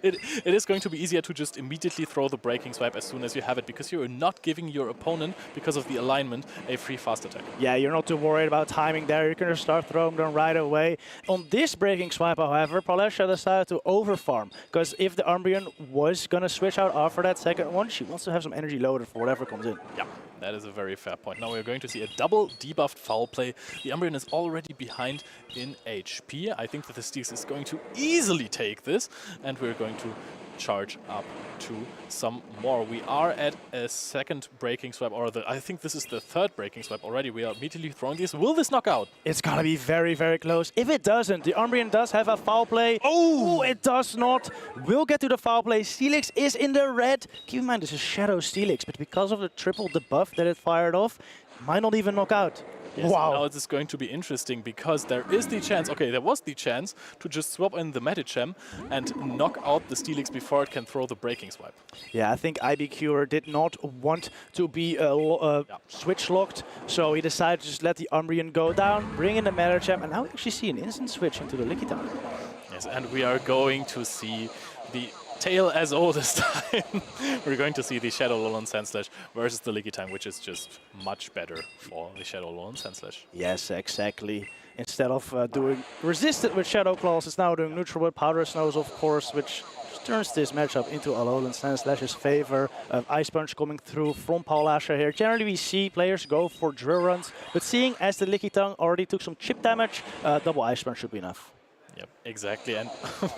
It is going to be easier to just immediately throw the Breaking Swipe as soon as you have it, because you're not giving your opponent, because of the alignment, a free fast attack. Yeah, you're not too worried about timing there. You're going to start throwing them right away. On this Breaking Swipe, however, Polasha decided to overfarm, because if the Umbreon was going to switch out after that second one, she wants to have some energy loaded for whatever comes in. Yeah, that is a very fair point. Now we're going to see a double debuffed foul play. The Umbreon is already behind in HP. I think that the Steelix is going to easily take this, and we're going to charge up to some more. We are at a second Breaking Swipe, or I think this is the third Breaking Swipe already. We are immediately throwing this. Will this knock out? It's gonna be very, very close. If it doesn't, the Umbreon does have a foul play. Oh, it does not. We'll get to the foul play. Steelix is in the red. Keep in mind, this is Shadow Steelix, but because of the triple debuff that it fired off, might not even knock out. Yes, wow. Now it's going to be interesting, because there is the chance, okay, there was the chance to just swap in the Medicham and knock out the Steelix before it can throw the Breaking Swipe. Yeah, I think IBQer did not want to be switch locked, so he decided to just let the Umbreon go down, bring in the Medicham, and now we actually see an instant switch into the Lickitung. Yes, and we are going to see the tale as old as time. We're going to see the Shadow Alolan Sandslash versus the Lickitung, which is just much better for the Shadow Alolan Sandslash. Yes, exactly. Instead of doing resisted with Shadow Claws, it's now doing neutral with Powder Snows, of course, which turns this matchup into Alolan Sandslash's favor. Ice Punch coming through from Polasha here. Generally, we see players go for drill runs, but seeing as the Lickitung already took some chip damage, double Ice Punch should be enough. Yep, exactly. And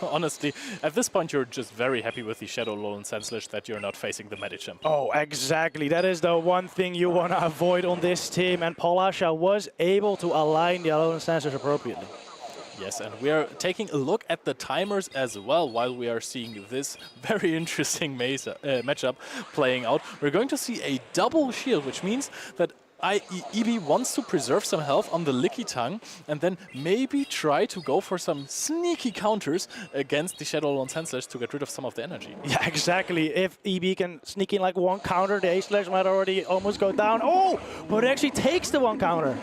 honestly, at this point, you're just very happy with the Shadow Alolan Sandslash that you're not facing the Medicham. Oh, exactly. That is the one thing you want to avoid on this team, and Polasha was able to align the Alolan Sandslash appropriately. Yes, and we are taking a look at the timers as well while we are seeing this very interesting matchup playing out. We're going to see a double shield, which means that EB wants to preserve some health on the Lickitung and then maybe try to go for some sneaky counters against the Shadow Alolan Sandslash to get rid of some of the energy. Yeah, exactly. If EB can sneak in like one counter, the A-Slash might already almost go down. Oh, but it actually takes the one counter.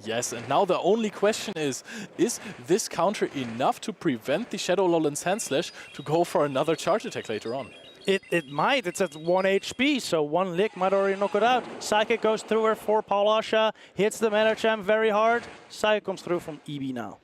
Yes, and now the only question is this counter enough to prevent the Shadow Alolan Sandslash to go for another charge attack later on? It might. It's at 1 HP, so one lick might already knock it out. Psychic goes through her for Polasha, hits the Medicham very hard. Psychic comes through from EB now.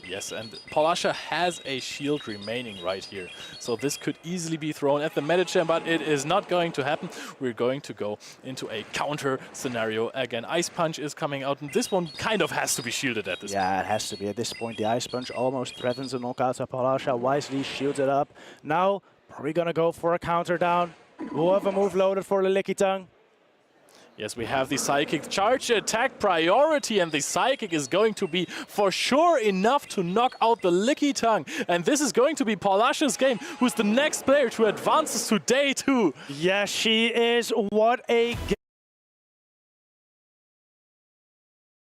Yes, and Polasha has a shield remaining right here. So this could easily be thrown at the Medicham, but it is not going to happen. We're going to go into a counter scenario. Again, Ice Punch is coming out, and this one kind of has to be shielded at this point. Yeah, it has to be. At this point, the Ice Punch almost threatens a knockout, so Polasha wisely shields it up. Now, probably gonna go for a counter down. We'll have a move loaded for the Lickitung. Yes, we have the Psychic charge attack priority, and the Psychic is going to be for sure enough to knock out the Lickitung. And this is going to be Polasha's game, who's the next player to advance to day 2. Yes, she is. What a game.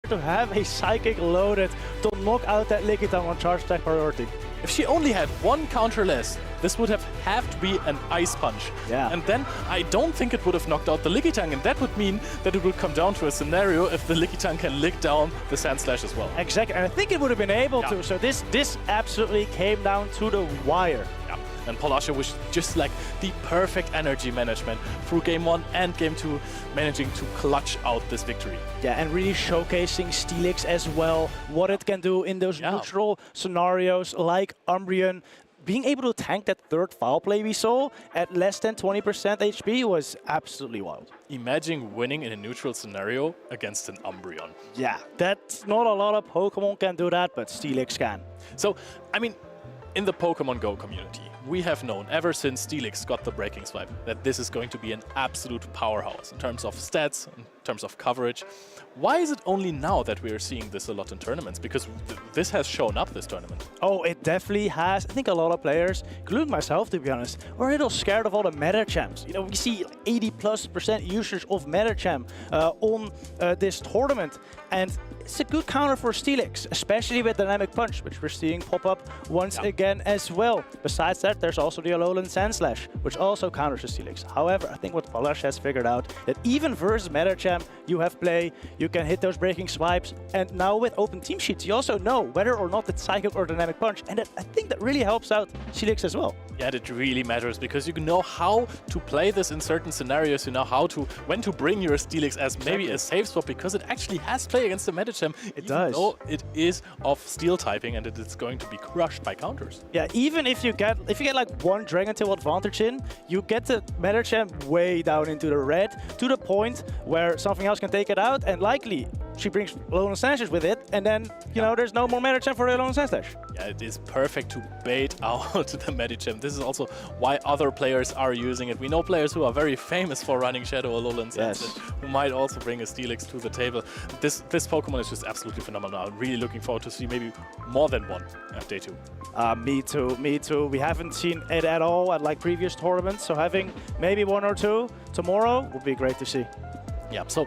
To have a Psychic loaded to knock out that Lickitung on charge attack priority. if she only had one counter less, this would have to be an ice punch. Yeah. And then I don't think it would have knocked out the Lickitung, and that would mean that it would come down to a scenario if the Lickitung can lick down the Sand Slash as well. Exactly, and I think it would have been able to. So this absolutely came down to the wire. Yeah. And Polasha was just like the perfect energy management through Game 1 and Game 2, managing to clutch out this victory. Yeah, and really showcasing Steelix as well, what it can do in those neutral scenarios like Umbreon. Being able to tank that third foul play we saw at less than 20% HP was absolutely wild. Imagine winning in a neutral scenario against an Umbreon. Yeah, that's not a lot of Pokemon can do that, but Steelix can. So, I mean, in the Pokemon Go community, we have known ever since Steelix got the Breaking Swipe that this is going to be an absolute powerhouse in terms of stats, in terms of coverage. Why is it only now that we are seeing this a lot in tournaments? Because this has shown up this tournament. Oh, it definitely has. I think a lot of players, including myself to be honest, were a little scared of all the Metachams. You know, we see 80+% usage of Metacham on this tournament. And it's a good counter for Steelix, especially with Dynamic Punch, which we're seeing pop up once again as well. Besides that, there's also the Alolan Sand Slash, which also counters the Steelix. However, I think what Polasha has figured out, that even versus Metacham, you have play, you can hit those breaking swipes, and now with open team sheets, you also know whether or not it's Psychic or Dynamic Punch, and I think that really helps out Steelix as well. Yeah, it really matters because you know how to play this in certain scenarios. You know when to bring your Steelix as maybe a safe swap because it actually has play against the Metacham. It does. Though it is of steel typing and it is going to be crushed by counters. Yeah, even if you get like one Dragon Tail advantage in, you get the Metacham way down into the red to the point where something else can take it out, and likely she brings Alolan Sand Slash with it, and then you know there's no more Metacham for Alolan Sand Slash. Yeah, it is perfect to bait out the Medicham. This is also why other players are using it. We know players who are very famous for running Shadow Alolan Sand Slash, who might also bring a Steelix to the table. This Pokemon is just absolutely phenomenal. I'm really looking forward to see maybe more than one at Day 2. Me too. We haven't seen it at all at like previous tournaments, so having maybe one or two tomorrow would be great to see. Yeah, so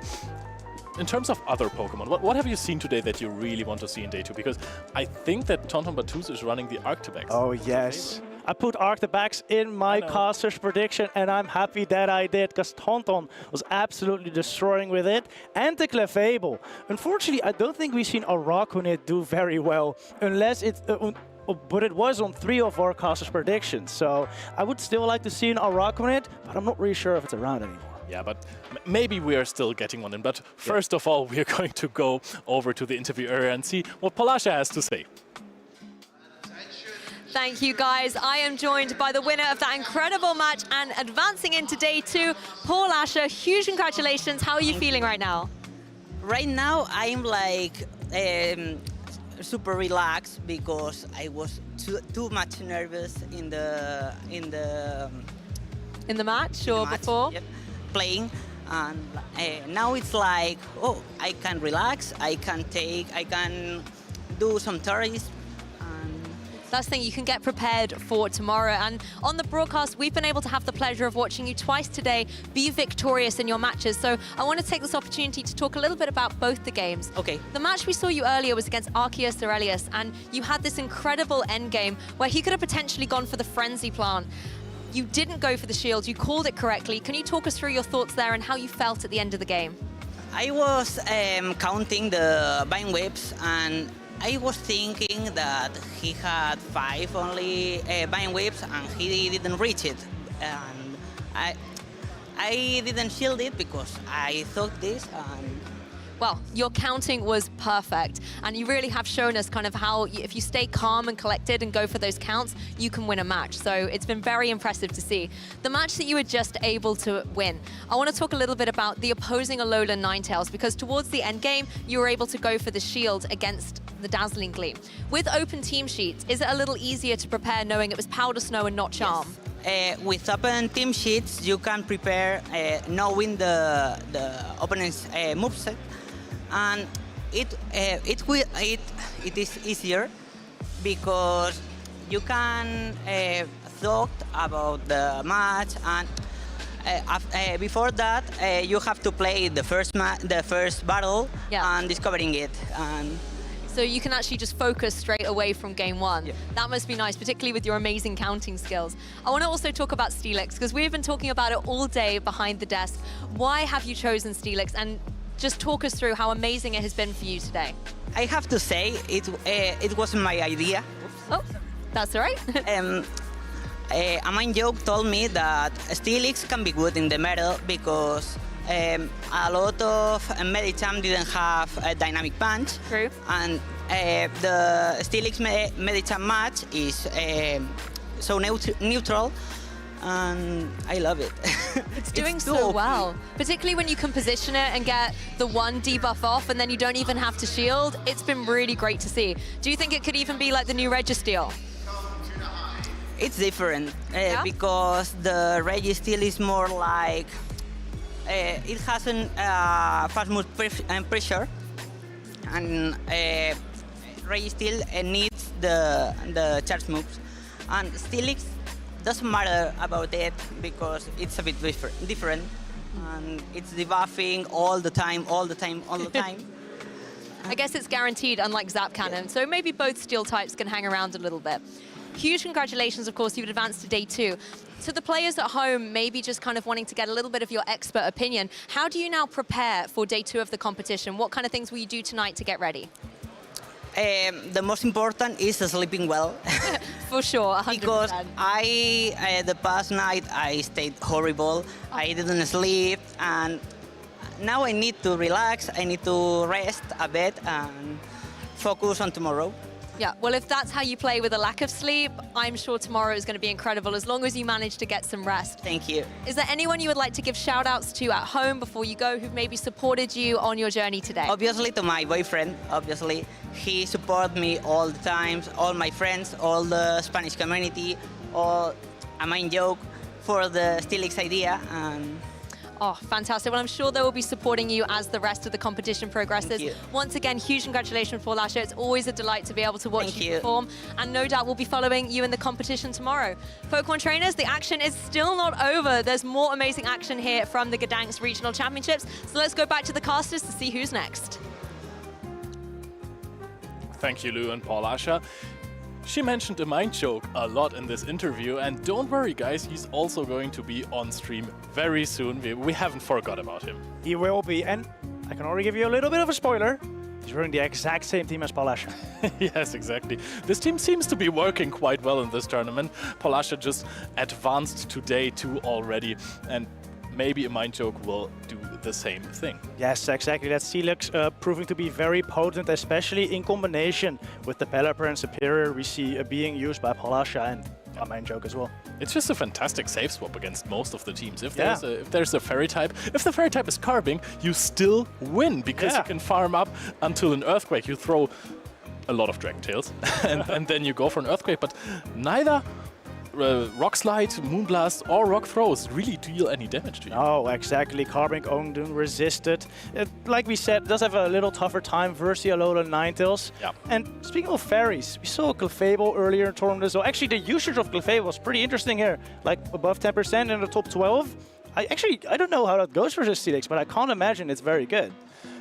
in terms of other Pokemon, what have you seen today that you really want to see in Day 2? Because I think that Tonton Batus is running the Arctibax. Oh, yes. I put Arctibax in my caster's prediction, and I'm happy that I did, because Tonton was absolutely destroying with it. And the Clefable. Unfortunately, I don't think we've seen a Araquanid do very well, unless it's... but it was on 3 of our caster's predictions, so I would still like to see an Araquanid, but I'm not really sure if it's around anymore. Yeah, but maybe we are still getting one in. But first of all, we are going to go over to the interview area and see what Polasha has to say. Thank you, guys. I am joined by the winner of that incredible match and advancing into Day 2, Polasha. Huge congratulations. How are you feeling right now? Right now, I'm like super relaxed because I was too much nervous in the match or before. Yep. Playing, and now it's like, oh, I can relax, I can do some turrets. That's the thing, you can get prepared for tomorrow. And on the broadcast, we've been able to have the pleasure of watching you twice today be victorious in your matches. So I want to take this opportunity to talk a little bit about both the games. Okay. The match we saw you earlier was against Arceus Aurelius, and you had this incredible end game where he could have potentially gone for the Frenzy Plant. You didn't go for the shield, you called it correctly. Can you talk us through your thoughts there and how you felt at the end of the game? I was counting the Vine Whips, and I was thinking that he had 5 only Vine Whips and he didn't reach it. And I didn't shield it because I thought this. And well, your counting was perfect, and you really have shown us kind of how if you stay calm and collected and go for those counts, you can win a match. So it's been very impressive to see. The match that you were just able to win, I want to talk a little bit about the opposing Alolan Ninetales, because towards the end game, you were able to go for the shield against the Dazzling Gleam. With open team sheets, is it a little easier to prepare knowing it was Powder Snow and not Charm? Yes. With open team sheets, you can prepare knowing the opponent's moveset. And it is easier because you can talk about the match, and before that you have to play the first battle and discovering it. And So you can actually just focus straight away from game one. Yeah. That must be nice, particularly with your amazing counting skills. I want to also talk about Steelix, because we've been talking about it all day behind the desk. Why have you chosen Steelix? And just talk us through how amazing it has been for you today. I have to say, it wasn't my idea. Oh, that's all right. A main joke told me that Steelix can be good in the metal because a lot of Medicham didn't have a dynamic punch. True. And the Steelix Medicham match is so neutral, and I love it. It's doing so well, particularly when you can position it and get the one debuff off and then you don't even have to shield. It's been really great to see. Do you think it could even be like the new Registeel? It's different because the Registeel is more like it has a fast move pressure, and Registeel needs the charge moves, and Steelix doesn't matter about it because it's a bit different, and it's debuffing all the time. I guess it's guaranteed, unlike Zap Cannon, so maybe both steel types can hang around a little bit. Huge congratulations, of course, you've advanced to day 2. To the players at home, maybe just kind of wanting to get a little bit of your expert opinion, how do you now prepare for day 2 of the competition? What kind of things will you do tonight to get ready? The most important is sleeping well. For sure, 100%. Because the past night, I stayed horrible. I didn't sleep, and now I need to relax. I need to rest a bit and focus on tomorrow. Yeah, well, if that's how you play with a lack of sleep, I'm sure tomorrow is going to be incredible as long as you manage to get some rest. Thank you. Is there anyone you would like to give shout-outs to at home before you go who've maybe supported you on your journey today? Obviously to my boyfriend, obviously. He supports me all the time, all my friends, all the Spanish community, all a main joke for the Steelix idea. And oh, fantastic. Well, I'm sure they will be supporting you as the rest of the competition progresses. Once again, huge congratulations for Lasha. It's always a delight to be able to watch you perform. And no doubt we'll be following you in the competition tomorrow. Pokemon trainers, the action is still not over. There's more amazing action here from the Gdańsk Regional Championships. So let's go back to the casters to see who's next. Thank you, Lou and Paul Asha. She mentioned a mind joke a lot in this interview, and don't worry guys, he's also going to be on stream very soon. We haven't forgot about him. He will be, and I can already give you a little bit of a spoiler. He's running the exact same team as Paul Asha. Yes, exactly. This team seems to be working quite well in this tournament. Paul Asha just advanced to day 2 already, and maybe a mind joke will do the same thing. Yes, exactly. That Steelix proving to be very potent, especially in combination with the Pelipper and Superior we see being used by Paul Asha and a mind joke as well. It's just a fantastic save swap against most of the teams. If there's a fairy type, if the fairy type is Carbink, you still win because you can farm up until an Earthquake. You throw a lot of Dragon Tails and then you go for an Earthquake, but neither Rock Slide, Moonblast or Rock Throws really deal any damage to you. Oh, exactly. Carbink only resisted. Like we said, it does have a little tougher time versus the Alola Ninetales. Yeah. And speaking of fairies, we saw Clefable earlier in tournament. So actually the usage of Clefable was pretty interesting here. Like above 10% in the top 12. I don't know how that goes versus Steelix, but I can't imagine it's very good.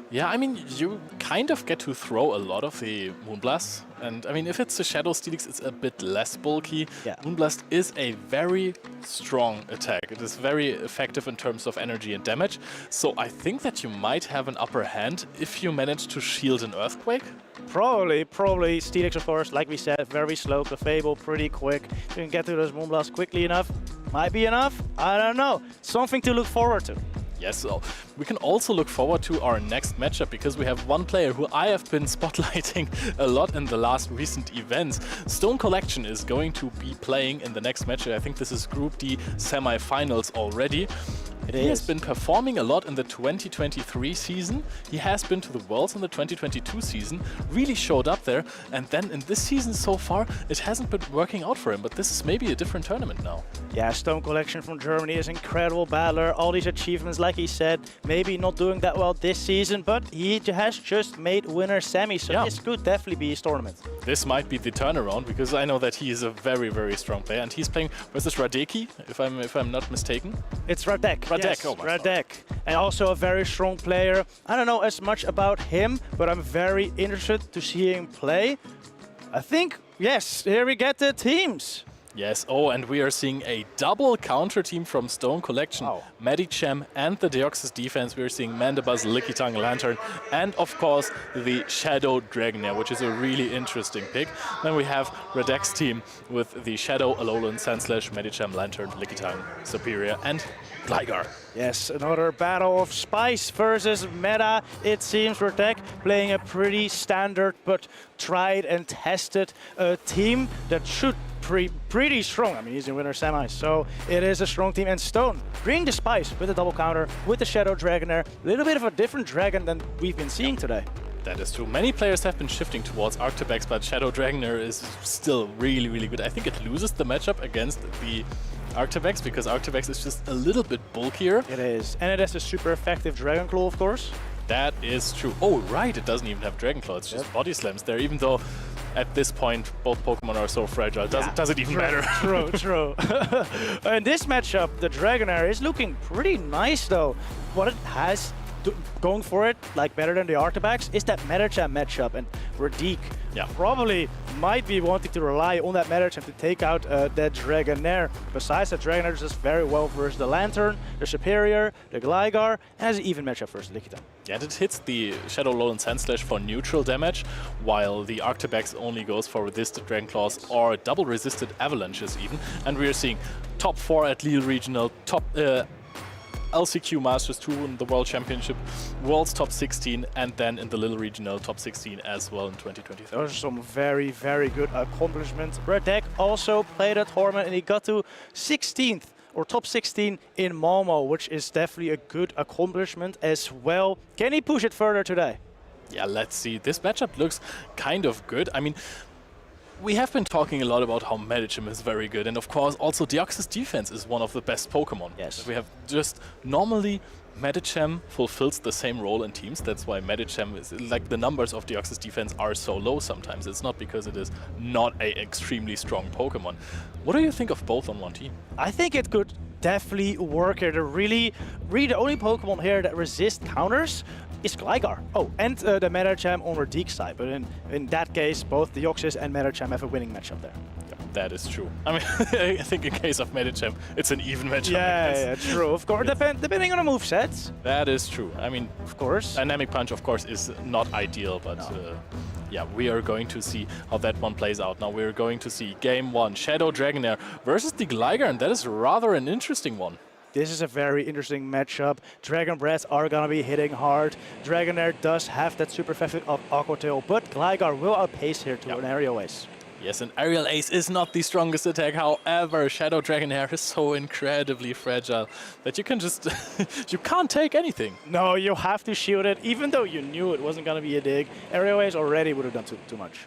Yeah, I mean, you kind of get to throw a lot of the Moonblast. And I mean, if it's a Shadow Steelix, it's a bit less bulky. Yeah. Moonblast is a very strong attack. It is very effective in terms of energy and damage. So I think that you might have an upper hand if you manage to shield an Earthquake. Probably Steelix, of course, like we said, very slow. Clefable, pretty quick. You can get to those Moonblast quickly enough. Might be enough. I don't know. Something to look forward to. Yes, so we can also look forward to our next matchup because we have one player who I have been spotlighting a lot in the last recent events. Stone Collection is going to be playing in the next match. I think this is Group D semi-finals already. He has been performing a lot in the 2023 season. He has been to the Worlds in the 2022 season, really showed up there. And then in this season so far, it hasn't been working out for him. But this is maybe a different tournament now. Yeah, Stone Collection from Germany is an incredible battler. All these achievements, like he said, maybe not doing that well this season, but he has just made winner semi. So this could definitely be his tournament. This might be the turnaround because I know that he is a very, very strong player. And he's playing versus Radeki, if I'm not mistaken. It's Radek. Radek. Yes, Oh my Radek. And also a very strong player. I don't know as much about him, but I'm very interested to see him play. I think, yes, here we get the teams. Yes, oh, and we are seeing a double counter team from Stone Collection. Wow. Medicem and the Deoxys defense. We're seeing Mandibuzz, Lickitung, Lantern, and of course the Shadow Dragonair, which is a really interesting pick. Then we have Radek's team with the Shadow, Alolan, Sandslash, Medicem, Lantern, Lickitung, Superior, and Gligar. Yes, another battle of Spice versus Meta. It seems Radek playing a pretty standard but tried and tested team that should pretty strong. I mean, he's in winner semis, so it is a strong team. And Stone bring the Spice with the double counter, with the Shadow Dragonair. A little bit of a different dragon than we've been seeing today. That is true. Many players have been shifting towards Arctibex, but Shadow Dragonair is still really, really good. I think it loses the matchup against the Arctibex because Arctibex is just a little bit bulkier. It is. And it has a super effective Dragon Claw, of course. That is true. Oh, right. It doesn't even have Dragon Claw. It's just Body Slams there, even though at this point both Pokemon are so fragile. Does it even matter? True. In this matchup, the Dragonair is looking pretty nice, though. What it has going for it, like better than the Arctibex, is that Metachamp matchup. And Radek probably might be wanting to rely on that Metachamp to take out that Dragonair. Besides, the Dragonair is just very well versus the Lantern, the Superior, the Gligar, and has an even matchup versus Lickitung. Yeah, it hits the Shadow Alolan Sandslash for neutral damage, while the Arctibex only goes for resisted Dragon Claws or double resisted Avalanches even. And we are seeing top 4 at Lille Regional, top LCQ Masters 2 in the World Championship, World's top 16, and then in the Lille Regional top 16 as well in 2023. Those are some very, very good accomplishments. Radek also played at tournament and he got to 16th or top 16 in Malmo, which is definitely a good accomplishment as well. Can he push it further today? Yeah, let's see. This matchup looks kind of good. I mean, we have been talking a lot about how Medicem is very good, and of course also Deoxys defense is one of the best Pokemon. Yes. We have just normally Medicem fulfills the same role in teams. That's why Medicem is like the numbers of Deoxys defense are so low sometimes. It's not because it is not an extremely strong Pokemon. What do you think of both on one team? I think it could definitely work here. The only Pokemon here that resist counters is Gligar. Oh, and the Metachamp on Radek's side. But in that case, both Deoxys and Metachamp have a winning matchup there. That is true. I mean, I think in case of Medicem, it's an even matchup. Yeah, true. Of course, depending on the movesets. That is true. I mean, of course. Dynamic Punch, of course, is not ideal, but yeah, we are going to see how that one plays out. Now we're going to see Game 1, Shadow Dragonair versus the Gligar, and that is rather an interesting one. This is a very interesting matchup. Dragon Breaths are going to be hitting hard. Dragonair does have that super effective Aqua Tail, but Gligar will outpace here to an Aerial Ace. Yes, an Aerial Ace is not the strongest attack. However, Shadow Dragonair is so incredibly fragile that you can just you can't take anything. No, you have to shield it, even though you knew it wasn't going to be a dig. Aerial Ace already would have done too much.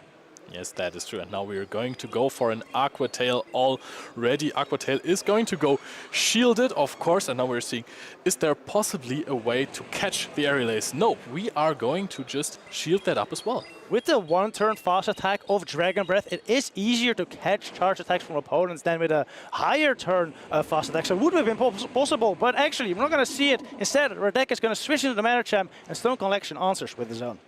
Yes, that is true. And now we are going to go for an Aqua Tail already. Aqua Tail is going to go shielded, of course. And now we're seeing, is there possibly a way to catch the Aerial Ace? No, we are going to just shield that up as well. With the one-turn fast attack of Dragon Breath, it is easier to catch charge attacks from opponents than with a higher turn fast attack. So it would have been possible, but actually, we're not going to see it. Instead, Radek is going to switch into the Metachamp, and Stone Collection answers with his own.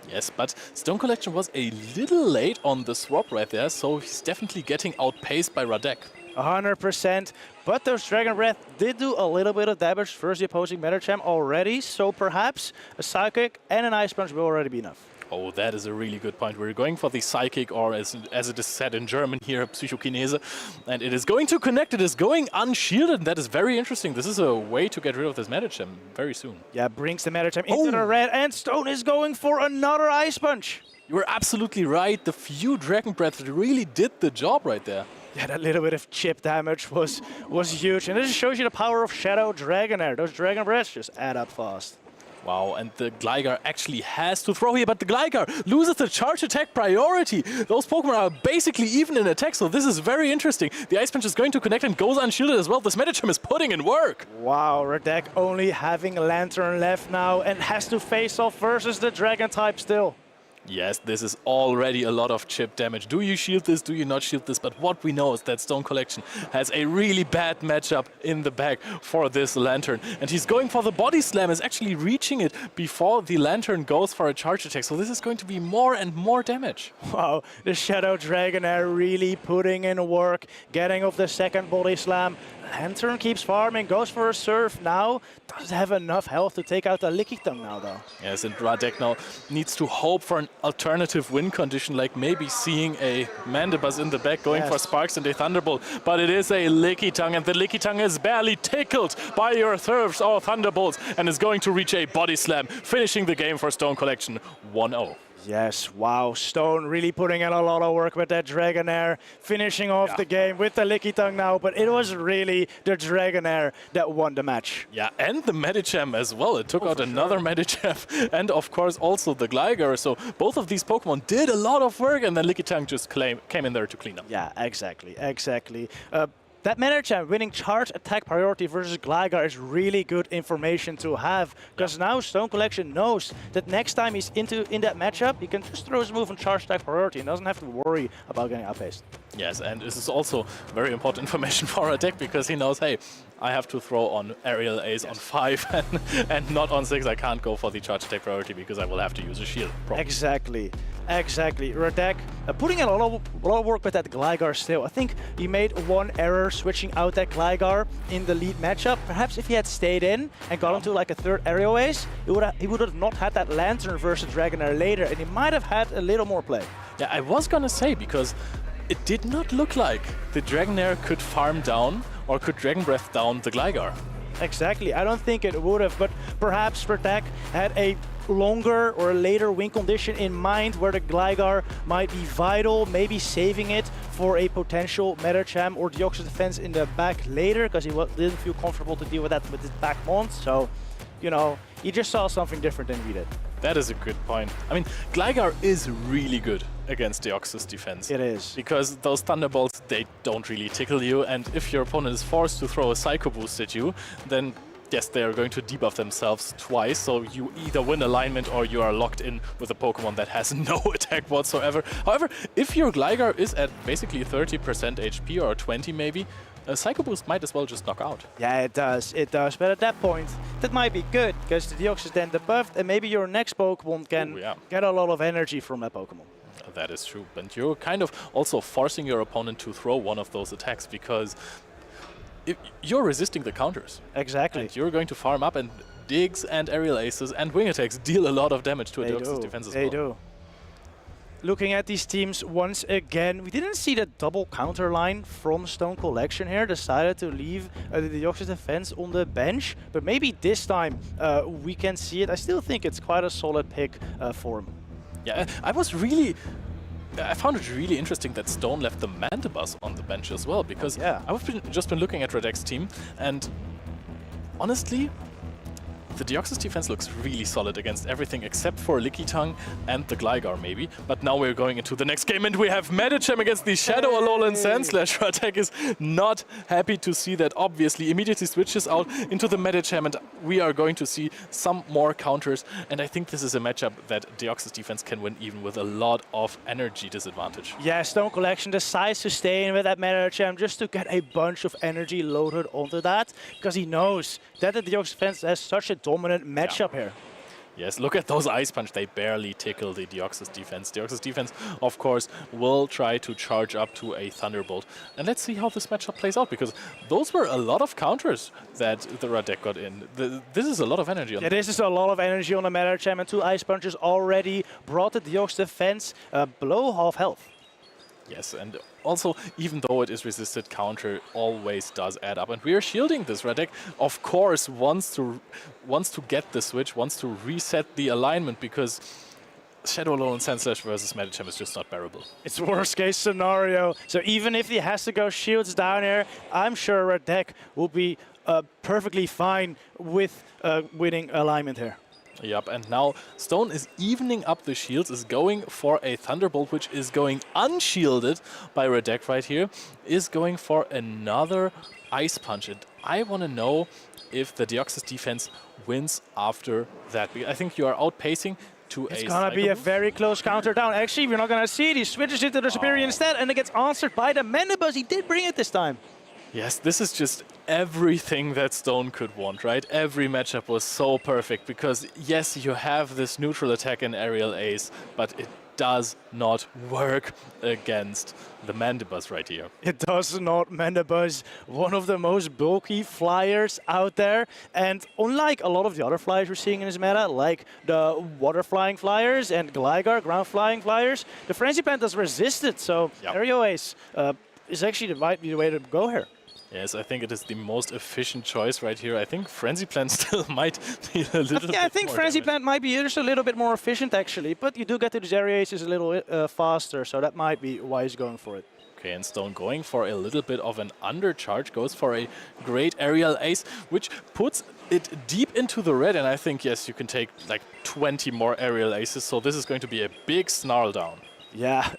Yes, but Stone Collection was a little late on the swap right there, so he's definitely getting outpaced by Radek. 100%, but those Dragon Breath did do a little bit of damage versus the opposing Metachamp already, so perhaps a Psychic and an Ice Punch will already be enough. Oh, that is a really good point. We're going for the Psychic, or as it is said in German here, Psychokinese, and it is going to connect. It is going unshielded, and that is very interesting. This is a way to get rid of this Metachamp very soon. Yeah, brings the Metachamp into the red, and Stone is going for another Ice Punch. You were absolutely right. The few Dragon Breath really did the job right there. Yeah, that little bit of chip damage was huge, and this shows you the power of Shadow Dragonair. Those Dragon Breaths just add up fast. Wow, and the Gligar actually has to throw here, but the Gligar loses the charge attack priority. Those Pokemon are basically even in attack, so this is very interesting. The Ice Punch is going to connect and goes unshielded as well. This Metachamp is putting in work. Wow, Radek only having Lantern left now and has to face off versus the Dragon type still. Yes, this is already a lot of chip damage. Do you shield this? Do you not shield this? But what we know is that Stone Collection has a really bad matchup in the back for this Lantern. And he's going for the body slam, is actually reaching it before the Lantern goes for a charge attack. So this is going to be more and more damage. Wow, the Shadow Dragonair really putting in work, getting off the second body slam. Lantern keeps farming, goes for a surf now. Doesn't have enough health to take out the Lickitung now, though. Yes, and Radek now needs to hope for an alternative win condition, like maybe seeing a Mandibuzz in the back going for Sparks and a Thunderbolt. But it is a Lickitung, and the Lickitung is barely tickled by your Surfs or Thunderbolts and is going to reach a body slam, finishing the game for Stone Collection 1-0. Yes, wow, Stone really putting in a lot of work with that Dragonair, finishing off the game with the Lickitung now, but it was really the Dragonair that won the match. Yeah, and the Medicham as well. It took out another Medicham and, of course, also the Gligar. So both of these Pokemon did a lot of work, and then Lickitung just came in there to clean up. Yeah, exactly. That Medicham winning charge attack priority versus Gligar is really good information to have, because now Stone Collection knows that next time he's in that matchup, he can just throw his move on charge attack priority and doesn't have to worry about getting outpaced. Yes, and this is also very important information for our deck, because he knows, hey, I have to throw on Aerial Ace on 5 and not on 6. I can't go for the charge attack priority because I will have to use a shield. Exactly. Radek putting in a lot of work with that Gligar still. I think he made one error switching out that Gligar in the lead matchup. Perhaps if he had stayed in and got into like a third Aerial Ace, he would have not had that Lantern versus Dragonair later, and he might have had a little more play. Yeah, I was gonna say, because it did not look like the Dragonair could farm down or could Dragon Breath down the Gligar. Exactly, I don't think it would have, but perhaps Radek had a longer or later win condition in mind where the Gligar might be vital, maybe saving it for a potential Medicham or Deoxys defense in the back later, because he didn't feel comfortable to deal with that with his back mount. So, you know, he just saw something different than we did. That is a good point. I mean, Gligar is really good against Deoxys defense. It is. Because those Thunderbolts, they don't really tickle you, and if your opponent is forced to throw a Psycho Boost at you, then yes, they are going to debuff themselves twice, so you either win alignment or you are locked in with a Pokemon that has no attack whatsoever. However, if your Gligar is at basically 30% HP or 20 maybe, a Psycho Boost might as well just knock out. Yeah, it does. But at that point, that might be good, because the Deoxys then debuffed, and maybe your next Pokemon can get a lot of energy from that Pokemon. That is true. And you're kind of also forcing your opponent to throw one of those attacks, because you're resisting the counters. Exactly. And you're going to farm up, and Digs and Aerial Aces and Wing Attacks deal a lot of damage to a Deoxys defense as well. They do. Looking at these teams once again, we didn't see the double counter line from Stone Collection here. Decided to leave the Deoxys defense on the bench, but maybe this time we can see it. I still think it's quite a solid pick for him. Yeah, I found it really interesting that Stone left the Mandibuzz on the bench as well, because I've just been looking at Radek's team, and honestly, the Deoxys defense looks really solid against everything except for Lickitung and the Gligar maybe. But now we're going into the next game, and we have Medicham against the Shadow Alolan Sandslash. Radek is not happy to see that, obviously. Immediately switches out into the Medicham, and we are going to see some more counters. And I think this is a matchup that Deoxys defense can win even with a lot of energy disadvantage. Yeah, Stone Collection decides to stay in with that Medicham just to get a bunch of energy loaded onto that, because he knows that the Deoxys defense has such a dominant matchup here. Yes, look at those Ice Punch. They barely tickle the Deoxys defense. Deoxys defense, of course, will try to charge up to a Thunderbolt. And let's see how this matchup plays out, because those were a lot of counters that the Radek got in. This is a lot of energy on this is a lot of energy on the Medicham, and 2 Ice Punches already brought the Deoxys defense below half health. Yes, and also, even though it is resisted, counter always does add up. And we are shielding this. Radek, of course, wants to get the switch, wants to reset the alignment, because Shadow Alolan Sandslash versus Medicham is just not bearable. It's worst case scenario. So even if he has to go shields down here, I'm sure Radek will be perfectly fine with winning alignment here. Yep, and now Stone is evening up the shields, is going for a Thunderbolt, which is going unshielded by Radek right here, is going for another Ice Punch. And I want to know if the Deoxys defense wins after that. I think you are outpacing to It's a gonna be a cycle. very close counter down. Actually, we're not gonna see it. He switches into the superior instead, and it gets answered by the Mandibus. He did bring it this time. Yes, this is just everything that Stone could want, right? Every matchup was so perfect because, yes, you have this neutral attack in aerial ace, but it does not work against the Mandibus right here. It does not. Mandibus, one of the most bulky flyers out there. And unlike a lot of the other flyers we're seeing in this meta, like the water flying flyers and Gligar, ground flying flyers, the Frenzy Plant does resist it. So aerial ace is actually might be the way to go here. Yes, I think it is the most efficient choice right here. I think Frenzy Plant still might need a little bit Yeah, I think more Frenzy damage. Plant might be just a little bit more efficient, actually. But you do get to these area aces a little faster, so that might be why he's going for it. Okay, and Stone going for a little bit of an undercharge, goes for a great aerial ace, which puts it deep into the red. And I think, yes, you can take like 20 more aerial aces, so this is going to be a big snarl down. Yeah,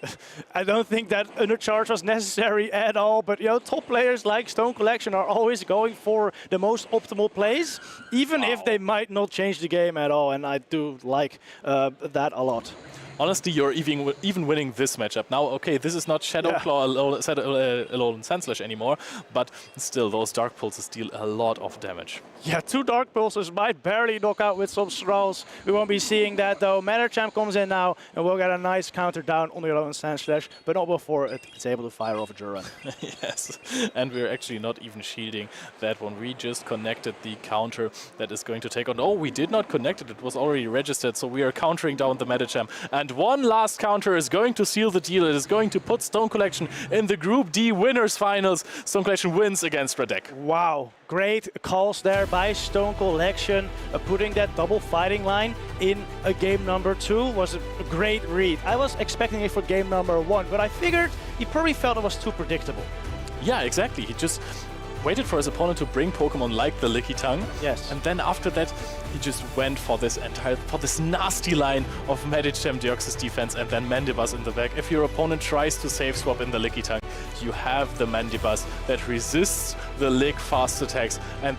I don't think that undercharge was necessary at all, but you know, top players like Stone Collection are always going for the most optimal plays, even if they might not change the game at all, and I do like that a lot. Honestly, you're even winning this matchup. Now, okay, this is not Shadow Claw alone Sandslash anymore, but still, those Dark Pulses deal a lot of damage. Yeah, 2 Dark Pulses might barely knock out with some Snarls. We won't be seeing that though. Champ comes in now, and we'll get a nice counter down on the alone Sandslash, but not before it's able to fire off a Duran. Yes, and we're actually not even shielding that one. We just connected the counter that is going to take on. Oh, we did not connect it. It was already registered, so we are countering down the Medicham. And one last counter is going to seal the deal. It is going to put Stone Collection in the Group D winners finals. Stone Collection wins against Radek. Wow, great calls there by Stone Collection. Putting that double fighting line in a game number 2 was a great read. I was expecting it for game number 1, but I figured he probably felt it was too predictable. Yeah, exactly. He just waited for his opponent to bring Pokemon like the Licky Tongue. Yes. And then after that, he just went for this nasty line of Medicham Deoxys defense and then Mandibus in the back. If your opponent tries to save swap in the Licky Tongue, you have the Mandibus that resists the Lick fast attacks, and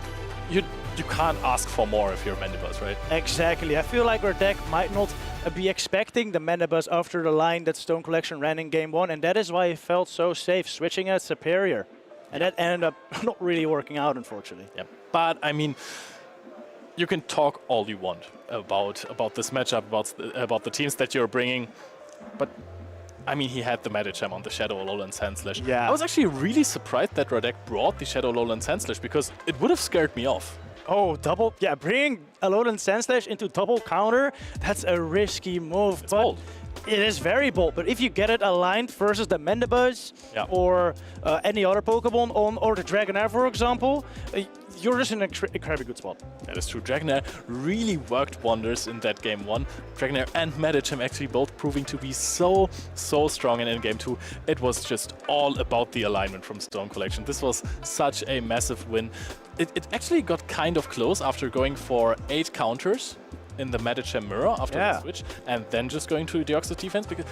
you can't ask for more if you're Mandibus, right? Exactly. I feel like our deck might not be expecting the Mandibus after the line that Stone Collection ran in game 1, and that is why it felt so safe, switching at Superior. And that ended up not really working out, unfortunately. Yeah, but I mean, you can talk all you want about this matchup, about the teams that you're bringing, but I mean, he had the Medicham on the Shadow Alolan Sandslash. Yeah. I was actually really surprised that Radek brought the Shadow Alolan Sandslash because it would have scared me off. Oh, double, yeah, bringing Alolan Sandslash into double counter, that's a risky move. It's bold. It is very bold, but if you get it aligned versus the Mandibus or any other Pokemon or the Dragonair, for example, you're just in an incredibly good spot. That is true. Dragonair really worked wonders in that game 1. Dragonair and Medicham actually both proving to be so strong in game 2. It was just all about the alignment from Stone Collection. This was such a massive win. It actually got kind of close after going for 8 counters in the Medicham mirror after the switch, and then just going to Deoxys defense, because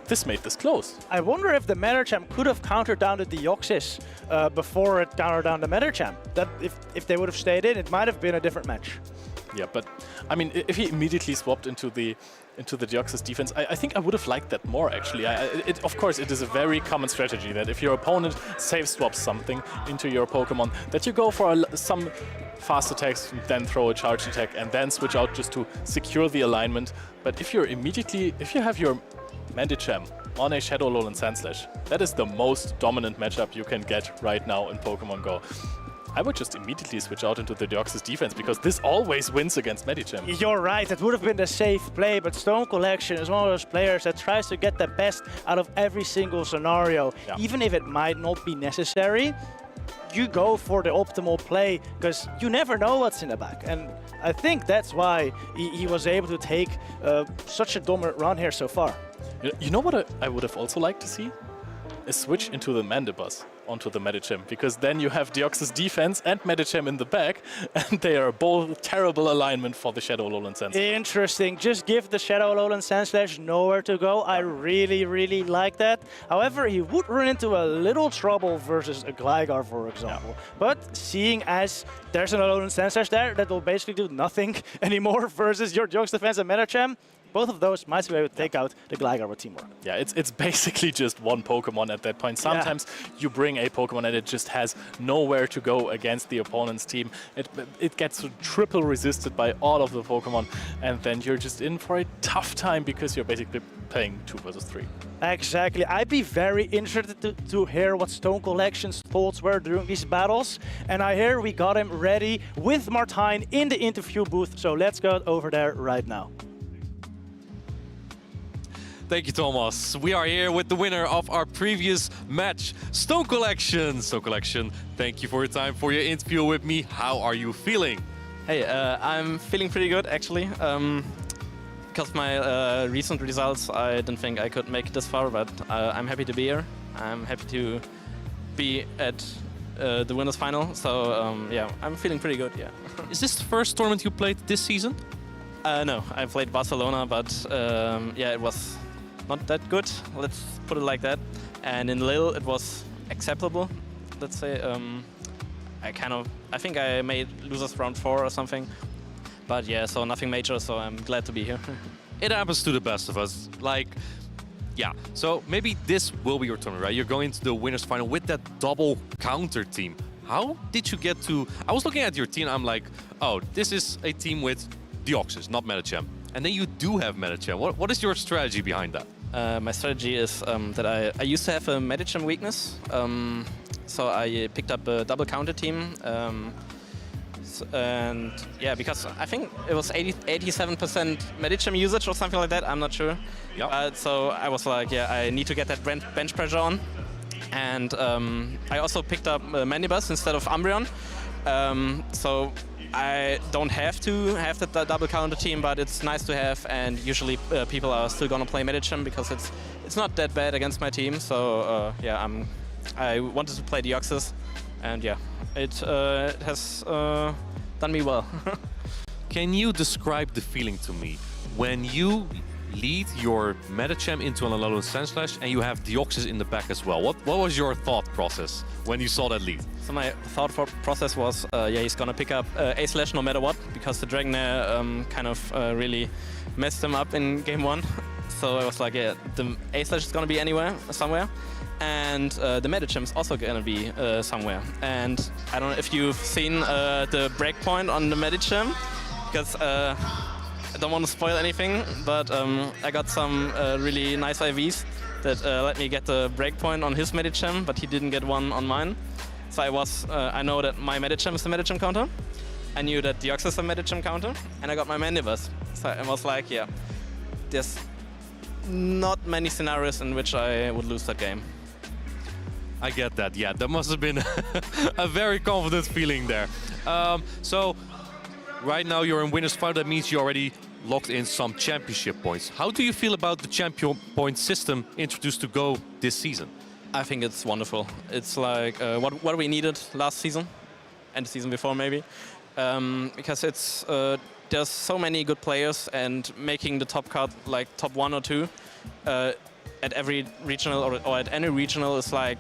this made this close. I wonder if the Medicham could have countered down the Deoxys before it countered down the Medicham. That if they would have stayed in, it might have been a different match. Yeah, but I mean, if he immediately swapped into the Deoxys defense, I think I would have liked that more, actually. Of course, it is a very common strategy that if your opponent save swaps something into your Pokemon, that you go for some fast attacks, then throw a charge attack, and then switch out just to secure the alignment. But if you have your Medicham on a Shadow Alolan Sandslash, that is the most dominant matchup you can get right now in Pokemon Go. I would just immediately switch out into the Deoxys defense, because this always wins against Medicham. You're right, it would have been the safe play, but Stone Collection is one of those players that tries to get the best out of every single scenario. Yeah. Even if it might not be necessary, you go for the optimal play, because you never know what's in the back. And I think that's why he was able to take such a dominant run here so far. You know what I would have also liked to see? A switch into the Mandibus onto the Medicham, because then you have Deoxys defense and Medicham in the back, and they are both terrible alignment for the Shadow Alolan Sandslash. Interesting. Just give the Shadow Alolan Sandslash nowhere to go. I really like that. However, he would run into a little trouble versus a Gligar, for example. Yeah. But seeing as there's an Alolan Sandslash there that will basically do nothing anymore versus your Deoxys defense and Medicham, both of those might be able to take out the Gligar with teamwork. Yeah, it's basically just one Pokemon at that point. Sometimes you bring a Pokemon and it just has nowhere to go against the opponent's team. It gets triple resisted by all of the Pokemon, and then you're just in for a tough time because you're basically playing 2 versus 3. Exactly. I'd be very interested to hear what Stone Collection's thoughts were during these battles. And I hear we got him ready with Martijn in the interview booth. So let's go over there right now. Thank you, Thomas. We are here with the winner of our previous match, Stone Collection. Stone Collection, thank you for your time, for your interview with me. How are you feeling? Hey, I'm feeling pretty good, actually. Because my recent results, I didn't think I could make it this far, but I'm happy to be here. I'm happy to be at the winners final. So yeah, I'm feeling pretty good. Yeah. Is this the first tournament you played this season? No, I played Barcelona, but yeah, it was not that good. Let's put it like that. And in Lille, it was acceptable. Let's say I think I made losers round 4 or something. But yeah, so nothing major, so I'm glad to be here. It happens to the best of us. Like, yeah, so maybe this will be your tournament, right? You're going to the winners final with that double counter team. How did you get to... I was looking at your team, I'm like, oh, this is a team with Deoxys, not Medicham. And then you do have Medicham. What is your strategy behind that? My strategy is that I used to have a Medicham weakness. So I picked up a double counter team. And yeah, because I think it was 87% Medicham usage or something like that, I'm not sure. Yep. So I was like, yeah, I need to get that bench pressure on. And I also picked up Mandibuzz instead of Umbreon. So I don't have to have the double counter team, but it's nice to have, and usually people are still gonna play Medicham because it's not that bad against my team. So yeah, I wanted to play Deoxys, and yeah, it has done me well. Can you describe the feeling to me when you lead your Medicham into an Alolan Sandslash and you have Deoxys in the back as well? What was your thought process when you saw that lead? So my thought process was, yeah, he's gonna pick up A-Slash no matter what, because the Dragonair kind of really messed him up in game 1. So I was like, yeah, the A-Slash is gonna be somewhere. And the Medicham is also gonna be somewhere. And I don't know if you've seen the breakpoint on the Medicham, because I don't want to spoil anything, but I got some really nice IVs that let me get the breakpoint on his Medicham, but he didn't get one on mine. So I know that my Medicham is the Medicham counter. I knew that Deoxys is the Medicham counter, and I got my Mandibuzz. So I was like, yeah, there's not many scenarios in which I would lose that game. I get that, yeah. That must have been a very confident feeling there. So right now you're in winner's final. That means you already locked in some championship points. How do you feel about the champion point system introduced to Go this season? I think it's wonderful. It's like what we needed last season and the season before maybe, because it's there's so many good players, and making the top cut like top 1 or 2 at every regional or at any regional is like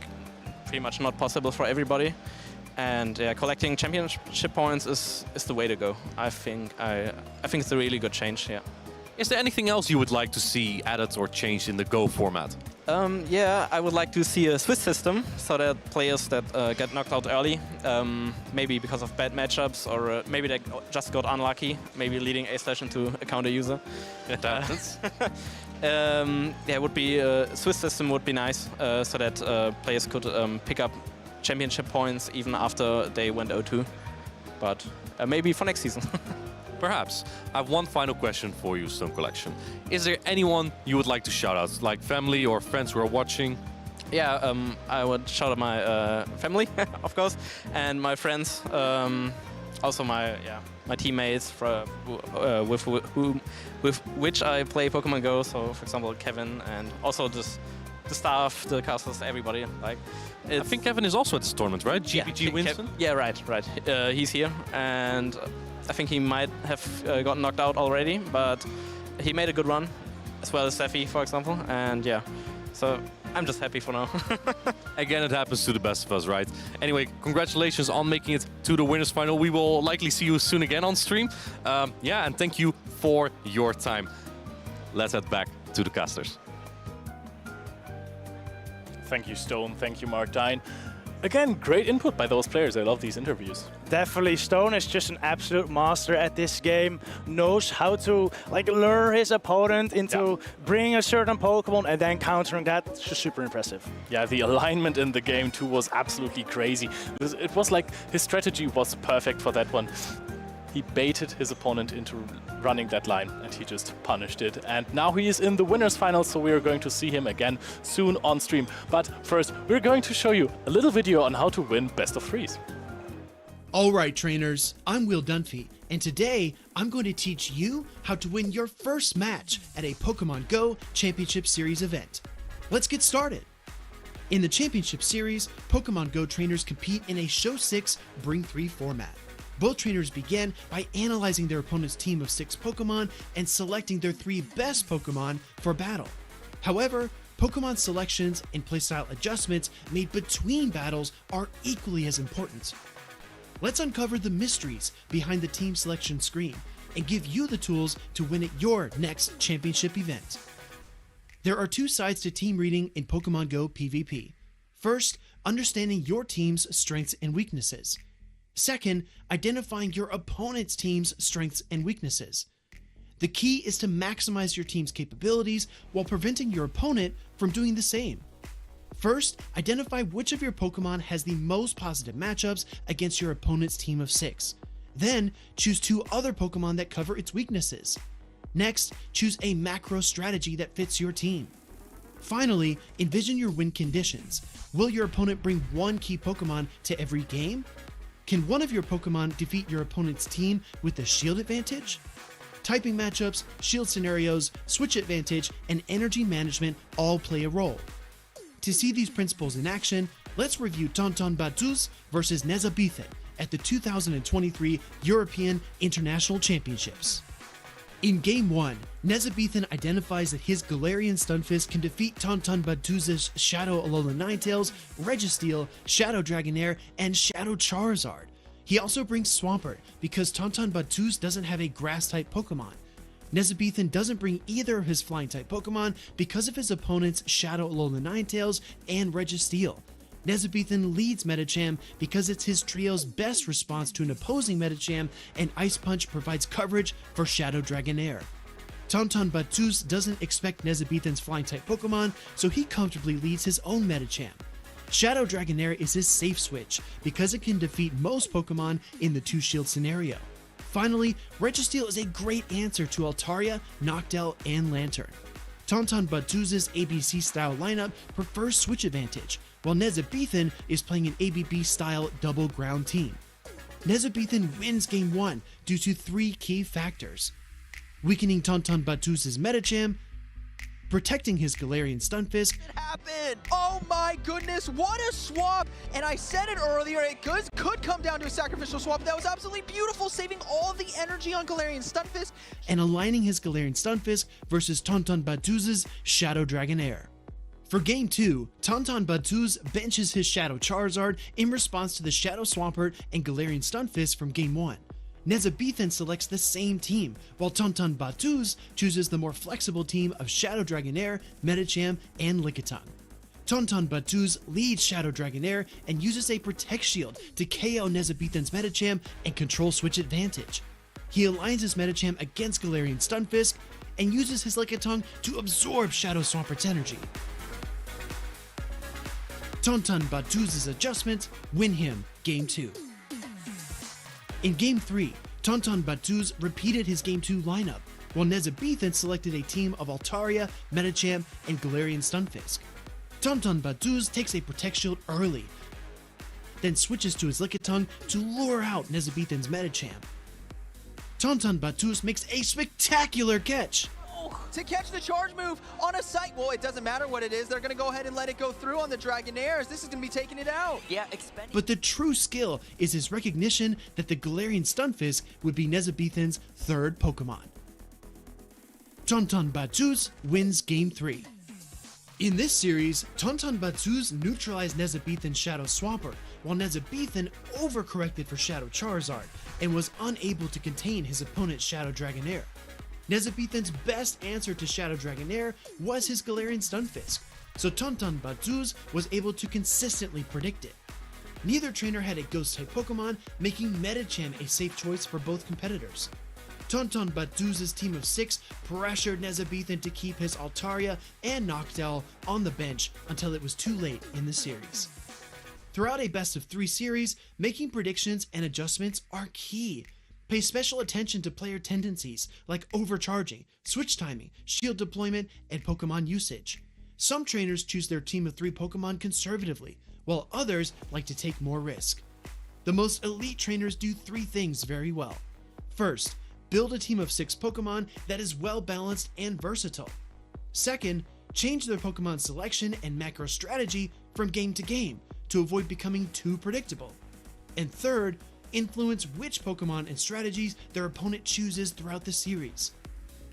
pretty much not possible for everybody. And yeah, collecting championship points is the way to go. I think it's a really good change. Yeah. Is there anything else you would like to see added or changed in the Go format? Yeah, I would like to see a Swiss system, so that players that get knocked out early, maybe because of bad matchups, or maybe they just got unlucky, maybe leading A-Slash into a counter user. It happens. Yeah, would be a Swiss system would be nice, so that players could pick up championship points even after they went 0-2. But maybe for next season. Perhaps. I have one final question for you, Stone Collection. Is there anyone you would like to shout out, like family or friends who are watching? Yeah, I would shout out my family, of course, and my friends. Also my teammates with which I play Pokemon Go. So, for example, Kevin, and also just the staff, the casters, everybody. Like, I think Kevin is also at this tournament, right? GPG Winston? Yeah, right. He's here, and I think he might have gotten knocked out already, but he made a good run, as well as Steffi, for example. And yeah, so I'm just happy for now. Again, it happens to the best of us, right? Anyway, congratulations on making it to the winners final. We will likely see you soon again on stream. Yeah, and thank you for your time. let's head back to the casters. Thank you, Stone. Thank you, Martijn. Again, great input by those players. I love these interviews. Definitely, Stone is just an absolute master at this game. Knows how to lure his opponent into bringing a certain Pokemon and then countering that. It's just super impressive. Yeah, the alignment in the game too was absolutely crazy. It was like his strategy was perfect for that one. He baited his opponent into running that line and he just punished it. And now he is in the winners final, so we are going to see him again soon on stream. But first, we're going to show you a little video on how to win best of threes. Alright trainers, I'm Will Dunphy, and today I'm going to teach you how to win your first match at a Pokemon Go Championship Series event. Let's get started! In the Championship Series, Pokemon Go trainers compete in a Show 6 Bring 3 format. Both trainers begin by analyzing their opponent's team of 6 Pokemon and selecting their 3 best Pokemon for battle. However, Pokemon selections and playstyle adjustments made between battles are equally as important. Let's uncover the mysteries behind the team selection screen and give you the tools to win at your next championship event. There are 2 sides to team reading in Pokemon Go PvP. First, understanding your team's strengths and weaknesses. Second, identifying your opponent's team's strengths and weaknesses. The key is to maximize your team's capabilities while preventing your opponent from doing the same. First, identify which of your Pokemon has the most positive matchups against your opponent's team of 6. Then, choose 2 other Pokemon that cover its weaknesses. Next, choose a macro strategy that fits your team. Finally, envision your win conditions. Will your opponent bring 1 key Pokemon to every game? Can one of your Pokemon defeat your opponent's team with a shield advantage? Typing matchups, shield scenarios, switch advantage, and energy management all play a role. To see these principles in action, let's review Tonton Batuz versus Nezabethan at the 2023 European International Championships. In Game 1, Nezabethan identifies that his Galarian Stunfisk can defeat Tonton Batuz's Shadow Alola Ninetales, Registeel, Shadow Dragonair, and Shadow Charizard. He also brings Swampert because Tonton Batuz doesn't have a Grass-type Pokemon. Nezabethan doesn't bring either of his Flying-type Pokemon because of his opponent's Shadow Alola Ninetales and Registeel. Nezabethan leads Medicham because it's his trio's best response to an opposing Medicham, and Ice Punch provides coverage for Shadow Dragonair. Tonton Batuz doesn't expect Nezabethan's Flying-type Pokemon, so he comfortably leads his own Medicham. Shadow Dragonair is his safe switch because it can defeat most Pokemon in the 2-shield scenario. Finally, Registeel is a great answer to Altaria, Noctowl, and Lantern. Tonton Batuz's ABC-style lineup prefers switch advantage, while Nezabethan is playing an ABB-style double ground team. Nezabethan wins Game 1 due to 3 key factors: weakening Tonton Batuz's Medicham, protecting his Galarian Stunfisk, Happened! Oh my goodness, what a swap! And I said it earlier, it could come down to a sacrificial swap. That was absolutely beautiful, saving all of the energy on Galarian Stunfisk. and aligning his Galarian Stunfisk versus Tonton Batuz's Shadow Dragonair. For Game 2, Tonton Batuz benches his Shadow Charizard in response to the Shadow Swampert and Galarian Stunfisk from Game 1. Nezabethan selects the same team, while Tonton Batuz chooses the more flexible team of Shadow Dragonair, Medicham, and Lickitung. Tonton Batuz leads Shadow Dragonair and uses a Protect Shield to KO Nezabethan's Medicham and control switch advantage. He aligns his Medicham against Galarian Stunfisk and uses his Lickitung to absorb Shadow Swampert's energy. Tonton Batuz's adjustments win him Game 2. In Game 3, Tonton Batuz repeated his Game 2 lineup, while Nezabethan selected a team of Altaria, Medicham, and Galarian Stunfisk. Tonton Batuz takes a Protect Shield early, then switches to his Lickitung to lure out Nezabethan's Medicham. Tonton Batuz makes a spectacular catch! To catch the charge move on a site. Well, it doesn't matter what it is. They're going to go ahead and let it go through on the Dragonairs. This is going to be taking it out. Yeah, But the true skill is his recognition that the Galarian Stunfisk would be Nezabethan's 3rd Pokemon. Tonton Batuz wins Game 3. In this series, Tonton Batuz neutralized Nezabethan's Shadow Swampert, while Nezabethan overcorrected for Shadow Charizard and was unable to contain his opponent's Shadow Dragonair. Nezabethan's best answer to Shadow Dragonair was his Galarian Stunfisk, so Tonton Batuz was able to consistently predict it. Neither trainer had a Ghost-type Pokemon, making Medicham a safe choice for both competitors. Tonton Batuz's team of 6 pressured Nezabethan to keep his Altaria and Noctowl on the bench until it was too late in the series. Throughout a best-of-3 series, making predictions and adjustments are key. Pay special attention to player tendencies like overcharging, switch timing, shield deployment, and Pokemon usage. Some trainers choose their team of 3 Pokemon conservatively, while others like to take more risk. The most elite trainers do 3 things very well. First, build a team of 6 Pokemon that is well balanced and versatile. Second, change their Pokemon selection and macro strategy from game to game to avoid becoming too predictable. And third, influence which Pokemon and strategies their opponent chooses throughout the series.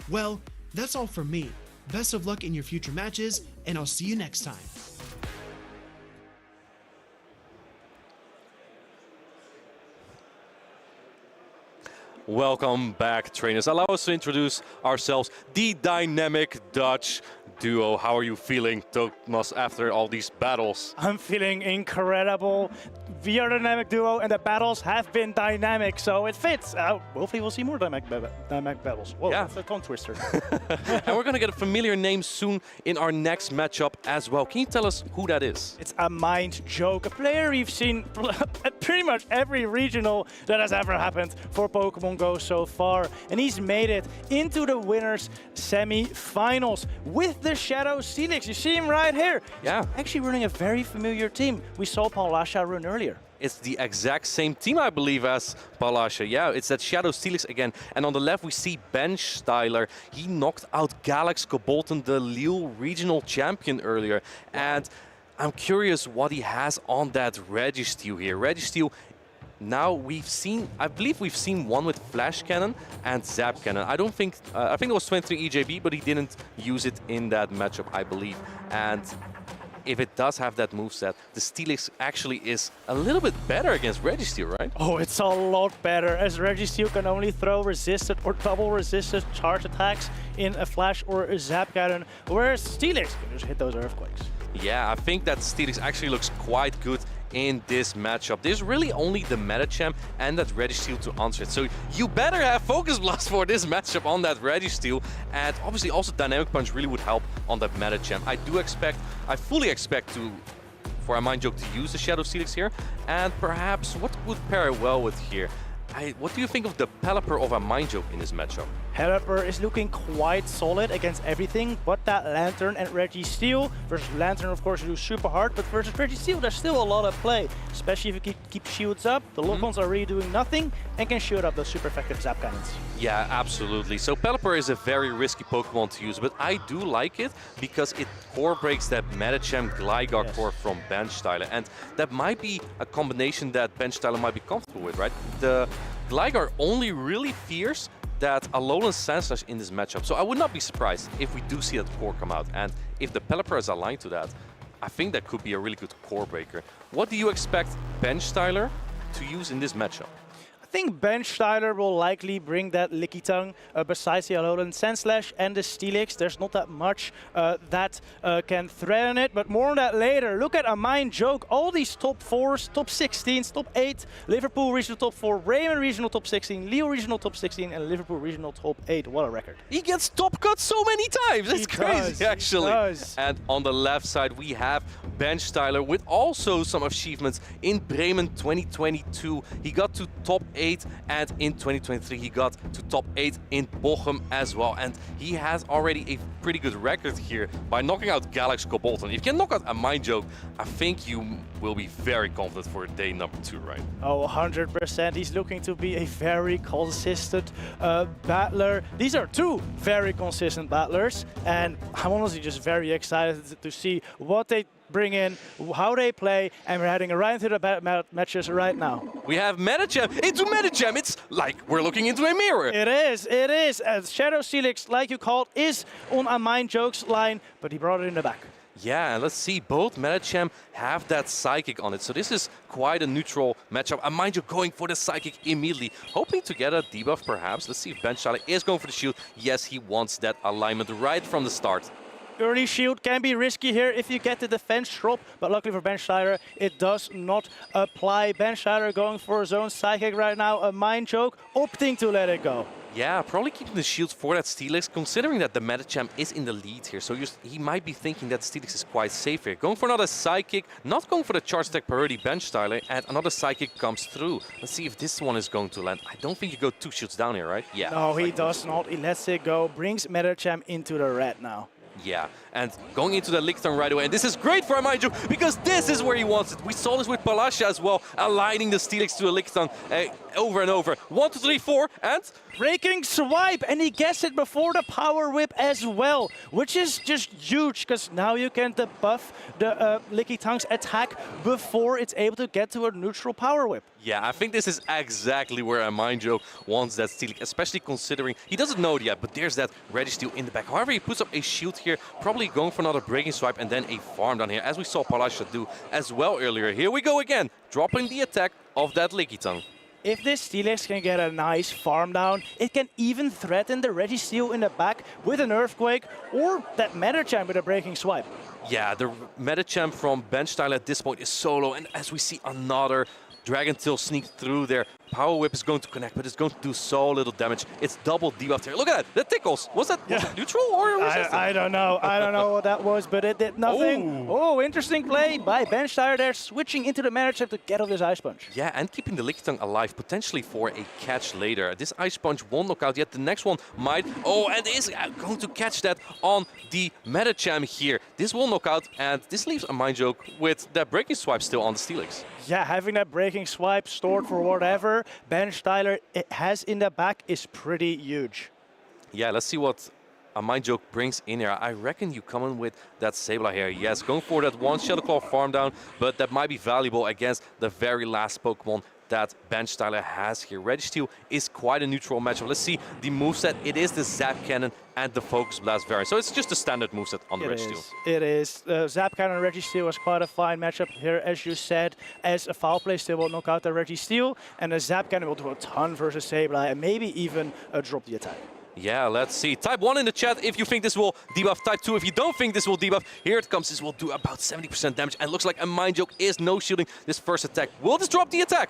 Well, that's all from me. Best of luck in your future matches, and I'll see you next time. Welcome back, trainers. Allow us to introduce ourselves, the dynamic Dutch duo. How are you feeling, Thomas, after all these battles? I'm feeling incredible. We are the dynamic duo, and the battles have been dynamic, so it fits. Hopefully we'll see more dynamic battles. Whoa, Yeah. that's a tongue twister. And we're going to get a familiar name soon in our next matchup as well. Can you tell us who that is? It's a mind joke, a player we've seen at pretty much every regional that has ever happened for Pokemon Go so far. And he's made it into the winners semi-finals with the Shadow Steelix. You see him right here. Yeah. He's actually running a very familiar team. We saw Paulasha run earlier. It's the exact same team, I believe, as Paulasha. Yeah, it's that Shadow Steelix again. And on the left, we see Ben Steiler. He knocked out Galax Cobolton, the Lille regional champion earlier. And I'm curious what he has on that Registeel here. Registeel, now we've seen, I believe we've seen one with Flash Cannon and Zap Cannon. I don't think, I think it was 23 EJB, but he didn't use it in that matchup, I believe. And if it does have that moveset, the Steelix actually is a little bit better against Registeel, right? Oh, it's a lot better, as Registeel can only throw resisted or double resisted charge attacks in a Flash or a Zap Cannon, whereas Steelix can just hit those Earthquakes. Yeah, I think that Steelix actually looks quite good in this matchup. There's really only the Medicham and that Registeel to answer it. So you better have Focus Blast for this matchup on that Registeel. And obviously also Dynamic Punch really would help on that Medicham. I fully expect for a Mind Joke to use the Shadow Steelix here. And perhaps what would pair well with here? What do you think of the Pelipper of a Mind Joke in this matchup? Pelipper is looking quite solid against everything but that Lantern and Registeel. Versus Lantern, of course, you do super hard, but versus Registeel, there's still a lot of play. Especially if you keep shields up. The lock-ons are really doing nothing and can shield up those super effective Zap Cannons. Yeah, absolutely. So Pelipper is a very risky Pokemon to use, but I do like it because it core breaks that Medicham Gligar core from Ben Steiler. And that might be a combination that Ben Steiler might be comfortable with, right? The Gligar only really fears that Alolan Sandslash in this matchup. So I would not be surprised if we do see that core come out. And if the Pelipper is aligned to that, I think that could be a really good core breaker. What do you expect Ben Steiler to use in this matchup? I think Ben Steiler will likely bring that Licky Tongue besides the Alolan Sandslash and the Steelix. There's not that much that can threaten it, but more on that later. Look at a Mind Joke. All these top 4s, top 16s, top 8, Liverpool Regional top 4, Raymond Regional top 16, Lille Regional top 16, and Liverpool Regional top 8. What a record. He gets top cut so many times. That's crazy, actually. He does. And on the left side, we have Ben Steiler with also some achievements in Bremen 2022. He got to top 8, and in 2023 he got to top 8 in Bochum as well. And he has already a pretty good record here by knocking out Galax Cobolton. If you can knock out a Mind Joke, I think you will be very confident for day number 2, right? Oh, 100%. He's looking to be a very consistent battler. These are 2 very consistent battlers, and I'm honestly just very excited to see what they bring in, how they play, and we're heading right into the matches right now. We have Medicham into Medicham. It's like we're looking into a mirror. It is. Shadow Steelix, like you called, is on a Mind Jokes line, but he brought it in the back. Yeah, and let's see, both Medicham have that Psychic on it, so this is quite a neutral matchup. And mind you, going for the Psychic immediately, hoping to get a debuff perhaps. Let's see if Benchteiler is going for the shield. Yes, he wants that alignment right from the start. Early shield can be risky here if you get the defense drop, but luckily for Benchteiler, it does not apply. Benchteiler going for his own Psychic right now, a Mind Choke, opting to let it go. Yeah, probably keeping the shield for that Steelix, considering that the Medicham is in the lead here. So he might be thinking that Steelix is quite safe here. Going for another Psychic, not going for the charge attack priority Benchteiler, and another Psychic comes through. Let's see if this one is going to land. I don't think you go 2 shields down here, right? Yeah. No, he does not. He lets it go, brings Medicham into the red now. Yeah, and going into the Lickitung right away. And this is great for Amaiju because this is where he wants it. We saw this with Palasha as well, aligning the Steelix to the Lickitung over and over. 1, 2, 3, 4, and... Breaking swipe, and he gets it before the power whip as well, which is just huge, because now you can debuff the Lickitung's attack before it's able to get to a neutral power whip. Yeah, I think this is exactly where Amaiju wants that Steelix, especially considering he doesn't know it yet, but there's that Registeel in the back. However, he puts up a shield here, probably going for another breaking swipe and then a farm down here, as we saw Palasha do as well earlier. Here we go again, dropping the attack of that Lickitung. If this Steelix can get a nice farm down, it can even threaten the Registeel in the back with an Earthquake or that Medicham with a breaking swipe. Yeah, the Medicham from Benchteiler at this point is solo, and as we see another Dragon Tail sneak through there. Power Whip is going to connect, but it's going to do so little damage. It's double debuffed here. Look at that, that tickles. Was that neutral or resistant? I don't know. I don't know what that was, but it did nothing. Oh, interesting play by Benchteiler there, switching into the Medicham to get off this Ice Punch. Yeah, and keeping the Lickitung alive, potentially for a catch later. This Ice Punch won't knock out yet. The next one might. Oh, and is going to catch that on the Medicham here. This will knock out, and this leaves a Mind Joke with that Breaking Swipe still on the Steelix. Yeah, having that Breaking Swipe stored for whatever Benchteiler has in the back is pretty huge. Yeah, let's see what a Mind Joke brings in here. I reckon you come in with that Sableye here. Yes, going for that one Shadow Claw farm down, but that might be valuable against the very last Pokemon that Benchteiler has here. Registeel is quite a neutral matchup. Let's see the moveset. It is the Zap Cannon and the Focus Blast variant. So it's just a standard moveset on the Registeel. It is. Zap Cannon and Registeel was quite a fine matchup here, as you said, as a foul play still will knock out the Registeel, and the Zap Cannon will do a ton versus Sableye, and maybe even drop the attack. Yeah, let's see. Type 1 in the chat if you think this will debuff. Type 2 if you don't think this will debuff. Here it comes. This will do about 70% damage, and looks like a Mind Joke is no-shielding this first attack. Will this drop the attack?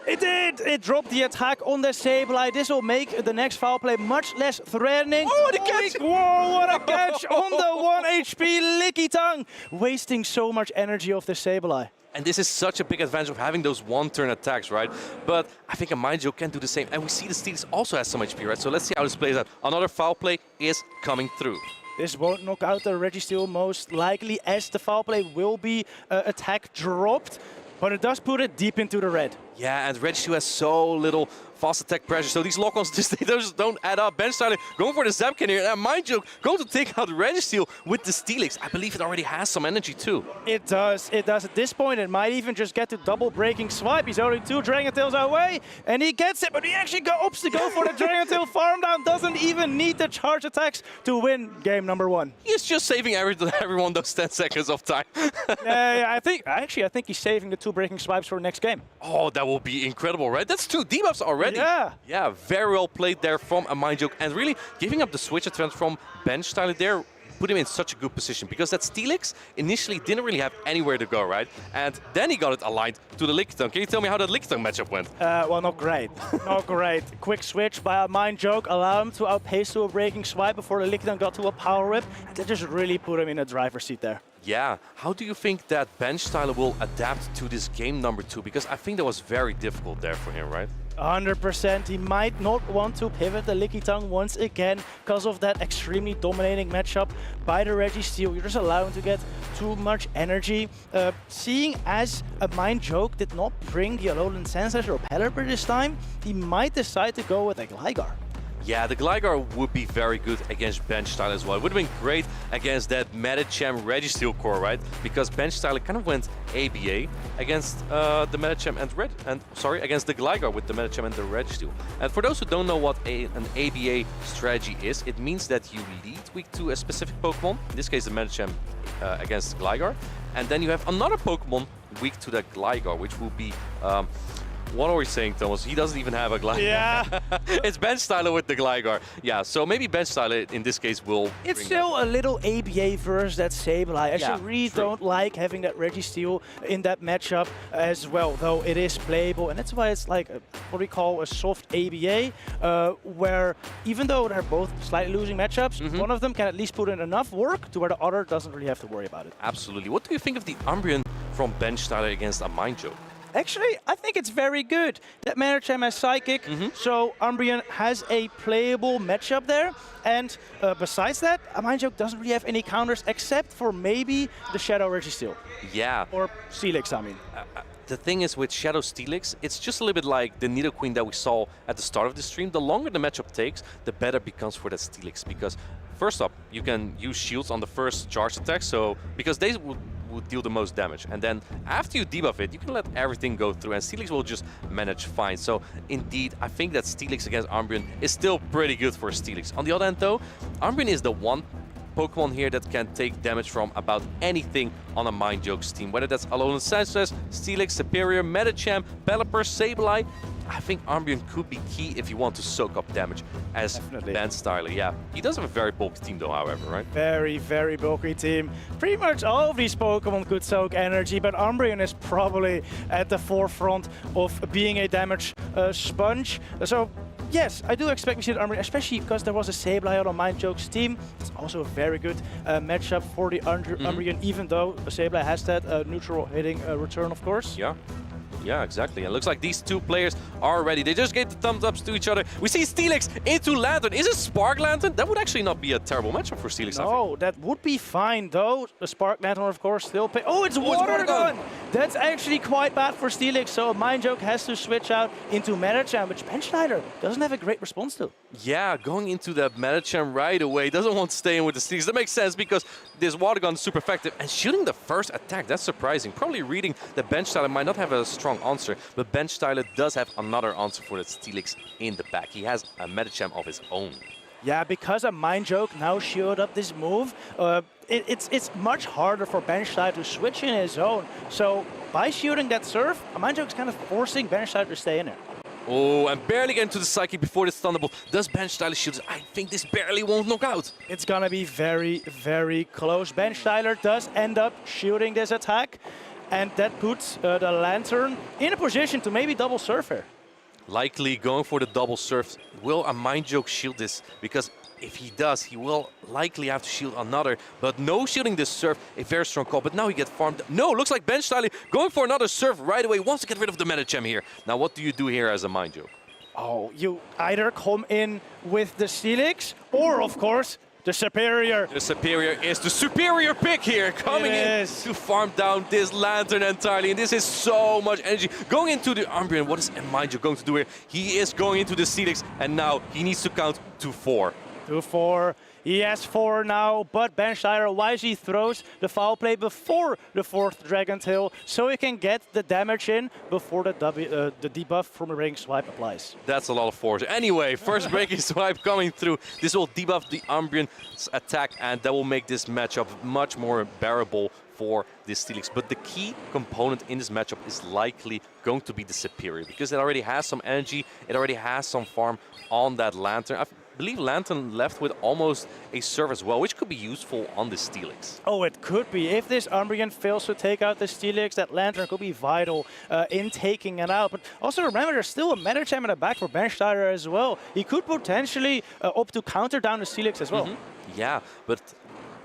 It did! It dropped the attack on the Sableye. This will make the next foul play much less threatening. Oh, what a catch! Whoa, what a catch on the 1 HP Lickitung! Wasting so much energy off the Sableye. And this is such a big advantage of having those one-turn attacks, right? But I think a Mind Joke can do the same. And we see the Steelix also has some HP, right? So let's see how this plays out. Another foul play is coming through. This won't knock out the Registeel most likely, as the foul play will be attack dropped. But it does put it deep into the red. Yeah, and Registeel has so little fast attack pressure, so these lock-ons just don't add up. Benchteiler going for the Zap Cannon here, and Mind Joke going to take out Registeel with the Steelix. I believe it already has some energy too. It does, it does. At this point, it might even just get to double breaking swipe. He's only 2 Dragon Tails away, and he gets it, but he actually opts to go for the Dragon Tail farm down. Doesn't even need the charge attacks to win game number 1. He's just saving everyone those 10 seconds of time. I think he's saving the 2 breaking swipes for next game. Oh, that will be incredible, right? That's 2 debuffs already. Yeah, very well played there from a Mind Joke, and really giving up the switch advance from Benchteiler there put him in such a good position, because that Steelix initially didn't really have anywhere to go, right? And then he got it aligned to the Lickitung. Can you tell me how that Lickitung matchup went? Well, not great. Not great. Quick switch by a Mind Joke, allow him to outpace to a breaking swipe before the Lickitung got to a power whip, and that just really put him in a driver's seat there. Yeah, how do you think that Benchteiler will adapt to this game number 2? Because I think that was very difficult there for him, right? 100%. He might not want to pivot the Lickitung once again because of that extremely dominating matchup by the Registeel. You're just allowing to get too much energy. Seeing as a Mind Joke did not bring the Alolan Sensor or Pelipper this time, he might decide to go with a Gligar. Yeah, the Gligar would be very good against bench style as well. It would have been great against that Medicham Registeel core, right? Because bench style kind of went ABA against the Medicham and against the Gligar with the Medicham and the Registeel. And for those who don't know what an ABA strategy is, it means that you lead weak to a specific Pokemon. In this case, the Medicham against Gligar, and then you have another Pokemon weak to the Gligar, which will be. What are we saying, Thomas? He doesn't even have a Gligar. Yeah. It's bench styler with the Gligar. Yeah, so maybe bench styler in this case will. It's still a little ABA versus that Sableye. I actually really don't like having that Registeel in that matchup as well, though it is playable, and that's why it's like what we call a soft ABA, where even though they're both slightly losing matchups, one of them can at least put in enough work to where the other doesn't really have to worry about it. Absolutely. What do you think of the Umbreon from bench styler against a Mind Joke? Actually, I think it's very good. That Medicham has Psychic, so Umbreon has a playable matchup there. And besides that, a Mind Joke doesn't really have any counters except for maybe the Shadow Registeel. Yeah. Or Steelix, I mean. The thing is with Shadow Steelix, it's just a little bit like the Nidoqueen that we saw at the start of the stream. The longer the matchup takes, the better it becomes for that Steelix. Because first up, you can use shields on the first charge attack, so because they would deal the most damage. And then after you debuff it, you can let everything go through and Steelix will just manage fine. So indeed, I think that Steelix against Umbreon is still pretty good for Steelix. On the other hand though, Umbreon is the one Pokemon here that can take damage from about anything on a Mind Joke's team. Whether that's Alolan Sanchez, Steelix, Superior, Medicham, Pelipper, Sableye. I think Umbreon could be key if you want to soak up damage as bench styler. Yeah, he does have a very bulky team though, however, right? Very, very bulky team. Pretty much all of these Pokemon could soak energy, but Umbreon is probably at the forefront of being a damage sponge. So yes, I do expect we see Umbreon, especially because there was a Sableye on Mind Joke's team. It's also a very good matchup for the Umbreon, even though Sableye has that neutral hitting return, of course. Yeah. Yeah, exactly. And it looks like these two players are ready. They just gave the thumbs ups to each other. We see Steelix into Lantern. Is it Spark Lantern? That would actually not be a terrible matchup for Steelix. No, that would be fine though. The Spark Lantern, of course, still pay. Oh, it's Water Gun! That's actually quite bad for Steelix. So Mind Joke has to switch out into Medicham, which bench slider doesn't have a great response to. Yeah, going into that Medicham right away. Doesn't want to stay in with the Steelix. That makes sense because this Water Gun is super effective. And shooting the first attack, that's surprising. Probably reading the bench styler might not have a strong answer, but bench styler does have another answer for that Steelix in the back. He has a Medicham of his own. Yeah, because a Mind Joke now shielded up this move, it's much harder for bench styler to switch in his own. So by shielding that Surf, a Mind Joke's kind of forcing bench styler to stay in there. Oh, and barely getting to the Psychic before this Thunderbolt. Does bench styler shield? I think this barely won't knock out. It's gonna be very, very close. Bench styler does end up shielding this attack, and that puts the Lantern in a position to maybe double Surf here. Likely going for the double Surf. Will a Mind Joke shield this? Because if he does, he will likely have to shield another. But no shielding this Surf, a very strong call. But now he gets farmed. No, looks like bench styler going for another Surf right away. Wants to get rid of the Medicham here. Now what do you do here as a Mind Joke? Oh, you either come in with the Steelix or, of course, the Superior. The Superior is the superior pick here, coming in to farm down this Lantern entirely. And this is so much energy. Going into the Umbreon, what is Mind Joke going to do here? He is going into the Steelix, and now he needs to count to 4. 2-4. He has 4 now, but bench styler wisely throws the foul play before the 4th Dragon Tail, so he can get the damage in before the debuff from a Breaking Swipe applies. That's a lot of force. Anyway, first Breaking Swipe coming through. This will debuff the Umbreon's attack, and that will make this matchup much more bearable for this Steelix. But the key component in this matchup is likely going to be the Superior, because it already has some energy, it already has some farm on that Lantern. I believe Lantern left with almost a Surf as well, which could be useful on the Steelix. Oh, it could be. If this Umbreon fails to take out the Steelix, that Lantern could be vital in taking it out. But also remember, there's still a Medicham in the back for bench styler as well. He could potentially opt to counter down the Steelix as well. Yeah, but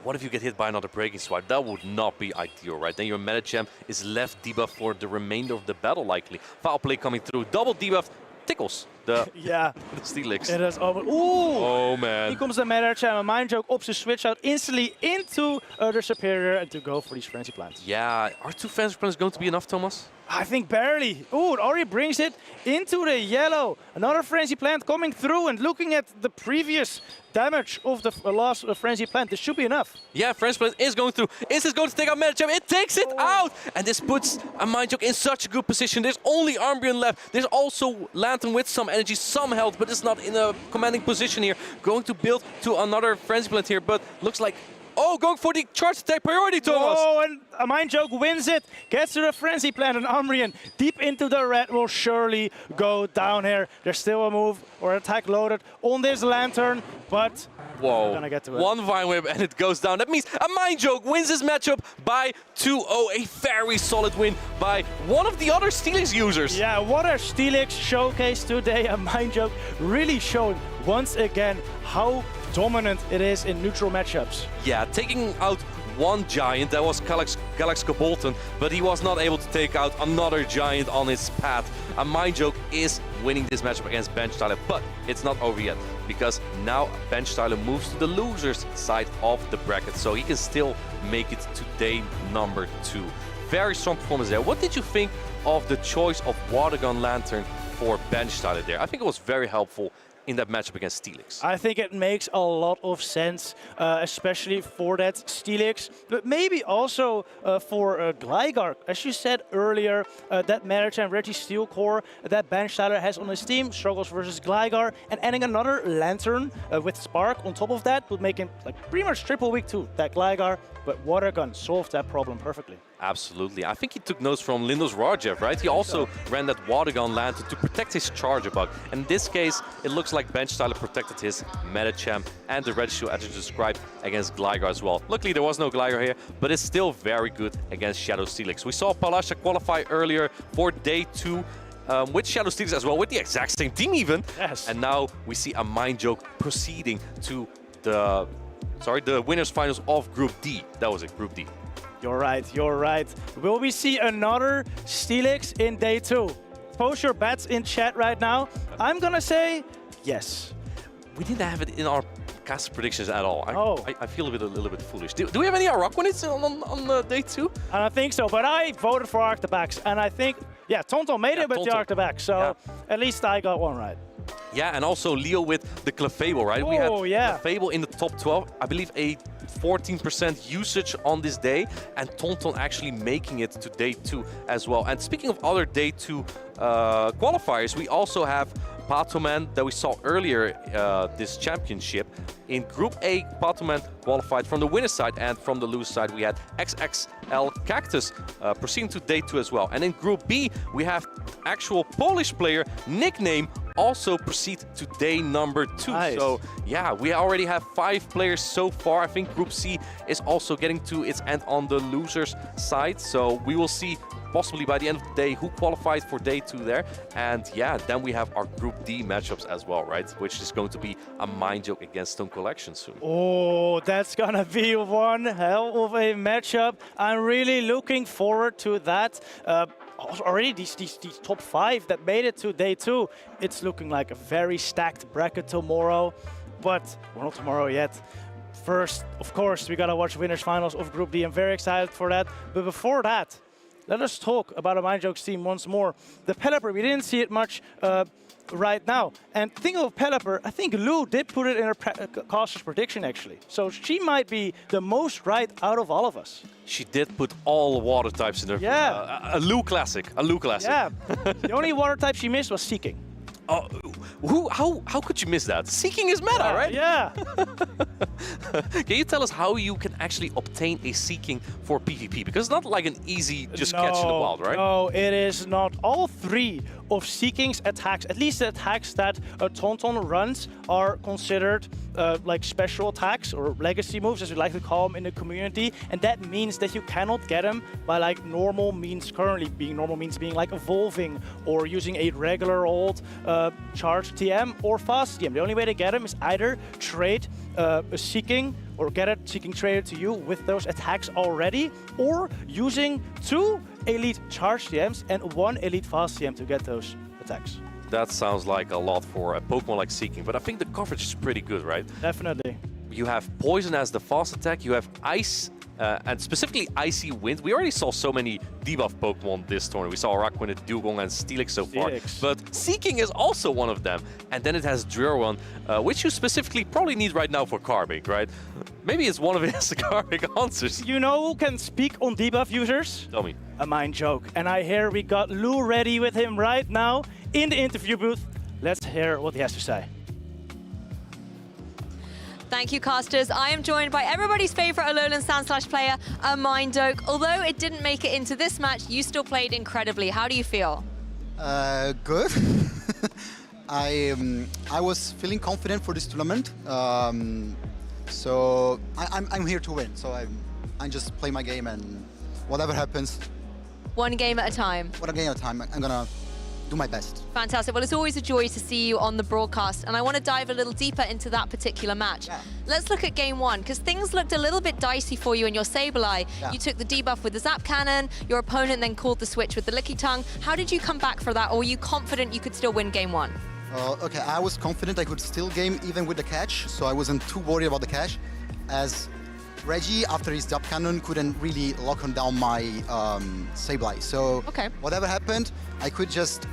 what if you get hit by another Breaking Swipe? That would not be ideal, right? Then your Medicham is left debuff for the remainder of the battle, likely. Foul play coming through. Double debuff tickles the, the Steelix. It is over. Ooh! Oh, man. Here comes the Medicham. A Mind Joke opts to switch out instantly into the Superior and to go for these Frenzy Plants. Yeah. Are 2 Frenzy Plants going to be enough, Thomas? I think barely. Ooh, it already brings it into the yellow. Another Frenzy Plant coming through, and looking at the previous damage of the last Frenzy Plant, this should be enough. Yeah, Frenzy Plant is going through. Is this going to take out Medicham? It takes it out! And this puts a Mindjoke in such a good position. There's only Umbreon left. There's also Lantern with some energy, some health, but it's not in a commanding position here. Going to build to another Frenzy Plant here, but looks like... Oh, going for the charge attack priority, Thomas! Oh, and a Mindjoke wins it, gets to the Frenzy Plant, and Umbreon deep into the red will surely go down here. There's still a move or attack loaded on this Lantern, but whoa, gonna get to it. One Vine Whip and it goes down. That means a Mindjoke wins this matchup by 2-0. A very solid win by one of the other Steelix users. Yeah, what a Steelix showcase today. A Mindjoke really showing once again how dominant it is in neutral matchups. Yeah, taking out one giant, that was Galax Bolton, but he was not able to take out another giant on his path. A Mindjoke is winning this matchup against Bench-Tyler, but it's not over yet, because now Bench-Tyler moves to the loser's side of the bracket, so he can still make it to day number 2. Very strong performance there. What did you think of the choice of Water Gun Lantern for Bench-Tyler there? I think it was very helpful in that matchup against Steelix. I think it makes a lot of sense, especially for that Steelix, but maybe also for Gligar. As you said earlier, that Medicham Reggie Steel core that Bench-Tyler has on his team struggles versus Gligar, and adding another Lantern with Spark on top of that would make him like pretty much triple weak to that Gligar, but Water Gun solved that problem perfectly. Absolutely. I think he took notes from Lindos Rajev, right? He also ran that Water Gun Lantern to protect his Charger Bug. And in this case, it looks like Bench-Tyler protected his Medicham and the Registeel as you described against Gligar as well. Luckily, there was no Gligar here, but it's still very good against Shadow Steelix. We saw Palasha qualify earlier for day 2 with Shadow Steelix as well, with the exact same team even. Yes. And now we see a Mindjoke proceeding to the winners finals of Group D. That was it, Group D. You're right, you're right. Will we see another Steelix in day 2? Post your bets in chat right now. I'm gonna say yes. We didn't have it in our cast predictions at all. I feel a little bit foolish. Do we have any Araquanids on day 2? I don't think so, but I voted for Arctibax, and I think, yeah, Tonton made it with the Arctibax, so at least I got one right. Yeah, and also Leo with the Clefable, right? We had Clefable in the top 12. I believe a 14% usage on this day, and Tonton actually making it to day 2 as well. And speaking of other day 2 qualifiers, we also have Patoman that we saw earlier this championship. In Group A, Patoman qualified from the winner's side, and from the loser side we had XXL Cactus proceeding to day 2 as well. And in Group B, we have actual Polish player Nickname also proceed to day number 2. Nice. So yeah, we already have 5 players so far. I think Group C is also getting to its end on the losers side. So we will see possibly by the end of the day who qualified for day 2 there. And yeah, then we have our Group D matchups as well, right? Which is going to be a Mindjoke against Stone Collection soon. Oh, that's gonna be one hell of a matchup. I'm really looking forward to that. Already these top 5 that made it to day 2, it's looking like a very stacked bracket tomorrow, but we're not tomorrow yet. First, of course, we gotta watch winners finals of Group D. I'm very excited for that. But before that, let us talk about a Mindjoke's team once more. The Pelipper, we didn't see it much right now. And thinking of Pelipper, I think Lou did put it in her caster's prediction actually. So she might be the most right out of all of us. She did put all water types in her. Yeah. A Lou classic. A Lou classic. Yeah. The only water type she missed was Seeking. Oh, how could you miss that? Seeking is meta, right? Yeah. Can you tell us how you can actually obtain a Seeking for PvP? Because it's not like an easy just catch in the wild, right? No, it is not. All 3 of Seeking's attacks, at least the attacks that Tonton runs, are considered like special attacks or legacy moves, as we like to call them in the community. And that means that you cannot get them by like normal means, currently being normal means being like evolving or using a regular old charge TM or fast TM. The only way to get them is either trade a Seeking or get a Seeking traded to you with those attacks already, or using 2 elite charge TMs and 1 elite fast TM to get those attacks. That sounds like a lot for a Pokemon like Seeking, but I think the coverage is pretty good, right? Definitely. You have Poison as the fast attack, you have Ice and specifically Icy Wind. We already saw so many debuff Pokemon this tournament. We saw Araquanid, Dugong, and Steelix so far. But Seeking is also one of them. And then it has Drillrun, which you specifically probably need right now for Carving, right? Maybe it's one of his Carving answers. You know who can speak on debuff users? Tell me. A Mind Joke. And I hear we got Lou ready with him right now in the interview booth. Let's hear what he has to say. Thank you, casters. I am joined by everybody's favorite Alolan Sandslash player, a Mind Joke. Although it didn't make it into this match, you still played incredibly. How do you feel? Good. I was feeling confident for this tournament. So I'm here to win. So I just play my game and whatever happens. One game at a time. One game at a time. I'm gonna do my best. Fantastic. Well, it's always a joy to see you on the broadcast, and I want to dive a little deeper into that particular match. Yeah. Let's look at game one, because things looked a little bit dicey for you in your Sableye. Yeah. You took the debuff with the Zap Cannon, your opponent then called the switch with the Licky Tongue. How did you come back for that, or were you confident you could still win game one? Okay, I was confident I could still game even with the catch, so I wasn't too worried about the catch, as Reggie, after his Zap Cannon, couldn't really lock on down my Sableye. So whatever happened, I could just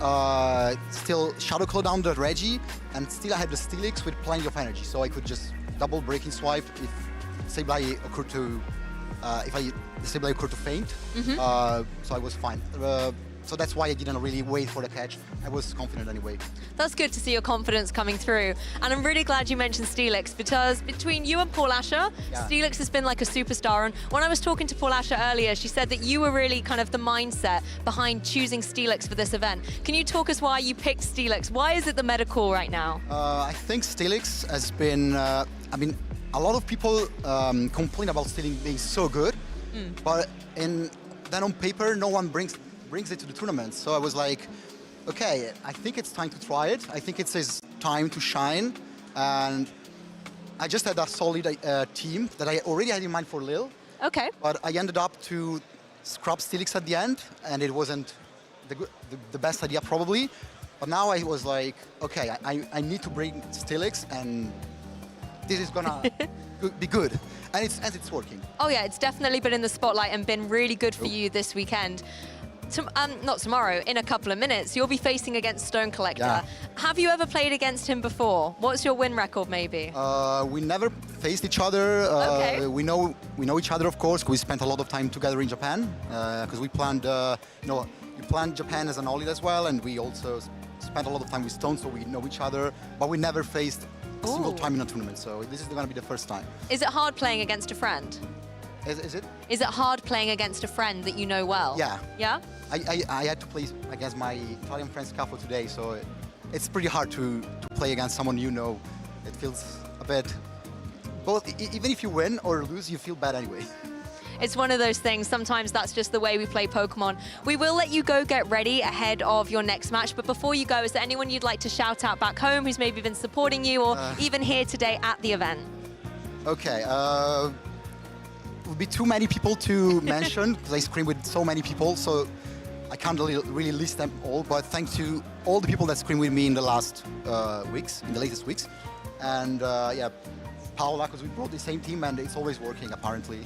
still Shadow Claw down the Reggie, and still I had the Steelix with plenty of energy. So I could just double Breaking Swipe if Sableye occurred to, the Sableye occurred to faint. So I was fine. So that's why I didn't really wait for the catch. I was confident anyway. That's good to see your confidence coming through. And I'm really glad you mentioned Steelix, because between you and Paul Asher, Steelix has been like a superstar. And when I was talking to Paul Asher earlier, she said that you were really kind of the mindset behind choosing Steelix for this event. Can you talk us why you picked Steelix? Why is it the meta call right now? I think Steelix has been, I mean, a lot of people complain about Steelix being so good, but then on paper, no one brings it to the tournament. So I was like, okay, I think it's time to try it. I think it's his time to shine. And I just had a solid team that I already had in mind for Lil. Okay. But I ended up to scrap Steelix at the end, and it wasn't the best idea probably. But now I was like, okay, I need to bring Steelix, and this is gonna be good. And it's working. Oh yeah, it's definitely been in the spotlight and been really good for you this weekend. Not tomorrow, in a couple of minutes, you'll be facing against Stone Collector. Yeah. Have you ever played against him before? What's your win record, maybe? We never faced each other. Okay. We know each other, of course. We spent a lot of time together in Japan because we planned, we planned Japan as an OLED as well, and we also spent a lot of time with Stone, so we know each other. But we never faced a single time in a tournament, so this is going to be the first time. Is it hard playing against a friend? Is it? Is it hard playing against a friend that you know well? Yeah. Yeah? I had to play against my Italian friend Scafo today, so it's pretty hard to play against someone you know. It feels a bit, even if you win or lose, you feel bad anyway. It's one of those things. Sometimes that's just the way we play Pokemon. We will let you go get ready ahead of your next match, but before you go, is there anyone you'd like to shout out back home who's maybe been supporting you or even here today at the event? Okay. It would be too many people to mention because I scrim with so many people, so I can't really list them all, but thanks to all the people that scrim with me in the latest weeks. And yeah, Paola, because we brought the same team and it's always working apparently.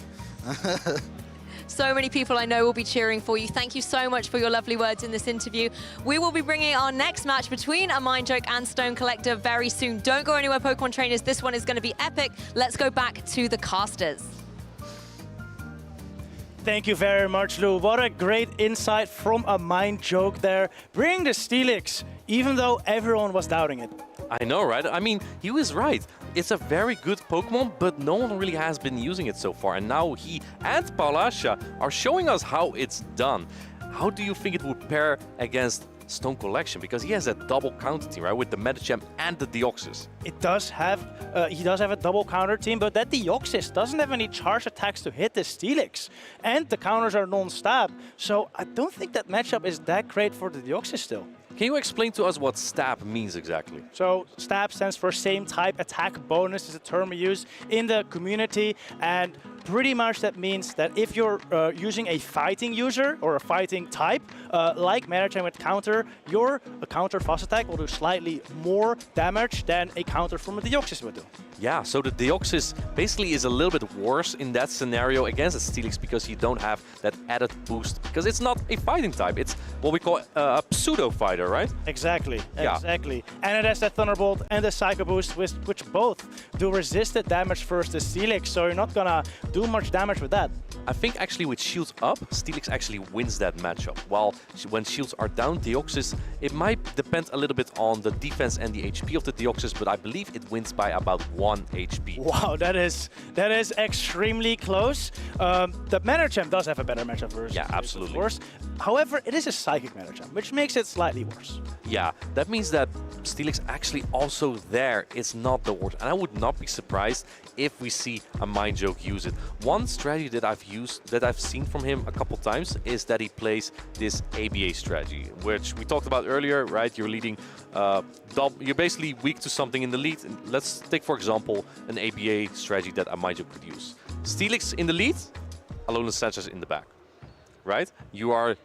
So many people I know will be cheering for you. Thank you so much for your lovely words in this interview. We will be bringing our next match between a Mind Joke and Stone Collector very soon. Don't go anywhere, Pokemon trainers. This one is going to be epic. Let's go back to the casters. Thank you very much, Lou. What a great insight from a Mind Joke there. Bring the Steelix, even though everyone was doubting it. I know, right? I mean, he was right. It's a very good Pokemon, but no one really has been using it so far. And now he and Palasha are showing us how it's done. How do you think it would pair against Stone Collection? Because he has a double counter team, right? With the Medicham and the Deoxys. It does have, he does have a double counter team, but that Deoxys doesn't have any charge attacks to hit the Steelix. And the counters are non-stab. So I don't think that matchup is that great for the Deoxys still. Can you explain to us what stab means exactly? So stab stands for same type attack bonus, is a term we use in the community. And pretty much that means that if you're using a fighting user or a fighting type, like Medicham with counter, your counter fast attack will do slightly more damage than a counter from a Deoxys would do. Yeah, so the Deoxys basically is a little bit worse in that scenario against a Steelix because you don't have that added boost, because it's not a fighting type, it's what we call a pseudo-fighter, right? Exactly, Yeah. exactly. And it has that Thunderbolt and the Psycho Boost, which both do resisted damage versus the Steelix, so you're not gonna do much damage with that. I think actually with shields up, Steelix actually wins that matchup. While when shields are down, Deoxys, it might depend a little bit on the defense and the HP of the Deoxys, but I believe it wins by about 1 HP. Wow, that is extremely close. The Medicham does have a better matchup versus Yeah, Steelix, absolutely. of course. However, it is a Psychic Medicham, which makes it slightly worse. Yeah, that means that Steelix actually also there is not the worst. And I would not be surprised if we see a Mind Joke use it. One strategy that I've seen from him a couple times is that he plays this ABA strategy, which we talked about earlier, right? You're leading, you're basically weak to something in the lead. Let's take, for example, an ABA strategy that a Mind Joke could use. Steelix in the lead, Alolan Sanchez in the back, right? You are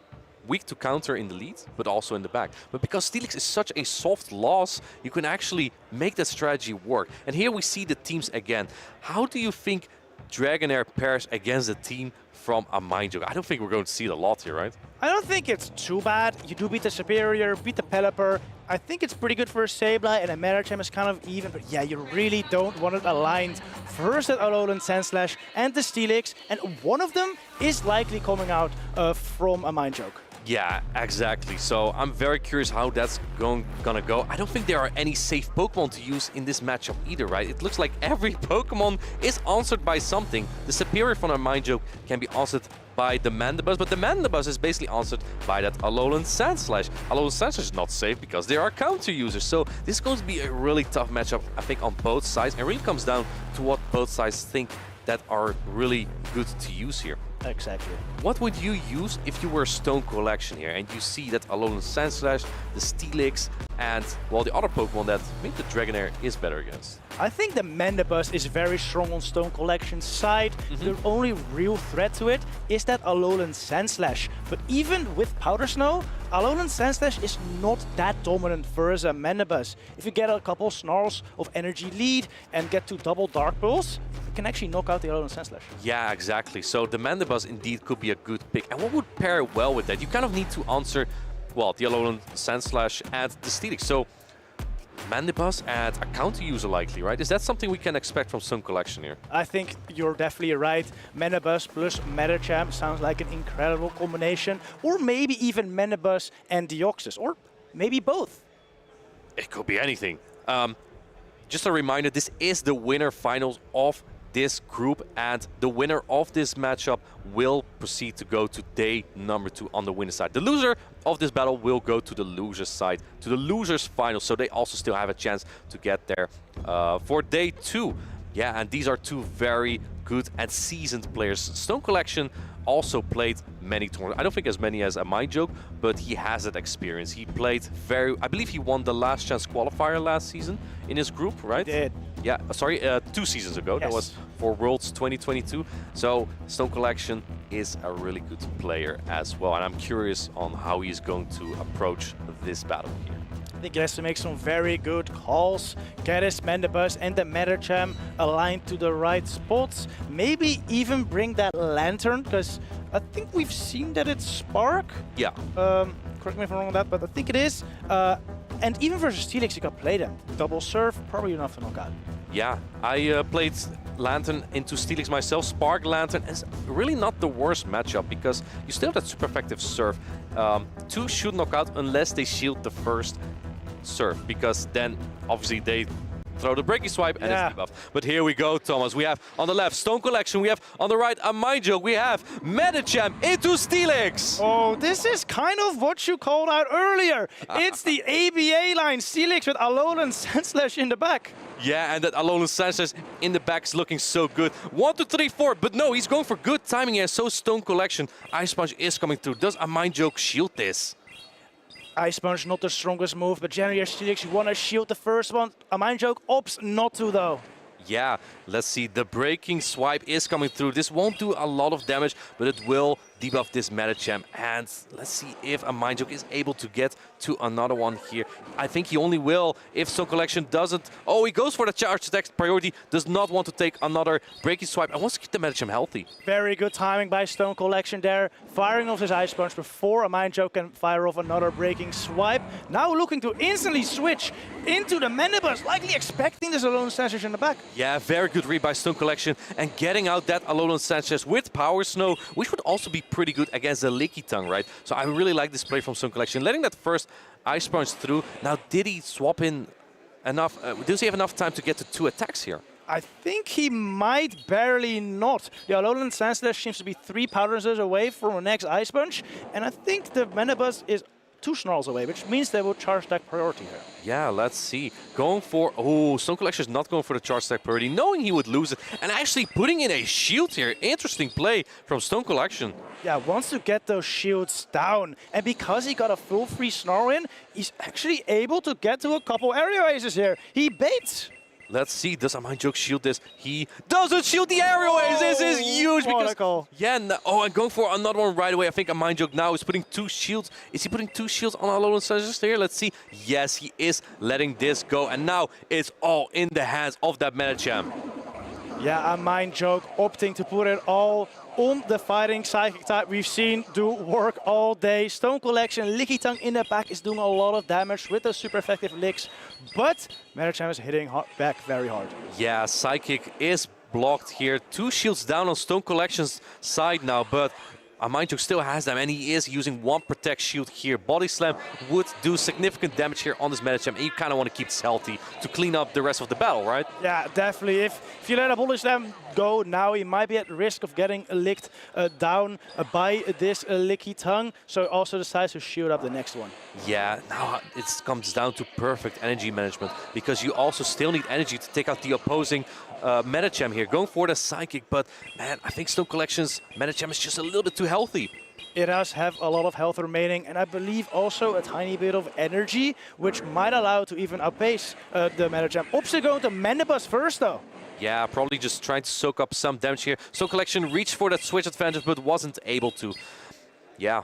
weak to counter in the lead, but also in the back. But because Steelix is such a soft loss, you can actually make that strategy work. And here we see the teams again. How do you think Dragonair pairs against a team from a Mind Joke? I don't think we're going to see it a lot here, right? I don't think it's too bad. You do beat the Superior, beat the Pelipper. I think it's pretty good for a Sableye, and a Medicham is kind of even. But yeah, you really don't want it aligned versus that Alolan Sandslash and the Steelix. And one of them is likely coming out from a Mind Joke. Yeah, exactly. So I'm very curious how that's gonna go. I don't think there are any safe Pokemon to use in this matchup either, right? It looks like every Pokemon is answered by something. The Superior from a Mind Joke can be answered by the Mandibuzz, but the Mandibuzz is basically answered by that Alolan Sandslash. Alolan Sandslash is not safe because they are counter users. So this is going to be a really tough matchup, I think, on both sides. It really comes down to what both sides think that are really good to use here. Exactly. What would you use if you were Stone Collection here and you see that Alolan Sandslash, the Steelix, and, well, the other Pokemon that maybe the Dragonair is better against? I think the Mandibuzz is very strong on Stone Collection's side. The only real threat to it is that Alolan Sandslash. But even with Powder Snow, Alolan Sandslash is not that dominant versus a Mandibuzz. If you get a couple Snarls of energy lead and get to double Dark Pulse, you can actually knock out the Alolan Sandslash. Yeah, exactly. So the Mandibuzz indeed could be a good pick. And what would pair well with that? You kind of need to answer, well, the Alolan Sandslash and the Steelix. So Mandibuzz and a counter user likely, right? Is that something we can expect from Stone Collection here? I think you're definitely right. Mandibuzz plus Medicham sounds like an incredible combination. Or maybe even Mandibuzz and Deoxys. Or maybe both. It could be anything. Just a reminder, this is the winner finals of this group, and the winner of this matchup will proceed to go to day number 2 on the winner side. The loser of this battle will go to the loser's side, to the loser's final, so they also still have a chance to get there for day 2. Yeah, and these are two very good and seasoned players. Stone Collection also played many tournaments. I don't think as many as a Mind Joke, but he has that experience. He played I believe he won the Last Chance qualifier last season in his group, right? He did. Yeah, sorry, 2 seasons ago. Yes. That was for Worlds 2022. So Stone Collection is a really good player as well. And I'm curious on how he's going to approach this battle here. I think he has to make some very good calls, get his Mandibuzz and the Medicham aligned to the right spots, maybe even bring that Lantern, because I think we've seen that it's Spark. Yeah. Correct me if I'm wrong on that, but I think it is. And even versus Steelix, you can play them. Double Surf, probably enough to knock out. Yeah, I played Lantern into Steelix myself. Spark Lantern is really not the worst matchup because you still have that super effective Surf. 2 should knock out unless they shield the first Surf, because then obviously they throw the Breaking Swipe and it's debuff. But here we go, Thomas. We have on the left Stone Collection. We have on the right a Mind Joke. We have Medicham into Steelix. Oh, this is kind of what you called out earlier. It's the ABA line, Steelix with Alolan Sandslash in the back. Yeah, and that Alolan Sandslash in the back is looking so good. 1, 2, 3, 4, but no, he's going for good timing here. So Stone Collection, Ice Punch is coming through. Does a Mind Joke shield this? Ice Punch, not the strongest move, but generally as Steelix, you want to shield the first one. A Mind Joke opts not to, though. Yeah, let's see. The breaking swipe is coming through. This won't do a lot of damage, but it will debuff this Medicham. And let's see if a Mind Joke is able to get to another one here. I think he only will if Stone Collection doesn't. Oh, he goes for the charge attack priority. Does not want to take another breaking swipe. I want to keep the Medicham healthy. Very good timing by Stone Collection there. Firing off his Ice Punch before a Mind Joke can fire off another breaking swipe. Now looking to instantly switch into the Manibus, likely expecting this Alolan Sanchez in the back. Yeah, very good read by Stone Collection and getting out that Alolan Sanchez with Power Snow, which would also be pretty good against the Licky Tongue, right? So I really like this play from Stone Collection, letting that first Ice Punch through. Now, did he swap in enough? Does he have enough time to get to 2 attacks here? I think he might barely not. The Alolan Sandslash seems to be 3 Powder away from the next Ice Punch, and I think the Manibus is 2 Snarls away, which means they will charge that priority here. Yeah, let's see. Going for... Oh, Stone Collection is not going for the charge stack priority, knowing he would lose it, and actually putting in a shield here. Interesting play from Stone Collection. Yeah, wants to get those shields down, and because he got a full free Snarl in, he's actually able to get to a couple area aces here. He baits. Let's see, does a Mind Joke shield this? He doesn't shield the aerial ace. This is huge because... Yeah, no, oh, and going for another one right away. I think a Mind Joke now is putting 2 shields. Is he putting 2 shields on Alolan Sanchez here? Let's see. Yes, he is letting this go. And now it's all in the hands of that Medicham. Yeah, a Mind Joke opting to put it all on the fighting Psychic type we've seen do work all day. Stone Collection, Licky Tongue in the back is doing a lot of damage with those super effective licks, but Medicham is hitting back very hard. Yeah, Psychic is blocked here. 2 shields down on Stone Collection's side now, but a Mind Joke still has them, and he is using 1 Protect shield here. Body Slam would do significant damage here on this Medicham, and you kind of want to keep this healthy to clean up the rest of the battle, right? Yeah, definitely. If you let a Body Slam go now, he might be at risk of getting licked down by this Licky Tongue, so also decides to shield up the next one. Yeah, now it comes down to perfect energy management, because you also still need energy to take out the opposing Medicham here. Going for the Psychic, but man, I think Stone Collection's Medicham is just a little bit too healthy. It does have a lot of health remaining, and I believe also a tiny bit of energy, which might allow to even outpace the Medicham. Opposite going to Manibus first, though. Yeah, probably just trying to soak up some damage here. Stone Collection reached for that switch advantage, but wasn't able to. Yeah,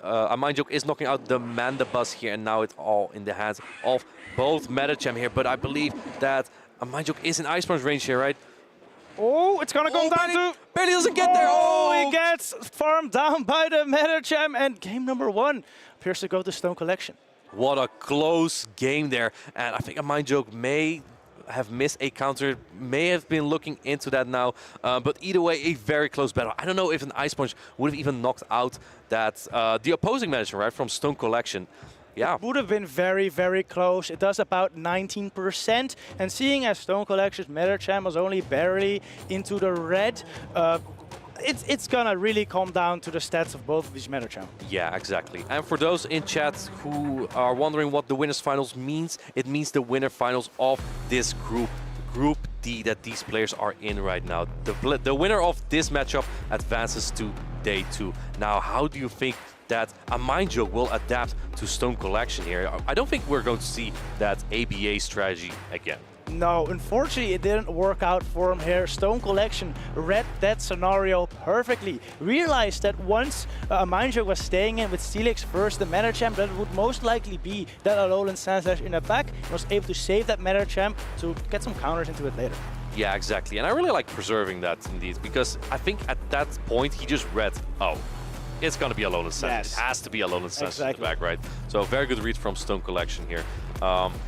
a Mind Joke is knocking out the Mandibus here, and now it's all in the hands of both Medicham here. But I believe that a Mind Joke is in Ice Punch range here, right? Oh, it's gonna go down to... Barely doesn't get there! Oh, he gets farmed down by the Medicham, and game number 1 appears to go to Stone Collection. What a close game there, and I think a Mind Joke may have missed a counter, may have been looking into that now, but either way, a very close battle. I don't know if an Ice Punch would have even knocked out that the opposing Medicham, right, from Stone Collection. Yeah. It would have been very, very close. It does about 19%. And seeing as Stone Collection's Medicham was only barely into the red, it's gonna really come down to the stats of both of these Medicham. Yeah, exactly. And for those in chat who are wondering what the winners finals means, it means the winner finals of this Group D that these players are in right now. The winner of this matchup advances to day 2. Now, how do you think that a Mind Joke will adapt to Stone Collection here? I don't think we're going to see that ABA strategy again. No, unfortunately it didn't work out for him here. Stone Collection read that scenario perfectly. Realized that once a Mind Joke was staying in with Steelix first, the Medicham, that would most likely be that Alolan Sandslash in the back, and was able to save that Medicham to get some counters into it later. Yeah, exactly. And I really like preserving that indeed, because I think at that point he just read, oh, it's going to be Alolan Sanchez. Yes. It has to be Alolan Sanchez in the back, right? So very good read from Stone Collection here.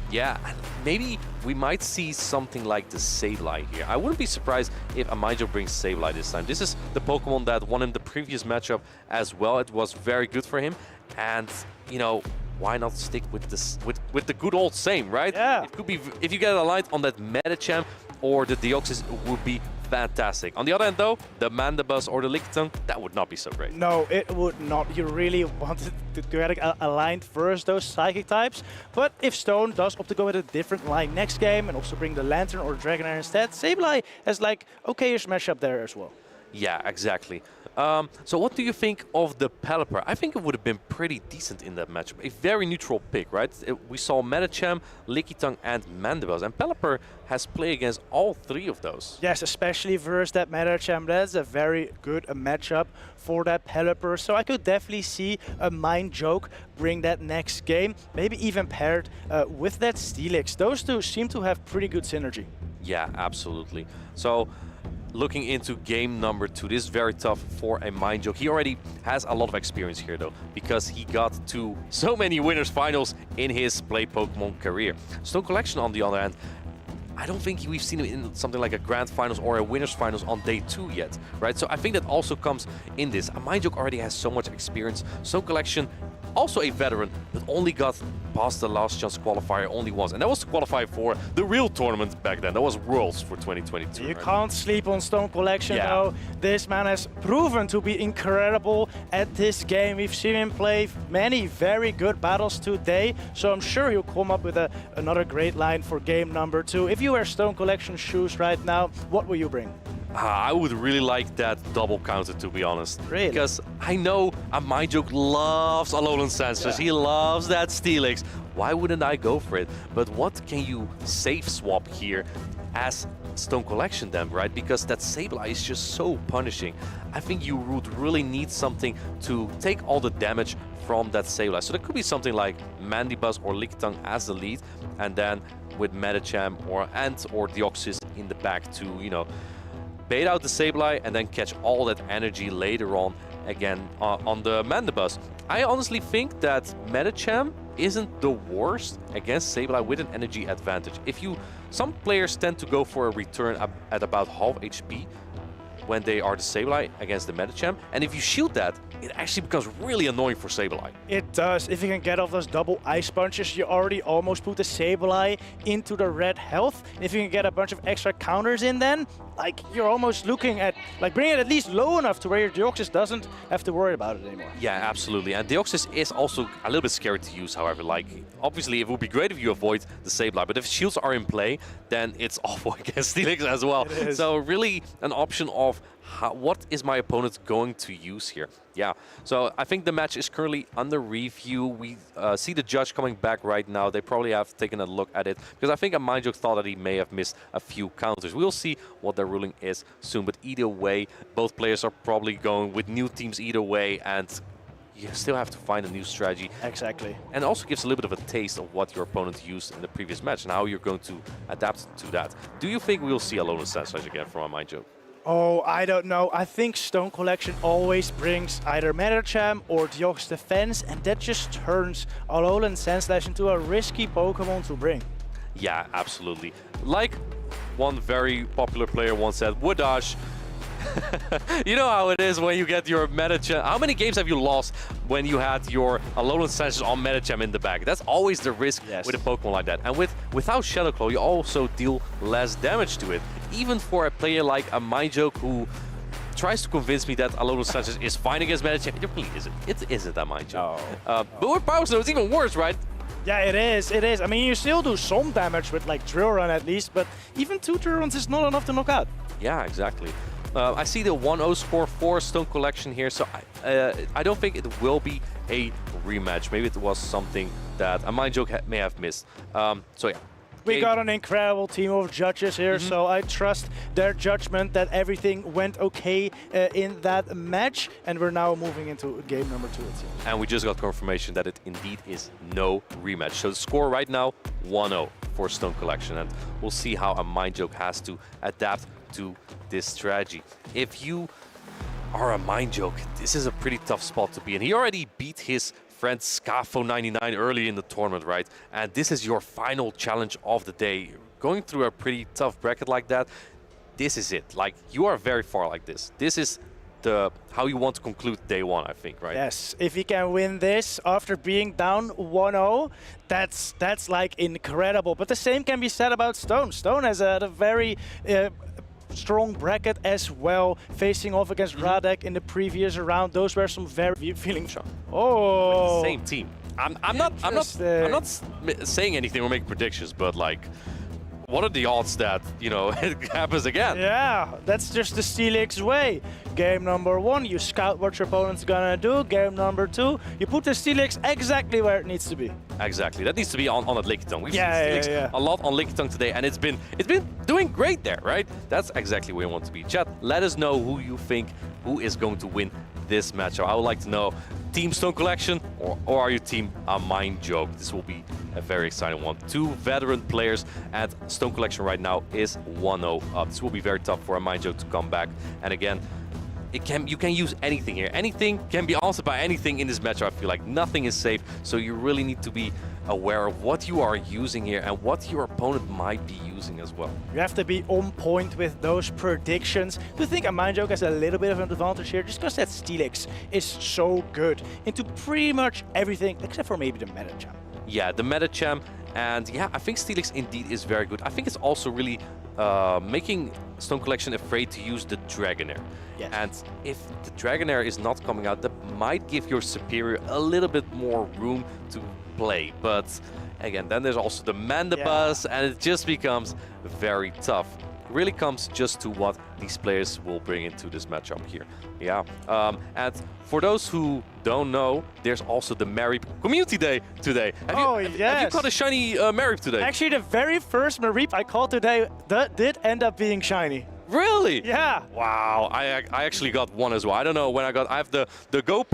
Yeah, maybe we might see something like the Sableye here. I wouldn't be surprised if a Mind Joke brings Sableye this time. This is the Pokemon that won him the previous matchup as well. It was very good for him. And, you know, why not stick with this with the good old same, right? Yeah. It could be, if you get aligned on that Medicham or the Deoxys, it would be fantastic. On the other hand, though, the Mandibus or the Licky Tongue, that would not be so great. No, it would not. You really wanted to get aligned first, those Psychic types. But if Stone does opt to go with a different line next game and also bring the Lantern or Dragonair instead, Sableye has like okay-ish matchup there as well. Yeah, exactly. So what do you think of the Pelipper? I think it would have been pretty decent in that match. A very neutral pick, right? We saw Medicham, Lickitung, and Mandibuzz, and Pelipper has played against all three of those. Yes, especially versus that Medicham. That's a very good matchup for that Pelipper. So I could definitely see a Mind Joke bring that next game, maybe even paired with that Steelix. Those two seem to have pretty good synergy. Yeah, absolutely. So looking into game number 2, this is very tough for a Mind Joke. He already has a lot of experience here though, because he got to so many winners finals in his play Pokemon career. Stone Collection on the other hand, I don't think we've seen him in something like a Grand Finals or a Winners Finals on day 2 yet, right? So I think that also comes in this. A Mind Joke already has so much experience. Stone Collection, also a veteran, but only got past the last chance qualifier only once. And that was to qualify for the real tournament back then. That was Worlds for 2022. You right? can't sleep on Stone Collection though. This man has proven to be incredible at this game. We've seen him play many very good battles today. So I'm sure he'll come up with another great line for game number 2. If you wear Stone Collection shoes right now, what will you bring? I would really like that double counter, to be honest. Really? Because I know a Mind Joke loves Alolan Sensors. He loves that Steelix. Why wouldn't I go for it? But what can you safe swap here as Stone Collection then, right? Because that Sableye is just so punishing. I think you would really need something to take all the damage from that Sableye. So there could be something like Mandibuzz or Lickitung as the lead, and then with Medicham or Deoxys in the back to, you know, bait out the Sableye and then catch all that energy later on again on the Mandibuzz. I honestly think that Medicham isn't the worst against Sableye with an energy advantage. Some players tend to go for a return at about half HP when they are the Sableye against the Medicham, and if you shield that, it actually becomes really annoying for Sableye. It does. If you can get off those double ice punches, you already almost put the Sableye into the red health. If you can get a bunch of extra counters in then, like, you're almost looking at, like, bringing it at least low enough to where your Deoxys doesn't have to worry about it anymore. Yeah, absolutely. And Deoxys is also a little bit scary to use, however. Like, obviously, it would be great if you avoid the Sableye, but if shields are in play, then it's awful against Steelix as well. So really an option of what is my opponent going to use here? Yeah, so I think the match is currently under review. We see the judge coming back right now. They probably have taken a look at it, because I think a Mind Joke thought that he may have missed a few counters. We'll see what their ruling is soon, but either way, both players are probably going with new teams either way, and you still have to find a new strategy. Exactly. And it also gives a little bit of a taste of what your opponent used in the previous match and how you're going to adapt to that. Do you think we'll see Alolan Sensors again from a Mind Joke? Oh, I don't know. I think Stone Collection always brings either Medicham or Deoxys Defense, and that just turns Alolan Sandslash into a risky Pokemon to bring. Yeah, absolutely. Like one very popular player once said, Woodash, you know how it is when you get your Medicham. How many games have you lost when you had your Alolan Sensors on Medicham in the back? That's always the risk with a Pokemon like that. And without Shadow Claw, you also deal less damage to it. Even for a player like a Mind Joke who tries to convince me that Alolan Sensors is fine against Medicham, it really isn't. It isn't a Mind Joke. But with Power Snow, it's even worse, right? Yeah, it is. It is. I mean, you still do some damage with like Drill Run at least, but even 2 Drill Runs is not enough to knock out. Yeah, exactly. I see the 1-0 score for Stone Collection here, so I don't think it will be a rematch. Maybe it was something that a Mind Joke may have missed. So yeah. We got an incredible team of judges here, so I trust their judgment that everything went okay in that match, and we're now moving into game number 2, it seems. And we just got confirmation that it indeed is no rematch. So the score right now, 1-0 for Stone Collection, and we'll see how a Mind Joke has to adapt to this strategy. If you are a Mind Joke, this is a pretty tough spot to be in. He already beat his friend Scafo99 early in the tournament, right? And this is your final challenge of the day. Going through a pretty tough bracket like that, this is it. Like, you are very far like this. This is how you want to conclude day 1, I think, right? Yes, if he can win this after being down 1-0, that's like incredible. But the same can be said about Stone. Stone has a very strong bracket as well, facing off against Radek in the previous round. Those were some very feeling. Oh, with the same team. I'm not saying anything or making predictions, but like, what are the odds that, you know, it happens again? Yeah, that's just the Steelix way. Game number 1, you scout what your opponent's gonna do. Game number 2, you put the Steelix exactly where it needs to be. Exactly, that needs to be on at Lickitung. We've seen Steelix a lot on Lickitung today, and it's been doing great there, right? That's exactly where you want to be. Chat, let us know who you think who is going to win this matchup. I would like to know, Team Stone Collection or are you Team A Mind Joke? This will be a very exciting one. 2 veteran players at Stone Collection right now is 1-0 up. This will be very tough for A Mind Joke to come back. And again, you can use anything here. Anything can be answered by anything in this matchup. I feel like nothing is safe, so you really need to be aware of what you are using here and what your opponent might be using as well. You have to be on point with those predictions. Do you think A Mind Joke has a little bit of an advantage here just because that Steelix is so good into pretty much everything except for maybe the Medicham? Yeah, the Medicham, and yeah, I think Steelix indeed is very good. I think it's also really making Stone Collection afraid to use the Dragonair. Yes. And if the Dragonair is not coming out, that might give your superior a little bit more room to play. But again, then there's also the Mandibuzz, and it just becomes very tough. It really comes just to what these players will bring into this matchup here. Yeah, and for those who don't know, there's also the Marip Community Day today. Have you caught a shiny Marip today? Actually, the very first Marip I caught today did end up being shiny. Really? Yeah. Wow, I actually got one as well. I don't know when I have the Go++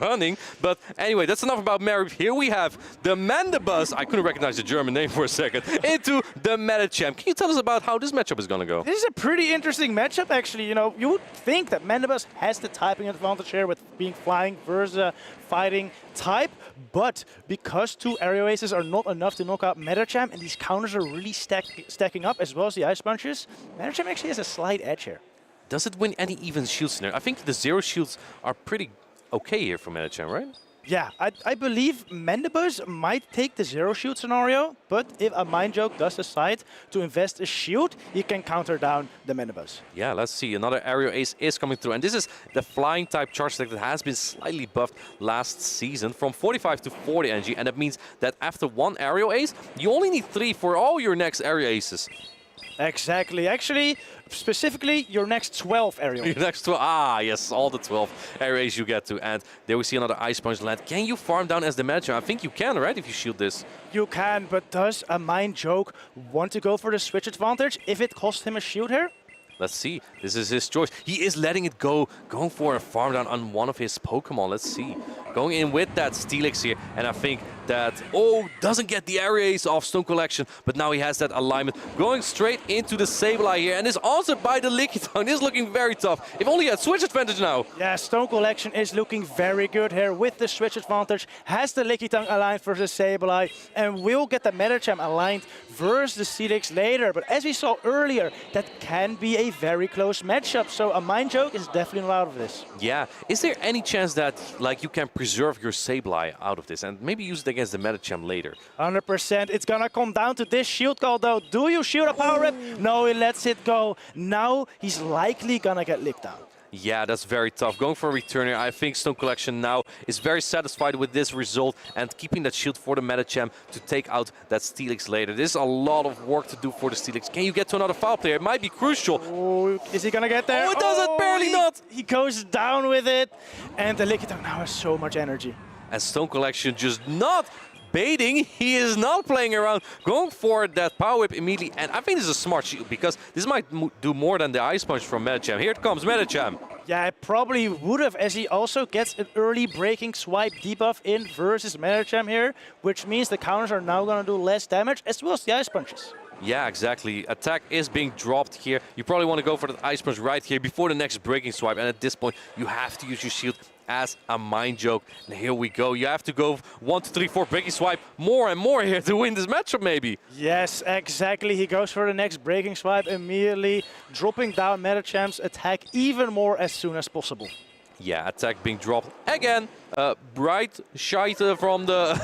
running, but anyway, that's enough about Marip. Here we have the Mandibuzz, I couldn't recognize the German name for a second, into the Medicham. Can you tell us about how this matchup is going to go? This is a pretty interesting matchup, actually. You know, you would think that Mandibuzz has the typing advantage here with being flying versus a fighting type, but because 2 Aerial Aces are not enough to knock out Medicham, and these counters are really stacking up, as well as the Ice Punches, Medicham actually has a slight edge here. Does it win any even shield scenario? I think the 0 shields are pretty okay here for Medicham, right? Yeah, I believe Mandibuzz might take the 0 shield scenario, but if A Mind Joke does decide to invest a shield, he can counter down the Mandibuzz. Yeah, let's see. Another Aerial Ace is coming through, and this is the flying type charge attack that has been slightly buffed last season from 45 to 40 energy, and that means that after 1 Aerial Ace, you only need 3 for all your next Aerial Aces. Exactly. Actually, specifically, your next 12 aerial. Your next 12. Yes, all the 12 areas you get to. And there we see another Ice Punch land. Can you farm down as the Medicham? I think you can, right, if you shield this. You can, but does A Mind Joke want to go for the switch advantage if it costs him a shield here? Let's see. This is his choice. He is letting it go, going for a farm down on one of his Pokemon. Let's see. Going in with that Steelix here, and I think that, doesn't get the areas of Stone Collection, but now he has that alignment. Going straight into the Sableye here, and is answered by the Lickitung. This is looking very tough. If only he had switch advantage now. Yeah, Stone Collection is looking very good here with the switch advantage. Has the Lickitung aligned versus Sableye, and will get the Medicham aligned versus the Steelix later. But as we saw earlier, that can be a very close matchup, so A Mind Joke is definitely not out of this. Yeah, is there any chance that you can preserve your Sableye out of this and maybe use it against the Medicham later? 100%. It's gonna come down to this shield call though. Do you shield a power rip? No, he lets it go. Now he's likely gonna get licked down. Yeah, that's very tough. Going for a return here, I think Stone Collection now is very satisfied with this result and keeping that shield for the Medicham to take out that Steelix later. This is a lot of work to do for the Steelix. Can you get to another foul player? It might be crucial. Oh, is he gonna get there? Oh, it does it, barely not. He goes down with it, and the Lickitung now has so much energy. And Stone Collection just not baiting. He is not playing around, going for that Power Whip immediately. And I think this is a smart shield because this might do more than the Ice Punch from Medicham. Here it comes, Medicham. Yeah, it probably would have, as he also gets an early breaking swipe debuff in versus Medicham here, which means the counters are now going to do less damage, as well as the Ice Punches. Yeah, exactly. Attack is being dropped here. You probably want to go for that Ice Punch right here before the next breaking swipe. And at this point, you have to use your shield as A Mind Joke. And here we go. You have to go 1, 2, 3, 4 breaking swipe more and more here to win this matchup maybe. Yes, exactly. He goes for the next breaking swipe immediately, dropping down Medicham's attack even more as soon as possible. Yeah, attack being dropped again. Bright shite from the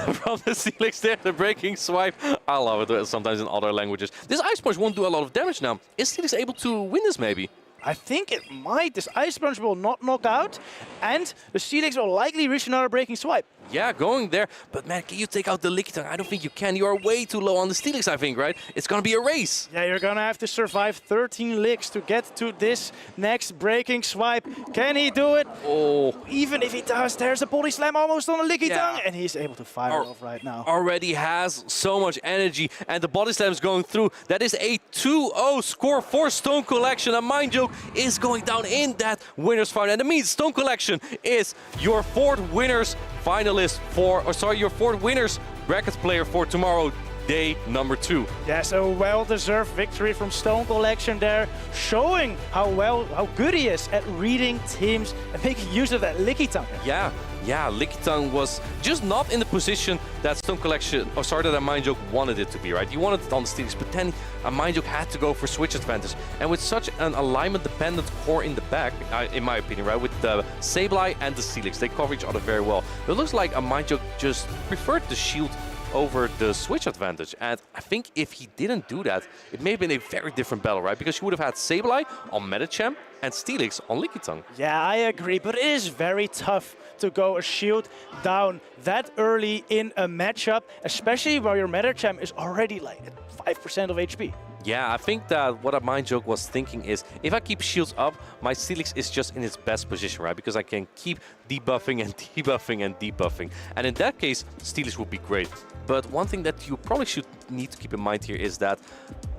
Steelix there, the breaking swipe. I love it sometimes in other languages. This Ice Punch won't do a lot of damage now. Is Steelix able to win this maybe? I think it might. This Ice Punch will not knock out, and the Steelix will likely reach another breaking swipe. Yeah, going there. But man, can you take out the Lickitung? I don't think you can. You are way too low on the Steelix, I think, right? It's going to be a race. Yeah, you're going to have to survive 13 licks to get to this next breaking swipe. Can he do it? Oh. Even if he does, there's a body slam almost on a Lickitung, and he's able to fire it off right now. Already has so much energy, and the body slam is going through. That is a 2-0 score for Stone Collection. And Mind Joke is going down in that winner's final. And it means Stone Collection is your fourth winners your fourth winners bracket player for tomorrow, day number 2. Yeah, so well-deserved victory from Stone Collection there, showing how good he is at reading teams and making use of that Lickitung. Yeah, Lickitung was just not in the position that Stone Collection, that Mind Joke wanted it to be, right? He wanted it on the Steelix, but then Mind Joke had to go for switch advantage. And with such an alignment-dependent core in the back, in my opinion, right, with the Sableye and the Steelix, they cover each other very well. It looks like Mind Joke just preferred the shield over the switch advantage, and I think if he didn't do that, it may have been a very different battle, right? Because you would have had Sableye on Medicham and Steelix on Lickitung. Yeah, I agree, but it is very tough to go a shield down that early in a matchup, especially while your Medicham is already like at 5% of HP. Yeah, I think that what a Mind Joke was thinking is, if I keep shields up, my Steelix is just in its best position, right? Because I can keep debuffing and debuffing and debuffing. And in that case, Steelix would be great. But one thing that you probably should need to keep in mind here is that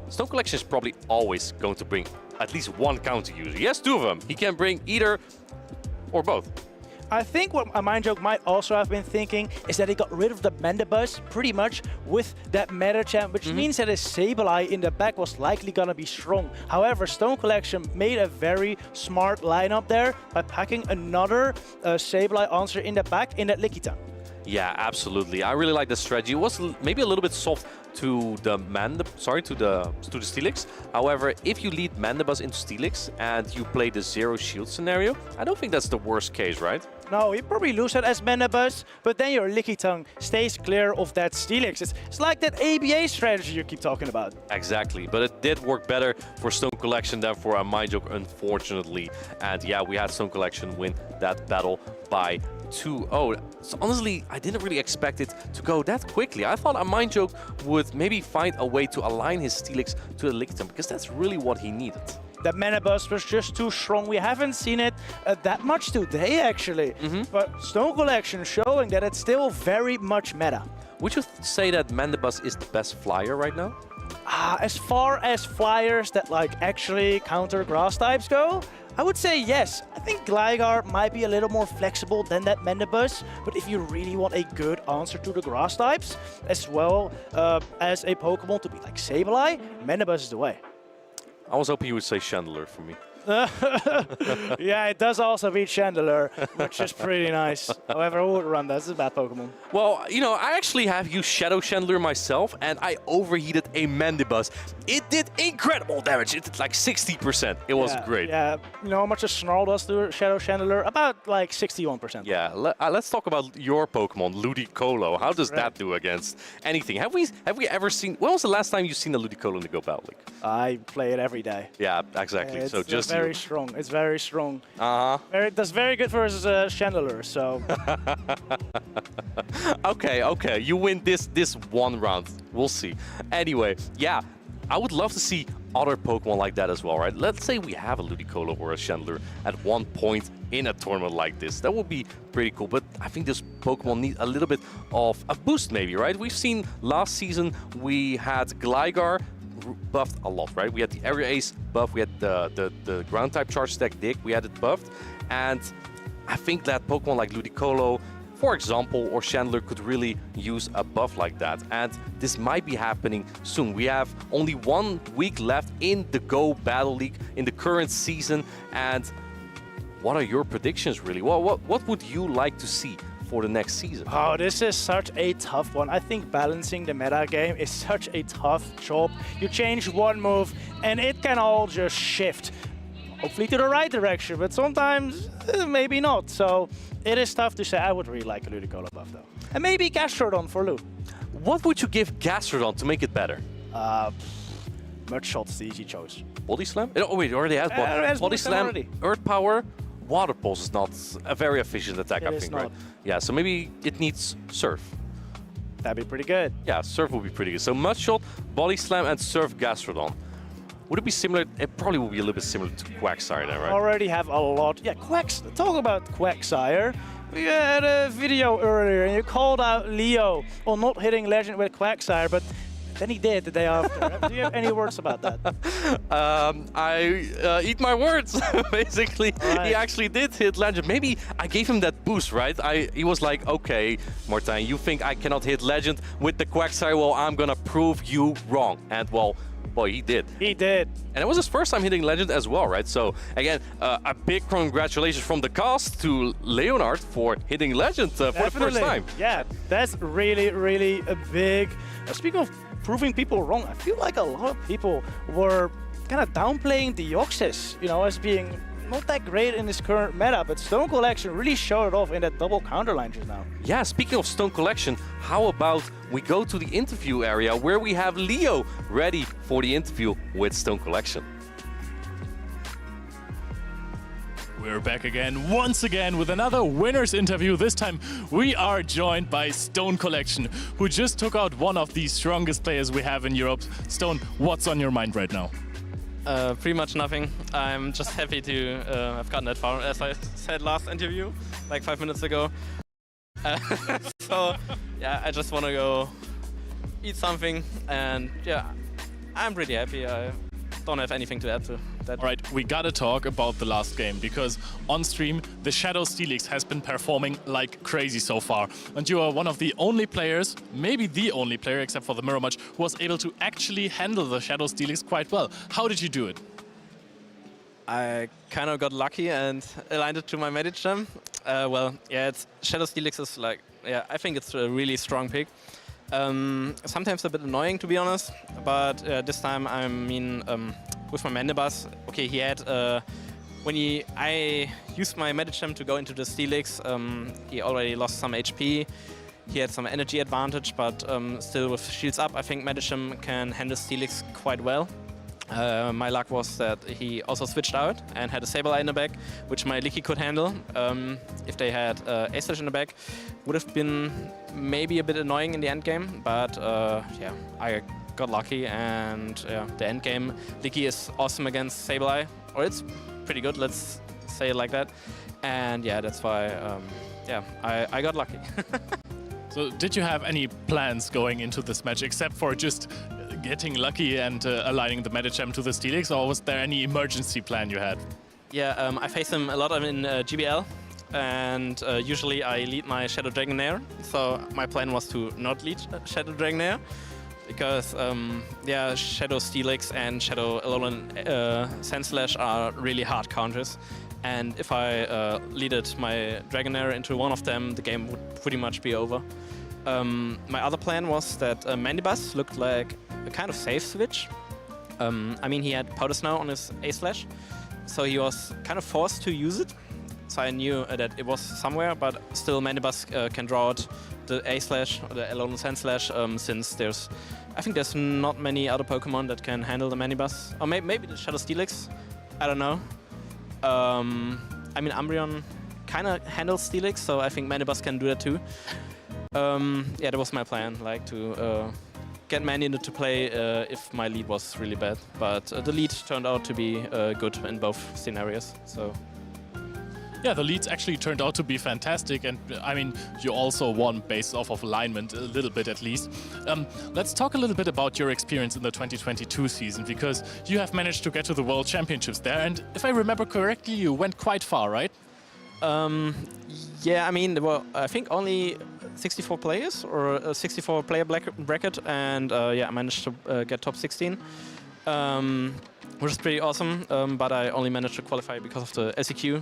Stone Collection is probably always going to bring at least one counter user. He has 2 of them. He can bring either or both. I think what a Mind Joke might also have been thinking is that he got rid of the Mandibuzz pretty much with that Medicham, which means that his Sableye in the back was likely gonna be strong. However, Stone Collection made a very smart lineup there by packing another Sableye answer in the back in that Lickitung. Yeah, absolutely. I really like the strategy. It was maybe a little bit soft to the Steelix. However, if you lead Mandibuzz into Steelix and you play the zero shield scenario, I don't think that's the worst case, right? No, you probably lose it as Mandibuzz, but then your Lickitung stays clear of that Steelix. It's like that ABA strategy you keep talking about. Exactly, but it did work better for Stone Collection than for a Mind Joke, unfortunately. And yeah, we had Stone Collection win that battle by 2-0. So honestly, I didn't really expect it to go that quickly. I thought a Mind Joke would maybe find a way to align his Steelix to the Lickitung, because that's really what he needed. That Mandibuzz was just too strong. We haven't seen it that much today, actually. But Stone Collection showing that it's still very much meta. Would you say that Mandibuzz is the best flyer right now? As far as flyers that like actually counter grass types go, I would say yes. I think Gligar might be a little more flexible than that Mandibuzz, but if you really want a good answer to the grass types, as well as a Pokemon to be like Sableye, Mandibuzz is the way. I was hoping you would say Chandler for me. Yeah, it does also beat Chandelure, which is pretty nice. However, who would run that? This is a bad Pokemon. Well, you know, I actually have used Shadow Chandelure myself, and I overheated a Mandibuzz. It did incredible damage. It did like 60%. It was great. Yeah, you know how much a Snarl does to Shadow Chandelure? About like 61%. Yeah, let's talk about your Pokemon, Ludicolo. How does that do against anything? Have we ever seen? When was the last time you've seen a Ludicolo in the Go Battle League? I play it every day. Yeah, exactly. So just very strong. It's very strong. That's very good for his Chandelure. So. Okay. You win this one round. We'll see. Anyway, yeah, I would love to see other Pokemon like that as well, right? Let's say we have a Ludicolo or a Chandelure at one point in a tournament like this. That would be pretty cool, but I think this Pokemon needs a little bit of a boost maybe, right? We've seen last season we had Gligar buffed a lot, right? We had the Area Ace buff, we had the ground type charge stack Dick, we had it buffed, and I think that Pokemon like Ludicolo, for example, or Chandelure could really use a buff like that, and this might be happening soon. We have only 1 week left in the Go Battle League in the current season, and what are your predictions really? What would you like to see for the next season? Oh, this is such a tough one. I think balancing the meta game is such a tough job. You change one move and it can all just shift. Hopefully to the right direction, but sometimes maybe not. So it is tough to say. I would really like a Ludicolo buff though. And maybe Gastrodon for Lou. What would you give Gastrodon to make it better? Mud Shot's the easy choice. Body Slam? Oh wait, it already has it has Body Slam, already. Earth Power, water pulse is not a very efficient attack, I It is think, not. right? Yeah, so maybe it needs surf. That'd be pretty good. Yeah, surf would be pretty good. So mud shot, body slam, and surf Gastrodon. Would it be similar? It probably would be a little bit similar to Quagsire then, right? Already have a lot. Yeah, talk about Quagsire. We had a video earlier and you called out Leo on not hitting Legend with Quagsire, but then he did the day after. Do you have any words about that? I eat my words, basically. Right. He actually did hit Legend. Maybe I gave him that boost, right? He was like, okay, Martijn, you think I cannot hit Legend with the Quagsire? Well, I'm gonna prove you wrong. And well, boy, he did. He did. And it was his first time hitting Legend as well, right? So again, a big congratulations from the cast to Leonard for hitting Legend for the first time. Yeah, that's really, really a big... speaking of proving people wrong, I feel like a lot of people were kind of downplaying Deoxys, you know, as being not that great in this current meta, but Stone Collection really showed it off in that double counter line just now. Yeah, speaking of Stone Collection, how about we go to the interview area where we have Leo ready for the interview with Stone Collection. We're back again, once again, with another winner's interview. This time we are joined by Stone Collection, who just took out one of the strongest players we have in Europe. Stone, what's on your mind right now? Pretty much nothing. I'm just happy to have gotten that far, as I said last interview, like 5 minutes ago. So, yeah, I just want to go eat something, and yeah, I'm pretty happy. I don't have anything to add to that. All right, we gotta talk about the last game, because on stream, the Shadow Steelix has been performing like crazy so far. And you are one of the only players, maybe the only player except for the Mirror Match, who was able to actually handle the Shadow Steelix quite well. How did you do it? I kind of got lucky and aligned it to my Medicham. Well, yeah, Shadow Steelix is like, yeah, I think it's a really strong pick. Sometimes a bit annoying, to be honest, but this time, I mean, with my Mandibus, okay, he had, I used my Medicham to go into the Steelix, he already lost some HP, he had some energy advantage, but still with shields up, I think Medicham can handle Steelix quite well. My luck was that he also switched out and had a Sableye in the back, which my Leaky could handle. If they had A-Slash in the back, would have been maybe a bit annoying in the end game, but yeah, I got lucky, and the end game, Leaky is awesome against Sableye, or it's pretty good, let's say it like that. And yeah, that's why, yeah, I got lucky. So did you have any plans going into this match, except for just getting lucky and aligning the Medicham to the Steelix, or was there any emergency plan you had? Yeah, I face him a lot in GBL, and usually I lead my Shadow Dragonair, so my plan was to not lead Shadow Dragonair, because yeah, Shadow Steelix and Shadow Alolan Sandslash are really hard counters, and if I leaded my Dragonair into one of them, the game would pretty much be over. My other plan was that Mandibus looked like a kind of safe switch. I mean, he had Powder Snow on his A-Slash, so he was kind of forced to use it. So I knew that it was somewhere, but still Mandibus can draw out the A-Slash or the Alolan Sandslash, since I think there's not many other Pokemon that can handle the Mandibus. Or maybe the Shadow Steelix, I don't know. I mean, Umbreon kind of handles Steelix, so I think Mandibus can do that too. Yeah, that was my plan, like to get Mandy into play if my lead was really bad. But the lead turned out to be good in both scenarios, so... Yeah, the leads actually turned out to be fantastic, and I mean, you also won based off of alignment, a little bit at least. Let's talk a little bit about your experience in the 2022 season, because you have managed to get to the World Championships there, and if I remember correctly, you went quite far, right? Yeah, I mean, there were, I think, only 64 players, or a 64-player bracket, and yeah, I managed to get top 16. Which is pretty awesome, but I only managed to qualify because of the SEQ.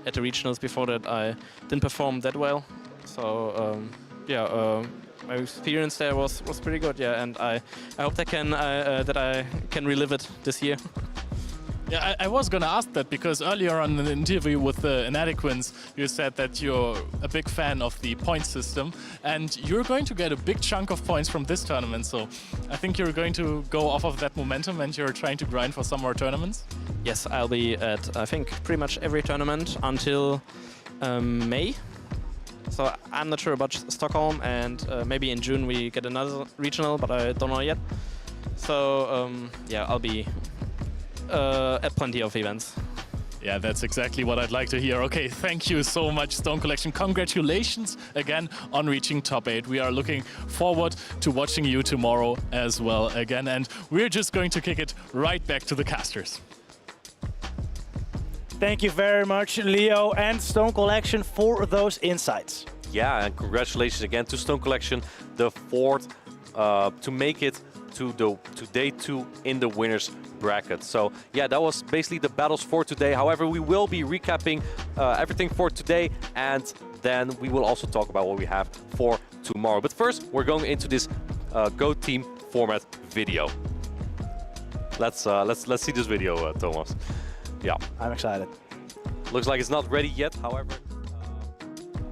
At the regionals before that, I didn't perform that well. So yeah, my experience there was pretty good. Yeah, and I hope that I can relive it this year. Yeah, I was gonna ask that, because earlier on in the interview with the Inadequans, you said that you're a big fan of the point system, and you're going to get a big chunk of points from this tournament, so I think you're going to go off of that momentum and you're trying to grind for some more tournaments? Yes, I'll be at, I think, pretty much every tournament until May. So I'm not sure about Stockholm, and maybe in June we get another regional, but I don't know yet. So yeah, I'll be at plenty of events. Yeah, that's exactly what I'd like to hear. Okay, thank you so much, Stone Collection. Congratulations again on reaching top 8. We are looking forward to watching you tomorrow as well again. And we're just going to kick it right back to the casters. Thank you very much, Leo and Stone Collection, for those insights. Yeah, and congratulations again to Stone Collection, the fourth to make it to day 2 in the winners bracket. So yeah, that was basically the battles for today. However, we will be recapping everything for today, and then we will also talk about what we have for tomorrow. But first, we're going into this Go Team format video. Let's see this video, Thomas. Yeah, I'm excited. Looks like it's not ready yet. However,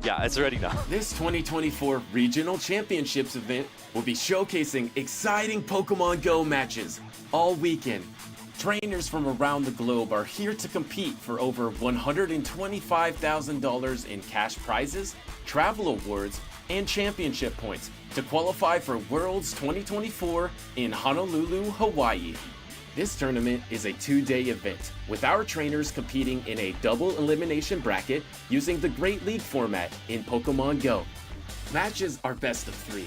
yeah, it's ready now. This 2024 Regional Championships event will be showcasing exciting Pokémon Go matches all weekend. Trainers from around the globe are here to compete for over $125,000 in cash prizes, travel awards, and championship points to qualify for Worlds 2024 in Honolulu, Hawaii. This tournament is a 2-day event, with our trainers competing in a double elimination bracket using the Great League format in Pokémon Go. Matches are best of 3,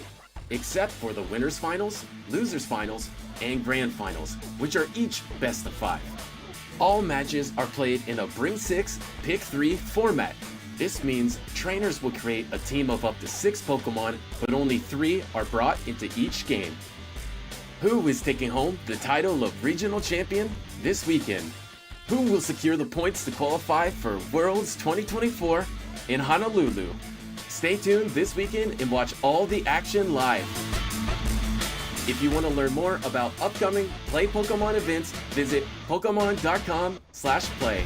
except for the winners finals, losers finals, and grand finals, which are each best of 5. All matches are played in a bring 6, pick 3 format. This means trainers will create a team of up to 6 Pokemon, but only 3 are brought into each game. Who is taking home the title of Regional Champion this weekend? Who will secure the points to qualify for Worlds 2024 in Honolulu? Stay tuned this weekend and watch all the action live. If you want to learn more about upcoming Play Pokemon events, visit pokemon.com/play.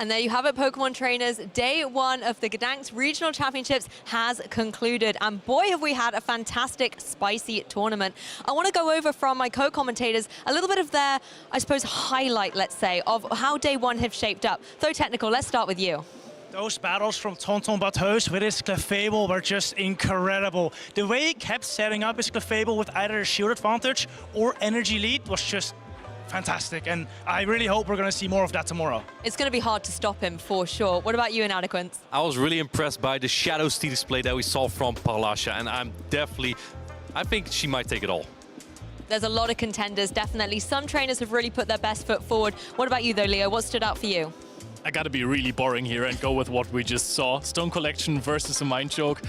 And there you have it, Pokemon trainers. Day 1 of the Gdańsk Regional Championships has concluded. And boy, have we had a fantastic, spicy tournament. I want to go over from my co-commentators a little bit of their, I suppose, highlight, let's say, of how day 1 have shaped up. Though Technical, let's start with you. Those battles from Tonton Bateus with his Clefable were just incredible. The way he kept setting up his Clefable with either a shield advantage or energy lead was just fantastic, and I really hope we're going to see more of that tomorrow. It's going to be hard to stop him for sure. What about you, Inadequence? I was really impressed by the Shadow Steel display that we saw from Parlasha, and I think she might take it all. There's a lot of contenders, definitely. Some trainers have really put their best foot forward. What about you, though, Leo? What stood out for you? I gotta be really boring here and go with what we just saw. Stone Collection versus a Mind Joke.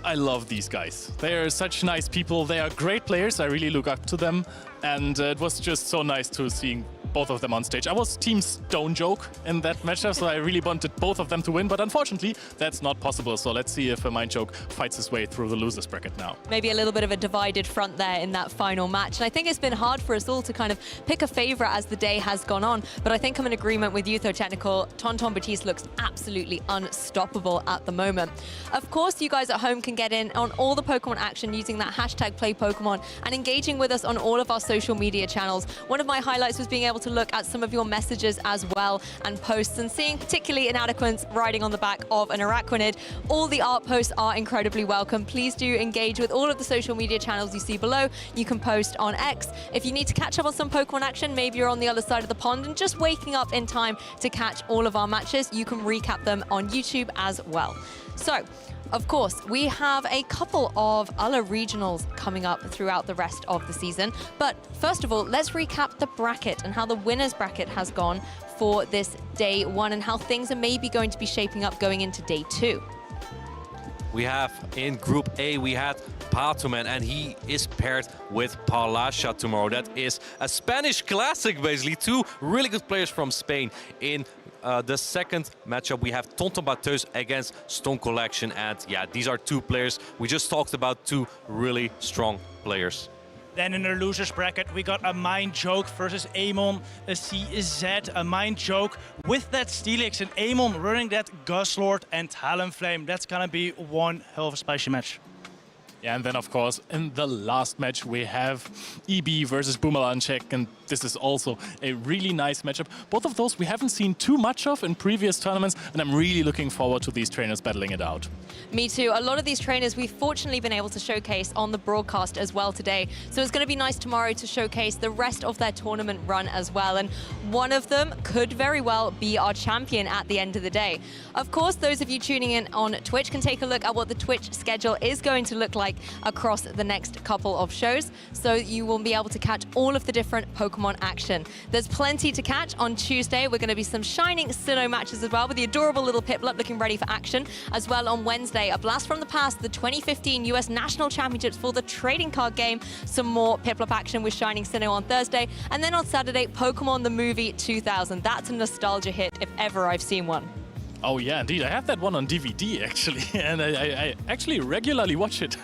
I love these guys. They are such nice people. They are great players. I really look up to them. And it was just so nice to see both of them on stage. I was Team Stone Joke in that matchup, so I really wanted both of them to win. But unfortunately, that's not possible. So let's see if a Mind Joke fights his way through the losers bracket now. Maybe a little bit of a divided front there in that final match. And I think it's been hard for us all to kind of pick a favorite as the day has gone on. But I think I'm in agreement with you, though, Technical. Tonton Batiste looks absolutely unstoppable at the moment. Of course, you guys at home can get in on all the Pokemon action using that hashtag #PlayPokemon and engaging with us on all of our social media channels. One of my highlights was being able to look at some of your messages as well and posts, and seeing particularly Inadequence riding on the back of an Araquanid. All the art posts are incredibly welcome. Please do engage with all of the social media channels you see below. You can post on X. If you need to catch up on some Pokemon action, maybe you're on the other side of the pond and just waking up in time to catch all of our matches, you can recap them on YouTube as well. So, of course, we have a couple of other regionals coming up throughout the rest of the season. But first of all, let's recap the bracket and how the winners bracket has gone for this day 1 and how things are maybe going to be shaping up going into day 2. We have in Group A, we had Patoman, and he is paired with Parlasha tomorrow. That is a Spanish classic, basically. 2 really good players from Spain. In the second matchup, we have Tonton Bateus against Stone Collection. And yeah, these are 2 players. We just talked about 2 really strong players. Then in the losers bracket, we got a Mind Joke versus Amon, a CZ, a Mind Joke with that Steelix, and Amon running that Guslord and Talonflame. That's gonna be one hell of a spicy match. Yeah, and then of course in the last match we have EB versus Bumalanchek, and this is also a really nice matchup. Both of those we haven't seen too much of in previous tournaments, and I'm really looking forward to these trainers battling it out. Me too. A lot of these trainers we've fortunately been able to showcase on the broadcast as well today. So it's going to be nice tomorrow to showcase the rest of their tournament run as well. And one of them could very well be our champion at the end of the day. Of course, those of you tuning in on Twitch can take a look at what the Twitch schedule is going to look like across the next couple of shows. So you will be able to catch all of the different Pokemon action. There's plenty to catch. On Tuesday, we're going to be some Shining Sinnoh matches as well, with the adorable little Piplup looking ready for action. As well on Wednesday, a blast from the past, the 2015 US National Championships for the trading card game. Some more Piplup action with Shining Sinnoh on Thursday. And then on Saturday, Pokemon the Movie 2000. That's a nostalgia hit if ever I've seen one. Oh yeah, indeed. I have that one on DVD actually, and I actually regularly watch it.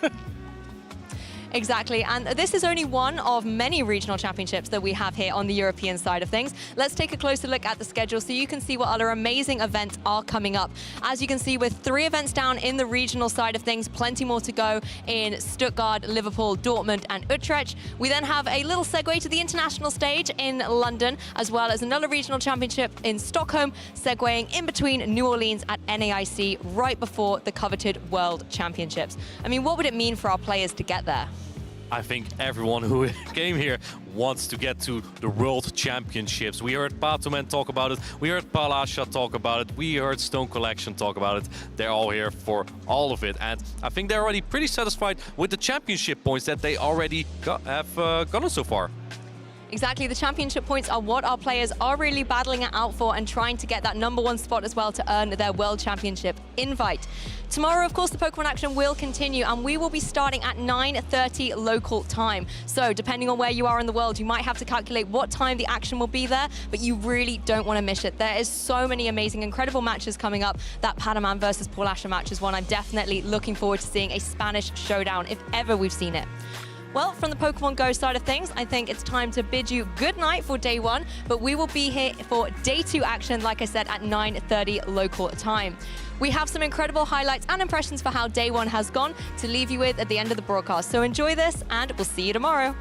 Exactly, and this is only one of many regional championships that we have here on the European side of things. Let's take a closer look at the schedule so you can see what other amazing events are coming up. As you can see, with 3 events down in the regional side of things, plenty more to go in Stuttgart, Liverpool, Dortmund and Utrecht. We then have a little segue to the international stage in London, as well as another regional championship in Stockholm, segueing in between New Orleans at NAIC right before the coveted World Championships. I mean, what would it mean for our players to get there? I think everyone who came here wants to get to the World Championships. We heard Patuman talk about it, we heard Palasha talk about it, we heard Stone Collection talk about it. They're all here for all of it, and I think they're already pretty satisfied with the championship points that they already have gotten so far. Exactly, the championship points are what our players are really battling it out for and trying to get that #1 spot as well to earn their World Championship invite. Tomorrow, of course, the Pokemon action will continue, and we will be starting at 9:30 local time. So depending on where you are in the world, you might have to calculate what time the action will be there, but you really don't want to miss it. There is so many amazing, incredible matches coming up. That Padaman versus Paulasha match is one I'm definitely looking forward to seeing, a Spanish showdown, if ever we've seen it. Well, from the Pokemon Go side of things, I think it's time to bid you good night for day 1, but we will be here for day 2 action, like I said, at 9:30 local time. We have some incredible highlights and impressions for how day 1 has gone to leave you with at the end of the broadcast. So enjoy this, and we'll see you tomorrow.